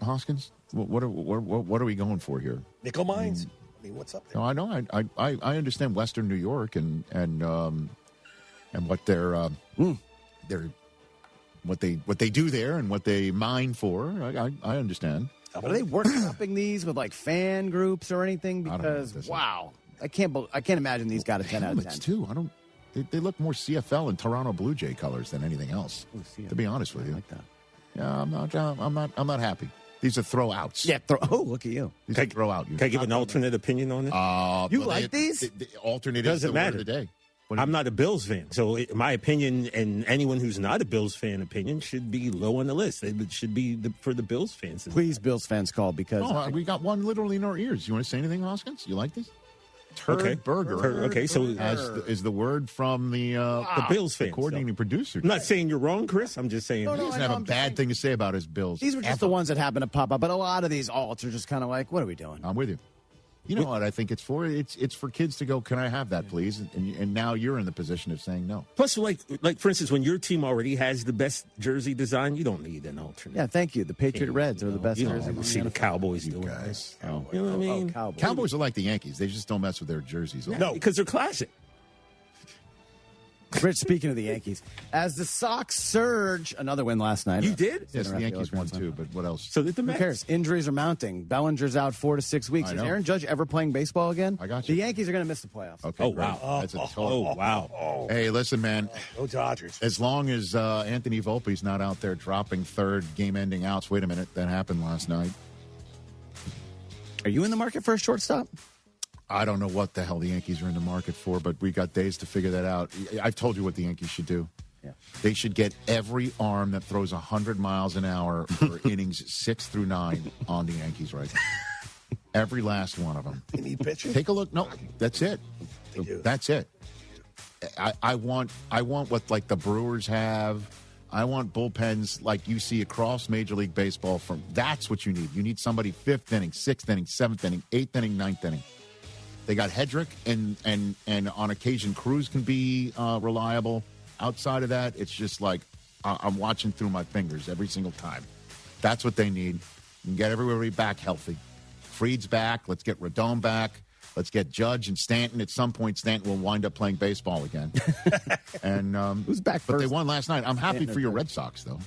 [SPEAKER 4] Hoskins? What are we going for here?
[SPEAKER 24] Nickel mines. I mean, what's up there?
[SPEAKER 4] No, I know. I understand Western New York and what their what they do there and what they mine for. I understand.
[SPEAKER 7] Are they workshopping these with like fan groups or anything? Because wow, I can't imagine these got a 10 out of 10
[SPEAKER 4] too. They look more CFL and Toronto Blue Jay colors than anything else. To be honest with you,
[SPEAKER 7] like that.
[SPEAKER 4] Yeah, I'm not happy. These are throwouts.
[SPEAKER 7] Yeah, look at you.
[SPEAKER 4] These are throwout.
[SPEAKER 9] Can I give an alternate opinion on it?
[SPEAKER 7] You like these?
[SPEAKER 4] The alternate
[SPEAKER 9] Doesn't
[SPEAKER 4] is the
[SPEAKER 9] matter.
[SPEAKER 4] word of the day.
[SPEAKER 9] I'm not a Bills fan, so my opinion and anyone who's not a Bills fan opinion should be low on the list. It should be for the Bills fans.
[SPEAKER 7] Please, Bills fans, call because
[SPEAKER 4] we got one literally in our ears. You want to say anything, Hoskins? You like this? Turd burger.
[SPEAKER 9] Okay, so
[SPEAKER 4] is the word from the
[SPEAKER 9] Bills fans,
[SPEAKER 4] the coordinating producer.
[SPEAKER 9] I'm not saying you're wrong, Chris. I'm just saying
[SPEAKER 4] he doesn't have a bad thing to say about his Bills.
[SPEAKER 7] These were just the ones that happened to pop up, but a lot of these alts are just kind of like, what are we doing?
[SPEAKER 4] I'm with you. You know what I think it's for? It's for kids to go, can I have that, please? And now you're in the position of saying no.
[SPEAKER 9] Plus, like for instance, when your team already has the best jersey design, you don't need an alternate.
[SPEAKER 7] Yeah, thank you. The Patriot Reds are the best jersey.
[SPEAKER 9] You see the Cowboys doing
[SPEAKER 4] guys.
[SPEAKER 9] You know what I mean?
[SPEAKER 4] Cowboys are like the Yankees. They just don't mess with their jerseys.
[SPEAKER 9] No, because they're classic.
[SPEAKER 7] Rich, speaking of the Yankees, as the Sox surge, another win last night.
[SPEAKER 9] You did?
[SPEAKER 4] Yes, the Yankees won too, but what else?
[SPEAKER 9] So did the
[SPEAKER 7] Who
[SPEAKER 9] Mets.
[SPEAKER 7] cares? Injuries are mounting. Bellinger's out 4 to 6 weeks. Is Aaron Judge ever playing baseball again?
[SPEAKER 4] I got you.
[SPEAKER 7] The Yankees are going to miss the playoffs.
[SPEAKER 4] Okay,
[SPEAKER 9] Oh,
[SPEAKER 4] great.
[SPEAKER 9] wow.
[SPEAKER 4] That's a total.
[SPEAKER 9] Oh, wow.
[SPEAKER 4] Hey, listen, man.
[SPEAKER 23] Go Dodgers.
[SPEAKER 4] As long as Anthony Volpe's not out there dropping third game-ending outs. Wait a minute, that happened last night.
[SPEAKER 7] Are you in the market for a shortstop?
[SPEAKER 4] I don't know what the hell the Yankees are in the market for, but we got days to figure that out. I've told you what the Yankees should do.
[SPEAKER 7] Yeah.
[SPEAKER 4] They should get every arm that throws 100 miles an hour for innings 6 through 9 on the Yankees right now. Every last one of them.
[SPEAKER 23] They need pitching?
[SPEAKER 4] Take a look. No, that's it. That's it. I want what like the Brewers have. I want bullpens like you see across Major League Baseball. That's what you need. You need somebody 5th inning, 6th inning, 7th inning, 8th inning, 9th inning. They got Hedrick, and on occasion Cruz can be reliable. Outside of that, it's just like I'm watching through my fingers every single time. That's what they need. And get everybody back healthy. Fried's back. Let's get Rodon back. Let's get Judge and Stanton. At some point, Stanton will wind up playing baseball again. And
[SPEAKER 7] who's back first?
[SPEAKER 4] But they won last night. I'm happy for your Red Sox, though.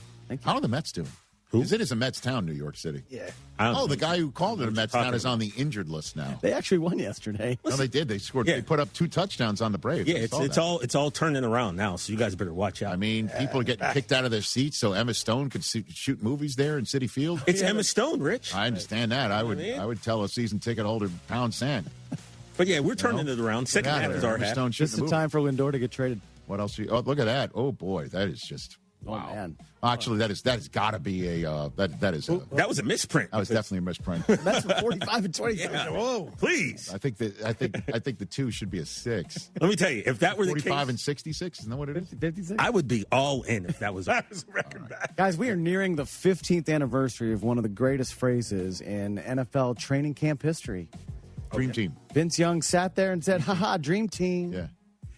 [SPEAKER 4] How are the Mets doing? Because it is a Mets town, New York City.
[SPEAKER 23] Yeah.
[SPEAKER 4] The guy who called it a Mets town is on the injured list now.
[SPEAKER 7] They actually won yesterday.
[SPEAKER 4] No, they did. They scored.
[SPEAKER 9] Yeah.
[SPEAKER 4] They put up 2 touchdowns on the Braves.
[SPEAKER 9] Yeah, it's all turning around now, so you guys better watch out.
[SPEAKER 4] I mean, people are getting kicked out of their seats so Emma Stone could shoot movies there in City Field.
[SPEAKER 9] It's Emma Stone, Rich.
[SPEAKER 4] I understand that. I would tell a season ticket holder pound sand.
[SPEAKER 9] But yeah, we're turning it around. Second half is our half.
[SPEAKER 7] This is the time for Lindor to get traded.
[SPEAKER 4] What else? Oh, look at that! Oh boy, that is just wow.
[SPEAKER 7] Oh, man.
[SPEAKER 4] Actually, that has got to be a
[SPEAKER 9] that was a misprint.
[SPEAKER 4] That was definitely a misprint.
[SPEAKER 7] That's 45 and 27.
[SPEAKER 9] Yeah. Whoa, please!
[SPEAKER 4] I think the 2 should be a 6.
[SPEAKER 9] Let me tell you, if that were the case,
[SPEAKER 4] 45 and 66, isn't that what it is?
[SPEAKER 7] 56.
[SPEAKER 9] I would be all in if that was
[SPEAKER 23] That was a record back.
[SPEAKER 7] Guys, we are nearing the 15th anniversary of one of the greatest phrases in NFL training camp history.
[SPEAKER 4] Dream team.
[SPEAKER 7] Vince Young sat there and said, haha, dream team.
[SPEAKER 4] Yeah.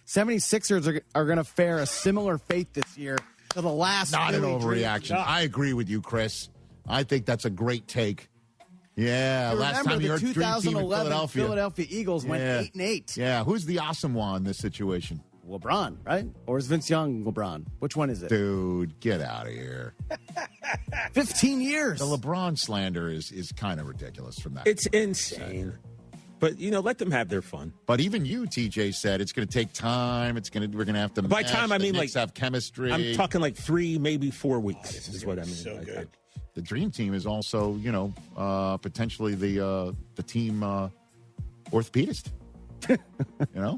[SPEAKER 7] 76ers are going to fare a similar fate this year to the last.
[SPEAKER 4] Not an
[SPEAKER 7] Philly
[SPEAKER 4] overreaction.
[SPEAKER 7] dream.
[SPEAKER 4] I agree with you, Chris. I think that's a great take. Yeah, last time you heard dream team in
[SPEAKER 7] 2011 Philadelphia Eagles went 8-8.
[SPEAKER 4] Yeah, who's the awesome one in this situation?
[SPEAKER 7] LeBron, right? Or is Vince Young LeBron? Which one is it?
[SPEAKER 4] Dude, get out of here.
[SPEAKER 7] 15 years.
[SPEAKER 4] The LeBron slander is kind of ridiculous from that.
[SPEAKER 9] It's insane. But, let them have their fun.
[SPEAKER 4] But even you, TJ, said it's going to take time. We're going to have to
[SPEAKER 9] By time, I mean,
[SPEAKER 4] Knicks have chemistry.
[SPEAKER 9] I'm talking like 3, maybe 4 weeks is what I mean.
[SPEAKER 23] So good.
[SPEAKER 4] The dream team is also, potentially the team orthopedist.
[SPEAKER 7] Yeah.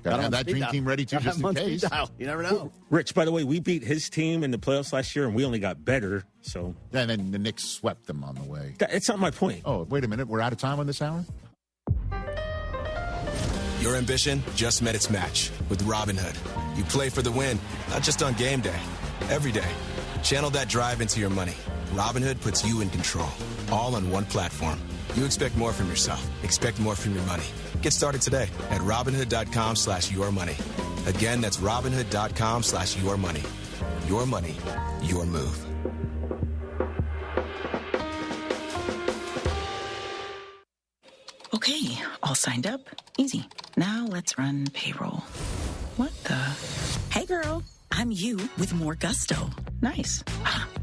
[SPEAKER 4] Got to have that dream team ready, too, just in case.
[SPEAKER 7] You never know.
[SPEAKER 9] Rich, by the way, we beat his team in the playoffs last year, and we only got better. So,
[SPEAKER 4] and then the Knicks swept them on the way.
[SPEAKER 9] It's not my point.
[SPEAKER 4] Oh, wait a minute. We're out of time on this hour?
[SPEAKER 6] Your ambition just met its match with Robinhood. You play for the win, not just on game day, every day. Channel that drive into your money. Robinhood puts you in control, all on one platform. You expect more from yourself. Expect more from your money. Get started today at Robinhood.com/yourmoney. Again, that's Robinhood.com/yourmoney. Your money, your move.
[SPEAKER 12] Okay, all signed up. Easy. Now let's run payroll. What the? Hey girl, I'm you with more gusto. Nice.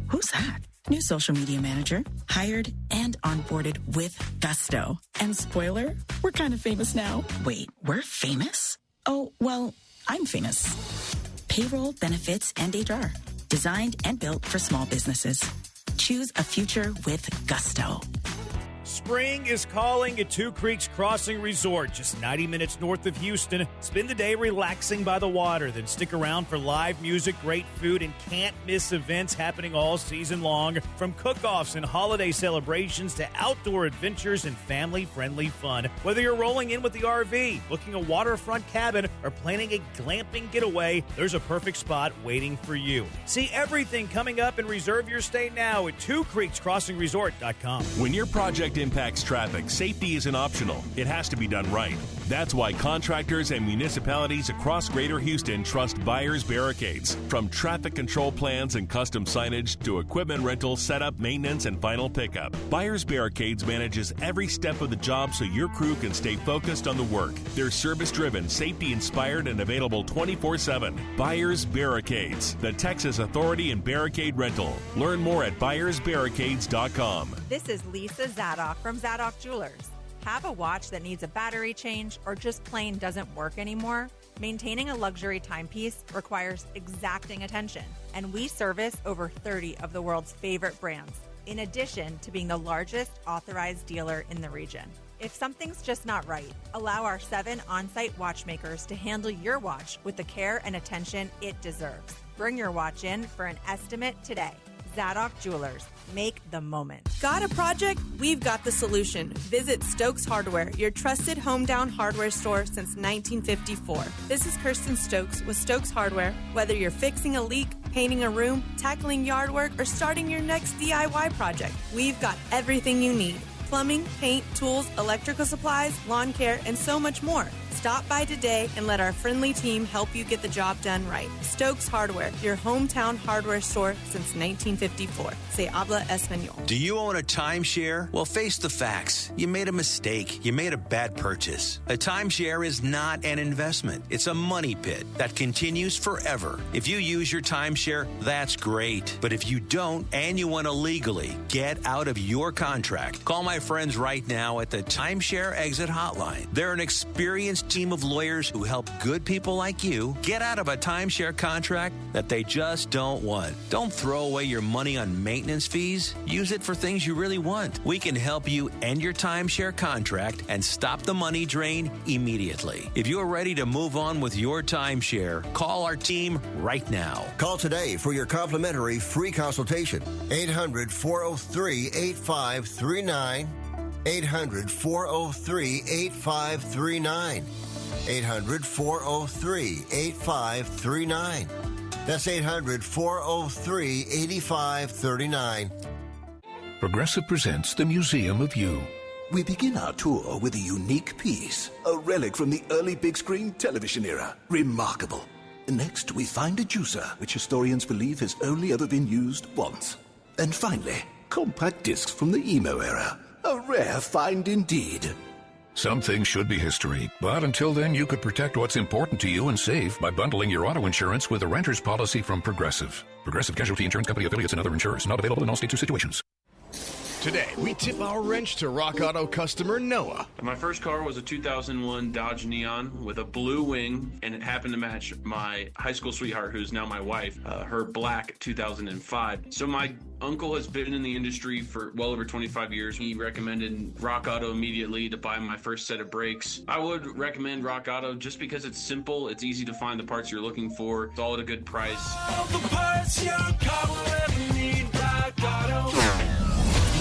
[SPEAKER 12] Who's that? New social media manager, hired and onboarded with gusto. And spoiler, we're kind of famous now. Wait, we're famous? Oh, well, I'm famous. Payroll, benefits, and HR. Designed and built for small businesses. Choose a future with gusto.
[SPEAKER 14] Spring is calling at Two Creeks Crossing Resort, just 90 minutes north of Houston. Spend the day relaxing by the water, then stick around for live music, great food, and can't-miss events happening all season long. From cook-offs and holiday celebrations to outdoor adventures and family-friendly fun. Whether you're rolling in with the RV, booking a waterfront cabin, or planning a glamping getaway, there's a perfect spot waiting for you. See everything coming up and reserve your stay now at TwoCreeksCrossingResort.com.
[SPEAKER 15] When your project
[SPEAKER 13] impacts traffic, safety isn't optional. It has to be done right. That's why contractors and municipalities across Greater Houston trust Buyers Barricades. From traffic control plans and custom signage to equipment rental, setup, maintenance, and final pickup, Buyers Barricades manages every step of the job so your crew can stay focused on the work. They're service-driven, safety-inspired, and available 24/7. Buyers Barricades, the Texas authority in barricade rental. Learn more at buyersbarricades.com.
[SPEAKER 15] This is Lisa Zadok from Zadok Jewelers. Have a watch that needs a battery change or just plain doesn't work anymore? Maintaining a luxury timepiece requires exacting attention, and we service over 30 of the world's favorite brands, in addition to being the largest authorized dealer in the region. If something's just not right, allow our 7 on-site watchmakers to handle your watch with the care and attention it deserves. Bring your watch in for an estimate today. Zadok Jewelers. Make the moment.
[SPEAKER 16] Got a project? We've got the solution. Visit Stokes Hardware, your trusted hometown hardware store since 1954. This is Kirsten Stokes with Stokes Hardware. Whether you're fixing a leak, painting a room, tackling yard work, or starting your next DIY project, we've got everything you need. Plumbing, paint, tools, electrical supplies, lawn care, and so much more. Stop by today and let our friendly team help you get the job done right. Stokes Hardware, your hometown hardware store since 1954. Se habla español.
[SPEAKER 19] Do you own a timeshare? Well, face the facts. You made a mistake. You made a bad purchase. A timeshare is not an investment. It's a money pit that continues forever. If you use your timeshare, that's great. But if you don't and you want to legally get out of your contract, call my friends right now at the Timeshare Exit Hotline. They're an experienced team of lawyers who help good people like you get out of a timeshare contract that they just don't want. Don't throw away your money on maintenance fees. Use it for things you really want. We can help you end your timeshare contract and stop the money drain immediately. If you're ready to move on with your timeshare, call our team right now.
[SPEAKER 22] Call today for your complimentary free consultation. 800-403-8539. 800-403-8539. 800-403-8539. That's 800-403-8539.
[SPEAKER 20] Progressive presents the Museum of You. We begin our tour with a unique piece, a relic from the early big screen television era. Remarkable. Next, we find a juicer, which historians believe has only ever been used once. And finally, compact discs from the emo era. A rare find indeed.
[SPEAKER 21] Some things should be history, but until then, you could protect what's important to you and save by bundling your auto insurance with a renter's policy from Progressive. Progressive Casualty Insurance Company affiliates and other insurers. Not available in all states or situations.
[SPEAKER 25] Today, we tip our wrench to Rock Auto customer Noah.
[SPEAKER 27] My first car was a 2001 Dodge Neon with a blue wing, and it happened to match my high school sweetheart, who's now my wife, her black 2005. So my uncle has been in the industry for well over 25 years. He recommended Rock Auto immediately to buy my first set of brakes. I would recommend Rock Auto just because it's simple, it's easy to find the parts you're looking for, it's all at a good price.
[SPEAKER 11] All the parts your car will ever need, Rock Auto.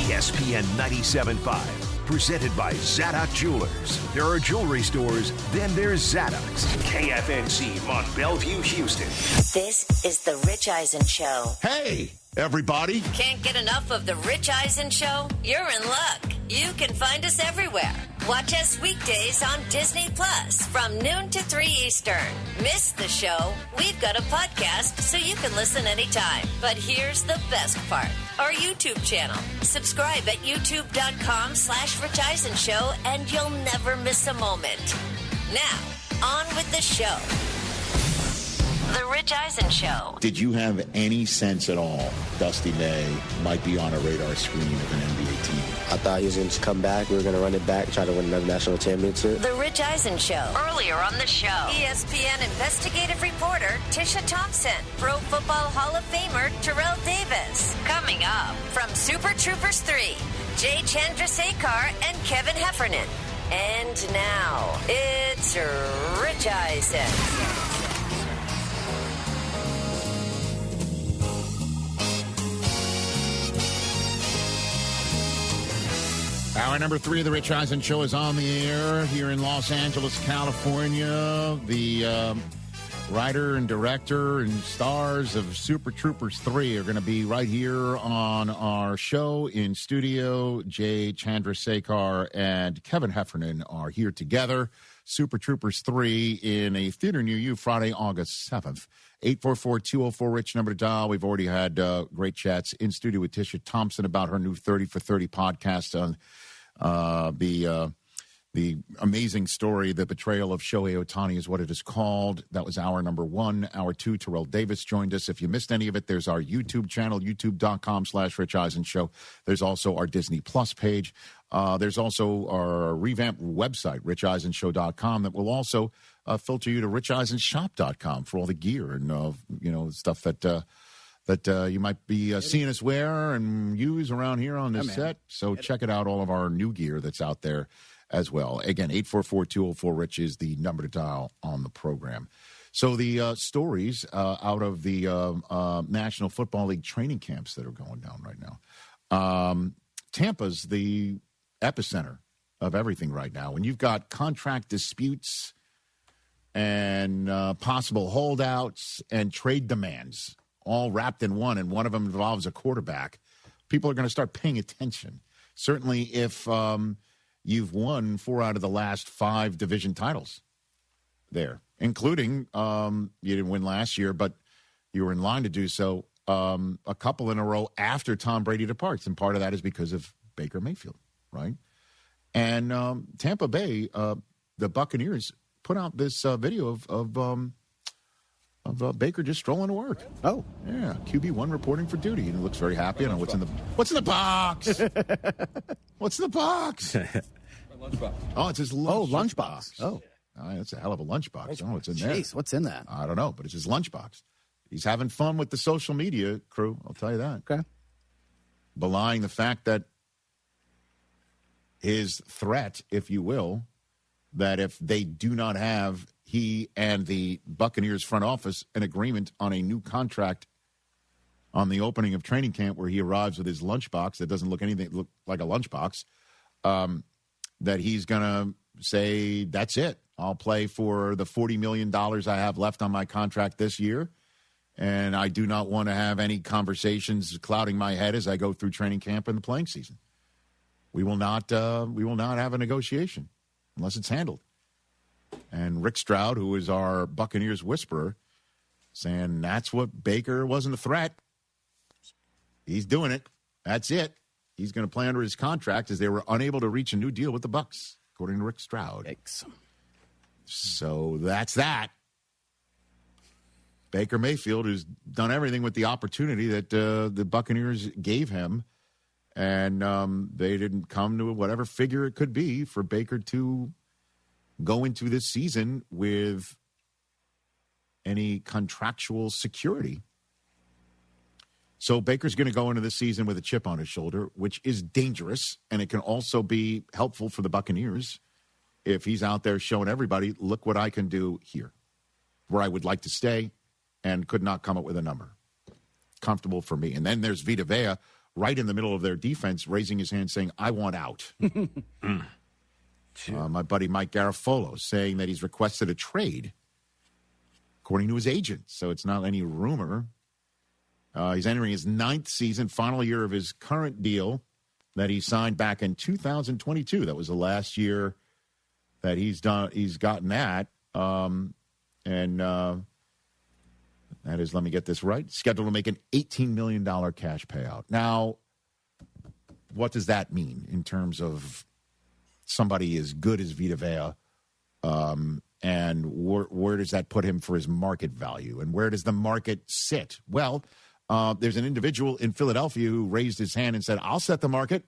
[SPEAKER 28] ESPN 97.5, presented by Zadok Jewelers. There are jewelry stores, then there's Zadok's. KFNC, Mont Bellevue, Houston.
[SPEAKER 10] This is The Rich Eisen Show.
[SPEAKER 4] Hey, everybody.
[SPEAKER 10] Can't get enough of The Rich Eisen Show? You're in luck. You can find us everywhere. Watch us weekdays on Disney Plus from noon to 3 Eastern. Miss the show? We've got a podcast so you can listen anytime. But here's the best part. Our YouTube channel. Subscribe at youtube.com/Rich Eisen Show and you'll never miss a moment. Now, on with the show. The Rich Eisen Show.
[SPEAKER 4] Did you have any sense at all Dusty May might be on a radar screen of an NBA team?
[SPEAKER 29] I thought he was going to come back. We were going to run it back, try to win another national championship.
[SPEAKER 10] The Rich Eisen Show. Earlier on the show, ESPN investigative reporter Tisha Thompson, Pro Football Hall of Famer Terrell Davis. Coming up from Super Troopers 3, Jay Chandrasekhar and Kevin Heffernan. And now, it's Rich Eisen.
[SPEAKER 4] Hour number 3 of the Rich Eisen Show is on the air here in Los Angeles, California. The Writer and director and stars of Super Troopers 3 are going to be right here on our show in studio. Jay Chandrasekhar and Kevin Heffernan are here together. Super Troopers 3 in a theater near you Friday, August 7th. 844-204-RICH, number to dial. We've already had great chats in studio with Tisha Thompson about her new 30 for 30 podcast on the amazing story, The Betrayal of Shohei Ohtani is what it is called. That was hour number 1. Hour 2, Terrell Davis joined us. If you missed any of it, there's our YouTube channel, youtube.com/Rich Eisen Show. There's also our Disney Plus page. There's also our revamped website, richeisenshow.com, that will also filter you to richeisensshop.com for all the gear and, stuff that you might be seeing us wear and use around here on this set. So check it out, all of our new gear that's out there as well. Again, 844-204-RICH is the number to dial on the program. So the stories out of the National Football League training camps that are going down right now. Tampa's the epicenter of everything right now. When you've got contract disputes and possible holdouts and trade demands all wrapped in one, and one of them involves a quarterback, people are going to start paying attention. Certainly if you've won 4 out of the last 5 division titles there, including you didn't win last year, but you were in line to do so a couple in a row after Tom Brady departs. And part of that is because of Baker Mayfield, right? And Tampa Bay, the Buccaneers, put out this video of Baker just strolling to work.
[SPEAKER 7] Oh.
[SPEAKER 4] Yeah, QB1 reporting for duty. And he looks very happy. I don't know what's in the box. What's in the box?
[SPEAKER 1] Lunchbox.
[SPEAKER 4] Oh, it's his
[SPEAKER 7] lunchbox. Oh.
[SPEAKER 4] That's a hell of a lunchbox. Oh, what's in there?
[SPEAKER 7] Jeez, what's in that?
[SPEAKER 4] I don't know, but it's his lunchbox. He's having fun with the social media crew, I'll tell you that.
[SPEAKER 7] Okay.
[SPEAKER 4] Belying the fact that his threat, if you will, that if they do not have he and the Buccaneers front office an agreement on a new contract on the opening of training camp, where he arrives with his lunchbox that doesn't look like a lunchbox, that he's going to say, that's it. I'll play for the $40 million I have left on my contract this year, and I do not want to have any conversations clouding my head as I go through training camp and the playing season. We will not have a negotiation unless it's handled. And Rick Stroud, who is our Buccaneers whisperer, saying that's what Baker wasn't a threat. He's doing it. That's it. He's going to play under his contract, as they were unable to reach a new deal with the Bucs, according to Rick Stroud.
[SPEAKER 7] Yikes.
[SPEAKER 4] So that's that. Baker Mayfield, who's done everything with the opportunity that the Buccaneers gave him, and they didn't come to whatever figure it could be for Baker to go into this season with any contractual security. So Baker's going to go into this season with a chip on his shoulder, which is dangerous, and it can also be helpful for the Buccaneers if he's out there showing everybody, look what I can do here, where I would like to stay and could not come up with a number. Comfortable for me. And then there's Vita Vea right in the middle of their defense, raising his hand saying, I want out. My buddy Mike Garafolo saying that he's requested a trade, according to his agent. So it's not any rumor. He's entering his 9th season, final year of his current deal that he signed back in 2022. That was the last year that he's gotten that. And that is, let me get this right, scheduled to make an $18 million cash payout. Now, what does that mean in terms of somebody as good as Vita Vea? And where does that put him for his market value? And where does the market sit? Well, there's an individual in Philadelphia who raised his hand and said, I'll set the market.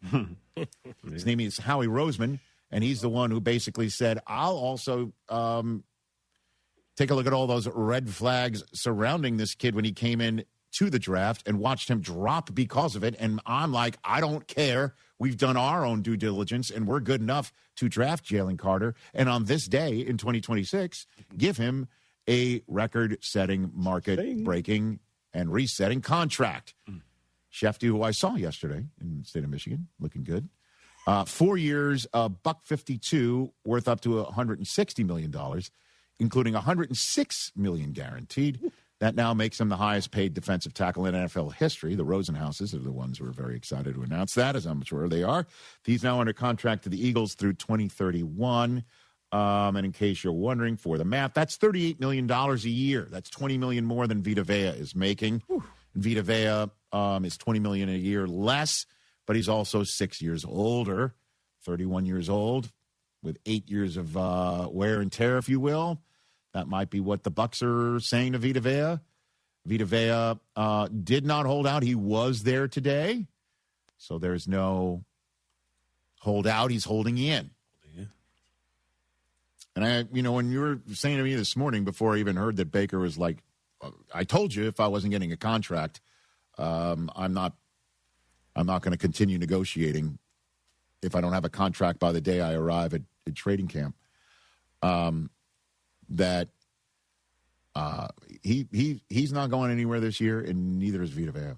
[SPEAKER 4] His name is Howie Roseman, and he's the one who basically said, I'll also take a look at all those red flags surrounding this kid when he came in to the draft and watched him drop because of it. And I'm like, I don't care. We've done our own due diligence, and we're good enough to draft Jalen Carter. And on this day in 2026, give him a record-setting, market-breaking, and resetting contract. Shefty, who I saw yesterday in the state of Michigan, looking good. 4 years, $152, worth up to $160 million. including $106 million guaranteed. That now makes him the highest paid defensive tackle in NFL history. The Rosenhauses are the ones who are very excited to announce that, as I'm sure they are. He's now under contract to the Eagles through 2031. And in case you're wondering, for the math, that's $38 million a year. That's $20 million more than Vita Vea is making. Vita Vea is $20 million a year less, but he's also 6 years older, 31 years old, with 8 years of wear and tear, if you will. That might be what the Bucs are saying to Vita Vea. Vita Vea did not hold out. He was there today, so there's no holdout. He's holding in. And when you were saying to me this morning, before I even heard that Baker was like, I told you if I wasn't getting a contract, I'm not going to continue negotiating if I don't have a contract by the day I arrive at training camp. That he's not going anywhere this year, and neither is Vita Vea. I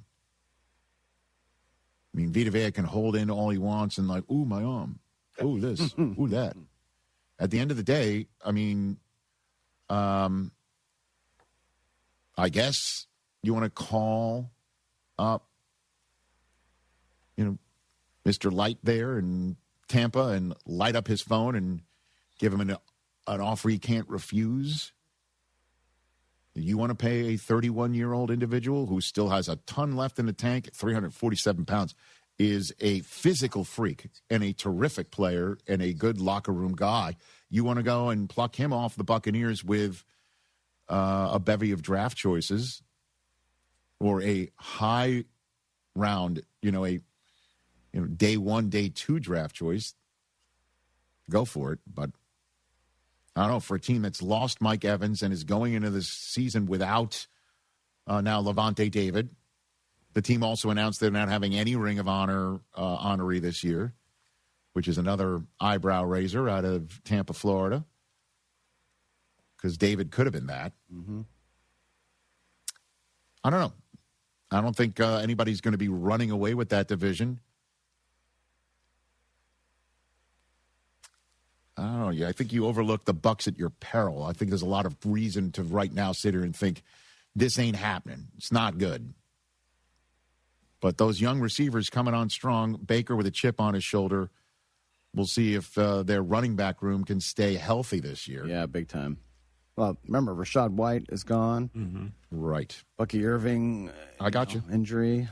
[SPEAKER 4] mean, Vita Vea can hold in all he wants and like, ooh, my arm, ooh, this, ooh, that. At the end of the day, I mean, I guess you want to call up, Mr. Light there in Tampa and light up his phone and give him an offer he can't refuse. You want to pay a 31-year-old individual who still has a ton left in the tank, 347 pounds, is a physical freak and a terrific player and a good locker room guy. You want to go and pluck him off the Buccaneers with a bevy of draft choices or a high round, day 1, day 2 draft choice, go for it. But I don't know, for a team that's lost Mike Evans and is going into this season without now Levante David. The team also announced they're not having any Ring of Honor honoree this year, which is another eyebrow raiser out of Tampa, Florida, because David could have been that. Mm-hmm. I don't know. I don't think anybody's going to be running away with that division. I don't know. Yeah, I think you overlook the Bucs at your peril. I think there's a lot of reason to right now sit here and think this ain't happening. It's not good. But those young receivers coming on strong, Baker with a chip on his shoulder, we'll see if their running back room can stay healthy this year.
[SPEAKER 7] Yeah, big time. Well, remember, Rashad White is gone.
[SPEAKER 4] Mm-hmm. Right.
[SPEAKER 7] Bucky Irving,
[SPEAKER 4] I got you.
[SPEAKER 7] Injury.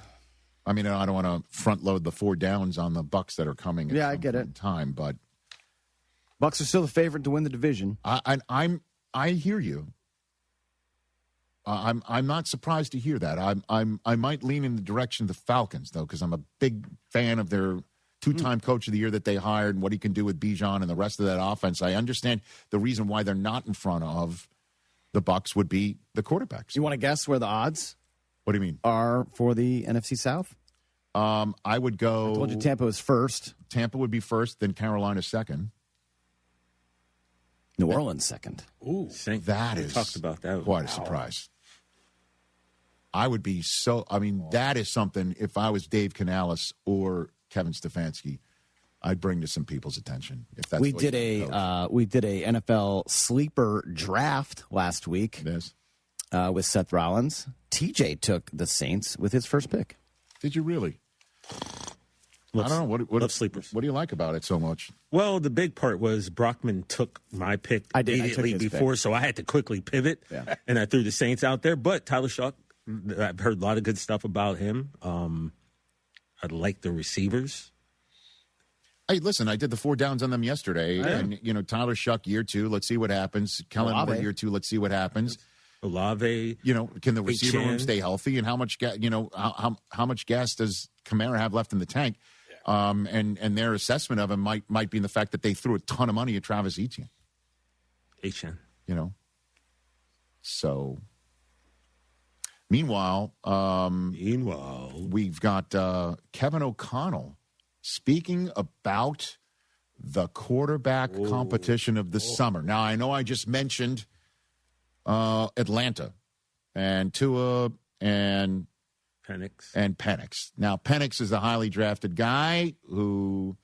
[SPEAKER 4] I mean, I don't want to front load the 4 downs on the Bucs that are coming.
[SPEAKER 7] Yeah, I get it.
[SPEAKER 4] Time, but
[SPEAKER 7] Bucs are still the favorite to win the division.
[SPEAKER 4] I hear you. I'm not surprised to hear that. I might lean in the direction of the Falcons though, because I'm a big fan of their 2-time coach of the year that they hired and what he can do with Bijan and the rest of that offense. I understand the reason why they're not in front of the Bucs would be the quarterbacks.
[SPEAKER 7] You want to guess where the odds?
[SPEAKER 4] What do you mean?
[SPEAKER 7] Are for the NFC South?
[SPEAKER 4] I would go.
[SPEAKER 7] I told you Tampa was first.
[SPEAKER 4] Tampa would be first, then Carolina second.
[SPEAKER 7] New Orleans second.
[SPEAKER 9] Ooh,
[SPEAKER 4] that is
[SPEAKER 9] talked about that.
[SPEAKER 4] Quite a surprise. I would be so. I mean, that is something. If I was Dave Canales or Kevin Stefanski, I'd bring to some people's attention. If that's
[SPEAKER 7] we did a NFL sleeper draft last week.
[SPEAKER 4] Yes.
[SPEAKER 7] With Seth Rollins. TJ took the Saints with his first pick.
[SPEAKER 4] Did you really? I don't know. What sleepers. What do you like about it so much?
[SPEAKER 9] Well, the big part was Brockman took my pick immediately before, so I had to quickly pivot, and I threw the Saints out there. But Tyler Shuck, I've heard a lot of good stuff about him. I like the receivers.
[SPEAKER 4] Hey, listen, I did the 4 downs on them yesterday, and Tyler Shuck year 2. Let's see what happens. Kellen Moore year 2. Let's see what happens.
[SPEAKER 9] Olave,
[SPEAKER 4] can the receiver room stay healthy, and how much how much gas does Kamara have left in the tank? And their assessment of him might be in the fact that they threw a ton of money at Travis Etienne. So. Meanwhile, we've got Kevin O'Connell speaking about the quarterback competition of the summer. Now, I know I just mentioned Atlanta and Tua and Penix. Now, Penix is a highly drafted guy who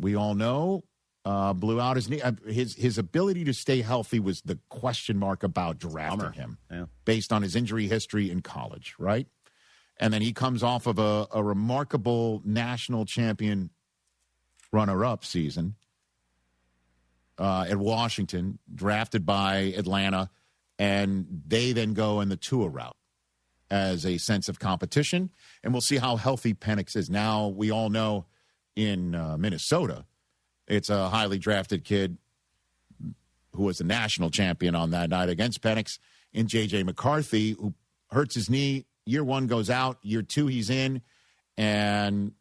[SPEAKER 4] we all know blew out his knee. His ability to stay healthy was the question mark about drafting him based on his injury history in college, right? And then he comes off of a remarkable national champion runner-up season at Washington, drafted by Atlanta, and they then go in the Tua route as a sense of competition. And we'll see how healthy Penix is. Now, we all know in Minnesota, it's a highly drafted kid who was the national champion on that night against Penix, in J.J. McCarthy, who hurts his knee. Year 1 goes out. Year 2, he's in. And,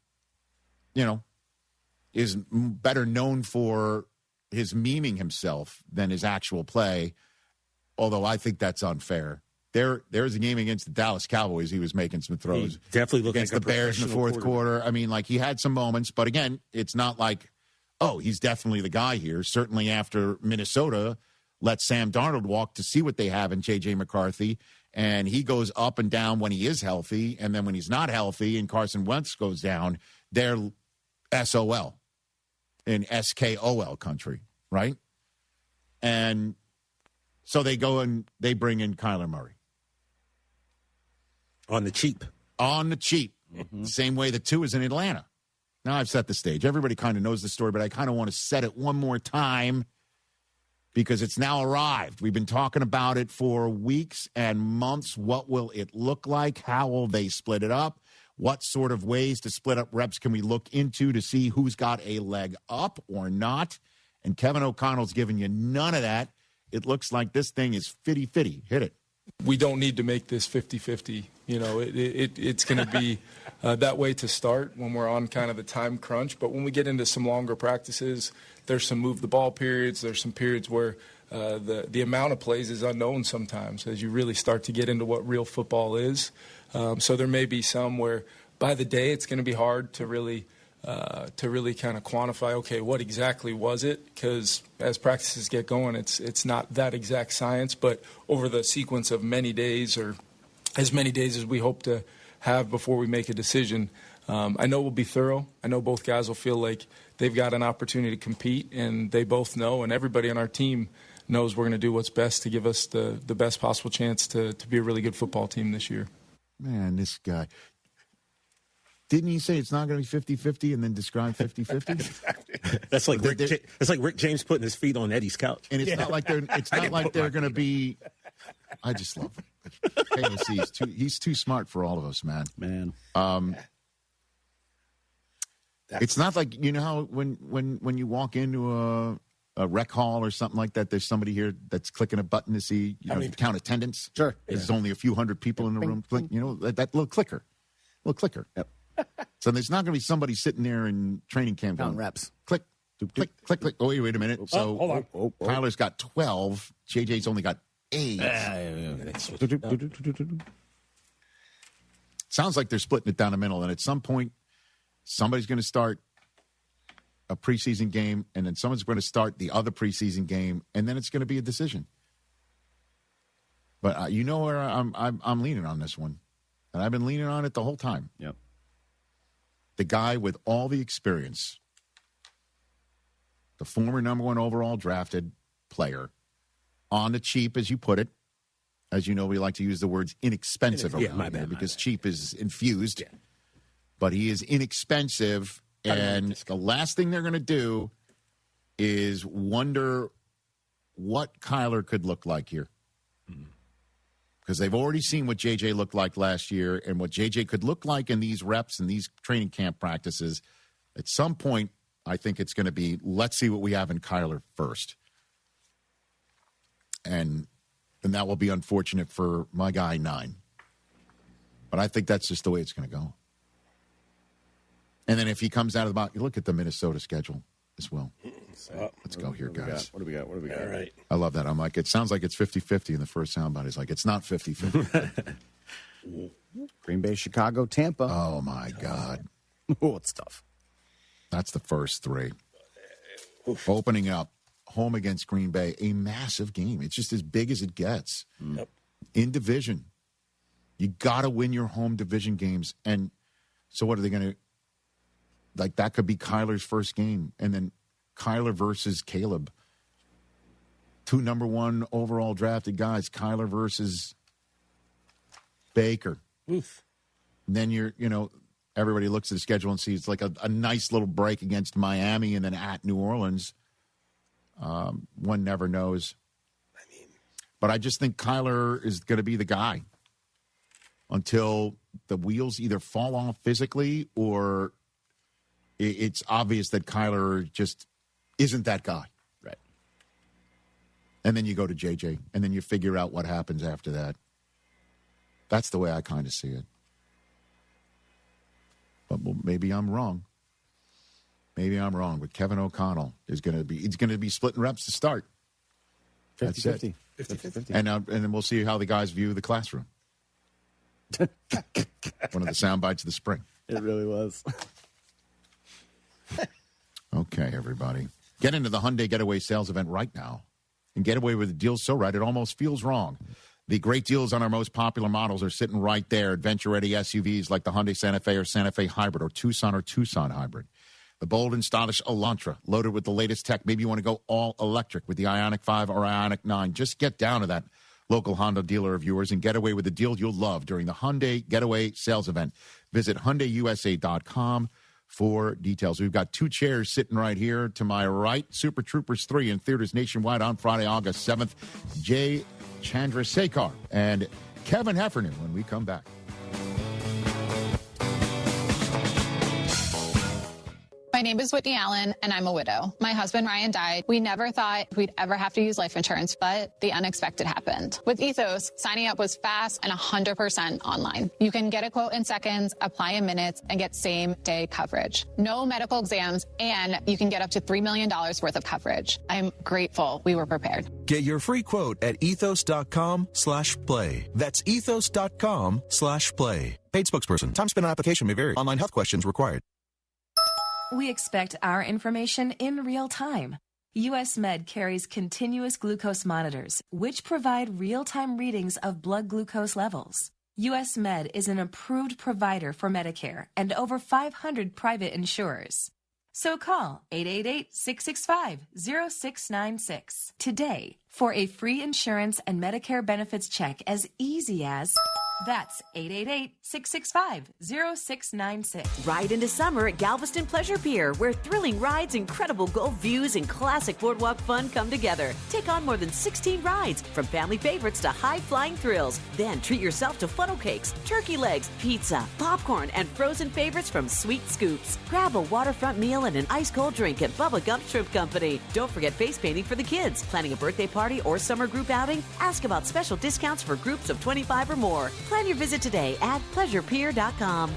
[SPEAKER 4] is better known for his memeing himself than his actual play, although I think that's unfair. There's a game against the Dallas Cowboys. He was making some throws.
[SPEAKER 9] He definitely looked
[SPEAKER 4] against
[SPEAKER 9] like
[SPEAKER 4] the Bears in the fourth quarter. I mean, he had some moments, but again, it's not like, oh, he's definitely the guy here. Certainly after Minnesota let Sam Darnold walk to see what they have in J.J. McCarthy, and he goes up and down when he is healthy, and then when he's not healthy and Carson Wentz goes down, they're SOL in SKOL country, right? And so they go and they bring in Kyler Murray.
[SPEAKER 9] On the cheap.
[SPEAKER 4] On the cheap. Mm-hmm. Same way the Tua is in Atlanta. Now I've set the stage. Everybody kind of knows the story, but I kind of want to set it one more time because it's now arrived. We've been talking about it for weeks and months. What will it look like? How will they split it up? What sort of ways to split up reps can we look into to see who's got a leg up or not? And Kevin O'Connell's giving you none of that. It looks like this thing is 50-50. Hit it.
[SPEAKER 1] We don't need to make this 50-50. It's going to be that way to start when we're on kind of the time crunch. But when we get into some longer practices, there's some move the ball periods. There's some periods where the amount of plays is unknown sometimes as you really start to get into what real football is. So there may be some where by the day it's going to be hard to really kind of quantify, okay, what exactly was it? Because as practices get going, it's not that exact science, but over the sequence of many days or as many days as we hope to have before we make a decision, I know we'll be thorough. I know both guys will feel like they've got an opportunity to compete, and they both know, and everybody on our team knows we're going to do what's best to give us the best possible chance to be a really good football team this year.
[SPEAKER 4] Man, this guy. Didn't he say it's not going to be 50-50 and then describe 50-50?
[SPEAKER 9] That's like Rick James putting his feet on Eddie's couch.
[SPEAKER 4] And it's not like they're going to be. I just love it. KOC, he's too smart for all of us, man. It's not like, how when you walk into a rec hall or something like that, there's somebody here that's clicking a button to see, count attendance.
[SPEAKER 7] Sure.
[SPEAKER 4] There's only a few hundred people in the room. Click, that little clicker. Yep. So there's not going to be somebody sitting there in training camp
[SPEAKER 7] counting reps.
[SPEAKER 4] Click, click, click, click. Oh, wait a minute. So
[SPEAKER 9] hold on.
[SPEAKER 4] Kyler's got 12. JJ's only got 8. Sounds like they're splitting it down the middle. And at some point, somebody's going to start a preseason game, and then someone's going to start the other preseason game, and then it's going to be a decision. But you know where I'm leaning on this one. And I've been leaning on it the whole time.
[SPEAKER 7] Yep.
[SPEAKER 4] The guy with all the experience, the former number 1 overall drafted player, on the cheap, as you put it. As you know, we like to use the words inexpensive around here because cheap is infused. Yeah. But he is inexpensive, and the last thing they're going to do is wonder what Kyler could look like here. Because they've already seen what J.J. looked like last year and what J.J. could look like in these reps and these training camp practices. At some point, I think it's going to be, let's see what we have in Kyler first. And that will be unfortunate for my guy, 9. But I think that's just the way it's going to go. And then if he comes out of the box, you look at the Minnesota schedule as well. Let's go here, guys.
[SPEAKER 7] What do we got?
[SPEAKER 9] All right.
[SPEAKER 4] I love that. I'm like, it sounds like it's 50-50 in the first soundbite. He's like, it's not 50-50.
[SPEAKER 7] Green Bay, Chicago, Tampa.
[SPEAKER 4] Oh, my God.
[SPEAKER 7] Oh, it's tough.
[SPEAKER 4] That's the first 3. Opening up, home against Green Bay, a massive game. It's just as big as it gets.
[SPEAKER 9] Yep.
[SPEAKER 4] In division. You got to win your home division games. And so what are they going to, like, that could be Kyler's first game. And then Kyler versus Caleb. 2 number 1 overall drafted guys, Kyler versus Baker.
[SPEAKER 9] Oof.
[SPEAKER 4] And then everybody looks at the schedule and sees like a nice little break against Miami and then at New Orleans. One never knows. But I just think Kyler is going to be the guy until the wheels either fall off physically or it's obvious that Kyler just isn't that guy.
[SPEAKER 7] Right.
[SPEAKER 4] And then you go to JJ, and then you figure out what happens after that. That's the way I kind of see it. But maybe I'm wrong. Maybe I'm wrong. But Kevin O'Connell he's going to be splitting reps to start.
[SPEAKER 7] 50-50.
[SPEAKER 4] 50-50. And then we'll see how the guys view the classroom. One of the sound bites of the spring.
[SPEAKER 7] It really was.
[SPEAKER 4] Okay, everybody. Get into the Hyundai Getaway sales event right now and get away with the deals so right it almost feels wrong. The great deals on our most popular models are sitting right there. Adventure-ready SUVs like the Hyundai Santa Fe or Santa Fe Hybrid or Tucson Hybrid. The bold and stylish Elantra, loaded with the latest tech. Maybe you want to go all electric with the Ioniq 5 or Ioniq 9. Just get down to that local Honda dealer of yours and get away with a deal you'll love during the Hyundai Getaway sales event. Visit HyundaiUSA.com for details. We've got 2 chairs sitting right here to my right. Super Troopers 3 in theaters nationwide on Friday, August 7th. Jay Chandrasekhar and Kevin Heffernan when we come back.
[SPEAKER 2] My name is Whitney Allen, and I'm a widow. My husband, Ryan, died. We never thought we'd ever have to use life insurance, but the unexpected happened. With Ethos, signing up was fast and 100% online. You can get a quote in seconds, apply in minutes, and get same-day coverage. No medical exams, and you can get up to $3 million worth of coverage. I'm grateful we were prepared.
[SPEAKER 6] Get your free quote at ethos.com/play. That's ethos.com/play. Paid spokesperson. Time spent on application may vary. Online health questions required.
[SPEAKER 3] We expect our information in real time. US Med carries continuous glucose monitors, which provide real-time readings of blood glucose levels. US Med is an approved provider for Medicare and over 500 private insurers. So call 888-665-0696 today for a free insurance and Medicare benefits check as easy as... That's 888-665-0696.
[SPEAKER 5] Ride into summer at Galveston Pleasure Pier, where thrilling rides, incredible Gulf views, and classic boardwalk fun come together. Take on more than 16 rides, from family favorites to high-flying thrills. Then treat yourself to funnel cakes, turkey legs, pizza, popcorn, and frozen favorites from Sweet Scoops. Grab a waterfront meal and an ice-cold drink at Bubba Gump Shrimp Company. Don't forget face painting for the kids. Planning a birthday party or summer group outing? Ask about special discounts for groups of 25 or more. Plan your visit today at pleasurepier.com.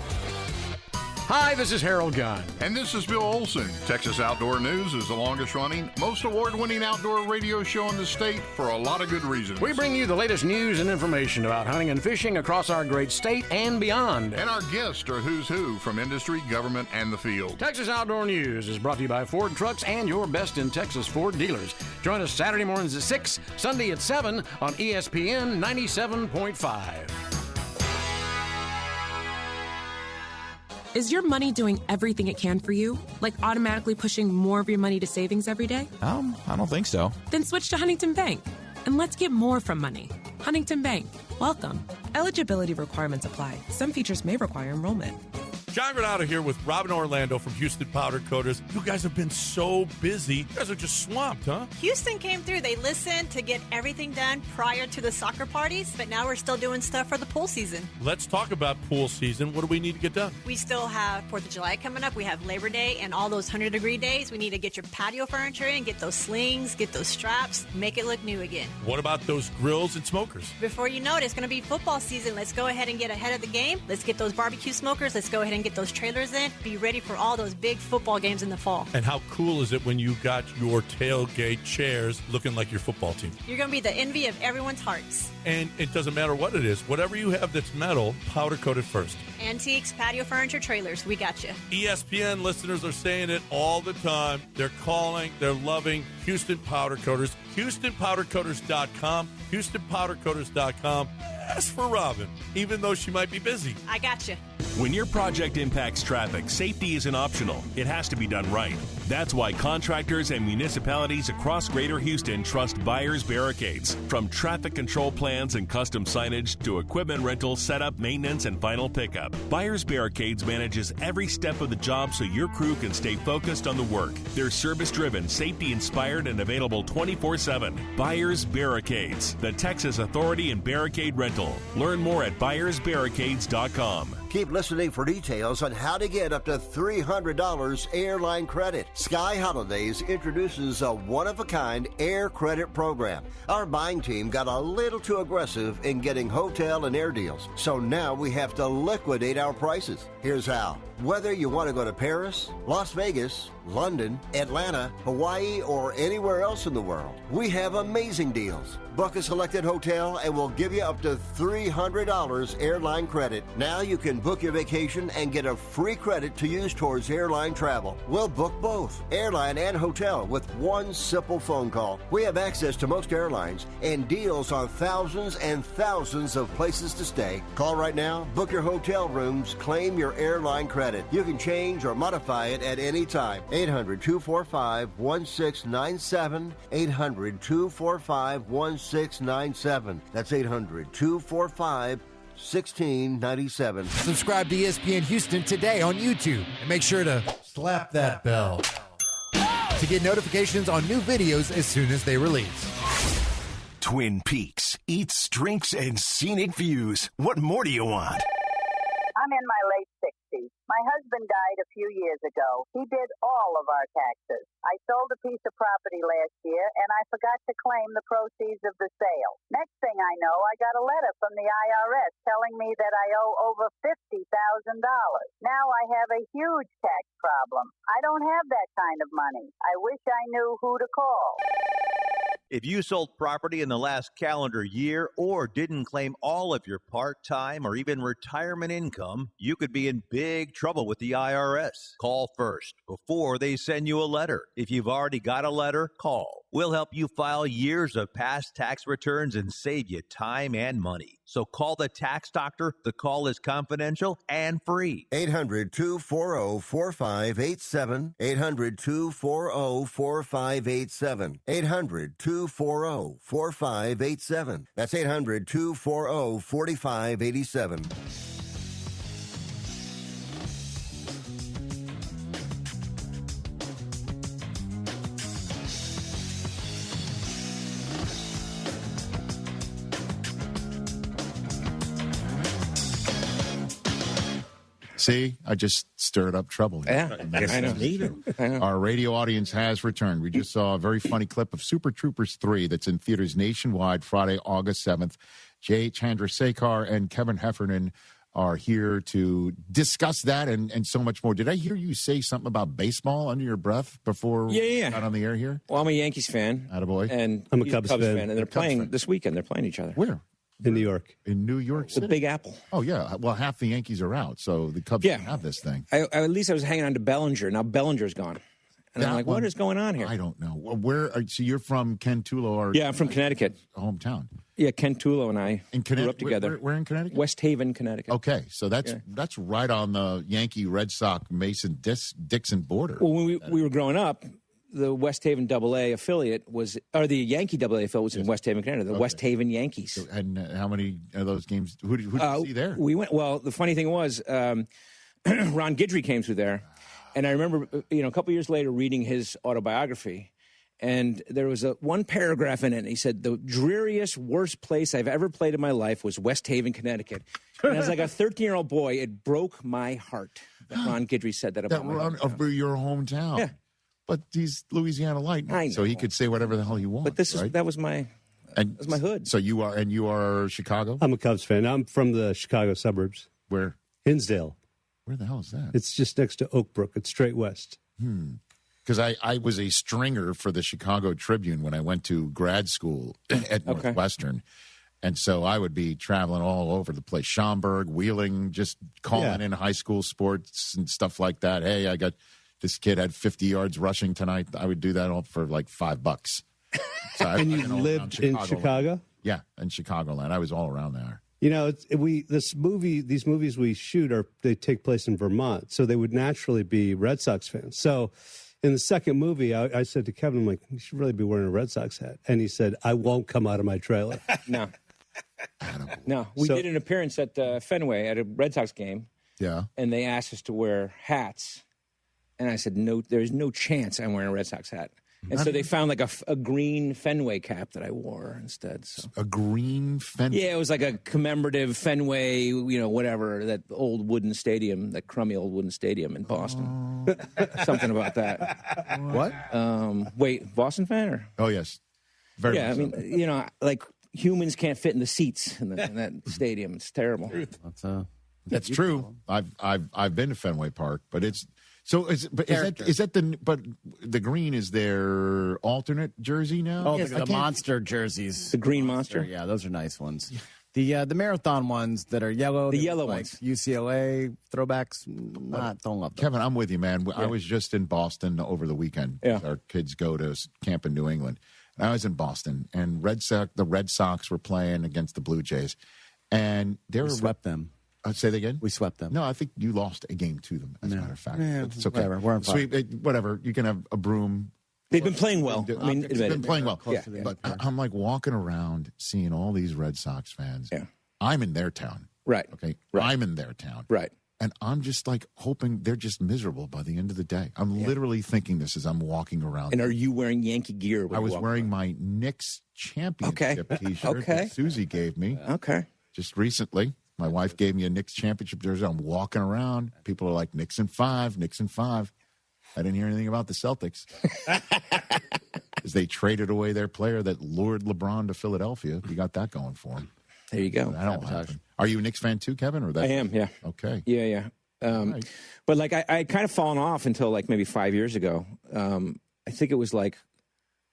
[SPEAKER 8] Hi, this is Harold Gunn.
[SPEAKER 17] And this is Bill Olson. Texas Outdoor News is the longest-running, most award-winning outdoor radio show in the state for a lot of good reasons.
[SPEAKER 8] We bring you the latest news and information about hunting and fishing across our great state and beyond.
[SPEAKER 17] And our guests are who's who from industry, government, and the field.
[SPEAKER 8] Texas Outdoor News is brought to you by Ford Trucks and your best in Texas Ford dealers. Join us Saturday mornings at 6, Sunday at 7 on ESPN 97.5.
[SPEAKER 18] Is your money doing everything it can for you? Like automatically pushing more of your money to savings every day?
[SPEAKER 23] I don't think so.
[SPEAKER 18] Then switch to Huntington Bank. And let's get more from money. Huntington Bank. Welcome. Eligibility requirements apply. Some features may require enrollment.
[SPEAKER 24] John Granado here with Robin Orlando from Houston Powder Coaters. You guys have been so busy. You guys are just swamped, huh?
[SPEAKER 26] Houston came through. They listened to get everything done prior to the soccer parties, but now we're still doing stuff for the pool season.
[SPEAKER 24] Let's talk about pool season. What do we need to get done?
[SPEAKER 26] We still have 4th of July coming up. We have Labor Day and all those 100-degree days. We need to get your patio furniture in, get those slings, get those straps, make it look new again.
[SPEAKER 24] What about those grills and smokers?
[SPEAKER 26] Before you know it, it's going to be football season. Let's go ahead and get ahead of the game. Let's get those barbecue smokers. Let's go ahead and get those trailers in. Be ready for all those big football games in the fall.
[SPEAKER 24] And how cool is it when you got your tailgate chairs looking like your football team?
[SPEAKER 26] You're going to be the envy of everyone's hearts.
[SPEAKER 24] And it doesn't matter what it is. Whatever you have that's metal, powder coated first.
[SPEAKER 26] Antiques, patio furniture, trailers. We got you.
[SPEAKER 24] ESPN listeners are saying it all the time. They're calling. They're loving Houston Powder Coaters. HoustonPowderCoaters.com. HoustonPowderCoaters.com. Ask for Robin, even though she might be busy.
[SPEAKER 26] I got you.
[SPEAKER 13] When your project impacts traffic, safety isn't optional. It has to be done right. That's why contractors and municipalities across Greater Houston trust Buyers Barricades. From traffic control plans and custom signage to equipment rental, setup, maintenance, and final pickup, Buyers Barricades manages every step of the job so your crew can stay focused on the work. They're service-driven, safety-inspired, and available 24/7. Buyers Barricades, the Texas Authority in Barricade Rental. Learn more at buyersbarricades.com.
[SPEAKER 12] Keep listening for details on how to get up to $300 airline credit. Sky Holidays introduces a one-of-a-kind air credit program. Our buying team got a little too aggressive in getting hotel and air deals, so now we have to liquidate our prices. Here's how. Whether you want to go to Paris, Las Vegas, London, Atlanta, Hawaii, or anywhere else in the world, we have amazing deals. Book a selected hotel and we'll give you up to $300 airline credit. Now you can book your vacation and get a free credit to use towards airline travel. We'll book both, airline and hotel, with one simple phone call. We have access to most airlines and deals on thousands and thousands of places to stay. Call right now, book your hotel rooms, claim your airline credit. You can change or modify it at any time. 800-245-1697, 800-245-1697. That's 800-245-1697.
[SPEAKER 14] Subscribe to ESPN Houston today on YouTube and make sure to slap that bell to get notifications on new videos as soon as they release.
[SPEAKER 28] Twin Peaks, eats, drinks, and scenic views. What more do you want?
[SPEAKER 15] I'm in my late 60s. My husband died a few years ago. He did all of our taxes. I sold a piece of property last year, and I forgot to claim the proceeds of the sale. Next thing I know, I got a letter from the IRS telling me that I owe over $50,000. Now I have a huge tax problem. I don't have that kind of money. I wish I knew who to call.
[SPEAKER 16] If you sold property in the last calendar year or didn't claim all of your part-time or even retirement income, you could be in big trouble with the IRS. Call first before they send you a letter. If you've already got a letter, call. We'll help you file years of past tax returns and save you time and money. So call the tax doctor. The call is confidential and free.
[SPEAKER 12] 800-240-4587. 800-240-4587. 800-240-4587. That's 800-240-4587.
[SPEAKER 4] See, I just stirred up trouble here.
[SPEAKER 19] Yeah, I know.
[SPEAKER 4] Our radio audience has returned. We just saw a very funny clip of Super Troopers 3 that's in theaters nationwide Friday, August 7th. Jay Chandrasekhar and Kevin Heffernan are here to discuss that and so much more. Did I hear you say something about baseball under your breath before we got on the air here?
[SPEAKER 19] Well, I'm a Yankees fan.
[SPEAKER 4] Attaboy.
[SPEAKER 19] And
[SPEAKER 20] I'm a Cubs fan.
[SPEAKER 19] And they're playing this weekend. They're playing each other.
[SPEAKER 4] Where?
[SPEAKER 20] In New York.
[SPEAKER 4] In New York City?
[SPEAKER 19] The Big Apple.
[SPEAKER 4] Oh, yeah. Well, half the Yankees are out, so the Cubs don't have this thing.
[SPEAKER 19] At least I was hanging on to Bellinger. Now Bellinger's gone. And I'm like, what is going on here?
[SPEAKER 4] I don't know. So you're from Ken Tulo?
[SPEAKER 19] Yeah, I'm from Connecticut.
[SPEAKER 4] Hometown.
[SPEAKER 19] Yeah, Ken Tulo and I grew up together.
[SPEAKER 4] Where in Connecticut?
[SPEAKER 19] West Haven, Connecticut.
[SPEAKER 4] Okay, so that's right on the Yankee-Red Sox Mason-Dixon border.
[SPEAKER 19] Well, when we were growing up, the West Haven AA affiliate or the Yankee AA affiliate was in West Haven, Canada, the West Haven Yankees.
[SPEAKER 4] And how many of those games, who did you see there?
[SPEAKER 19] We went, well, the funny thing was, Ron Guidry came through there. And I remember, a couple years later reading his autobiography, and there was one paragraph in it, and he said, the dreariest, worst place I've ever played in my life was West Haven, Connecticut. And as like a 13-year-old boy, it broke my heart that Ron Guidry said that about my hometown.
[SPEAKER 4] Your hometown.
[SPEAKER 19] Yeah.
[SPEAKER 4] But he's Louisiana Lightning, so he could say whatever the hell he wants.
[SPEAKER 19] But that was my hood.
[SPEAKER 4] So you are Chicago?
[SPEAKER 20] I'm a Cubs fan. I'm from the Chicago suburbs.
[SPEAKER 4] Where?
[SPEAKER 20] Hinsdale.
[SPEAKER 4] Where the hell is that?
[SPEAKER 20] It's just next to Oak Brook. It's straight west.
[SPEAKER 4] Because I was a stringer for the Chicago Tribune when I went to grad school at Northwestern. And so I would be traveling all over the place. Schaumburg, Wheeling, just calling in high school sports and stuff like that. Hey, this kid had 50 yards rushing tonight. I would do that all for like $5. So
[SPEAKER 20] and you lived in Chicago?
[SPEAKER 4] Yeah, in Chicagoland. I was all around there.
[SPEAKER 20] These movies we shoot they take place in Vermont, so they would naturally be Red Sox fans. So In the second movie, I said to Kevin, I'm like, you should really be wearing a Red Sox hat. And he said, I won't come out of my trailer.
[SPEAKER 19] No. No. We did an appearance at Fenway at a Red Sox game.
[SPEAKER 4] Yeah.
[SPEAKER 19] And they asked us to wear hats. And I said, no, there's no chance I'm wearing a Red Sox hat. And so they found like a green Fenway cap that I wore instead. So.
[SPEAKER 4] A green Fenway?
[SPEAKER 19] Yeah, it was like a commemorative Fenway, whatever, that old wooden stadium, that crummy old wooden stadium in Boston. Something about that.
[SPEAKER 4] What?
[SPEAKER 19] Wait, Boston fan? Or?
[SPEAKER 4] Oh, yes. Very
[SPEAKER 19] I mean, like humans can't fit in the seats in that stadium. It's terrible.
[SPEAKER 4] That's true. I've been to Fenway Park, but it's... So, is that the green is their alternate jersey now?
[SPEAKER 7] Oh, the monster jerseys.
[SPEAKER 19] The green monster?
[SPEAKER 7] Yeah, those are nice ones. The marathon ones that are yellow.
[SPEAKER 19] The yellow
[SPEAKER 7] ones. UCLA throwbacks, don't love them.
[SPEAKER 4] Kevin, I'm with you, man. Yeah. I was just in Boston over the weekend.
[SPEAKER 19] Yeah.
[SPEAKER 4] Our kids go to camp in New England. And I was in Boston, and the Red Sox were playing against the Blue Jays. And
[SPEAKER 7] we swept them.
[SPEAKER 4] Say that again?
[SPEAKER 7] We swept them.
[SPEAKER 4] No, I think you lost a game to them, as a matter of fact.
[SPEAKER 7] Yeah,
[SPEAKER 4] it's okay.
[SPEAKER 7] Whatever. We're on fire.
[SPEAKER 4] Whatever. You can have a broom.
[SPEAKER 19] They've been playing well.
[SPEAKER 4] They've been playing well. Yeah. But I'm like walking around seeing all these Red Sox fans.
[SPEAKER 19] Yeah.
[SPEAKER 4] I'm in their town.
[SPEAKER 19] Right.
[SPEAKER 4] Okay.
[SPEAKER 19] Right.
[SPEAKER 4] I'm in their town.
[SPEAKER 19] Right.
[SPEAKER 4] And I'm just like hoping they're just miserable by the end of the day. I'm literally thinking this as I'm walking around.
[SPEAKER 19] And are you wearing Yankee gear?
[SPEAKER 4] I was wearing my Knicks championship T-shirt that Susie gave me.
[SPEAKER 19] Okay.
[SPEAKER 4] Just recently. My wife gave me a Knicks championship jersey. I'm walking around. People are like, Knicks in 5, Knicks in 5. I didn't hear anything about the Celtics. Because they traded away their player that lured LeBron to Philadelphia. You got that going for him.
[SPEAKER 19] There you go.
[SPEAKER 4] I don't happen. Are you a Knicks fan too, Kevin? Or that?
[SPEAKER 19] I am, yeah.
[SPEAKER 4] Okay.
[SPEAKER 19] Yeah. Right. But like I kind of fallen off until like maybe 5 years ago. I think it was like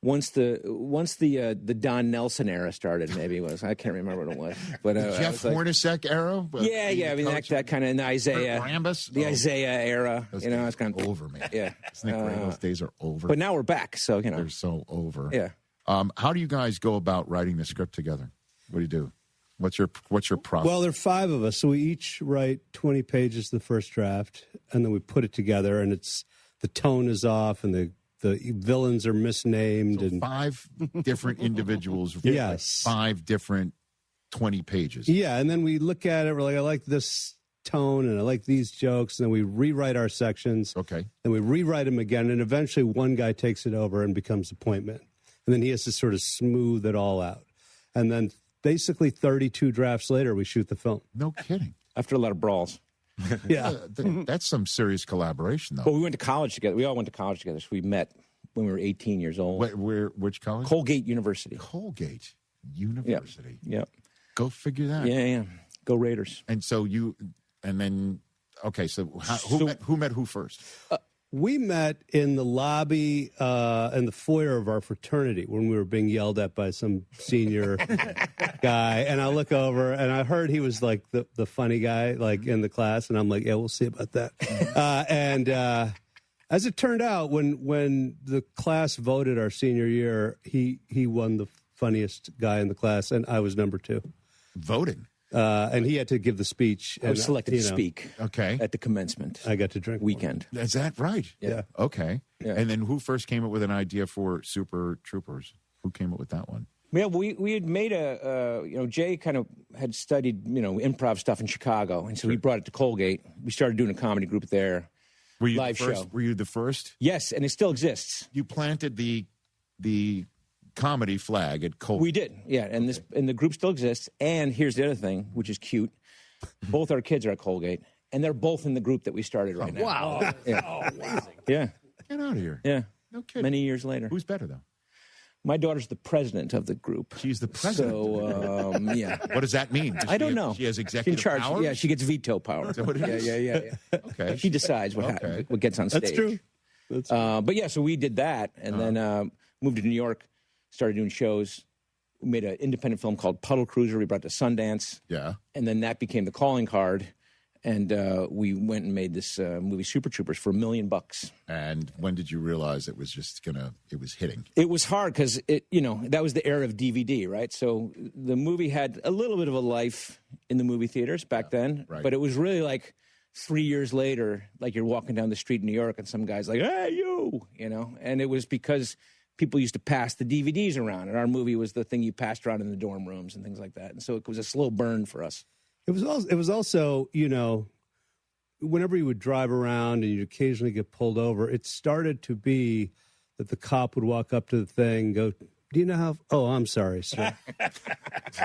[SPEAKER 19] once the Don Nelson era started, maybe it was. I can't remember what it was. But
[SPEAKER 4] Jeff Hornacek era.
[SPEAKER 19] Yeah. I mean that kind of in the Isaiah
[SPEAKER 4] Rambus,
[SPEAKER 19] Isaiah era.
[SPEAKER 4] Those
[SPEAKER 19] it's kind of
[SPEAKER 4] over, man.
[SPEAKER 19] Yeah,
[SPEAKER 4] Nick Rambus days are over.
[SPEAKER 19] But now we're back, so
[SPEAKER 4] they're so over.
[SPEAKER 19] Yeah.
[SPEAKER 4] How do you guys go about writing the script together? What do you do? What's your process?
[SPEAKER 20] Well, there are 5 of us, so we each write 20 pages the first draft, and then we put it together, and the tone is off, and the villains are misnamed.
[SPEAKER 4] So
[SPEAKER 20] and
[SPEAKER 4] 5 different individuals.
[SPEAKER 20] Yes.
[SPEAKER 4] 5 different 20 pages.
[SPEAKER 20] Yeah, and then we look at it, we're like, I like this tone, and I like these jokes, and then we rewrite our sections.
[SPEAKER 4] Okay.
[SPEAKER 20] Then we rewrite them again, and eventually one guy takes it over and becomes the point man. And then he has to sort of smooth it all out. And then basically 32 drafts later, we shoot the film.
[SPEAKER 4] No kidding.
[SPEAKER 19] After a lot of brawls.
[SPEAKER 20] Yeah.
[SPEAKER 4] That's some serious collaboration, though.
[SPEAKER 19] Well, we went to college together. We all went to college together. So we met when we were 18 years old.
[SPEAKER 4] Which college?
[SPEAKER 19] Colgate University.
[SPEAKER 4] Colgate University.
[SPEAKER 19] Yep.
[SPEAKER 4] Go figure that.
[SPEAKER 19] Yeah. Go Raiders.
[SPEAKER 4] And so who met who first?
[SPEAKER 20] We met in the lobby in the foyer of our fraternity when we were being yelled at by some senior guy. And I look over, and I heard he was like the funny guy, like in the class. And I'm like, yeah, we'll see about that. And as it turned out, when the class voted our senior year, he won the funniest guy in the class, and I was number 2.
[SPEAKER 4] Voting?
[SPEAKER 20] And he had to give the speech.
[SPEAKER 19] I was selected to speak.
[SPEAKER 4] Okay.
[SPEAKER 19] At the commencement.
[SPEAKER 20] I got to drink
[SPEAKER 19] weekend.
[SPEAKER 4] Is that right?
[SPEAKER 20] Yeah.
[SPEAKER 4] Okay.
[SPEAKER 19] Yeah.
[SPEAKER 4] And then who first came up with an idea for Super Troopers? Who came up with that one?
[SPEAKER 19] Yeah, we had made Jay kind of had studied, improv stuff in Chicago. And so he brought it to Colgate. We started doing a comedy group there.
[SPEAKER 4] Were you
[SPEAKER 19] live
[SPEAKER 4] the first?
[SPEAKER 19] show.
[SPEAKER 4] Were you the first?
[SPEAKER 19] Yes, and it still exists.
[SPEAKER 4] You planted the comedy flag at Colgate.
[SPEAKER 19] We did, yeah. And the group still exists. And here's the other thing, which is cute. Both our kids are at Colgate, and they're both in the group that we started right now.
[SPEAKER 4] Wow.
[SPEAKER 19] Yeah.
[SPEAKER 4] Amazing.
[SPEAKER 19] Yeah.
[SPEAKER 4] Get out of here.
[SPEAKER 19] Yeah.
[SPEAKER 4] No kidding.
[SPEAKER 19] Many years later.
[SPEAKER 4] Who's better, though?
[SPEAKER 19] My daughter's the president of the group.
[SPEAKER 4] She's the president.
[SPEAKER 19] So, yeah.
[SPEAKER 4] What does that mean?
[SPEAKER 19] I don't know.
[SPEAKER 4] She has executive
[SPEAKER 19] in charge.
[SPEAKER 4] powers?
[SPEAKER 19] Yeah, she gets veto power.
[SPEAKER 4] Is that what it is?
[SPEAKER 19] Yeah.
[SPEAKER 4] Okay.
[SPEAKER 19] She decides what gets on stage.
[SPEAKER 20] That's true.
[SPEAKER 19] But yeah, so we did that, and then moved to New York, started doing shows. We made an independent film called Puddle Cruiser. We brought it to Sundance.
[SPEAKER 4] Yeah.
[SPEAKER 19] And then that became the calling card. And we went and made this movie, Super Troopers, for $1 million.
[SPEAKER 4] And when did you realize it was it was hitting?
[SPEAKER 19] It was hard because that was the era of DVD, right? So the movie had a little bit of a life in the movie theaters back then,
[SPEAKER 4] right.
[SPEAKER 19] but it was really like 3 years later, like you're walking down the street in New York and some guy's like, hey, you know, and it was because people used to pass the DVDs around, and our movie was the thing you passed around in the dorm rooms and things like that. And so it was a slow burn for us.
[SPEAKER 20] It was also, you know, whenever you would drive around and you'd occasionally get pulled over, it started to be that the cop would walk up to the thing and go, do you know how? Oh, I'm sorry, sir.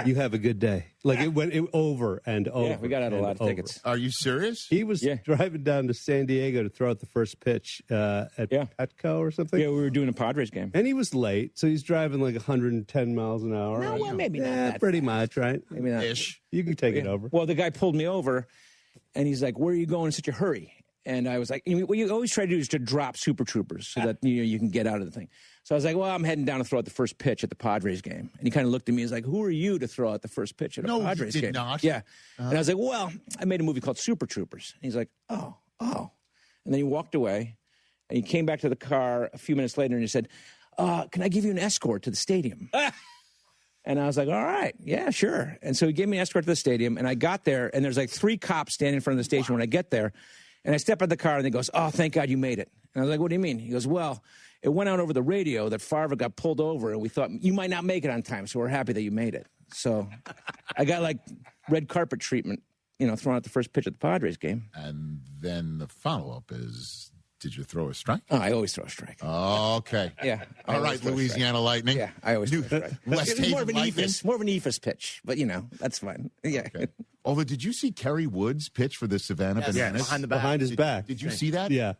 [SPEAKER 20] You have a good day. Like it went over and over.
[SPEAKER 19] Yeah, we got out a lot of tickets.
[SPEAKER 4] Are you serious?
[SPEAKER 20] He was driving down to San Diego to throw out the first pitch at Petco or something.
[SPEAKER 19] Yeah, we were doing a Padres game.
[SPEAKER 20] And he was late, so he's driving like 110 miles an hour.
[SPEAKER 19] No, well, maybe not.
[SPEAKER 20] Yeah,
[SPEAKER 19] that
[SPEAKER 20] pretty
[SPEAKER 19] fast.
[SPEAKER 20] much, right?
[SPEAKER 19] Maybe not.
[SPEAKER 4] Ish.
[SPEAKER 20] You can take it over.
[SPEAKER 19] Well, the guy pulled me over, and he's like, where are you going in such a hurry? And I was like, what you always try to do is to drop Super Troopers so that you can get out of the thing. So I was like, well, I'm heading down to throw out the first pitch at the Padres game. And he kind of looked at me and was like, who are you to throw out the first pitch at a Padres game?
[SPEAKER 4] No, you did not.
[SPEAKER 19] Yeah. And I was like, well, I made a movie called Super Troopers. And he's like, oh. And then he walked away, and he came back to the car a few minutes later, and he said, can I give you an escort to the stadium? And I was like, all right, yeah, sure. And so he gave me an escort to the stadium, and I got there, and there's like 3 cops standing in front of the station when I get there. And I step out of the car, and he goes, oh, thank God you made it. And I was like, what do you mean? He goes, well, it went out over the radio that Favre got pulled over, and we thought you might not make it on time, so we're happy that you made it. So I got like red carpet treatment, throwing out the first pitch at the Padres game.
[SPEAKER 4] And then the follow-up is, did you throw a strike?
[SPEAKER 19] Oh, I always throw a strike.
[SPEAKER 4] Oh, okay.
[SPEAKER 19] Yeah.
[SPEAKER 4] All right, Louisiana Lightning.
[SPEAKER 19] Yeah, I always throw a strike.
[SPEAKER 4] West
[SPEAKER 19] It's more of
[SPEAKER 4] Haven
[SPEAKER 19] an
[SPEAKER 4] Lightning.
[SPEAKER 19] ephus, more of an ephus pitch, but that's fine. Yeah.
[SPEAKER 4] Okay. Although, did you see Kerry Woods pitch for the Savannah Bananas?
[SPEAKER 20] Behind his back.
[SPEAKER 4] Did you see that?
[SPEAKER 20] Yeah.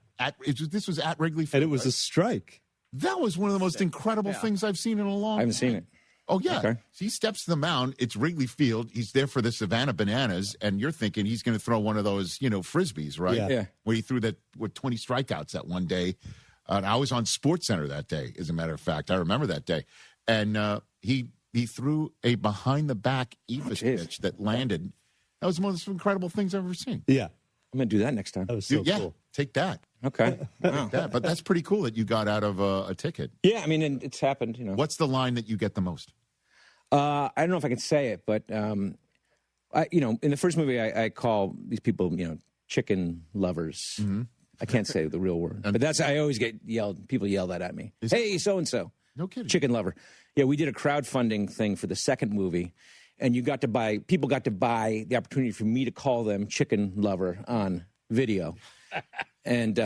[SPEAKER 4] This was at Wrigley Field.
[SPEAKER 20] And it was a strike.
[SPEAKER 4] That was one of the most incredible things I've seen in a long time.
[SPEAKER 19] I haven't seen it.
[SPEAKER 4] Oh, yeah.
[SPEAKER 19] Okay.
[SPEAKER 4] So he steps to the mound. It's Wrigley Field. He's there for the Savannah Bananas, and you're thinking he's going to throw one of those, Frisbees, right?
[SPEAKER 20] Yeah.
[SPEAKER 4] Where he threw with 20 strikeouts that one day. And I was on SportsCenter that day, as a matter of fact. I remember that day. And he threw a behind-the-back ephus pitch that landed. That was one of the most incredible things I've ever seen.
[SPEAKER 20] Yeah.
[SPEAKER 19] I'm going to do that next time.
[SPEAKER 20] That was so cool.
[SPEAKER 4] Take that.
[SPEAKER 19] Okay. Wow.
[SPEAKER 4] Take that. But that's pretty cool that you got out of a ticket.
[SPEAKER 19] Yeah, I mean, and it's happened,
[SPEAKER 4] What's the line that you get the most?
[SPEAKER 19] I don't know if I can say it, but, in the first movie, I call these people, chicken lovers.
[SPEAKER 4] Mm-hmm.
[SPEAKER 19] I can't say the real word. But I always get people yell that at me. Hey, so-and-so.
[SPEAKER 4] No kidding.
[SPEAKER 19] Chicken lover. Yeah, we did a crowdfunding thing for the second movie, and people got to buy the opportunity for me to call them chicken lover on video. And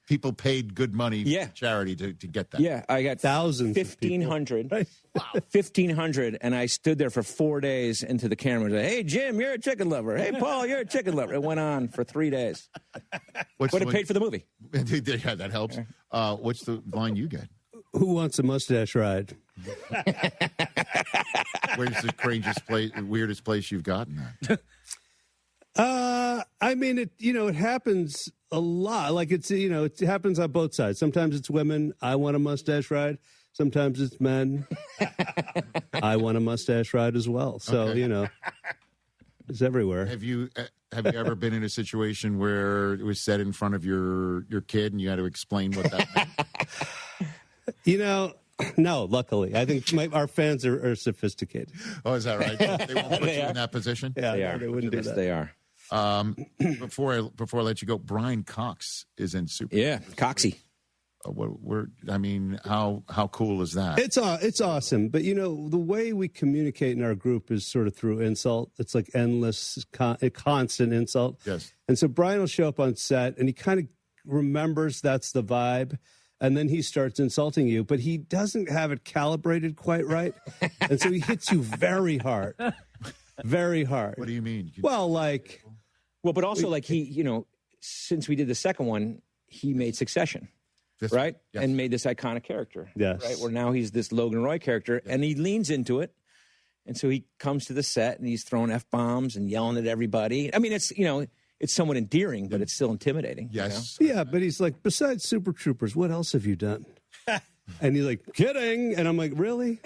[SPEAKER 4] people paid good money for charity to get that.
[SPEAKER 19] Yeah, I got
[SPEAKER 20] thousands.
[SPEAKER 19] 1,500. Wow, 1,500, and I stood there for 4 days into the camera and said, "Hey, Jim, you're a chicken lover. Hey, Paul, you're a chicken lover." It went on for 3 days. But it paid for the movie.
[SPEAKER 4] Yeah, that helps. What's the line you get?
[SPEAKER 20] Who wants a mustache ride?
[SPEAKER 4] Where's the weirdest place you've gotten that?
[SPEAKER 20] I mean, it happens a lot. Like it happens on both sides. Sometimes it's women. I want a mustache ride. Sometimes it's men. I want a mustache ride as well. So, it's everywhere.
[SPEAKER 4] Have you ever been in a situation where it was said in front of your kid and you had to explain what that meant?
[SPEAKER 20] No, luckily. I think our fans are sophisticated.
[SPEAKER 4] Oh, is that right? They won't put you in that position?
[SPEAKER 20] Yeah,
[SPEAKER 19] they are.
[SPEAKER 20] They wouldn't do that.
[SPEAKER 19] They are.
[SPEAKER 4] Before I let you go, Brian Cox is in Super.
[SPEAKER 19] Yeah, Coxie.
[SPEAKER 4] How cool is that?
[SPEAKER 20] It's awesome. But, the way we communicate in our group is sort of through insult. It's like endless, constant insult.
[SPEAKER 4] Yes.
[SPEAKER 20] And so Brian will show up on set, and he kind of remembers that's the vibe. And then he starts insulting you, but he doesn't have it calibrated quite right. And so he hits you very hard. Very hard.
[SPEAKER 4] What do you mean?
[SPEAKER 20] Well,
[SPEAKER 19] but also he, since we did the second one, he made Succession, right?
[SPEAKER 4] Yes.
[SPEAKER 19] And made this iconic character.
[SPEAKER 20] Yes.
[SPEAKER 19] Right? Where now he's this Logan Roy character, and he leans into it. And so he comes to the set, and he's throwing F-bombs and yelling at everybody. I mean, it's somewhat endearing, but it's still intimidating.
[SPEAKER 4] Yes.
[SPEAKER 20] Yeah, but he's like, besides Super Troopers, what else have you done? And he's like, kidding. And I'm like, really?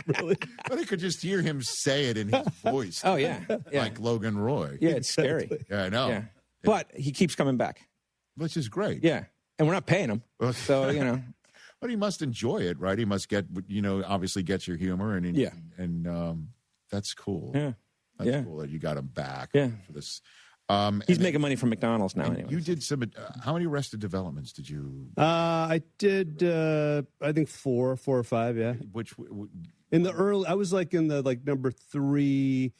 [SPEAKER 20] Really?
[SPEAKER 4] But I could just hear him say it in his voice.
[SPEAKER 19] Oh, yeah.
[SPEAKER 4] Like Logan Roy.
[SPEAKER 19] Yeah, it's scary.
[SPEAKER 4] Yeah, I know.
[SPEAKER 19] Yeah. But he keeps coming back.
[SPEAKER 4] Which is great.
[SPEAKER 19] Yeah. And we're not paying him. So,
[SPEAKER 4] But he must enjoy it, right? He must get, obviously gets your humor. And that's cool.
[SPEAKER 19] Yeah.
[SPEAKER 4] That's cool that you got him back for this.
[SPEAKER 19] He's making money from McDonald's now. Anyway,
[SPEAKER 4] you did some. How many Arrested Developments did you?
[SPEAKER 20] I did. I think four or five. Yeah.
[SPEAKER 4] Which
[SPEAKER 20] in the early, I was like in the number 3.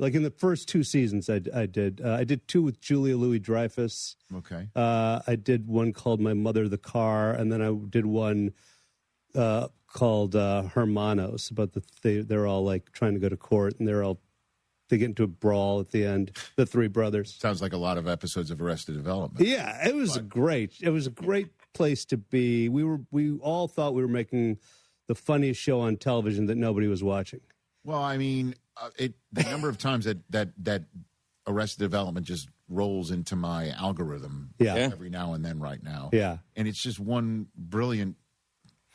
[SPEAKER 20] Like in the first 2 seasons, I did. I did 2 with Julia Louis-Dreyfus.
[SPEAKER 4] Okay.
[SPEAKER 20] I did one called My Mother the Car, and then I did one called Hermanos. About they're all like trying to go to court, and they get into a brawl at the end. The 3 brothers.
[SPEAKER 4] Sounds like a lot of episodes of Arrested Development.
[SPEAKER 20] Yeah, it was a great place to be. We all thought we were making the funniest show on television that nobody was watching.
[SPEAKER 4] Well, I mean, the number of times that Arrested Development just rolls into my algorithm every now and then right now.
[SPEAKER 20] Yeah.
[SPEAKER 4] And it's just one brilliant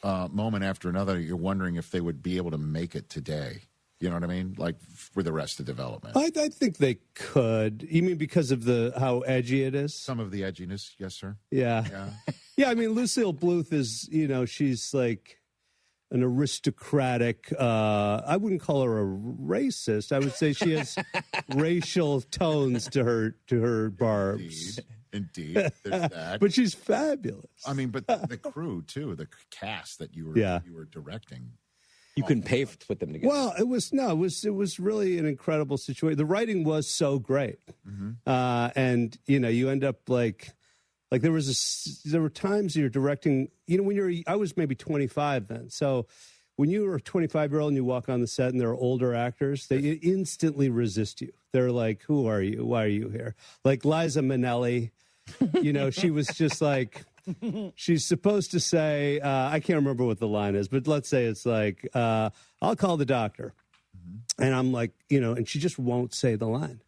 [SPEAKER 4] moment after another. You're wondering if they would be able to make it today. You know what I mean? Like with Arrested Development.
[SPEAKER 20] I think they could. You mean because of how edgy it is?
[SPEAKER 4] Some of the edginess, yes, sir.
[SPEAKER 20] Yeah. Yeah, I mean, Lucille Bluth is, she's like an aristocratic, I wouldn't call her a racist. I would say she has racial tones to her barbs.
[SPEAKER 4] Indeed. There's that.
[SPEAKER 20] But she's fabulous.
[SPEAKER 4] I mean, but the crew, too, the cast that you were directing.
[SPEAKER 19] You couldn't pay to put them together.
[SPEAKER 20] Well, it was really an incredible situation. The writing was so great. And, you end up like there were times you're directing, I was maybe 25 then. So when you were a 25-year-old and you walk on the set and there are older actors, they instantly resist you. They're like, who are you? Why are you here? Like Liza Minnelli, she was just like, she's supposed to say, I can't remember what the line is, but let's say it's like, I'll call the doctor. And I'm like, and she just won't say the line.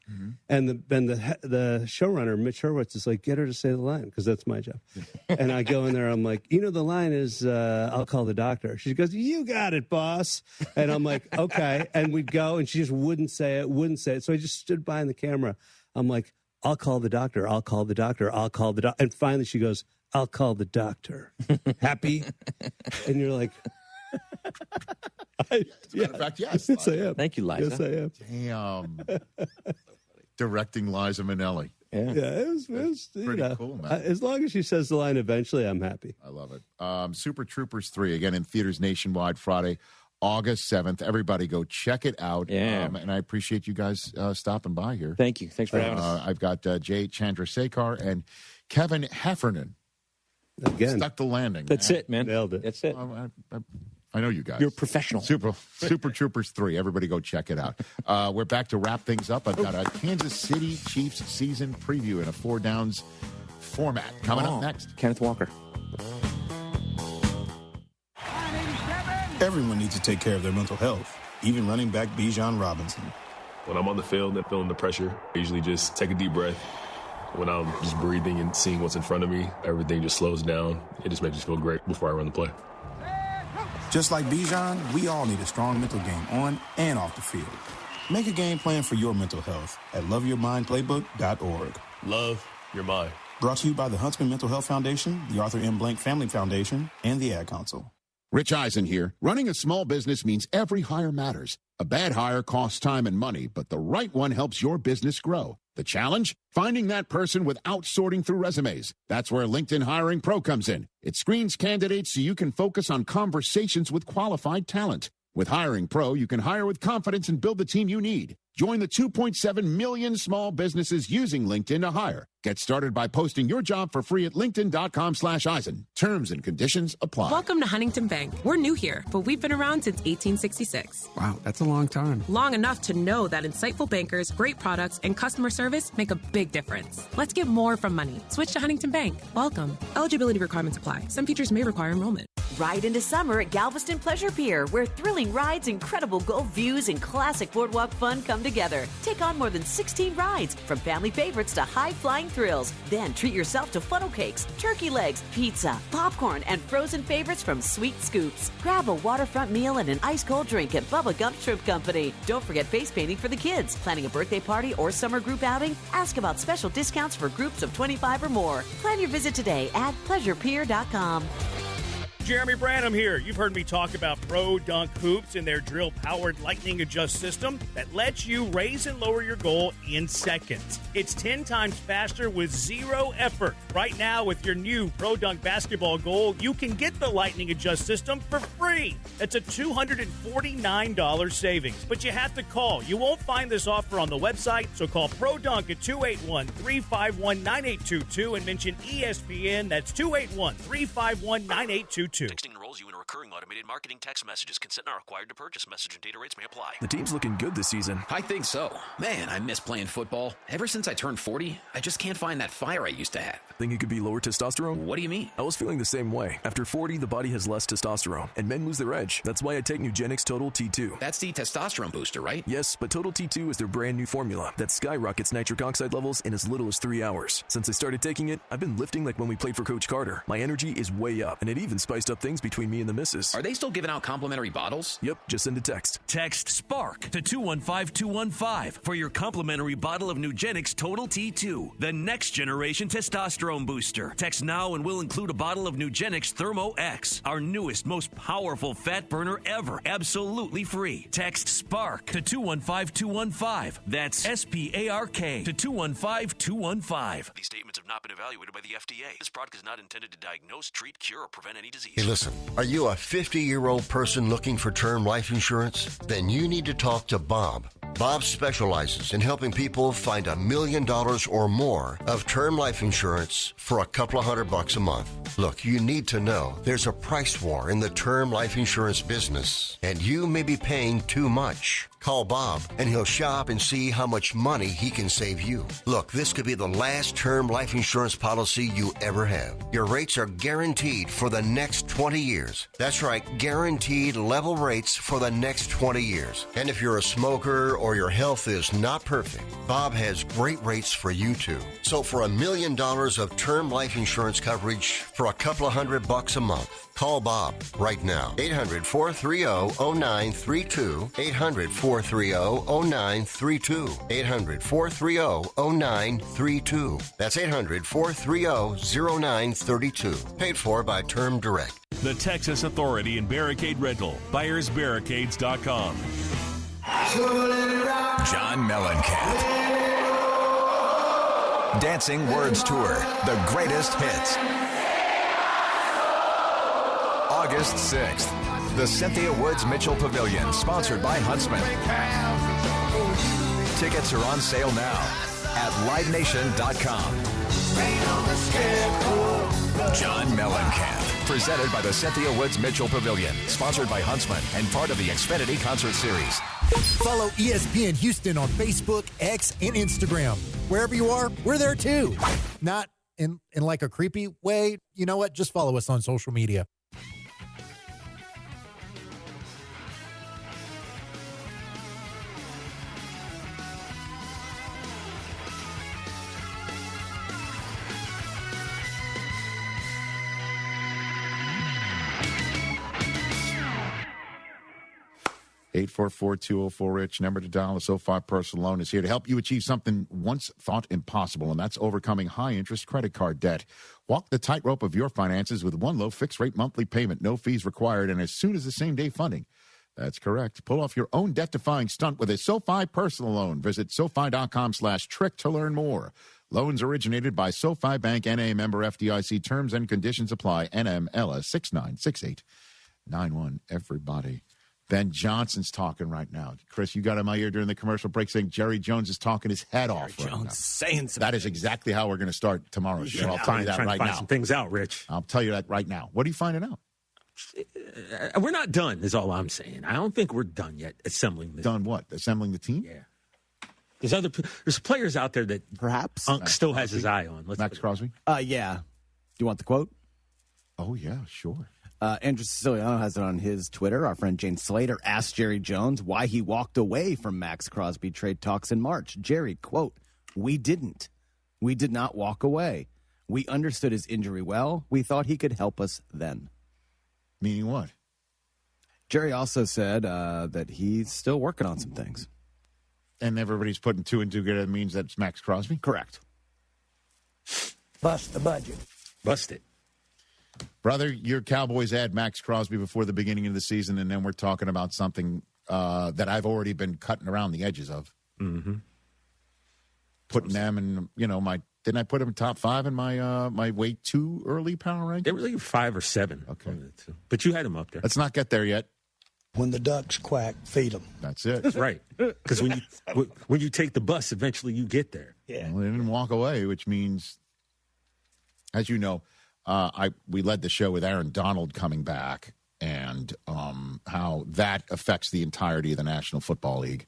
[SPEAKER 20] And the showrunner, Mitch Hurwitz, is like, get her to say the line, because that's my job. And I go in there, I'm like, the line is, I'll call the doctor. She goes, you got it, boss. And I'm like, okay. And we'd go, and she just wouldn't say it. So I just stood behind the camera. I'm like, I'll call the doctor. I'll call the doctor. I'll call the doctor. And finally she goes, I'll call the doctor. Happy? And you're like...
[SPEAKER 4] As a matter of fact, yes.
[SPEAKER 20] Yes, I am.
[SPEAKER 19] Thank you, Liza.
[SPEAKER 20] Yes, I am.
[SPEAKER 4] Damn. Directing Liza Minnelli.
[SPEAKER 20] Yeah, it was
[SPEAKER 4] pretty cool, man.
[SPEAKER 20] As long as she says the line eventually, I'm happy.
[SPEAKER 4] I love it. Super Troopers 3, again, in theaters nationwide Friday, August 7th. Everybody go check it out.
[SPEAKER 19] Yeah.
[SPEAKER 4] And I appreciate you guys stopping by here.
[SPEAKER 19] Thank you. Thanks for having us.
[SPEAKER 4] I've got Jay Chandrasekhar and Kevin Heffernan.
[SPEAKER 20] Again.
[SPEAKER 4] Stuck the landing.
[SPEAKER 19] That's it, man.
[SPEAKER 20] Nailed it.
[SPEAKER 19] That's it.
[SPEAKER 4] I know you guys.
[SPEAKER 19] You're a professional.
[SPEAKER 4] Super Troopers 3. Everybody go check it out. We're back to wrap things up. I've got a Kansas City Chiefs season preview in a 4 downs format coming up next.
[SPEAKER 19] Kenneth Walker.
[SPEAKER 1] Everyone needs to take care of their mental health, even running back Bijan Robinson.
[SPEAKER 10] When I'm on the field and feeling the pressure, I usually just take a deep breath. When I'm just breathing and seeing what's in front of me, everything just slows down. It just makes me feel great before I run the play.
[SPEAKER 1] Just like Bijan, we all need a strong mental game on and off the field. Make a game plan for your mental health at loveyourmindplaybook.org.
[SPEAKER 10] Love your mind.
[SPEAKER 1] Brought to you by the Huntsman Mental Health Foundation, the Arthur M. Blank Family Foundation, and the Ad Council.
[SPEAKER 4] Rich Eisen here. Running a small business means every hire matters. A bad hire costs time and money, but the right one helps your business grow. The challenge? Finding that person without sorting through resumes. That's where LinkedIn Hiring Pro comes in. It screens candidates so you can focus on conversations with qualified talent. With Hiring Pro, you can hire with confidence and build the team you need. Join the 2.7 million small businesses using LinkedIn to hire. Get started by posting your job for free at linkedin.com/Eisen. Terms and conditions apply.
[SPEAKER 18] Welcome to Huntington Bank. We're new here, but we've been around since 1866.
[SPEAKER 11] Wow, that's a long time.
[SPEAKER 18] Long enough to know that insightful bankers, great products, and customer service make a big difference. Let's get more from money. Switch to Huntington Bank. Welcome. Eligibility requirements apply. Some features may require enrollment.
[SPEAKER 5] Ride into summer at Galveston Pleasure Pier, where thrilling rides, incredible Gulf views, and classic boardwalk fun come together. Take on more than 16 rides, from family favorites to high-flying thrills. Then treat yourself to funnel cakes, turkey legs, pizza, popcorn, and frozen favorites from Sweet Scoops. Grab a waterfront meal and an ice-cold drink at Bubba Gump Shrimp Company. Don't forget face painting for the kids. Planning a birthday party or summer group outing? Ask about special discounts for groups of 25 or more. Plan your visit today at pleasurepier.com.
[SPEAKER 2] Jeremy Branham here. You've heard me talk about Pro Dunk Hoops and their drill-powered lightning adjust system that lets you raise and lower your goal in seconds. It's 10 times faster with zero effort. Right now, with your new Pro Dunk basketball goal, you can get the lightning adjust system for free. That's a $249 savings. But you have to call. You won't find this offer on the website, so call Pro Dunk at 281-351-9822 and mention ESPN. That's 281-351-9822.
[SPEAKER 9] Texting enrolls you in a recurring automated marketing text messages. Consent not required to purchase. Message and data rates may apply.
[SPEAKER 11] The team's looking good this season.
[SPEAKER 21] I think so. Man, I miss playing football. Ever since I turned 40, I just can't find that fire I used to have.
[SPEAKER 11] Think it could be lower testosterone?
[SPEAKER 21] What do you mean?
[SPEAKER 11] I was feeling the same way. After 40, the body has less testosterone, and men lose their edge. That's why I take Nugenix Total T2.
[SPEAKER 21] That's the testosterone booster, right?
[SPEAKER 11] Yes, but Total T2 is their brand new formula that skyrockets nitric oxide levels in as little as 3 hours. Since I started taking it, I've been lifting like when we played for Coach Carter. My energy is way up, and it even spiced up things between me and the missus.
[SPEAKER 21] Are they still giving out complimentary bottles?
[SPEAKER 11] Yep, just send a text.
[SPEAKER 9] Text SPARK to 215-215 for your complimentary bottle of Nugenix Total T2, the next generation testosterone booster. Text now and we'll include a bottle of Nugenix Thermo X, our newest, most powerful fat burner ever, absolutely free. Text SPARK to 215-215. That's SPARK to 215-215. These statements have not been evaluated by the FDA. This product is not intended to diagnose, treat, cure, or prevent any disease.
[SPEAKER 12] Hey, listen, are you a 50-year-old person looking for term life insurance? Then you need to talk to Bob. Bob specializes in helping people find $1 million or more of term life insurance for a couple of $100 a month. Look, you need to know there's a price war in the term life insurance business, and you may be paying too much. Call Bob, and he'll shop and see how much money he can save you. Look, this could be the last term life insurance policy you ever have. Your rates are guaranteed for the next 20 years. That's right, guaranteed level rates for the next 20 years. And if you're a smoker or your health is not perfect, Bob has great rates for you too. So for $1 million of term life insurance coverage for a couple of $100 a month, call Bob right now. 800-430-0932. 800-430-0932. 800-430-0932. That's 800-430-0932. Paid for by Term Direct.
[SPEAKER 13] The Texas Authority in Barricade Rental. BuyersBarricades.com.
[SPEAKER 28] John Mellencamp. Dancing Words Tour. The greatest hits. August 6th. The Cynthia Woods Mitchell Pavilion, sponsored by Huntsman. Tickets are on sale now at livenation.com. John Mellencamp, presented by the Cynthia Woods Mitchell Pavilion, sponsored by Huntsman, and part of the Xfinity Concert Series.
[SPEAKER 14] Follow ESPN Houston on Facebook, X, and Instagram. Wherever you are, we're there too. Not in like a creepy way. You know what? Just follow us on social media.
[SPEAKER 4] Eight 844-204-RICH, number to dial. The SoFi Personal Loan is here to help you achieve something once thought impossible, and that's overcoming high-interest credit card debt. Walk the tightrope of your finances with one low fixed-rate monthly payment, no fees required, and as soon as the same-day funding. That's correct. Pull off your own debt-defying stunt with a SoFi Personal Loan. Visit SoFi.com/trick to learn more. Loans originated by SoFi Bank, N.A., member FDIC. Terms and conditions apply. NMLS 696891. Everybody. Ben Johnson's talking right now. Chris, you got in my ear during the commercial break saying Jerry Jones is talking his head off right now.
[SPEAKER 22] Saying something.
[SPEAKER 4] That is exactly how we're going to start tomorrow's show. I'll tell you that right now.
[SPEAKER 22] Some things out, Rich.
[SPEAKER 4] I'll tell you that right now. What are you finding out?
[SPEAKER 22] We're not done, is all I'm saying. I don't think we're done yet assembling this.
[SPEAKER 4] Done what? Assembling the team?
[SPEAKER 22] Yeah. There's players out there that
[SPEAKER 7] perhaps
[SPEAKER 22] Unk still has his eye on.
[SPEAKER 4] Max Crosby?
[SPEAKER 7] Yeah. Do you want the quote?
[SPEAKER 4] Oh, yeah, sure.
[SPEAKER 7] Andrew Siciliano has it on his Twitter. Our friend Jane Slater asked Jerry Jones why he walked away from Max Crosby trade talks in March. Jerry, quote, "We didn't. We did not walk away. We understood his injury well. We thought he could help us then."
[SPEAKER 4] Meaning what?
[SPEAKER 7] Jerry also said that he's still working on some things.
[SPEAKER 4] And everybody's putting two and two together means that's Max Crosby?
[SPEAKER 7] Correct.
[SPEAKER 22] Bust the budget. Bust it.
[SPEAKER 4] Brother, your Cowboys add Max Crosby before the beginning of the season, and then we're talking about something that I've already been cutting around the edges of.
[SPEAKER 22] Mm-hmm.
[SPEAKER 4] Putting them in, didn't I put them top 5 in my my way too early power ranking?
[SPEAKER 22] They were like 5 or 7.
[SPEAKER 4] Okay.
[SPEAKER 22] But you had them up there.
[SPEAKER 4] Let's not get there yet.
[SPEAKER 3] When the ducks quack, feed them.
[SPEAKER 4] That's it.
[SPEAKER 22] That's right. Because when you take the bus, eventually you get there.
[SPEAKER 3] Yeah.
[SPEAKER 4] Well, they didn't walk away, which means, as you know, we led the show with Aaron Donald coming back and how that affects the entirety of the National Football League.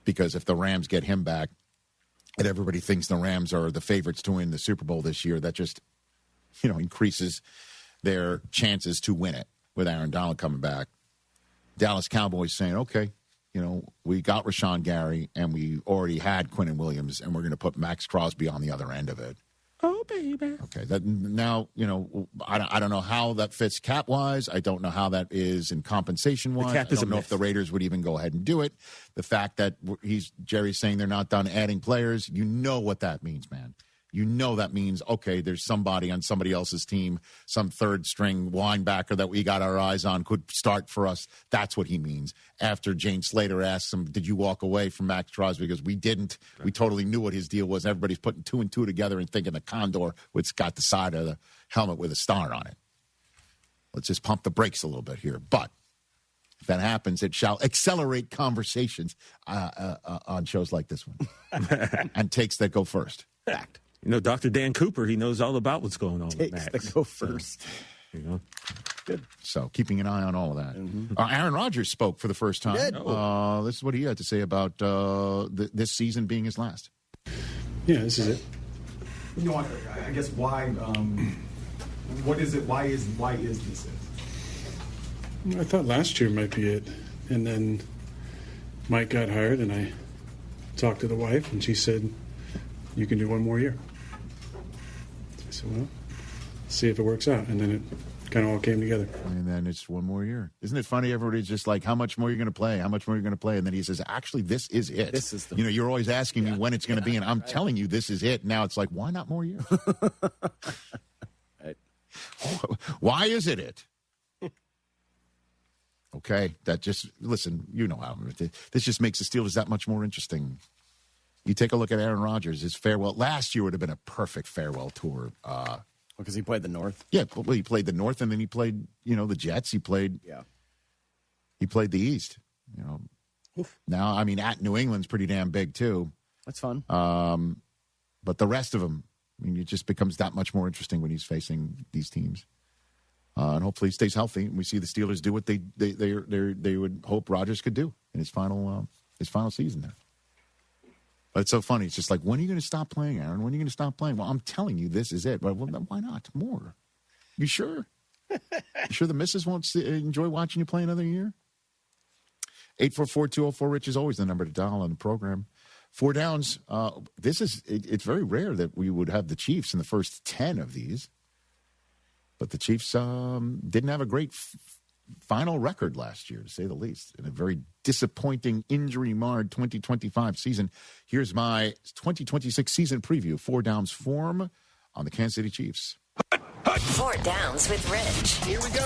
[SPEAKER 4] Because if the Rams get him back, and everybody thinks the Rams are the favorites to win the Super Bowl this year, that just, increases their chances to win it with Aaron Donald coming back. Dallas Cowboys saying, okay, we got Rashawn Gary and we already had Quinnen Williams and we're going to put Max Crosby on the other end of it.
[SPEAKER 22] Oh, baby.
[SPEAKER 4] Okay. That now, I don't know how that fits cap-wise. I don't know how that is in compensation-wise. I don't know if the Raiders would even go ahead and do it. The fact that Jerry's saying they're not done adding players, you know what that means, man. You know that means, okay, there's somebody on somebody else's team, some third-string linebacker that we got our eyes on could start for us. That's what he means. After Jane Slater asks him, did you walk away from Max Crosby? Because we didn't. We totally knew what his deal was. Everybody's putting 2 and 2 together and thinking the Condor, which got the side of the helmet with a star on it. Let's just pump the brakes a little bit here. But if that happens, it shall accelerate conversations on shows like this one. And takes that go first.
[SPEAKER 22] Fact. Dr. Dan Cooper, he knows all about what's going on with Max.
[SPEAKER 7] Takes the go first.
[SPEAKER 4] Good. So keeping an eye on all of that. Mm-hmm. Aaron Rodgers spoke for the first time. This is what he had to say about this season being his last.
[SPEAKER 6] Yeah, this is it.
[SPEAKER 8] I guess why? What is it? Why is this it?
[SPEAKER 6] I thought last year might be it, and then Mike got hired, and I talked to the wife, and she said, "You can do one more year." I said, "Well, see if it works out," and then it kind of all came together.
[SPEAKER 4] And then it's one more year. Isn't it funny? Everybody's just like, how much more are you going to play? How much more are you going to play? And then he says, actually, this is it.
[SPEAKER 7] This is
[SPEAKER 4] you're always asking me when it's going to be, and I'm telling you this is it. Now it's like, why not more years? Why is it? Okay, that just, listen, how this just makes the Steelers that much more interesting. You take a look at Aaron Rodgers, his farewell. Last year would have been a perfect farewell tour.
[SPEAKER 7] Because he played the North?
[SPEAKER 4] Yeah, well, he played the North, and then he played, the Jets. He played the East. Now, I mean, at New England's pretty damn big, too.
[SPEAKER 7] That's fun.
[SPEAKER 4] But the rest of them, it just becomes that much more interesting when he's facing these teams. And hopefully he stays healthy, and we see the Steelers do what they would hope Rodgers could do in his final season there. But it's so funny. It's just like, when are you going to stop playing, Aaron? When are you going to stop playing? Well, I'm telling you, this is it. But well, why not more? You sure? You sure the missus won't enjoy watching you play another year? 844-204-RICH is always the number to dial on the program. 4 downs. It's very rare that we would have the Chiefs in the first 10 of these. But the Chiefs didn't have a great final record last year, to say the least, in a very disappointing, injury-marred 2025 season. Here's my 2026 season preview. 4 downs form on the Kansas City Chiefs.
[SPEAKER 17] 4 downs with Rich.
[SPEAKER 4] Here we go.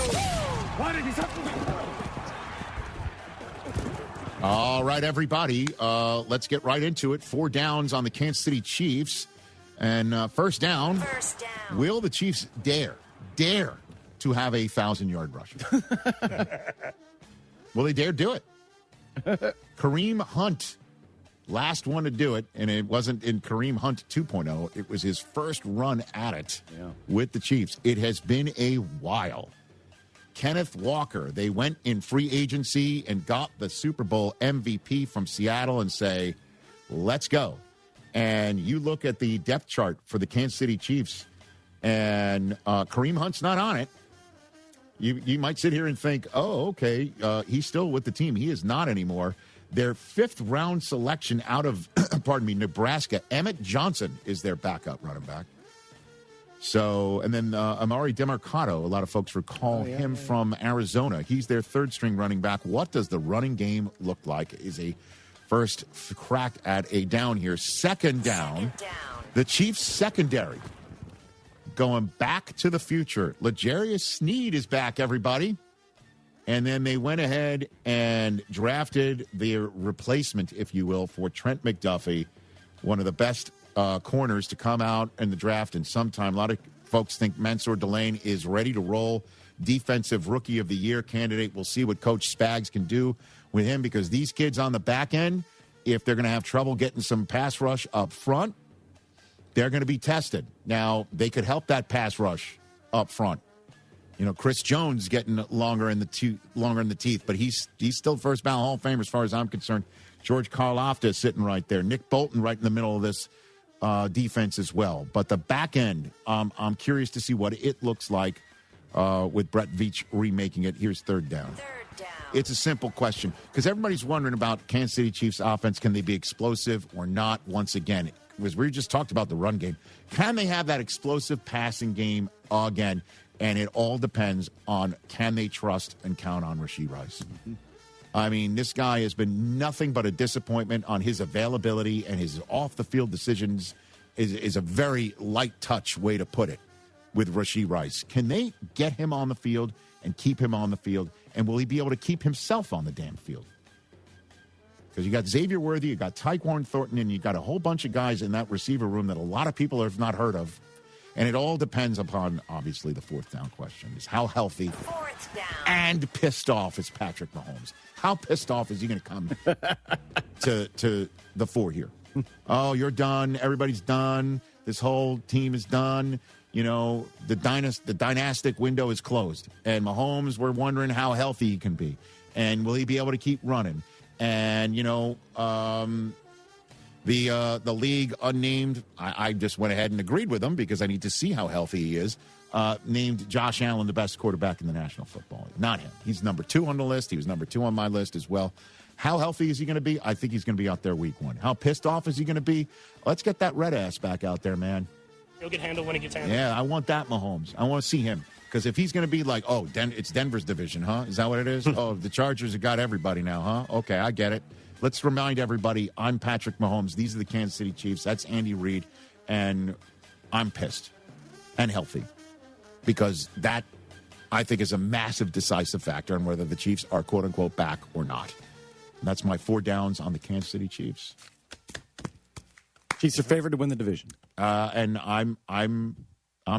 [SPEAKER 4] All right, everybody. Let's get right into it. 4 downs on the Kansas City Chiefs. And first down. Will the Chiefs dare to have a 1,000-yard rusher? Will they dare do it? Kareem Hunt, last one to do it, and it wasn't in Kareem Hunt 2.0. It was his first run at it with the Chiefs. It has been a while. Kenneth Walker, they went in free agency and got the Super Bowl MVP from Seattle and say, let's go. And you look at the depth chart for the Kansas City Chiefs, and Kareem Hunt's not on it. You might sit here and think, oh, okay, he's still with the team. He is not anymore. Their 5th-round selection out of, Nebraska, Emmett Johnson is their backup running back. So, and then Amari DeMarcado, a lot of folks recall him from Arizona. He's their 3rd-string running back. What does the running game look like? Is a first crack at a down here. Second down. The Chiefs' secondary. going back to the future. L'Jarius Sneed is back, everybody. And then they went ahead and drafted their replacement, if you will, for Trent McDuffie, one of the best corners to come out in the draft in some time. A lot of folks think Mansour Delane is ready to roll. Defensive Rookie of the Year candidate. We'll see what Coach Spags can do with him, because these kids on the back end, if they're going to have trouble getting some pass rush up front, they're going to be tested. Now, they could help that pass rush up front. You know, Chris Jones getting longer in the teeth, but he's still first ballot Hall of Famer as far as I'm concerned. George Karlaftis sitting right there. Nick Bolton right in the middle of this defense as well. But the back end, I'm curious to see what it looks like with Brett Veach remaking it. Here's third down. It's a simple question, because everybody's wondering about Kansas City Chiefs offense. Can they be explosive or not once again? Because we just talked about the run game. Can they have that explosive passing game again? And it all depends on, can they trust and count on Rashee Rice? Mm-hmm. I mean, this guy has been nothing but a disappointment on his availability, and his off-the-field decisions is a very light touch way to put it with Rashee Rice. Can they get him on the field and keep him on the field? And will he be able to keep himself on the damn field? Because you got Xavier Worthy, you got Tyquan Thornton, and you got a whole bunch of guys in that receiver room that a lot of people have not heard of. And it all depends upon, obviously, the fourth down question is how healthy and pissed off is Patrick Mahomes. How pissed off is he going to come to the four here? Oh, you're done. Everybody's done. This whole team is done. You know, the dynastic window is closed. And Mahomes, we're wondering how healthy he can be. And will he be able to keep running? And, you know, the league unnamed, I just went ahead and agreed with them because I need to see how healthy he is, named Josh Allen the best quarterback in the National Football League. Not him. He's number 2 on the list. He was number 2 on my list as well. How healthy is he going to be? I think he's going to be out there week 1. How pissed off is he going to be? Let's get that red ass back out there, man.
[SPEAKER 15] He'll get handled when he gets handled.
[SPEAKER 4] Yeah, I want that Mahomes. I want to see him. Because if he's going to be like, oh, it's Denver's division, huh? Is that what it is? Oh, the Chargers have got everybody now, huh? Okay, I get it. Let's remind everybody, I'm Patrick Mahomes. These are the Kansas City Chiefs. That's Andy Reid. And I'm pissed and healthy. Because that, I think, is a massive decisive factor on whether the Chiefs are, quote-unquote, back or not. And that's my 4 downs on the Kansas City Chiefs.
[SPEAKER 7] Chiefs are favored to win the division.
[SPEAKER 4] And I'm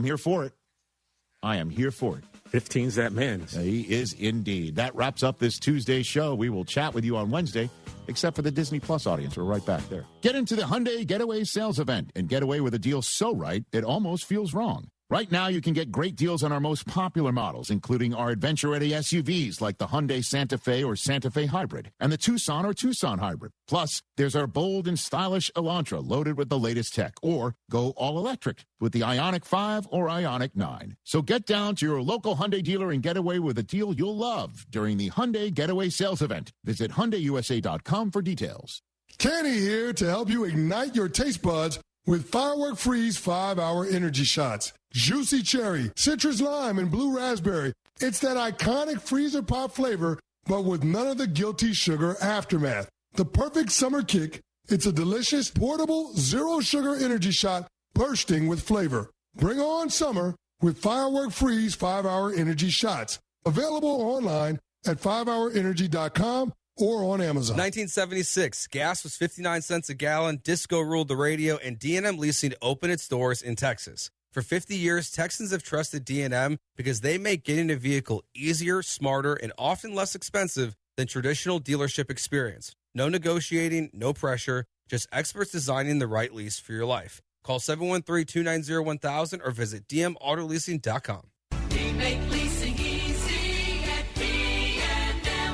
[SPEAKER 4] here for it. I am here for it.
[SPEAKER 22] 15's that man.
[SPEAKER 4] He is indeed. That wraps up this Tuesday show. We will chat with you on Wednesday, except for the Disney Plus audience. We're right back there. Get into the Hyundai Getaway Sales Event and get away with a deal so right, it almost feels wrong. Right now, you can get great deals on our most popular models, including our adventure-ready SUVs like the Hyundai Santa Fe or Santa Fe Hybrid and the Tucson or Tucson Hybrid. Plus, there's our bold and stylish Elantra loaded with the latest tech, or go all-electric with the Ioniq 5 or Ioniq 9. So get down to your local Hyundai dealer and get away with a deal you'll love during the Hyundai Getaway Sales Event. Visit HyundaiUSA.com for details.
[SPEAKER 16] Kenny here to help you ignite your taste buds with Firework Freeze 5-Hour Energy Shots. Juicy cherry, citrus lime, and blue raspberry. It's that iconic freezer pop flavor, but with none of the guilty sugar aftermath. The perfect summer kick. It's a delicious, portable, zero-sugar energy shot bursting with flavor. Bring on summer with Firework Freeze 5-Hour Energy Shots. Available online at 5hourenergy.com or on Amazon.
[SPEAKER 20] 1976, gas was 59 cents a gallon, disco ruled the radio, and D&M Leasing opened its doors in Texas. For 50 years, Texans have trusted D&M because they make getting a vehicle easier, smarter, and often less expensive than traditional dealership experience. No negotiating, no pressure, just experts designing the right lease for your life. Call 713-290-1000 or visit dmautoleasing.com.
[SPEAKER 23] We make leasing easy at D&M.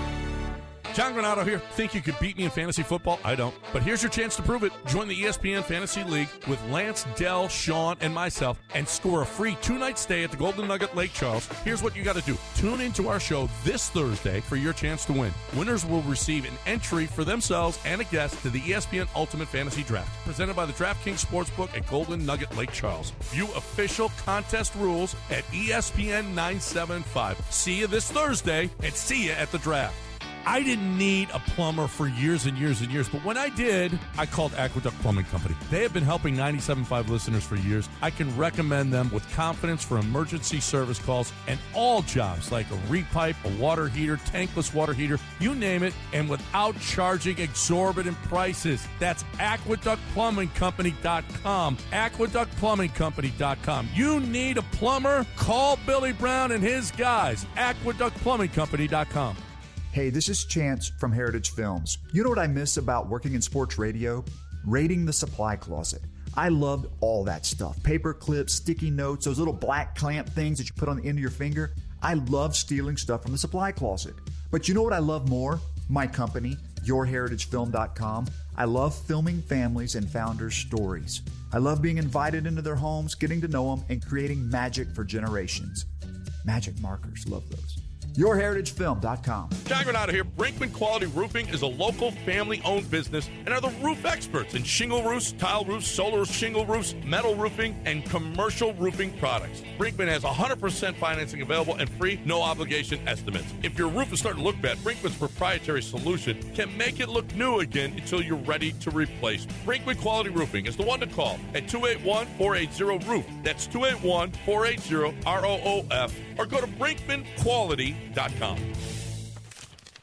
[SPEAKER 24] John Granato here. Think you could beat me in fantasy football? I don't. But here's your chance to prove it. Join the ESPN Fantasy League with Lance, Dell, Sean, and myself and score a free 2-night stay at the Golden Nugget Lake Charles. Here's what you got to do. Tune into our show this Thursday for your chance to win. Winners will receive an entry for themselves and a guest to the ESPN Ultimate Fantasy Draft, presented by the DraftKings Sportsbook at Golden Nugget Lake Charles. View official contest rules at ESPN 975. See you this Thursday and see you at the draft. I didn't need a plumber for years and years and years, but when I did, I called Aqueduct Plumbing Company. They have been helping 97.5 listeners for years. I can recommend them with confidence for emergency service calls and all jobs like a repipe, a water heater, tankless water heater, you name it, and without charging exorbitant prices. That's AqueductPlumbingCompany.com. AqueductPlumbingCompany.com. You need a plumber? Call Billy Brown and his guys. AqueductPlumbingCompany.com.
[SPEAKER 1] Hey, this is Chance from Heritage Films. You know what I miss about working in sports radio? Raiding the supply closet. I loved all that stuff. Paper clips, sticky notes, those little black clamp things that you put on the end of your finger. I love stealing stuff from the supply closet. But you know what I love more? My company, YourHeritageFilm.com. I love filming families and founders' stories. I love being invited into their homes, getting to know them, and creating magic for generations. Magic markers, love those. YourHeritageFilm.com.
[SPEAKER 24] Jackman out of here. Brinkman Quality Roofing is a local family-owned business and are the roof experts in shingle roofs, tile roofs, solar shingle roofs, metal roofing, and commercial roofing products. Brinkman has 100% financing available and free, no-obligation estimates. If your roof is starting to look bad, Brinkman's proprietary solution can make it look new again until you're ready to replace. Brinkman Quality Roofing is the one to call at 281-480-ROOF. That's 281-480-ROOF. Or go to BrinkmanQuality.com.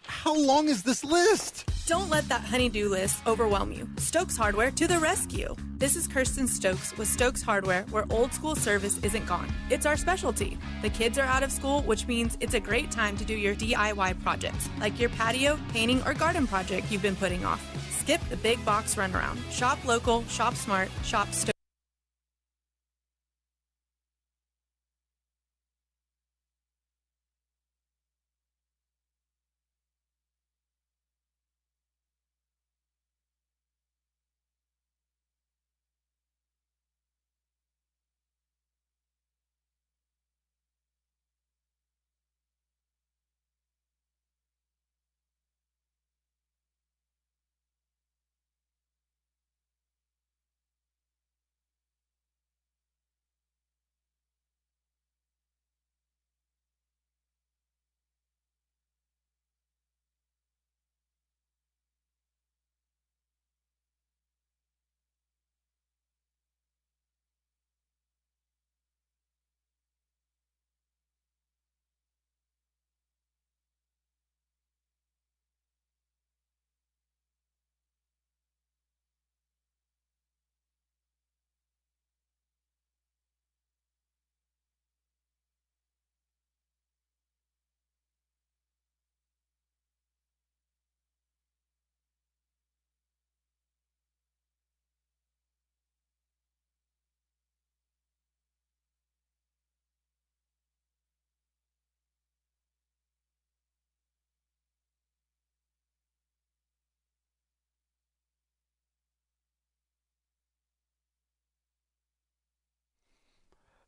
[SPEAKER 14] How long is this list?
[SPEAKER 10] Don't let that honey-do list overwhelm you. Stokes Hardware to the rescue. This is Kirsten Stokes with Stokes Hardware, where old school service isn't gone. It's our specialty. The kids are out of school, which means it's a great time to do your DIY projects, like your patio, painting, or garden project you've been putting off. Skip the big box runaround. Shop local, shop smart, shop Stokes.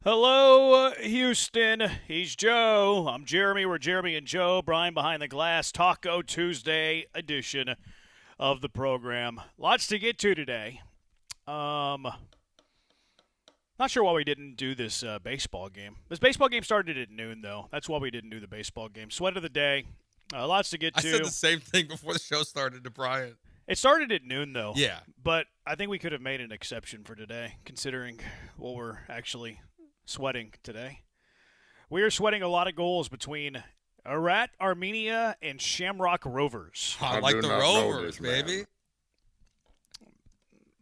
[SPEAKER 2] Hello, Houston. He's Joe. I'm Jeremy. We're Jeremy and Joe. Brian behind the glass. Taco Tuesday edition of the program. Lots to get to today. Not sure why we didn't do this baseball game. This baseball game started at noon, though. That's why we didn't do the baseball game. Sweat of the day. Lots to get to.
[SPEAKER 20] I said the same thing before the show started to Brian.
[SPEAKER 2] It started at noon, though.
[SPEAKER 20] Yeah.
[SPEAKER 2] But I think we could have made an exception for today, considering what we're actually sweating today. We are sweating a lot of goals between Arat Armenia and Shamrock Rovers.
[SPEAKER 20] I like the Rovers, baby.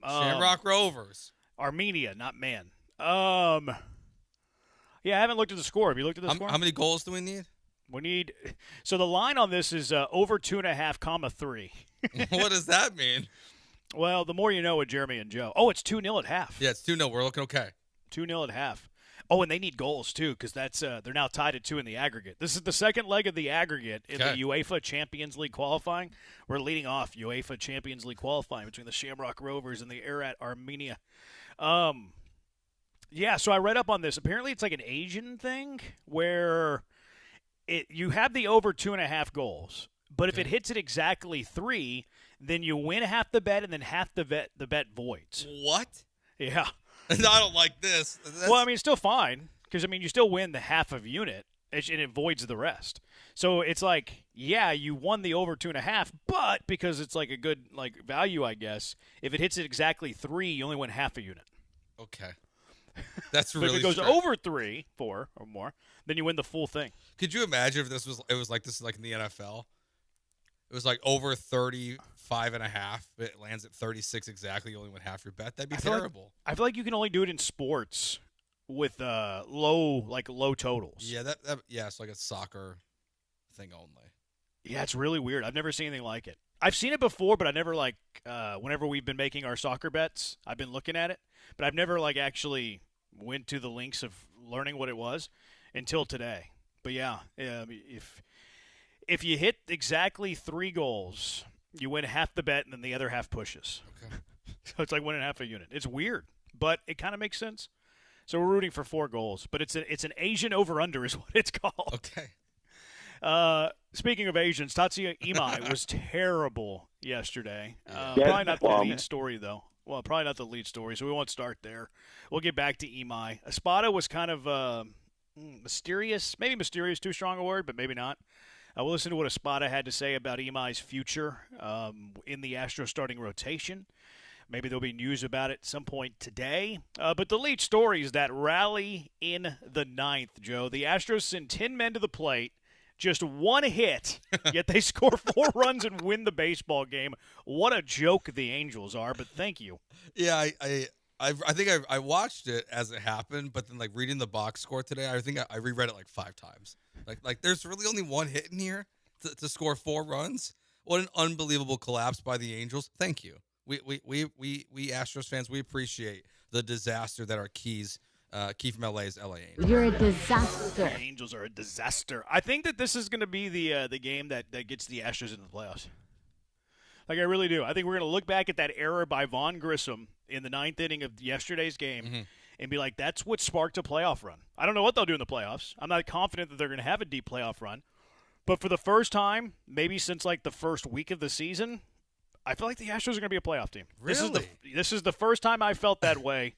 [SPEAKER 20] Shamrock Rovers.
[SPEAKER 2] Armenia, not man. Yeah, I haven't looked at the score. Have you looked at the score?
[SPEAKER 20] How many goals do we need?
[SPEAKER 2] We need. So the line on this is over 2.5, 3.
[SPEAKER 20] What does that mean?
[SPEAKER 2] Well, the more you know with Jeremy and Joe. Oh, it's 2-0 at half.
[SPEAKER 20] Yeah, it's 2-0. We're looking okay.
[SPEAKER 2] 2-0 at half. Oh, and they need goals, too, because that's they're now tied at 2 in the aggregate. This is the second leg of the aggregate in the UEFA Champions League qualifying. We're leading off UEFA Champions League qualifying between the Shamrock Rovers and the Arat Armenia. Yeah, so I read up on this. Apparently it's like an Asian thing where you have the over 2.5 goals, but if it hits it exactly 3, then you win half the bet and then half the bet voids.
[SPEAKER 20] What?
[SPEAKER 2] Yeah.
[SPEAKER 20] I don't like this.
[SPEAKER 2] Well, I mean, it's still fine because, I mean, you still win the half of unit. and it voids the rest. So it's like, yeah, you won the over 2.5, but because it's like a good like value, I guess, if it hits it exactly 3, you only win half a unit.
[SPEAKER 20] Okay. That's
[SPEAKER 2] But
[SPEAKER 20] really
[SPEAKER 2] if it goes
[SPEAKER 20] strange.
[SPEAKER 2] over 3, 4 or more, then you win the full thing.
[SPEAKER 20] Could you imagine if it was like this like in the NFL? It was like over 35.5. It lands at 36 exactly. You only win half your bet. That'd be terrible.
[SPEAKER 2] I feel like you can only do it in sports with low totals.
[SPEAKER 20] Yeah, it's like a soccer thing only.
[SPEAKER 2] Yeah, it's really weird. I've never seen anything like it. I've seen it before, but I never whenever we've been making our soccer bets, I've been looking at it, but I've never actually went to the links of learning what it was until today. But yeah, if you hit exactly 3 goals, you win half the bet, and then the other half pushes.
[SPEAKER 20] Okay.
[SPEAKER 2] So it's like winning half a unit. It's weird, but it kind of makes sense. So we're rooting for 4 goals, but it's an Asian over-under is what it's called.
[SPEAKER 20] Okay.
[SPEAKER 2] Speaking of Asians, Tatsuya Imai was terrible yesterday.
[SPEAKER 5] Yes,
[SPEAKER 2] Probably not the
[SPEAKER 5] Plum.
[SPEAKER 2] lead story, though. Well, probably not the lead story, so we won't start there. We'll get back to Imai. Espada was kind of mysterious. Maybe mysterious, too strong a word, but maybe not. We'll listen to what Espada had to say about Imai's future in the Astros starting rotation. Maybe there'll be news about it at some point today. But the lead story is that rally in the 9th, Joe. The Astros send 10 men to the plate, just 1 hit, yet they score 4 runs and win the baseball game. What a joke the Angels are, but thank you.
[SPEAKER 20] Yeah, I think I watched it as it happened, but then reading the box score today, I think I reread it 5 times. Like there's really only 1 hit in here to score 4 runs. What an unbelievable collapse by the Angels. Thank you. We Astros fans, we appreciate the disaster that our Key from LA's LA Angels.
[SPEAKER 15] You're a disaster.
[SPEAKER 2] The Angels are a disaster. I think that this is going to be the game that gets the Astros into the playoffs. I really do. I think we're going to look back at that error by Vaughn Grissom in the 9th inning of yesterday's game and be like, that's what sparked a playoff run. I don't know what they'll do in the playoffs. I'm not confident that they're going to have a deep playoff run. But for the first time, maybe since the first week of the season, I feel like the Astros are going to be a playoff team.
[SPEAKER 20] Really?
[SPEAKER 2] This is the first time I felt that way,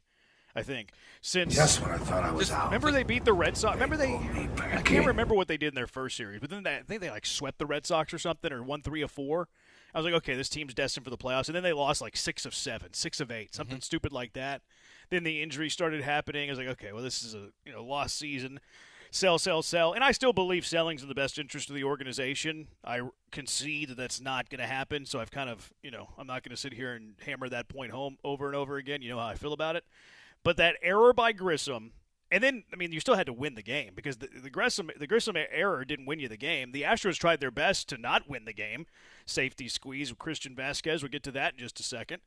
[SPEAKER 2] I think, since.
[SPEAKER 5] Just when I thought I was out.
[SPEAKER 2] Remember they beat the Red Sox? I can't remember what they did in their first series, but then I think they swept the Red Sox or something, or won 3 of 4. I was like, okay, this team's destined for the playoffs. And then they lost 6 of 7, 6 of 8, something stupid like that. Then the injuries started happening. I was like, okay, well, this is a lost season. Sell. And I still believe selling's in the best interest of the organization. I concede that that's not going to happen, so I've kind of, I'm not going to sit here and hammer that point home over and over again. You know how I feel about it. But that error by Grissom, and then, you still had to win the game because the Grissom error didn't win you the game. The Astros tried their best to not win the game. Safety squeeze with Christian Vasquez. We'll get to that in just a second.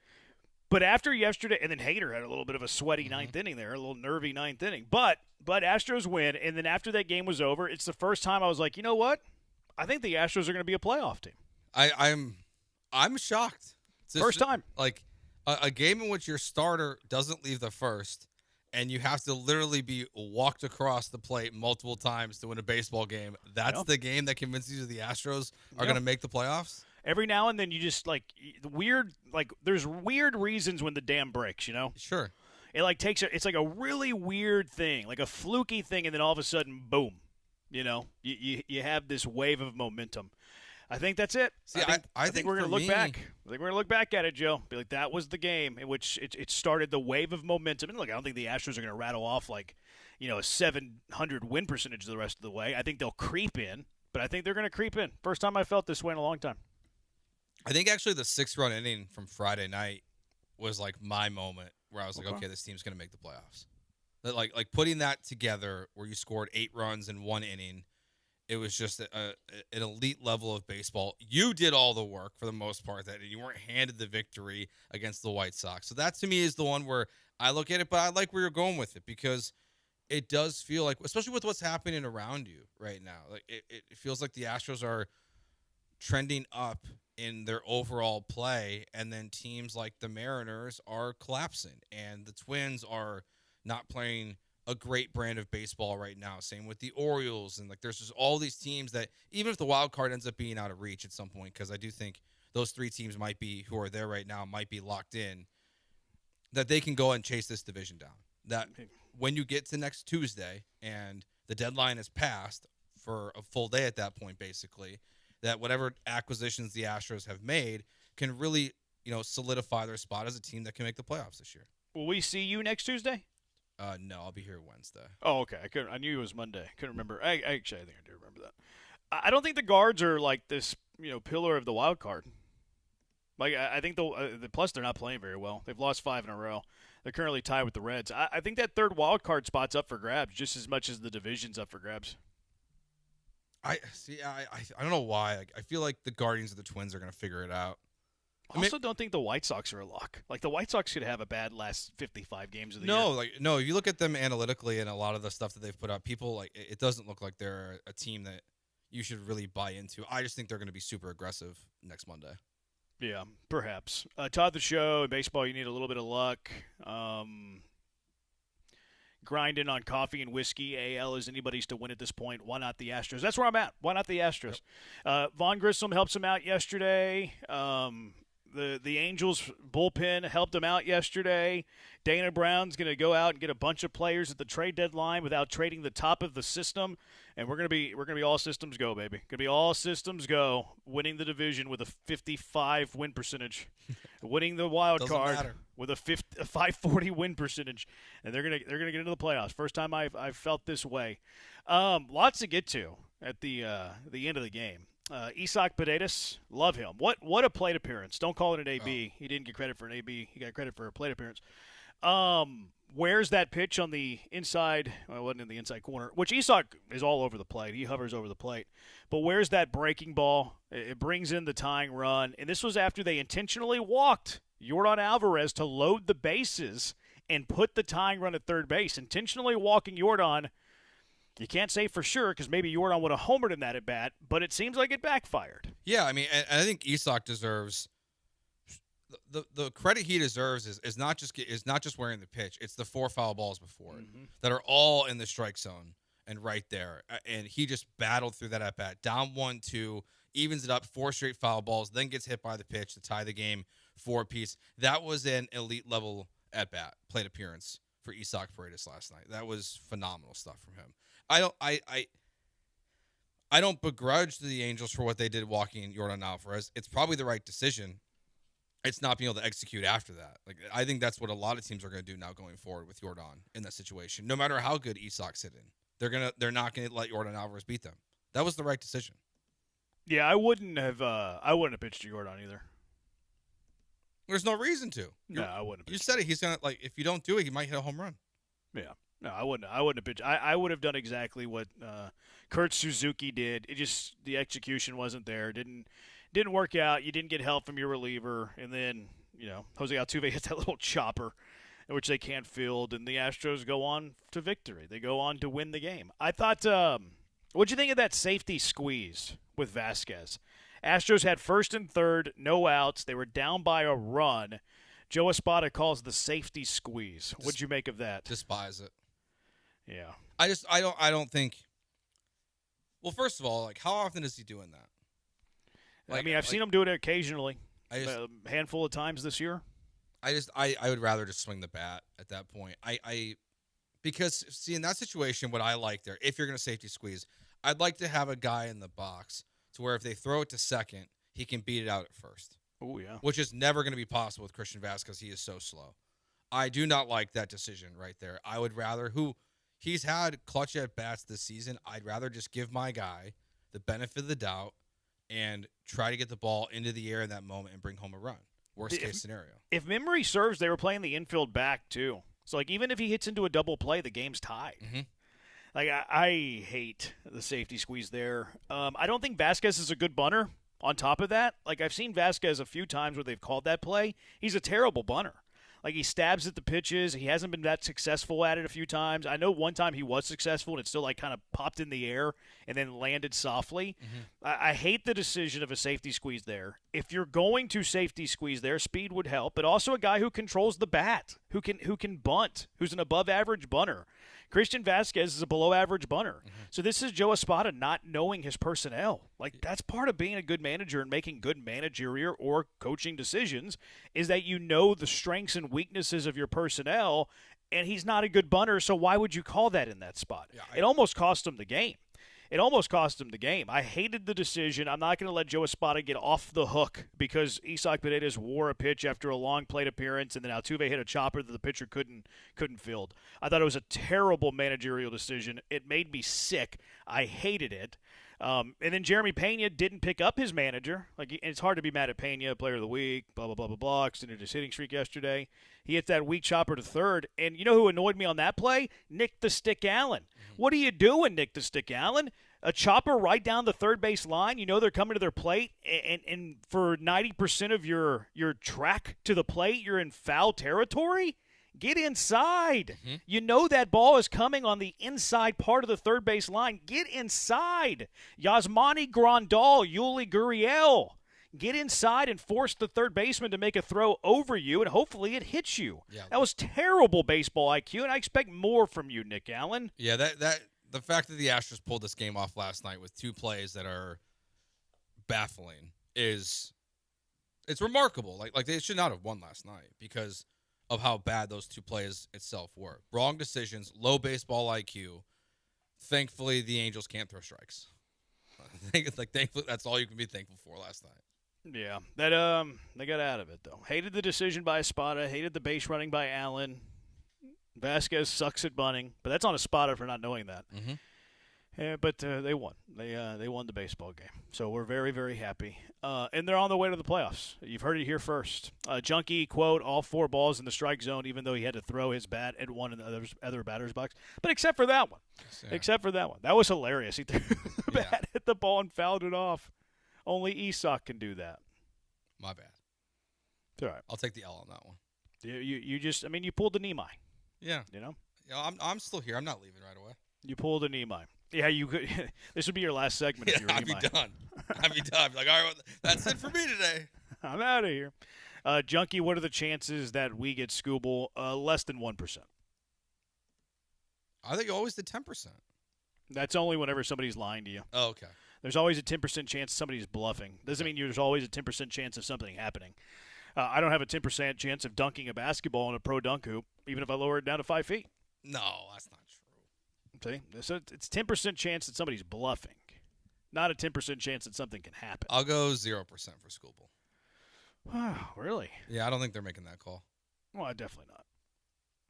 [SPEAKER 2] But after yesterday, and then Hader had a little bit of a sweaty 9th inning there, a little nervy 9th inning. But Astros win, and then after that game was over, it's the first time I was like, you know what? I think the Astros are going to be a playoff team.
[SPEAKER 20] I'm shocked.
[SPEAKER 2] First time.
[SPEAKER 20] A game in which your starter doesn't leave the first, and you have to literally be walked across the plate multiple times to win a baseball game. That's the game that convinces you the Astros are going to make the playoffs?
[SPEAKER 2] Every now and then you just there's weird reasons when the dam breaks,
[SPEAKER 20] Sure.
[SPEAKER 2] It it's a really weird thing, like a fluky thing, and then all of a sudden, boom, you have this wave of momentum. I think that's it.
[SPEAKER 20] See,
[SPEAKER 2] I think we're going to look back. I think we're going to look back at it, Joe. Be like, that was the game in which it started the wave of momentum. And look, I don't think the Astros are going to rattle off a 700 win percentage the rest of the way. I think they'll creep in, but I think they're going to creep in. First time I felt this way in a long time.
[SPEAKER 20] I think actually the 6-run inning from Friday night was my moment where I was like, okay, this team's going to make the playoffs. Like putting that together where you scored 8 runs in 1 inning, it was just an elite level of baseball. You did all the work for the most part, that you weren't handed the victory against the White Sox. So that to me is the one where I look at it, but I like where you're going with it because it does feel like, especially with what's happening around you right now, it feels like the Astros are trending up in their overall play, and then teams like the Mariners are collapsing, and the Twins are not playing a great brand of baseball right now. Same with the Orioles, and there's just all these teams that even if the wild card ends up being out of reach at some point, because I do think those 3 teams who are there right now might be locked in, that they can go and chase this division down. That when you get to next Tuesday and the deadline is passed for a full day at that point, basically, that whatever acquisitions the Astros have made can really, solidify their spot as a team that can make the playoffs this year.
[SPEAKER 2] Will we see you next Tuesday?
[SPEAKER 20] No, I'll be here Wednesday.
[SPEAKER 2] Oh, okay. I knew it was Monday. Couldn't remember. I think I do remember that. I don't think the guards are like this, pillar of the wild card. Like I think plus they're not playing very well. They've lost 5 in a row. They're currently tied with the Reds. I think that third wild card spot's up for grabs just as much as the division's up for grabs.
[SPEAKER 20] I don't know why. I feel like the Guardians of the Twins are going to figure it out.
[SPEAKER 2] I also don't think the White Sox are a lock. Like the White Sox could have a bad last 55 games of the year.
[SPEAKER 20] No. If you look at them analytically and a lot of the stuff that they've put up, people it doesn't look like they're a team that you should really buy into. I just think they're going to be super aggressive next Monday.
[SPEAKER 2] Yeah, perhaps. Todd the Show, in baseball, you need a little bit of luck. Grinding on coffee and whiskey. AL is anybody's to win at this point. Why not the Astros? That's where I'm at. Why not the Astros? Yep. Vaughn Grissom helps him out yesterday. The Angels bullpen helped him out yesterday. Dana Brown's going to go out and get a bunch of players at the trade deadline without trading the top of the system, and we're going to be all systems go, baby. Going to be all systems go, winning the division with a 55 win percentage, winning the wild card with a 540 win percentage, and they're going to get into the playoffs. First time I've felt this way. Lots to get to at the end of the game. Isak Paredes, love him. What a plate appearance. Don't call it an AB. He didn't get credit for an AB. He got credit for a plate appearance. Where's that pitch on the inside? Well, it wasn't in the inside corner, which Isak is all over the plate. He hovers over the plate. But where's that breaking ball? It brings in the tying run. And this was after they intentionally walked Yordan Alvarez to load the bases and put the tying run at third base. Intentionally walking Yordan. You can't say for sure because maybe Yordan would have homered in that at bat, but it seems like it backfired.
[SPEAKER 20] Yeah, I mean, and I think Isak deserves the credit he deserves is not just wearing the pitch. It's the 4 foul balls before it that are all in the strike zone and right there. And he just battled through that at bat, down 1-2, evens it up, 4 straight foul balls, then gets hit by the pitch to tie the game 4-piece. That was an elite level at bat plate appearance for Isak Paredes last night. That was phenomenal stuff from him. I don't begrudge the Angels for what they did walking Yordan Alvarez. It's probably the right decision. It's not being able to execute after that. Like I think that's what a lot of teams are going to do now going forward with Yordan in that situation. No matter how good Isak's hitting, they're not going to let Yordan Alvarez beat them. That was the right decision.
[SPEAKER 2] Yeah, I wouldn't have pitched to Yordan either.
[SPEAKER 20] There's no reason to.
[SPEAKER 2] No, I wouldn't.
[SPEAKER 20] You said it. He's gonna if you don't do it, he might hit a home run.
[SPEAKER 2] Yeah. No, I wouldn't have pitched. I would have done exactly what Kurt Suzuki did. It just the execution wasn't there. Didn't work out. You didn't get help from your reliever, and then Jose Altuve hit that little chopper, which they can't field, and the Astros go on to victory. They go on to win the game. I thought, what'd you think of that safety squeeze with Vasquez? Astros had first and third, no outs. They were down by a run. Joe Espada calls the safety squeeze. What'd you make of that?
[SPEAKER 20] Despise it.
[SPEAKER 2] Yeah.
[SPEAKER 20] I don't think. Well, first of all, how often is he doing that?
[SPEAKER 2] I've seen him do it occasionally. A handful of times this year.
[SPEAKER 20] I would rather just swing the bat at that point. Because see, in that situation, what I like there, if you're going to safety squeeze, I'd like to have a guy in the box to where if they throw it to second, he can beat it out at first.
[SPEAKER 2] Oh yeah.
[SPEAKER 20] Which is never going to be possible with Christian Vasquez. He is so slow. I do not like that decision right there. I would rather he's had clutch at bats this season. I'd rather just give my guy the benefit of the doubt and try to get the ball into the air in that moment and bring home a run. Worst case scenario.
[SPEAKER 2] If memory serves, they were playing the infield back too. So even if he hits into a double play, the game's tied.
[SPEAKER 20] Mm-hmm.
[SPEAKER 2] I hate the safety squeeze there. I don't think Vasquez is a good bunter. On top of that, I've seen Vasquez a few times where they've called that play. He's a terrible bunter. He stabs at the pitches. He hasn't been that successful at it a few times. I know one time he was successful, and it still kind of popped in the air and then landed softly. Mm-hmm. I hate the decision of a safety squeeze there. If you're going to safety squeeze there, speed would help, but also a guy who controls the bat, who can bunt, who's an above-average bunter. Christian Vasquez is a below-average bunter. Mm-hmm. So this is Joe Espada not knowing his personnel. That's part of being a good manager and making good managerial or coaching decisions is that you know the strengths and weaknesses of your personnel and he's not a good bunter, so why would you call that in that spot?
[SPEAKER 5] Yeah,
[SPEAKER 2] it almost cost him the game. I hated the decision. I'm not going to let Joe Espada get off the hook because Isak Paredes wore a pitch after a long plate appearance, and then Altuve hit a chopper that the pitcher couldn't field. I thought it was a terrible managerial decision. It made me sick. I hated it. And then Jeremy Pena didn't pick up his manager. It's hard to be mad at Pena, player of the week, blah, blah, blah, blah, blah, extended his hitting streak yesterday. He hit that weak chopper to third. And you know who annoyed me on that play? Nick the Stick Allen. What are you doing, Nick the Stick Allen? A chopper right down the third base line. You know they're coming to their plate, and for 90% of your track to the plate, you're in foul territory? Get inside.
[SPEAKER 5] Mm-hmm.
[SPEAKER 2] You know that ball is coming on the inside part of the third base line. Get inside. Yasmani Grandal, Yuli Gurriel. Get inside and force the third baseman to make a throw over you, and hopefully it hits you.
[SPEAKER 20] Yeah.
[SPEAKER 2] That was terrible baseball IQ, and I expect more from you, Nick Allen.
[SPEAKER 20] Yeah, the fact that the Astros pulled this game off last night with 2 plays that are baffling it's remarkable. Like they should not have won last night because of how bad those 2 plays itself were. Wrong decisions, low baseball IQ. Thankfully, the Angels can't throw strikes. Thankfully, that's all you can be thankful for last night.
[SPEAKER 2] Yeah, that they got out of it though. Hated the decision by Espada. Hated the base running by Allen. Vasquez sucks at bunting, but that's on Espada for not knowing that.
[SPEAKER 20] Mm-hmm.
[SPEAKER 2] But they won. They won the baseball game, so we're very, very happy. And they're on the way to the playoffs. You've heard it here first. Junkie, quote, all 4 balls in the strike zone, even though he had to throw his bat at one in the other batter's box. But except for that one. That was hilarious. He threw the bat at the ball and fouled it off. Only Isak can do that.
[SPEAKER 20] My bad.
[SPEAKER 2] It's all right.
[SPEAKER 20] I'll take the L on that one.
[SPEAKER 2] You pulled the Nemai.
[SPEAKER 20] Yeah.
[SPEAKER 2] You know?
[SPEAKER 20] Yeah, I'm still here. I'm not leaving right away.
[SPEAKER 2] You pulled a Nemai. Yeah, you could. This would be your last segment if you were
[SPEAKER 20] I'd be done. I'd be done. Like, all right, well, that's it for me today.
[SPEAKER 2] I'm out of here. Junkie, what are the chances that we get Scooble? Less than 1%.
[SPEAKER 20] I think always the 10%.
[SPEAKER 2] That's only whenever somebody's lying to you.
[SPEAKER 20] Oh, okay.
[SPEAKER 2] There's always a 10% chance somebody's bluffing. Doesn't mean there's always a 10% chance of something happening. I don't have a 10% chance of dunking a basketball in a pro dunk hoop, even if I lower it down to 5 feet.
[SPEAKER 20] No, that's not true.
[SPEAKER 2] See? So it's 10% chance that somebody's bluffing, not a 10% chance that something can happen.
[SPEAKER 20] I'll go 0% for Scooble.
[SPEAKER 2] Wow, really?
[SPEAKER 20] Yeah, I don't think they're making that call.
[SPEAKER 2] Well, definitely not.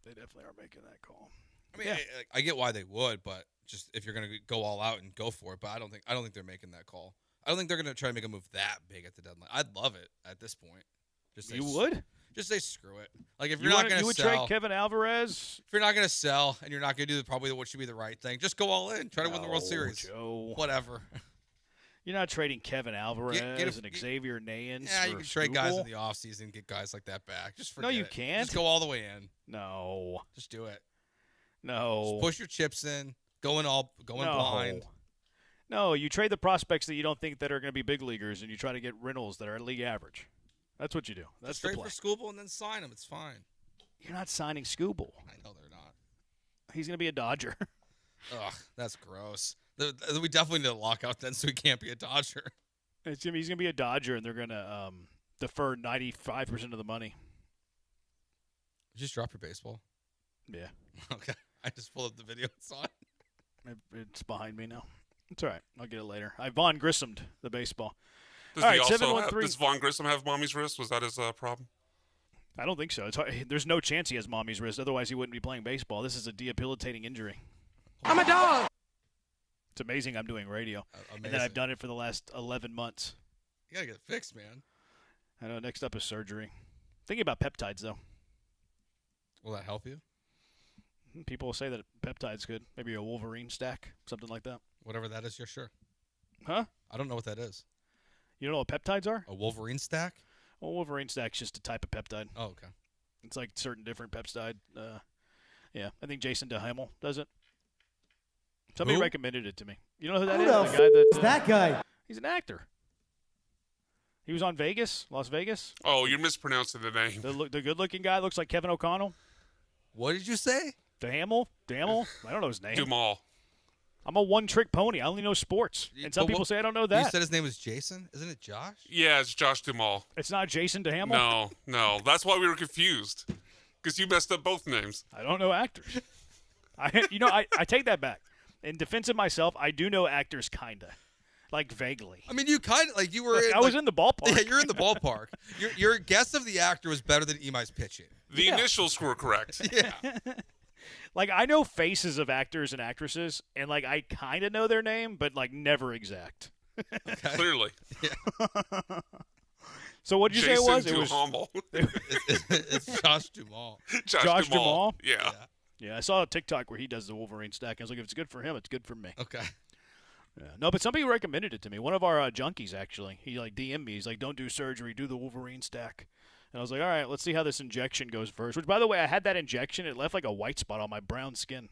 [SPEAKER 2] They definitely are making that call.
[SPEAKER 20] I mean, I get why they would, but just if you're going to go all out and go for it, but I don't think they're making that call. I don't think they're going to try to make a move that big at the deadline. I'd love it at this point.
[SPEAKER 2] You would?
[SPEAKER 20] Just say screw it. Like if you're not going to sell,
[SPEAKER 2] you would trade Kevin Alvarez.
[SPEAKER 20] If you're not going to sell and you're not going to do probably what should be the right thing, just go all in. Try to win the World Series.
[SPEAKER 2] Joe.
[SPEAKER 20] Whatever.
[SPEAKER 2] You're not trading Kevin Alvarez and Xavier Nayans.
[SPEAKER 20] Yeah, you can trade guys in the offseason and get guys like that back. Just forget
[SPEAKER 2] No, you
[SPEAKER 20] it.
[SPEAKER 2] can't.
[SPEAKER 20] Just go all the way in.
[SPEAKER 2] No.
[SPEAKER 20] Just do it.
[SPEAKER 2] No.
[SPEAKER 20] Just push your chips in. Going blind.
[SPEAKER 2] No, you trade the prospects that you don't think that are going to be big leaguers, and you try to get rentals that are league average. That's what you do. That's
[SPEAKER 20] Just trade
[SPEAKER 2] the play.
[SPEAKER 20] for Scooble and then sign him. It's fine.
[SPEAKER 2] You're not signing Scooble.
[SPEAKER 20] I know they're not.
[SPEAKER 2] He's going to be a Dodger.
[SPEAKER 20] Ugh, that's gross. We definitely need a lockout then, so he can't be a Dodger.
[SPEAKER 2] He's going to be a Dodger, and they're going to defer 95% of the money.
[SPEAKER 20] You just drop your baseball?
[SPEAKER 2] Yeah.
[SPEAKER 20] Okay. I just pulled up the video and saw it.
[SPEAKER 2] It's behind me now. It's all right. I'll get it later. I Vaughn Grissomed the baseball.
[SPEAKER 15] Does Vaughn Grissom have mommy's wrist? Was that his problem?
[SPEAKER 2] I don't think so. It's hard. There's no chance he has mommy's wrist. Otherwise, he wouldn't be playing baseball. This is a debilitating injury.
[SPEAKER 23] I'm a dog.
[SPEAKER 2] It's amazing I'm doing radio.
[SPEAKER 20] Amazing.
[SPEAKER 2] And then I've done it for the last 11 months.
[SPEAKER 20] You got to get it fixed, man.
[SPEAKER 2] I know. Next up is surgery. Thinking about peptides, though.
[SPEAKER 20] Will that help you?
[SPEAKER 2] People say that peptide's good. Maybe a Wolverine stack, something like that.
[SPEAKER 20] Whatever that is, you're sure.
[SPEAKER 2] Huh?
[SPEAKER 20] I don't know what that is.
[SPEAKER 2] You don't know what peptides are?
[SPEAKER 20] A Wolverine stack?
[SPEAKER 2] Well, Wolverine stack's just a type of peptide.
[SPEAKER 20] Oh, okay.
[SPEAKER 2] It's like certain different peptide. Yeah, I think Jason DeHamel does it. Somebody recommended it to me. You know who that is? The guy that
[SPEAKER 18] that guy.
[SPEAKER 2] He's an actor. He was on Las Vegas.
[SPEAKER 15] Oh, you're mispronouncing the name.
[SPEAKER 2] The good-looking guy looks like Kevin O'Connell.
[SPEAKER 20] What did you say?
[SPEAKER 2] DeHamel? I don't know his name.
[SPEAKER 15] Dumal.
[SPEAKER 2] I'm a one-trick pony. I only know sports. And some people say I don't know that.
[SPEAKER 20] You said his name was Jason? Isn't it Josh?
[SPEAKER 15] Yeah, it's Josh Dumal.
[SPEAKER 2] It's not Jason DeHamel?
[SPEAKER 15] No. That's why we were confused. Because you messed up both names.
[SPEAKER 2] I don't know actors. I take that back. In defense of myself, I do know actors, kinda, like vaguely.
[SPEAKER 20] I mean, you kind of like you were.
[SPEAKER 2] I was in the ballpark.
[SPEAKER 20] Yeah, you're in the ballpark. Your guess of the actor was better than Imai's pitching.
[SPEAKER 15] The initials were correct.
[SPEAKER 20] Yeah.
[SPEAKER 2] Like, I know faces of actors and actresses, and like I kind of know their name, but like never exact.
[SPEAKER 20] Okay.
[SPEAKER 15] Clearly.
[SPEAKER 20] Yeah.
[SPEAKER 2] So what did you say it was?
[SPEAKER 15] Duhamel.
[SPEAKER 20] It's Josh Duhamel.
[SPEAKER 2] Josh Duhamel?
[SPEAKER 15] Yeah.
[SPEAKER 2] Yeah, I saw a TikTok where he does the Wolverine stack. I was like, if it's good for him, it's good for me.
[SPEAKER 20] Okay.
[SPEAKER 2] Yeah. No, but somebody recommended it to me. One of our junkies, actually. He like DM'd me. He's like, don't do surgery, do the Wolverine stack. And I was like, all right, let's see how this injection goes first. Which, by the way, I had that injection. It left like a white spot on my brown skin.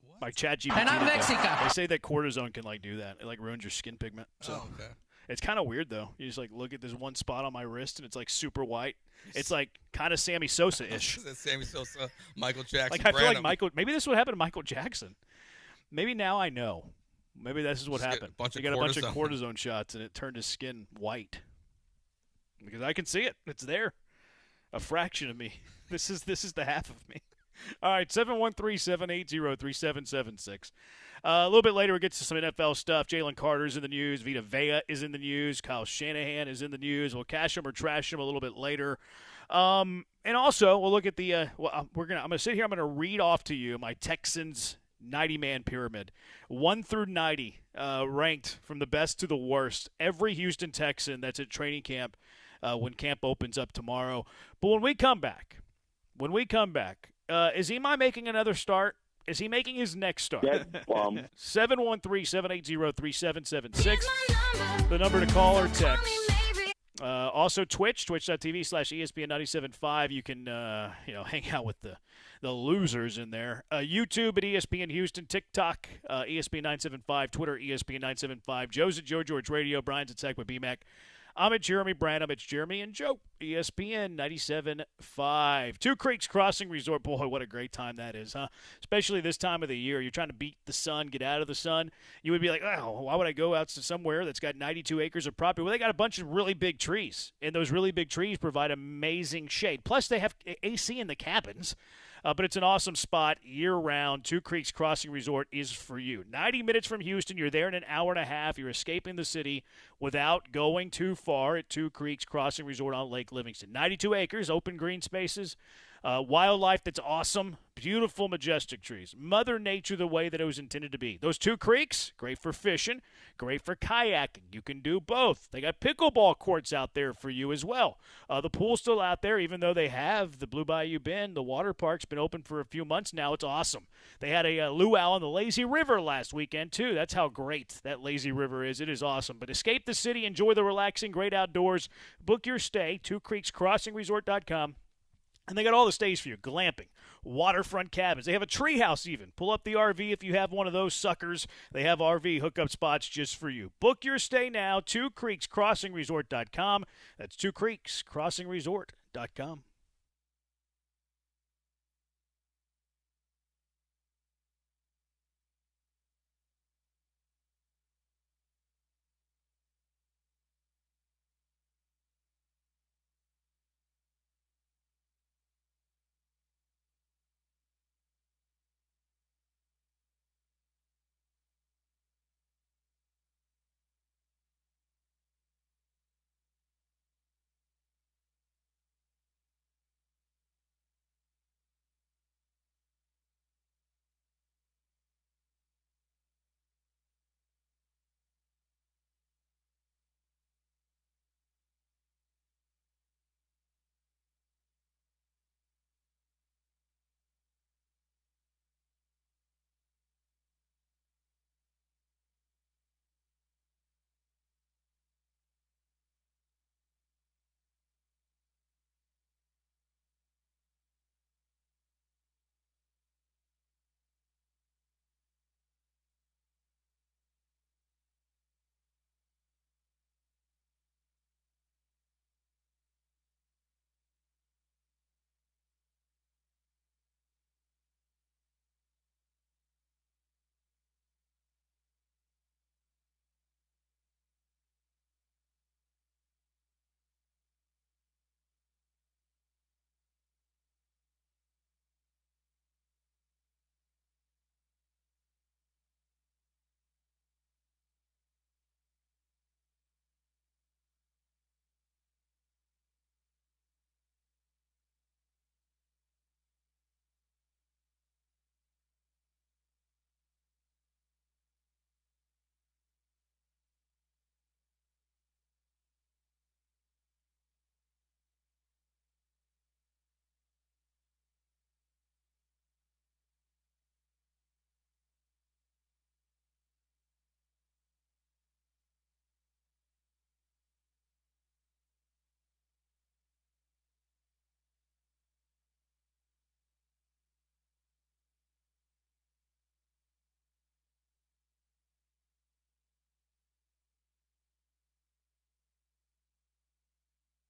[SPEAKER 2] What? My ChatGPT.
[SPEAKER 23] And I'm Mexican.
[SPEAKER 2] They say that cortisone can like do that. It like ruins your skin pigment. So.
[SPEAKER 20] Oh, okay.
[SPEAKER 2] It's kind of weird, though. You just like look at this one spot on my wrist, and it's like super white. It's like kind of Sammy Sosa-ish.
[SPEAKER 20] Sammy Sosa, Michael Jackson.
[SPEAKER 2] Like I feel like Michael. Maybe this would happen to Michael Jackson. Maybe now I know. Maybe this is what happened. He got a bunch of cortisone shots, and it turned his skin white. Because I can see it. It's there. A fraction of me. This is the half of me. All right, 713-780-3776. A little bit later, we get to some NFL stuff. Jalen Carter's in the news. Vita Vea is in the news. Kyle Shanahan is in the news. We'll cash him or trash him a little bit later. And also, we'll look at the. I'm gonna sit here. I'm gonna read off to you my Texans 90-man pyramid, 1 through 90, ranked from the best to the worst. Every Houston Texan that's at training camp when camp opens up tomorrow. But when we come back, is Imai making another start? Is he making his next start? 713-780-3776. The number to call or text. Also Twitch, twitch.tv/ESPN975. You can hang out with the losers in there. YouTube at ESPN Houston, TikTok ESPN975, Twitter ESPN975. Joe's at Joe George Radio, Brian's at Tech with BMAC. I'm at Jeremy Branham. It's Jeremy and Joe. ESPN 97.5. Two Creeks Crossing Resort. Boy, what a great time that is, huh? Especially this time of the year. You're trying to beat the sun, get out of the sun. You would be like, oh, why would I go out to somewhere that's got 92 acres of property? Well, they got a bunch of really big trees, and those really big trees provide amazing shade. Plus, they have AC in the cabins. But it's an awesome spot year-round. Two Creeks Crossing Resort is for you. 90 minutes from Houston. You're there in an hour and a half. You're escaping the city without going too far at Two Creeks Crossing Resort on Lake Livingston. 92 acres, open green spaces, wildlife that's awesome, beautiful, majestic trees. Mother Nature the way that it was intended to be. Those two creeks, great for fishing, great for kayaking. You can do both. They got pickleball courts out there for you as well. The pool's still out there, even though they have the Blue Bayou Bend. The water park's been open for a few months now. It's awesome. They had a luau on the Lazy River last weekend, too. That's how great that Lazy River is. It is awesome. But escape the city, enjoy the relaxing, great outdoors. Book your stay, twocreekscrossingresort.com. And they got all the stays for you. Glamping, waterfront cabins. They have a treehouse even. Pull up the RV if you have one of those suckers. They have RV hookup spots just for you. Book your stay now, twocreekscrossingresort.com. That's twocreekscrossingresort.com.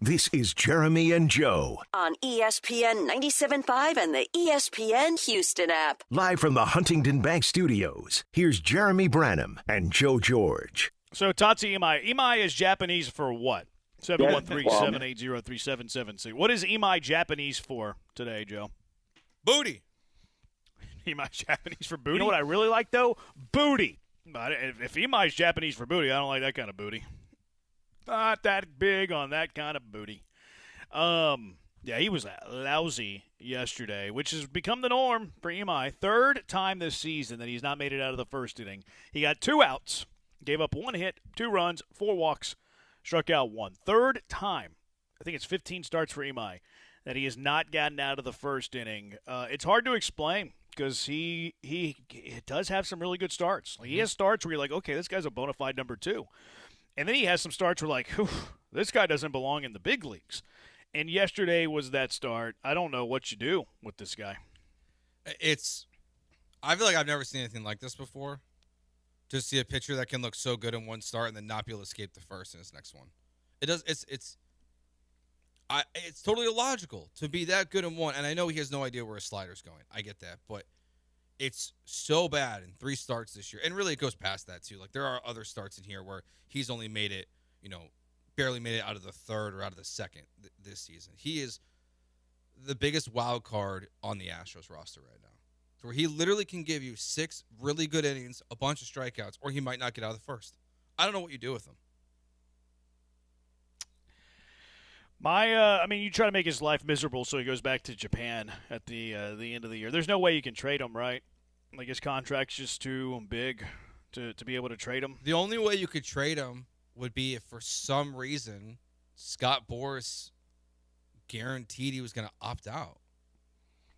[SPEAKER 28] This is Jeremy and Joe,
[SPEAKER 17] On ESPN 97.5 and the ESPN Houston app.
[SPEAKER 28] live from the Huntington Bank Studios. Here's Jeremy Branham and Joe George.
[SPEAKER 2] So, Tatsu Imai. Imai is Japanese for what? 713-780-3776. What is Imai Japanese for today, Joe?
[SPEAKER 20] Booty.
[SPEAKER 2] Imai Japanese for booty? You know what I really like, though? Booty. But if Imai's Japanese for booty, I don't like that kind of booty. Not that big on that kind of booty. Yeah, he was lousy yesterday, which has become the norm for Imai. Third time this season that he's not made it out of the first inning. He got 2 outs, gave up 1 hit, 2 runs, 4 walks, struck out 1. Third time, I think it's 15 starts for Imai, that he has not gotten out of the first inning. It's hard to explain because he does have some really good starts. Like, he has starts where you're like, okay, this guy's a bona fide number 2. And then he has some starts where like, this guy doesn't belong in the big leagues. And yesterday was that start. I don't know what you do with this guy.
[SPEAKER 20] I feel like I've never seen anything like this before. To see a pitcher that can look so good in one start and then not be able to escape the first in his next one. It's totally illogical to be that good in one. And I know he has no idea where his slider's going. I get that. But it's so bad in 3 starts this year. And really it goes past that too. Like there are other starts in here where he's only made it, barely made it out of the third or out of the second this season. He is the biggest wild card on the Astros roster right now. Where he literally can give you 6 really good innings, a bunch of strikeouts, or he might not get out of the first. I don't know what you do with him.
[SPEAKER 2] You try to make his life miserable so he goes back to Japan at the end of the year. There's no way you can trade him, right? Like his contract's just too big to be able to trade him.
[SPEAKER 20] The only way you could trade him would be if for some reason Scott Boras guaranteed he was going to opt out.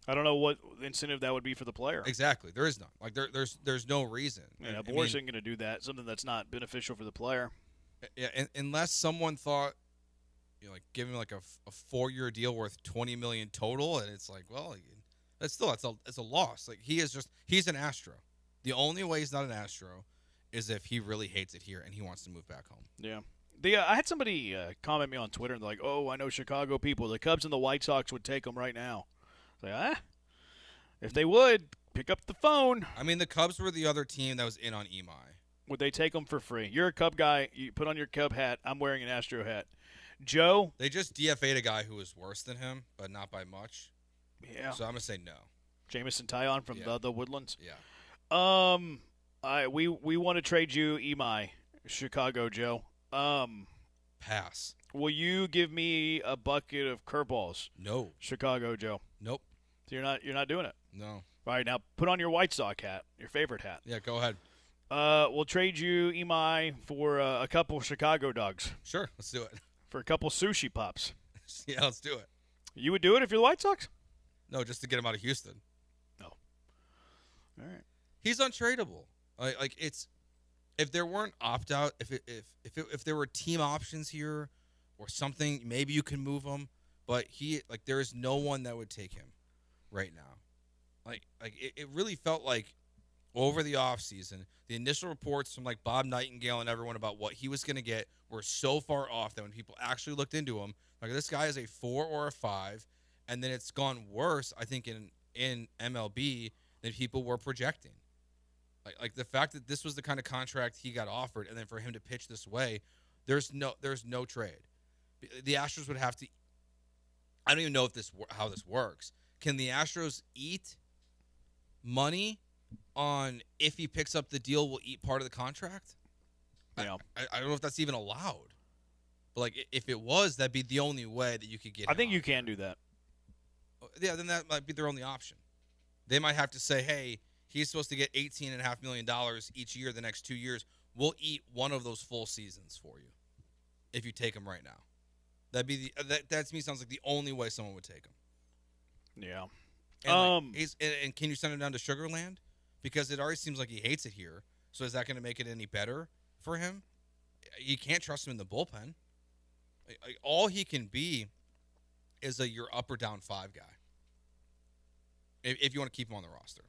[SPEAKER 2] I don't know what incentive that would be for the player.
[SPEAKER 20] Exactly. There is none. Like there's no reason.
[SPEAKER 2] Yeah, Boras isn't going to do that. Something that's not beneficial for the player.
[SPEAKER 20] Yeah, unless someone thought, give him like a 4-year deal worth $20 million total, and it's like, well, that's a loss. Like he's an Astro. The only way he's not an Astro is if he really hates it here and he wants to move back home.
[SPEAKER 2] Yeah. I had somebody comment me on Twitter and they're like, "Oh, I know Chicago people. The Cubs and the White Sox would take him right now." Like, if they would, pick up the phone.
[SPEAKER 20] I mean, the Cubs were the other team that was in on Imai.
[SPEAKER 2] Would they take him for free? You're a Cub guy. You put on your Cub hat. I'm wearing an Astro hat. Joe?
[SPEAKER 20] They just DFA'd a guy who was worse than him, but not by much.
[SPEAKER 2] Yeah.
[SPEAKER 20] So I'm going to say no.
[SPEAKER 2] Jamison Taillon from the Woodlands?
[SPEAKER 20] Yeah.
[SPEAKER 2] We want to trade you Imai, Chicago Joe.
[SPEAKER 20] Pass.
[SPEAKER 2] Will you give me a bucket of curveballs?
[SPEAKER 20] No.
[SPEAKER 2] Chicago Joe.
[SPEAKER 20] Nope.
[SPEAKER 2] So you're not doing it.
[SPEAKER 20] No.
[SPEAKER 2] All right, now put on your White Sox hat, your favorite hat.
[SPEAKER 20] Yeah, go ahead.
[SPEAKER 2] We'll trade you Imai for a couple Chicago dogs.
[SPEAKER 20] Sure, let's do it.
[SPEAKER 2] For a couple sushi pops.
[SPEAKER 20] Yeah, let's do it.
[SPEAKER 2] You would do it if you're the White Sox?
[SPEAKER 20] No, just to get him out of Houston.
[SPEAKER 2] No. All right.
[SPEAKER 20] He's untradeable. Like it's if there weren't opt out, if there were team options here or something, maybe you can move him. But there is no one that would take him right now. It really felt like over the offseason, the initial reports from like Bob Nightingale and everyone about what he was going to get were so far off that when people actually looked into him, like this guy is a 4 or a 5, and then it's gone worse, I think, in MLB than people were projecting. Like the fact that this was the kind of contract he got offered, and then for him to pitch this way, there's no trade. The Astros would have to. I don't even know how this works. Can the Astros eat money on if he picks up the deal? Will eat part of the contract?
[SPEAKER 2] Yeah.
[SPEAKER 20] I don't know if that's even allowed. But if it was, that'd be the only way that you could get.
[SPEAKER 2] I think you can do that.
[SPEAKER 20] Yeah, then that might be their only option. They might have to say, "Hey, he's supposed to get $18.5 million each year the next 2 years. We'll eat one of those full seasons for you if you take him right now." That'd be that to me sounds like the only way someone would take him.
[SPEAKER 2] Yeah.
[SPEAKER 20] And can you send him down to Sugarland? Because it already seems like he hates it here. So is that going to make it any better for him? You can't trust him in the bullpen. All he can be is your up or down 5 guy. If you want to keep him on the roster.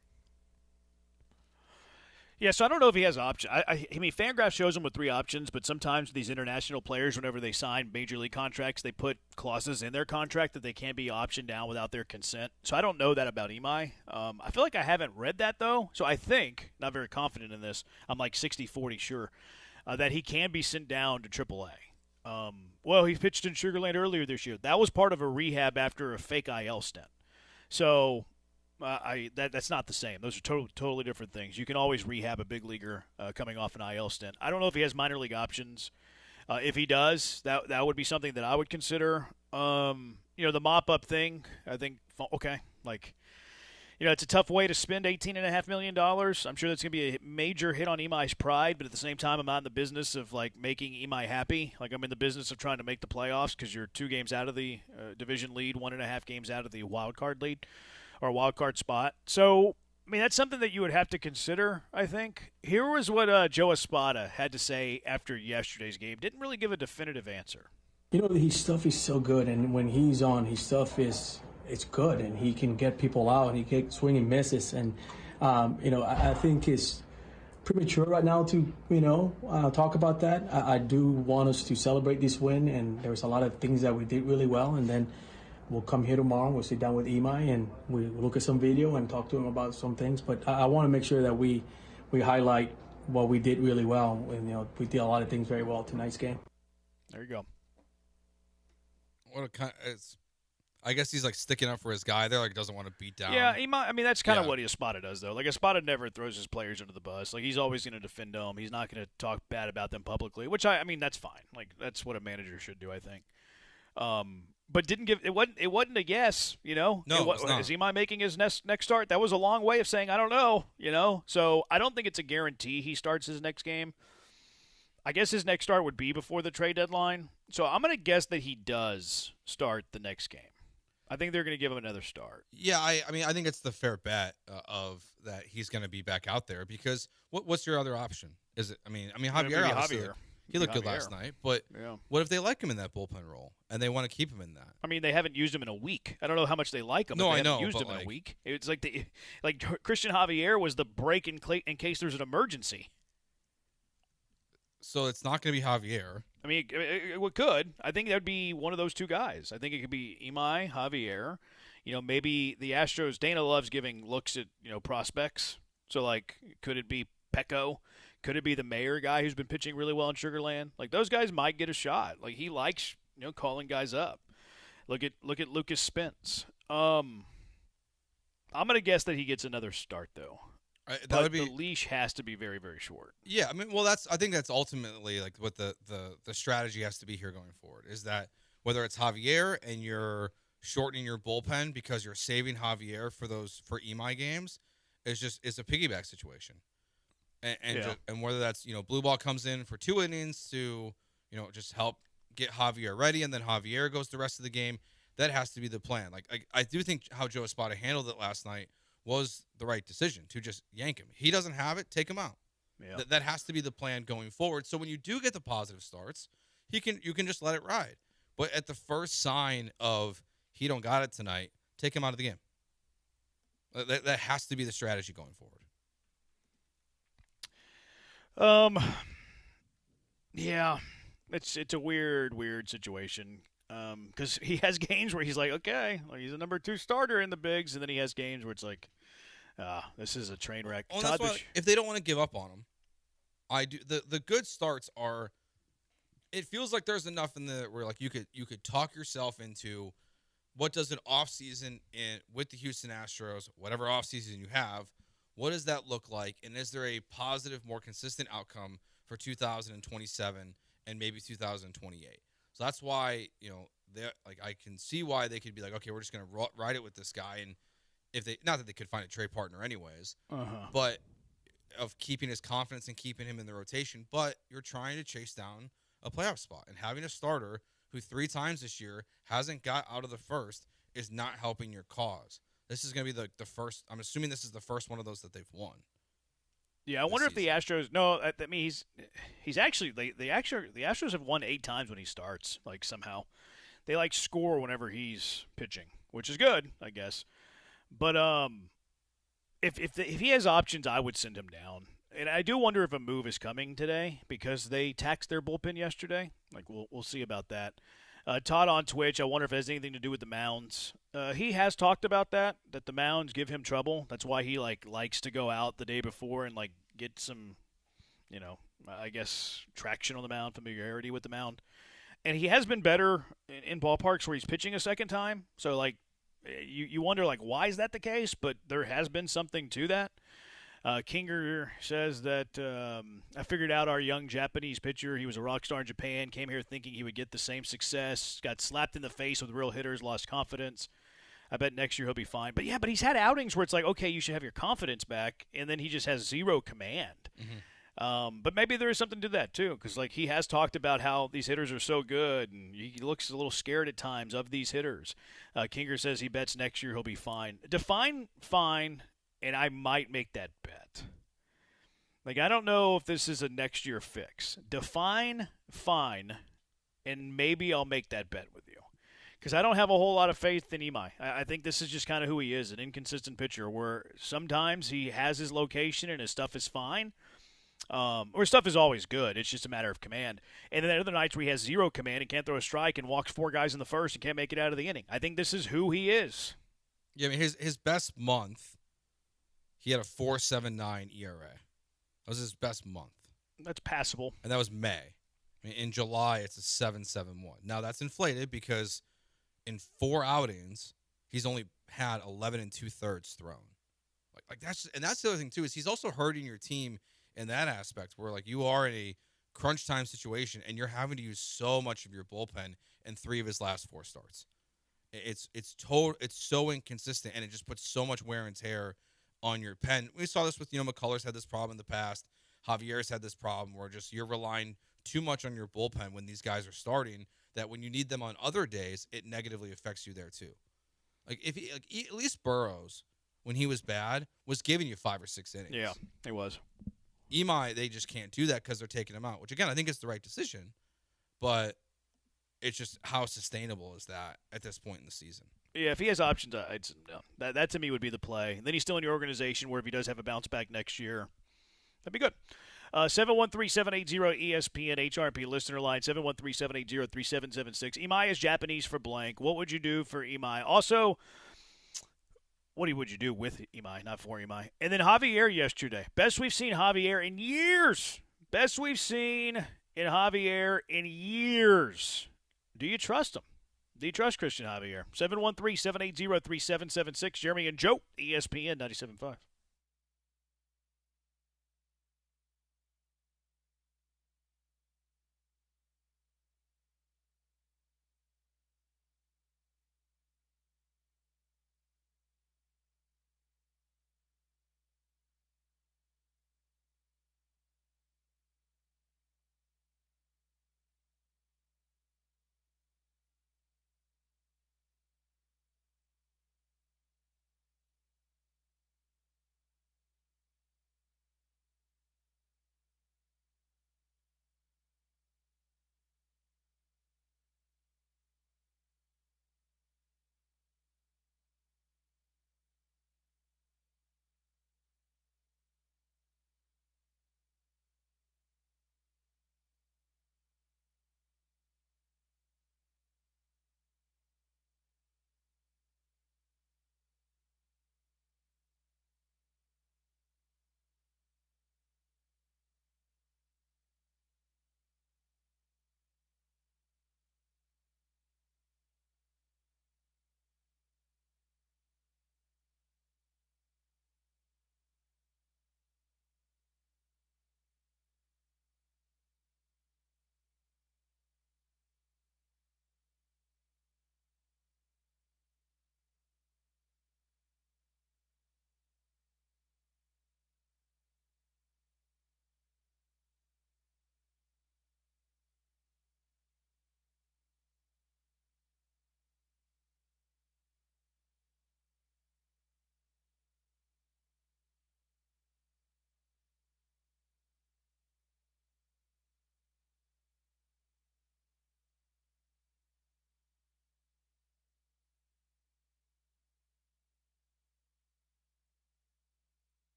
[SPEAKER 2] Yeah, so I don't know if he has options. I mean, Fangraph shows him with 3 options, but sometimes these international players, whenever they sign major league contracts, they put clauses in their contract that they can't be optioned down without their consent. So I don't know that about Imai. I feel like I haven't read that, though. So I think, not very confident in this, I'm like 60-40 sure, that he can be sent down to AAA. Well, he pitched in Sugar Land earlier this year. That was part of a rehab after a fake IL stint. So that's not the same. Those are totally different things. You can always rehab a big leaguer coming off an IL stint. I don't know if he has minor league options. If he does, that would be something that I would consider. The mop-up thing, I think, okay. It's a tough way to spend $18.5 million. I'm sure that's going to be a major hit on Imai's pride, but at the same time, I'm not in the business of, making Imai happy. I'm in the business of trying to make the playoffs because you're 2 games out of the division lead, 1.5 games out of the wild card lead or wild card spot. So, I mean, that's something that you would have to consider, I think. Here was what Joe Espada had to say after yesterday's game. Didn't really give a definitive answer.
[SPEAKER 5] His stuff is so good, and when he's on, his stuff it's good, and he can get people out, and he can swing and misses. And, I think it's premature right now to, talk about that. I do want us to celebrate this win, and there's a lot of things that we did really well, and then we'll come here tomorrow, we'll sit down with Imai, and we look at some video and talk to him about some things. But I want to make sure that we highlight what we did really well. And, we did a lot of things very well tonight's game.
[SPEAKER 2] There you go.
[SPEAKER 20] I guess he's sticking up for his guy there, doesn't want to beat down.
[SPEAKER 2] Yeah, that's kind of what Espada does, though. Espada never throws his players under the bus. He's always going to defend them. He's not going to talk bad about them publicly, which that's fine. That's what a manager should do, I think. But didn't give it wasn't a yes, No,
[SPEAKER 20] it's not.
[SPEAKER 2] Is Imai making his next start? That was a long way of saying I don't know, So I don't think it's a guarantee he starts his next game. I guess his next start would be before the trade deadline. So I'm going to guess that he does start the next game. I think they're going to give him another start.
[SPEAKER 20] Yeah, I think it's the fair bet of that he's going to be back out there because what's your other option? Is it? Javier. He looked good last night, but what if they like him in that bullpen role and they want to keep him in that?
[SPEAKER 2] They haven't used him in a week. I don't know how much they like him.
[SPEAKER 20] No,
[SPEAKER 2] I
[SPEAKER 20] know.
[SPEAKER 2] Haven't used him in a week. It's like Christian Javier was the break in case there's an emergency.
[SPEAKER 20] So it's not going to be Javier.
[SPEAKER 2] It could. I think that would be one of those 2 guys. I think it could be Imai, Javier. Maybe the Astros. Dana loves giving looks at prospects. So could it be Pecco? Could it be the Mayer guy who's been pitching really well in Sugar Land? Those guys might get a shot. He likes calling guys up. Look at Lucas Spence. I'm gonna guess that he gets another start though. But the leash has to be very, very short.
[SPEAKER 20] Yeah, I think that's ultimately what the strategy has to be here going forward is that whether it's Javier and you're shortening your bullpen because you're saving Javier for Imai games, it's a piggyback situation. And whether that's blue ball comes in for 2 innings to just help get Javier ready, and then Javier goes the rest of the game. That has to be the plan. I do think how Joe Espada handled it last night was the right decision to just yank him. He doesn't have it, take him out. Yeah. That has to be the plan going forward. So when you do get the positive starts, you can just let it ride. But at the first sign of he don't got it tonight, take him out of the game. That has to be the strategy going forward.
[SPEAKER 2] Yeah, it's a weird situation. Because he has games where he's okay, he's a number 2 starter in the bigs, and then he has games where it's this is a train wreck.
[SPEAKER 20] Well, that's why, if they don't want to give up on him, I do. The good starts are. It feels like there's enough in the where you could talk yourself into what does an off season with the Houston Astros, whatever off season you have, what does that look like, and is there a positive, more consistent outcome for 2027 and maybe 2028? So that's why, I can see why they could be okay, we're just going to ride it with this guy. And if they, not that they could find a trade partner anyways, but of keeping his confidence and keeping him in the rotation. But you're trying to chase down a playoff spot, and having a starter who 3 times this year hasn't got out of the first is not helping your cause. This is going to be the first. I'm assuming this is the first one of those that they've won.
[SPEAKER 2] Yeah, I wonder if the Astros. No, I mean he's actually the Astros have won 8 times when he starts. Somehow, they score whenever he's pitching, which is good, I guess. But if he has options, I would send him down. And I do wonder if a move is coming today because they taxed their bullpen yesterday. Like, we'll see about that. Todd on Twitch, I wonder if it has anything to do with the mounds. He has talked about that the mounds give him trouble. That's why he likes to go out the day before and get some, I guess traction on the mound, familiarity with the mound. And he has been better in ballparks where he's pitching a second time. So you wonder why is that the case? But there has been something to that. Kinger says that I figured out our young Japanese pitcher. He was a rock star in Japan, came here thinking he would get the same success, got slapped in the face with real hitters, lost confidence. I bet next year he'll be fine. But he's had outings where it's okay, you should have your confidence back, and then he just has zero command. Mm-hmm. But maybe there is something to that, too, because he has talked about how these hitters are so good, and he looks a little scared at times of these hitters. Kinger says he bets next year he'll be fine. Define fine, and I might make that bet. I don't know if this is a next year fix. Define fine, and maybe I'll make that bet with you. Because I don't have a whole lot of faith in Imai. I think this is just kind of who he is, an inconsistent pitcher where sometimes he has his location and his stuff is fine. Or his stuff is always good. It's just a matter of command. And then other nights where he has zero command and can't throw a strike and walks 4 guys in the first and can't make it out of the inning. I think this is who he is.
[SPEAKER 20] Yeah, I mean, his best month, he had a 4.79 ERA. That was his best month.
[SPEAKER 2] That's passable.
[SPEAKER 20] And that was May. I mean, in July, it's a 7.71. Now, that's inflated because in 4 outings, he's only had 11 2/3 thrown. That's the other thing, too, is he's also hurting your team in that aspect where, you are in a crunch time situation and you're having to use so much of your bullpen in 3 of his last 4 starts. It's so inconsistent, and it just puts so much wear and tear on your pen. We saw this with, McCullers had this problem in the past. Javier's had this problem where just you're relying too much on your bullpen when these guys are starting that when you need them on other days, it negatively affects you there too. At least Burrows, when he was bad, was giving you 5 or 6 innings.
[SPEAKER 2] Yeah, he was.
[SPEAKER 20] Imai, they just can't do that because they're taking him out, which, again, I think is the right decision. But it's just how sustainable is that at this point in the season?
[SPEAKER 2] Yeah, if he has options, no. That to me would be the play. And then he's still in your organization where if he does have a bounce back next year, that'd be good. 713-780-ESPN HRP listener line, 713-780-3776. Imai is Japanese for blank. What would you do for Imai? Also, what would you do with Imai, not for Imai? And then Javier yesterday. Best we've seen Javier in years. Best we've seen in Javier in years. Do you trust him? Do you trust Christian Javier? 713-780-3776. Jeremy and Joe, ESPN 97.5.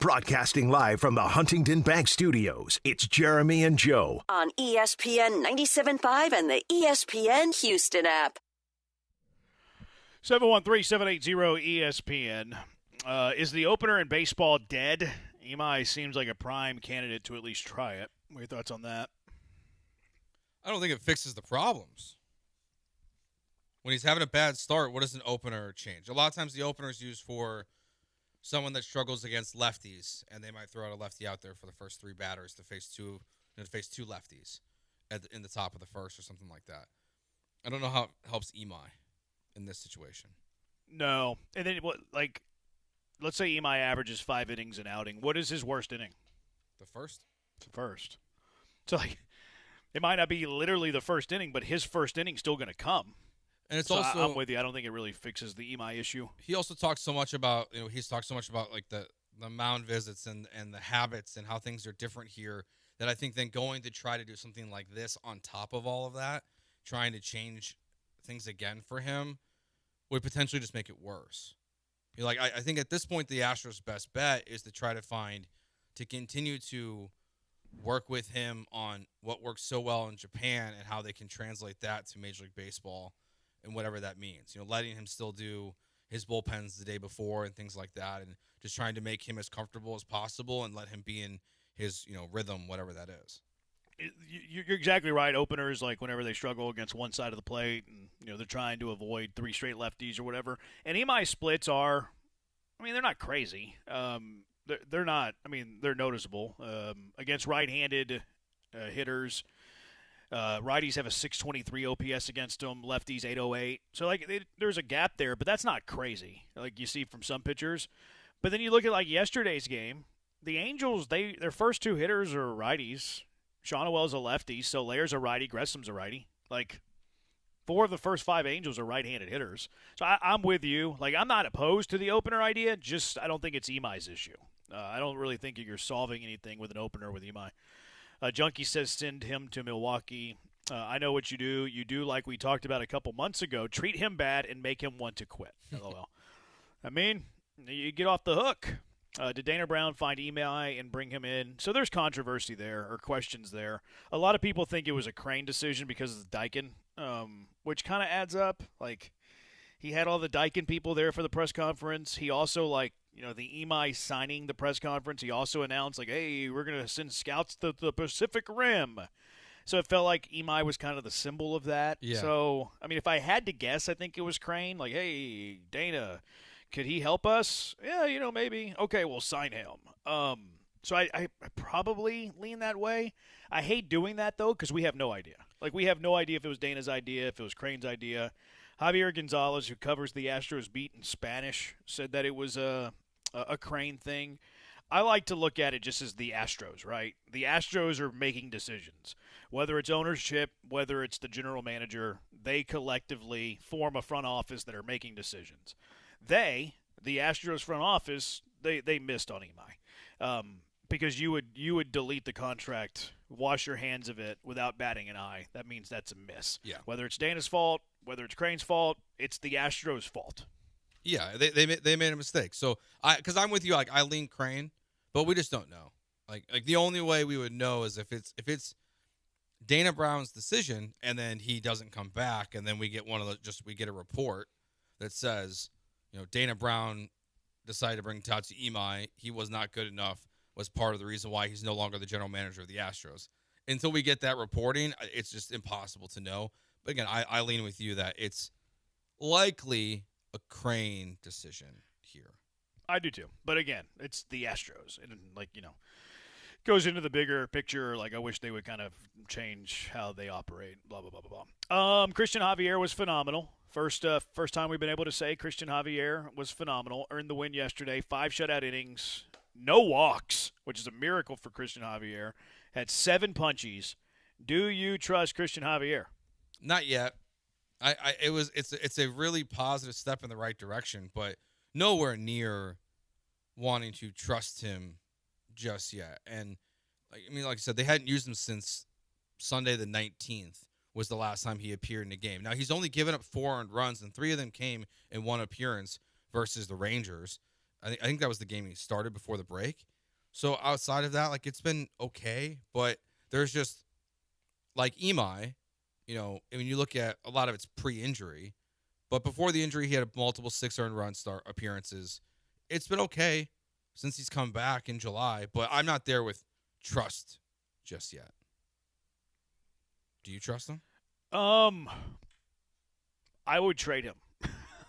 [SPEAKER 28] Broadcasting live from the Huntington Bank Studios, it's Jeremy and Joe.
[SPEAKER 17] On ESPN 97.5 and the ESPN Houston app.
[SPEAKER 2] 713-780-ESPN. Is the opener in baseball dead? Imai seems like a prime candidate to at least try it. What are your thoughts on that?
[SPEAKER 20] I don't think it fixes the problems. When he's having a bad start, what does an opener change? A lot of times the opener is used for someone that struggles against lefties, and they might throw out a lefty out there for the first three batters to face two lefties in the top of the first or something like that. I don't know how it helps Imai in this situation.
[SPEAKER 2] No. And then, let's say Imai averages 5 innings an outing. What is his worst inning?
[SPEAKER 20] The first?
[SPEAKER 2] The first. So, it might not be literally the first inning, but his first inning's still going to come.
[SPEAKER 20] And it's
[SPEAKER 2] so
[SPEAKER 20] also,
[SPEAKER 2] I'm with you. I don't think it really fixes the Imai issue.
[SPEAKER 20] He also talks so much about, like the mound visits and the habits and how things are different here, that I think then going to try to do something like this on top of all of that, trying to change things again for him, would potentially just make it worse. I think at this point the Astros' best bet is to try to continue to work with him on what works so well in Japan and how they can translate that to Major League Baseball and whatever that means. Letting him still do his bullpens the day before and things like that, and just trying to make him as comfortable as possible and let him be in his rhythm, whatever that is.
[SPEAKER 2] You're exactly right. Openers, whenever they struggle against one side of the plate, and they're trying to avoid 3 straight lefties or whatever. And Imai splits are, they're not crazy. They're not. They're noticeable against right-handed hitters. Righties have a 623 OPS against them. Lefties 808. So there's a gap there, but that's not crazy. Like you see from some pitchers. But then you look at yesterday's game. The Angels, their first 2 hitters are righties. Shawneewell's a lefty, so Lair's a righty, Gressom's a righty. 4 of the first 5 Angels are right-handed hitters. So I'm with you. I'm not opposed to the opener idea, just I don't think it's Imai's issue. I don't really think you're solving anything with an opener with Imai. Junkie says send him to Milwaukee. I know what you do. You do like we talked about a couple months ago. Treat him bad and make him want to quit. LOL. You get off the hook. Did Dana Brown find Imai and bring him in? So there's controversy there or questions there. A lot of people think it was a Crane decision because of the Daikin, which kind of adds up. He had all the Daikin people there for the press conference. He also, the Imai signing the press conference, he also announced, hey, we're going to send scouts to the Pacific Rim. So it felt like Imai was kind of the symbol of that.
[SPEAKER 20] Yeah.
[SPEAKER 2] So, if I had to guess, I think it was Crane. Hey, Dana, could he help us? Yeah, maybe. Okay, we'll sign him. So I probably lean that way. I hate doing that, though, because we have no idea. We have no idea if it was Dana's idea, if it was Crane's idea. Javier Gonzalez, who covers the Astros beat in Spanish, said that it was a Crane thing. I like to look at it just as the Astros, right? The Astros are making decisions. Whether it's ownership, whether it's the general manager, they collectively form a front office that are making decisions. The Astros front office, they missed on Imai. Because you would delete the contract, wash your hands of it without batting an eye. That means that's a miss.
[SPEAKER 20] Yeah.
[SPEAKER 2] Whether it's Dana's fault, whether it's Crane's fault, it's the Astros' fault.
[SPEAKER 20] Yeah, they made a mistake. So because I'm with you, I lean Crane, but we just don't know. The only way we would know is if it's Dana Brown's decision, and then he doesn't come back, and then we get we get a report that says, Dana Brown decided to bring Tatsu Imai. He was not good enough. Was part of the reason why he's no longer the general manager of the Astros. Until we get that reporting, it's just impossible to know. But again, I lean with you that it's likely a Crane decision here.
[SPEAKER 2] I do too. But again, it's the Astros. And goes into the bigger picture. I wish they would kind of change how they operate, blah, blah, blah, blah, blah. Christian Javier was phenomenal. First time we've been able to say Christian Javier was phenomenal. Earned the win yesterday. 5 shutout innings. No walks, which is a miracle for Christian Javier. Had 7 punchies. Do you trust Christian Javier?
[SPEAKER 20] Not yet. It's a really positive step in the right direction, but nowhere near wanting to trust him just yet. And like I said, they hadn't used him since Sunday the 19th was the last time he appeared in a game. Now he's only given up 4 earned runs, and 3 of them came in 1 appearance versus the Rangers. I think that was the game he started before the break. So outside of that, like, it's been okay, but there's just, like, Imai, I mean, you look at a lot of it's pre-injury, but before the injury, he had multiple 6 earned run start appearances. It's been okay since he's come back in July, but I'm not there with trust just yet. Do you trust him?
[SPEAKER 2] I would trade him.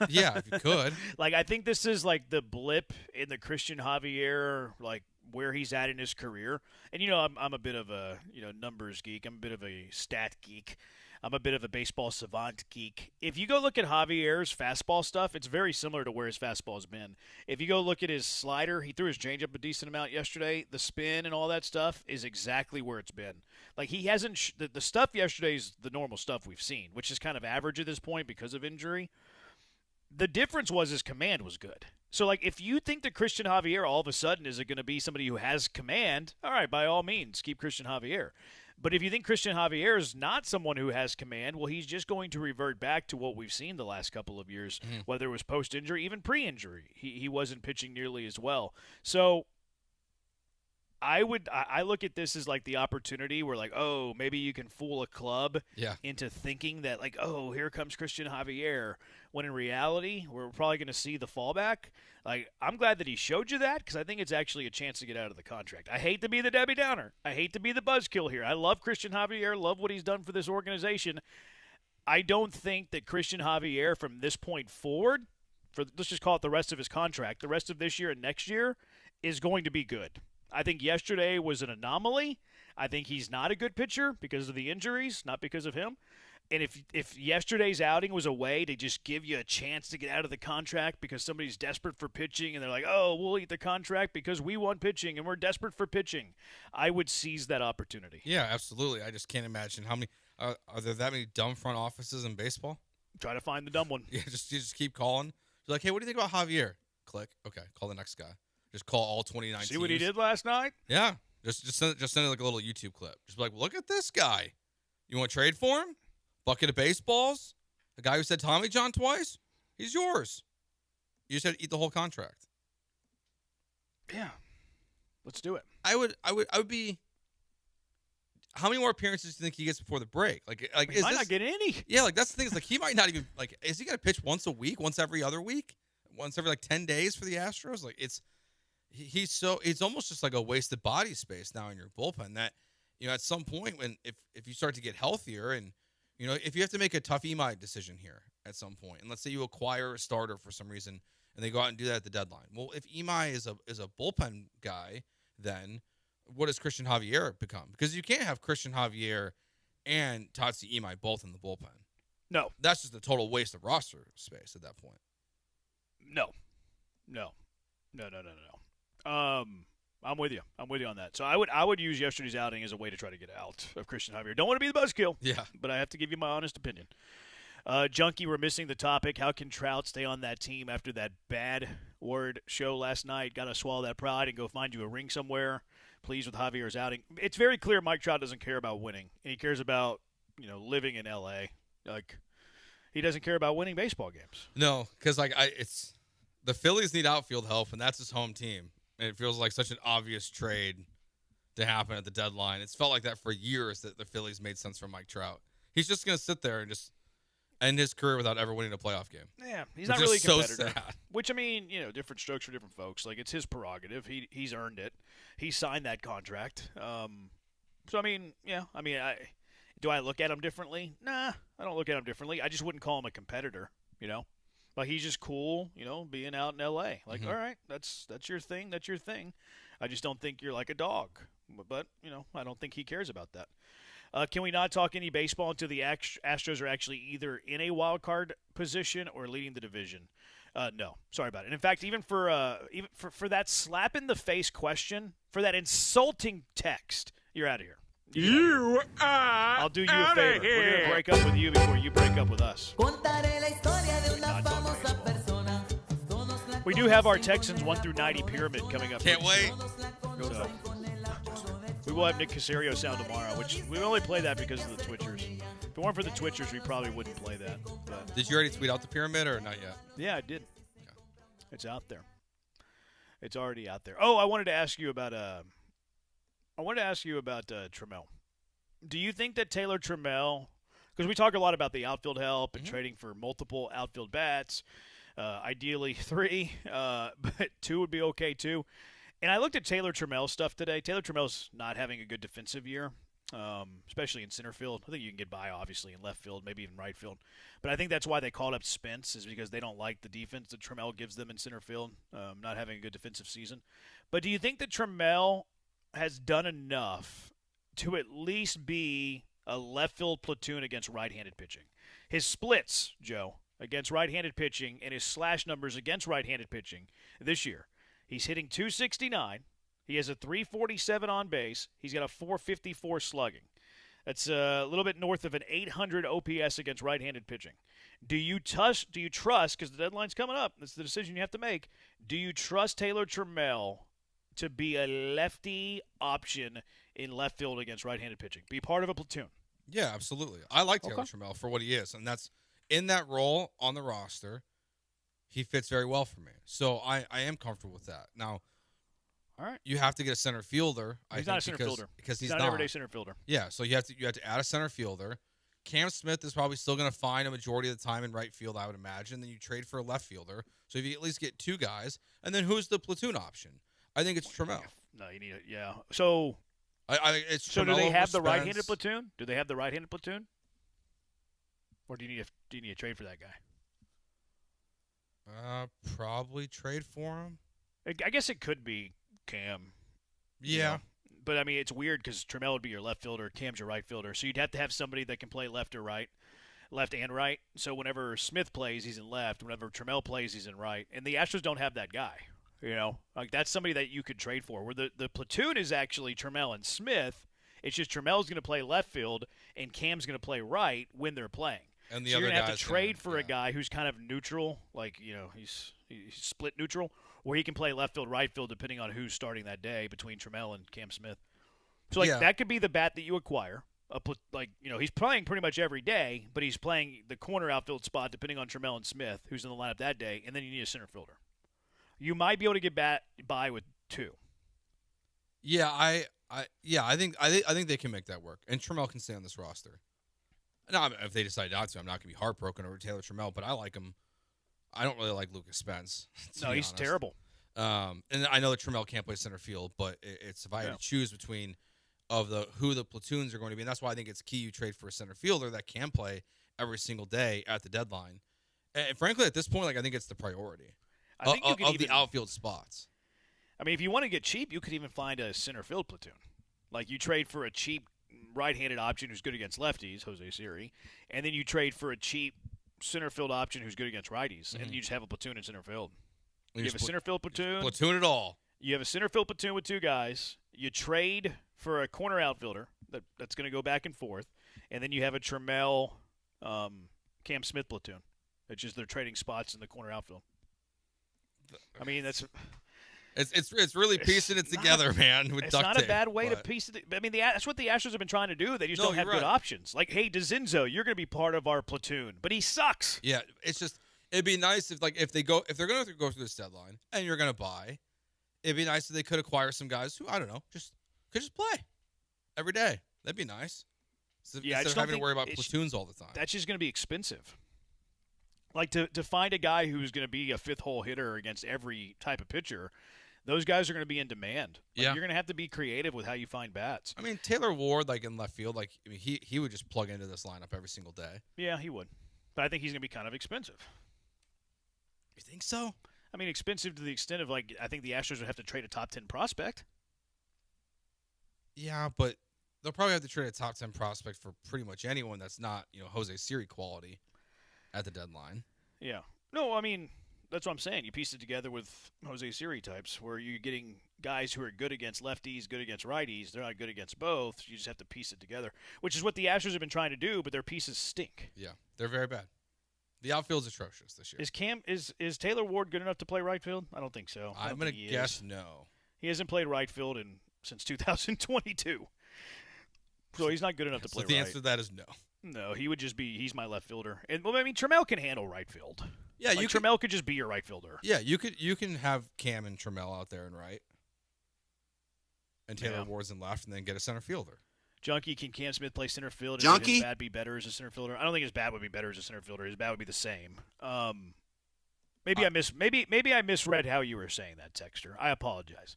[SPEAKER 20] Yeah, if you could.
[SPEAKER 2] Like, I think this is like the blip in the Christian Javier, like where he's at in his career. And I'm a bit of a numbers geek. I'm a bit of a stat geek. I'm a bit of a baseball savant geek. If you go look at Javier's fastball stuff, it's very similar to where his fastball's been. If you go look at his slider, he threw his changeup a decent amount yesterday. The spin and all that stuff is exactly where it's been. Like, he hasn't the stuff yesterday is the normal stuff we've seen, which is kind of average at this point because of injury. The difference was his command was good. So, like, if you think that Christian Javier all of a sudden is going to be somebody who has command, all right, by all means, keep Christian Javier. But if you think Christian Javier is not someone who has command, well, he's just going to revert back to what we've seen the last couple of years, whether it was post-injury, even pre-injury. He wasn't pitching nearly as well. So I look at this as like the opportunity where, like, oh, maybe you can fool a club into thinking that, like, oh, here comes Christian Javier, when in reality we're probably going to see the fallback. Like, I'm glad that he showed you that, because I think it's actually a chance to get out of the contract. I hate to be the Debbie Downer. I hate to be the buzzkill here. I love Christian Javier, love what he's done for this organization. I don't think that Christian Javier from this point forward, let's just call it the rest of his contract, the rest of this year and next year, is going to be good. I think yesterday was an anomaly. I think he's not a good pitcher because of the injuries, not because of him. And if yesterday's outing was a way to just give you a chance to get out of the contract because somebody's desperate for pitching and they're like, oh, we'll eat the contract because we want pitching and we're desperate for pitching, I would seize that opportunity.
[SPEAKER 20] Yeah, absolutely. I just can't imagine how many are there that many dumb front offices in baseball?
[SPEAKER 2] Try to find the dumb one.
[SPEAKER 20] Yeah, just keep calling. You're like, hey, what do you think about Javier? Click. Okay, call the next guy. Just call all 29
[SPEAKER 2] See
[SPEAKER 20] teams.
[SPEAKER 2] what he did last night?
[SPEAKER 20] Yeah. Just send it like a little YouTube clip. Just be like, look at this guy. You want to trade for him? Bucket of baseballs? The guy who said Tommy John twice? He's yours. You just had to eat the whole contract.
[SPEAKER 2] Yeah. Let's do it.
[SPEAKER 20] I would be. How many more appearances do you think he gets before the break? Like
[SPEAKER 2] he might not get any.
[SPEAKER 20] Yeah, like that's the thing. Is like he might not even is he gonna pitch once a week, once every other week, once every 10 days for the Astros? Like he's almost just like a wasted body space now in your bullpen. That at some point when if you start to get healthier and if you have to make a tough Imai decision here at some point, and let's say you acquire a starter for some reason and they go out and do that at the deadline. Well, if Imai is a bullpen guy, then what does Christian Javier become? Because you can't have Christian Javier and Tatsi Imai both in the bullpen.
[SPEAKER 2] No.
[SPEAKER 20] That's just a total waste of roster space at that point.
[SPEAKER 2] No. I'm with you. I'm with you on that. So I would use yesterday's outing as a way to try to get out of Christian Javier. Don't want to be the buzzkill.
[SPEAKER 20] Yeah.
[SPEAKER 2] But I have to give you my honest opinion. Junkie, we're missing the topic. How can Trout stay on that team after that bad word show last night? Got to swallow that pride and go find you a ring somewhere. Pleased with Javier's outing. It's very clear Mike Trout doesn't care about winning. And he cares about, living in L.A. Like, he doesn't care about winning baseball games.
[SPEAKER 20] No, because, it's the Phillies need outfield help, and that's his home team. And it feels like such an obvious trade to happen at the deadline. It's felt like that for years that the Phillies made sense for Mike Trout. He's just going to sit there and just end his career without ever winning a playoff game.
[SPEAKER 2] Yeah, he's not really a competitor.
[SPEAKER 20] So sad.
[SPEAKER 2] Which, I mean, different strokes for different folks. Like, it's his prerogative. He's earned it. He signed that contract. So, I mean, yeah. I mean, do I look at him differently? Nah, I don't look at him differently. I just wouldn't call him a competitor, But he's just cool, being out in L.A. Like, all right, that's your thing. That's your thing. I just don't think you're like a dog. But I don't think he cares about that. Can we not talk any baseball until the Astros are actually either in a wild card position or leading the division? No, sorry about it. And in fact, even for that slap in the face question, for that insulting text, you're out of here. I'll do you a favor. We're going to break up with you before you break up with us. We do have our Texans 1 through 90 pyramid coming up.
[SPEAKER 20] Can't wait.
[SPEAKER 2] So, we will have Nick Casario sound tomorrow, which we only play that because of the Twitchers. If it weren't for the Twitchers, we probably wouldn't play that. But
[SPEAKER 20] did you already tweet out the pyramid or not yet?
[SPEAKER 2] Yeah, I did. Okay. It's out there. It's already out there. Oh, I wanted to ask you about Trammell. Do you think that Taylor Trammell, because we talk a lot about the outfield help and trading for multiple outfield bats, ideally 3, but 2 would be okay too. And I looked at Taylor Trammell's stuff today. Taylor Trammell's not having a good defensive year, especially in center field. I think you can get by, obviously, in left field, maybe even right field. But I think that's why they called up Spence, is because they don't like the defense that Trammell gives them in center field, not having a good defensive season. But do you think that Trammell has done enough to at least be a left field platoon against right-handed pitching? His splits, Joe, against right-handed pitching and his slash numbers against right-handed pitching this year. He's hitting .269. He has a .347 on base. He's got a .454 slugging. That's a little bit north of an .800 OPS against right-handed pitching. Do you trust, because the deadline's coming up, that's the decision you have to make, do you trust Taylor Trammell to be a lefty option in left field against right-handed pitching? Be part of a platoon.
[SPEAKER 20] Yeah, absolutely. I like Taylor Trammell for what he is, and that's in that role on the roster. He fits very well for me, so I am comfortable with that. Now,
[SPEAKER 2] all right,
[SPEAKER 20] you have to get a center fielder.
[SPEAKER 2] He's not a center fielder
[SPEAKER 20] because he's
[SPEAKER 2] not an everyday center fielder.
[SPEAKER 20] Yeah, so you have to add a center fielder. Cam Smith is probably still going to find a majority of the time in right field, I would imagine. Then you trade for a left fielder, so if you at least get 2 guys, and then who's the platoon option? I think it's Trammell.
[SPEAKER 2] No, you need it. Yeah. So,
[SPEAKER 20] so
[SPEAKER 2] do they have the right-handed platoon? Do they have the right-handed platoon? Or do you need a trade for that guy?
[SPEAKER 20] Probably trade for him.
[SPEAKER 2] I guess it could be Cam.
[SPEAKER 20] Yeah.
[SPEAKER 2] You know? But, I mean, it's weird because Trammell would be your left fielder, Cam's your right fielder. So you'd have to have somebody that can play left or right, left and right. So whenever Smith plays, he's in left. Whenever Trammell plays, he's in right. And the Astros don't have that guy. You know, like that's somebody that you could trade for. Where the platoon is actually Trammell and Smith. It's just Trammell's going to play left field and Cam's going to play right when they're playing.
[SPEAKER 20] And the
[SPEAKER 2] so
[SPEAKER 20] other
[SPEAKER 2] you're going to have to trade
[SPEAKER 20] gonna,
[SPEAKER 2] for a guy who's kind of neutral, like, you know, he's split neutral, where he can play left field, right field, depending on who's starting that day between Trammell and Cam Smith. So, like, that could be the bat that you acquire. Like, you know, he's playing pretty much every day, but he's playing the corner outfield spot depending on Trammell and Smith, who's in the lineup that day, and then you need a center fielder. You might be able to get by with 2.
[SPEAKER 20] Yeah, I think they can make that work, and Trammell can stay on this roster. Now, if they decide not to, I'm not going to be heartbroken over Taylor Trammell, but I like him. I don't really like Lucas Spence.
[SPEAKER 2] No, he's terrible.
[SPEAKER 20] And I know that Trammell can't play center field, but it's if I had to choose between who the platoons are going to be, and that's why I think it's key you trade for a center fielder that can play every single day at the deadline. And frankly, at this point, like I think it's the priority
[SPEAKER 2] I think you could
[SPEAKER 20] the outfield spots.
[SPEAKER 2] I mean, if you want to get cheap, you could even find a center field platoon. Like you trade for a cheap right-handed option who's good against lefties, Jose Siri, and then you trade for a cheap center field option who's good against righties, and you just have a platoon in center field. You have a center field platoon.
[SPEAKER 20] Platoon it all.
[SPEAKER 2] You have a center field platoon with 2 guys. You trade for a corner outfielder that's going to go back and forth, and then you have a Trammell, Cam Smith platoon. It's just they're trading spots in the corner outfield. I mean, that's
[SPEAKER 20] it's really piecing it together, man. With
[SPEAKER 2] it's
[SPEAKER 20] duct
[SPEAKER 2] not
[SPEAKER 20] tape,
[SPEAKER 2] a bad way to piece it. I mean, that's what the Astros have been trying to do. They just don't have good options. Like, hey, DeZinzo, you're going to be part of our platoon, but he sucks.
[SPEAKER 20] Yeah, it's just it'd be nice if they're going to go through this deadline and you're going to buy. It'd be nice if they could acquire some guys who I don't know could just play every day. That'd be nice. Instead of having to worry about platoons all the time.
[SPEAKER 2] That's just going to be expensive. Like to find a guy who's going to be a 5th-hole hitter against every type of pitcher. Those guys are going to be in demand. Like, you're going to have to be creative with how you find bats.
[SPEAKER 20] I mean, Taylor Ward, like in left field, like I mean, he would just plug into this lineup every single day.
[SPEAKER 2] Yeah, he would. But I think he's going to be kind of expensive.
[SPEAKER 20] You think so?
[SPEAKER 2] I mean, expensive to the extent of like I think the Astros would have to trade a top 10 prospect.
[SPEAKER 20] Yeah, but they'll probably have to trade a top 10 prospect for pretty much anyone that's not Jose Siri quality at the deadline.
[SPEAKER 2] Yeah. No, I mean. That's what I'm saying. You piece it together with Jose Siri types where you're getting guys who are good against lefties, good against righties. They're not good against both. You just have to piece it together, which is what the Astros have been trying to do, but their pieces stink.
[SPEAKER 20] Yeah, they're very bad. The outfield's atrocious this year.
[SPEAKER 2] Is Taylor Ward good enough to play right field? I don't think so.
[SPEAKER 20] I'm going to guess no.
[SPEAKER 2] He hasn't played right field since 2022. So he's not good enough to play right.
[SPEAKER 20] The answer to that is no.
[SPEAKER 2] No, he would just be – he's my left fielder. And, well, I mean, Trammell can handle right field.
[SPEAKER 20] Yeah,
[SPEAKER 2] like Trammell could just be your right fielder.
[SPEAKER 20] Yeah, you can have Cam and Trammell out there and right, and Taylor Ward's in left, and then get a center fielder.
[SPEAKER 2] Junkie, can Cam Smith play center field?
[SPEAKER 9] Junkie?
[SPEAKER 2] Would his bat be better as a center fielder? I don't think his bat would be better as a center fielder. His bat would be the same. Maybe I misread how you were saying that, Texter. I apologize.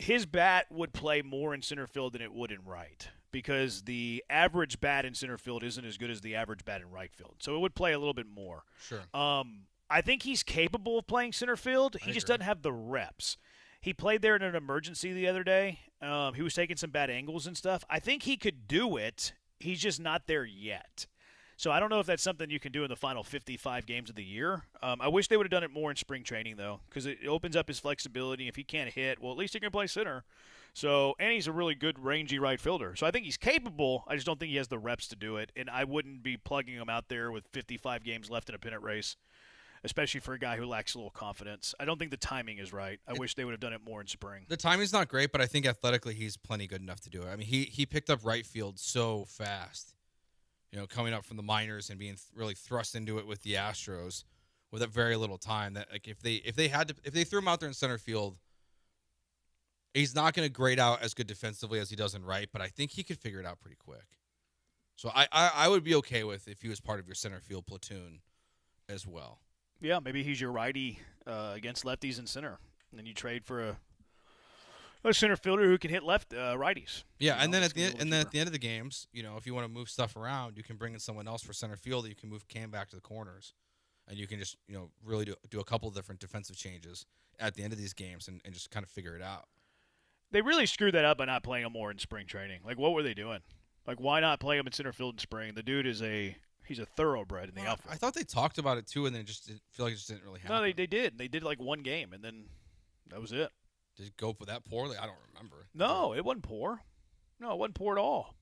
[SPEAKER 2] His bat would play more in center field than it would in right because the average bat in center field isn't as good as the average bat in right field. So it would play a little bit more.
[SPEAKER 20] Sure.
[SPEAKER 2] I think he's capable of playing center field. He just doesn't have the reps. He played there in an emergency the other day. He was taking some bad angles and stuff. I think he could do it. He's just not there yet. So I don't know if that's something you can do in the final 55 games of the year. I wish they would have done it more in spring training, though, because it opens up his flexibility. If he can't hit, well, at least he can play center. So, and he's a really good, rangy right fielder. So I think he's capable. I just don't think he has the reps to do it. And I wouldn't be plugging him out there with 55 games left in a pennant race, especially for a guy who lacks a little confidence. I don't think the timing is right. I wish they would have done it more in spring.
[SPEAKER 20] The timing's not great, but I think athletically he's plenty good enough to do it. I mean, he picked up right field so fast. You know, coming up from the minors and being really thrust into it with the Astros with a very little time. That like if they threw him out there in center field, he's not going to grade out as good defensively as he does in right, but I think he could figure it out pretty quick. So I would be okay with if he was part of your center field platoon as well.
[SPEAKER 2] Yeah, maybe he's your righty against lefties in center, and then you trade for a center fielder who can hit left righties.
[SPEAKER 20] Yeah, and then at the end of the games, you know, if you want to move stuff around, you can bring in someone else for center field. You can move Cam back to the corners, and you can just really do a couple of different defensive changes at the end of these games and just kind of figure it out.
[SPEAKER 2] They really screwed that up by not playing him more in spring training. Like, what were they doing? Like, why not play him in center field in spring? The dude is he's a thoroughbred in the outfield.
[SPEAKER 20] I thought they talked about it too, and then it just feel like it just didn't really happen.
[SPEAKER 2] No, they did. They did like one game, and then that was it.
[SPEAKER 20] Did it go for that poorly? I don't remember.
[SPEAKER 2] No, it wasn't poor. No, it wasn't poor at all.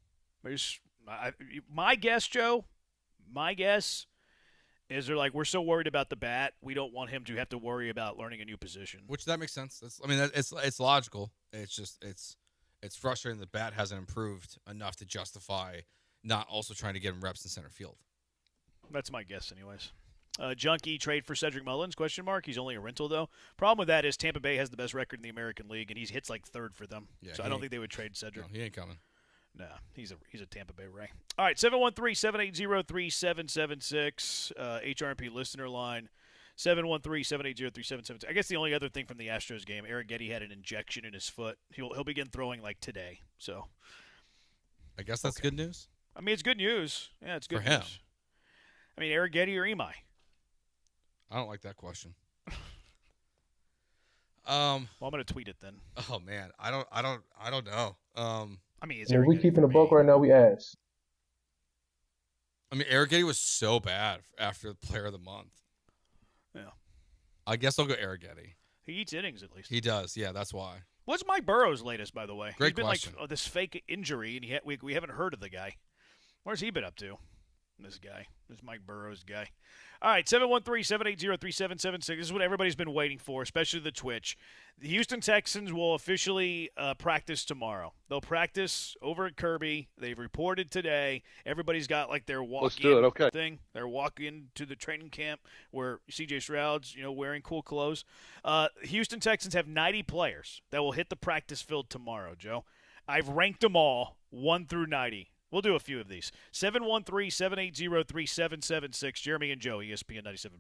[SPEAKER 2] My guess, Joe, is they're like, we're so worried about the bat, we don't want him to have to worry about learning a new position.
[SPEAKER 20] Which that makes sense. It's logical. It's just it's frustrating the bat hasn't improved enough to justify not also trying to get him reps in center field.
[SPEAKER 2] That's my guess, anyways. Junkie trade for Cedric Mullins? ? He's only a rental though. Problem with that is Tampa Bay has the best record in the American League, and he hits like third for them. Yeah, so I don't think they would trade Cedric.
[SPEAKER 20] No, he ain't coming.
[SPEAKER 2] No, he's a Tampa Bay Ray. All right, 713-780-3776, HRMP listener line, 713-780-3776. I guess the only other thing from the Astros game, Eric Getty had an injection in his foot. He'll begin throwing like today. So
[SPEAKER 20] I guess that's good news.
[SPEAKER 2] I mean, it's good news. Yeah, it's good
[SPEAKER 20] for him.
[SPEAKER 2] News. I mean, Eric Getty or Imai?
[SPEAKER 20] I don't like that question.
[SPEAKER 2] Well, I'm gonna tweet it then.
[SPEAKER 20] Oh man, I don't know.
[SPEAKER 2] I mean,
[SPEAKER 11] if we keeping the book right now, we ask.
[SPEAKER 20] I mean, Eric Getty was so bad after the Player of the Month.
[SPEAKER 2] Yeah.
[SPEAKER 20] I guess I'll go Eric Getty.
[SPEAKER 2] He eats innings at least.
[SPEAKER 20] He does. Yeah, that's why.
[SPEAKER 2] What's Mike Burrow's latest, by the way?
[SPEAKER 20] Great
[SPEAKER 2] He's been
[SPEAKER 20] question.
[SPEAKER 2] like this fake injury, and we haven't heard of the guy. Where's he been up to? This Mike Burrow's guy. All right, 713-780-3776. This is what everybody's been waiting for, especially the Twitch. The Houston Texans will officially practice tomorrow. They'll practice over at Kirby. They've reported today. Everybody's got like their walk-in thing. They're walking to the training camp where C.J. Stroud's wearing cool clothes. Houston Texans have 90 players that will hit the practice field tomorrow, Joe. I've ranked them all 1 through 90. We'll do a few of these. 713-780-3776. Jeremy and Joe, ESPN 97.5.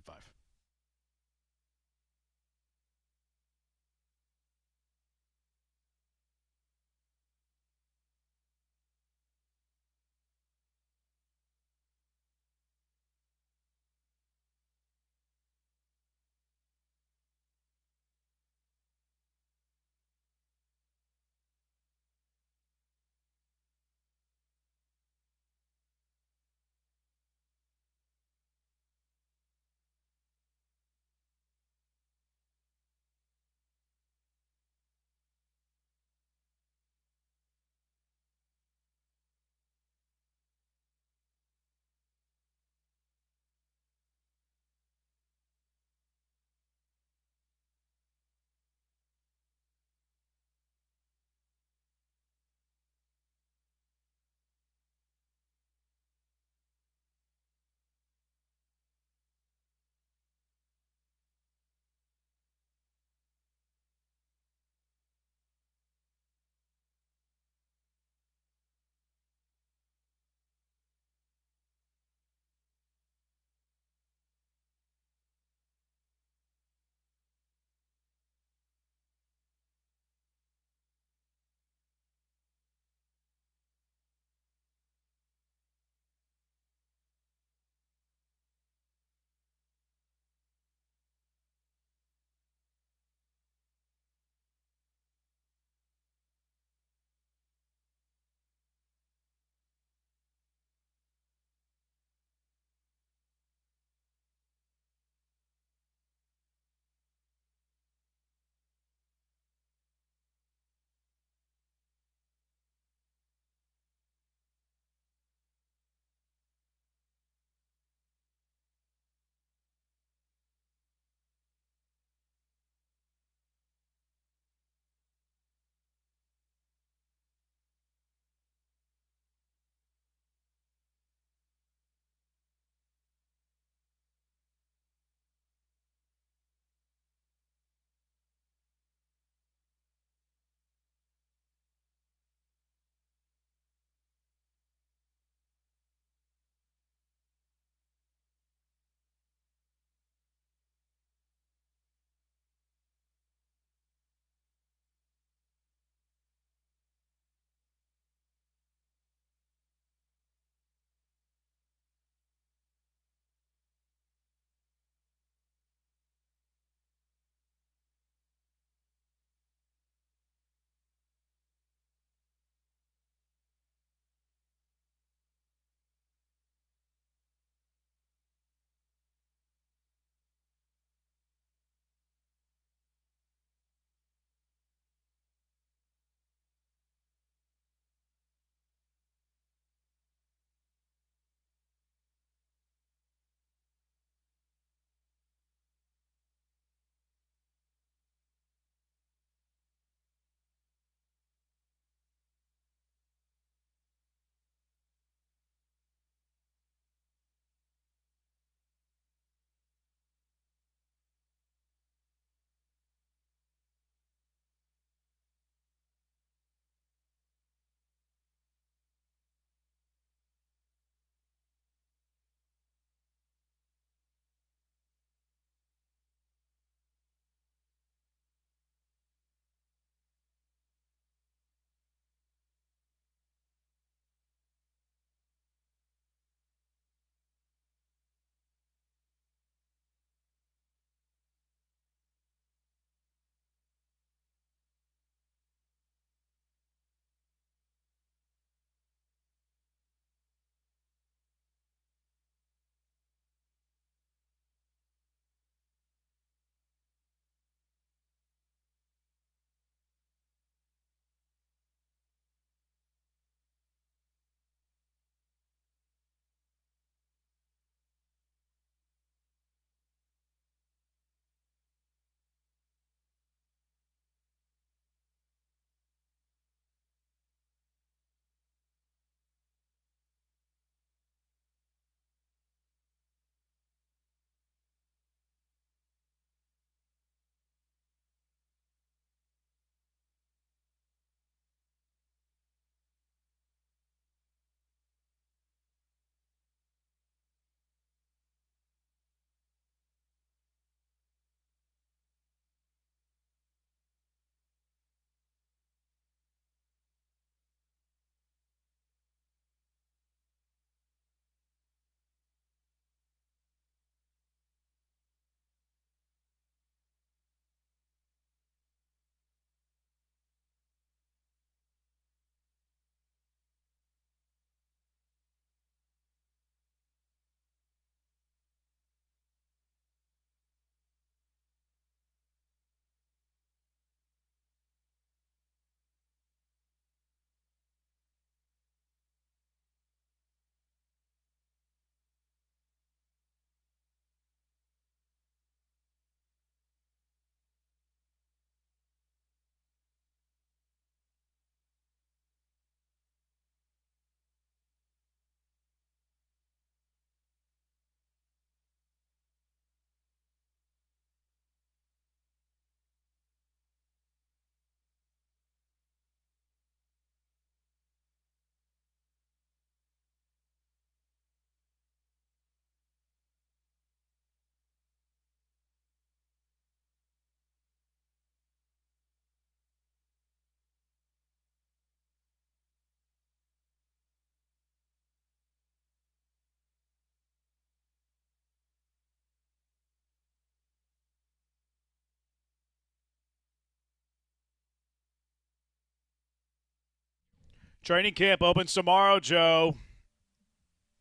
[SPEAKER 2] Training camp opens tomorrow, Joe.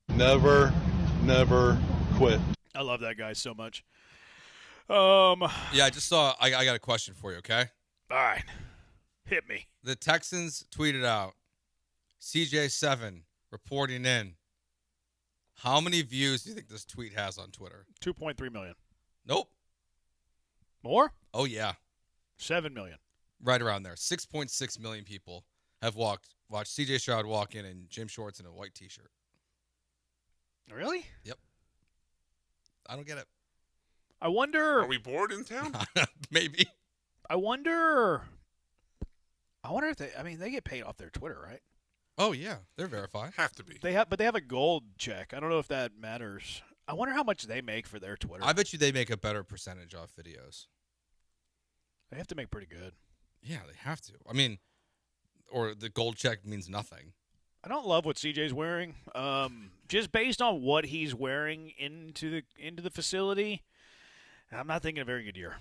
[SPEAKER 9] Never quit.
[SPEAKER 2] I love that guy so much.
[SPEAKER 20] Yeah, I just saw. I got a question for you. Okay.
[SPEAKER 2] All right, hit me.
[SPEAKER 20] The Texans tweeted out CJ7 reporting in. How many views do you think this tweet has on Twitter?
[SPEAKER 2] 2.3 million.
[SPEAKER 20] Nope.
[SPEAKER 2] More?
[SPEAKER 20] Oh yeah.
[SPEAKER 2] 7 million.
[SPEAKER 20] Right around there. 6.6 million people have watched CJ Stroud walk in gym shorts and a white T-shirt.
[SPEAKER 2] Really?
[SPEAKER 20] Yep. I don't get it.
[SPEAKER 2] I wonder.
[SPEAKER 15] Are we bored in town?
[SPEAKER 20] Maybe.
[SPEAKER 2] I wonder if they get paid off their Twitter, right?
[SPEAKER 20] Oh yeah, they're verified.
[SPEAKER 15] Have to be.
[SPEAKER 2] But they have a gold check. I don't know if that matters. I wonder how much they make for their Twitter.
[SPEAKER 20] I bet you they make a better percentage off videos.
[SPEAKER 2] They have to make pretty good.
[SPEAKER 20] Yeah, they have to. I mean, or the gold check means nothing.
[SPEAKER 2] I don't love what CJ's wearing. Just based on what he's wearing into the facility, I'm not thinking a very good year.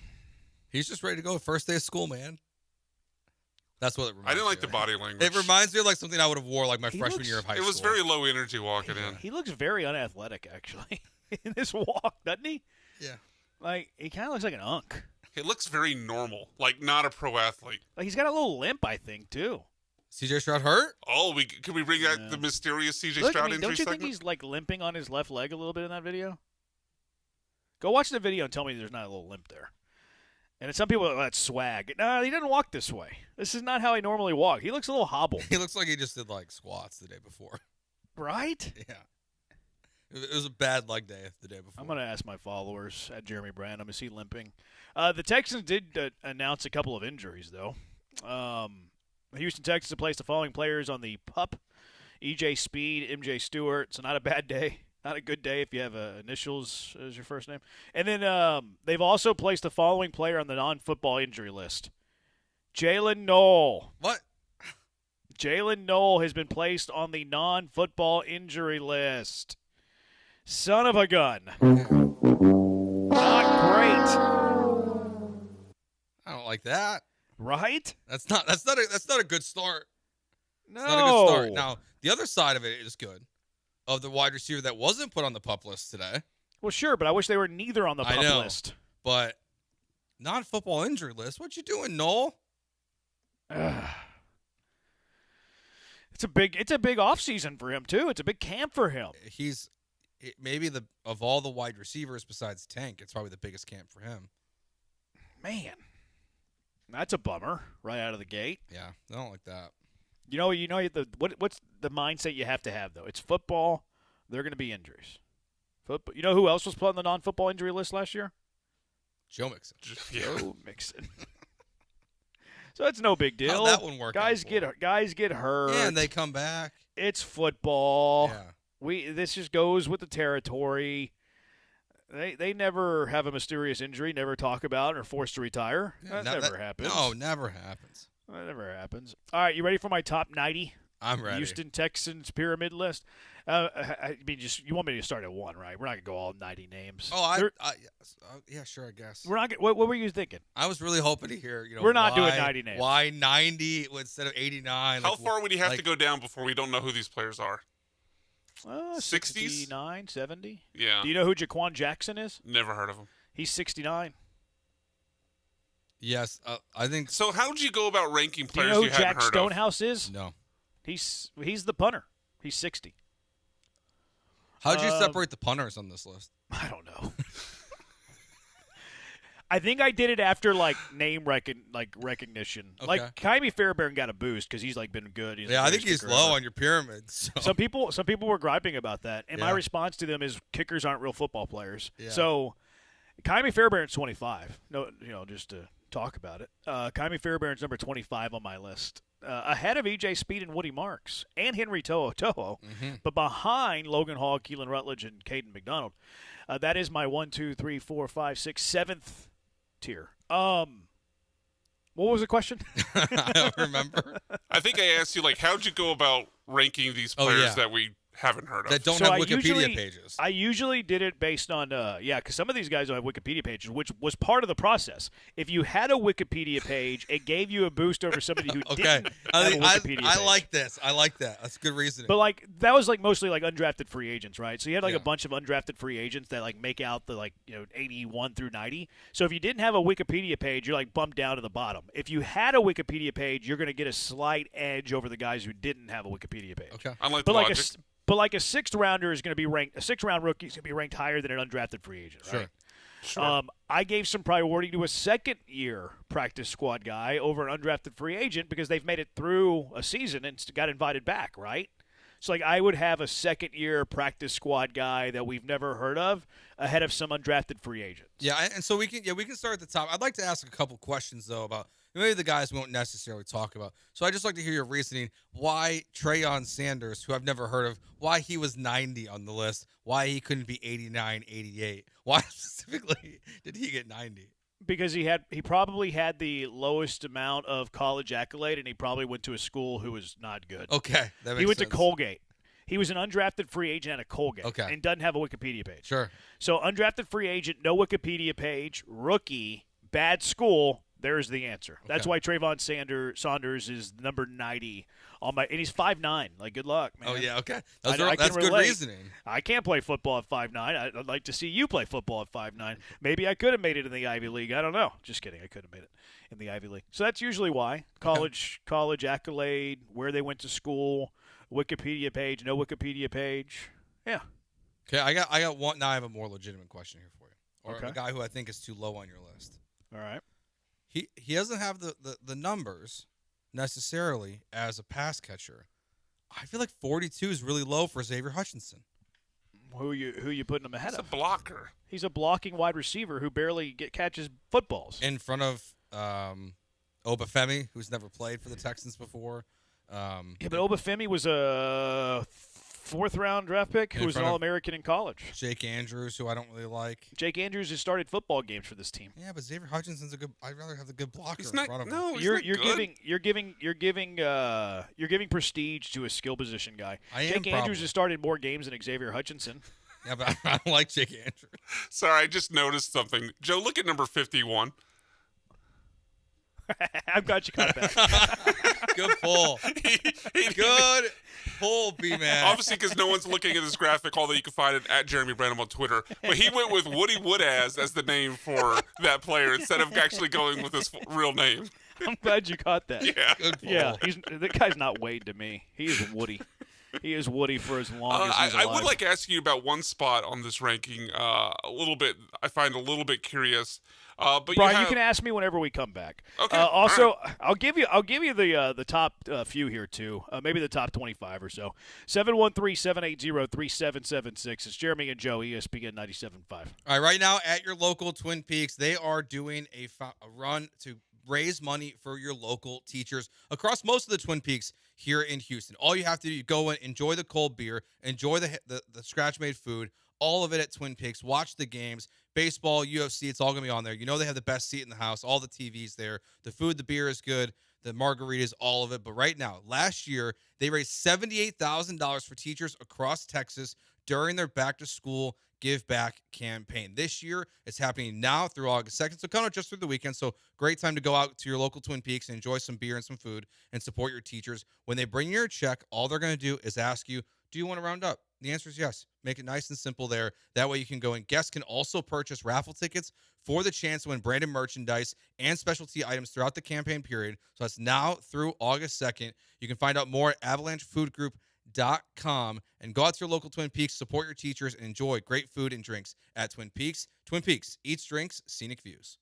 [SPEAKER 20] He's just ready to go. First day of school, man. That's what it reminds me.
[SPEAKER 15] I didn't like the body language.
[SPEAKER 20] It reminds me of like something I would have wore like my freshman year of high school.
[SPEAKER 15] It was very low energy walking in.
[SPEAKER 2] He looks very unathletic, actually, in this walk, doesn't he?
[SPEAKER 20] Yeah.
[SPEAKER 2] Like, he kind of looks like an unk.
[SPEAKER 15] He looks very normal, like not a pro athlete.
[SPEAKER 2] Like, he's got a little limp, I think, too.
[SPEAKER 20] CJ Stroud hurt?
[SPEAKER 15] Oh, can we bring out the mysterious CJ Stroud injury
[SPEAKER 2] don't you
[SPEAKER 15] segment?
[SPEAKER 2] think he's, like, limping on his left leg a little bit in that video? Go watch the video and tell me there's not a little limp there. And some people are like, that's swag. No, he doesn't walk this way. This is not how he normally walks. He looks a little hobbled.
[SPEAKER 20] He looks like he just did, like, squats the day before.
[SPEAKER 2] Right?
[SPEAKER 20] Yeah. It was a bad leg day the day before.
[SPEAKER 2] I'm going to ask my followers at Jeremy Brandom, is he limping? The Texans did announce a couple of injuries, though. Houston Texans have placed the following players on the PUP: EJ Speed, MJ Stewart. So not a bad day. Not a good day if you have initials as your first name. And then they've also placed the following player on the non-football injury list: Jalen Knoll.
[SPEAKER 20] What?
[SPEAKER 2] Jalen Knoll has been placed on the non-football injury list. Son of a gun. Not great.
[SPEAKER 20] I don't like that.
[SPEAKER 2] Right?
[SPEAKER 20] That's not a good start.
[SPEAKER 2] No.
[SPEAKER 20] It's not a good start. Now, the other side of it is good. Of the wide receiver that wasn't put on the PUP list today.
[SPEAKER 2] Well, sure, but I wish they were neither on the PUP
[SPEAKER 20] I know,
[SPEAKER 2] list.
[SPEAKER 20] But non-football injury list. What you doing, Noel?
[SPEAKER 2] It's a big offseason for him too. It's a big camp for him.
[SPEAKER 20] Maybe of all the wide receivers besides Tank, it's probably the biggest camp for him.
[SPEAKER 2] Man, that's a bummer right out of the gate.
[SPEAKER 20] Yeah, I don't like that.
[SPEAKER 2] What's the mindset you have to have though? It's football. There are going to be injuries. Football. You know who else was put on the non-football injury list last year?
[SPEAKER 20] Joe Mixon.
[SPEAKER 2] Joe Mixon. So it's no big deal.
[SPEAKER 20] How'd that one work?
[SPEAKER 2] Guys get hurt.
[SPEAKER 20] Yeah, and they come back.
[SPEAKER 2] It's football.
[SPEAKER 20] Yeah.
[SPEAKER 2] This just goes with the territory. They never have a mysterious injury, never talk about it, or forced to retire.
[SPEAKER 20] Yeah,
[SPEAKER 2] that never happens.
[SPEAKER 20] No, never happens.
[SPEAKER 2] That never happens. All right, you ready for my top 90?
[SPEAKER 20] I'm ready.
[SPEAKER 2] Houston Texans pyramid list. I mean, you want me to start at one, right? We're not gonna go all 90 names.
[SPEAKER 20] Oh, yeah, sure, I guess.
[SPEAKER 2] We're not. What were you thinking?
[SPEAKER 20] I was really hoping to hear.
[SPEAKER 2] We're not doing 90 names.
[SPEAKER 20] Why 90 instead of 89?
[SPEAKER 15] How far would he have to go down before we don't know who these players are?
[SPEAKER 2] 60s? 69, 70.
[SPEAKER 15] Yeah.
[SPEAKER 2] Do you know who Jaquan Jackson is?
[SPEAKER 15] Never heard of him.
[SPEAKER 2] He's 69.
[SPEAKER 20] Yes, I think.
[SPEAKER 15] So how would you go about ranking
[SPEAKER 2] Do you
[SPEAKER 15] players
[SPEAKER 2] know who
[SPEAKER 15] you haven't
[SPEAKER 2] Jack
[SPEAKER 15] heard
[SPEAKER 2] Stonehouse is?
[SPEAKER 20] No.
[SPEAKER 2] He's the punter. He's 60.
[SPEAKER 20] How'd you separate the punters on this list?
[SPEAKER 2] I don't know. I think I did it after name recognition.
[SPEAKER 20] Okay.
[SPEAKER 2] Like Kyrie Fairbairn got a boost because he's been good.
[SPEAKER 20] Yeah, I think he's low on your pyramid. So.
[SPEAKER 2] Some people were griping about that, and my response to them is kickers aren't real football players.
[SPEAKER 20] Yeah.
[SPEAKER 2] So Kyrie Fairbairn's 25. No, just to talk about it. Kyrie Fairbairn's number 25 on my list. Ahead of EJ Speed and Woody Marks and Henry Toho, but behind Logan Hall, Keelan Rutledge, and Caden McDonald. That is my 1, 2, 3, 4, 5, 6, 7th tier. What was the question?
[SPEAKER 20] I don't remember.
[SPEAKER 15] I think I asked you, how'd you go about ranking these players that we haven't heard of.
[SPEAKER 20] That don't
[SPEAKER 2] So
[SPEAKER 20] have Wikipedia pages.
[SPEAKER 2] I usually did it based on, because some of these guys don't have Wikipedia pages, which was part of the process. If you had a Wikipedia page, it gave you a boost over somebody who didn't have a Wikipedia page.
[SPEAKER 20] I like this. I like that. That's good reasoning.
[SPEAKER 2] But like that was like mostly like undrafted free agents, right? So you had like a bunch of undrafted free agents that like make out the 81 through 90. So if you didn't have a Wikipedia page, you're like bumped down to the bottom. If you had a Wikipedia page, you're going to get a slight edge over the guys who didn't have a Wikipedia page.
[SPEAKER 20] Okay,
[SPEAKER 15] I like
[SPEAKER 2] but
[SPEAKER 15] the
[SPEAKER 2] like
[SPEAKER 15] logic.
[SPEAKER 2] but like a sixth rounder is going to be ranked. A sixth round rookie is going to be ranked higher than an undrafted free agent, right?
[SPEAKER 15] Sure.
[SPEAKER 2] I gave some priority to a second-year practice squad guy over an undrafted free agent because they've made it through a season and got invited back, right? So, like, I would have a second-year practice squad guy that we've never heard of ahead of some undrafted free agents.
[SPEAKER 20] Yeah, and so we can start at the top. I'd like to ask a couple questions though about maybe the guys we won't necessarily talk about. So I just like to hear your reasoning why Trayon Sanders, who I've never heard of, why he was 90 on the list, why he couldn't be 89, 88. Why specifically did he get 90?
[SPEAKER 2] Because he probably had the lowest amount of college accolade, and he probably went to a school who was not good.
[SPEAKER 20] Okay, that makes
[SPEAKER 2] He went
[SPEAKER 20] sense.
[SPEAKER 2] to Colgate. He was an undrafted free agent at Colgate.
[SPEAKER 20] Okay.
[SPEAKER 2] And doesn't have a Wikipedia page.
[SPEAKER 20] Sure.
[SPEAKER 2] So undrafted free agent, no Wikipedia page, rookie, bad school. There's the answer. That's why Trayvon Saunders is number 90 on my, and he's 5'9". Like, good luck, man.
[SPEAKER 20] Oh yeah, okay.
[SPEAKER 2] I
[SPEAKER 20] That's
[SPEAKER 2] can
[SPEAKER 20] good
[SPEAKER 2] relate.
[SPEAKER 20] reasoning.
[SPEAKER 2] I can't play football at 5'9". I'd like to see you play football at 5'9". Maybe I could have made it in the Ivy League. I don't know. Just kidding. I could have made it in the Ivy League. So that's usually why. College accolade, where they went to school, Wikipedia page, no Wikipedia page. Yeah.
[SPEAKER 20] Okay, I got one. Now I have a more legitimate question here for you, or a guy who I think is too low on your list.
[SPEAKER 2] All right.
[SPEAKER 20] He doesn't have the numbers necessarily as a pass catcher. I feel like 42 is really low for Xavier Hutchinson.
[SPEAKER 2] Who you putting him ahead
[SPEAKER 15] He's
[SPEAKER 2] of?
[SPEAKER 15] a blocker.
[SPEAKER 2] He's a blocking wide receiver who barely catches footballs.
[SPEAKER 20] In front of Obafemi, who's never played for the Texans before.
[SPEAKER 2] Yeah, but Obafemi was a fourth-round draft pick who was an All-American in college.
[SPEAKER 20] Jake Andrews, who I don't really like.
[SPEAKER 2] Jake Andrews has started football games for this team.
[SPEAKER 20] Yeah, but Xavier Hutchinson's a good. I'd rather have the good blocker
[SPEAKER 15] He's
[SPEAKER 20] in
[SPEAKER 15] not,
[SPEAKER 20] front of him.
[SPEAKER 15] no, he's
[SPEAKER 2] You're
[SPEAKER 15] not good.
[SPEAKER 2] you're giving prestige to a skill position guy.
[SPEAKER 20] I am
[SPEAKER 2] Jake Andrews
[SPEAKER 20] probably.
[SPEAKER 2] has started more games than Xavier Hutchinson.
[SPEAKER 20] Yeah, but I don't like Jake Andrews.
[SPEAKER 15] Sorry, I just noticed something. Joe, look at number 51.
[SPEAKER 2] I'm glad you caught that.
[SPEAKER 20] Good pull. Good pull, B-Man.
[SPEAKER 15] Obviously, because no one's looking at this graphic, although you can find it at Jeremy Branham on Twitter. But he went with Woody Woodaz as the name for that player instead of actually going with his real name.
[SPEAKER 2] I'm glad you caught that.
[SPEAKER 15] Yeah.
[SPEAKER 20] Good pull.
[SPEAKER 2] Yeah, that guy's not Wade to me. He is Woody. He is Woody for as long as he's alive.
[SPEAKER 15] I would like to ask you about one spot on this ranking. A little bit, I find a little bit curious. But
[SPEAKER 2] Brian, you can ask me whenever we come back.
[SPEAKER 15] Okay.
[SPEAKER 2] Also, right. I'll give you the top few here too. Maybe the top 25 or so. 713-780-3776. It's Jeremy and Joe, ESPN 97.5.
[SPEAKER 20] All right, right now at your local Twin Peaks, they are doing a run to raise money for your local teachers across most of the Twin Peaks here in Houston. All you have to do, you go in, enjoy the cold beer, enjoy the scratch-made food, all of it at Twin Peaks. Watch the games, baseball, UFC, it's all going to be on there. You know they have the best seat in the house, all the TVs there. The food, the beer is good, the margaritas, all of it. But right now, last year, they raised $78,000 for teachers across Texas during their back-to-school Give Back campaign. This year, it's happening now through August 2nd, so kind of just through the weekend. So great time to go out to your local Twin Peaks and enjoy some beer and some food and support your teachers. When they bring you your check, all they're going to do is ask you, do you want to round up? The answer is yes. Make it nice and simple there. That way you can go in. Guests can also purchase raffle tickets for the chance to win branded merchandise and specialty items throughout the campaign period. So that's now through August 2nd. You can find out more at avalanchefoodgroup.com and go out to your local Twin Peaks, support your teachers, and enjoy great food and drinks at Twin Peaks. Twin Peaks, eats, drinks, scenic views.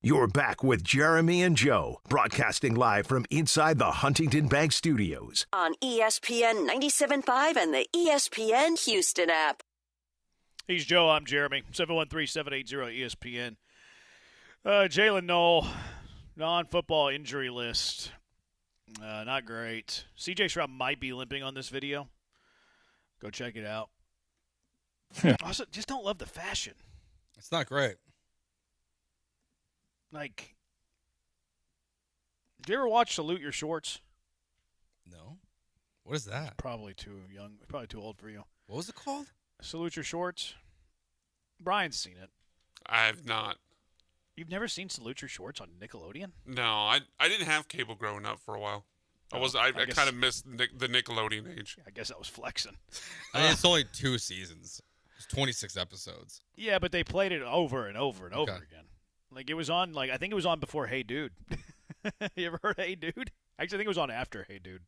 [SPEAKER 28] You're back with Jeremy and Joe, broadcasting live from inside the Huntington Bank Studios.
[SPEAKER 17] On ESPN 97.5 and the ESPN Houston app.
[SPEAKER 2] He's Joe. I'm Jeremy. 713-780-ESPN. Jalen Noel, non-football injury list. Not great. C.J. Stroud might be limping on this video. Go check it out. Also, just don't love the fashion.
[SPEAKER 20] It's not great.
[SPEAKER 2] Like, did you ever watch Salute Your Shorts?
[SPEAKER 20] No. What is that?
[SPEAKER 2] Probably too young. Probably too old for you.
[SPEAKER 20] What was it called?
[SPEAKER 2] Salute Your Shorts. Brian's seen it.
[SPEAKER 15] I have not.
[SPEAKER 2] You've never seen Salute Your Shorts on Nickelodeon?
[SPEAKER 15] No, I didn't have cable growing up for a while. I kind of missed the Nickelodeon age.
[SPEAKER 2] I guess I was flexing.
[SPEAKER 20] I mean, it's only 2 seasons. It's 26 episodes.
[SPEAKER 2] Yeah, but they played it over and over and over again. Like, it was on, I think it was on before Hey Dude. You ever heard of Hey Dude? Actually, I think it was on after Hey Dude.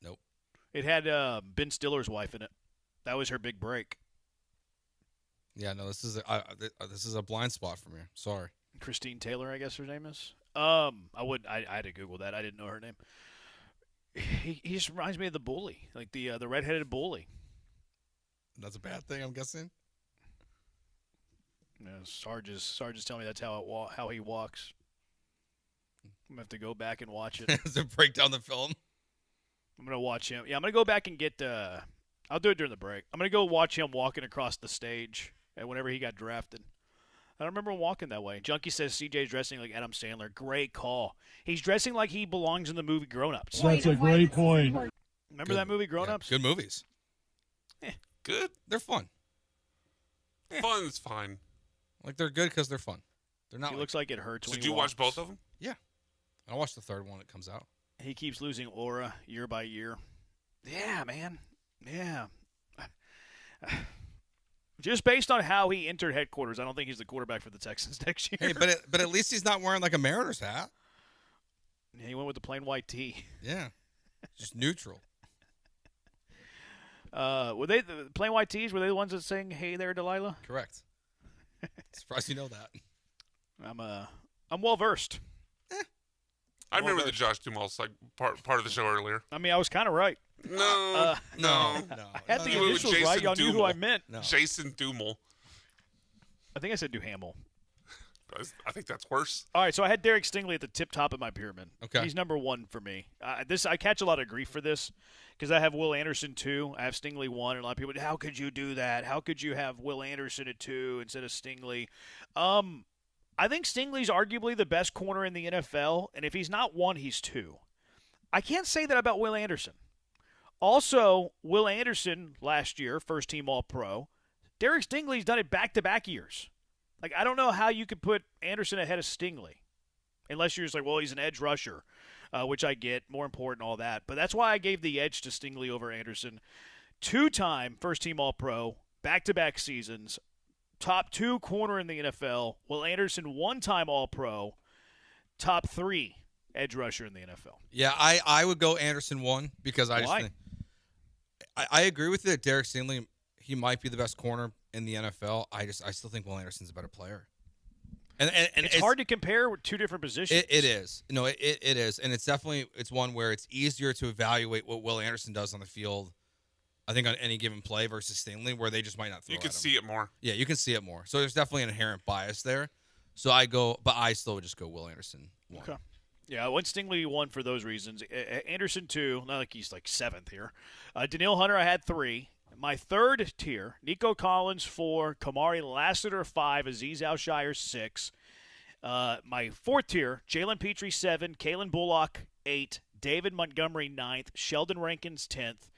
[SPEAKER 20] Nope.
[SPEAKER 2] It had Ben Stiller's wife in it. That was her big break.
[SPEAKER 20] Yeah, no, this is a blind spot for me. Sorry.
[SPEAKER 2] Christine Taylor, I guess her name is. I had to Google that. I didn't know her name. He just reminds me of the bully, like the redheaded bully.
[SPEAKER 20] That's a bad thing, I'm guessing.
[SPEAKER 2] Yeah, Sarge's telling me that's how he walks. I'm gonna have to go back and watch it.
[SPEAKER 20] To break down the film.
[SPEAKER 2] I'm gonna watch him. Yeah, I'm gonna go back and get. I'll do it during the break. I'm gonna go watch him walking across the stage whenever he got drafted. I don't remember him walking that way. Junkie says CJ's dressing like Adam Sandler. Great call. He's dressing like he belongs in the movie Grown Ups.
[SPEAKER 12] That's a great point.
[SPEAKER 2] Remember that movie Grown Ups?
[SPEAKER 20] Good movies.
[SPEAKER 15] Good.
[SPEAKER 20] They're fun.
[SPEAKER 15] Fun's fine.
[SPEAKER 20] Like, they're good because they're fun. They're not.
[SPEAKER 2] He looks like it hurts.
[SPEAKER 15] So
[SPEAKER 2] when
[SPEAKER 15] did
[SPEAKER 2] he
[SPEAKER 15] you
[SPEAKER 2] walks.
[SPEAKER 15] watch both of them?
[SPEAKER 20] Yeah. I'll watch the third one when it comes out.
[SPEAKER 2] He keeps losing aura year by year. Yeah, man. Yeah. Just based on how he entered headquarters, I don't think he's the quarterback for the Texans next year.
[SPEAKER 20] Hey, but at least he's not wearing like a Mariners hat.
[SPEAKER 2] Yeah, he went with the plain white tee.
[SPEAKER 20] Yeah. Just neutral.
[SPEAKER 2] Were they the plain white tees? Were they the ones that sang "Hey There, Delilah"?
[SPEAKER 20] Correct. Surprised you know that.
[SPEAKER 2] I'm well versed.
[SPEAKER 15] I remember the Josh Duhamel part of the show earlier.
[SPEAKER 2] I mean, I was kind of right.
[SPEAKER 15] No.
[SPEAKER 2] I had the initials right. Y'all knew who I meant.
[SPEAKER 20] No.
[SPEAKER 15] Jason Duhamel.
[SPEAKER 2] I think I said Duhamel.
[SPEAKER 15] I think that's worse.
[SPEAKER 2] All right, so I had Derek Stingley at the top of my pyramid.
[SPEAKER 20] Okay.
[SPEAKER 2] He's number one for me. I catch a lot of grief for this because I have Will Anderson 2. I have Stingley 1, and a lot of people, how could you do that? How could you have Will Anderson at 2 instead of Stingley? I think Stingley's arguably the best corner in the NFL, and if he's not 1, he's 2. I can't say that about Will Anderson. Also, Will Anderson last year, first-team All-Pro. Derek Stingley's done it back-to-back years. Like, I don't know how you could put Anderson ahead of Stingley, unless you're just like, well, he's an edge rusher, which I get, more important, all that. But that's why I gave the edge to Stingley over Anderson. 2-time first-team All-Pro, back-to-back seasons, top 2 corner in the NFL. Will Anderson, 1-time All-Pro, top 3 edge rusher in the NFL.
[SPEAKER 20] Yeah, I would go Anderson 1 because I just think I agree with you that Derek Stingley, he might be the best corner in the NFL. I still think Will Anderson's a better player. And
[SPEAKER 2] it's hard to compare with 2 different positions.
[SPEAKER 20] It is. No, it is. And it's one where it's easier to evaluate what Will Anderson does on the field, I think, on any given play versus Stingley, where they just might not throw
[SPEAKER 15] You can see it more.
[SPEAKER 20] Yeah, you can see it more. So there's definitely an inherent bias there. So I still would just go Will Anderson 1.
[SPEAKER 2] Okay. Yeah, I went Stingley 1 for those reasons. Anderson 2, not like he's like 7th here. Daniil Hunter, I had 3. My third tier, Nico Collins 4, Kamari Lassiter 5, Azeez Al-Shire 6. My fourth tier, Jalen Petrie 7, Kalen Bullock 8, David Montgomery 9th, Sheldon Rankins 10th.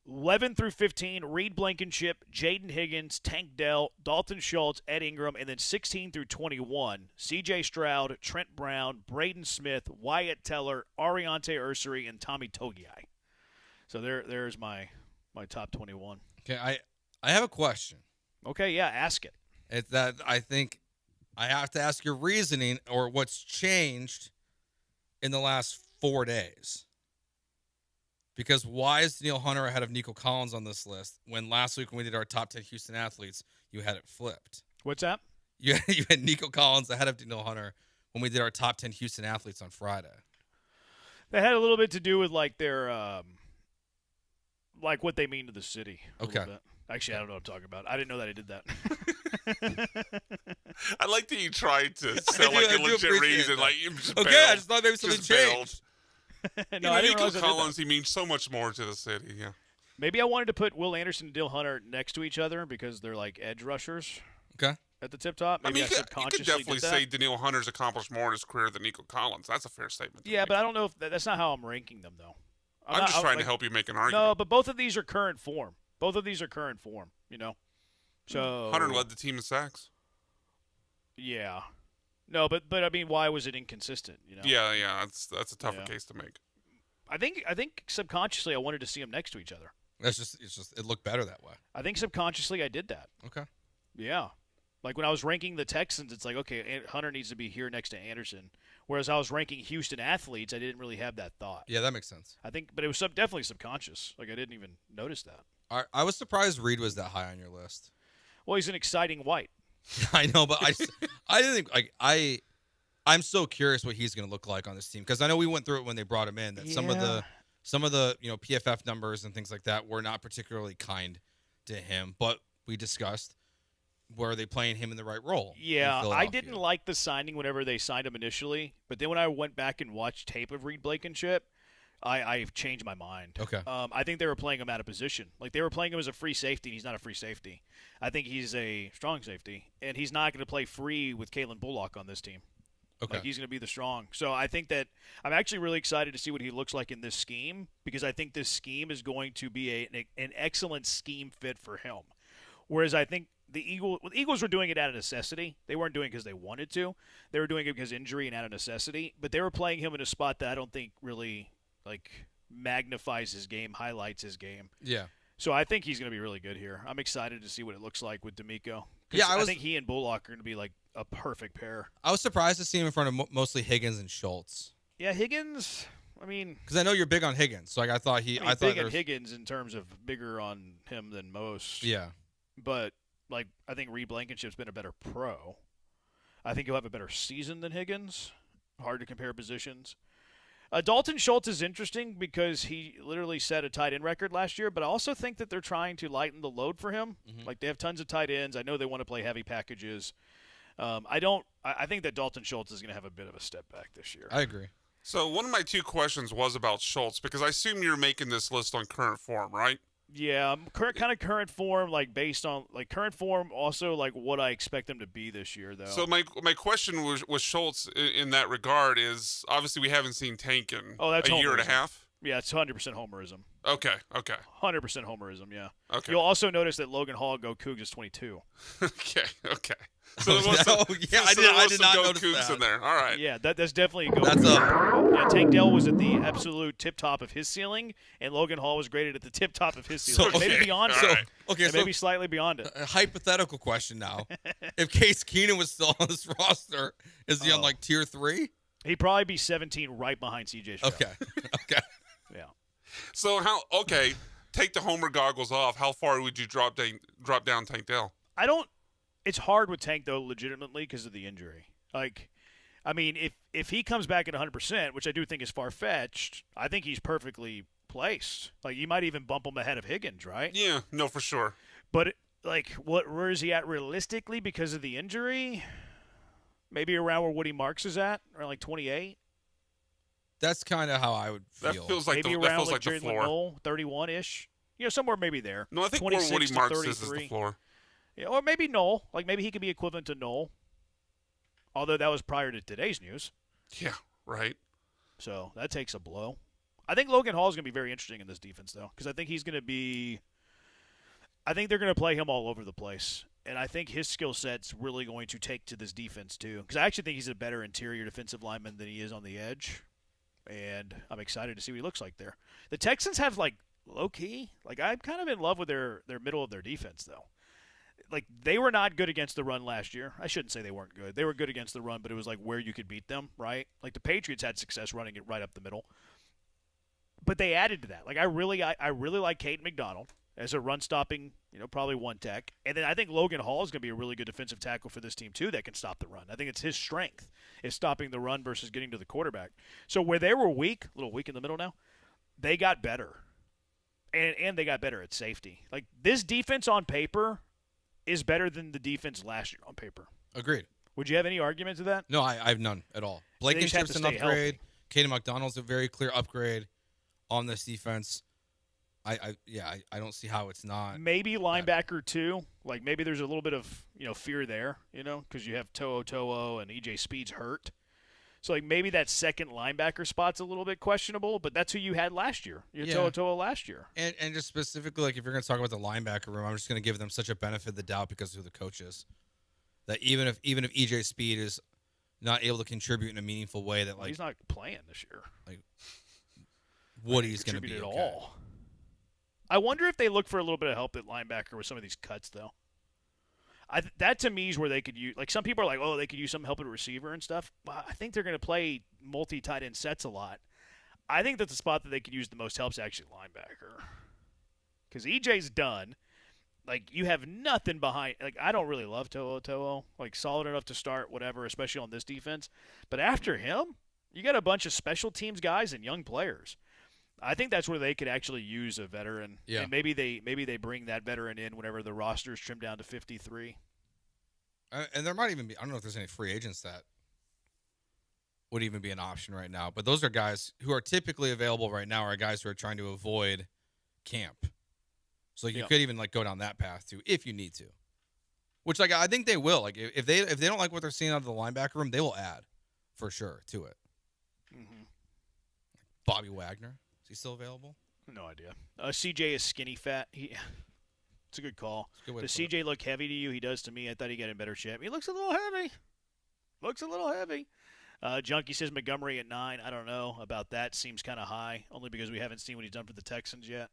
[SPEAKER 2] 11 through 15, Reed Blankenship, Jaden Higgins, Tank Dell, Dalton Schultz, Ed Ingram, and then 16 through 21, C.J. Stroud, Trent Brown, Braden Smith, Wyatt Teller, Ariante Ursary, and Tommy Togiai. So there's my top 21.
[SPEAKER 20] Okay, I have a question.
[SPEAKER 2] Okay, yeah, ask it.
[SPEAKER 20] It's that I think I have to ask your reasoning or what's changed in the last 4 days. Because why is Daniil Hunter ahead of Nico Collins on this list when last week when we did our top 10 Houston athletes, you had it flipped?
[SPEAKER 2] What's that?
[SPEAKER 20] You had Nico Collins ahead of Danielle Hunter when we did our top 10 Houston athletes on Friday.
[SPEAKER 2] That had a little bit to do with like their like what they mean to the city.
[SPEAKER 20] Okay.
[SPEAKER 2] Actually, I don't know what I'm talking about. I didn't know that I did that.
[SPEAKER 15] I like that you tried to sound like a legit reason. Like you just
[SPEAKER 20] okay,
[SPEAKER 15] bailed.
[SPEAKER 20] I just thought maybe something changed.
[SPEAKER 2] No, I didn't
[SPEAKER 15] Nico
[SPEAKER 2] realize I did that.
[SPEAKER 15] Collins, he means so much more to the city. Yeah.
[SPEAKER 2] Maybe I wanted to put Will Anderson and Dale Hunter next to each other because they're like edge rushers.
[SPEAKER 20] Okay.
[SPEAKER 2] At the tip top. Maybe
[SPEAKER 15] I mean, you
[SPEAKER 2] subconsciously
[SPEAKER 15] could definitely
[SPEAKER 2] did that.
[SPEAKER 15] say Danielle Hunter's accomplished more in his career than Nico Collins. That's a fair statement.
[SPEAKER 2] Yeah, but I don't know if that's not how I'm ranking them though.
[SPEAKER 15] I'm just trying to help you make an argument.
[SPEAKER 2] No, but both of these are current form. You know. So
[SPEAKER 15] Hunter led the team in sacks.
[SPEAKER 2] Yeah. No, but I mean, why was it inconsistent? You know.
[SPEAKER 15] Yeah, that's a tougher case to make.
[SPEAKER 2] I think subconsciously I wanted to see them next to each other.
[SPEAKER 20] It's just it looked better that way.
[SPEAKER 2] I think subconsciously I did that.
[SPEAKER 20] Okay.
[SPEAKER 2] Yeah. Like when I was ranking the Texans, it's like, okay, Hunter needs to be here next to Anderson. Whereas I was ranking Houston athletes, I didn't really have that thought.
[SPEAKER 20] Yeah, that makes sense.
[SPEAKER 2] I think, but it was definitely subconscious. Like I didn't even notice that.
[SPEAKER 20] I was surprised Reed was that high on your list.
[SPEAKER 2] Well, he's an exciting white.
[SPEAKER 20] I know, but I didn't think I'm so curious what he's going to look like on this team because I know we went through it when they brought him in that some of the PFF numbers and things like that were not particularly kind to him, but we discussed were they playing him in the right role?
[SPEAKER 2] Yeah, I didn't like the signing whenever they signed him initially, but then when I went back and watched tape of Reed Blankenship, I've changed my mind.
[SPEAKER 20] Okay.
[SPEAKER 2] I think they were playing him out of position. Like they were playing him as a free safety, and he's not a free safety. I think he's a strong safety, and he's not going to play free with Kalen Bullock on this team.
[SPEAKER 20] Okay.
[SPEAKER 2] Like he's going to be the strong. So I think that I'm actually really excited to see what he looks like in this scheme because I think this scheme is going to be an excellent scheme fit for him. Whereas I think the Eagles were doing it out of necessity. They weren't doing it because they wanted to. They were doing it because injury and out of necessity. But they were playing him in a spot that I don't think really magnifies his game, highlights his game.
[SPEAKER 20] Yeah.
[SPEAKER 2] So I think he's going to be really good here. I'm excited to see what it looks like with D'Amico.
[SPEAKER 20] Yeah,
[SPEAKER 2] I think he and Bullock are going to be like a perfect pair.
[SPEAKER 20] I was surprised to see him in front of mostly Higgins and Schultz.
[SPEAKER 2] Yeah, Higgins. I mean,
[SPEAKER 20] because I know you're big on Higgins, so I thought
[SPEAKER 2] I thought big on Higgins in terms of bigger on him than most.
[SPEAKER 20] Yeah.
[SPEAKER 2] But I think Reed Blankenship's been a better pro. I think he'll have a better season than Higgins. Hard to compare positions. Dalton Schultz is interesting because he literally set a tight end record last year, but I also think that they're trying to lighten the load for him.
[SPEAKER 20] Mm-hmm.
[SPEAKER 2] Like they have tons of tight ends. I know they want to play heavy packages. I think that Dalton Schultz is going to have a bit of a step back this year.
[SPEAKER 20] I agree.
[SPEAKER 15] So one of my two questions was about Schultz because I assume you're making this list on current form, right?
[SPEAKER 2] Yeah, current form, based on current form, also what I expect them to be this year, though.
[SPEAKER 15] So my question was Schultz in that regard is obviously we haven't seen Tank in a year and a half.
[SPEAKER 2] Yeah, it's 100% homerism.
[SPEAKER 15] Okay.
[SPEAKER 2] 100% homerism, yeah.
[SPEAKER 15] Okay.
[SPEAKER 2] You'll also notice that Logan Hall go Cougs is 22.
[SPEAKER 15] Okay.
[SPEAKER 20] So I did not notice
[SPEAKER 15] Cougs
[SPEAKER 20] that.
[SPEAKER 15] in there. All right.
[SPEAKER 2] Yeah, that's definitely a go.
[SPEAKER 20] That's up.
[SPEAKER 2] Yeah, Tank Dell was at the absolute tip top of his ceiling, and Logan Hall was graded at the tip top of his ceiling.
[SPEAKER 20] So,
[SPEAKER 2] maybe beyond it.
[SPEAKER 15] right.
[SPEAKER 20] Okay,
[SPEAKER 2] maybe slightly beyond it.
[SPEAKER 20] A hypothetical question now. If Case Keenum was still on this roster, is he on tier 3?
[SPEAKER 2] He'd probably be 17 right behind CJ Stroud.
[SPEAKER 20] Okay.
[SPEAKER 2] Yeah.
[SPEAKER 15] So take the homer goggles off. How far would you drop down Tank Dell?
[SPEAKER 2] It's hard with Tank, though, legitimately because of the injury. If he comes back at 100%, which I do think is far-fetched, I think he's perfectly placed. You might even bump him ahead of Higgins, right?
[SPEAKER 15] Yeah, no, for sure.
[SPEAKER 2] But, where is he at realistically because of the injury? Maybe around where Woody Marks is at, around 28?
[SPEAKER 20] That's kind of how I would feel.
[SPEAKER 15] That feels like
[SPEAKER 2] maybe
[SPEAKER 15] the
[SPEAKER 2] around
[SPEAKER 15] the floor.
[SPEAKER 2] 31-ish. Somewhere maybe there.
[SPEAKER 15] No, I think where Woody Marks is the floor.
[SPEAKER 2] Yeah, or maybe Noel. Maybe he could be equivalent to Noel. Although that was prior to today's news.
[SPEAKER 15] Yeah, right.
[SPEAKER 2] So that takes a blow. I think Logan Hall is going to be very interesting in this defense, though, because I think he's going to be – I think they're going to play him all over the place. And I think his skill set's really going to take to this defense, too, because I actually think he's a better interior defensive lineman than he is on the edge. And I'm excited to see what he looks like there. The Texans have, low-key, I'm kind of in love with their middle of their defense, though. They were not good against the run last year. I shouldn't say they weren't good. They were good against the run, but it was where you could beat them, right? The Patriots had success running it right up the middle. But they added to that. I really like Caden McDonald as a run-stopping, probably one tech. And then I think Logan Hall is going to be a really good defensive tackle for this team, too, that can stop the run. I think it's his strength is stopping the run versus getting to the quarterback. So where they were weak, a little weak in the middle now, they got better. And they got better at safety. Like, this defense on paper is better than the defense last year on paper.
[SPEAKER 20] Agreed.
[SPEAKER 2] Would you have any argument to that?
[SPEAKER 20] No, I have none at all. Blankenship's an upgrade. Caden McDonald's a very clear upgrade on this defense. I don't see how it's not.
[SPEAKER 2] Maybe linebacker too. Like maybe there's a little bit of fear there, because you have To'o and EJ Speed's hurt. So like maybe that second linebacker spot's a little bit questionable, but that's who you had last year. You had To'o last year.
[SPEAKER 20] And just specifically, like if you're going to talk about the linebacker room, I'm just going to give them such a benefit of the doubt because of who the coach is. That even if EJ Speed is not able to contribute in a meaningful way, that like
[SPEAKER 2] he's not playing this year.
[SPEAKER 20] Like Woody's going to be
[SPEAKER 2] at
[SPEAKER 20] okay.
[SPEAKER 2] all. I wonder if they look for a little bit of help at linebacker with some of these cuts, though. That to me is where they could use. Like some people are like, oh, they could use some help at receiver and stuff. But I think they're going to play multi-tight end sets a lot. I think that's the spot that they could use the most help is actually linebacker, because EJ's done. Like you have nothing behind. Like I don't really love To'o. Like solid enough to start, whatever, especially on this defense. But after him, you got a bunch of special teams guys and young players. I think that's where they could actually use a veteran.
[SPEAKER 20] Yeah.
[SPEAKER 2] And maybe they bring that veteran in whenever the roster is trimmed down to 53.
[SPEAKER 20] And there might even be, I don't know if there's any free agents that would even be an option right now. But those are guys who are typically available right now are guys who are trying to avoid camp. So you could even like go down that path too if you need to. Which like I think they will. Like if they don't like what they're seeing out of the linebacker room, they will add for sure to it.
[SPEAKER 2] Mm-hmm.
[SPEAKER 20] Bobby Wagner. Is he still available?
[SPEAKER 2] No idea. CJ is skinny fat. It's a good call. Does CJ look heavy to you? He does to me. I thought he got in better shape. He looks a little heavy. Junkie says Montgomery at 9. I don't know about that. Seems kind of high, only because we haven't seen what he's done for the Texans yet.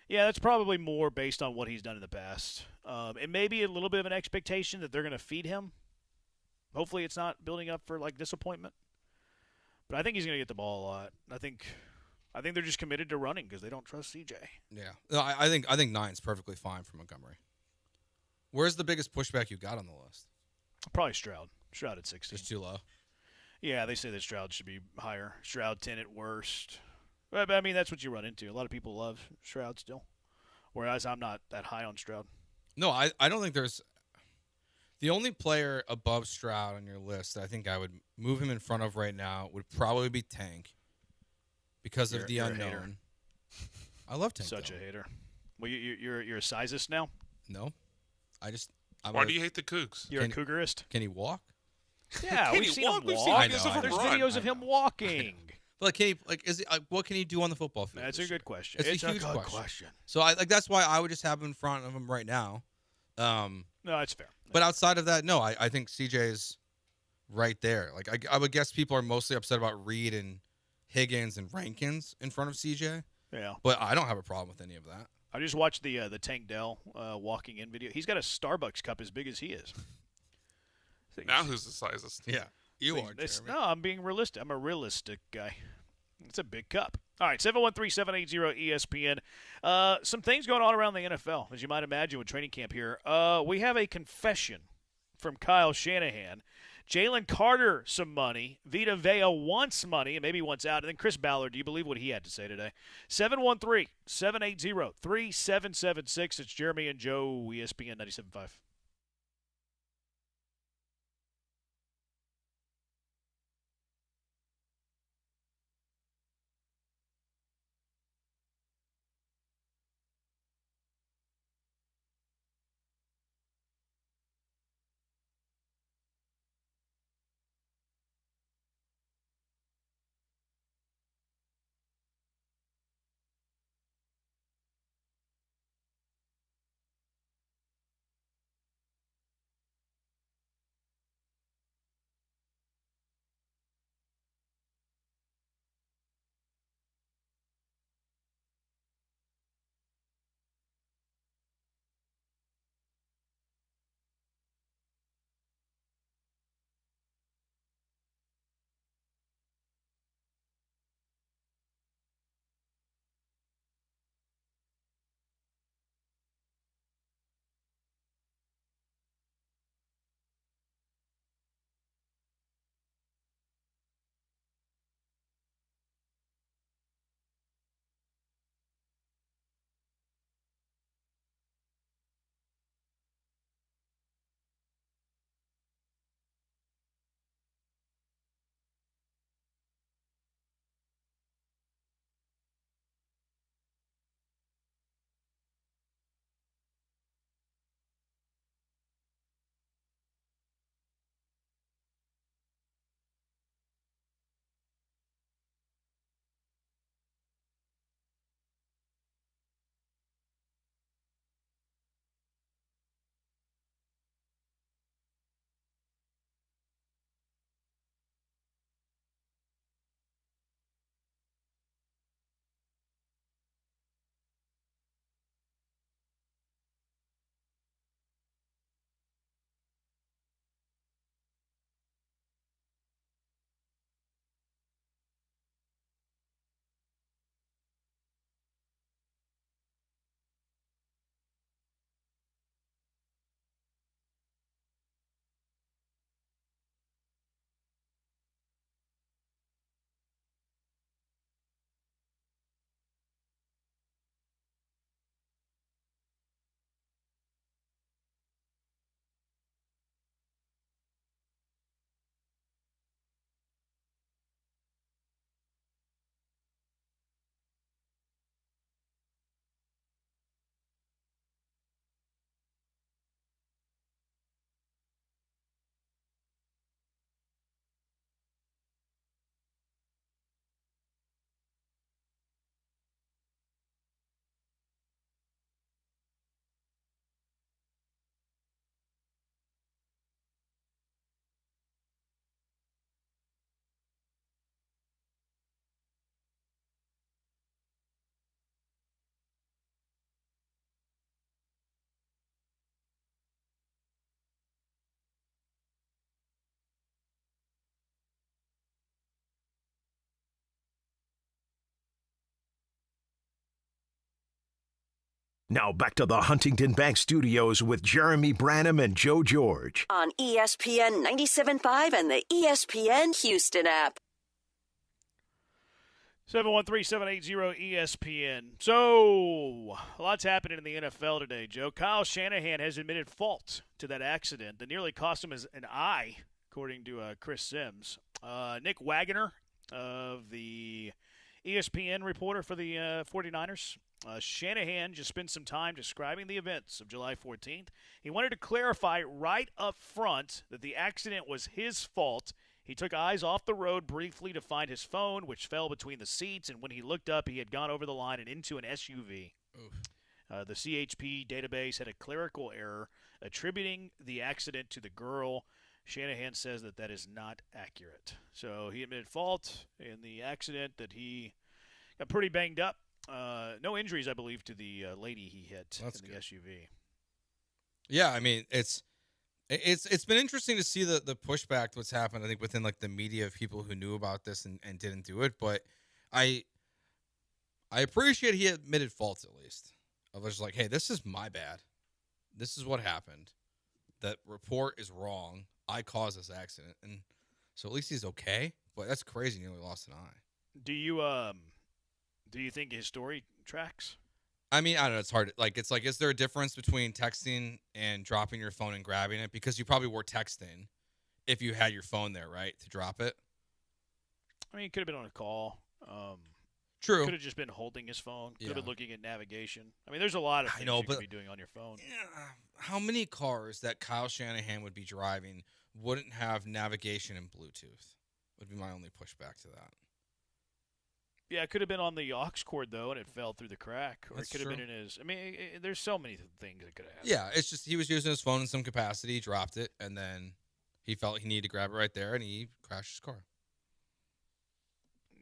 [SPEAKER 2] Yeah, that's probably more based on what he's done in the past. It may be a little bit of an expectation that they're going to feed him. Hopefully it's not building up for, like, disappointment. But I think he's going to get the ball a lot. I think they're just committed to running because they don't trust CJ.
[SPEAKER 20] Yeah. No, I think 9's perfectly fine for Montgomery. Where's the biggest pushback you got on the list?
[SPEAKER 2] Probably Stroud. Stroud at 60.
[SPEAKER 20] Just too low?
[SPEAKER 2] Yeah, they say that Stroud should be higher. Stroud 10 at worst. But I mean, that's what you run into. A lot of people love Stroud still, whereas I'm not that high on Stroud.
[SPEAKER 20] No, I don't think there's – the only player above Stroud on your list that I think I would move him in front of right now would probably be Tank because of the unknown. I love Tank.
[SPEAKER 2] Such a hater. Well, you're a sizist now?
[SPEAKER 20] No.
[SPEAKER 15] Why do you hate the Cougs?
[SPEAKER 2] You're a Cougarist?
[SPEAKER 20] Can he walk?
[SPEAKER 2] Yeah, we've seen him walk.
[SPEAKER 15] We've seen videos of him
[SPEAKER 2] There's
[SPEAKER 15] run.
[SPEAKER 2] videos of him walking.
[SPEAKER 20] But can he, what can he do on the football field?
[SPEAKER 2] That's a good question.
[SPEAKER 20] It's a huge
[SPEAKER 2] good
[SPEAKER 20] question. So that's why I would just have him in front of him right now.
[SPEAKER 2] No, that's fair.
[SPEAKER 20] But outside of that, no, I think CJ's right there. Like I would guess people are mostly upset about Reed and Higgins and Rankins in front of CJ.
[SPEAKER 2] Yeah.
[SPEAKER 20] But I don't have a problem with any of that.
[SPEAKER 2] I just watched the Tank Dell walking in video. He's got a Starbucks cup as big as he is.
[SPEAKER 15] Now who's the sizest?
[SPEAKER 20] Yeah. You are, Jeremy.
[SPEAKER 2] No, I'm being realistic. I'm a realistic guy. It's a big cup. All right, 713-780-ESPN. Some things going on around the NFL, as you might imagine with training camp here. We have a confession from Kyle Shanahan. Jalen Carter, some money. Vita Vea wants money and maybe wants out. And then Chris Ballard, do you believe what he had to say today? 713-780-3776. It's Jeremy and Joe, ESPN 97.5.
[SPEAKER 28] Now back to the Huntington Bank Studios with Jeremy Branham and Joe George.
[SPEAKER 17] On ESPN 97.5 and the ESPN Houston app.
[SPEAKER 2] 713-780-ESPN. So, a lot's happening in the NFL today, Joe. Kyle Shanahan has admitted fault to that accident that nearly cost him an eye, according to Chris Sims. Nick Wagoner of the ESPN reporter for the 49ers. Shanahan just spent some time describing the events of July 14th. He wanted to clarify right up front that the accident was his fault. He took eyes off the road briefly to find his phone, which fell between the seats, and when he looked up, he had gone over the line and into an SUV. The CHP database had a clerical error attributing the accident to the girl. Shanahan says that is not accurate. So he admitted fault in the accident, that he got pretty banged up. No injuries, I believe, to the lady he hit in the SUV.
[SPEAKER 20] Yeah, I mean, it's been interesting to see the pushback to what's happened, I think, within like the media of people who knew about this and didn't do it. But I appreciate he admitted fault, at least. I was like, hey, this is my bad. This is what happened. That report is wrong. I caused this accident. And so at least he's okay. But that's crazy. He nearly lost an eye.
[SPEAKER 2] Do you think his story tracks?
[SPEAKER 20] I mean, I don't know. It's hard. It's like, is there a difference between texting and dropping your phone and grabbing it? Because you probably were texting if you had your phone there, right, to drop it.
[SPEAKER 2] I mean, he could have been on a call.
[SPEAKER 20] True.
[SPEAKER 2] Could have just been holding his phone. Could have been looking at navigation. I mean, there's a lot of things you could be doing on your phone.
[SPEAKER 20] How many cars that Kyle Shanahan would be driving wouldn't have navigation and Bluetooth? Would be my only pushback to that.
[SPEAKER 2] Yeah, it could have been on the aux cord, though, and it fell through the crack. Or
[SPEAKER 20] That's
[SPEAKER 2] it could
[SPEAKER 20] true.
[SPEAKER 2] have been in his – I mean, there's so many things that could have happened.
[SPEAKER 20] Yeah, it's just he was using his phone in some capacity, he dropped it, and then he felt he needed to grab it right there, and he crashed his car.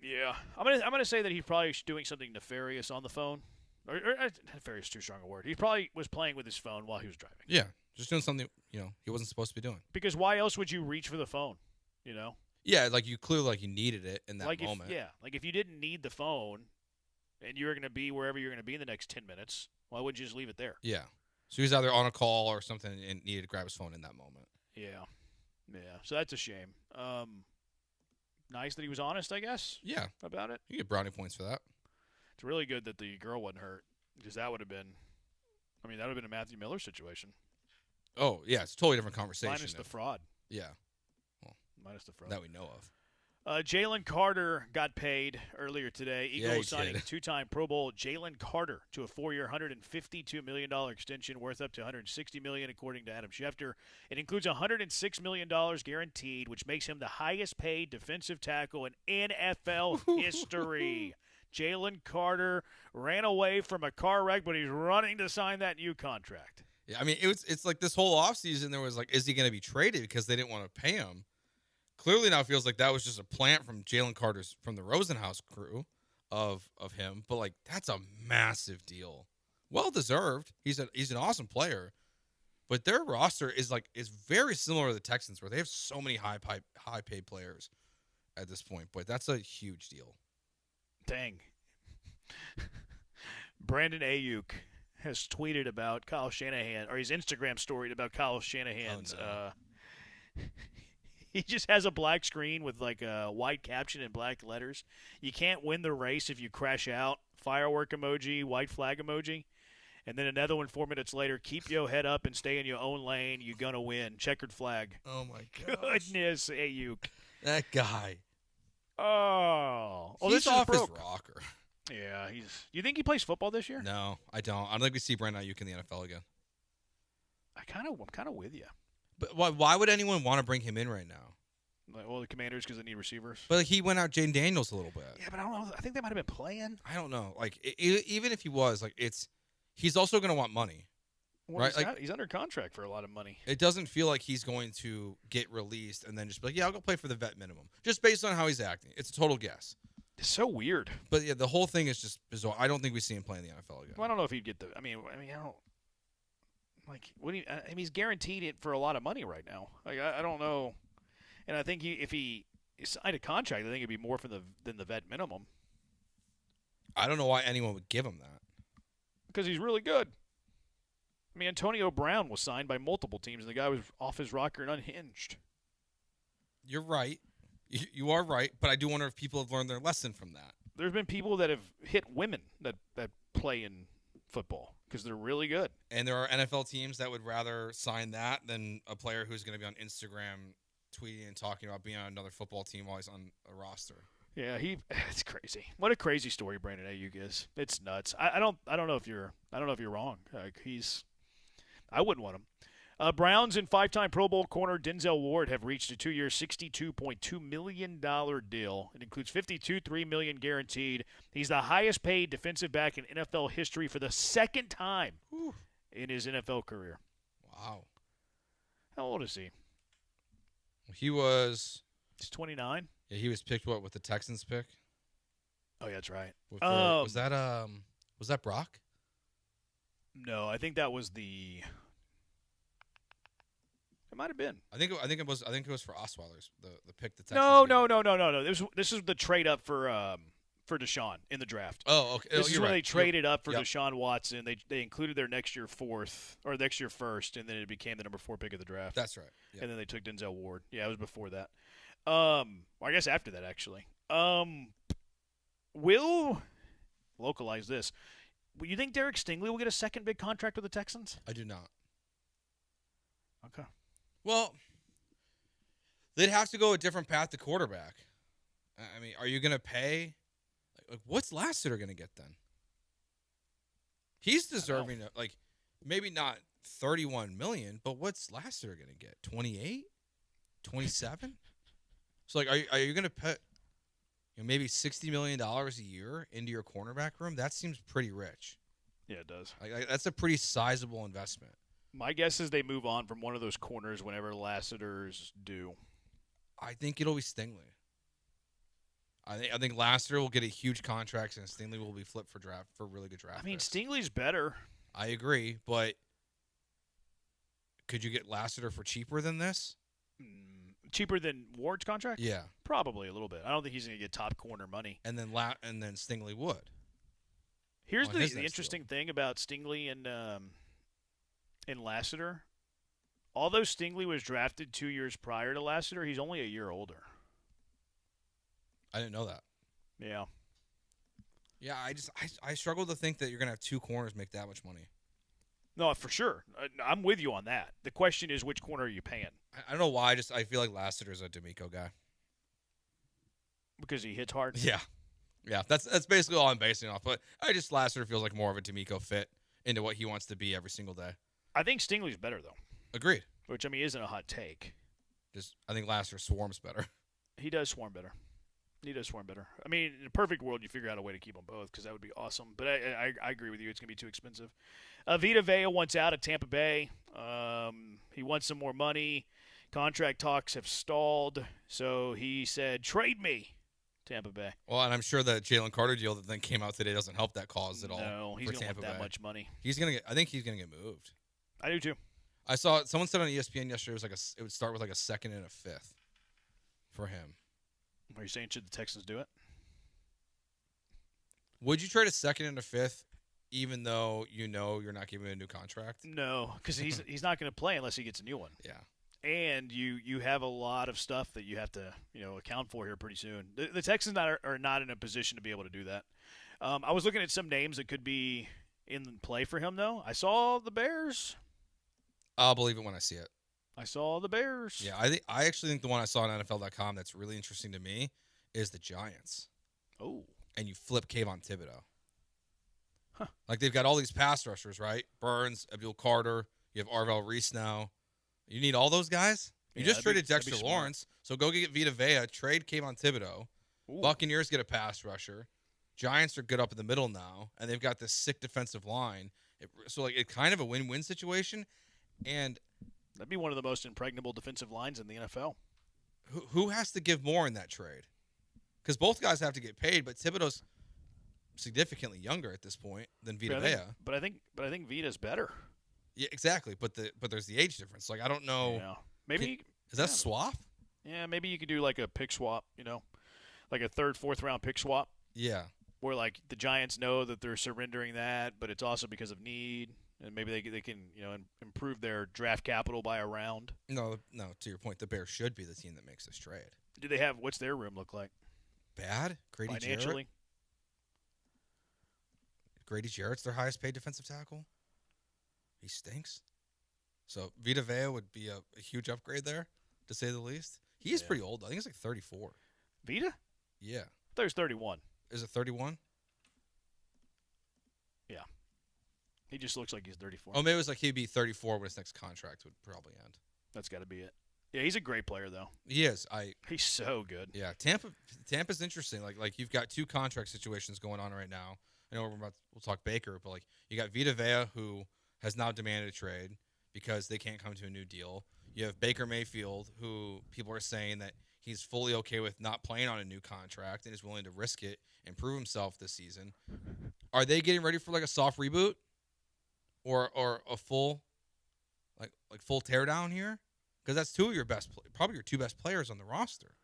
[SPEAKER 2] Yeah. I'm gonna say that he's probably doing something nefarious on the phone. Or nefarious is too strong a word. He probably was playing with his phone while he was driving.
[SPEAKER 20] Yeah, just doing something, he wasn't supposed to be doing.
[SPEAKER 2] Because why else would you reach for the phone,
[SPEAKER 20] Yeah, like you clearly you needed it in that moment.
[SPEAKER 2] If you didn't need the phone and you were going to be wherever you're going to be in the next 10 minutes, why wouldn't you just leave it there?
[SPEAKER 20] Yeah. So he was either on a call or something and needed to grab his phone in that moment.
[SPEAKER 2] Yeah. So that's a shame. Nice that he was honest, I guess.
[SPEAKER 20] Yeah.
[SPEAKER 2] About it.
[SPEAKER 20] You get brownie points for that.
[SPEAKER 2] It's really good that the girl wasn't hurt, because that would have been a Matthew Miller situation.
[SPEAKER 20] Oh, yeah, it's a totally different conversation.
[SPEAKER 2] Minus the fraud.
[SPEAKER 20] Yeah.
[SPEAKER 2] Minus the fraud.
[SPEAKER 20] That we know of.
[SPEAKER 2] Jalen Carter got paid earlier today. Eagles signing two-time Pro Bowl Jalen Carter to a 4-year, $152 million extension worth up to $160 million, according to Adam Schefter. It includes $106 million guaranteed, which makes him the highest-paid defensive tackle in NFL history. Jalen Carter ran away from a car wreck, but he's running to sign that new contract.
[SPEAKER 20] Yeah, I mean, it's like this whole offseason there was like, is he going to be traded because they didn't want to pay him? Clearly now it feels like that was just a plant from Jalen Carter's, from the Rosenhaus crew of him. But, like, that's a massive deal. Well-deserved. He's an awesome player. But their roster is very similar to the Texans, where they have so many high-paid players at this point. But that's a huge deal.
[SPEAKER 2] Dang. Brandon Ayuk has tweeted about Kyle Shanahan, or his Instagram story about Kyle Shanahan's he just has a black screen with like a white caption in black letters. You can't win the race if you crash out. Firework emoji, white flag emoji. And then another one 4 minutes later, keep your head up and stay in your own lane. You're going to win. Checkered flag.
[SPEAKER 20] Oh, my gosh.
[SPEAKER 2] Goodness, Ayuk.
[SPEAKER 20] That guy.
[SPEAKER 2] Oh.
[SPEAKER 20] He's
[SPEAKER 2] this
[SPEAKER 20] off
[SPEAKER 2] is
[SPEAKER 20] his
[SPEAKER 2] broke.
[SPEAKER 20] rocker.
[SPEAKER 2] Yeah, you think he plays football this year?
[SPEAKER 20] No, I don't. I don't think we see Brandon Ayuk in the NFL again.
[SPEAKER 2] I'm kind of with you.
[SPEAKER 20] But why would anyone want to bring him in right now?
[SPEAKER 2] Well, the Commanders, because they need receivers.
[SPEAKER 20] But he went out Jane Daniels a little bit.
[SPEAKER 2] Yeah, but I don't know. I think they might have been playing.
[SPEAKER 20] I don't know. Like, even if he was, like, he's also going to want money.
[SPEAKER 2] Well,
[SPEAKER 20] right?
[SPEAKER 2] He's under contract for a lot of money.
[SPEAKER 20] It doesn't feel like he's going to get released and then just be like, yeah, I'll go play for the vet minimum. Just based on how he's acting. It's a total guess.
[SPEAKER 2] It's so weird.
[SPEAKER 20] But, yeah, the whole thing is just bizarre. I don't think we see him play in the NFL again.
[SPEAKER 2] Well, I don't know if he'd get I mean, I don't. Like, he's guaranteed it for a lot of money right now. Like, I don't know. And I think if he signed a contract, I think it'd be more than the vet minimum.
[SPEAKER 20] I don't know why anyone would give him that.
[SPEAKER 12] because he's really good. I mean, Antonio Brown was signed by multiple teams, and the guy was off his rocker and unhinged.
[SPEAKER 20] You're right. You are right, but I do wonder if people have learned their lesson from that.
[SPEAKER 12] There's been people that have hit women that play in football because they're really good.
[SPEAKER 20] And there are NFL teams that would rather sign that than a player who's going to be on Instagram tweeting and talking about being on another football team while he's on a roster.
[SPEAKER 12] Yeah, it's crazy. What a crazy story Brandon Ayuk is. It's nuts. I don't know if you're wrong. Like I wouldn't want him. Browns and 5-time Pro Bowl corner Denzel Ward have reached a 2-year, $62.2 million deal. It includes $52.3 million guaranteed. He's the highest-paid defensive back in NFL history for the second time in his NFL career.
[SPEAKER 20] Wow.
[SPEAKER 12] How old is he?
[SPEAKER 20] He's
[SPEAKER 12] 29.
[SPEAKER 20] Yeah, he was picked with the Texans pick?
[SPEAKER 12] Oh, yeah, that's right.
[SPEAKER 20] Was that Brock?
[SPEAKER 12] No, I think that was the. It might have been.
[SPEAKER 20] I think it was for Osweiler's the pick the Texans.
[SPEAKER 12] No. This is the trade up for Deshaun in the draft.
[SPEAKER 20] Oh, okay.
[SPEAKER 12] This is when they traded up for
[SPEAKER 20] Yep.
[SPEAKER 12] Deshaun Watson. They included their next year first, and then it became the number 4 pick of the draft.
[SPEAKER 20] That's right. Yep.
[SPEAKER 12] And then they took Denzel Ward. Yeah, it was before that. I guess after that actually. Will localize this. You think Derek Stingley will get a second big contract with the Texans?
[SPEAKER 20] I do not.
[SPEAKER 12] Okay.
[SPEAKER 20] Well, they'd have to go a different path to quarterback. I mean, are you going to pay? Like, what's Lassiter going to get then? He's deserving of, maybe not $31 million, but what's Lassiter going to get? 28? 27? So, are you going to put maybe $60 million a year into your cornerback room? That seems pretty rich.
[SPEAKER 12] Yeah, it does.
[SPEAKER 20] That's a pretty sizable investment.
[SPEAKER 12] My guess is they move on from one of those corners whenever Lassiter's due.
[SPEAKER 20] I think it'll be Stingley. I think Lassiter will get a huge contract, and Stingley will be flipped for a really good draft.
[SPEAKER 12] I mean,
[SPEAKER 20] picks.
[SPEAKER 12] Stingley's better.
[SPEAKER 20] I agree, but could you get Lassiter for cheaper than this?
[SPEAKER 12] Cheaper than Ward's contract?
[SPEAKER 20] Yeah,
[SPEAKER 12] probably a little bit. I don't think he's going to get top corner money.
[SPEAKER 20] And then Stingley would.
[SPEAKER 12] Here's the interesting thing about Stingley and Lassiter. Although Stingley was drafted 2 years prior to Lassiter, he's only a year older.
[SPEAKER 20] I didn't know that.
[SPEAKER 12] Yeah.
[SPEAKER 20] Yeah, I struggle to think that you're going to have two corners make that much money.
[SPEAKER 12] No, for sure. I'm with you on that. The question is, which corner are you paying?
[SPEAKER 20] I don't know why. I feel like Lassiter's a D'Amico guy.
[SPEAKER 12] Because he hits hard?
[SPEAKER 20] Yeah. Yeah, that's basically all I'm basing it off. But Lassiter feels like more of a D'Amico fit into what he wants to be every single day.
[SPEAKER 12] I think Stingley's better, though.
[SPEAKER 20] Agreed.
[SPEAKER 12] Which, I mean, isn't a hot take.
[SPEAKER 20] I think Lassiter swarms better.
[SPEAKER 12] He does swarm better. I mean, in a perfect world, you figure out a way to keep them both because that would be awesome. But I agree with you. It's going to be too expensive. Vita Vea wants out of Tampa Bay. He wants some more money. Contract talks have stalled. So he said, trade me, Tampa Bay.
[SPEAKER 20] Well, and I'm sure the Jalen Carter deal that then came out today doesn't help that cause at all.
[SPEAKER 12] No, he's going to want that much money.
[SPEAKER 20] I think he's going to get moved.
[SPEAKER 12] I do too.
[SPEAKER 20] I saw someone said on ESPN yesterday it would start with like a second and a fifth for him.
[SPEAKER 12] Are you saying should the Texans do it?
[SPEAKER 20] Would you trade a second and a fifth, even though you're not giving him a new contract?
[SPEAKER 12] No, because he's not going to play unless he gets a new one.
[SPEAKER 20] Yeah,
[SPEAKER 12] and you have a lot of stuff that you have to account for here pretty soon. The Texans are not in a position to be able to do that. I was looking at some names that could be in play for him, though. I saw the Bears.
[SPEAKER 20] I'll believe it when I see it.
[SPEAKER 12] I saw the Bears.
[SPEAKER 20] Yeah, I actually think the one I saw on NFL.com that's really interesting to me is the Giants.
[SPEAKER 12] Oh.
[SPEAKER 20] And you flip Kayvon Thibodeau.
[SPEAKER 12] Huh.
[SPEAKER 20] Like they've got all these pass rushers, right? Burns, Abdul Carter. You have Arvell Reese now. You need all those guys? You just traded Dexter Lawrence, so go get Vita Vea, trade Kayvon Thibodeau. Ooh. Buccaneers get a pass rusher. Giants are good up in the middle now, and they've got this sick defensive line. So it's kind of a win-win situation. And
[SPEAKER 12] that'd be one of the most impregnable defensive lines in the NFL.
[SPEAKER 20] Who has to give more in that trade? Because both guys have to get paid, but Thibodeau's significantly younger at this point than Vita Vea.
[SPEAKER 12] But I think Vita's better.
[SPEAKER 20] Yeah, exactly. But there's the age difference. Like I don't know.
[SPEAKER 12] Yeah. Maybe
[SPEAKER 20] is that swap?
[SPEAKER 12] Yeah, maybe you could do like a pick swap. Like a third, fourth round pick swap.
[SPEAKER 20] Yeah.
[SPEAKER 12] where like the Giants know that they're surrendering that, but it's also because of need, and maybe they can improve their draft capital by a round.
[SPEAKER 20] No. To your point, the Bears should be the team that makes this trade.
[SPEAKER 12] Do they have? What's their room look like?
[SPEAKER 20] Bad.
[SPEAKER 12] Financially.
[SPEAKER 20] Grady Jarrett's their highest paid defensive tackle. He stinks. So Vita Vea would be a huge upgrade there, to say the least. He is pretty old. I think he's like 34.
[SPEAKER 12] Vita?
[SPEAKER 20] Yeah.
[SPEAKER 12] I thought he was 31.
[SPEAKER 20] Is it 31?
[SPEAKER 12] Yeah. He just looks like he's 34.
[SPEAKER 20] Oh, maybe it was like he'd be 34 when his next contract would probably end.
[SPEAKER 12] That's got to be it. Yeah, he's a great player, though.
[SPEAKER 20] He is.
[SPEAKER 12] He's so good.
[SPEAKER 20] Yeah, Tampa's interesting. Like you've got two contract situations going on right now. I know we'll talk Baker, but like you got Vita Vea, who has now demanded a trade because they can't come to a new deal. You have Baker Mayfield, who people are saying that he's fully okay with not playing on a new contract and is willing to risk it and prove himself this season. Are they getting ready for like a soft reboot or a full like full teardown here? Because that's two of your probably your two best players on the roster.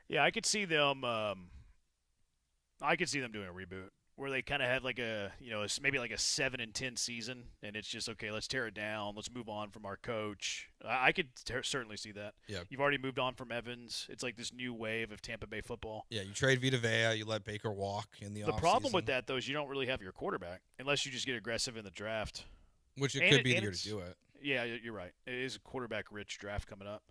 [SPEAKER 12] Yeah, I could see them. I could see them doing a reboot where they kind of have like maybe like a 7-10 season, and it's just okay. Let's tear it down. Let's move on from our coach. I could certainly see that.
[SPEAKER 20] Yeah,
[SPEAKER 12] you've already moved on from Evans. It's like this new wave of Tampa Bay football.
[SPEAKER 20] Yeah, you trade Vita Vea, you let Baker walk in the offseason.
[SPEAKER 12] The problem with that though is you don't really have your quarterback unless you just get aggressive in the draft.
[SPEAKER 20] Which it could be the year to do it.
[SPEAKER 12] Yeah, you're right. It is a quarterback-rich draft coming up.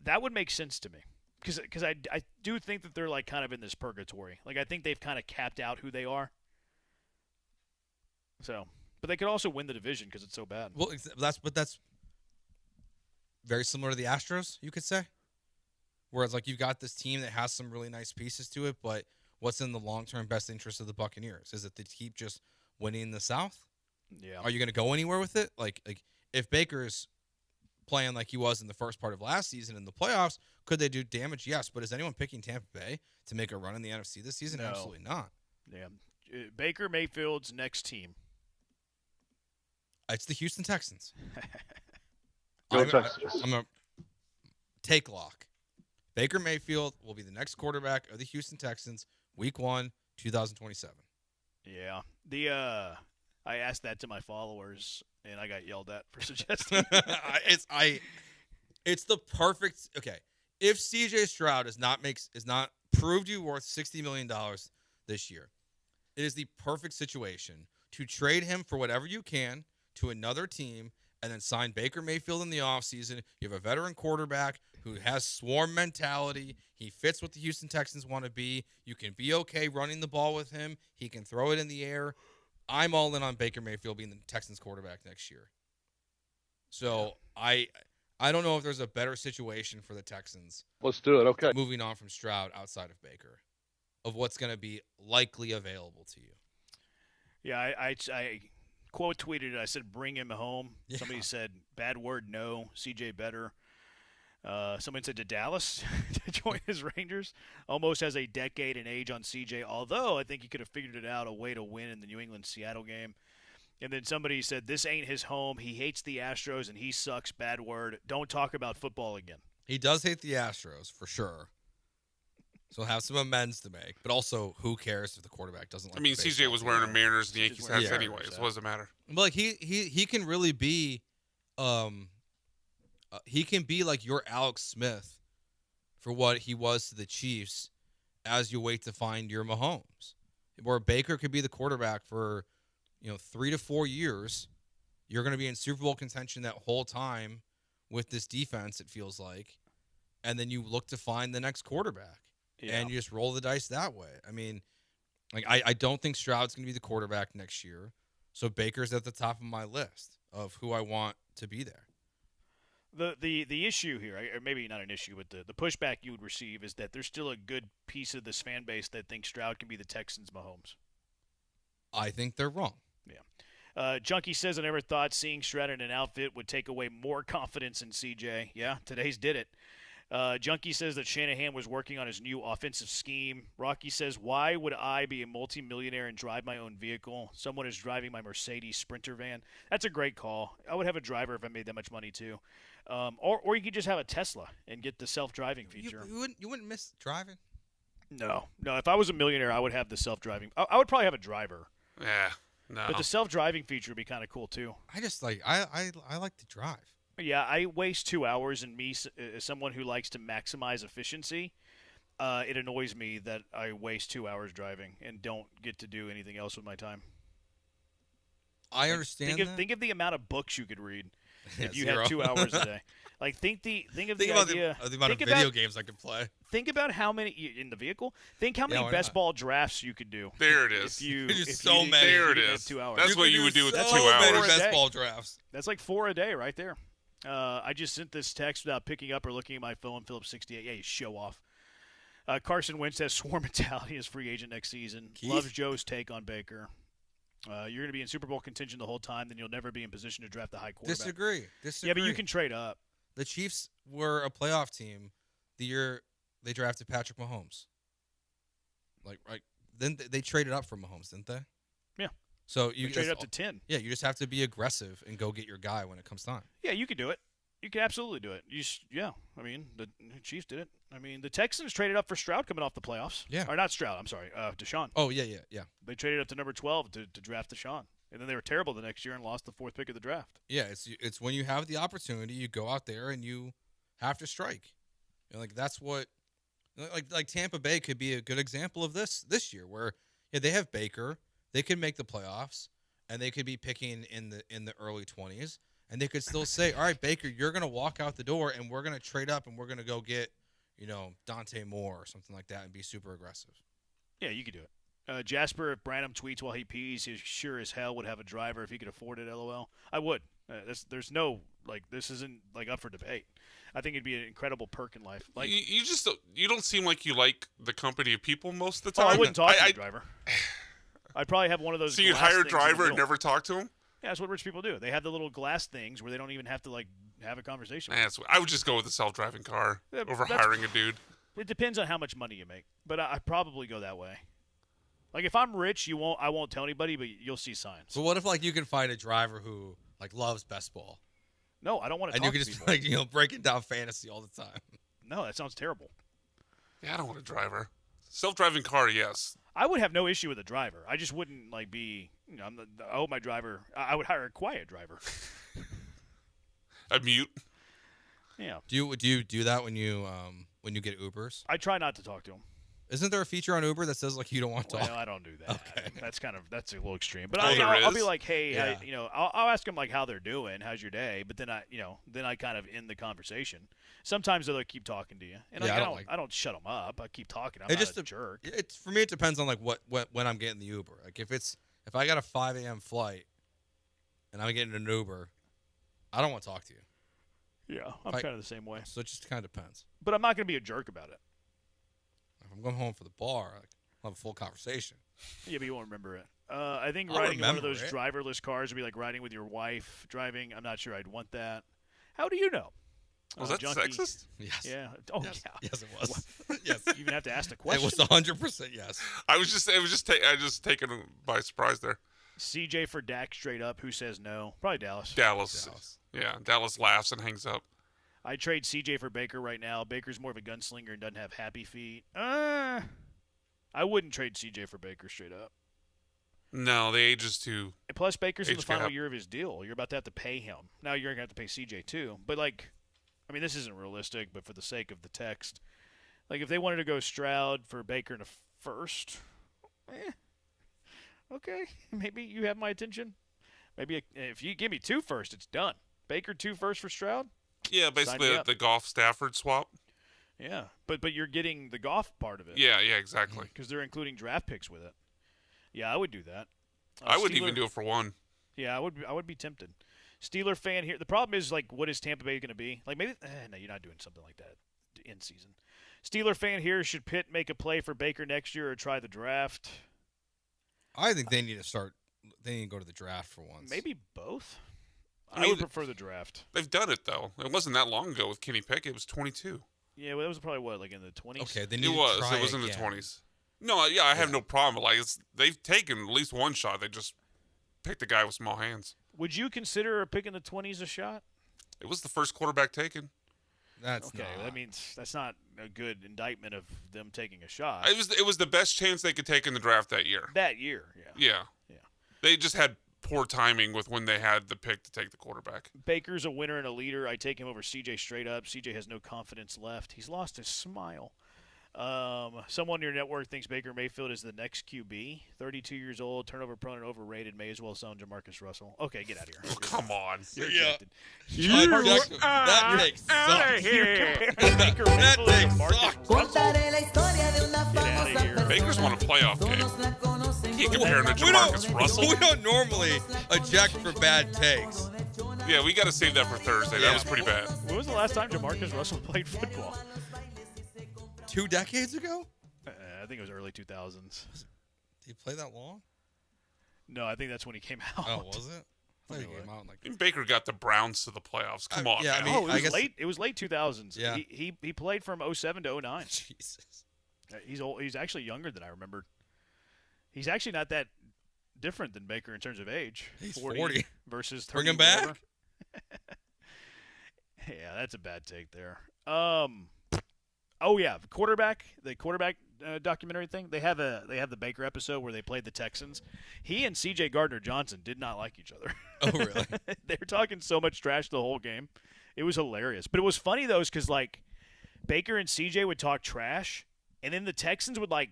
[SPEAKER 12] That would make sense to me because I do think that they're like kind of in this purgatory. Like I think they've kind of capped out who they are. So, but they could also win the division because it's so bad.
[SPEAKER 20] Well, that's very similar to the Astros, you could say. Whereas like you've got this team that has some really nice pieces to it, but what's in the long-term best interest of the Buccaneers? Is it to keep just winning the South?
[SPEAKER 12] Yeah.
[SPEAKER 20] Are you going to go anywhere with it? Like if Baker's playing like he was in the first part of last season in the playoffs, could they do damage? Yes, but is anyone picking Tampa Bay to make a run in the NFC this season?
[SPEAKER 12] No.
[SPEAKER 20] Absolutely not.
[SPEAKER 12] Yeah. Baker Mayfield's next team.
[SPEAKER 20] It's the Houston Texans.
[SPEAKER 11] Go Texans.
[SPEAKER 20] I'm a take lock. Baker Mayfield will be the next quarterback of the Houston Texans, Week 1, 2027.
[SPEAKER 12] Yeah. I asked that to my followers, and I got yelled at for suggesting.
[SPEAKER 20] It's the perfect. Okay, if C.J. Stroud is not proved you worth $60 million this year, it is the perfect situation to trade him for whatever you can to another team and then sign Baker Mayfield in the offseason. You have a veteran quarterback who has swarm mentality. He fits what the Houston Texans want to be. You can be okay running the ball with him. He can throw it in the air. I'm all in on Baker Mayfield being the Texans quarterback next year. So I don't know if there's a better situation for the Texans.
[SPEAKER 11] Let's do it. Okay.
[SPEAKER 20] Moving on from Stroud outside of Baker, of what's going to be likely available to you.
[SPEAKER 12] Yeah, I quote tweeted it. I said, bring him home.
[SPEAKER 20] Yeah.
[SPEAKER 12] Somebody said, bad word, no. CJ better. Someone said to Dallas to join his Rangers. Almost has a decade in age on CJ, although I think he could have figured it out, a way to win in the New England-Seattle game. And then somebody said, this ain't his home. He hates the Astros, and he sucks. Bad word. Don't talk about football again.
[SPEAKER 20] He does hate the Astros, for sure. So he'll have some amends to make. But also, who cares if the quarterback doesn't like
[SPEAKER 15] CJ was wearing a Mariners and Yankees hats anyways. What does it matter?
[SPEAKER 20] But like he can really be he can be like your Alex Smith for what he was to the Chiefs as you wait to find your Mahomes. Where Baker could be the quarterback for 3 to 4 years. You're going to be in Super Bowl contention that whole time with this defense, it feels like. And then you look to find the next quarterback. Yeah. And you just roll the dice that way. I mean, like I don't think Stroud's going to be the quarterback next year. So Baker's at the top of my list of who I want to be there.
[SPEAKER 12] The issue here, or maybe not an issue, but the pushback you would receive is that there's still a good piece of this fan base that thinks Stroud can be the Texans' Mahomes.
[SPEAKER 20] I think they're wrong.
[SPEAKER 12] Yeah. Junkie says, I never thought seeing Stroud in an outfit would take away more confidence in CJ. Yeah, today's did it. Junkie says that Shanahan was working on his new offensive scheme. Rocky says, why would I be a multimillionaire and drive my own vehicle? Someone is driving my Mercedes Sprinter van. That's a great call. I would have a driver if I made that much money too. Or you could just have a Tesla and get the self-driving feature.
[SPEAKER 20] You wouldn't miss driving?
[SPEAKER 12] No. If I was a millionaire, I would have the self-driving. I would probably have a driver.
[SPEAKER 15] Yeah, no.
[SPEAKER 12] But the self-driving feature would be kind of cool too.
[SPEAKER 20] I just like I like to drive.
[SPEAKER 12] Yeah, I waste 2 hours, and me, as someone who likes to maximize efficiency, it annoys me that I waste 2 hours driving and don't get to do anything else with my time.
[SPEAKER 20] I understand
[SPEAKER 12] Think of the amount of books you could read if you
[SPEAKER 20] zero.
[SPEAKER 12] had 2 hours a day. Like think the
[SPEAKER 20] about
[SPEAKER 12] idea.
[SPEAKER 20] the amount of video games I could play.
[SPEAKER 12] Think about how many in the vehicle. Think how many
[SPEAKER 20] why
[SPEAKER 12] best
[SPEAKER 20] not?
[SPEAKER 12] ball drafts you could do.
[SPEAKER 15] There it is.
[SPEAKER 12] If you,
[SPEAKER 20] There's
[SPEAKER 12] if
[SPEAKER 20] so
[SPEAKER 12] you,
[SPEAKER 20] many.
[SPEAKER 12] if you
[SPEAKER 15] There it
[SPEAKER 12] didn't
[SPEAKER 15] is.
[SPEAKER 12] have 2 hours.
[SPEAKER 15] That's what you would do with the 2
[SPEAKER 20] so many
[SPEAKER 15] hours.
[SPEAKER 20] best ball drafts.
[SPEAKER 12] That's like 4 a day right there. I just sent this text without picking up or looking at my phone. Phillips 68. Yeah, you show off. Carson Wentz has swarm mentality as free agent next season.
[SPEAKER 20] Keith?
[SPEAKER 12] Loves Joe's take on Baker. You're going to be in Super Bowl contention the whole time, then you'll never be in position to draft the high quarterback.
[SPEAKER 20] Disagree.
[SPEAKER 12] Yeah, but you can trade up.
[SPEAKER 20] The Chiefs were a playoff team the year they drafted Patrick Mahomes. Then they traded up for Mahomes, didn't they?
[SPEAKER 12] Yeah.
[SPEAKER 20] So you
[SPEAKER 12] They traded up to 10.
[SPEAKER 20] Yeah, you just have to be aggressive and go get your guy when it comes time.
[SPEAKER 12] Yeah, you could do it. You can absolutely do it. I mean, the Chiefs did it. I mean, the Texans traded up for Stroud coming off the playoffs.
[SPEAKER 20] Yeah.
[SPEAKER 12] Or not Stroud, I'm sorry, Deshaun.
[SPEAKER 20] Oh, yeah.
[SPEAKER 12] They traded up to number 12 to draft Deshaun. And then they were terrible the next year and lost the 4th pick of the draft.
[SPEAKER 20] Yeah, it's when you have the opportunity, you go out there and you have to strike. That's what like Tampa Bay could be a good example of this year, where they have Baker, they could make the playoffs, and they could be picking in the early 20s, and they could still say, all right, Baker, you're going to walk out the door, and we're going to trade up, and we're going to go get Dante Moore or something like that and be super aggressive.
[SPEAKER 12] Yeah, you could do it. Jasper, if Branham tweets while he pees, he sure as hell would have a driver if he could afford it, LOL. I would. There's no, this isn't, up for debate. I think it'd be an incredible perk in life.
[SPEAKER 15] You don't seem like you like the company of people most of the
[SPEAKER 12] Oh,
[SPEAKER 15] time.
[SPEAKER 12] I wouldn't talk to the driver. I'd probably have one of those
[SPEAKER 15] So you'd
[SPEAKER 12] glass
[SPEAKER 15] hire a
[SPEAKER 12] things in the
[SPEAKER 15] driver and
[SPEAKER 12] middle.
[SPEAKER 15] never talk to him?
[SPEAKER 12] Yeah, that's what rich people do. They have the little glass things where they don't even have to, have a conversation.
[SPEAKER 15] I would just go with a self-driving car over
[SPEAKER 12] that's-
[SPEAKER 15] hiring a dude.
[SPEAKER 12] It depends on how much money you make, but I'd probably go that way. If I'm rich, I won't tell anybody, but you'll see signs.
[SPEAKER 20] So what if you can find a driver who loves best ball?
[SPEAKER 12] No, I don't want to
[SPEAKER 20] And
[SPEAKER 12] talk
[SPEAKER 20] you
[SPEAKER 12] to
[SPEAKER 20] can just
[SPEAKER 12] people.
[SPEAKER 20] breaking down fantasy all the time.
[SPEAKER 12] No, that sounds terrible.
[SPEAKER 15] Yeah, I don't want a driver. Self-driving car, yes.
[SPEAKER 12] I would have no issue with a driver. I just wouldn't be. I hope my driver. I would hire a quiet driver.
[SPEAKER 15] A mute.
[SPEAKER 12] Yeah.
[SPEAKER 20] Do you do that when you get Ubers?
[SPEAKER 12] I try not to talk to him.
[SPEAKER 20] Isn't there a feature on Uber that says you don't want to talk?
[SPEAKER 12] Well, I don't do that.
[SPEAKER 20] Okay.
[SPEAKER 12] That's a little extreme. But
[SPEAKER 15] there
[SPEAKER 12] I'll
[SPEAKER 15] is?
[SPEAKER 12] be like, hey,
[SPEAKER 20] Yeah.
[SPEAKER 12] I'll ask them how they're doing, how's your day, but then I kind of end the conversation. Sometimes they'll keep talking to you, and
[SPEAKER 20] Yeah,
[SPEAKER 12] I don't shut them up. I keep talking. I'm
[SPEAKER 20] It
[SPEAKER 12] not
[SPEAKER 20] just
[SPEAKER 12] a jerk.
[SPEAKER 20] For me, it depends on when I'm getting the Uber. If I got a 5 a.m. flight and I'm getting an Uber, I don't want to talk to you.
[SPEAKER 12] Yeah, I'm kind of the same way.
[SPEAKER 20] So it just kind of depends.
[SPEAKER 12] But I'm not going to be a jerk about it.
[SPEAKER 20] If I'm going home for the bar, I'll have a full conversation.
[SPEAKER 12] Yeah, but you won't remember it. I think
[SPEAKER 20] I'll
[SPEAKER 12] riding in one of
[SPEAKER 20] remember
[SPEAKER 12] those
[SPEAKER 20] it.
[SPEAKER 12] driverless cars would be like riding with your wife driving. I'm not sure I'd want that. How do you know?
[SPEAKER 15] Was that
[SPEAKER 12] Junkie.
[SPEAKER 15] sexist?
[SPEAKER 20] Yes.
[SPEAKER 12] Yeah. Oh,
[SPEAKER 20] Yes.
[SPEAKER 12] yeah.
[SPEAKER 20] Yes, it was. Yes.
[SPEAKER 12] You even have to ask the question.
[SPEAKER 20] It was 100% yes.
[SPEAKER 15] I was just taken by surprise there.
[SPEAKER 12] CJ for Dak straight up. Who says no? Probably Dallas.
[SPEAKER 15] Dallas. Yeah, Dallas laughs and hangs up.
[SPEAKER 12] I trade CJ for Baker right now. Baker's more of a gunslinger and doesn't have happy feet. I wouldn't trade CJ for Baker straight up.
[SPEAKER 15] No, the age is too.
[SPEAKER 12] And plus, Baker's in the
[SPEAKER 15] age
[SPEAKER 12] final
[SPEAKER 15] gap.
[SPEAKER 12] year of his deal. You're about to have to pay him. Now you're going to have to pay CJ too. But, this isn't realistic, but for the sake of the text, if they wanted to go Stroud for Baker in a first, okay, maybe you have my attention. Maybe if you give me 2 firsts, it's done. Baker 2 firsts for Stroud?
[SPEAKER 15] Yeah, basically
[SPEAKER 12] me up.
[SPEAKER 15] the Goff Stafford swap.
[SPEAKER 12] Yeah, but you're getting the golf part of it.
[SPEAKER 15] Yeah, exactly.
[SPEAKER 12] Because they're including draft picks with it. Yeah, I would do that.
[SPEAKER 15] I wouldn't even do it for one.
[SPEAKER 12] Yeah, I would be tempted. Steeler fan here. The problem is, what is Tampa Bay going to be? Maybe no, you're not doing something like that in season. Steeler fan here. Should Pitt make a play for Baker next year or try the draft?
[SPEAKER 20] I think they need to start. They need to go to the draft for once.
[SPEAKER 12] Maybe both.
[SPEAKER 15] I
[SPEAKER 12] I
[SPEAKER 15] mean,
[SPEAKER 12] would prefer the draft.
[SPEAKER 15] They've done it though. It wasn't that long ago with Kenny Pickett. It was 22.
[SPEAKER 12] Yeah, well, that was probably in the 20s.
[SPEAKER 20] Okay, they
[SPEAKER 15] It
[SPEAKER 20] need to
[SPEAKER 15] was.
[SPEAKER 20] try
[SPEAKER 15] It was in the
[SPEAKER 20] again.
[SPEAKER 15] 20s. No, yeah, I have no problem. They've taken at least one shot. They just picked a guy with small hands.
[SPEAKER 12] Would you consider a pick in the 20s a shot?
[SPEAKER 15] It was the first quarterback taken.
[SPEAKER 20] That's
[SPEAKER 12] okay.
[SPEAKER 20] not.
[SPEAKER 12] That means that's not a good indictment of them taking a shot.
[SPEAKER 15] It was the best chance they could take in the draft that year.
[SPEAKER 12] That year, yeah.
[SPEAKER 15] Yeah. They just had poor timing with when they had the pick to take the quarterback.
[SPEAKER 12] Baker's a winner and a leader. I take him over CJ straight up. CJ has no confidence left. He's lost his smile. Someone in your network thinks Baker Mayfield is the next QB. 32 years old, turnover prone and overrated. May as well sound Jamarcus Russell. Okay, get out of here.
[SPEAKER 15] Oh, come on.
[SPEAKER 12] You're ejected.
[SPEAKER 20] That take sucks.
[SPEAKER 12] Baker Mayfield and Jamarcus Russell.
[SPEAKER 23] Get
[SPEAKER 12] out of here.
[SPEAKER 15] Baker's won a playoff game. You can't compare him to Jamarcus Russell.
[SPEAKER 20] We don't normally eject for bad takes.
[SPEAKER 15] Yeah, we got to save that for Thursday. That was pretty bad.
[SPEAKER 12] When was the last time Jamarcus Russell played football?
[SPEAKER 20] 2 decades ago?
[SPEAKER 12] I think it was early 2000s.
[SPEAKER 20] Did he play that long?
[SPEAKER 12] No, I think that's when he came out.
[SPEAKER 20] Oh, was it? I thought he came out like
[SPEAKER 15] Baker got the Browns to the playoffs. Come on,
[SPEAKER 20] yeah,
[SPEAKER 15] man.
[SPEAKER 20] I mean,
[SPEAKER 12] it was late. It was late 2000s.
[SPEAKER 20] Yeah.
[SPEAKER 12] He played from 07 to 09.
[SPEAKER 20] Jesus.
[SPEAKER 12] He's old. He's actually younger than I remembered. He's actually not that different than Baker in terms of age.
[SPEAKER 20] He's 40
[SPEAKER 12] versus 30.
[SPEAKER 20] Bring him back.
[SPEAKER 12] Yeah, that's a bad take there. Oh yeah, the quarterback documentary thing. They have the Baker episode where they played the Texans. He and C.J. Gardner-Johnson did not like each other.
[SPEAKER 20] Oh really?
[SPEAKER 12] They were talking so much trash the whole game. It was hilarious. But it was funny though, because like Baker and C.J. would talk trash, and then the Texans would like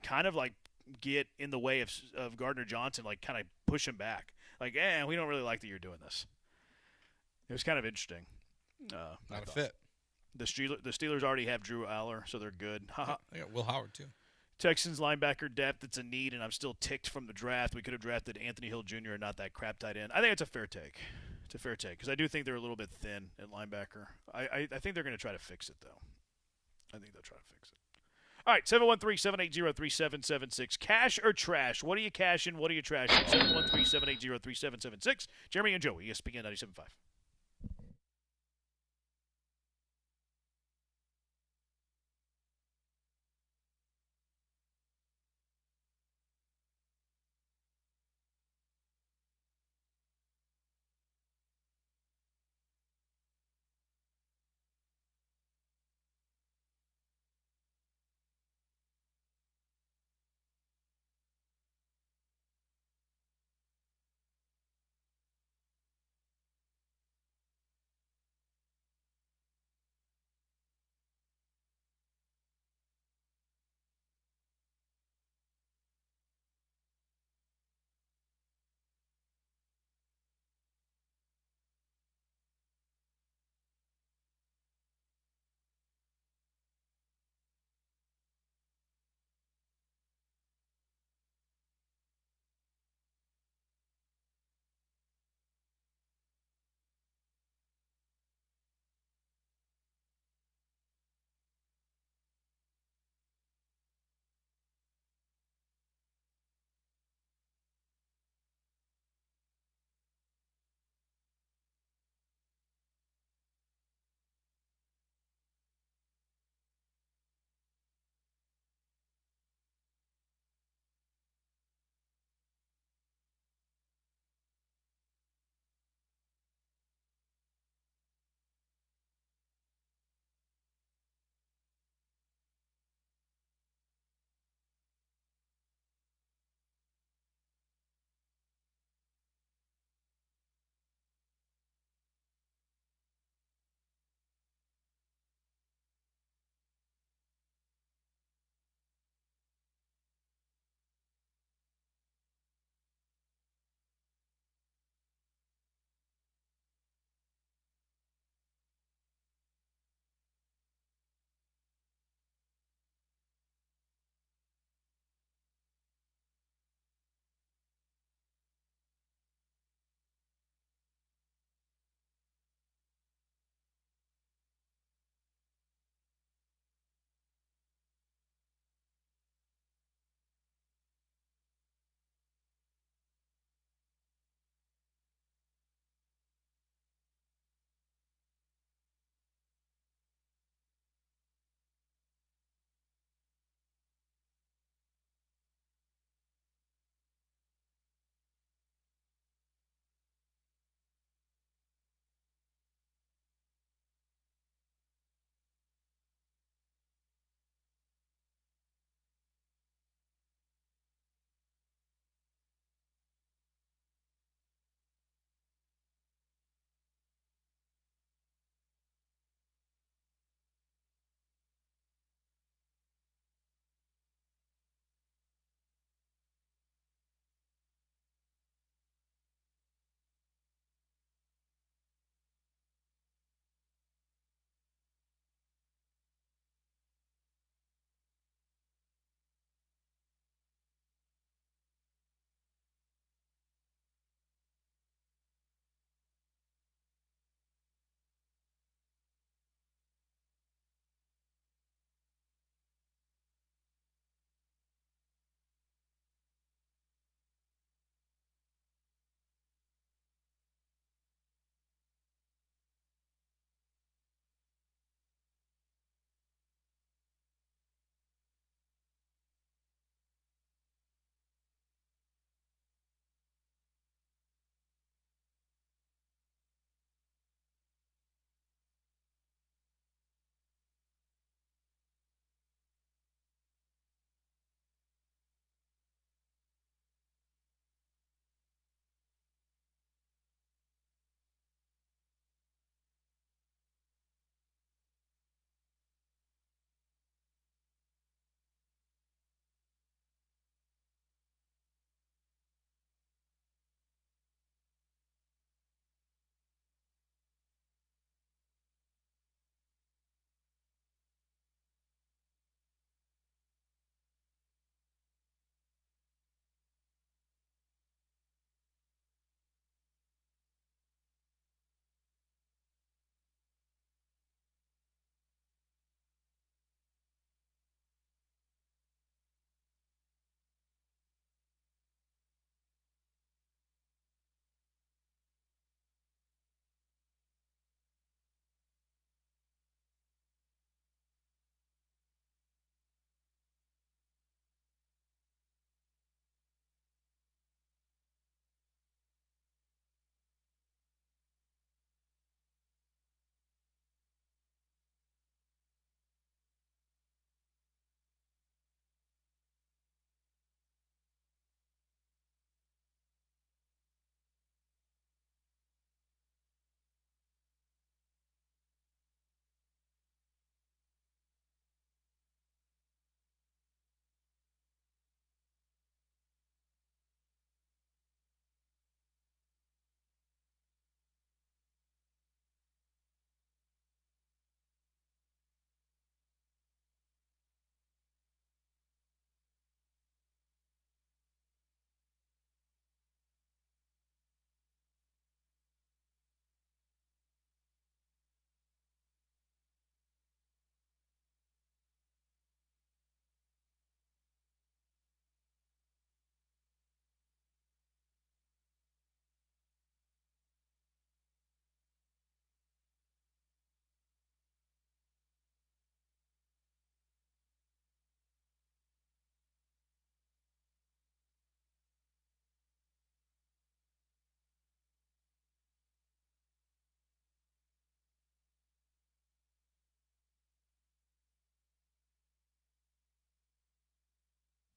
[SPEAKER 12] kind of like get in the way of Gardner-Johnson, like kind of push him back. Like, we don't really like that you're doing this. It was kind of interesting.
[SPEAKER 20] Not a fit.
[SPEAKER 12] The Steelers already have Drew Aller, so they're good.
[SPEAKER 20] They got Will Howard, too.
[SPEAKER 12] Texans linebacker depth, it's a need, and I'm still ticked from the draft. We could have drafted Anthony Hill Jr. and not that crap tight end. I think it's a fair take. It's a fair take because I do think they're a little bit thin at linebacker. I think they're going to try to fix it, though. I think they'll try to fix it. All right, 713-780-3776. Cash or trash? What are you cashing? What are you trashing? 713-780-3776. Jeremy and Joey, ESPN 97.5.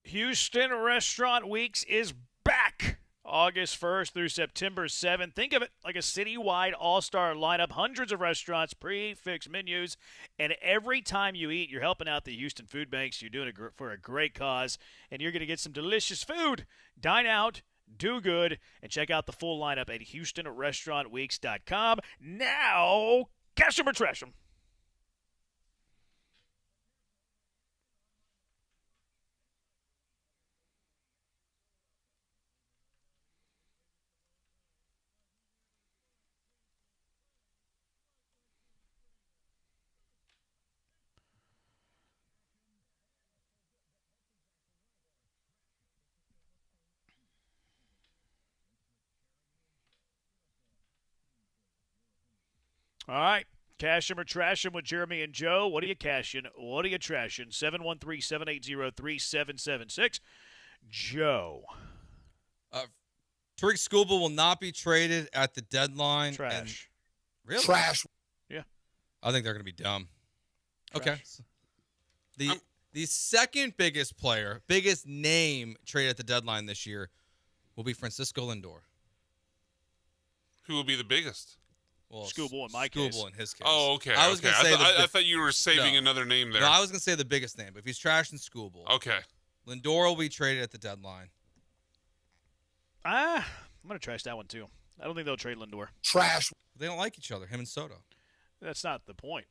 [SPEAKER 12] Houston Restaurant Weeks is back. August 1st through September 7th. Think of it like a citywide all-star lineup, hundreds of restaurants, prix-fixed menus, and every time you eat, you're helping out the Houston Food Banks. You're doing it for a great cause, and you're going to get some delicious food. Dine out, do good, and check out the full lineup at HoustonRestaurantWeeks.com. Now, cash them or trash them. All right. Cash him or trash him with Jeremy and Joe. What are you cashing? What are you trashing? 713-780-3776. Joe.
[SPEAKER 20] Tariq Schoolboy will not be traded at the deadline.
[SPEAKER 12] Trash.
[SPEAKER 20] Really?
[SPEAKER 14] Trash.
[SPEAKER 12] Yeah.
[SPEAKER 20] I think they're going to be dumb.
[SPEAKER 12] Trash.
[SPEAKER 20] Okay. The second biggest player, biggest name traded at the deadline this year will be Francisco Lindor.
[SPEAKER 15] Who will be the biggest?
[SPEAKER 20] Well,
[SPEAKER 12] Schoolboy in my case.
[SPEAKER 20] Schoolboy in his case.
[SPEAKER 15] Oh, okay.
[SPEAKER 20] I was
[SPEAKER 15] okay.
[SPEAKER 20] going to say
[SPEAKER 15] I thought you were saving another name there.
[SPEAKER 20] No, I was going to say the biggest name. But if he's trashing Schoolboy.
[SPEAKER 15] Okay.
[SPEAKER 20] Lindor will be traded at the deadline.
[SPEAKER 12] I'm going to trash that one, too. I don't think they'll trade Lindor.
[SPEAKER 14] Trash.
[SPEAKER 20] They don't like each other, him and Soto.
[SPEAKER 12] That's not the point.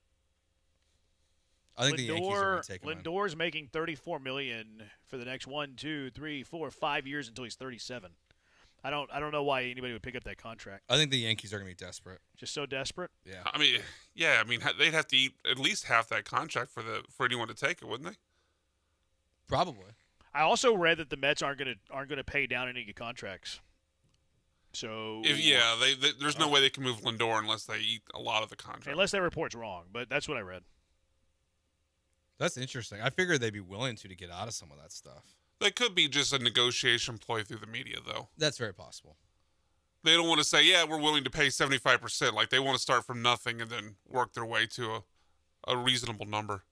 [SPEAKER 20] I think the Yankees are going to take him in.
[SPEAKER 12] Lindor's making $34 million for the next 1, 2, 3, 4, 5 years until he's 37. I don't know why anybody would pick up that contract.
[SPEAKER 20] I think the Yankees are going to be desperate.
[SPEAKER 12] Just so desperate?
[SPEAKER 20] Yeah.
[SPEAKER 15] I mean, they'd have to eat at least half that contract for anyone to take it, wouldn't they?
[SPEAKER 20] Probably.
[SPEAKER 12] I also read that the Mets aren't going to pay down any contracts. So
[SPEAKER 15] there's no way they can move Lindor unless they eat a lot of the contract.
[SPEAKER 12] Unless that report's wrong, but that's what I read.
[SPEAKER 20] That's interesting. I figured they'd be willing to get out of some of that stuff.
[SPEAKER 15] That could be just a negotiation ploy through the media, though.
[SPEAKER 20] That's very possible.
[SPEAKER 15] They don't want to say, yeah, we're willing to pay 75%. Like, they want to start from nothing and then work their way to a reasonable number.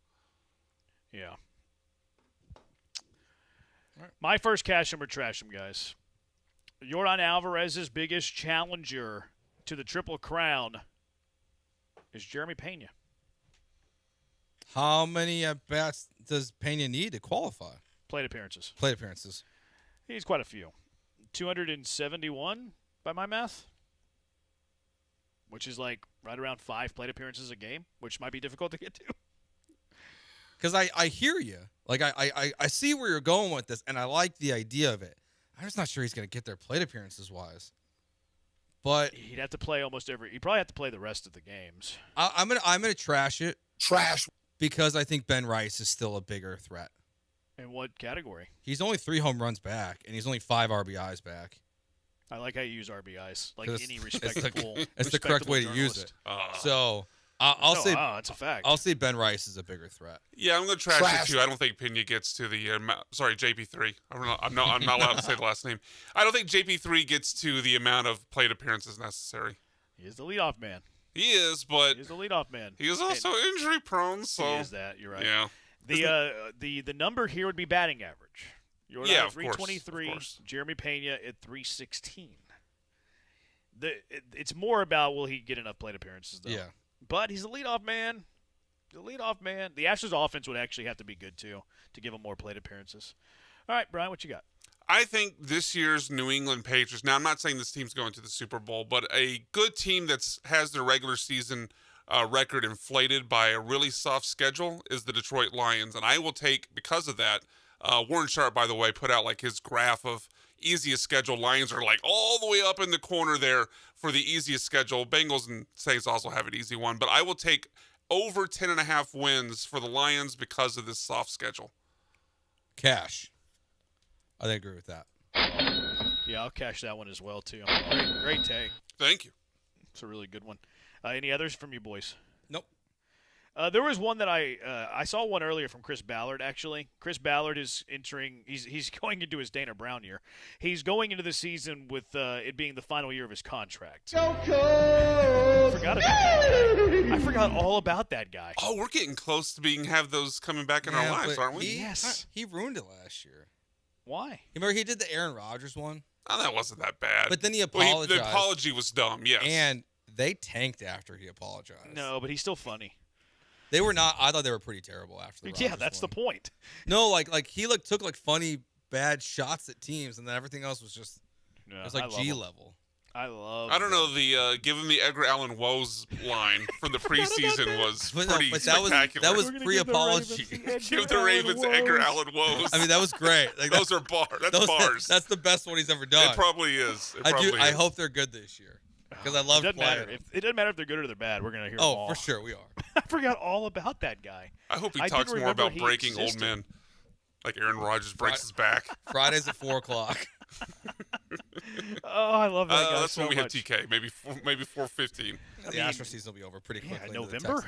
[SPEAKER 12] Yeah. All right. My first cash him or trash him, guys. Yordan Alvarez's biggest challenger to the Triple Crown is Jeremy Pena.
[SPEAKER 20] How many at-bats does Pena need to qualify?
[SPEAKER 12] Plate appearances.
[SPEAKER 20] Plate appearances.
[SPEAKER 12] He's quite a few. 271 by my math, which is like right around 5 plate appearances a game, which might be difficult to get to.
[SPEAKER 20] Because I hear you. Like, I see where you're going with this, and I like the idea of it. I'm just not sure he's going to get there plate appearances-wise. But
[SPEAKER 12] he'd have to play almost every – he'd probably have to play the rest of the games.
[SPEAKER 20] I'm gonna trash it.
[SPEAKER 14] Trash.
[SPEAKER 20] Because I think Ben Rice is still a bigger threat.
[SPEAKER 12] In what category?
[SPEAKER 20] He's only 3 home runs back, and he's only 5 RBIs back.
[SPEAKER 12] I like how you use RBIs, like any respectable.
[SPEAKER 20] It's the correct way to use it. So I'll say
[SPEAKER 12] it's a fact.
[SPEAKER 20] I'll say Ben Rice is a bigger threat.
[SPEAKER 15] Yeah, I'm going to trash it too. I don't think Pena gets to the JP3. I'm not allowed to say the last name. I don't think JP3 gets to the amount of plate appearances necessary.
[SPEAKER 12] He is the leadoff man.
[SPEAKER 15] He is, but
[SPEAKER 12] he's the leadoff man.
[SPEAKER 15] He is also injury prone. So
[SPEAKER 12] he is that. You're right.
[SPEAKER 15] Yeah.
[SPEAKER 12] The number here would be batting average. You're at 323.
[SPEAKER 15] Course.
[SPEAKER 12] Jeremy Pena at 316. It's more about will he get enough plate appearances though.
[SPEAKER 20] Yeah.
[SPEAKER 12] But he's the leadoff man. The leadoff man. The Astros offense would actually have to be good too to give him more plate appearances. All right, Brian, what you got?
[SPEAKER 15] I think this year's New England Patriots, now I'm not saying this team's going to the Super Bowl, but a good team that has their regular season record inflated by a really soft schedule is the Detroit Lions. And I will take, because of that, Warren Sharp, by the way, put out like his graph of easiest schedule. Lions are like all the way up in the corner there for the easiest schedule. Bengals and Saints also have an easy one. But I will take over 10.5 wins for the Lions because of this soft schedule.
[SPEAKER 20] Cash. I agree with that.
[SPEAKER 12] Yeah, I'll cash that one as well, too. Great take.
[SPEAKER 15] Thank you.
[SPEAKER 12] It's a really good one. Any others from you boys?
[SPEAKER 20] Nope.
[SPEAKER 12] There was one that I saw one earlier from Chris Ballard, actually. Chris Ballard is entering – he's going into his Dana Brown year. He's going into the season with it being the final year of his contract. I forgot about that guy. I forgot all about that guy.
[SPEAKER 15] Oh, we're getting close to have those coming back in our lives, aren't we?
[SPEAKER 12] Yes.
[SPEAKER 20] He ruined it last year.
[SPEAKER 12] Why?
[SPEAKER 20] Remember he did the Aaron Rodgers one?
[SPEAKER 15] Oh, that wasn't that bad.
[SPEAKER 20] But then he apologized.
[SPEAKER 15] The apology was dumb, yes.
[SPEAKER 20] And they tanked after he apologized.
[SPEAKER 12] No, but he's still funny.
[SPEAKER 20] They were not. I thought they were pretty terrible after the
[SPEAKER 12] Yeah,
[SPEAKER 20] Rodgers
[SPEAKER 12] that's
[SPEAKER 20] one.
[SPEAKER 12] the point.
[SPEAKER 20] No, like he took like funny bad shots at teams, and then everything else was just it was like G level.
[SPEAKER 12] I love.
[SPEAKER 15] I don't know, the give him the Edgar Allan Woes line from the preseason was pretty spectacular.
[SPEAKER 20] That was pre-apology.
[SPEAKER 15] Give the Ravens Edgar Allan Woes.
[SPEAKER 20] I mean, that was great. Like,
[SPEAKER 15] those are bars.
[SPEAKER 20] That's the best one he's ever done.
[SPEAKER 15] It probably is.
[SPEAKER 20] I hope they're good this year because I love
[SPEAKER 12] it.
[SPEAKER 20] playing.
[SPEAKER 12] It doesn't matter if they're good or they're bad. We're gonna hear.
[SPEAKER 20] Oh,
[SPEAKER 12] them all.
[SPEAKER 20] for sure we are.
[SPEAKER 12] I forgot all about that guy.
[SPEAKER 15] I hope he talks more about breaking old men, like Aaron Rodgers breaks his back.
[SPEAKER 20] Fridays at 4:00.
[SPEAKER 12] Oh, I love that guy
[SPEAKER 15] that's
[SPEAKER 12] so
[SPEAKER 15] when we
[SPEAKER 12] much.
[SPEAKER 15] hit TK. Maybe 4:15.
[SPEAKER 20] The Astro season will be over pretty quickly.
[SPEAKER 12] November.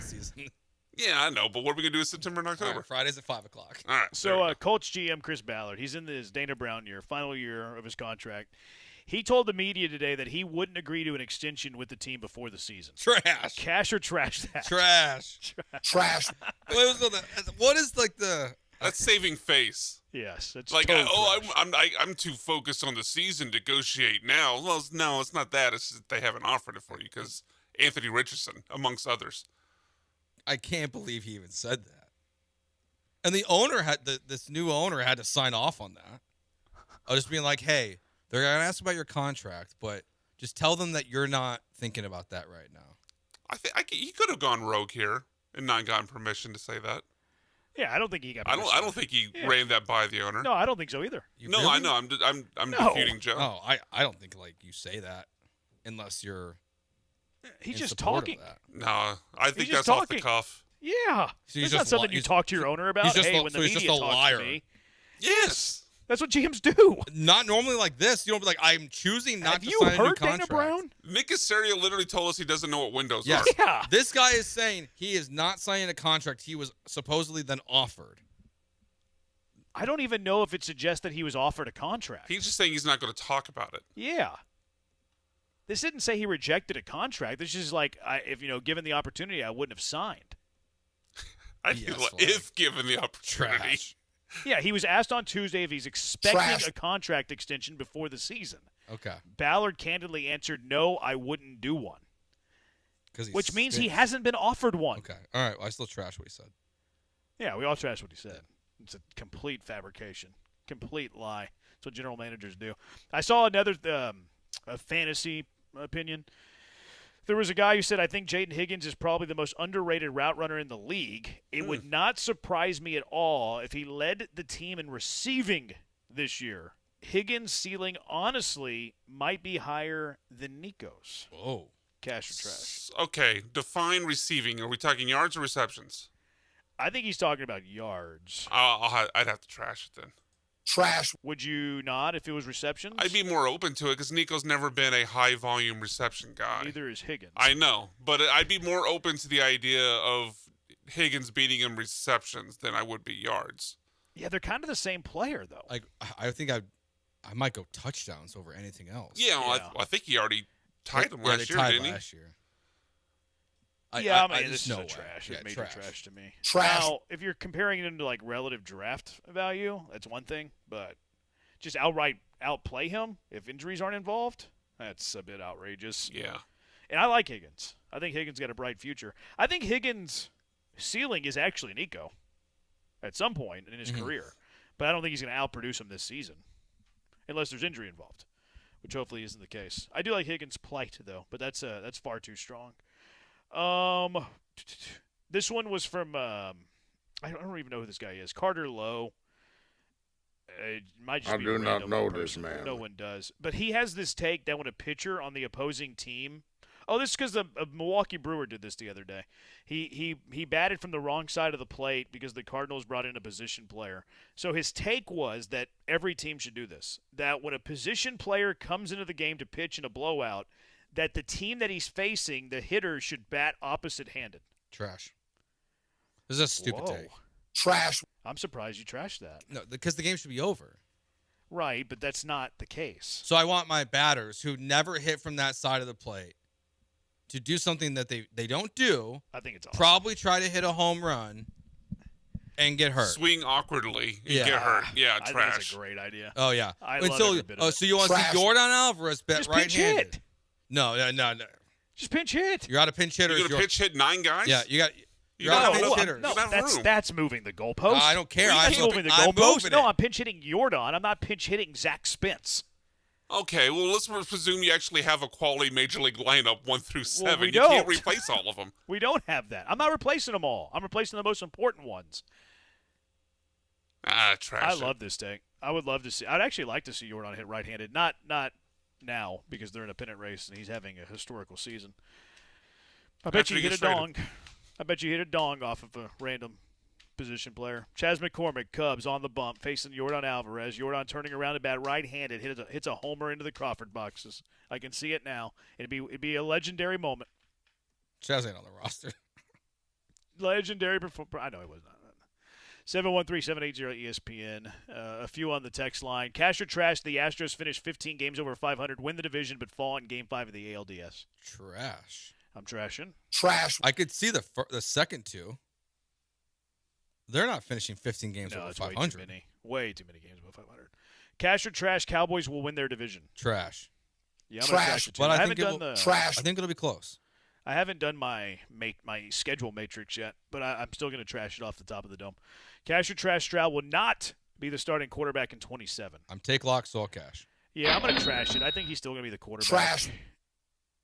[SPEAKER 15] Yeah, I know. But what are we gonna do in September and October?
[SPEAKER 20] Right, Fridays at 5:00.
[SPEAKER 15] All right.
[SPEAKER 12] So, Colts GM Chris Ballard, he's in his Dana Brown year, final year of his contract. He told the media today that he wouldn't agree to an extension with the team before the season.
[SPEAKER 20] Trash.
[SPEAKER 12] Cash or trash that?
[SPEAKER 20] Trash. What is like the?
[SPEAKER 15] That's saving face.
[SPEAKER 12] Yes, it's
[SPEAKER 15] like
[SPEAKER 12] totally
[SPEAKER 15] I'm too focused on the season to negotiate now. Well, no, it's not that. It's just they haven't offered it for you because Anthony Richardson, amongst others.
[SPEAKER 20] I can't believe he even said that. And the owner this new owner had to sign off on that. I was just being like, hey, they're gonna ask about your contract, but just tell them that you're not thinking about that right now.
[SPEAKER 15] I think he could have gone rogue here and not gotten permission to say that.
[SPEAKER 12] Yeah, I don't think he got.
[SPEAKER 15] I don't think he ran that by the owner.
[SPEAKER 12] No, I don't think so either.
[SPEAKER 15] No, really? I know. I'm disputing Joe.
[SPEAKER 20] No, I don't think like you say that unless you're.
[SPEAKER 12] He's just talking.
[SPEAKER 15] No, I think that's
[SPEAKER 12] talking.
[SPEAKER 15] off the cuff.
[SPEAKER 12] Yeah,
[SPEAKER 20] so
[SPEAKER 12] it's not something you talk to your owner about. Hey, when the media talks to me.
[SPEAKER 15] Yes.
[SPEAKER 12] That's what GMs do.
[SPEAKER 20] Not normally like this. You don't be like, I'm choosing not to sign a new contract. Have you heard Dana Brown?
[SPEAKER 15] Nick Caserio literally told us he doesn't know what windows are.
[SPEAKER 12] Yeah.
[SPEAKER 20] This guy is saying he is not signing a contract he was supposedly then offered.
[SPEAKER 12] I don't even know if it suggests that he was offered a contract.
[SPEAKER 15] He's just saying he's not going to talk about it.
[SPEAKER 12] Yeah. This didn't say he rejected a contract. This is like, if given the opportunity, I wouldn't have signed.
[SPEAKER 15] If given the opportunity.
[SPEAKER 20] Trash.
[SPEAKER 12] Yeah, he was asked on Tuesday if he's expecting a contract extension before the season.
[SPEAKER 20] Okay.
[SPEAKER 12] Ballard candidly answered, no, I wouldn't do one. Which means he hasn't been offered one.
[SPEAKER 20] Okay. All right. Well, I still trash what he said.
[SPEAKER 12] Yeah, we all trash what he said. It's a complete fabrication. Complete lie. That's what general managers do. I saw another a fantasy opinion. There was a guy who said, I think Jaden Higgins is probably the most underrated route runner in the league. It would not surprise me at all if he led the team in receiving this year. Higgins' ceiling, honestly, might be higher than Nico's.
[SPEAKER 20] Whoa.
[SPEAKER 12] Cash or trash?
[SPEAKER 15] Okay, define receiving. Are we talking yards or receptions?
[SPEAKER 12] I think he's talking about yards.
[SPEAKER 15] I'd have to trash it then.
[SPEAKER 14] Trash.
[SPEAKER 12] Would you not if it was receptions?
[SPEAKER 15] I'd be more open to it because Nico's never been a high-volume reception guy.
[SPEAKER 12] Neither is Higgins.
[SPEAKER 15] I know, but I'd be more open to the idea of Higgins beating him receptions than I would be yards.
[SPEAKER 12] Yeah, they're kind of the same player, though.
[SPEAKER 20] Like, I think I might go touchdowns over anything else.
[SPEAKER 15] Yeah, well, I think he already tied him last year, didn't he?
[SPEAKER 20] Last year.
[SPEAKER 12] Yeah, I mean, this is
[SPEAKER 20] no
[SPEAKER 12] a
[SPEAKER 20] way.
[SPEAKER 12] trash.
[SPEAKER 20] Yeah,
[SPEAKER 12] It's major trash to me.
[SPEAKER 14] Trash.
[SPEAKER 12] Now, if you're comparing it to like relative draft value, that's one thing. But just outright outplay him if injuries aren't involved, that's a bit outrageous.
[SPEAKER 15] Yeah.
[SPEAKER 12] And I like Higgins. I think Higgins got a bright future. I think Higgins' ceiling is actually Nico at some point in his career. But I don't think he's going to outproduce him this season unless there's injury involved, which hopefully isn't the case. I do like Higgins' plight, though, but that's far too strong. This one was from I don't even know who this guy is. Carter Lowe. It might just
[SPEAKER 3] I
[SPEAKER 12] be
[SPEAKER 3] do
[SPEAKER 12] a
[SPEAKER 3] not
[SPEAKER 12] random
[SPEAKER 3] know
[SPEAKER 12] person.
[SPEAKER 3] this man.
[SPEAKER 12] No one does. But he has this take that when a pitcher on the opposing team. Oh, this is because a Milwaukee Brewer did this the other day. He batted from the wrong side of the plate because the Cardinals brought in a position player. So his take was that every team should do this. That when a position player comes into the game to pitch in a blowout, that the team that he's facing, the hitter, should bat opposite-handed.
[SPEAKER 20] Trash. This is a stupid take.
[SPEAKER 14] Trash.
[SPEAKER 12] I'm surprised you trashed that.
[SPEAKER 20] No, because the game should be over.
[SPEAKER 12] Right, but that's not the case.
[SPEAKER 20] So I want my batters who never hit from that side of the plate to do something that they don't do.
[SPEAKER 12] I think it's awesome.
[SPEAKER 20] Probably try to hit a home run. And get hurt.
[SPEAKER 15] Swing awkwardly and
[SPEAKER 20] Yeah.
[SPEAKER 15] get hurt. Yeah,
[SPEAKER 2] I
[SPEAKER 15] trash.
[SPEAKER 2] think it's a great idea.
[SPEAKER 20] Oh, yeah.
[SPEAKER 2] I
[SPEAKER 20] And
[SPEAKER 2] love
[SPEAKER 20] so,
[SPEAKER 2] every bit of it.
[SPEAKER 20] so you want to see Jordan Alvarez bet
[SPEAKER 2] Just pinch
[SPEAKER 20] right-handed?
[SPEAKER 2] hit.
[SPEAKER 20] No.
[SPEAKER 2] Just pinch hit.
[SPEAKER 20] You're out of pinch hitters.
[SPEAKER 15] You're going to pitch hit 9 guys?
[SPEAKER 20] Yeah, you're
[SPEAKER 15] don't
[SPEAKER 20] out of
[SPEAKER 15] have
[SPEAKER 20] pinch
[SPEAKER 15] enough-
[SPEAKER 20] hitters.
[SPEAKER 15] you don't have room.
[SPEAKER 2] That's moving the goalpost.
[SPEAKER 20] I don't care.
[SPEAKER 2] That's
[SPEAKER 20] I'm
[SPEAKER 2] moving the
[SPEAKER 20] I'm
[SPEAKER 2] goalpost.
[SPEAKER 20] moving
[SPEAKER 2] No,
[SPEAKER 20] it.
[SPEAKER 2] I'm pinch hitting Jordan. I'm not pinch hitting Zach Spence.
[SPEAKER 15] Okay, well, let's presume you actually have a quality Major League lineup 1 through 7.
[SPEAKER 2] we
[SPEAKER 15] You can't
[SPEAKER 2] don't.
[SPEAKER 15] replace all of them.
[SPEAKER 2] We don't have that. I'm not replacing them all. I'm replacing the most important ones.
[SPEAKER 15] Trash.
[SPEAKER 2] I love this take. I would love to see. I'd actually like to see Jordan hit right-handed. Not now because they're in a pennant race and he's having a historical season. I bet
[SPEAKER 15] After
[SPEAKER 2] you
[SPEAKER 15] he
[SPEAKER 2] hit a
[SPEAKER 15] gets traded.
[SPEAKER 2] dong. I bet you hit a dong off of a random position player. Chas McCormick, Cubs on the bump, facing Jordan Alvarez. Jordan turning around to bat right-handed, hits a homer into the Crawford boxes. I can see it now. It'd be a legendary moment.
[SPEAKER 20] Chaz ain't on the roster.
[SPEAKER 2] Legendary performance. I know he was not. 713-780-ESPN. A few on the text line. Cash or trash, the Astros finished 15 games over 500, win the division, but fall in Game 5 of the ALDS.
[SPEAKER 20] Trash.
[SPEAKER 2] I'm trashing.
[SPEAKER 16] Trash.
[SPEAKER 20] I could see the second two. They're not finishing 15 games
[SPEAKER 2] No,
[SPEAKER 20] over
[SPEAKER 2] it's
[SPEAKER 20] 500.
[SPEAKER 2] way too many. Way too many games above 500. Cash or trash, Cowboys will win their division.
[SPEAKER 20] Trash.
[SPEAKER 2] Yeah, I'm going to trash it too.
[SPEAKER 20] But I
[SPEAKER 2] haven't
[SPEAKER 20] think
[SPEAKER 2] done the
[SPEAKER 20] trash. I think it'll be close.
[SPEAKER 2] I haven't done my schedule matrix yet, but I'm still going to trash it off the top of the dome. Cash or trash, Stroud will not be the starting quarterback in 27.
[SPEAKER 20] I'm take lock, so I'll cash.
[SPEAKER 2] Yeah, I'm going to trash it. I think he's still going to be the quarterback.
[SPEAKER 16] Trash.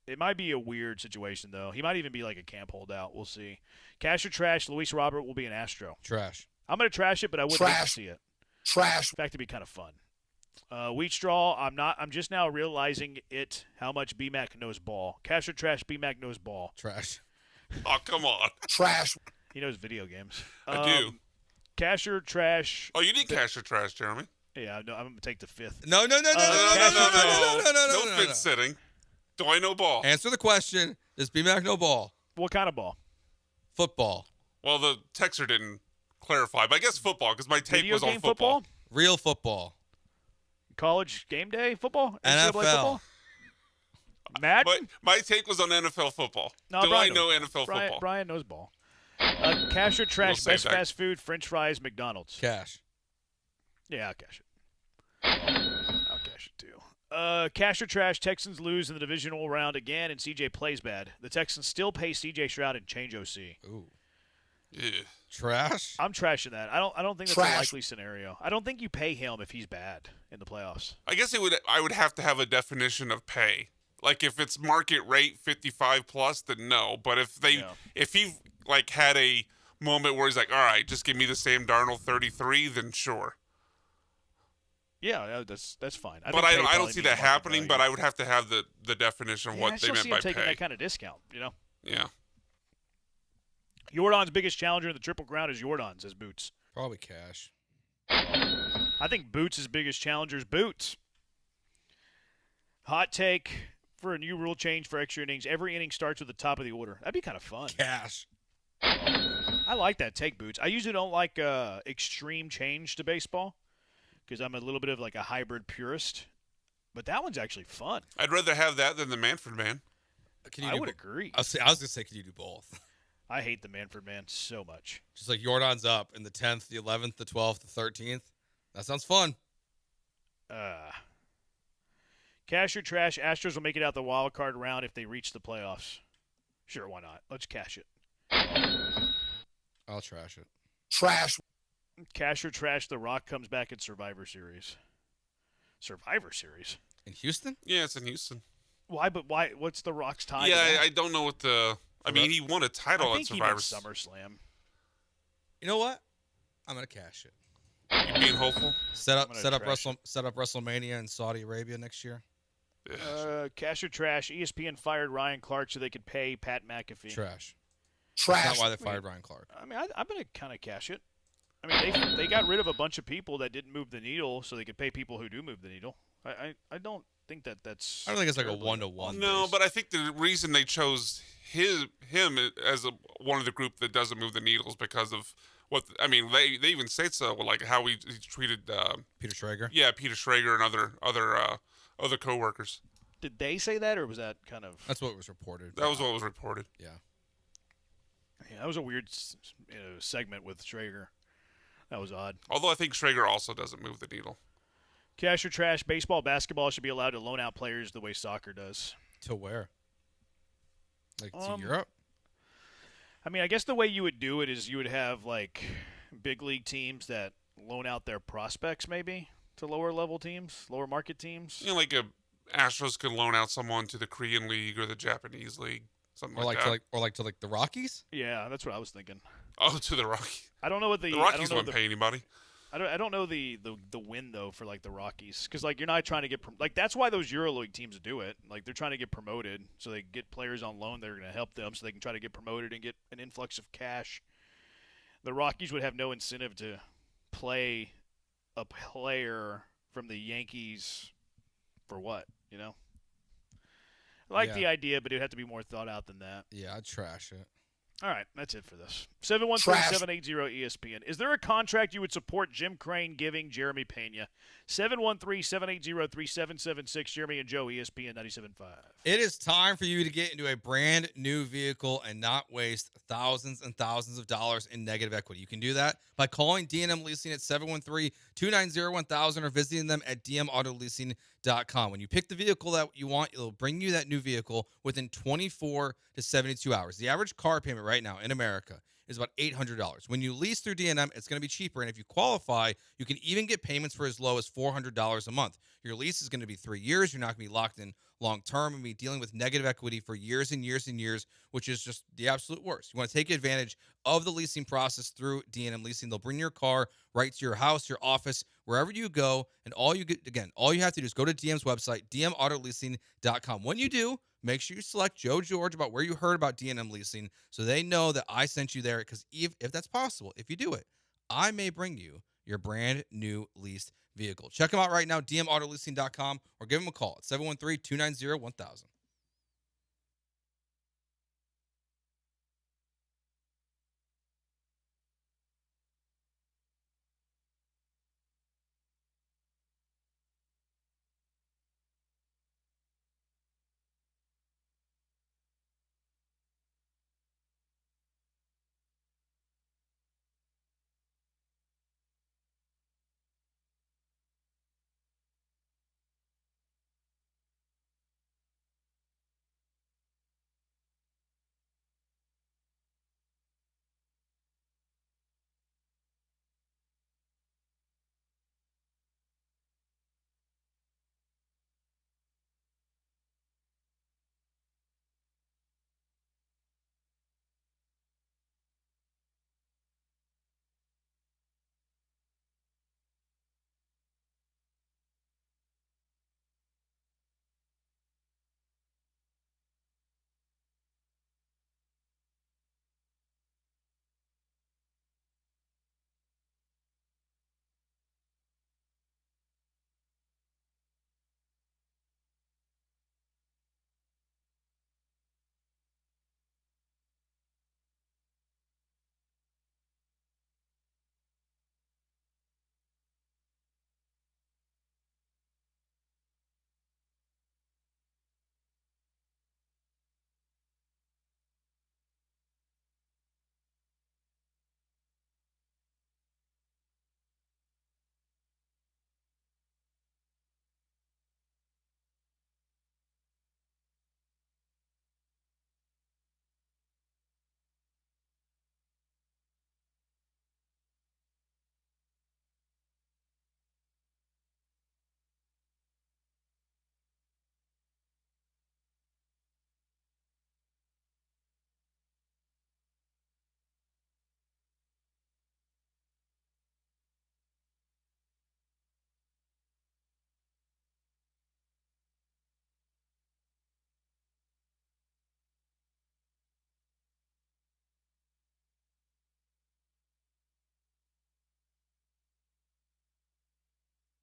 [SPEAKER 2] It might be a weird situation, though. He might even be like a camp holdout. We'll see. Cash or trash, Luis Robert will be an Astro.
[SPEAKER 20] Trash.
[SPEAKER 2] I'm going to trash it, but I would like to see it.
[SPEAKER 16] Trash.
[SPEAKER 2] In fact, it'd be kind of fun. Wheat straw, I'm just now realizing how much B-Mac knows ball. Cash or trash, B-Mac knows ball.
[SPEAKER 20] Trash.
[SPEAKER 15] Oh, come on.
[SPEAKER 16] Trash.
[SPEAKER 2] He knows video games.
[SPEAKER 15] I do.
[SPEAKER 2] Cash or trash.
[SPEAKER 15] Oh, you did cash or trash, Jeremy.
[SPEAKER 2] Yeah, no, I'm going to take the fifth.
[SPEAKER 20] No.
[SPEAKER 15] No fit sitting. Do I know ball?
[SPEAKER 20] Answer the question. Does BMAC know ball?
[SPEAKER 2] What kind of ball?
[SPEAKER 20] Football.
[SPEAKER 15] Well, the texter didn't clarify, but I guess football because my tape
[SPEAKER 2] Video
[SPEAKER 15] was on
[SPEAKER 2] game
[SPEAKER 15] football.
[SPEAKER 20] Real football.
[SPEAKER 2] College game day football?
[SPEAKER 20] NFL.
[SPEAKER 2] Football? Madden?
[SPEAKER 15] My take was on NFL football.
[SPEAKER 2] No,
[SPEAKER 15] Do
[SPEAKER 2] Brian
[SPEAKER 15] I know
[SPEAKER 2] knows
[SPEAKER 15] NFL
[SPEAKER 2] ball.
[SPEAKER 15] football?
[SPEAKER 2] Brian knows ball. Cash or trash,
[SPEAKER 15] We'll save
[SPEAKER 2] best
[SPEAKER 15] that.
[SPEAKER 2] fast food, French fries, McDonald's.
[SPEAKER 20] Cash.
[SPEAKER 2] Yeah, I'll cash it. I'll cash it too. Cash or trash, Texans lose in the divisional round again, and CJ plays bad. The Texans still pay CJ Stroud and change OC.
[SPEAKER 20] Ooh.
[SPEAKER 15] Yeah.
[SPEAKER 20] Trash?
[SPEAKER 2] I'm trashing that. I don't think that's
[SPEAKER 16] Trash.
[SPEAKER 2] a likely scenario. I don't think you pay him if he's bad in the playoffs.
[SPEAKER 15] I guess I would have to have a definition of pay. Like if it's market rate 55 plus, then no. But if he like had a moment where he's like, all right, just give me the Sam Darnold 33, then sure.
[SPEAKER 2] Yeah, that's fine.
[SPEAKER 15] But I don't see that happening. But I would have to have the definition of what they meant by
[SPEAKER 2] I still see him taking
[SPEAKER 15] pay.
[SPEAKER 2] that kind of discount.
[SPEAKER 15] Yeah.
[SPEAKER 2] Jordan's biggest challenger in the Triple Crown is Jordan, says Boots.
[SPEAKER 20] Probably cash.
[SPEAKER 2] I think Boots' biggest challenger is Boots. Hot take for a new rule change for extra innings. Every inning starts with the top of the order. That'd be kind of fun.
[SPEAKER 20] Cash.
[SPEAKER 2] I like that take, Boots. I usually don't like extreme change to baseball because I'm a little bit of like a hybrid purist. But that one's actually fun.
[SPEAKER 15] I'd rather have that than the Manfred Man.
[SPEAKER 2] I would agree.
[SPEAKER 20] I was going to say, can you do both?
[SPEAKER 2] I hate the Manfred Man so much.
[SPEAKER 20] Just like Jordan's up in the 10th, the 11th, the 12th, the 13th. That sounds fun.
[SPEAKER 2] Cash or trash, Astros will make it out the wild card round if they reach the playoffs. Sure, why not? Let's cash it.
[SPEAKER 20] I'll trash it.
[SPEAKER 16] Trash.
[SPEAKER 2] Cash or trash, The Rock comes back at Survivor Series. Survivor Series?
[SPEAKER 20] In Houston?
[SPEAKER 15] Yeah, it's in Houston.
[SPEAKER 2] Why? But why? What's The Rock's tie?
[SPEAKER 15] Yeah,
[SPEAKER 2] to that?
[SPEAKER 15] I don't know what the. I mean, he won a title
[SPEAKER 2] I
[SPEAKER 15] at
[SPEAKER 2] think
[SPEAKER 15] Survivor.
[SPEAKER 2] he meant SummerSlam.
[SPEAKER 20] You know what? I'm going to cash it.
[SPEAKER 15] You being hopeful?
[SPEAKER 20] Set up
[SPEAKER 2] trash
[SPEAKER 20] WrestleMania in Saudi Arabia next year.
[SPEAKER 2] Cash or trash, ESPN fired Ryan Clark so they could pay Pat McAfee.
[SPEAKER 20] Trash.
[SPEAKER 16] Trash.
[SPEAKER 20] That's not why they fired Ryan Clark.
[SPEAKER 2] I mean, I'm going to kind of cash it. I mean, they got rid of a bunch of people that didn't move the needle so they could pay people who do move the needle. I don't think that's.
[SPEAKER 20] I don't think it's like a 1-to-1.
[SPEAKER 15] No, but I think the reason they chose him as one of the group that doesn't move the needles because of what I mean. They even say so, like how he treated
[SPEAKER 20] Peter Schrager.
[SPEAKER 15] Yeah, Peter Schrager and other coworkers.
[SPEAKER 2] Did they say that, or was that kind of?
[SPEAKER 20] That's what was reported.
[SPEAKER 15] That was what was reported.
[SPEAKER 20] Yeah.
[SPEAKER 2] Yeah, that was a weird segment with Schrager.
[SPEAKER 12] That was odd.
[SPEAKER 15] Although I think Schrager also doesn't move the needle.
[SPEAKER 12] Cash or trash, baseball, basketball should be allowed to loan out players the way soccer does.
[SPEAKER 20] To where? Like to Europe?
[SPEAKER 12] I mean, I guess the way you would do it is you would have, like, big league teams that loan out their prospects maybe to lower level teams, lower market teams.
[SPEAKER 15] You know, like Astros could loan out someone to the Korean League or the Japanese League, something
[SPEAKER 20] Or
[SPEAKER 15] like
[SPEAKER 20] like
[SPEAKER 15] that.
[SPEAKER 20] to the Rockies?
[SPEAKER 12] Yeah, that's what I was thinking.
[SPEAKER 15] Oh, to the Rockies.
[SPEAKER 12] I don't know what the
[SPEAKER 15] Rockies don't pay anybody.
[SPEAKER 12] I don't know the win though for like the Rockies, because like you're not trying to get like that's why those EuroLeague teams do it. Like they're trying to get promoted, so they get players on loan that are going to help them, so they can try to get promoted and get an influx of cash. The Rockies would have no incentive to play a player from the Yankees for what, you know? I like the idea, but it would have to be more thought out than that.
[SPEAKER 20] Yeah, I'd trash it.
[SPEAKER 12] All right, that's it for this. 713-780-ESPN. Is there a contract you would support Jim Crane giving Jeremy Pena? 713-780-3776. Jeremy and Joe, ESPN 97.5.
[SPEAKER 20] It is time for you to get into a brand new vehicle and not waste thousands and thousands of dollars in negative equity. You can do that by calling D&M Leasing at 713-290-1000 or visiting them at dmautoleasing.com. When you pick the vehicle that you want, it'll bring you that new vehicle within 24 to 72 hours. The average car payment right now in America is about $800. When you lease through D&M, it's going to be cheaper, and if you qualify, you can even get payments for as low as $400 a month. Your lease is going to be 3 years. You're not going to be locked in long-term and be dealing with negative equity for years and years and years, which is just the absolute worst. You want to take advantage of the leasing process through D&M Leasing. They'll bring your car right to your house, your office, wherever you go, and all you have to do is go to DM's website, dmautoleasing.com. When you do, make sure you select Joe George about where you heard about D&M Leasing so they know that I sent you there, because if that's possible, if you do it, I may bring you your brand new leased vehicle. Check them out right now, dmautoleasing.com, or give them a call at 713-290-1000.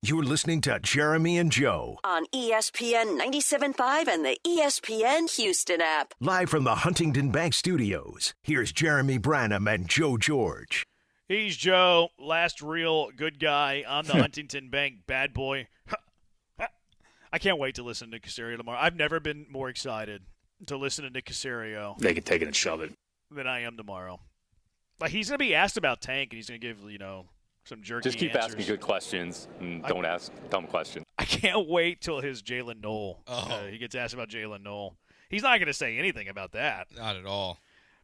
[SPEAKER 28] You're listening to Jeremy and Joe.
[SPEAKER 17] On ESPN 97.5 and the ESPN Houston app.
[SPEAKER 28] Live from the Huntington Bank Studios, here's Jeremy Branham and Joe George.
[SPEAKER 12] He's Joe, last real good guy. I'm the Huntington Bank bad boy. I can't wait to listen to Nick Caserio tomorrow. I've never been more excited to listen to Nick Caserio.
[SPEAKER 3] They can take it and shove it.
[SPEAKER 12] Than I am tomorrow. Like, he's going to be asked about Tank, and he's going to give, Some jerky
[SPEAKER 3] Just keep
[SPEAKER 12] answers.
[SPEAKER 3] asking good questions and don't ask dumb questions.
[SPEAKER 12] I can't wait till his Jalen Noel.
[SPEAKER 20] Oh.
[SPEAKER 12] He gets asked about Jalen Noel. He's not going to say anything about that.
[SPEAKER 20] Not at all.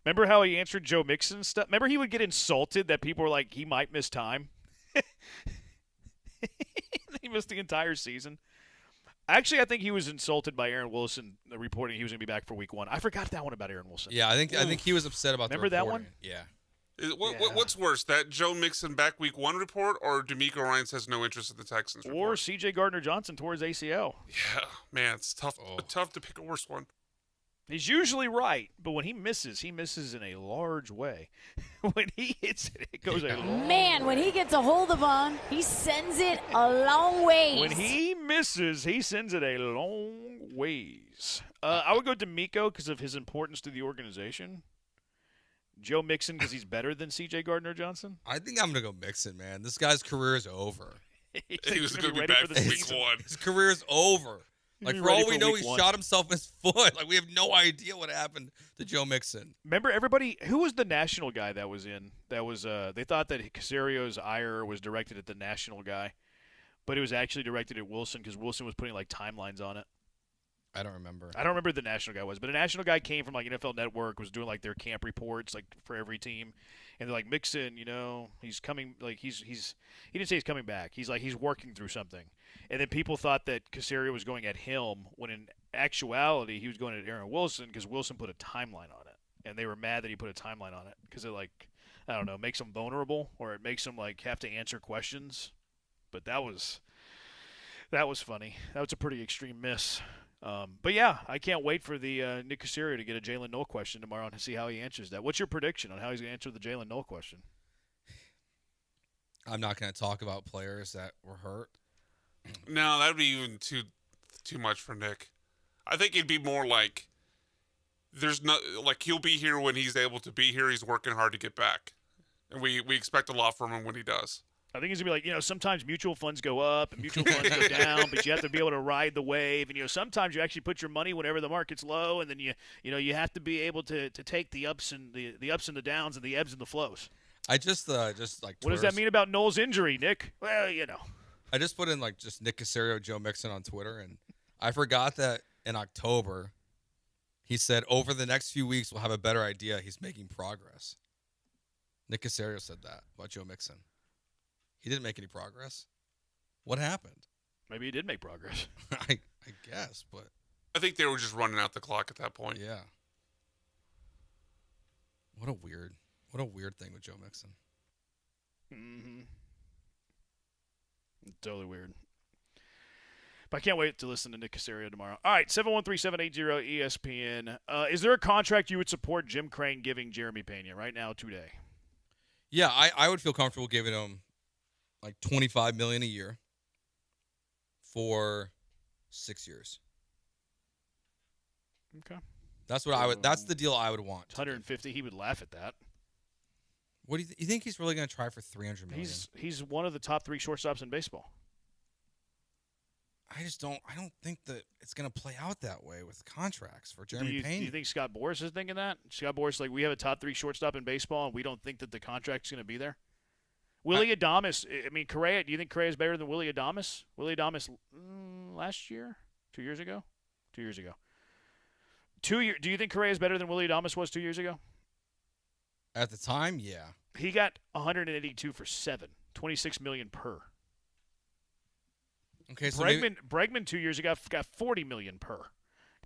[SPEAKER 12] Remember how he answered Joe Mixon's stuff? Remember he would get insulted that people were like, he might miss time? He missed the entire season. Actually, I think he was insulted by Aaron Wilson reporting he was going to be back for week 1. I forgot that one about Aaron Wilson.
[SPEAKER 20] Yeah, I think he was upset about
[SPEAKER 12] Remember
[SPEAKER 20] the
[SPEAKER 12] that
[SPEAKER 20] reporting.
[SPEAKER 12] one?
[SPEAKER 20] Yeah.
[SPEAKER 15] What's worse, that Joe Mixon back week 1 report or D'Amico Ryans has no interest in the Texans report?
[SPEAKER 12] Or C.J. Gardner-Johnson tore his ACL.
[SPEAKER 15] Yeah, man, it's tough to pick a worse one.
[SPEAKER 12] He's usually right, but when he misses in a large way. When he hits it, it goes a long
[SPEAKER 13] Man, when he gets a hold of one, he sends it a long ways.
[SPEAKER 12] When he misses, he sends it a long ways. I would go D'Amico because of his importance to the organization. Joe Mixon because he's better than C.J. Gardner-Johnson.
[SPEAKER 20] I think I'm going to go Mixon, man. This guy's career is over.
[SPEAKER 15] He was going to be back for week 1.
[SPEAKER 20] His career is over. Like, for all we know, he shot himself in his foot. Like, we have no idea what happened to Joe Mixon.
[SPEAKER 12] Remember, everybody, who was the national guy that was in? That was, they thought that Casario's ire was directed at the national guy, but it was actually directed at Wilson because Wilson was putting, like, timelines on it.
[SPEAKER 20] I don't remember.
[SPEAKER 12] I don't remember who the national guy was, but a national guy came from, like, NFL Network, was doing, like, their camp reports, like, for every team. And they're like, Mixon, he's coming, like, he didn't say he's coming back. He's like, he's working through something. And then people thought that Casario was going at him when in actuality he was going at Aaron Wilson because Wilson put a timeline on it. And they were mad that he put a timeline on it because it, like, I don't know, makes him vulnerable or it makes him, like, have to answer questions. But that was funny. That was a pretty extreme miss. But, yeah, I can't wait for the Nick Casario to get a Jalen Noel question tomorrow and see how he answers that. What's your prediction on how he's going to answer the Jalen Noel question?
[SPEAKER 20] I'm not going to talk about players that were hurt.
[SPEAKER 15] No, that would be even too much for Nick. I think it'd be more like he'll be here when he's able to be here. He's working hard to get back. And we expect a lot from him when he does.
[SPEAKER 12] I think he's going to be like, sometimes mutual funds go up and mutual funds go down, but you have to be able to ride the wave. And, sometimes you actually put your money whenever the market's low, and then you have to be able to take the ups and the ups and the downs and the ebbs and the flows.
[SPEAKER 20] I just like
[SPEAKER 12] what does that mean about Noel's injury, Nick? Well,
[SPEAKER 20] I just put in like just Nick Casario, Joe Mixon on Twitter, and I forgot that in October he said over the next few weeks we'll have a better idea. He's making progress. Nick Casario said that about Joe Mixon. He didn't make any progress. What happened?
[SPEAKER 12] Maybe he did make progress.
[SPEAKER 20] I guess, but
[SPEAKER 15] I think they were just running out the clock at that point.
[SPEAKER 20] Yeah. What a weird thing with Joe Mixon.
[SPEAKER 12] Mm-hmm. Totally weird. But I can't wait to listen to Nick Casario tomorrow. All right, 713-780-ESPN. Is there a contract you would support Jim Crane giving Jeremy Pena right now today?
[SPEAKER 20] Yeah, I would feel comfortable giving him like $25 million a year for 6 years.
[SPEAKER 12] Okay.
[SPEAKER 20] That's what I would. That's the deal I would want.
[SPEAKER 12] 150. He would laugh at that.
[SPEAKER 20] What do you think he's really going to try for $300 million?
[SPEAKER 12] He's one of the top 3 shortstops in baseball.
[SPEAKER 20] I don't think that it's going to play out that way with contracts for Jeremy Pena.
[SPEAKER 12] Do you think Scott Boras is thinking that? Scott Boras, like, we have a top 3 shortstop in baseball, and we don't think that the contract's going to be there? Willie Adames, Correa, do you think Correa is better than Willie Adames? Willie Adames last year? 2 years ago? 2 years ago. Do you think Correa is better than Willie Adames was 2 years ago?
[SPEAKER 20] At the time, yeah.
[SPEAKER 12] He got 182 for 7, $26 million per.
[SPEAKER 20] Okay, so
[SPEAKER 12] Bregman 2 years ago got $40 million per.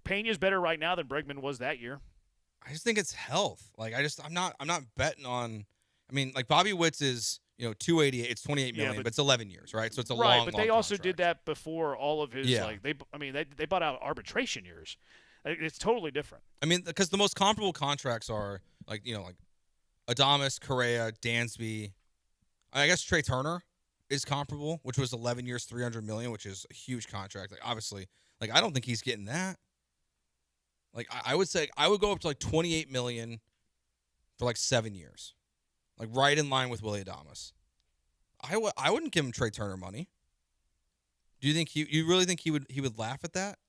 [SPEAKER 12] Pena's better right now than Bregman was that year.
[SPEAKER 20] I just think it's health. Like I'm not betting on. I mean, like Bobby Witt's is 288. It's $28 million, but it's 11 years, right? So it's a long.
[SPEAKER 12] Right, but they also
[SPEAKER 20] contract.
[SPEAKER 12] did that before all of his.
[SPEAKER 20] Yeah.
[SPEAKER 12] They bought out arbitration years. It's totally different.
[SPEAKER 20] I mean, because the most comparable contracts are like Adames, Correa, Dansby. I guess Trey Turner is comparable, which was 11 years, $300 million, which is a huge contract. Like obviously, like I don't think he's getting that. Like I would say I would go up to like $28 million for like 7 years, like right in line with Willie Adames. I wouldn't give him Trey Turner money. Do you think you really think he would laugh at that?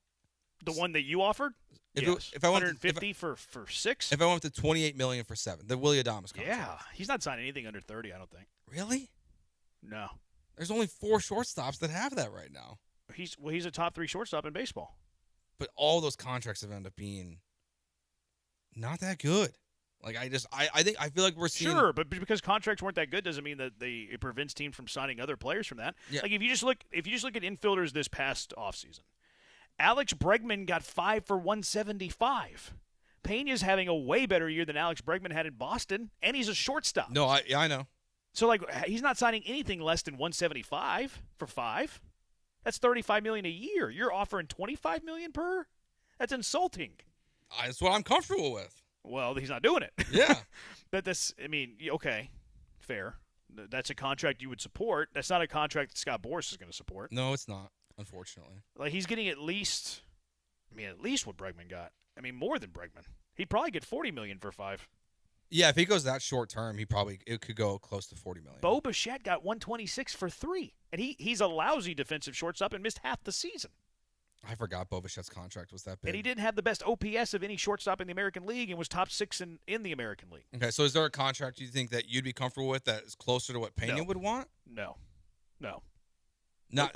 [SPEAKER 12] The one that you offered?
[SPEAKER 20] If I went
[SPEAKER 12] 150 for 6?
[SPEAKER 20] If I went to $28 million for 7, the Willie Adames contract.
[SPEAKER 12] Yeah, he's not signing anything under 30, I don't think.
[SPEAKER 20] Really?
[SPEAKER 12] No.
[SPEAKER 20] There's only 4 shortstops that have that right now.
[SPEAKER 12] He's a top 3 shortstop in baseball.
[SPEAKER 20] But all those contracts have ended up being not that good. Like I feel like we're seeing.
[SPEAKER 12] Sure, but because contracts weren't that good doesn't mean that it prevents teams from signing other players from that.
[SPEAKER 20] Yeah.
[SPEAKER 12] Like if you just look at infielders this past offseason, Alex Bregman got 5 for $175. Pena's having a way better year than Alex Bregman had in Boston, and he's a shortstop.
[SPEAKER 20] No, I know.
[SPEAKER 12] So like he's not signing anything less than $175 for 5. That's $35 million a year. You're offering $25 million per? That's insulting.
[SPEAKER 20] That's what I'm comfortable with.
[SPEAKER 12] Well, he's not doing it.
[SPEAKER 20] Yeah.
[SPEAKER 12] But okay, fair. That's a contract you would support. That's not a contract that Scott Boras is going to support.
[SPEAKER 20] No, it's not, unfortunately.
[SPEAKER 12] Like he's getting at least what Bregman got. More than Bregman. He'd probably get $40 million for 5.
[SPEAKER 20] Yeah, if he goes that short term, it could go close to $40 million.
[SPEAKER 12] Bo Bichette got $126 for 3, and he's a lousy defensive shortstop and missed half the season.
[SPEAKER 20] I forgot Bo Bichette's contract was that big.
[SPEAKER 12] And he didn't have the best OPS of any shortstop in the American League and was top 6 in the American League.
[SPEAKER 20] Okay, so is there a contract you think that you'd be comfortable with that is closer to what Pena would want?
[SPEAKER 12] No.
[SPEAKER 20] Not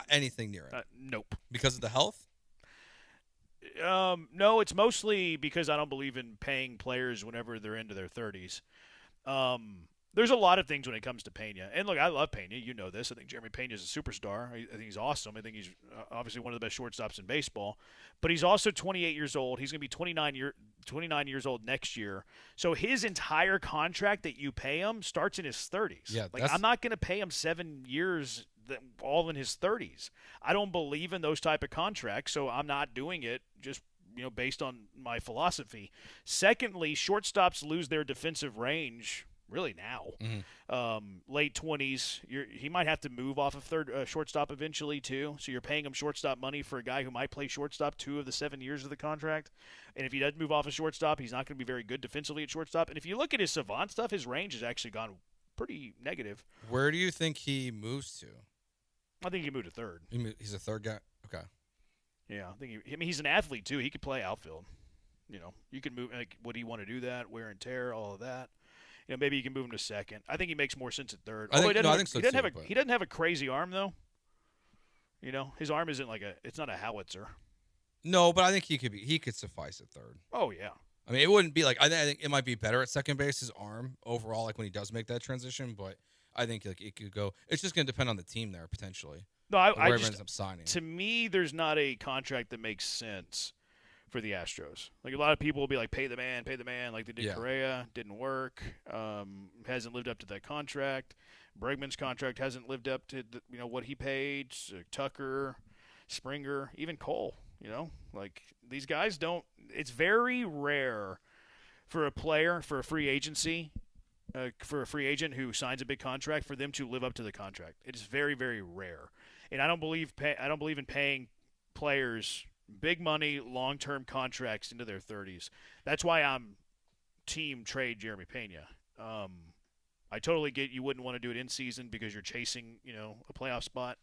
[SPEAKER 20] anything near it.
[SPEAKER 12] Nope.
[SPEAKER 20] Because of the health?
[SPEAKER 12] No, it's mostly because I don't believe in paying players whenever they're into their 30s. There's a lot of things when it comes to Pena. And look, I love Pena. You know this. I think Jeremy Pena is a superstar. I think he's awesome. I think he's obviously one of the best shortstops in baseball. But he's also 28 years old. He's going to be 29 years old next year. So his entire contract that you pay him starts in his 30s.
[SPEAKER 20] Yeah,
[SPEAKER 12] I'm not going to pay him 7 years all in his 30s. I don't believe in those type of contracts, so I'm not doing it just based on my philosophy. Secondly, shortstops lose their defensive range really now.
[SPEAKER 20] Mm-hmm.
[SPEAKER 12] Late 20s, he might have to move off of shortstop eventually too. So you're paying him shortstop money for a guy who might play shortstop 2 of the 7 years of the contract. And if he doesn't move off of shortstop, he's not going to be very good defensively at shortstop. And if you look at his savant stuff, his range has actually gone pretty negative.
[SPEAKER 20] Where do you think he moves to?
[SPEAKER 12] I think he moved to third.
[SPEAKER 20] He's a third guy? Okay.
[SPEAKER 12] Yeah, I think he's an athlete too. He could play outfield. You could move. Would he want to do that? Wear and tear, all of that. Maybe you can move him to second. I think he makes more sense at third.
[SPEAKER 20] I think so too.
[SPEAKER 12] He doesn't have a crazy arm though. His arm isn't it's not a howitzer.
[SPEAKER 20] No, but I think he could suffice at third.
[SPEAKER 12] Oh yeah.
[SPEAKER 20] It wouldn't be I think it might be better at second base, his arm overall, when he does make that transition, but I think it could go. It's just going to depend on the team there potentially.
[SPEAKER 12] No,
[SPEAKER 20] whoever ends up signing.
[SPEAKER 12] To me, there's not a contract that makes sense for the Astros. A lot of people will be like, pay the man, like they did Correa. Didn't work. Hasn't lived up to that contract. Bregman's contract hasn't lived up to what he paid. Tucker, Springer, even Cole. These guys don't. It's very rare for a player, for a free agency. For a free agent who signs a big contract, for them to live up to the contract. It is very, very rare, and I don't believe in paying players big money, long-term contracts into their 30s. That's why I'm team trade Jeremy Pena. I totally get you wouldn't want to do it in season because you're chasing a playoff spot.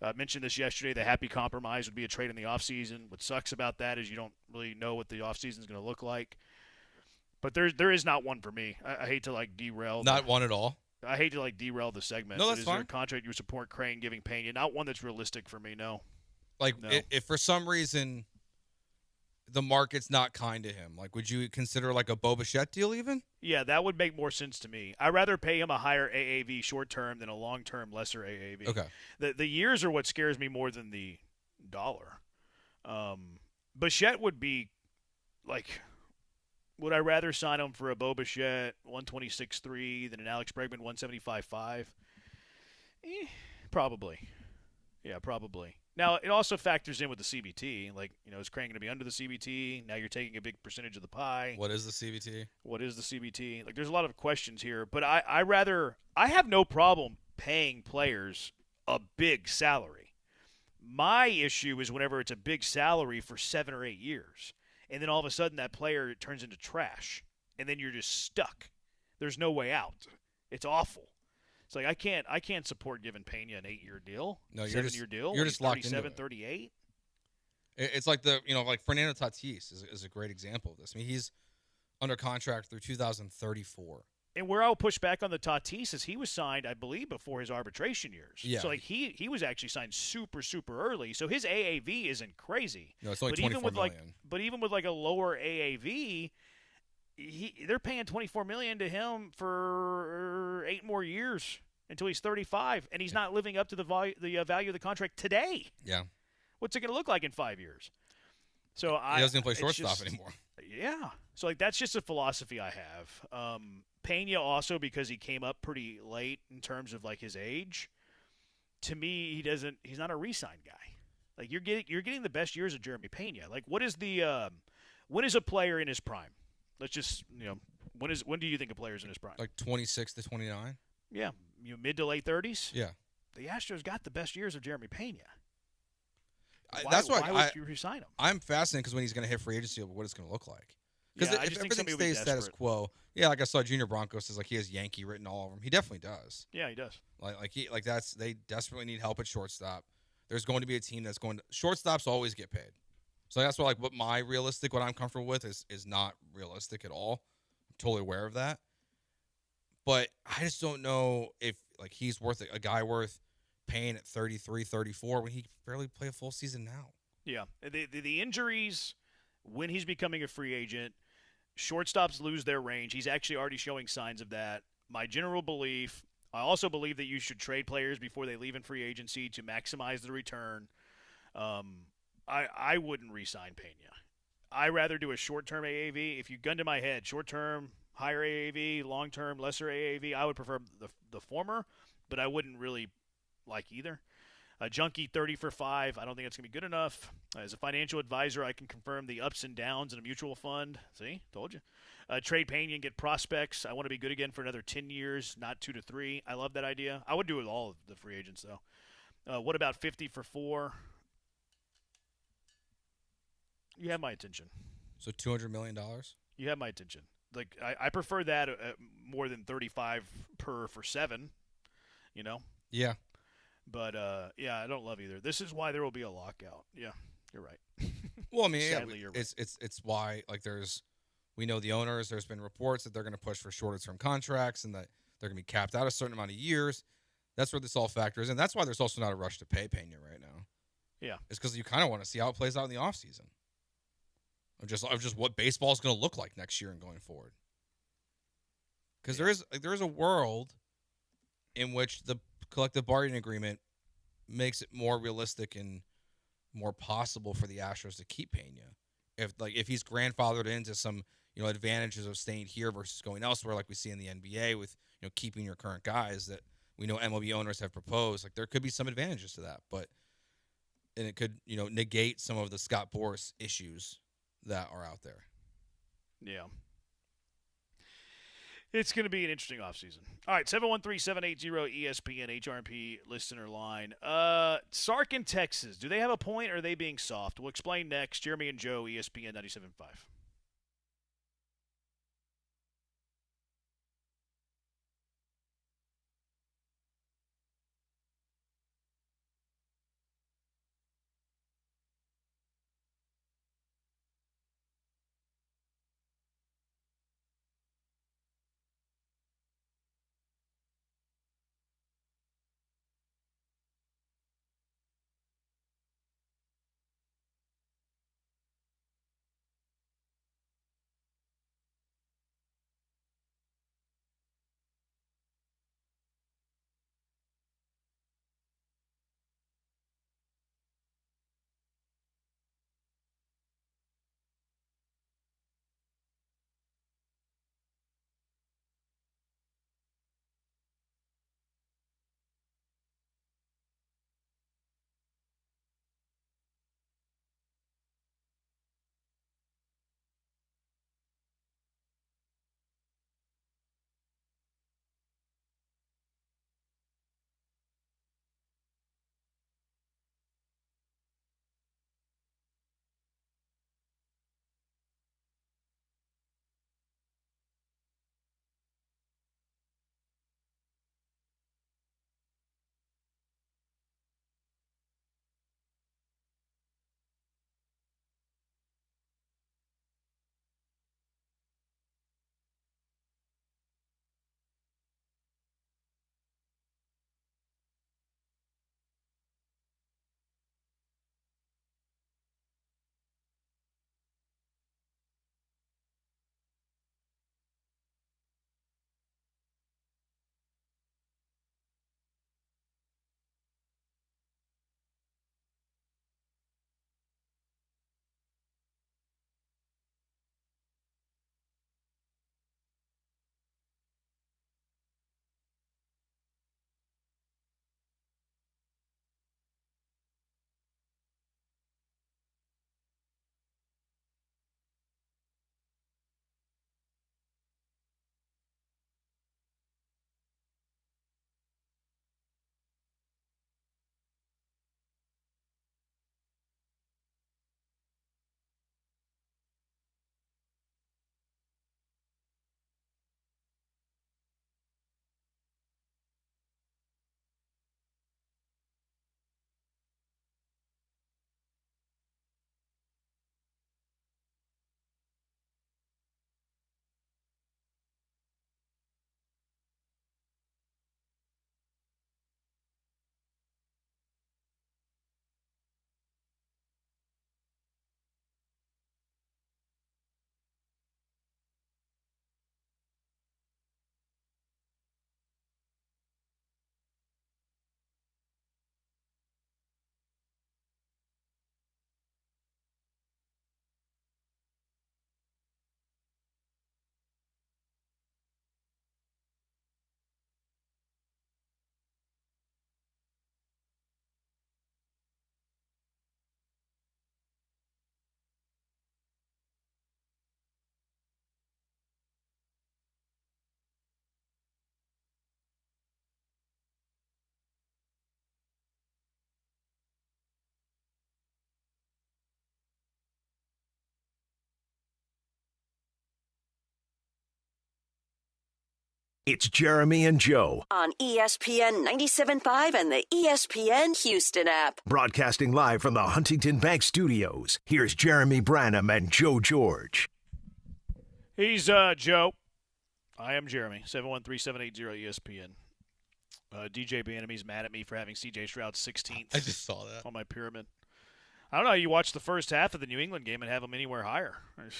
[SPEAKER 12] I mentioned this yesterday. The happy compromise would be a trade in the offseason. What sucks about that is you don't really know what the offseason is going to look like. But there is not one for me. I hate to derail.
[SPEAKER 20] Not one at all.
[SPEAKER 12] I hate to derail the segment.
[SPEAKER 20] No, that's
[SPEAKER 12] Is
[SPEAKER 20] fine.
[SPEAKER 12] there a contract you would support Crane giving Pena? Not one that's realistic for me. No.
[SPEAKER 20] No.
[SPEAKER 12] if
[SPEAKER 20] for some reason the market's not kind to him, would you consider a Bo Bichette deal even?
[SPEAKER 12] Yeah, that would make more sense to me. I'd rather pay him a higher AAV short term than a long term lesser AAV.
[SPEAKER 20] Okay.
[SPEAKER 12] The years are what scares me more than the dollar. Bichette would be would I rather sign him for a Bo Bichette 126.3 than an Alex Bregman 175.5? Probably. Yeah, probably. Now, it also factors in with the CBT. Is Crane going to be under the CBT? Now you're taking a big percentage of the pie.
[SPEAKER 20] What is the CBT?
[SPEAKER 12] What is the CBT? There's a lot of questions here. But I have no problem paying players a big salary. My issue is whenever it's a big salary for 7 or 8 years. And then all of a sudden that player turns into trash. And then you're just stuck. There's no way out. It's awful. It's I can't support giving Pena an 8-year deal.
[SPEAKER 20] No, you're
[SPEAKER 12] 7-year deal.
[SPEAKER 20] You're just locked into
[SPEAKER 12] 37,
[SPEAKER 20] it.
[SPEAKER 12] 38.
[SPEAKER 20] It's Fernando Tatis is a great example of this. He's under contract through 2034.
[SPEAKER 12] And where I'll push back on the Tatis is he was signed, I believe, before his arbitration years.
[SPEAKER 20] Yeah.
[SPEAKER 12] So, like, he was actually signed super, super early. So his AAV isn't crazy.
[SPEAKER 20] No, it's only
[SPEAKER 12] but
[SPEAKER 20] 24
[SPEAKER 12] even with
[SPEAKER 20] million.
[SPEAKER 12] But even with, like, a lower AAV, they're paying $24 million to him for 8 more years until he's 35, and he's not living up to the value of the contract today.
[SPEAKER 20] Yeah.
[SPEAKER 12] What's it going to look like in 5 years? So
[SPEAKER 20] he doesn't play shortstop anymore.
[SPEAKER 12] Yeah. So, like, that's just a philosophy I have. Pena also, because he came up pretty late in terms of, like, his age. To me, he's not a re-sign guy. Like, you're getting the best years of Jeremy Pena. Like, when is a player in his prime? Let's just, when do you think a player's in his prime?
[SPEAKER 20] Like 26 to 29?
[SPEAKER 12] Yeah. Mid to late 30s?
[SPEAKER 20] Yeah.
[SPEAKER 12] The Astros got the best years of Jeremy Pena.
[SPEAKER 20] Why
[SPEAKER 12] would you resign him?
[SPEAKER 20] I'm fascinated because when he's going to hit free agency, what it's going to look like. Because if everything stays status quo, like I saw Junior Bronco says, like he has Yankee written all over him. He definitely does.
[SPEAKER 12] Yeah, he does.
[SPEAKER 20] They desperately need help at shortstop. There's going to be a team that's going to shortstops always get paid. So that's why what I'm comfortable with is not realistic at all. I'm totally aware of that. But I just don't know if like he's worth a guy worth paying at 33, 34 when he can barely play a full season now.
[SPEAKER 12] Yeah. The injuries when he's becoming a free agent, shortstops lose their range. He's actually already showing signs of that. My general belief, I also believe that you should trade players before they leave in free agency to maximize the return. I wouldn't re-sign Pena. I'd rather do a short-term AAV. If you gun to my head, short-term, higher AAV, long-term, lesser AAV, I would prefer the former, but I wouldn't really like either. Junkie 30 for 5. I don't think that's going to be good enough. As a financial advisor, I can confirm the ups and downs in a mutual fund. See? Told you. Trade Pena and get prospects. I want to be good again for another 10 years, not 2 to 3. I love that idea. I would do it with all of the free agents, though. What about 50 for 4? You have my attention.
[SPEAKER 20] So $200 million?
[SPEAKER 12] You have my attention. Like I prefer that more than 35 for 7,
[SPEAKER 20] Yeah.
[SPEAKER 12] But, I don't love either. This is why there will be a lockout. Yeah, you're right.
[SPEAKER 20] Well, I mean,
[SPEAKER 12] Sadly, you're right.
[SPEAKER 20] It's why, like, we know the owners, there's been reports that they're going to push for shorter-term contracts and that they're going to be capped out a certain amount of years. That's where this all factors in. That's why there's also not a rush to pay Pena right now.
[SPEAKER 12] Yeah.
[SPEAKER 20] It's because you kind of want to see how it plays out in the offseason. Of just what baseball is going to look like next year and going forward. Because there is a world in which the collective bargaining agreement makes it more realistic and more possible for the Astros to keep Pena. If he's grandfathered into some advantages of staying here versus going elsewhere, like we see in the NBA with keeping your current guys that we know MLB owners have proposed, like there could be some advantages to that, and it could negate some of the Scott Boras issues that are out there.
[SPEAKER 12] Yeah. It's going to be an interesting offseason. All right, 713-780-ESPN HRP listener line. Sark in Texas, do they have a point or are they being soft? We'll explain next. Jeremy and Joe, ESPN 97.5.
[SPEAKER 28] It's Jeremy and Joe.
[SPEAKER 17] On ESPN 97.5 and the ESPN Houston app.
[SPEAKER 28] Broadcasting live from the Huntington Bank Studios. Here's Jeremy Branham and Joe George.
[SPEAKER 12] He's Joe. I am Jeremy. 713-780-ESPN. DJ Banamy's mad at me for having C.J. Stroud 16th.
[SPEAKER 6] I just saw that.
[SPEAKER 12] On my pyramid. I don't know how you watch the first half of the New England game and have him anywhere higher. It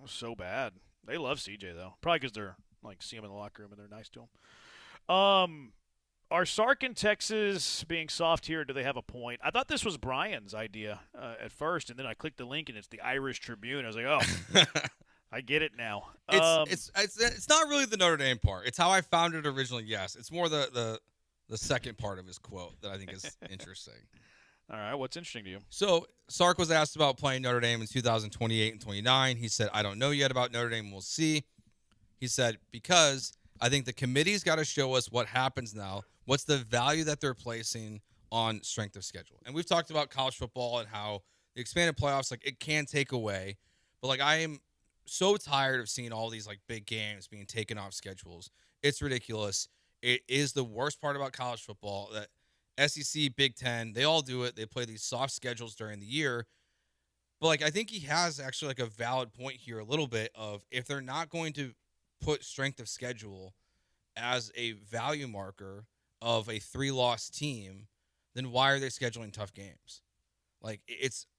[SPEAKER 12] was so bad. They love C.J., though. Probably because they're, see him in the locker room and they're nice to him. Are Sark and Texas being soft here? Do they have a point? I thought this was Brian's idea at first, and then I clicked the link, and it's the Irish Tribune. I was like, oh, I get it now.
[SPEAKER 6] It's not really the Notre Dame part. It's how I found it originally, yes. It's more the second part of his quote that I think is interesting.
[SPEAKER 12] All right, what's interesting to you?
[SPEAKER 6] So Sark was asked about playing Notre Dame in 2028 and 29. He said, I don't know yet about Notre Dame. We'll see. He said, because I think the committee's got to show us what happens now. What's the value that they're placing on strength of schedule? And we've talked about college football and how the expanded playoffs, it can take away. But, I am so tired of seeing all these, big games being taken off schedules. It's ridiculous. It is the worst part about college football that SEC, Big Ten, they all do it. They play these soft schedules during the year. But, I think he has actually, a valid point here a little bit of if they're not going to put strength of schedule as a value marker of a 3-loss team, then why are they scheduling tough games? They're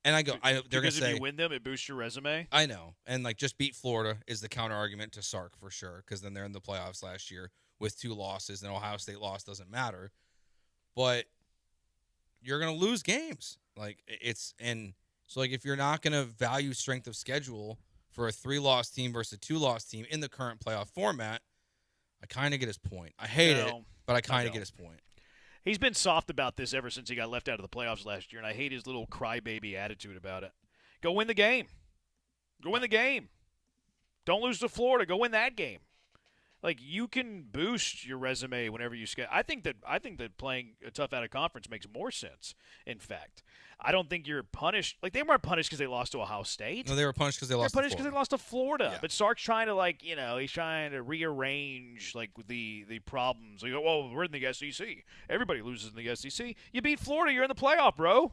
[SPEAKER 6] going to say,
[SPEAKER 12] if you win them, it boosts your resume.
[SPEAKER 6] I know. And just beat Florida is the counter argument to Sark for sure, because then they're in the playoffs last year with 2 losses, and Ohio State loss doesn't matter. But you're going to lose games. If you're not going to value strength of schedule for a 3-loss team versus a 2-loss team in the current playoff format, I kind of get his point. I hate it, but I kind of get his point.
[SPEAKER 12] He's been soft about this ever since he got left out of the playoffs last year, and I hate his little crybaby attitude about it. Go win the game. Go win the game. Don't lose to Florida. Go win that game. You can boost your resume whenever you schedule. I think that playing a tough out of conference makes more sense. In fact, I don't think you're punished. They weren't punished because they lost to Ohio State.
[SPEAKER 6] No, they were punished because they lost.
[SPEAKER 12] They're punished because they lost to Florida.
[SPEAKER 6] Yeah.
[SPEAKER 12] But Sark's trying to he's trying to rearrange the problems. Well, we're in the SEC. Everybody loses in the SEC. You beat Florida, you're in the playoff, bro.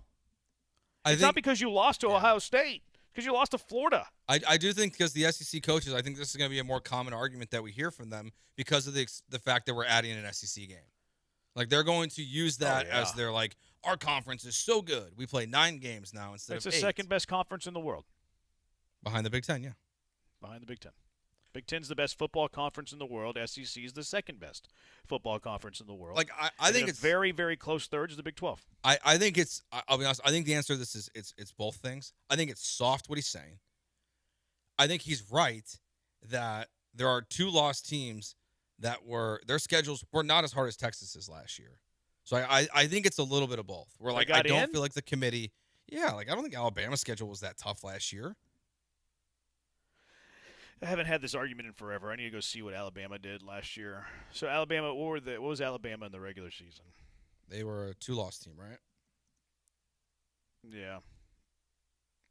[SPEAKER 12] It's not because you lost to Ohio State. Because you lost to Florida.
[SPEAKER 6] I do think because the SEC coaches, I think this is going to be a more common argument that we hear from them because of the fact that we're adding an SEC game. They're going to use that as their, our conference is so good. We play 9 games now instead of 8.
[SPEAKER 12] It's the second best conference in the world.
[SPEAKER 6] Behind the Big Ten, yeah.
[SPEAKER 12] Behind the Big Ten. Big Ten's the best football conference in the world. SEC is the second best football conference in the world.
[SPEAKER 6] I think it's
[SPEAKER 12] very, very close third is the Big 12.
[SPEAKER 6] I think it's. I'll be honest. I think the answer to this is it's both things. I think it's soft what he's saying. I think he's right that there are 2 lost teams that their schedules were not as hard as Texas's last year. So I think it's a little bit of both. Where I don't feel like the committee. Yeah, I don't think Alabama's schedule was that tough last year.
[SPEAKER 12] I haven't had this argument in forever. I need to go see what Alabama did last year. So Alabama, what was Alabama in the regular season?
[SPEAKER 6] They were a 2-loss team, right?
[SPEAKER 12] Yeah.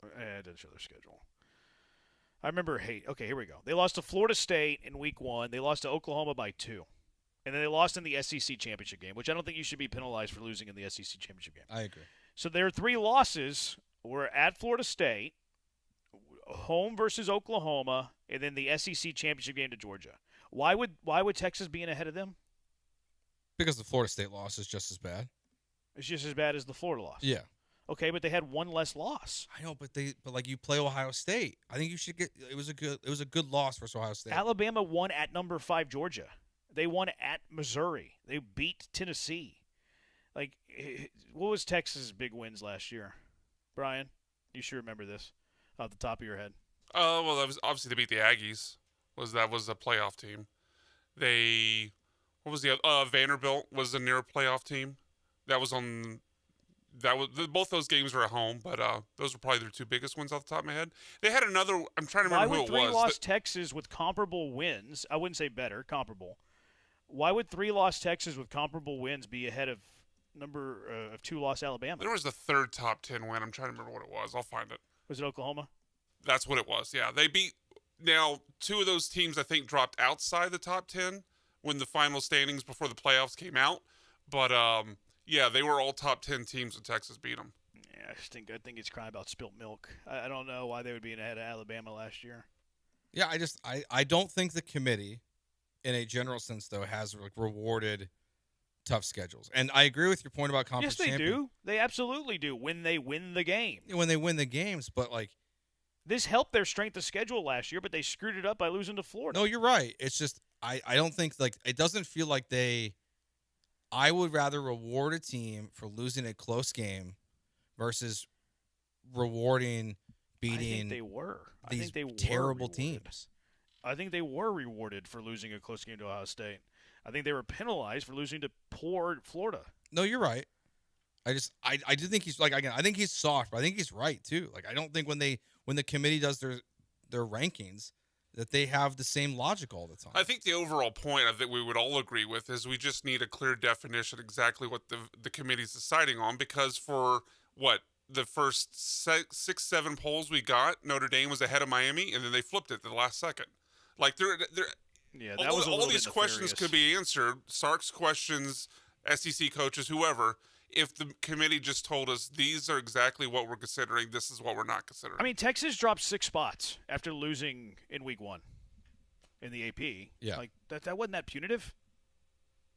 [SPEAKER 12] It didn't show their schedule. I remember, okay, here we go. They lost to Florida State in week 1. They lost to Oklahoma by 2. And then they lost in the SEC championship game, which I don't think you should be penalized for losing in the SEC championship game.
[SPEAKER 6] I agree.
[SPEAKER 12] So their 3 losses were at Florida State, home versus Oklahoma, and then the SEC championship game to Georgia. Why would Texas be in ahead of them?
[SPEAKER 6] Because the Florida State loss is just as bad.
[SPEAKER 12] It's just as bad as the Florida loss.
[SPEAKER 6] Yeah.
[SPEAKER 12] Okay, but they had 1 less loss.
[SPEAKER 6] I know, but you play Ohio State. I think you should get. It was a good loss versus Ohio State.
[SPEAKER 12] Alabama won at number 5 Georgia. They won at Missouri. They beat Tennessee. What was Texas' big wins last year? Brian, you should remember this off the top of your head.
[SPEAKER 15] Well, that was obviously to beat the Aggies. That was a playoff team. What was the other? Vanderbilt was a near playoff team. Both those games were at home, but those were probably their 2 biggest wins off the top of my head. They had another. I'm trying to remember who it was.
[SPEAKER 12] Why would 3-loss Texas with comparable wins? I wouldn't say better, comparable. Why would 3-loss Texas with comparable wins be ahead of number of 2-loss Alabama?
[SPEAKER 15] There was the 3rd top 10 win. I'm trying to remember what it was. I'll find it.
[SPEAKER 12] Was it Oklahoma?
[SPEAKER 15] That's what it was. Yeah, they beat. Now 2 of those teams I think dropped outside the top 10, when the final standings before the playoffs came out. But yeah, they were all top 10 teams when Texas beat them.
[SPEAKER 12] Yeah, I think it's crying about spilt milk. I don't know why they would be ahead of Alabama last year.
[SPEAKER 6] Yeah, I don't think the committee, in a general sense, though, has rewarded tough schedules. And I agree with your point about conference
[SPEAKER 12] Yes, they
[SPEAKER 6] champion.
[SPEAKER 12] do. They absolutely do when they win the game.
[SPEAKER 6] When they win the games, but
[SPEAKER 12] this helped their strength of schedule last year, but they screwed it up by losing to Florida.
[SPEAKER 6] No, you're right. It's just I don't think it doesn't feel like they. I would rather reward a team for losing a close game versus rewarding beating.
[SPEAKER 12] I think they were.
[SPEAKER 6] These
[SPEAKER 12] I think they were
[SPEAKER 6] terrible
[SPEAKER 12] rewarded.
[SPEAKER 6] teams.
[SPEAKER 12] I think they were rewarded for losing a close game to Ohio State. I think they were penalized for losing to poor Florida.
[SPEAKER 6] No, you're right. I do think he's again. I think he's soft, but I think he's right too. I don't think when the committee does their rankings that they have the same logic all the time.
[SPEAKER 15] I think the overall point I think we would all agree with is we just need a clear definition exactly what the committee's deciding on, because for the first 6-7 polls we got, Notre Dame was ahead of Miami, and then they flipped it at the last second.
[SPEAKER 12] Yeah, that was
[SPEAKER 15] all these questions could be answered. Sark's questions, SEC coaches, whoever. If the committee just told us these are exactly what we're considering, this is what we're not considering.
[SPEAKER 12] I mean, Texas dropped 6 spots after losing in week 1 in the AP.
[SPEAKER 6] Yeah.
[SPEAKER 12] That wasn't that punitive?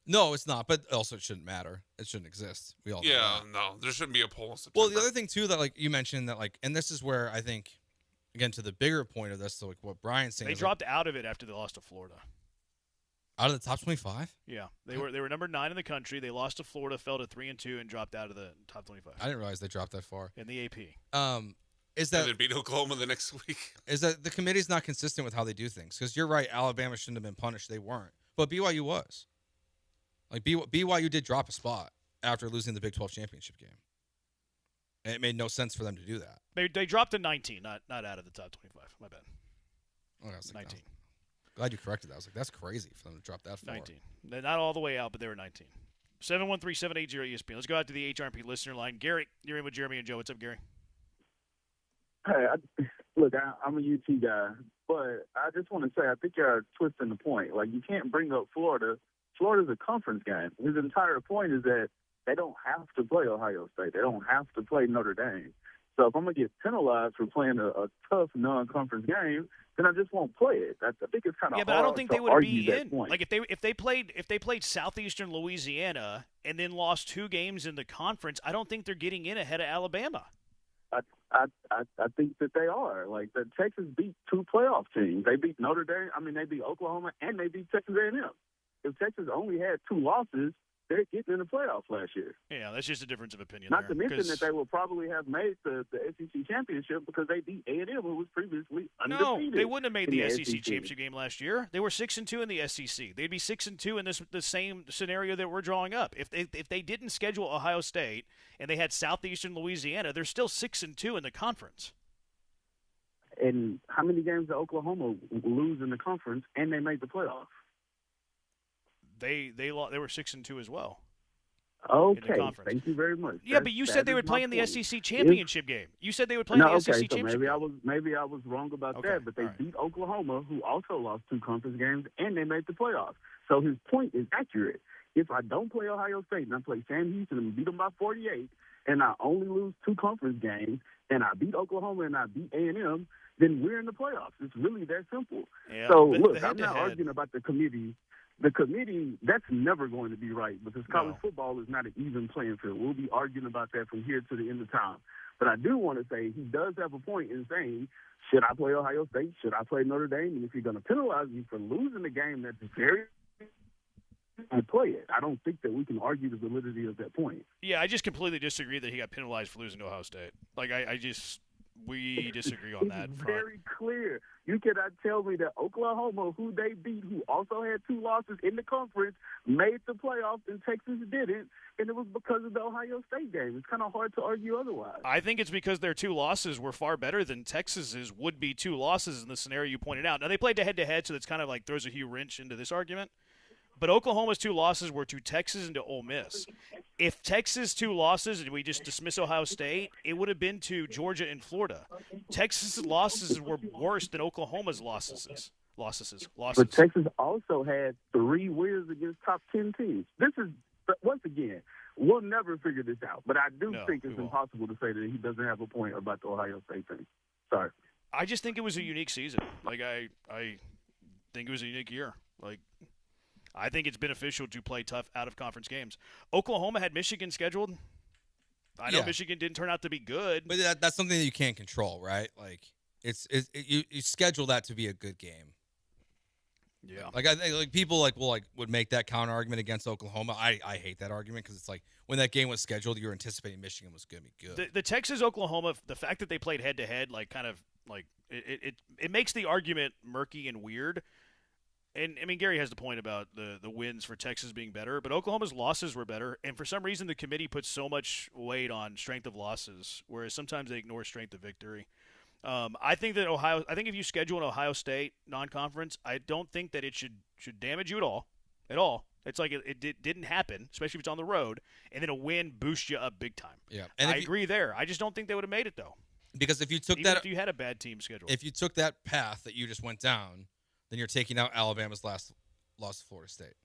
[SPEAKER 6] No, it's not, but also it shouldn't matter. It shouldn't exist. We all know that.
[SPEAKER 15] No, there shouldn't be a poll in September.
[SPEAKER 6] Well, the other thing too that you mentioned that and this is where I think again to the bigger point of this, so what Brian's saying
[SPEAKER 12] They dropped out of it after they lost to Florida.
[SPEAKER 6] Out of the top 25?
[SPEAKER 12] Yeah, they were number 9 in the country. They lost to Florida, fell to 3-2, and dropped out of the top 25.
[SPEAKER 6] I didn't realize they dropped that far
[SPEAKER 12] in the AP.
[SPEAKER 6] Is that
[SPEAKER 15] and then beat Oklahoma the next week?
[SPEAKER 6] Is that the committee's not consistent with how they do things? Because you're right, Alabama shouldn't have been punished. They weren't, but BYU was. BYU did drop a spot after losing the Big 12 championship game. And it made no sense for them to do that.
[SPEAKER 12] They dropped to 19, not out of the top 25. My bad.
[SPEAKER 6] Oh, I was
[SPEAKER 12] 19.
[SPEAKER 6] Glad you corrected that. I was like, that's crazy for them to drop that far.
[SPEAKER 12] 19. They're not all the way out, but they were 19. 713-780-ESPN. Let's go out to the HRP listener line. Gary, you're in with Jeremy and Joe. What's up, Gary?
[SPEAKER 7] Hey, I'm a UT guy, but I just want to say I think you're twisting the point. You can't bring up Florida. Florida's a conference game. His entire point is that they don't have to play Ohio State. They don't have to play Notre Dame. So if I'm going to get penalized for playing a tough non-conference game, then I just won't play it. I think it's kind of hard.
[SPEAKER 12] Yeah, but I don't think they would be in.
[SPEAKER 7] Point.
[SPEAKER 12] If they played Southeastern Louisiana and then lost 2 games in the conference, I don't think they're getting in ahead of Alabama.
[SPEAKER 7] I think that they are. The Texas beat 2 playoff teams. They beat Notre Dame. They beat Oklahoma, and they beat Texas A&M. If Texas only had 2 losses, they're getting in the playoffs last year.
[SPEAKER 12] Yeah, that's just a difference of opinion.
[SPEAKER 7] Not to mention that they will probably have made the SEC championship because they beat A&M, who was previously undefeated.
[SPEAKER 12] No, they wouldn't have made the SEC championship game last year. They were 6-2 in the SEC. They'd be 6-2 in the same scenario that we're drawing up. If they didn't schedule Ohio State and they had Southeastern Louisiana, they're still 6-2 in the conference.
[SPEAKER 7] And how many games did Oklahoma lose in the conference and they made the playoffs?
[SPEAKER 12] They were 6-2 as well.
[SPEAKER 7] Okay, thank you very much.
[SPEAKER 12] Yeah, but you said they would play in the SEC championship game. You said they would play in the SEC championship game.
[SPEAKER 7] Maybe I was wrong about that, but they beat Oklahoma, who also lost 2 conference games, and they made the playoffs. So his point is accurate. If I don't play Ohio State and I play Sam Houston and beat them by 48, and I only lose 2 conference games, and I beat Oklahoma and I beat A&M, then we're in the playoffs. It's really that simple.
[SPEAKER 12] Yeah,
[SPEAKER 7] so look, I'm not arguing about the committee. The committee, that's never going to be right because college football is not an even playing field. We'll be arguing about that from here to the end of time. But I do want to say he does have a point in saying, should I play Ohio State? Should I play Notre Dame? And if you're going to penalize me for losing a game that's very I play it. I don't think that we can argue the validity of that point.
[SPEAKER 12] Yeah, I just completely disagree that he got penalized for losing to Ohio State. We disagree on that.
[SPEAKER 7] Very clear. You cannot tell me that Oklahoma, who they beat, who also had 2 losses in the conference, made the playoffs and Texas didn't, and it was because of the Ohio State game. It's kind of hard to argue otherwise.
[SPEAKER 12] I think it's because their 2 losses were far better than Texas's would-be 2 losses in the scenario you pointed out. Now, they played head-to-head, so that's kind of throws a huge wrench into this argument. But Oklahoma's 2 losses were to Texas and to Ole Miss. If Texas' 2 losses, and we just dismiss Ohio State, it would have been to Georgia and Florida. Texas' losses were worse than Oklahoma's losses. Losses.
[SPEAKER 7] But Texas also had 3 wins against top 10 teams. But once again, we'll never figure this out. But I do think it's impossible to say that he doesn't have a point about the Ohio State thing. Sorry.
[SPEAKER 12] I just think it was a unique season. Like, I think it was a unique year. Like, I think it's beneficial to play tough out-of-conference games. Oklahoma had Michigan scheduled. I know Michigan didn't turn out to be good.
[SPEAKER 6] But that's something that you can't control, right? Like, you schedule that to be a good game.
[SPEAKER 12] Yeah.
[SPEAKER 6] Like, I think people would make that counter argument against Oklahoma. I hate that argument because it's like when that game was scheduled, you were anticipating Michigan was going to be good.
[SPEAKER 12] The Texas-Oklahoma, the fact that they played head-to-head, it makes the argument murky and weird. And, I mean, Gary has the point about the wins for Texas being better, but Oklahoma's losses were better. And for some reason, the committee puts so much weight on strength of losses, whereas sometimes they ignore strength of victory. I think if you schedule an Ohio State non-conference, I don't think that it should damage you at all. It's like it didn't happen, especially if it's on the road, and then a win boosts you up big time.
[SPEAKER 6] Yeah,
[SPEAKER 12] and I agree there. I just don't think they would have made it though.
[SPEAKER 6] Because if you took
[SPEAKER 12] if you had a bad team schedule,
[SPEAKER 6] if you took that path that you just went down, then you're taking out Alabama's last loss to Florida State.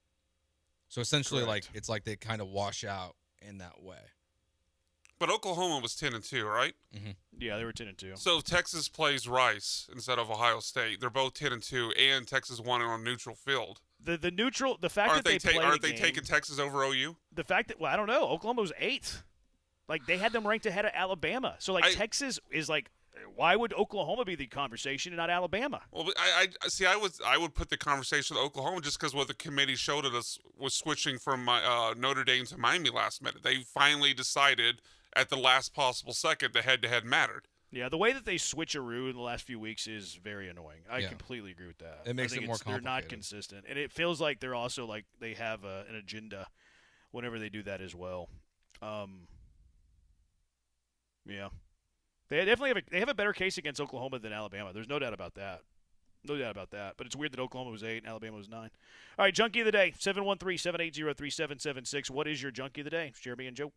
[SPEAKER 6] So essentially,
[SPEAKER 12] Correct.
[SPEAKER 6] it's like they kind of wash out in that way.
[SPEAKER 15] But Oklahoma was 10-2, right?
[SPEAKER 6] Mm-hmm.
[SPEAKER 12] Yeah, they were 10-2.
[SPEAKER 15] So if Texas plays Rice instead of Ohio State, they're both 10-2, and Texas won it on neutral field.
[SPEAKER 12] The fact
[SPEAKER 15] Aren't
[SPEAKER 12] that they played
[SPEAKER 15] aren't they taking Texas over OU?
[SPEAKER 12] The fact that I don't know, Oklahoma was 8th. Like they had them ranked ahead of Alabama. So Texas is like, why would Oklahoma be the conversation and not Alabama?
[SPEAKER 15] Well, I would put the conversation with Oklahoma just because what the committee showed us was switching from Notre Dame to Miami last minute. They finally decided at the last possible second the head-to-head mattered.
[SPEAKER 12] Yeah, the way that they switcheroo in the last few weeks is very annoying. I completely agree with that.
[SPEAKER 6] It makes it more complicated.
[SPEAKER 12] They're not consistent, and it feels like they're also like they have an agenda whenever they do that as well. Yeah, they definitely have a better case against Oklahoma than Alabama. There's no doubt about that. No doubt about that. But it's weird that Oklahoma was 8 and Alabama was 9. All right, Junkie of the Day, 713-780-3776. What is your Junkie of the Day? It's Jeremy and Joe.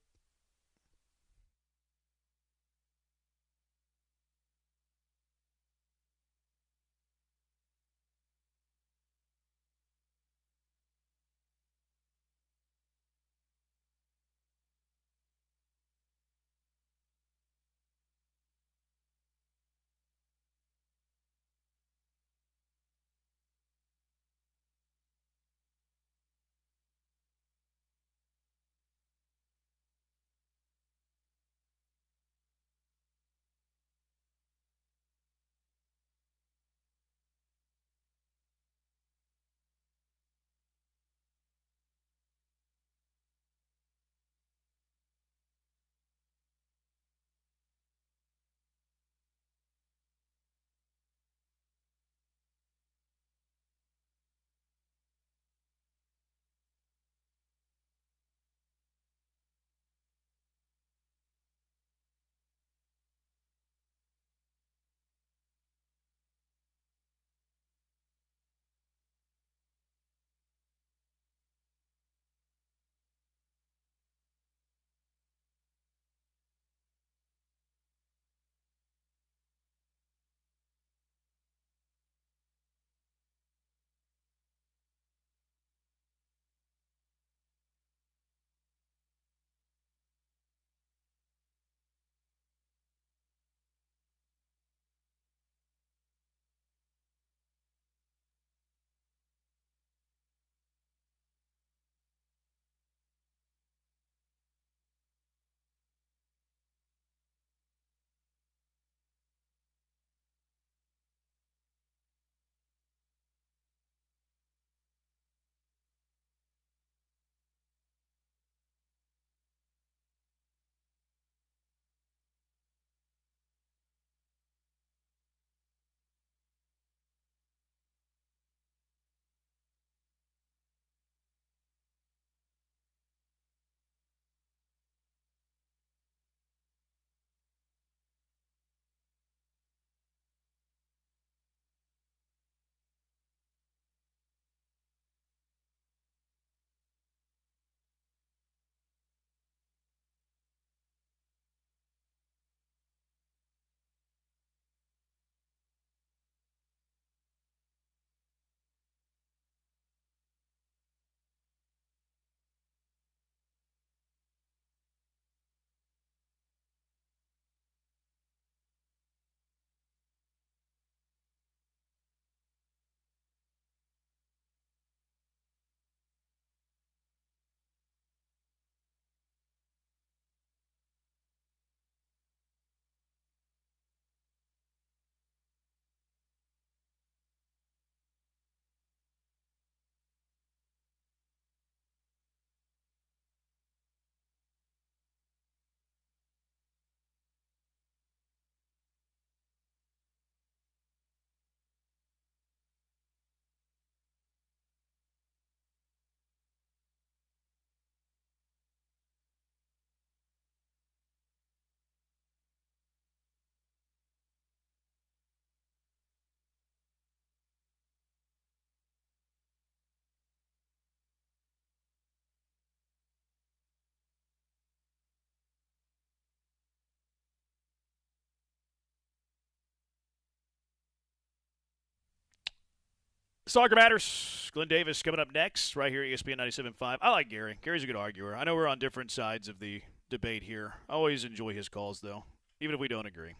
[SPEAKER 12] Soccer Matters. Glenn Davis coming up next, right here at ESPN 97.5. I like Gary. Gary's a good arguer. I know we're on different sides of the debate here. I always enjoy his calls, though, even if we don't agree.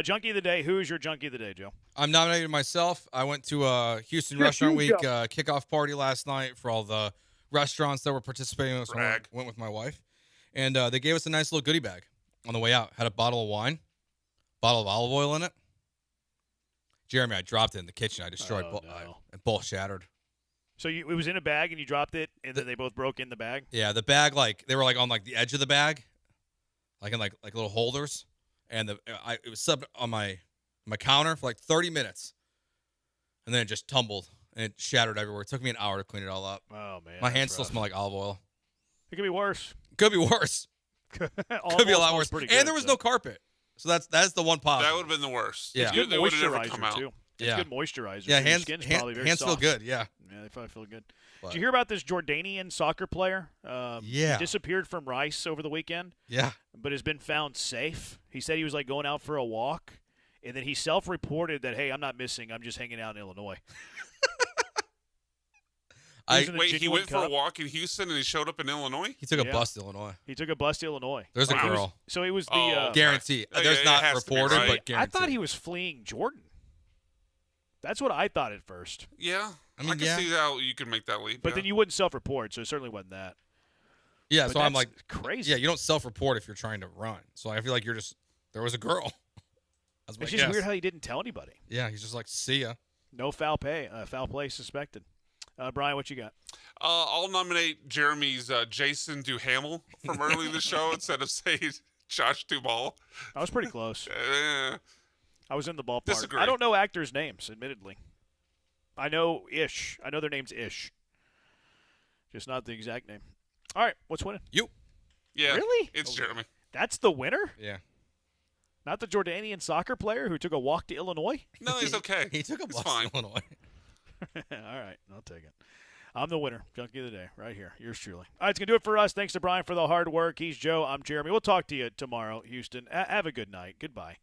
[SPEAKER 12] Junkie of the day. Who is your Junkie of the day, Joe?
[SPEAKER 6] I'm nominated myself. I went to a Houston Restaurant Week kickoff party last night for all the restaurants that were participating. So I went with my wife. And they gave us a nice little goodie bag on the way out. Had a bottle of wine, bottle of olive oil in it. Jeremy, I dropped it in the kitchen. I destroyed both. Both shattered.
[SPEAKER 12] So it was in a bag and you dropped it, and then they both broke in the bag?
[SPEAKER 6] Yeah, the bag, they were on the edge of the bag, in little holders, and it was subbed on my counter for 30 minutes, and then it just tumbled and it shattered everywhere. It took me an hour to clean it all up.
[SPEAKER 12] Oh man,
[SPEAKER 6] my hands still smell like olive oil.
[SPEAKER 12] It could be worse.
[SPEAKER 6] Could be worse. Could be a lot worse. And there was no carpet, so that's the one positive.
[SPEAKER 15] That would have been the worst.
[SPEAKER 6] Yeah,
[SPEAKER 12] it's good
[SPEAKER 15] they would have never
[SPEAKER 12] moisturizer
[SPEAKER 15] come out.
[SPEAKER 12] too. It's good moisturizer.
[SPEAKER 6] Yeah,
[SPEAKER 12] Your skin's probably very
[SPEAKER 6] hands
[SPEAKER 12] soft.
[SPEAKER 6] feel good. Yeah,
[SPEAKER 12] they probably feel good. Did you hear about this Jordanian soccer player? He disappeared from Rice over the weekend.
[SPEAKER 6] Yeah,
[SPEAKER 12] but has been found safe. He said he was going out for a walk, and then he self-reported that, hey, I'm not missing. I'm just hanging out in Illinois.
[SPEAKER 15] He went for a walk in Houston and he showed up in Illinois?
[SPEAKER 6] He took a bus to Illinois.
[SPEAKER 12] He took a bus to Illinois.
[SPEAKER 6] There's a girl.
[SPEAKER 12] So it was the
[SPEAKER 6] guarantee. There's not reported, but guaranteed.
[SPEAKER 12] I thought he was fleeing Jordan. That's what I thought at first.
[SPEAKER 15] Yeah. I can see how you can make that leap.
[SPEAKER 12] But then you wouldn't self-report, so it certainly wasn't that.
[SPEAKER 6] Yeah,
[SPEAKER 12] but
[SPEAKER 6] so I'm
[SPEAKER 12] crazy.
[SPEAKER 6] Yeah, you don't self-report if you're trying to run. So I feel like there was a girl.
[SPEAKER 12] It's just weird how he didn't tell anybody.
[SPEAKER 6] Yeah, he's just see ya.
[SPEAKER 12] No foul play suspected. Brian, what you got?
[SPEAKER 15] I'll nominate Jeremy's Jason Duhamel from early in the show instead of saying Josh Duhamel.
[SPEAKER 12] I was pretty close. I was in the ballpark.
[SPEAKER 15] Disagree.
[SPEAKER 12] I don't know actors' names, admittedly. I know Ish. I know their name's Ish. Just not the exact name. All right, what's winning?
[SPEAKER 6] You.
[SPEAKER 15] Yeah.
[SPEAKER 12] Really?
[SPEAKER 15] It's Jeremy.
[SPEAKER 12] That's the winner?
[SPEAKER 6] Yeah.
[SPEAKER 12] Not the Jordanian soccer player who took a walk to Illinois?
[SPEAKER 15] No, he's okay.
[SPEAKER 6] He took a bus to Illinois.
[SPEAKER 12] All right, I'll take it. I'm the winner. Junkie of the day, right here. Yours truly. All right, it's going to do it for us. Thanks to Brian for the hard work. He's Joe. I'm Jeremy. We'll talk to you tomorrow, Houston. Have a good night. Goodbye.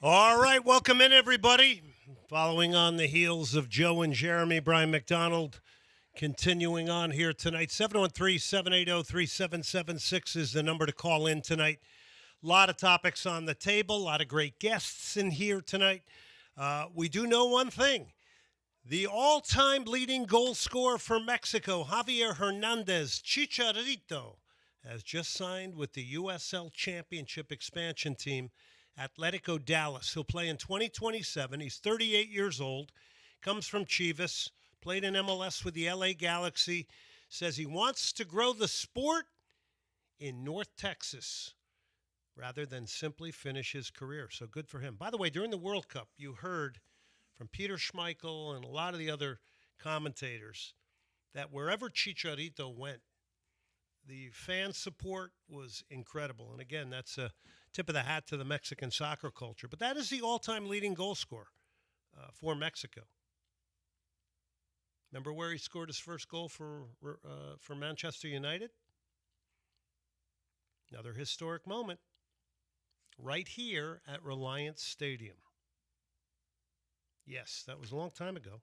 [SPEAKER 8] All right, welcome in, everybody. Following on the heels of Joe and Jeremy, Brian McDonald continuing on here tonight. 713-780-3776 is the number to call in tonight. A lot of topics on the table, a lot of great guests in here tonight. We do know one thing. The all-time leading goal scorer for Mexico, Javier Hernandez Chicharito, has just signed with the USL Championship expansion team, Atletico Dallas. He'll play in 2027. He's 38 years old, comes from Chivas, played in MLS with the LA Galaxy, says he wants to grow the sport in North Texas rather than simply finish his career. So good for him. By the way, during the World Cup, you heard from Peter Schmeichel and a lot of the other commentators that wherever Chicharito went, the fan support was incredible. And again, that's a tip of the hat to the Mexican soccer culture. But that is the all-time leading goal scorer for Mexico. Remember where he scored his first goal for Manchester United? Another historic moment. Right here at Reliance Stadium. Yes, that was a long time ago.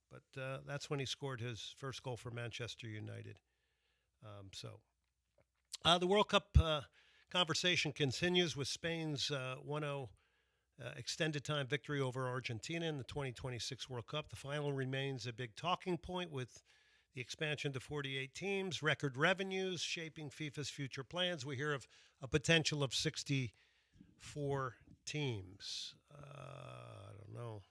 [SPEAKER 8] But that's when he scored his first goal for Manchester United. The World Cup conversation continues with Spain's 1-0 extended time victory over Argentina in the 2026 World Cup. The final remains a big talking point with the expansion to 48 teams, record revenues, shaping FIFA's future plans. We hear of a potential of 64 teams. I don't know.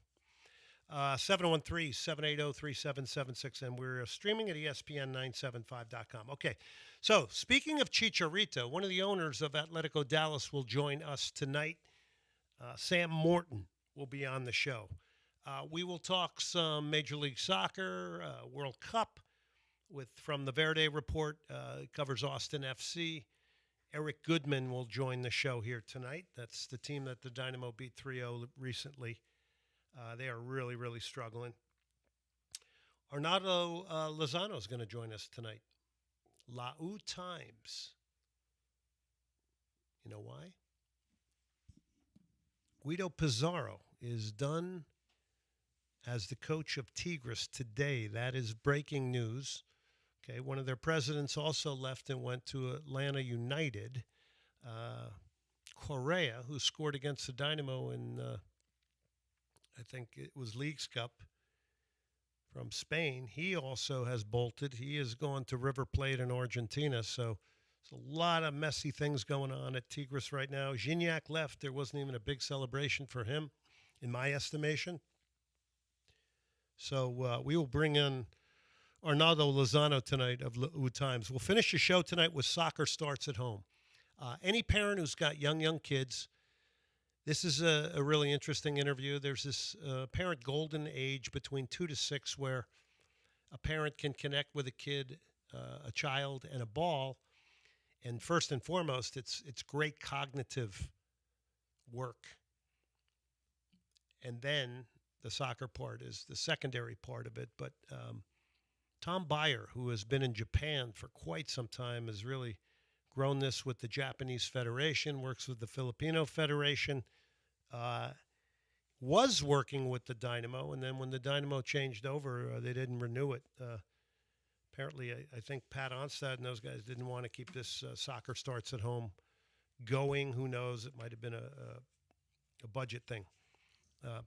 [SPEAKER 8] 713-780-3776, and we're streaming at ESPN975.com. Okay, so speaking of Chicharito, one of the owners of Atletico Dallas will join us tonight. Sam Morton will be on the show. We will talk some Major League Soccer, World Cup, from the Verde Report. It covers Austin FC. Eric Goodman will join the show here tonight. That's the team that the Dynamo beat 3-0 recently. They are really, really struggling. Arnaldo Lozano is going to join us tonight. La U Times. You know why? Guido Pizarro is done as the coach of Tigres today. That is breaking news. Okay, one of their presidents also left and went to Atlanta United. Correa, who scored against the Dynamo in, I think it was Leagues Cup from Spain, he also has bolted. He is going to River Plate in Argentina. So there's a lot of messy things going on at Tigres right now. Gignac left. There wasn't even a big celebration for him, in my estimation. So we will bring in Arnaldo Lozano tonight of La U Times. We'll finish the show tonight with Soccer Starts at Home. Any parent who's got young kids, this is a really interesting interview. There's this parent golden age between 2 to 6 where a parent can connect with a kid, a child, and a ball. And first and foremost, it's great cognitive work. And then the soccer part is the secondary part of it. But Tom Bayer, who has been in Japan for quite some time, has really grown this with the Japanese Federation, works with the Filipino Federation, was working with the Dynamo, and then when the Dynamo changed over, they didn't renew it. Apparently, I think Pat Onstad and those guys didn't want to keep this Soccer Starts at Home going. Who knows? It might have been a budget thing.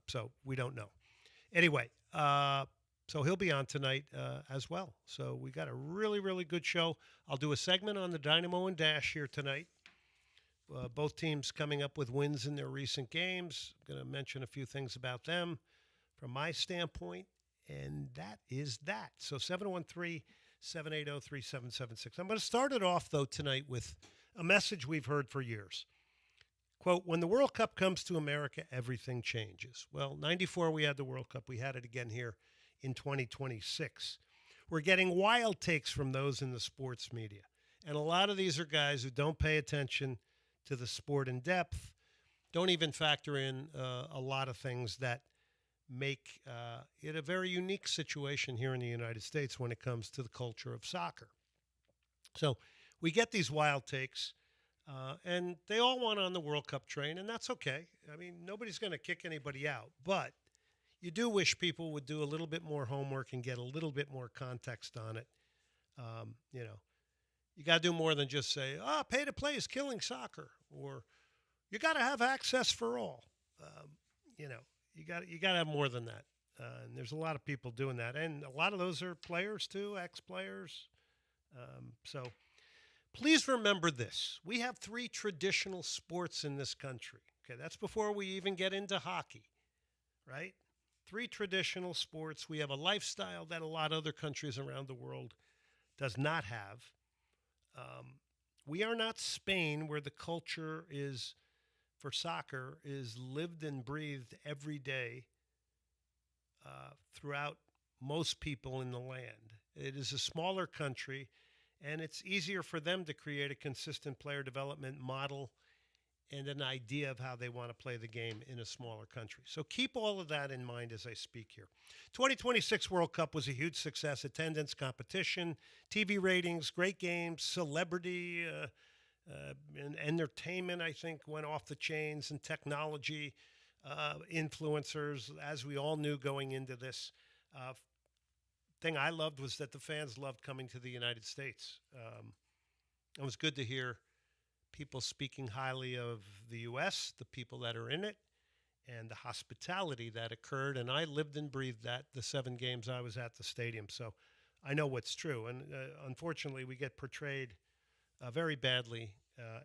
[SPEAKER 8] So we don't know. Anyway, so he'll be on tonight as well. So we got a really, really good show. I'll do a segment on the Dynamo and Dash here tonight. Both teams coming up with wins in their recent games. I'm going to mention a few things about them from my standpoint, and that is that. So 713-780-3776. I'm going to start it off, though, tonight with a message we've heard for years. Quote, when the World Cup comes to America, everything changes. Well, 94 we had the World Cup. We had it again here in 2026. We're getting wild takes from those in the sports media. And a lot of these are guys who don't pay attention to the sport in depth, don't even factor in a lot of things that make it a very unique situation here in the United States when it comes to the culture of soccer. So we get these wild takes. And they all went on the World Cup train, and that's okay. I mean, nobody's going to kick anybody out. But you do wish people would do a little bit more homework and get a little bit more context on it. You got to do more than just say, pay to play is killing soccer, or you got to have access for all. You got to have more than that. And there's a lot of people doing that. And a lot of those are players too, ex-players. So please remember this. We have 3 traditional sports in this country. Okay, that's before we even get into hockey, right? 3 traditional sports. We have a lifestyle that a lot of other countries around the world does not have. We are not Spain, where the culture is, for soccer, is lived and breathed every day throughout most people in the land. It is a smaller country, and it's easier for them to create a consistent player development model and an idea of how they want to play the game in a smaller country. So keep all of that in mind as I speak here. 2026 World Cup was a huge success. Attendance, competition, TV ratings, great games, celebrity, and entertainment, I think, went off the chains, and technology, influencers, as we all knew going into this. Thing I loved was that the fans loved coming to the United States. It was good to hear people speaking highly of the U.S., the people that are in it, and the hospitality that occurred. And I lived and breathed that the 7 games I was at the stadium. So I know what's true. And unfortunately, we get portrayed very badly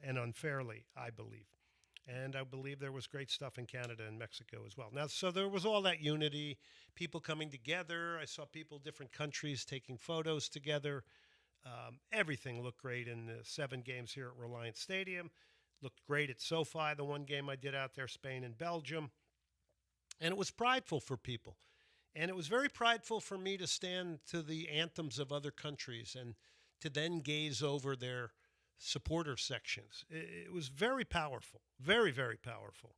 [SPEAKER 8] and unfairly, I believe. And I believe there was great stuff in Canada and Mexico as well. Now, so there was all that unity, people coming together. I saw people, different countries, taking photos together. Everything looked great in the 7 games here at Reliance Stadium. Looked great at SoFi, the 1 game I did out there, Spain and Belgium. And it was prideful for people. And it was very prideful for me to stand to the anthems of other countries and to then gaze over their supporter sections. It was very powerful, very, very powerful,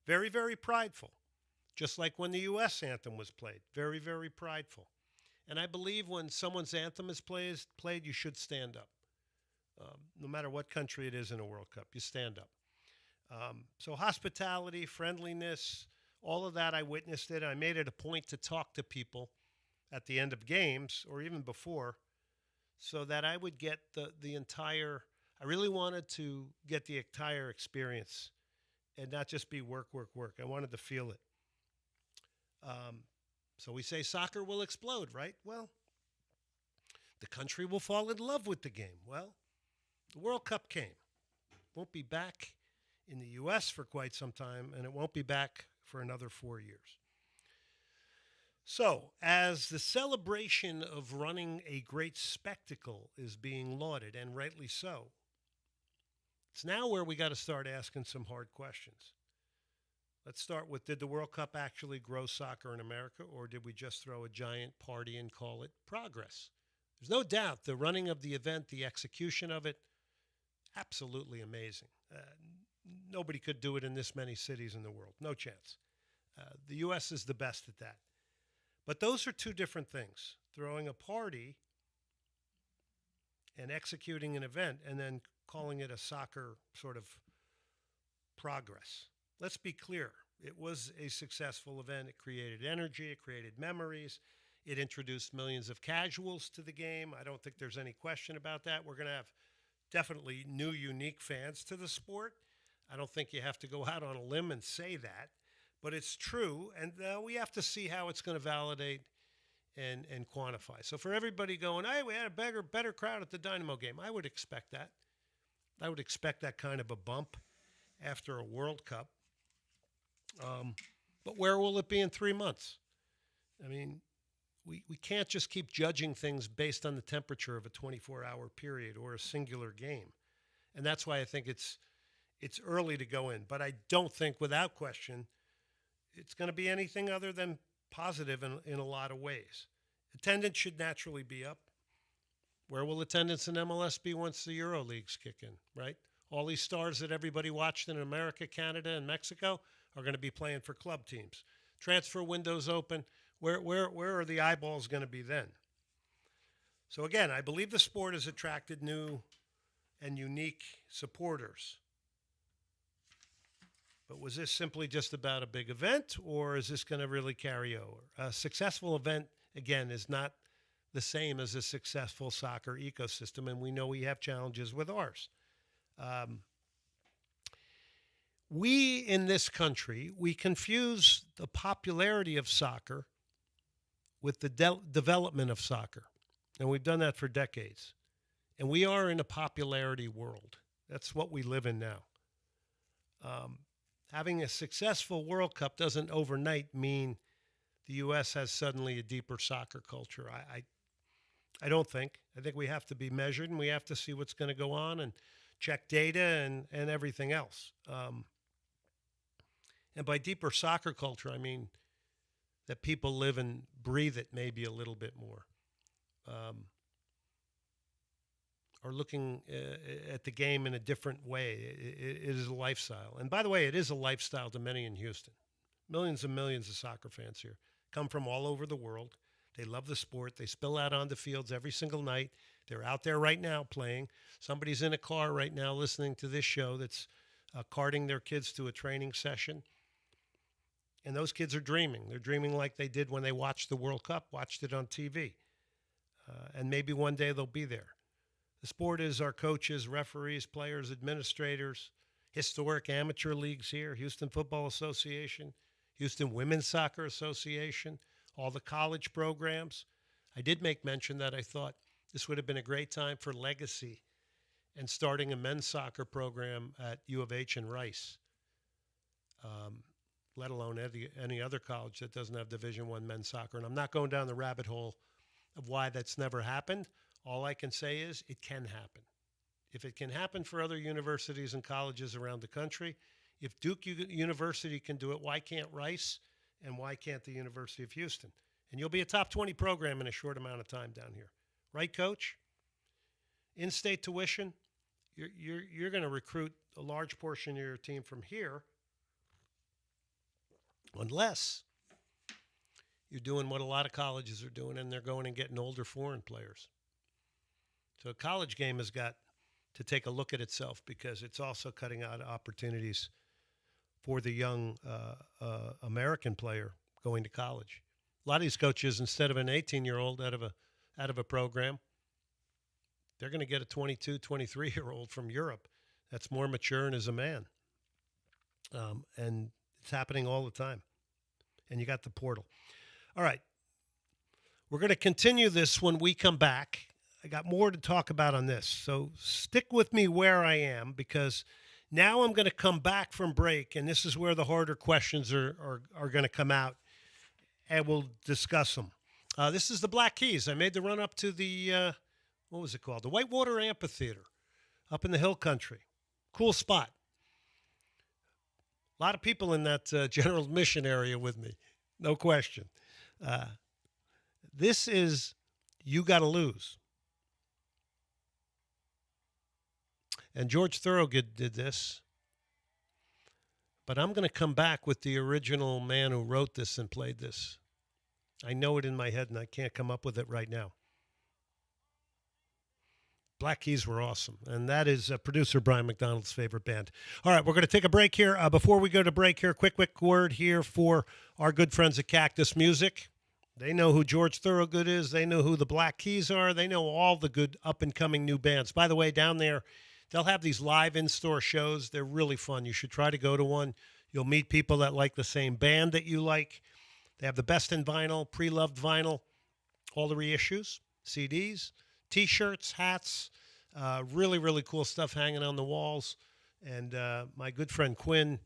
[SPEAKER 8] very, very prideful. Just like when the U.S. anthem was played, very, very prideful. And I believe when someone's anthem is played, you should stand up. No matter what country it is in a World Cup, you stand up. So hospitality, friendliness, all of that, I witnessed it. I made it a point to talk to people at the end of games or even before so that I would get the entire, I really wanted to get the entire experience and not just be work, work, work. I wanted to feel it. So we say soccer will explode, right? Well, the country will fall in love with the game. Well, the World Cup came. Won't be back in the U.S. for quite some time, and it won't be back for another 4 years. So, as the celebration of running a great spectacle is being lauded, and rightly so, it's now where we got to start asking some hard questions. Let's start with, did the World Cup actually grow soccer in America, or did we just throw a giant party and call it progress? There's no doubt the running of the event, the execution of it, absolutely amazing. Nobody could do it in this many cities in the world. No chance. The U.S. is the best at that. But those are 2 different things. Throwing a party and executing an event and then calling it a soccer sort of progress. Let's be clear. It was a successful event. It created energy. It created memories. It introduced millions of casuals to the game. I don't think there's any question about that. We're going to have definitely new, unique fans to the sport. I don't think you have to go out on a limb and say that, but it's true. And we have to see how it's going to validate and quantify. So for everybody going, hey, we had a better crowd at the Dynamo game, I would expect that. I would expect that kind of a bump after a World Cup. But where will it be in 3 months? I mean, we can't just keep judging things based on the temperature of a 24-hour period or a singular game. And that's why I think it's early to go in. But I don't think, without question, it's going to be anything other than positive in a lot of ways. Attendance should naturally be up. Where will attendance in MLS be once the Euro Leagues kick in, right? All these stars that everybody watched in America, Canada, and Mexico are going to be playing for club teams. Transfer windows open. Where are the eyeballs going to be then? So again, I believe the sport has attracted new and unique supporters. But was this simply just about a big event, or is this going to really carry over? A successful event, again, is not the same as a successful soccer ecosystem, and we know we have challenges with ours. We in this country, we confuse the popularity of soccer with the development of soccer, and we've done that for decades. And we are in a popularity world. That's what we live in now. Having a successful World Cup doesn't overnight mean the U.S. has suddenly a deeper soccer culture. I don't think. I think we have to be measured, and we have to see what's going to go on and check data and everything else. And by deeper soccer culture, I mean that people live and breathe it maybe a little bit more. Or looking at the game in a different way. It is a lifestyle. And by the way, it is a lifestyle to many in Houston. Millions and millions of soccer fans here come from all over the world. They love the sport. They spill out onto fields every single night. They're out there right now playing. Somebody's in a car right now listening to this show that's carting their kids to a training session. And those kids are dreaming. They're dreaming like they did when they watched the World Cup, watched it on TV. And maybe one day they'll be there. The sport is our coaches, referees, players, administrators, historic amateur leagues here, Houston Football Association, Houston Women's Soccer Association, all the college programs. I did make mention that I thought this would have been a great time for legacy and starting a men's soccer program at U of H and Rice, let alone any other college that doesn't have Division I men's soccer. And I'm not going down the rabbit hole of why that's never happened. All I can say is it can happen. If it can happen for other universities and colleges around the country, if Duke University can do it, why can't Rice and why can't the University of Houston? And you'll be a top 20 program in a short amount of time down here. Right, Coach? In-state tuition, you're going to recruit a large portion of your team from here unless you're doing what a lot of colleges are doing, and they're going and getting older foreign players. So a college game has got to take a look at itself because it's also cutting out opportunities for the young American player going to college. A lot of these coaches, instead of an 18-year-old out of a program, they're going to get a 22, 23-year-old from Europe that's more mature and is a man. And it's happening all the time. And you got the portal. All right. We're going to continue this when we come back. I got more to talk about on this. So stick with me where I am because now I'm going to come back from break, and this is where the harder questions are going to come out, and we'll discuss them. This is the Black Keys. I made the run up to the, what was it called? The Whitewater Amphitheater up in the Hill Country. Cool spot. A lot of people in that general admission area with me. No question. This is You Gotta Lose. And George Thorogood did this. But I'm going to come back with the original man who wrote this and played this. I know it in my head, and I can't come up with it right now. Black Keys were awesome. And that is producer Brian McDonald's favorite band. All right, we're going to take a break here. Before we go to break here, quick word here for our good friends at Cactus Music. They know who George Thorogood is. They know who the Black Keys are. They know all the good up-and-coming new bands. By the way, down there, they'll have these live in-store shows. They're really fun. You should try to go to one. You'll meet people that like the same band that you like. They have the best in vinyl, pre-loved vinyl, all the reissues, CDs, T-shirts, hats, really, really cool stuff hanging on the walls. And my good friend Quinn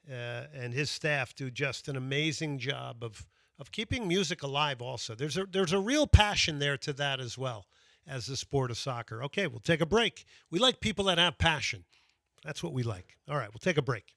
[SPEAKER 8] and his staff do just an amazing job of keeping music alive also. There's a real passion there to that as well as the sport of soccer. Okay, we'll take a break. We like people that have passion. That's what we like. All right, we'll take a break.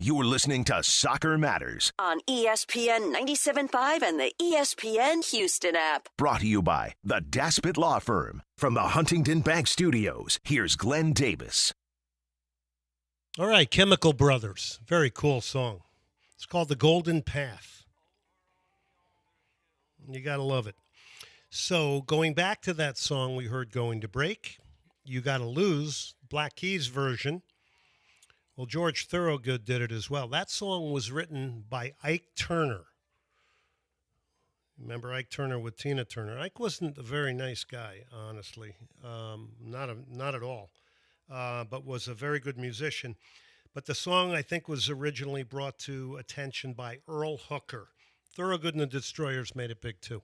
[SPEAKER 28] You're listening to Soccer Matters,
[SPEAKER 17] on ESPN 97.5 and the ESPN Houston app.
[SPEAKER 28] brought to you by the Daspit Law Firm. From the Huntington Bank Studios, here's Glenn Davis.
[SPEAKER 8] All right, Chemical Brothers. Very cool song. It's called The Golden Path. You got to love it. So going back to that song we heard going to break, You Gotta Lose, Black Keys version. Well, George Thorogood did it as well. That song was written by Ike Turner. Remember Ike Turner with Tina Turner? Ike wasn't a very nice guy, honestly. Not at all. But was a very good musician. But the song, I think, was originally brought to attention by Earl Hooker. Thorogood and the Destroyers made it big, too.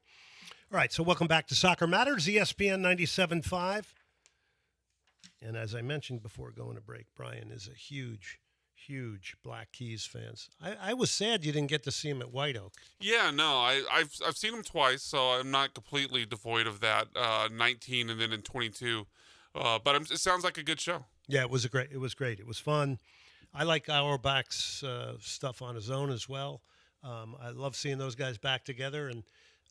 [SPEAKER 8] All right, so welcome back to Soccer Matters, ESPN 97.5. And as I mentioned before going to break, Brian is a huge Black Keys fan. I was sad you didn't get to see him at White Oak.
[SPEAKER 15] Yeah, no, I've seen him twice, so I'm not completely devoid of that. 19 and then in 22. But it sounds like a good show.
[SPEAKER 8] Yeah, it was great. It was fun. I like Auerbach's stuff on his own as well. I love seeing those guys back together. And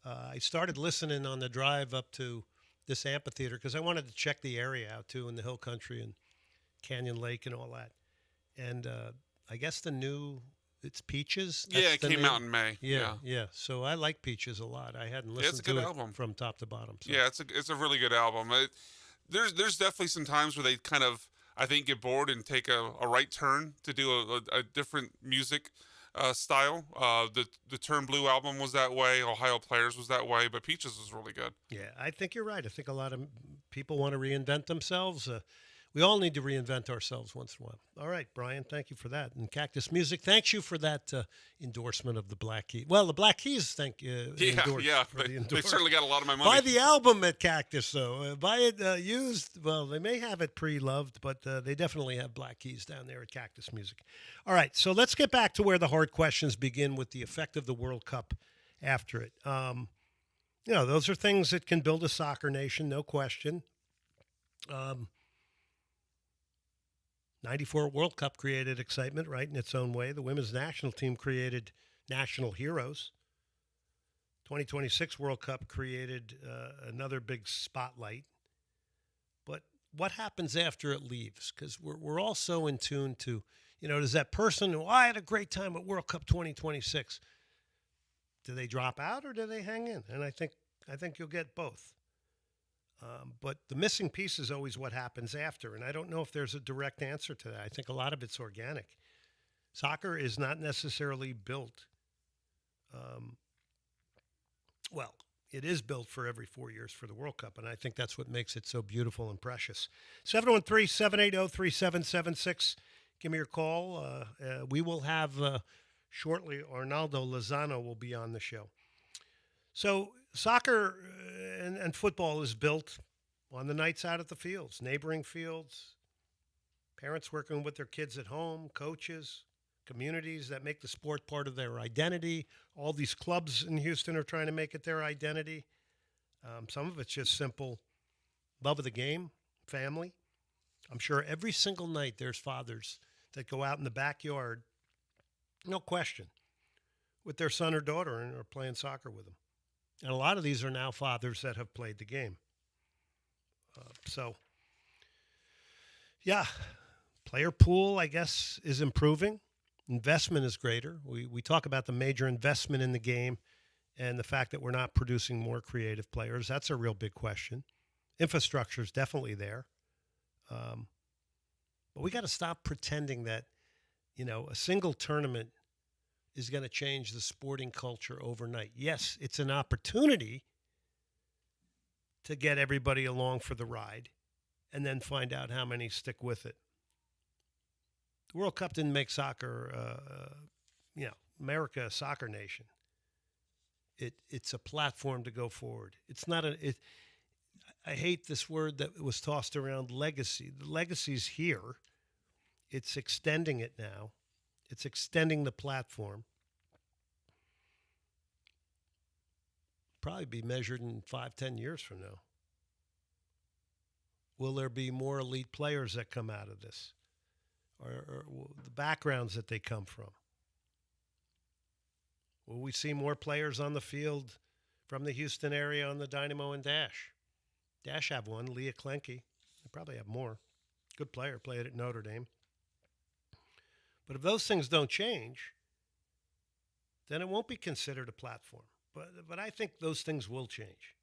[SPEAKER 8] I started listening on the drive up to this amphitheater because I wanted to check the area out, too, in the Hill Country and Canyon Lake and all that. And I guess it's Peaches.
[SPEAKER 15] Yeah, it came out in May.
[SPEAKER 8] Yeah. So I like Peaches a lot. I hadn't listened to it album from top to bottom. So.
[SPEAKER 15] Yeah, it's a really good album. There's definitely some times where they kind of, I think, get bored and take a right turn to do a different music style. The Turn Blue album was that way. Ohio Players was that way. But Peaches was really good.
[SPEAKER 8] Yeah, I think you're right. I think a lot of people want to reinvent themselves. We all need to reinvent ourselves once in a while. All right, Brian, thank you for that. And Cactus Music, thanks you for that endorsement of the Black Keys. Well, the Black Keys, thank you.
[SPEAKER 15] They certainly got a lot of my money.
[SPEAKER 8] Buy the album at Cactus, though. Buy it used. Well, they may have it pre-loved, but they definitely have Black Keys down there at Cactus Music. All right, so let's get back to where the hard questions begin with the effect of the World Cup after it. Those are things that can build a soccer nation, no question. 94 World Cup created excitement, right, in its own way. The women's national team created national heroes. 2026 World Cup created another big spotlight. But what happens after it leaves? Because we're all so in tune to, does that person who, I had a great time at World Cup 2026, do they drop out or do they hang in? And I think you'll get both. But the missing piece is always what happens after. And I don't know if there's a direct answer to that. I think a lot of it's organic. Soccer is not necessarily built. It is built for every 4 years for the World Cup. And I think that's what makes it so beautiful and precious. 713-780-3776. Give me your call. We will have shortly, Arnaldo Lozano will be on the show. So soccer and football is built on the nights out at the fields, neighboring fields, parents working with their kids at home, coaches, communities that make the sport part of their identity. All these clubs in Houston are trying to make it their identity. Some of it's just simple love of the game, family. I'm sure every single night there's fathers that go out in the backyard, no question, with their son or daughter and are playing soccer with them. And a lot of these are now fathers that have played the game. Player pool, I guess, is improving. Investment is greater. We talk about the major investment in the game and the fact that we're not producing more creative players. That's a real big question. Infrastructure is definitely there. But we got to stop pretending that, a single tournament is going to change the sporting culture overnight. Yes, it's an opportunity to get everybody along for the ride and then find out how many stick with it. The World Cup didn't make soccer, America a soccer nation. It's a platform to go forward. It's not I hate this word that was tossed around, legacy. The legacy's here. It's extending it now. It's extending the platform. Probably be measured in 5-10 years from now. Will there be more elite players that come out of this? or the backgrounds that they come from? Will we see more players on the field from the Houston area on the Dynamo and Dash? Dash have one, Leah Klenke. They probably have more. Good player, played at Notre Dame. But if those things don't change, then it won't be considered a platform. But I think those things will change.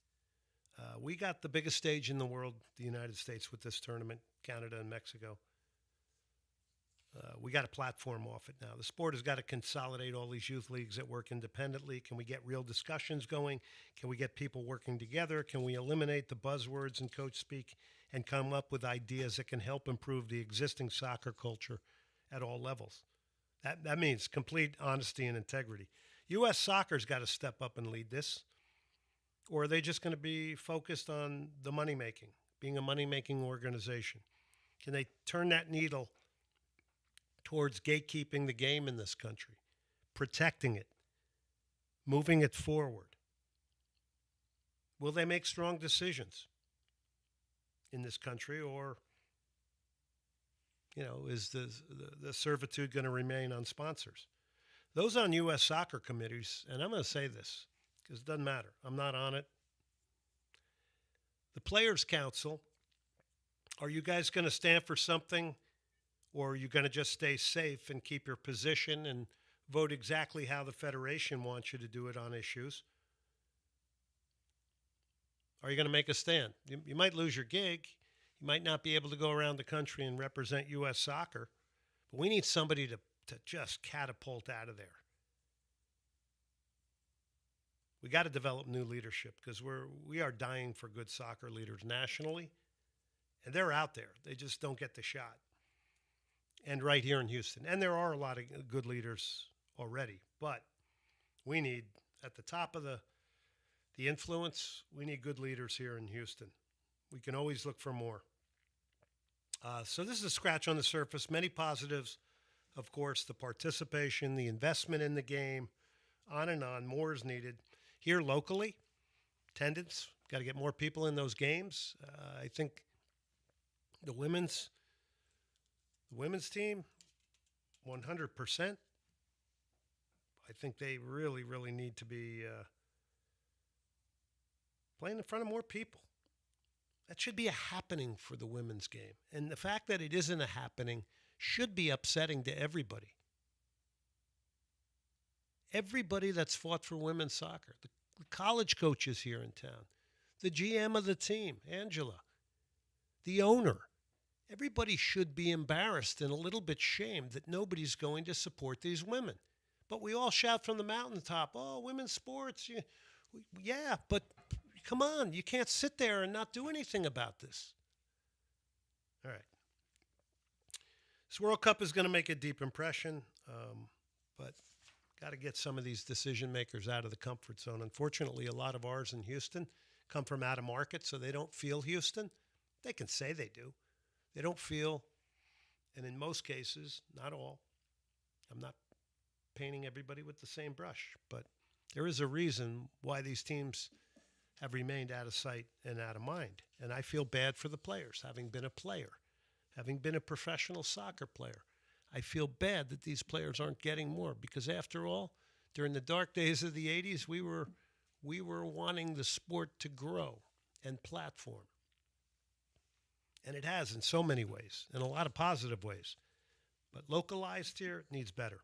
[SPEAKER 8] We got the biggest stage in the world, the United States, with this tournament, Canada and Mexico. We got a platform off it now. The sport has got to consolidate all these youth leagues that work independently. Can we get real discussions going? Can we get people working together? Can we eliminate the buzzwords and coach speak and come up with ideas that can help improve the existing soccer culture at all levels? That means complete honesty and integrity. U.S. soccer's got to step up and lead this. Or are they just going to be focused on the money-making, being a money-making organization? Can they turn that needle towards gatekeeping the game in this country, protecting it, moving it forward? Will they make strong decisions in this country, or, is the servitude going to remain on sponsors? Those on U.S. soccer committees, and I'm going to say this because it doesn't matter. I'm not on it. The Players' Council, are you guys going to stand for something, or are you going to just stay safe and keep your position and vote exactly how the Federation wants you to do it on issues? Are you going to make a stand? You might lose your gig. You might not be able to go around the country and represent U.S. soccer, but we need somebody to just catapult out of there. We got to develop new leadership because we are dying for good soccer leaders nationally, and they're out there. They just don't get the shot. And right here in Houston. And there are a lot of good leaders already, but we need, at the top of the influence, we need good leaders here in Houston. We can always look for more. So this is a scratch on the surface. Many positives, of course, the participation, the investment in the game, on and on. More is needed. Here locally, attendance, got to get more people in those games. I think the women's team, 100%. I think they really, really need to be playing in front of more people. That should be a happening for the women's game. And the fact that it isn't a happening should be upsetting to everybody. Everybody that's fought for women's soccer, the college coaches here in town, the GM of the team, Angela, the owner. Everybody should be embarrassed and a little bit shamed that nobody's going to support these women. But we all shout from the mountaintop, oh, women's sports. Yeah, but come on, you can't sit there and not do anything about this. All right. This World Cup is going to make a deep impression, but got to get some of these decision makers out of the comfort zone. Unfortunately, a lot of ours in Houston come from out of market, so they don't feel Houston. They can say they do. They don't feel, and in most cases, not all. I'm not painting everybody with the same brush, but there is a reason why these teams have remained out of sight and out of mind. And I feel bad for the players, having been a player, having been a professional soccer player. I feel bad that these players aren't getting more because, after all, during the dark days of the 80s, we were wanting the sport to grow and platform. And it has in so many ways, in a lot of positive ways. But localized here, it needs better.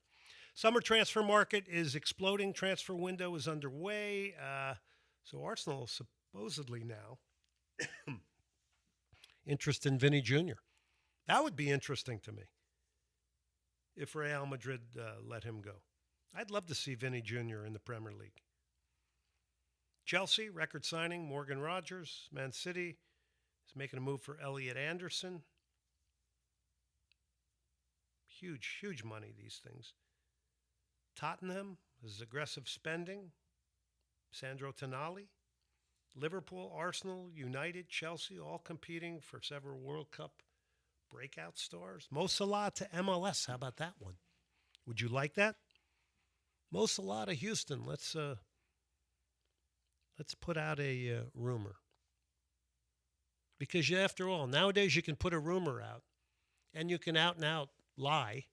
[SPEAKER 8] Summer transfer market is exploding. Transfer window is underway. So Arsenal supposedly now interest in Vinny Jr. That would be interesting to me if Real Madrid let him go. I'd love to see Vinny Jr. in the Premier League. Chelsea, record signing, Morgan Rogers. Man City is making a move for Elliot Anderson. Huge, huge money, these things. Tottenham is aggressive spending. Sandro Tonali. Liverpool, Arsenal, United, Chelsea, all competing for several World Cup breakout stars. Mo Salah to MLS. How about that one? Would you like that? Mo Salah to Houston. Let's put out a rumor. Because after all, nowadays you can put a rumor out and you can out and out lie.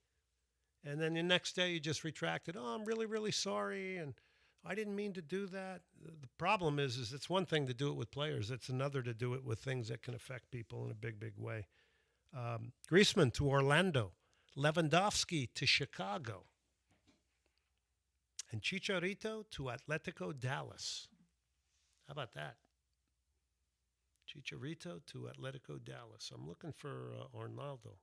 [SPEAKER 8] And then the next day you just retracted. Oh, I'm really, really sorry. And I didn't mean to do that. The problem is it's one thing to do it with players. It's another to do it with things that can affect people in a big, big way. Griezmann to Orlando. Lewandowski to Chicago. And Chicharito to Atletico Dallas. How about that? Chicharito to Atletico Dallas. I'm looking for Arnaldo.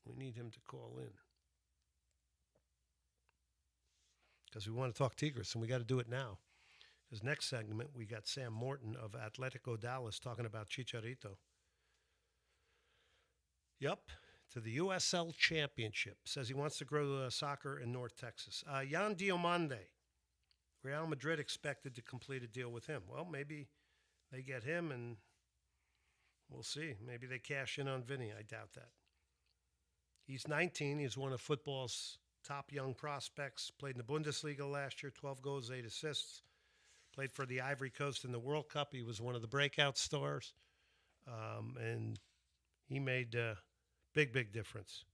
[SPEAKER 8] We need him to call in. Because we want to talk Tigres, and we got to do it now. Because next segment, we got Sam Morton of Atletico Dallas talking about Chicharito. Yep, to the USL Championship. Says he wants to grow soccer in North Texas. Jan Diomande. Real Madrid expected to complete a deal with him. Well, maybe they get him, and we'll see. Maybe they cash in on Vinny. I doubt that. He's 19. He's one of football's top young prospects. Played in the Bundesliga last year, 12 goals, 8 assists. Played for the Ivory Coast in the World Cup. He was one of the breakout stars. And he made a big, big difference.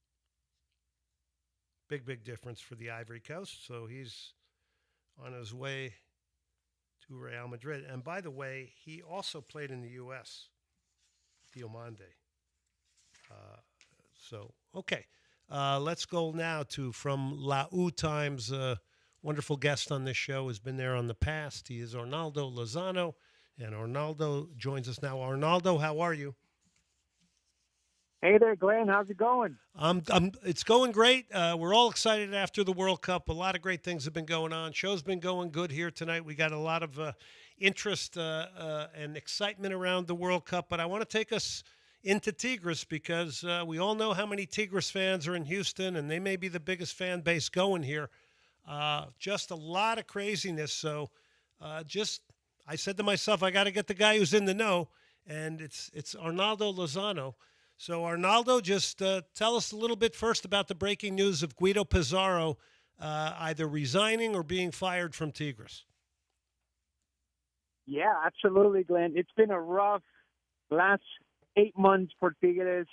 [SPEAKER 8] Big, big difference for the Ivory Coast. So he's on his way to Real Madrid. And by the way, he also played in the U.S., Diomande. Okay. Let's go now to from La U Times. Wonderful guest on this show, has been there on the past. He is Arnaldo Lozano, and Arnaldo joins us now. Arnaldo, how are you?
[SPEAKER 4] Hey there, Glenn. How's it going?
[SPEAKER 8] It's going great. We're all excited after the World Cup. A lot of great things have been going on. Show's been going good here tonight. We got a lot of interest and excitement around the World Cup. But I want to take us into Tigres because we all know how many Tigres fans are in Houston, and they may be the biggest fan base going here. Just a lot of craziness. So I said to myself, I got to get the guy who's in the know, and it's Arnaldo Lozano. So, Arnaldo, just tell us a little bit first about the breaking news of Guido Pizarro either resigning or being fired from Tigres.
[SPEAKER 4] Yeah, absolutely, Glenn. It's been a rough last 8 months for Tigres,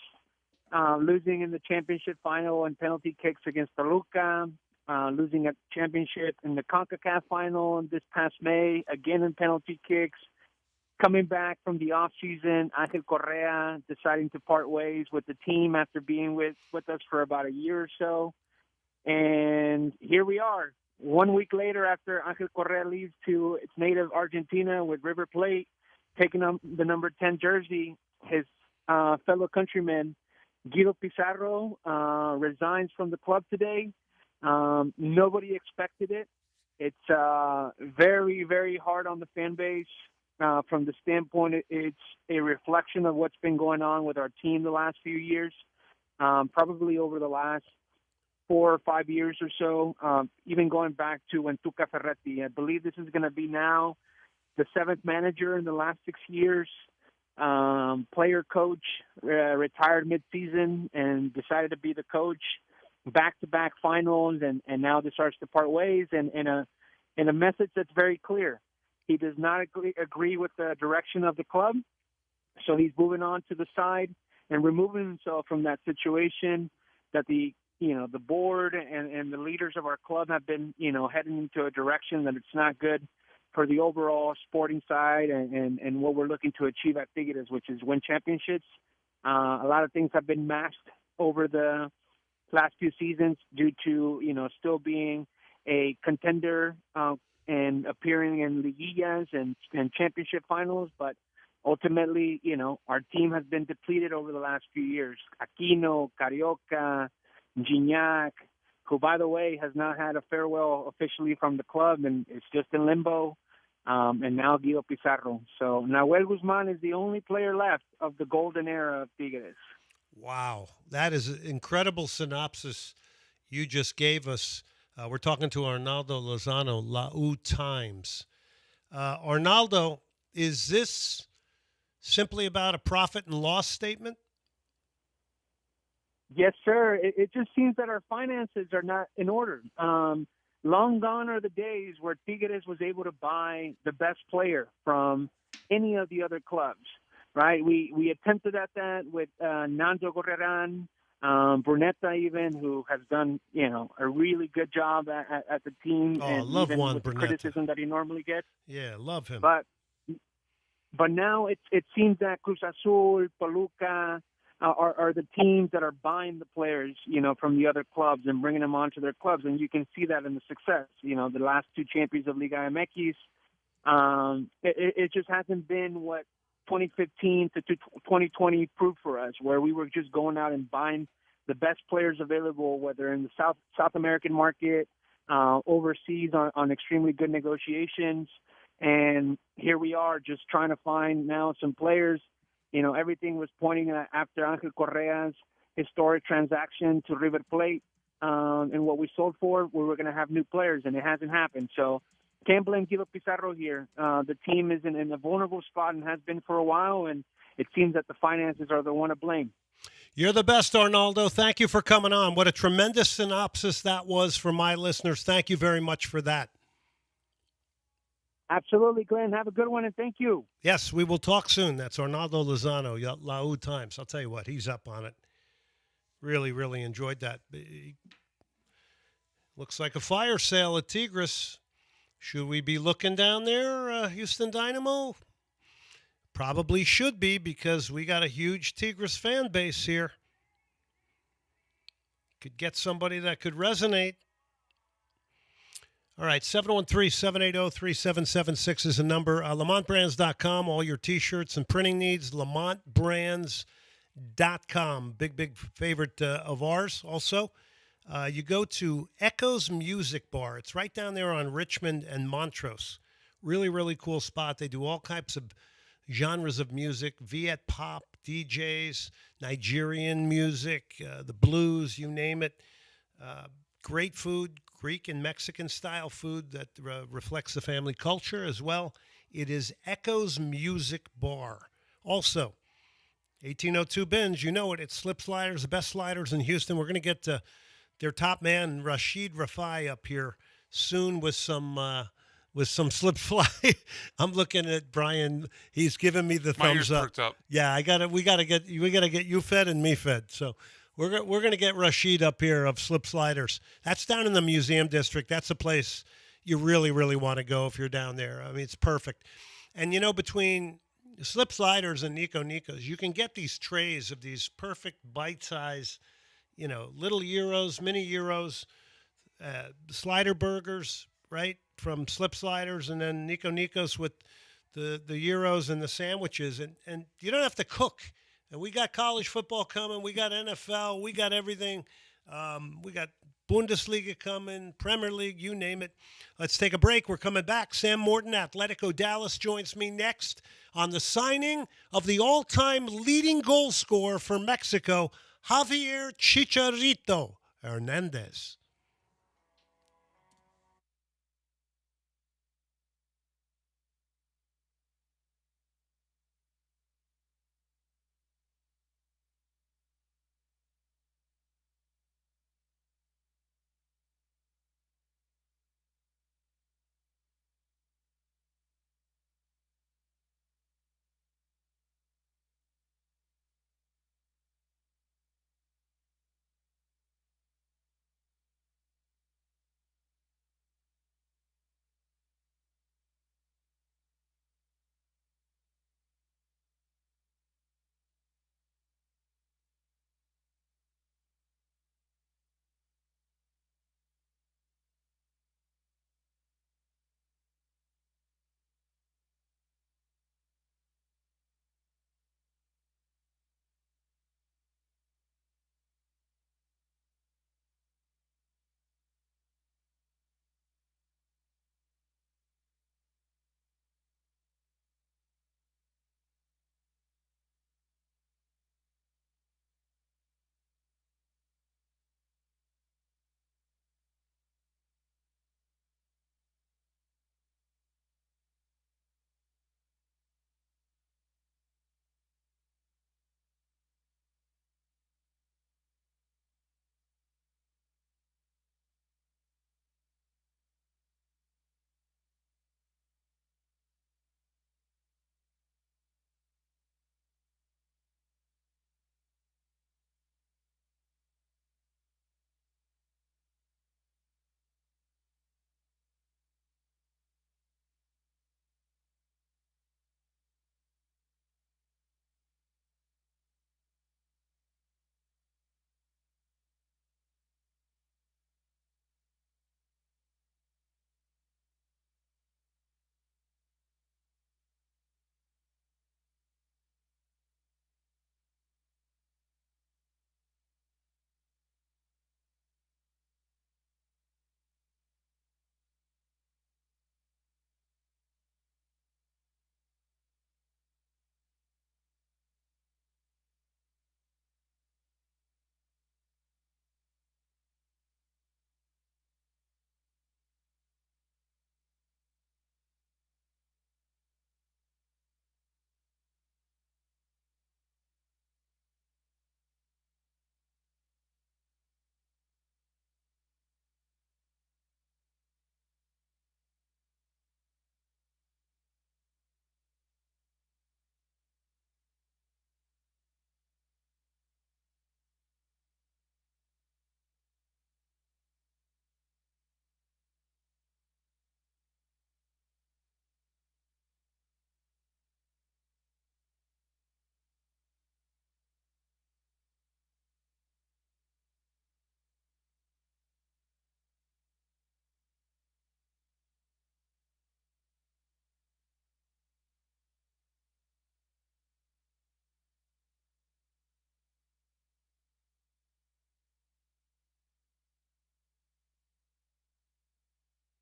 [SPEAKER 4] losing in the championship final and penalty kicks against Toluca, losing a championship in the CONCACAF final this past May, again in penalty kicks. Coming back from the offseason, Angel Correa deciding to part ways with the team after being with us for about a year or so. And here we are, 1 week later after Angel Correa leaves to its native Argentina with River Plate, taking on the number 10 jersey. His fellow countryman, Guido Pizarro, resigns from the club today. Nobody expected it. It's very, very hard on the fan base. From the standpoint, it's a reflection of what's been going on with our team the last few years, probably over the last 4 or 5 years or so, even going back to when Tuca Ferretti. I believe this is going to be now the 7th manager in the last 6 years. Player coach retired midseason and decided to be the coach. Back-to-back finals, and now decides to part ways. And in a message that's very clear. He does not agree with the direction of the club, so he's moving on to the side and removing himself from that situation that the board and the leaders of our club have been, heading into a direction that it's not good for the overall sporting side and what we're looking to achieve at Tigres, which is win championships. A lot of things have been masked over the last few seasons due to, still being a contender and appearing in liguillas and championship finals. But ultimately, our team has been depleted over the last few years. Aquino, Carioca, Gignac, who, by the way, has not had a farewell officially from the club and is just in limbo, and now Guido Pizarro. So Nahuel Guzman is the only player left of the golden era of Tigres.
[SPEAKER 8] Wow. That is an incredible synopsis you just gave us. We're talking to Arnaldo Lozano, La U Times. Arnaldo, is this simply about a profit and loss statement?
[SPEAKER 4] Yes, sir. It just seems that our finances are not in order. Long gone are the days where Tigres was able to buy the best player from any of the other clubs. right? We attempted at that with Nando Gorreran, Brunetta even, who has done, a really good job at the team,
[SPEAKER 8] Oh,
[SPEAKER 4] and
[SPEAKER 8] love
[SPEAKER 4] even
[SPEAKER 8] Juan
[SPEAKER 4] with the
[SPEAKER 8] Brunetta.
[SPEAKER 4] criticism that he normally gets.
[SPEAKER 8] Yeah, love him.
[SPEAKER 4] But now it seems that Cruz Azul, Toluca are the teams that are buying the players, from the other clubs and bringing them onto their clubs, and you can see that in the success. The last two champions of Liga MX, it just hasn't been what 2015 to 2020 proved for us, where we were just going out and buying the best players available, whether in the South American market, overseas on extremely good negotiations. And here we are just trying to find now some players. Everything was pointing after Angel Correa's historic transaction to River Plate, and what we sold for, we were going to have new players, and it hasn't happened. So can't blame Guido Pizarro here. The team is in a vulnerable spot and has been for a while, and it seems that the finances are the one to blame.
[SPEAKER 8] You're the best, Arnaldo. Thank you for coming on. What a tremendous synopsis that was for my listeners. Thank you very much for that.
[SPEAKER 4] Absolutely, Glenn. Have a good one, and thank you.
[SPEAKER 8] Yes, we will talk soon. That's Arnaldo Lozano, Lau Times. I'll tell you what, he's up on it. Really, really enjoyed that. Looks like a fire sale at Tigres. Should we be looking down there, Houston Dynamo? Probably should be, because we got a huge Tigres fan base here. Could get somebody that could resonate. All right, 713-780-3776 is the number. LamontBrands.com, all your T-shirts and printing needs. LamontBrands.com, big favorite of ours also. You go to Echoes Music Bar. It's right down there on Richmond and Montrose. Really, really cool spot. They do all types of genres of music, Viet pop, DJs, Nigerian music, the blues, you name it. Great food, Greek and Mexican style food that reflects the family culture as well. It is Echoes Music Bar. Also, 1802 Binge, you know it. It's Slip Sliders, the best sliders in Houston. We're going to get their top man, Rashid Rafai, up here soon with some slip slide. I'm looking at Brian. He's giving me the
[SPEAKER 15] My
[SPEAKER 8] thumbs
[SPEAKER 15] ears
[SPEAKER 8] up.
[SPEAKER 15] perked up.
[SPEAKER 8] Yeah, we gotta get you fed and me fed. So we're gonna get Rashid up here of Slip Sliders. That's down in the Museum District. That's a place you really, really want to go if you're down there. I mean, it's perfect. And between Slip Sliders and Nico Nico's, you can get these trays of these perfect bite-size, little gyros, mini gyros, slider burgers, right, from Slip Sliders, and then Nico Nico's with the gyros and the sandwiches. And you don't have to cook. And we got college football coming. We got NFL. We got everything. We got Bundesliga coming, Premier League, you name it. Let's take a break. We're coming back. Sam Morton, Atletico Dallas, joins me next on the signing of the all-time leading goal scorer for Mexico, Javier Chicharito Hernandez.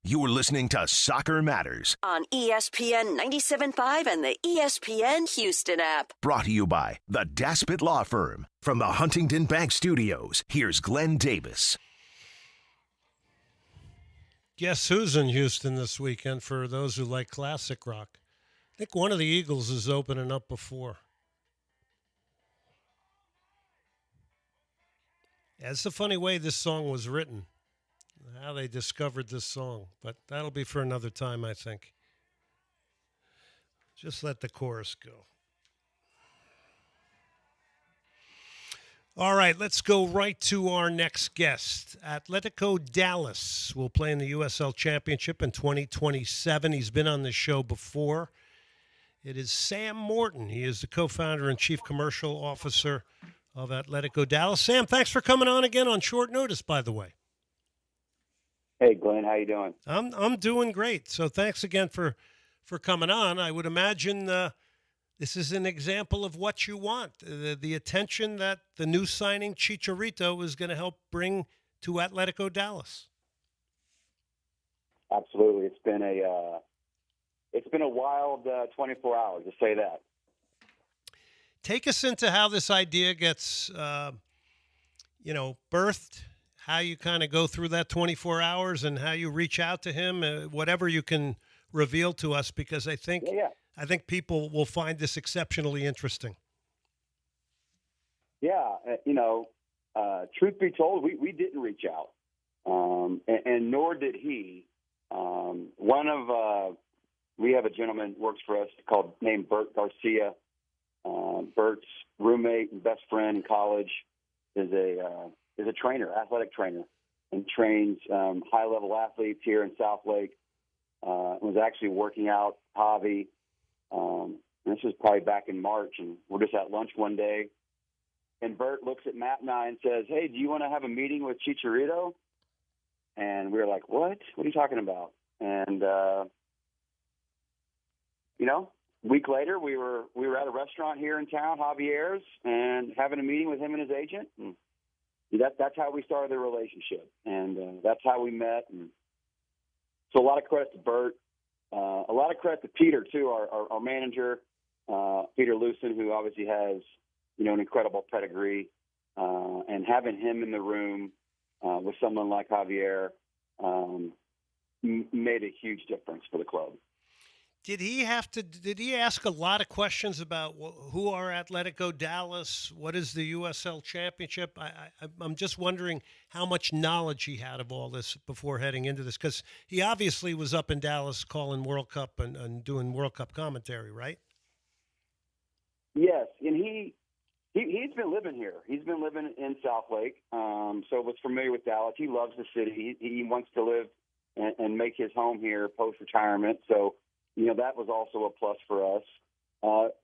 [SPEAKER 28] You're listening to Soccer Matters,
[SPEAKER 17] on ESPN 97.5 and the ESPN Houston app.
[SPEAKER 28] brought to you by the Daspit Law Firm. From the Huntington Bank Studios, here's Glenn Davis.
[SPEAKER 8] Guess who's in Houston this weekend for those who like classic rock? I think one of the Eagles is opening up before. It's a funny way this song was written, how they discovered this song, but that'll be for another time, I think. Just let the chorus go. All right, let's go right to our next guest. Atletico Dallas will play in the USL Championship in 2027. He's been on this show before. It is Sam Morton. He is the co-founder and chief commercial officer of Atletico Dallas. Sam, thanks for coming on again on short notice, by the way.
[SPEAKER 1] Hey, Glenn, how you doing?
[SPEAKER 8] I'm doing great. So thanks again for coming on. I would imagine this is an example of what you want, the attention that the new signing Chicharito is going to help bring to Atletico Dallas.
[SPEAKER 1] Absolutely, it's been a wild 24 hours, to say that.
[SPEAKER 8] Take us into how this idea gets, birthed. How you kind of go through that 24 hours and how you reach out to him, whatever you can reveal to us, because I think people will find this exceptionally interesting.
[SPEAKER 1] Yeah, truth be told, we didn't reach out, and nor did he. We have a gentleman who works for us named Bert Garcia. Bert's roommate and best friend in college is a trainer, athletic trainer, and trains high-level athletes here in South Lake. Was actually working out Javi. This was probably back in March, and we're just at lunch one day, and Bert looks at Matt and I and says, "Hey, do you want to have a meeting with Chicharito?" And we were like, "What? What are you talking about?" And a week later, we were at a restaurant here in town, Javier's, and having a meeting with him and his agent. And that's how we started the relationship, and that's how we met. And so a lot of credit to Bert, a lot of credit to Peter too, our manager, Peter Lucen, who obviously has an incredible pedigree, and having him in the room with someone like Javier made a huge difference for the club.
[SPEAKER 8] Did he ask a lot of questions about who are Atletico Dallas? What is the USL Championship? I'm just wondering how much knowledge he had of all this before heading into this, because he obviously was up in Dallas calling World Cup and doing World Cup commentary, right?
[SPEAKER 1] Yes, and he's been living here. He's been living in South Lake, so was familiar with Dallas. He loves the city. He wants to live and make his home here post-retirement, so that was also a plus for us.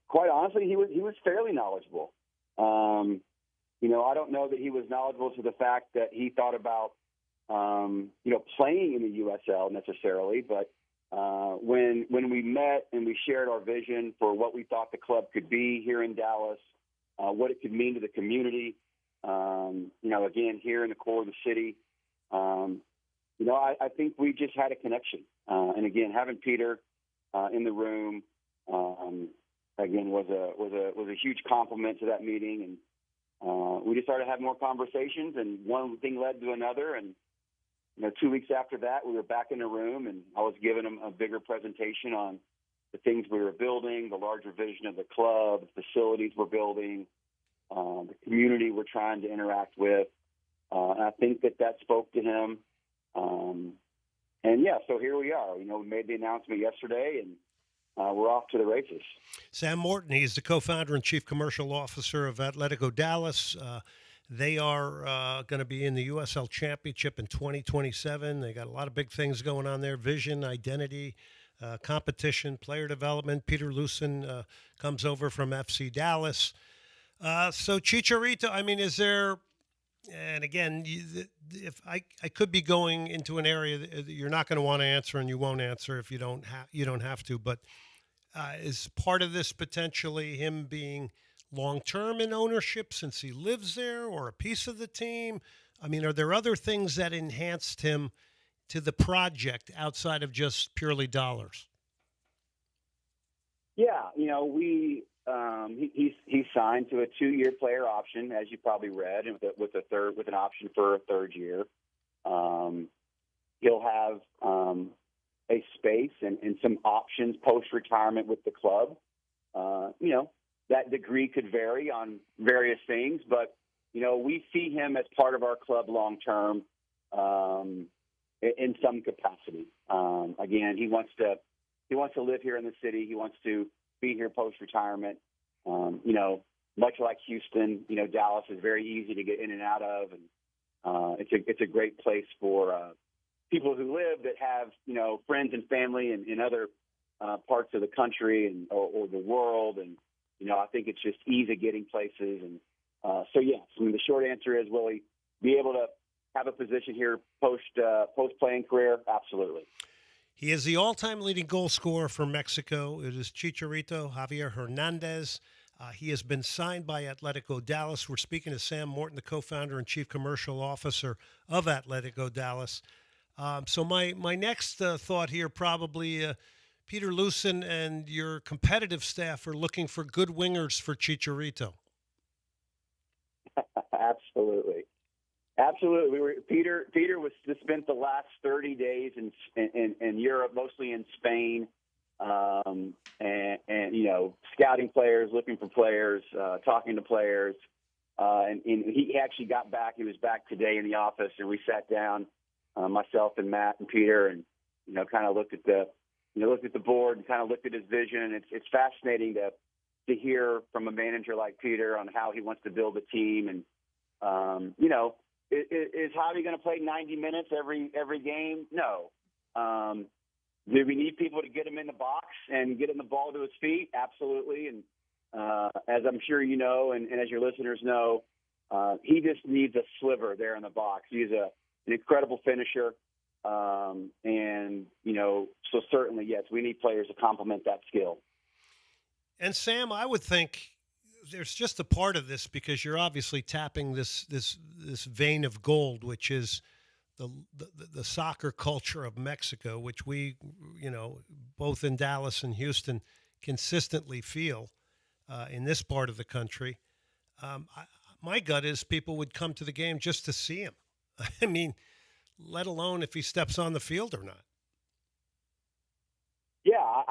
[SPEAKER 1] Quite honestly, he was fairly knowledgeable. I don't know that he was knowledgeable to the fact that he thought about, playing in the USL necessarily. But when we met and we shared our vision for what we thought the club could be here in Dallas, what it could mean to the community, again, here in the core of the city, I think we just had a connection. And again, having Peter in the room, again, was a huge compliment to that meeting, and we just started to have more conversations, and one thing led to another, and 2 weeks after that, we were back in the room, and I was giving him a bigger presentation on the things we were building, the larger vision of the club, the facilities we're building, the community we're trying to interact with, and I think that spoke to him. So here we are. We made the announcement yesterday, and we're off to the races.
[SPEAKER 8] Sam Morton, he's the co-founder and chief commercial officer of Atletico Dallas. They are going to be in the USL Championship in 2027. They got a lot of big things going on there: vision, identity, competition, player development. Peter Lucen comes over from FC Dallas. So Chicharito, is there? And again, if I could be going into an area that you're not going to want to answer, and you won't answer if you don't have to. But is part of this potentially him being long-term in ownership since he lives there, or a piece of the team? Are there other things that enhanced him to the project outside of just purely dollars?
[SPEAKER 1] Yeah, he's signed to a 2-year player option, as you probably read, and with an option for a third year. He'll have a space and some options post retirement with the club. That degree could vary on various things, but we see him as part of our club long term in some capacity. Again, he wants to live here in the city. He wants to be here post retirement. Much like Houston, Dallas is very easy to get in and out of, and it's a great place for people who live that have friends and family in other parts of the country and or the world, and I think it's just ease of getting places. And so yes, the short answer is, will he be able to have a position here post playing career? Absolutely.
[SPEAKER 8] He is the all-time leading goal scorer for Mexico. It is Chicharito Javier Hernandez. He has been signed by Atletico Dallas. We're speaking to Sam Morton, the co-founder and chief commercial officer of Atletico Dallas. So my next thought here, probably Peter Lucen and your competitive staff are looking for good wingers for Chicharito.
[SPEAKER 1] Absolutely. Peter was spent the last 30 days in Europe, mostly in Spain, and scouting players, looking for players, talking to players, and he actually got back. He was back today in the office, and we sat down, myself and Matt and Peter, and kind of looked at the board and kind of looked at his vision. And it's fascinating to hear from a manager like Peter on how he wants to build a team. And is Javi going to play 90 minutes every game? No. Do we need people to get him in the box and get him the ball to his feet? Absolutely. And as I'm sure you know, and as your listeners know, he just needs a sliver there in the box. He's an incredible finisher. So certainly, yes, we need players to complement that skill.
[SPEAKER 8] And Sam, I would think there's just a part of this, because you're obviously tapping this vein of gold, which is the soccer culture of Mexico, which we, both in Dallas and Houston, consistently feel in this part of the country. My gut is people would come to the game just to see him. I mean, let alone if he steps on the field or not.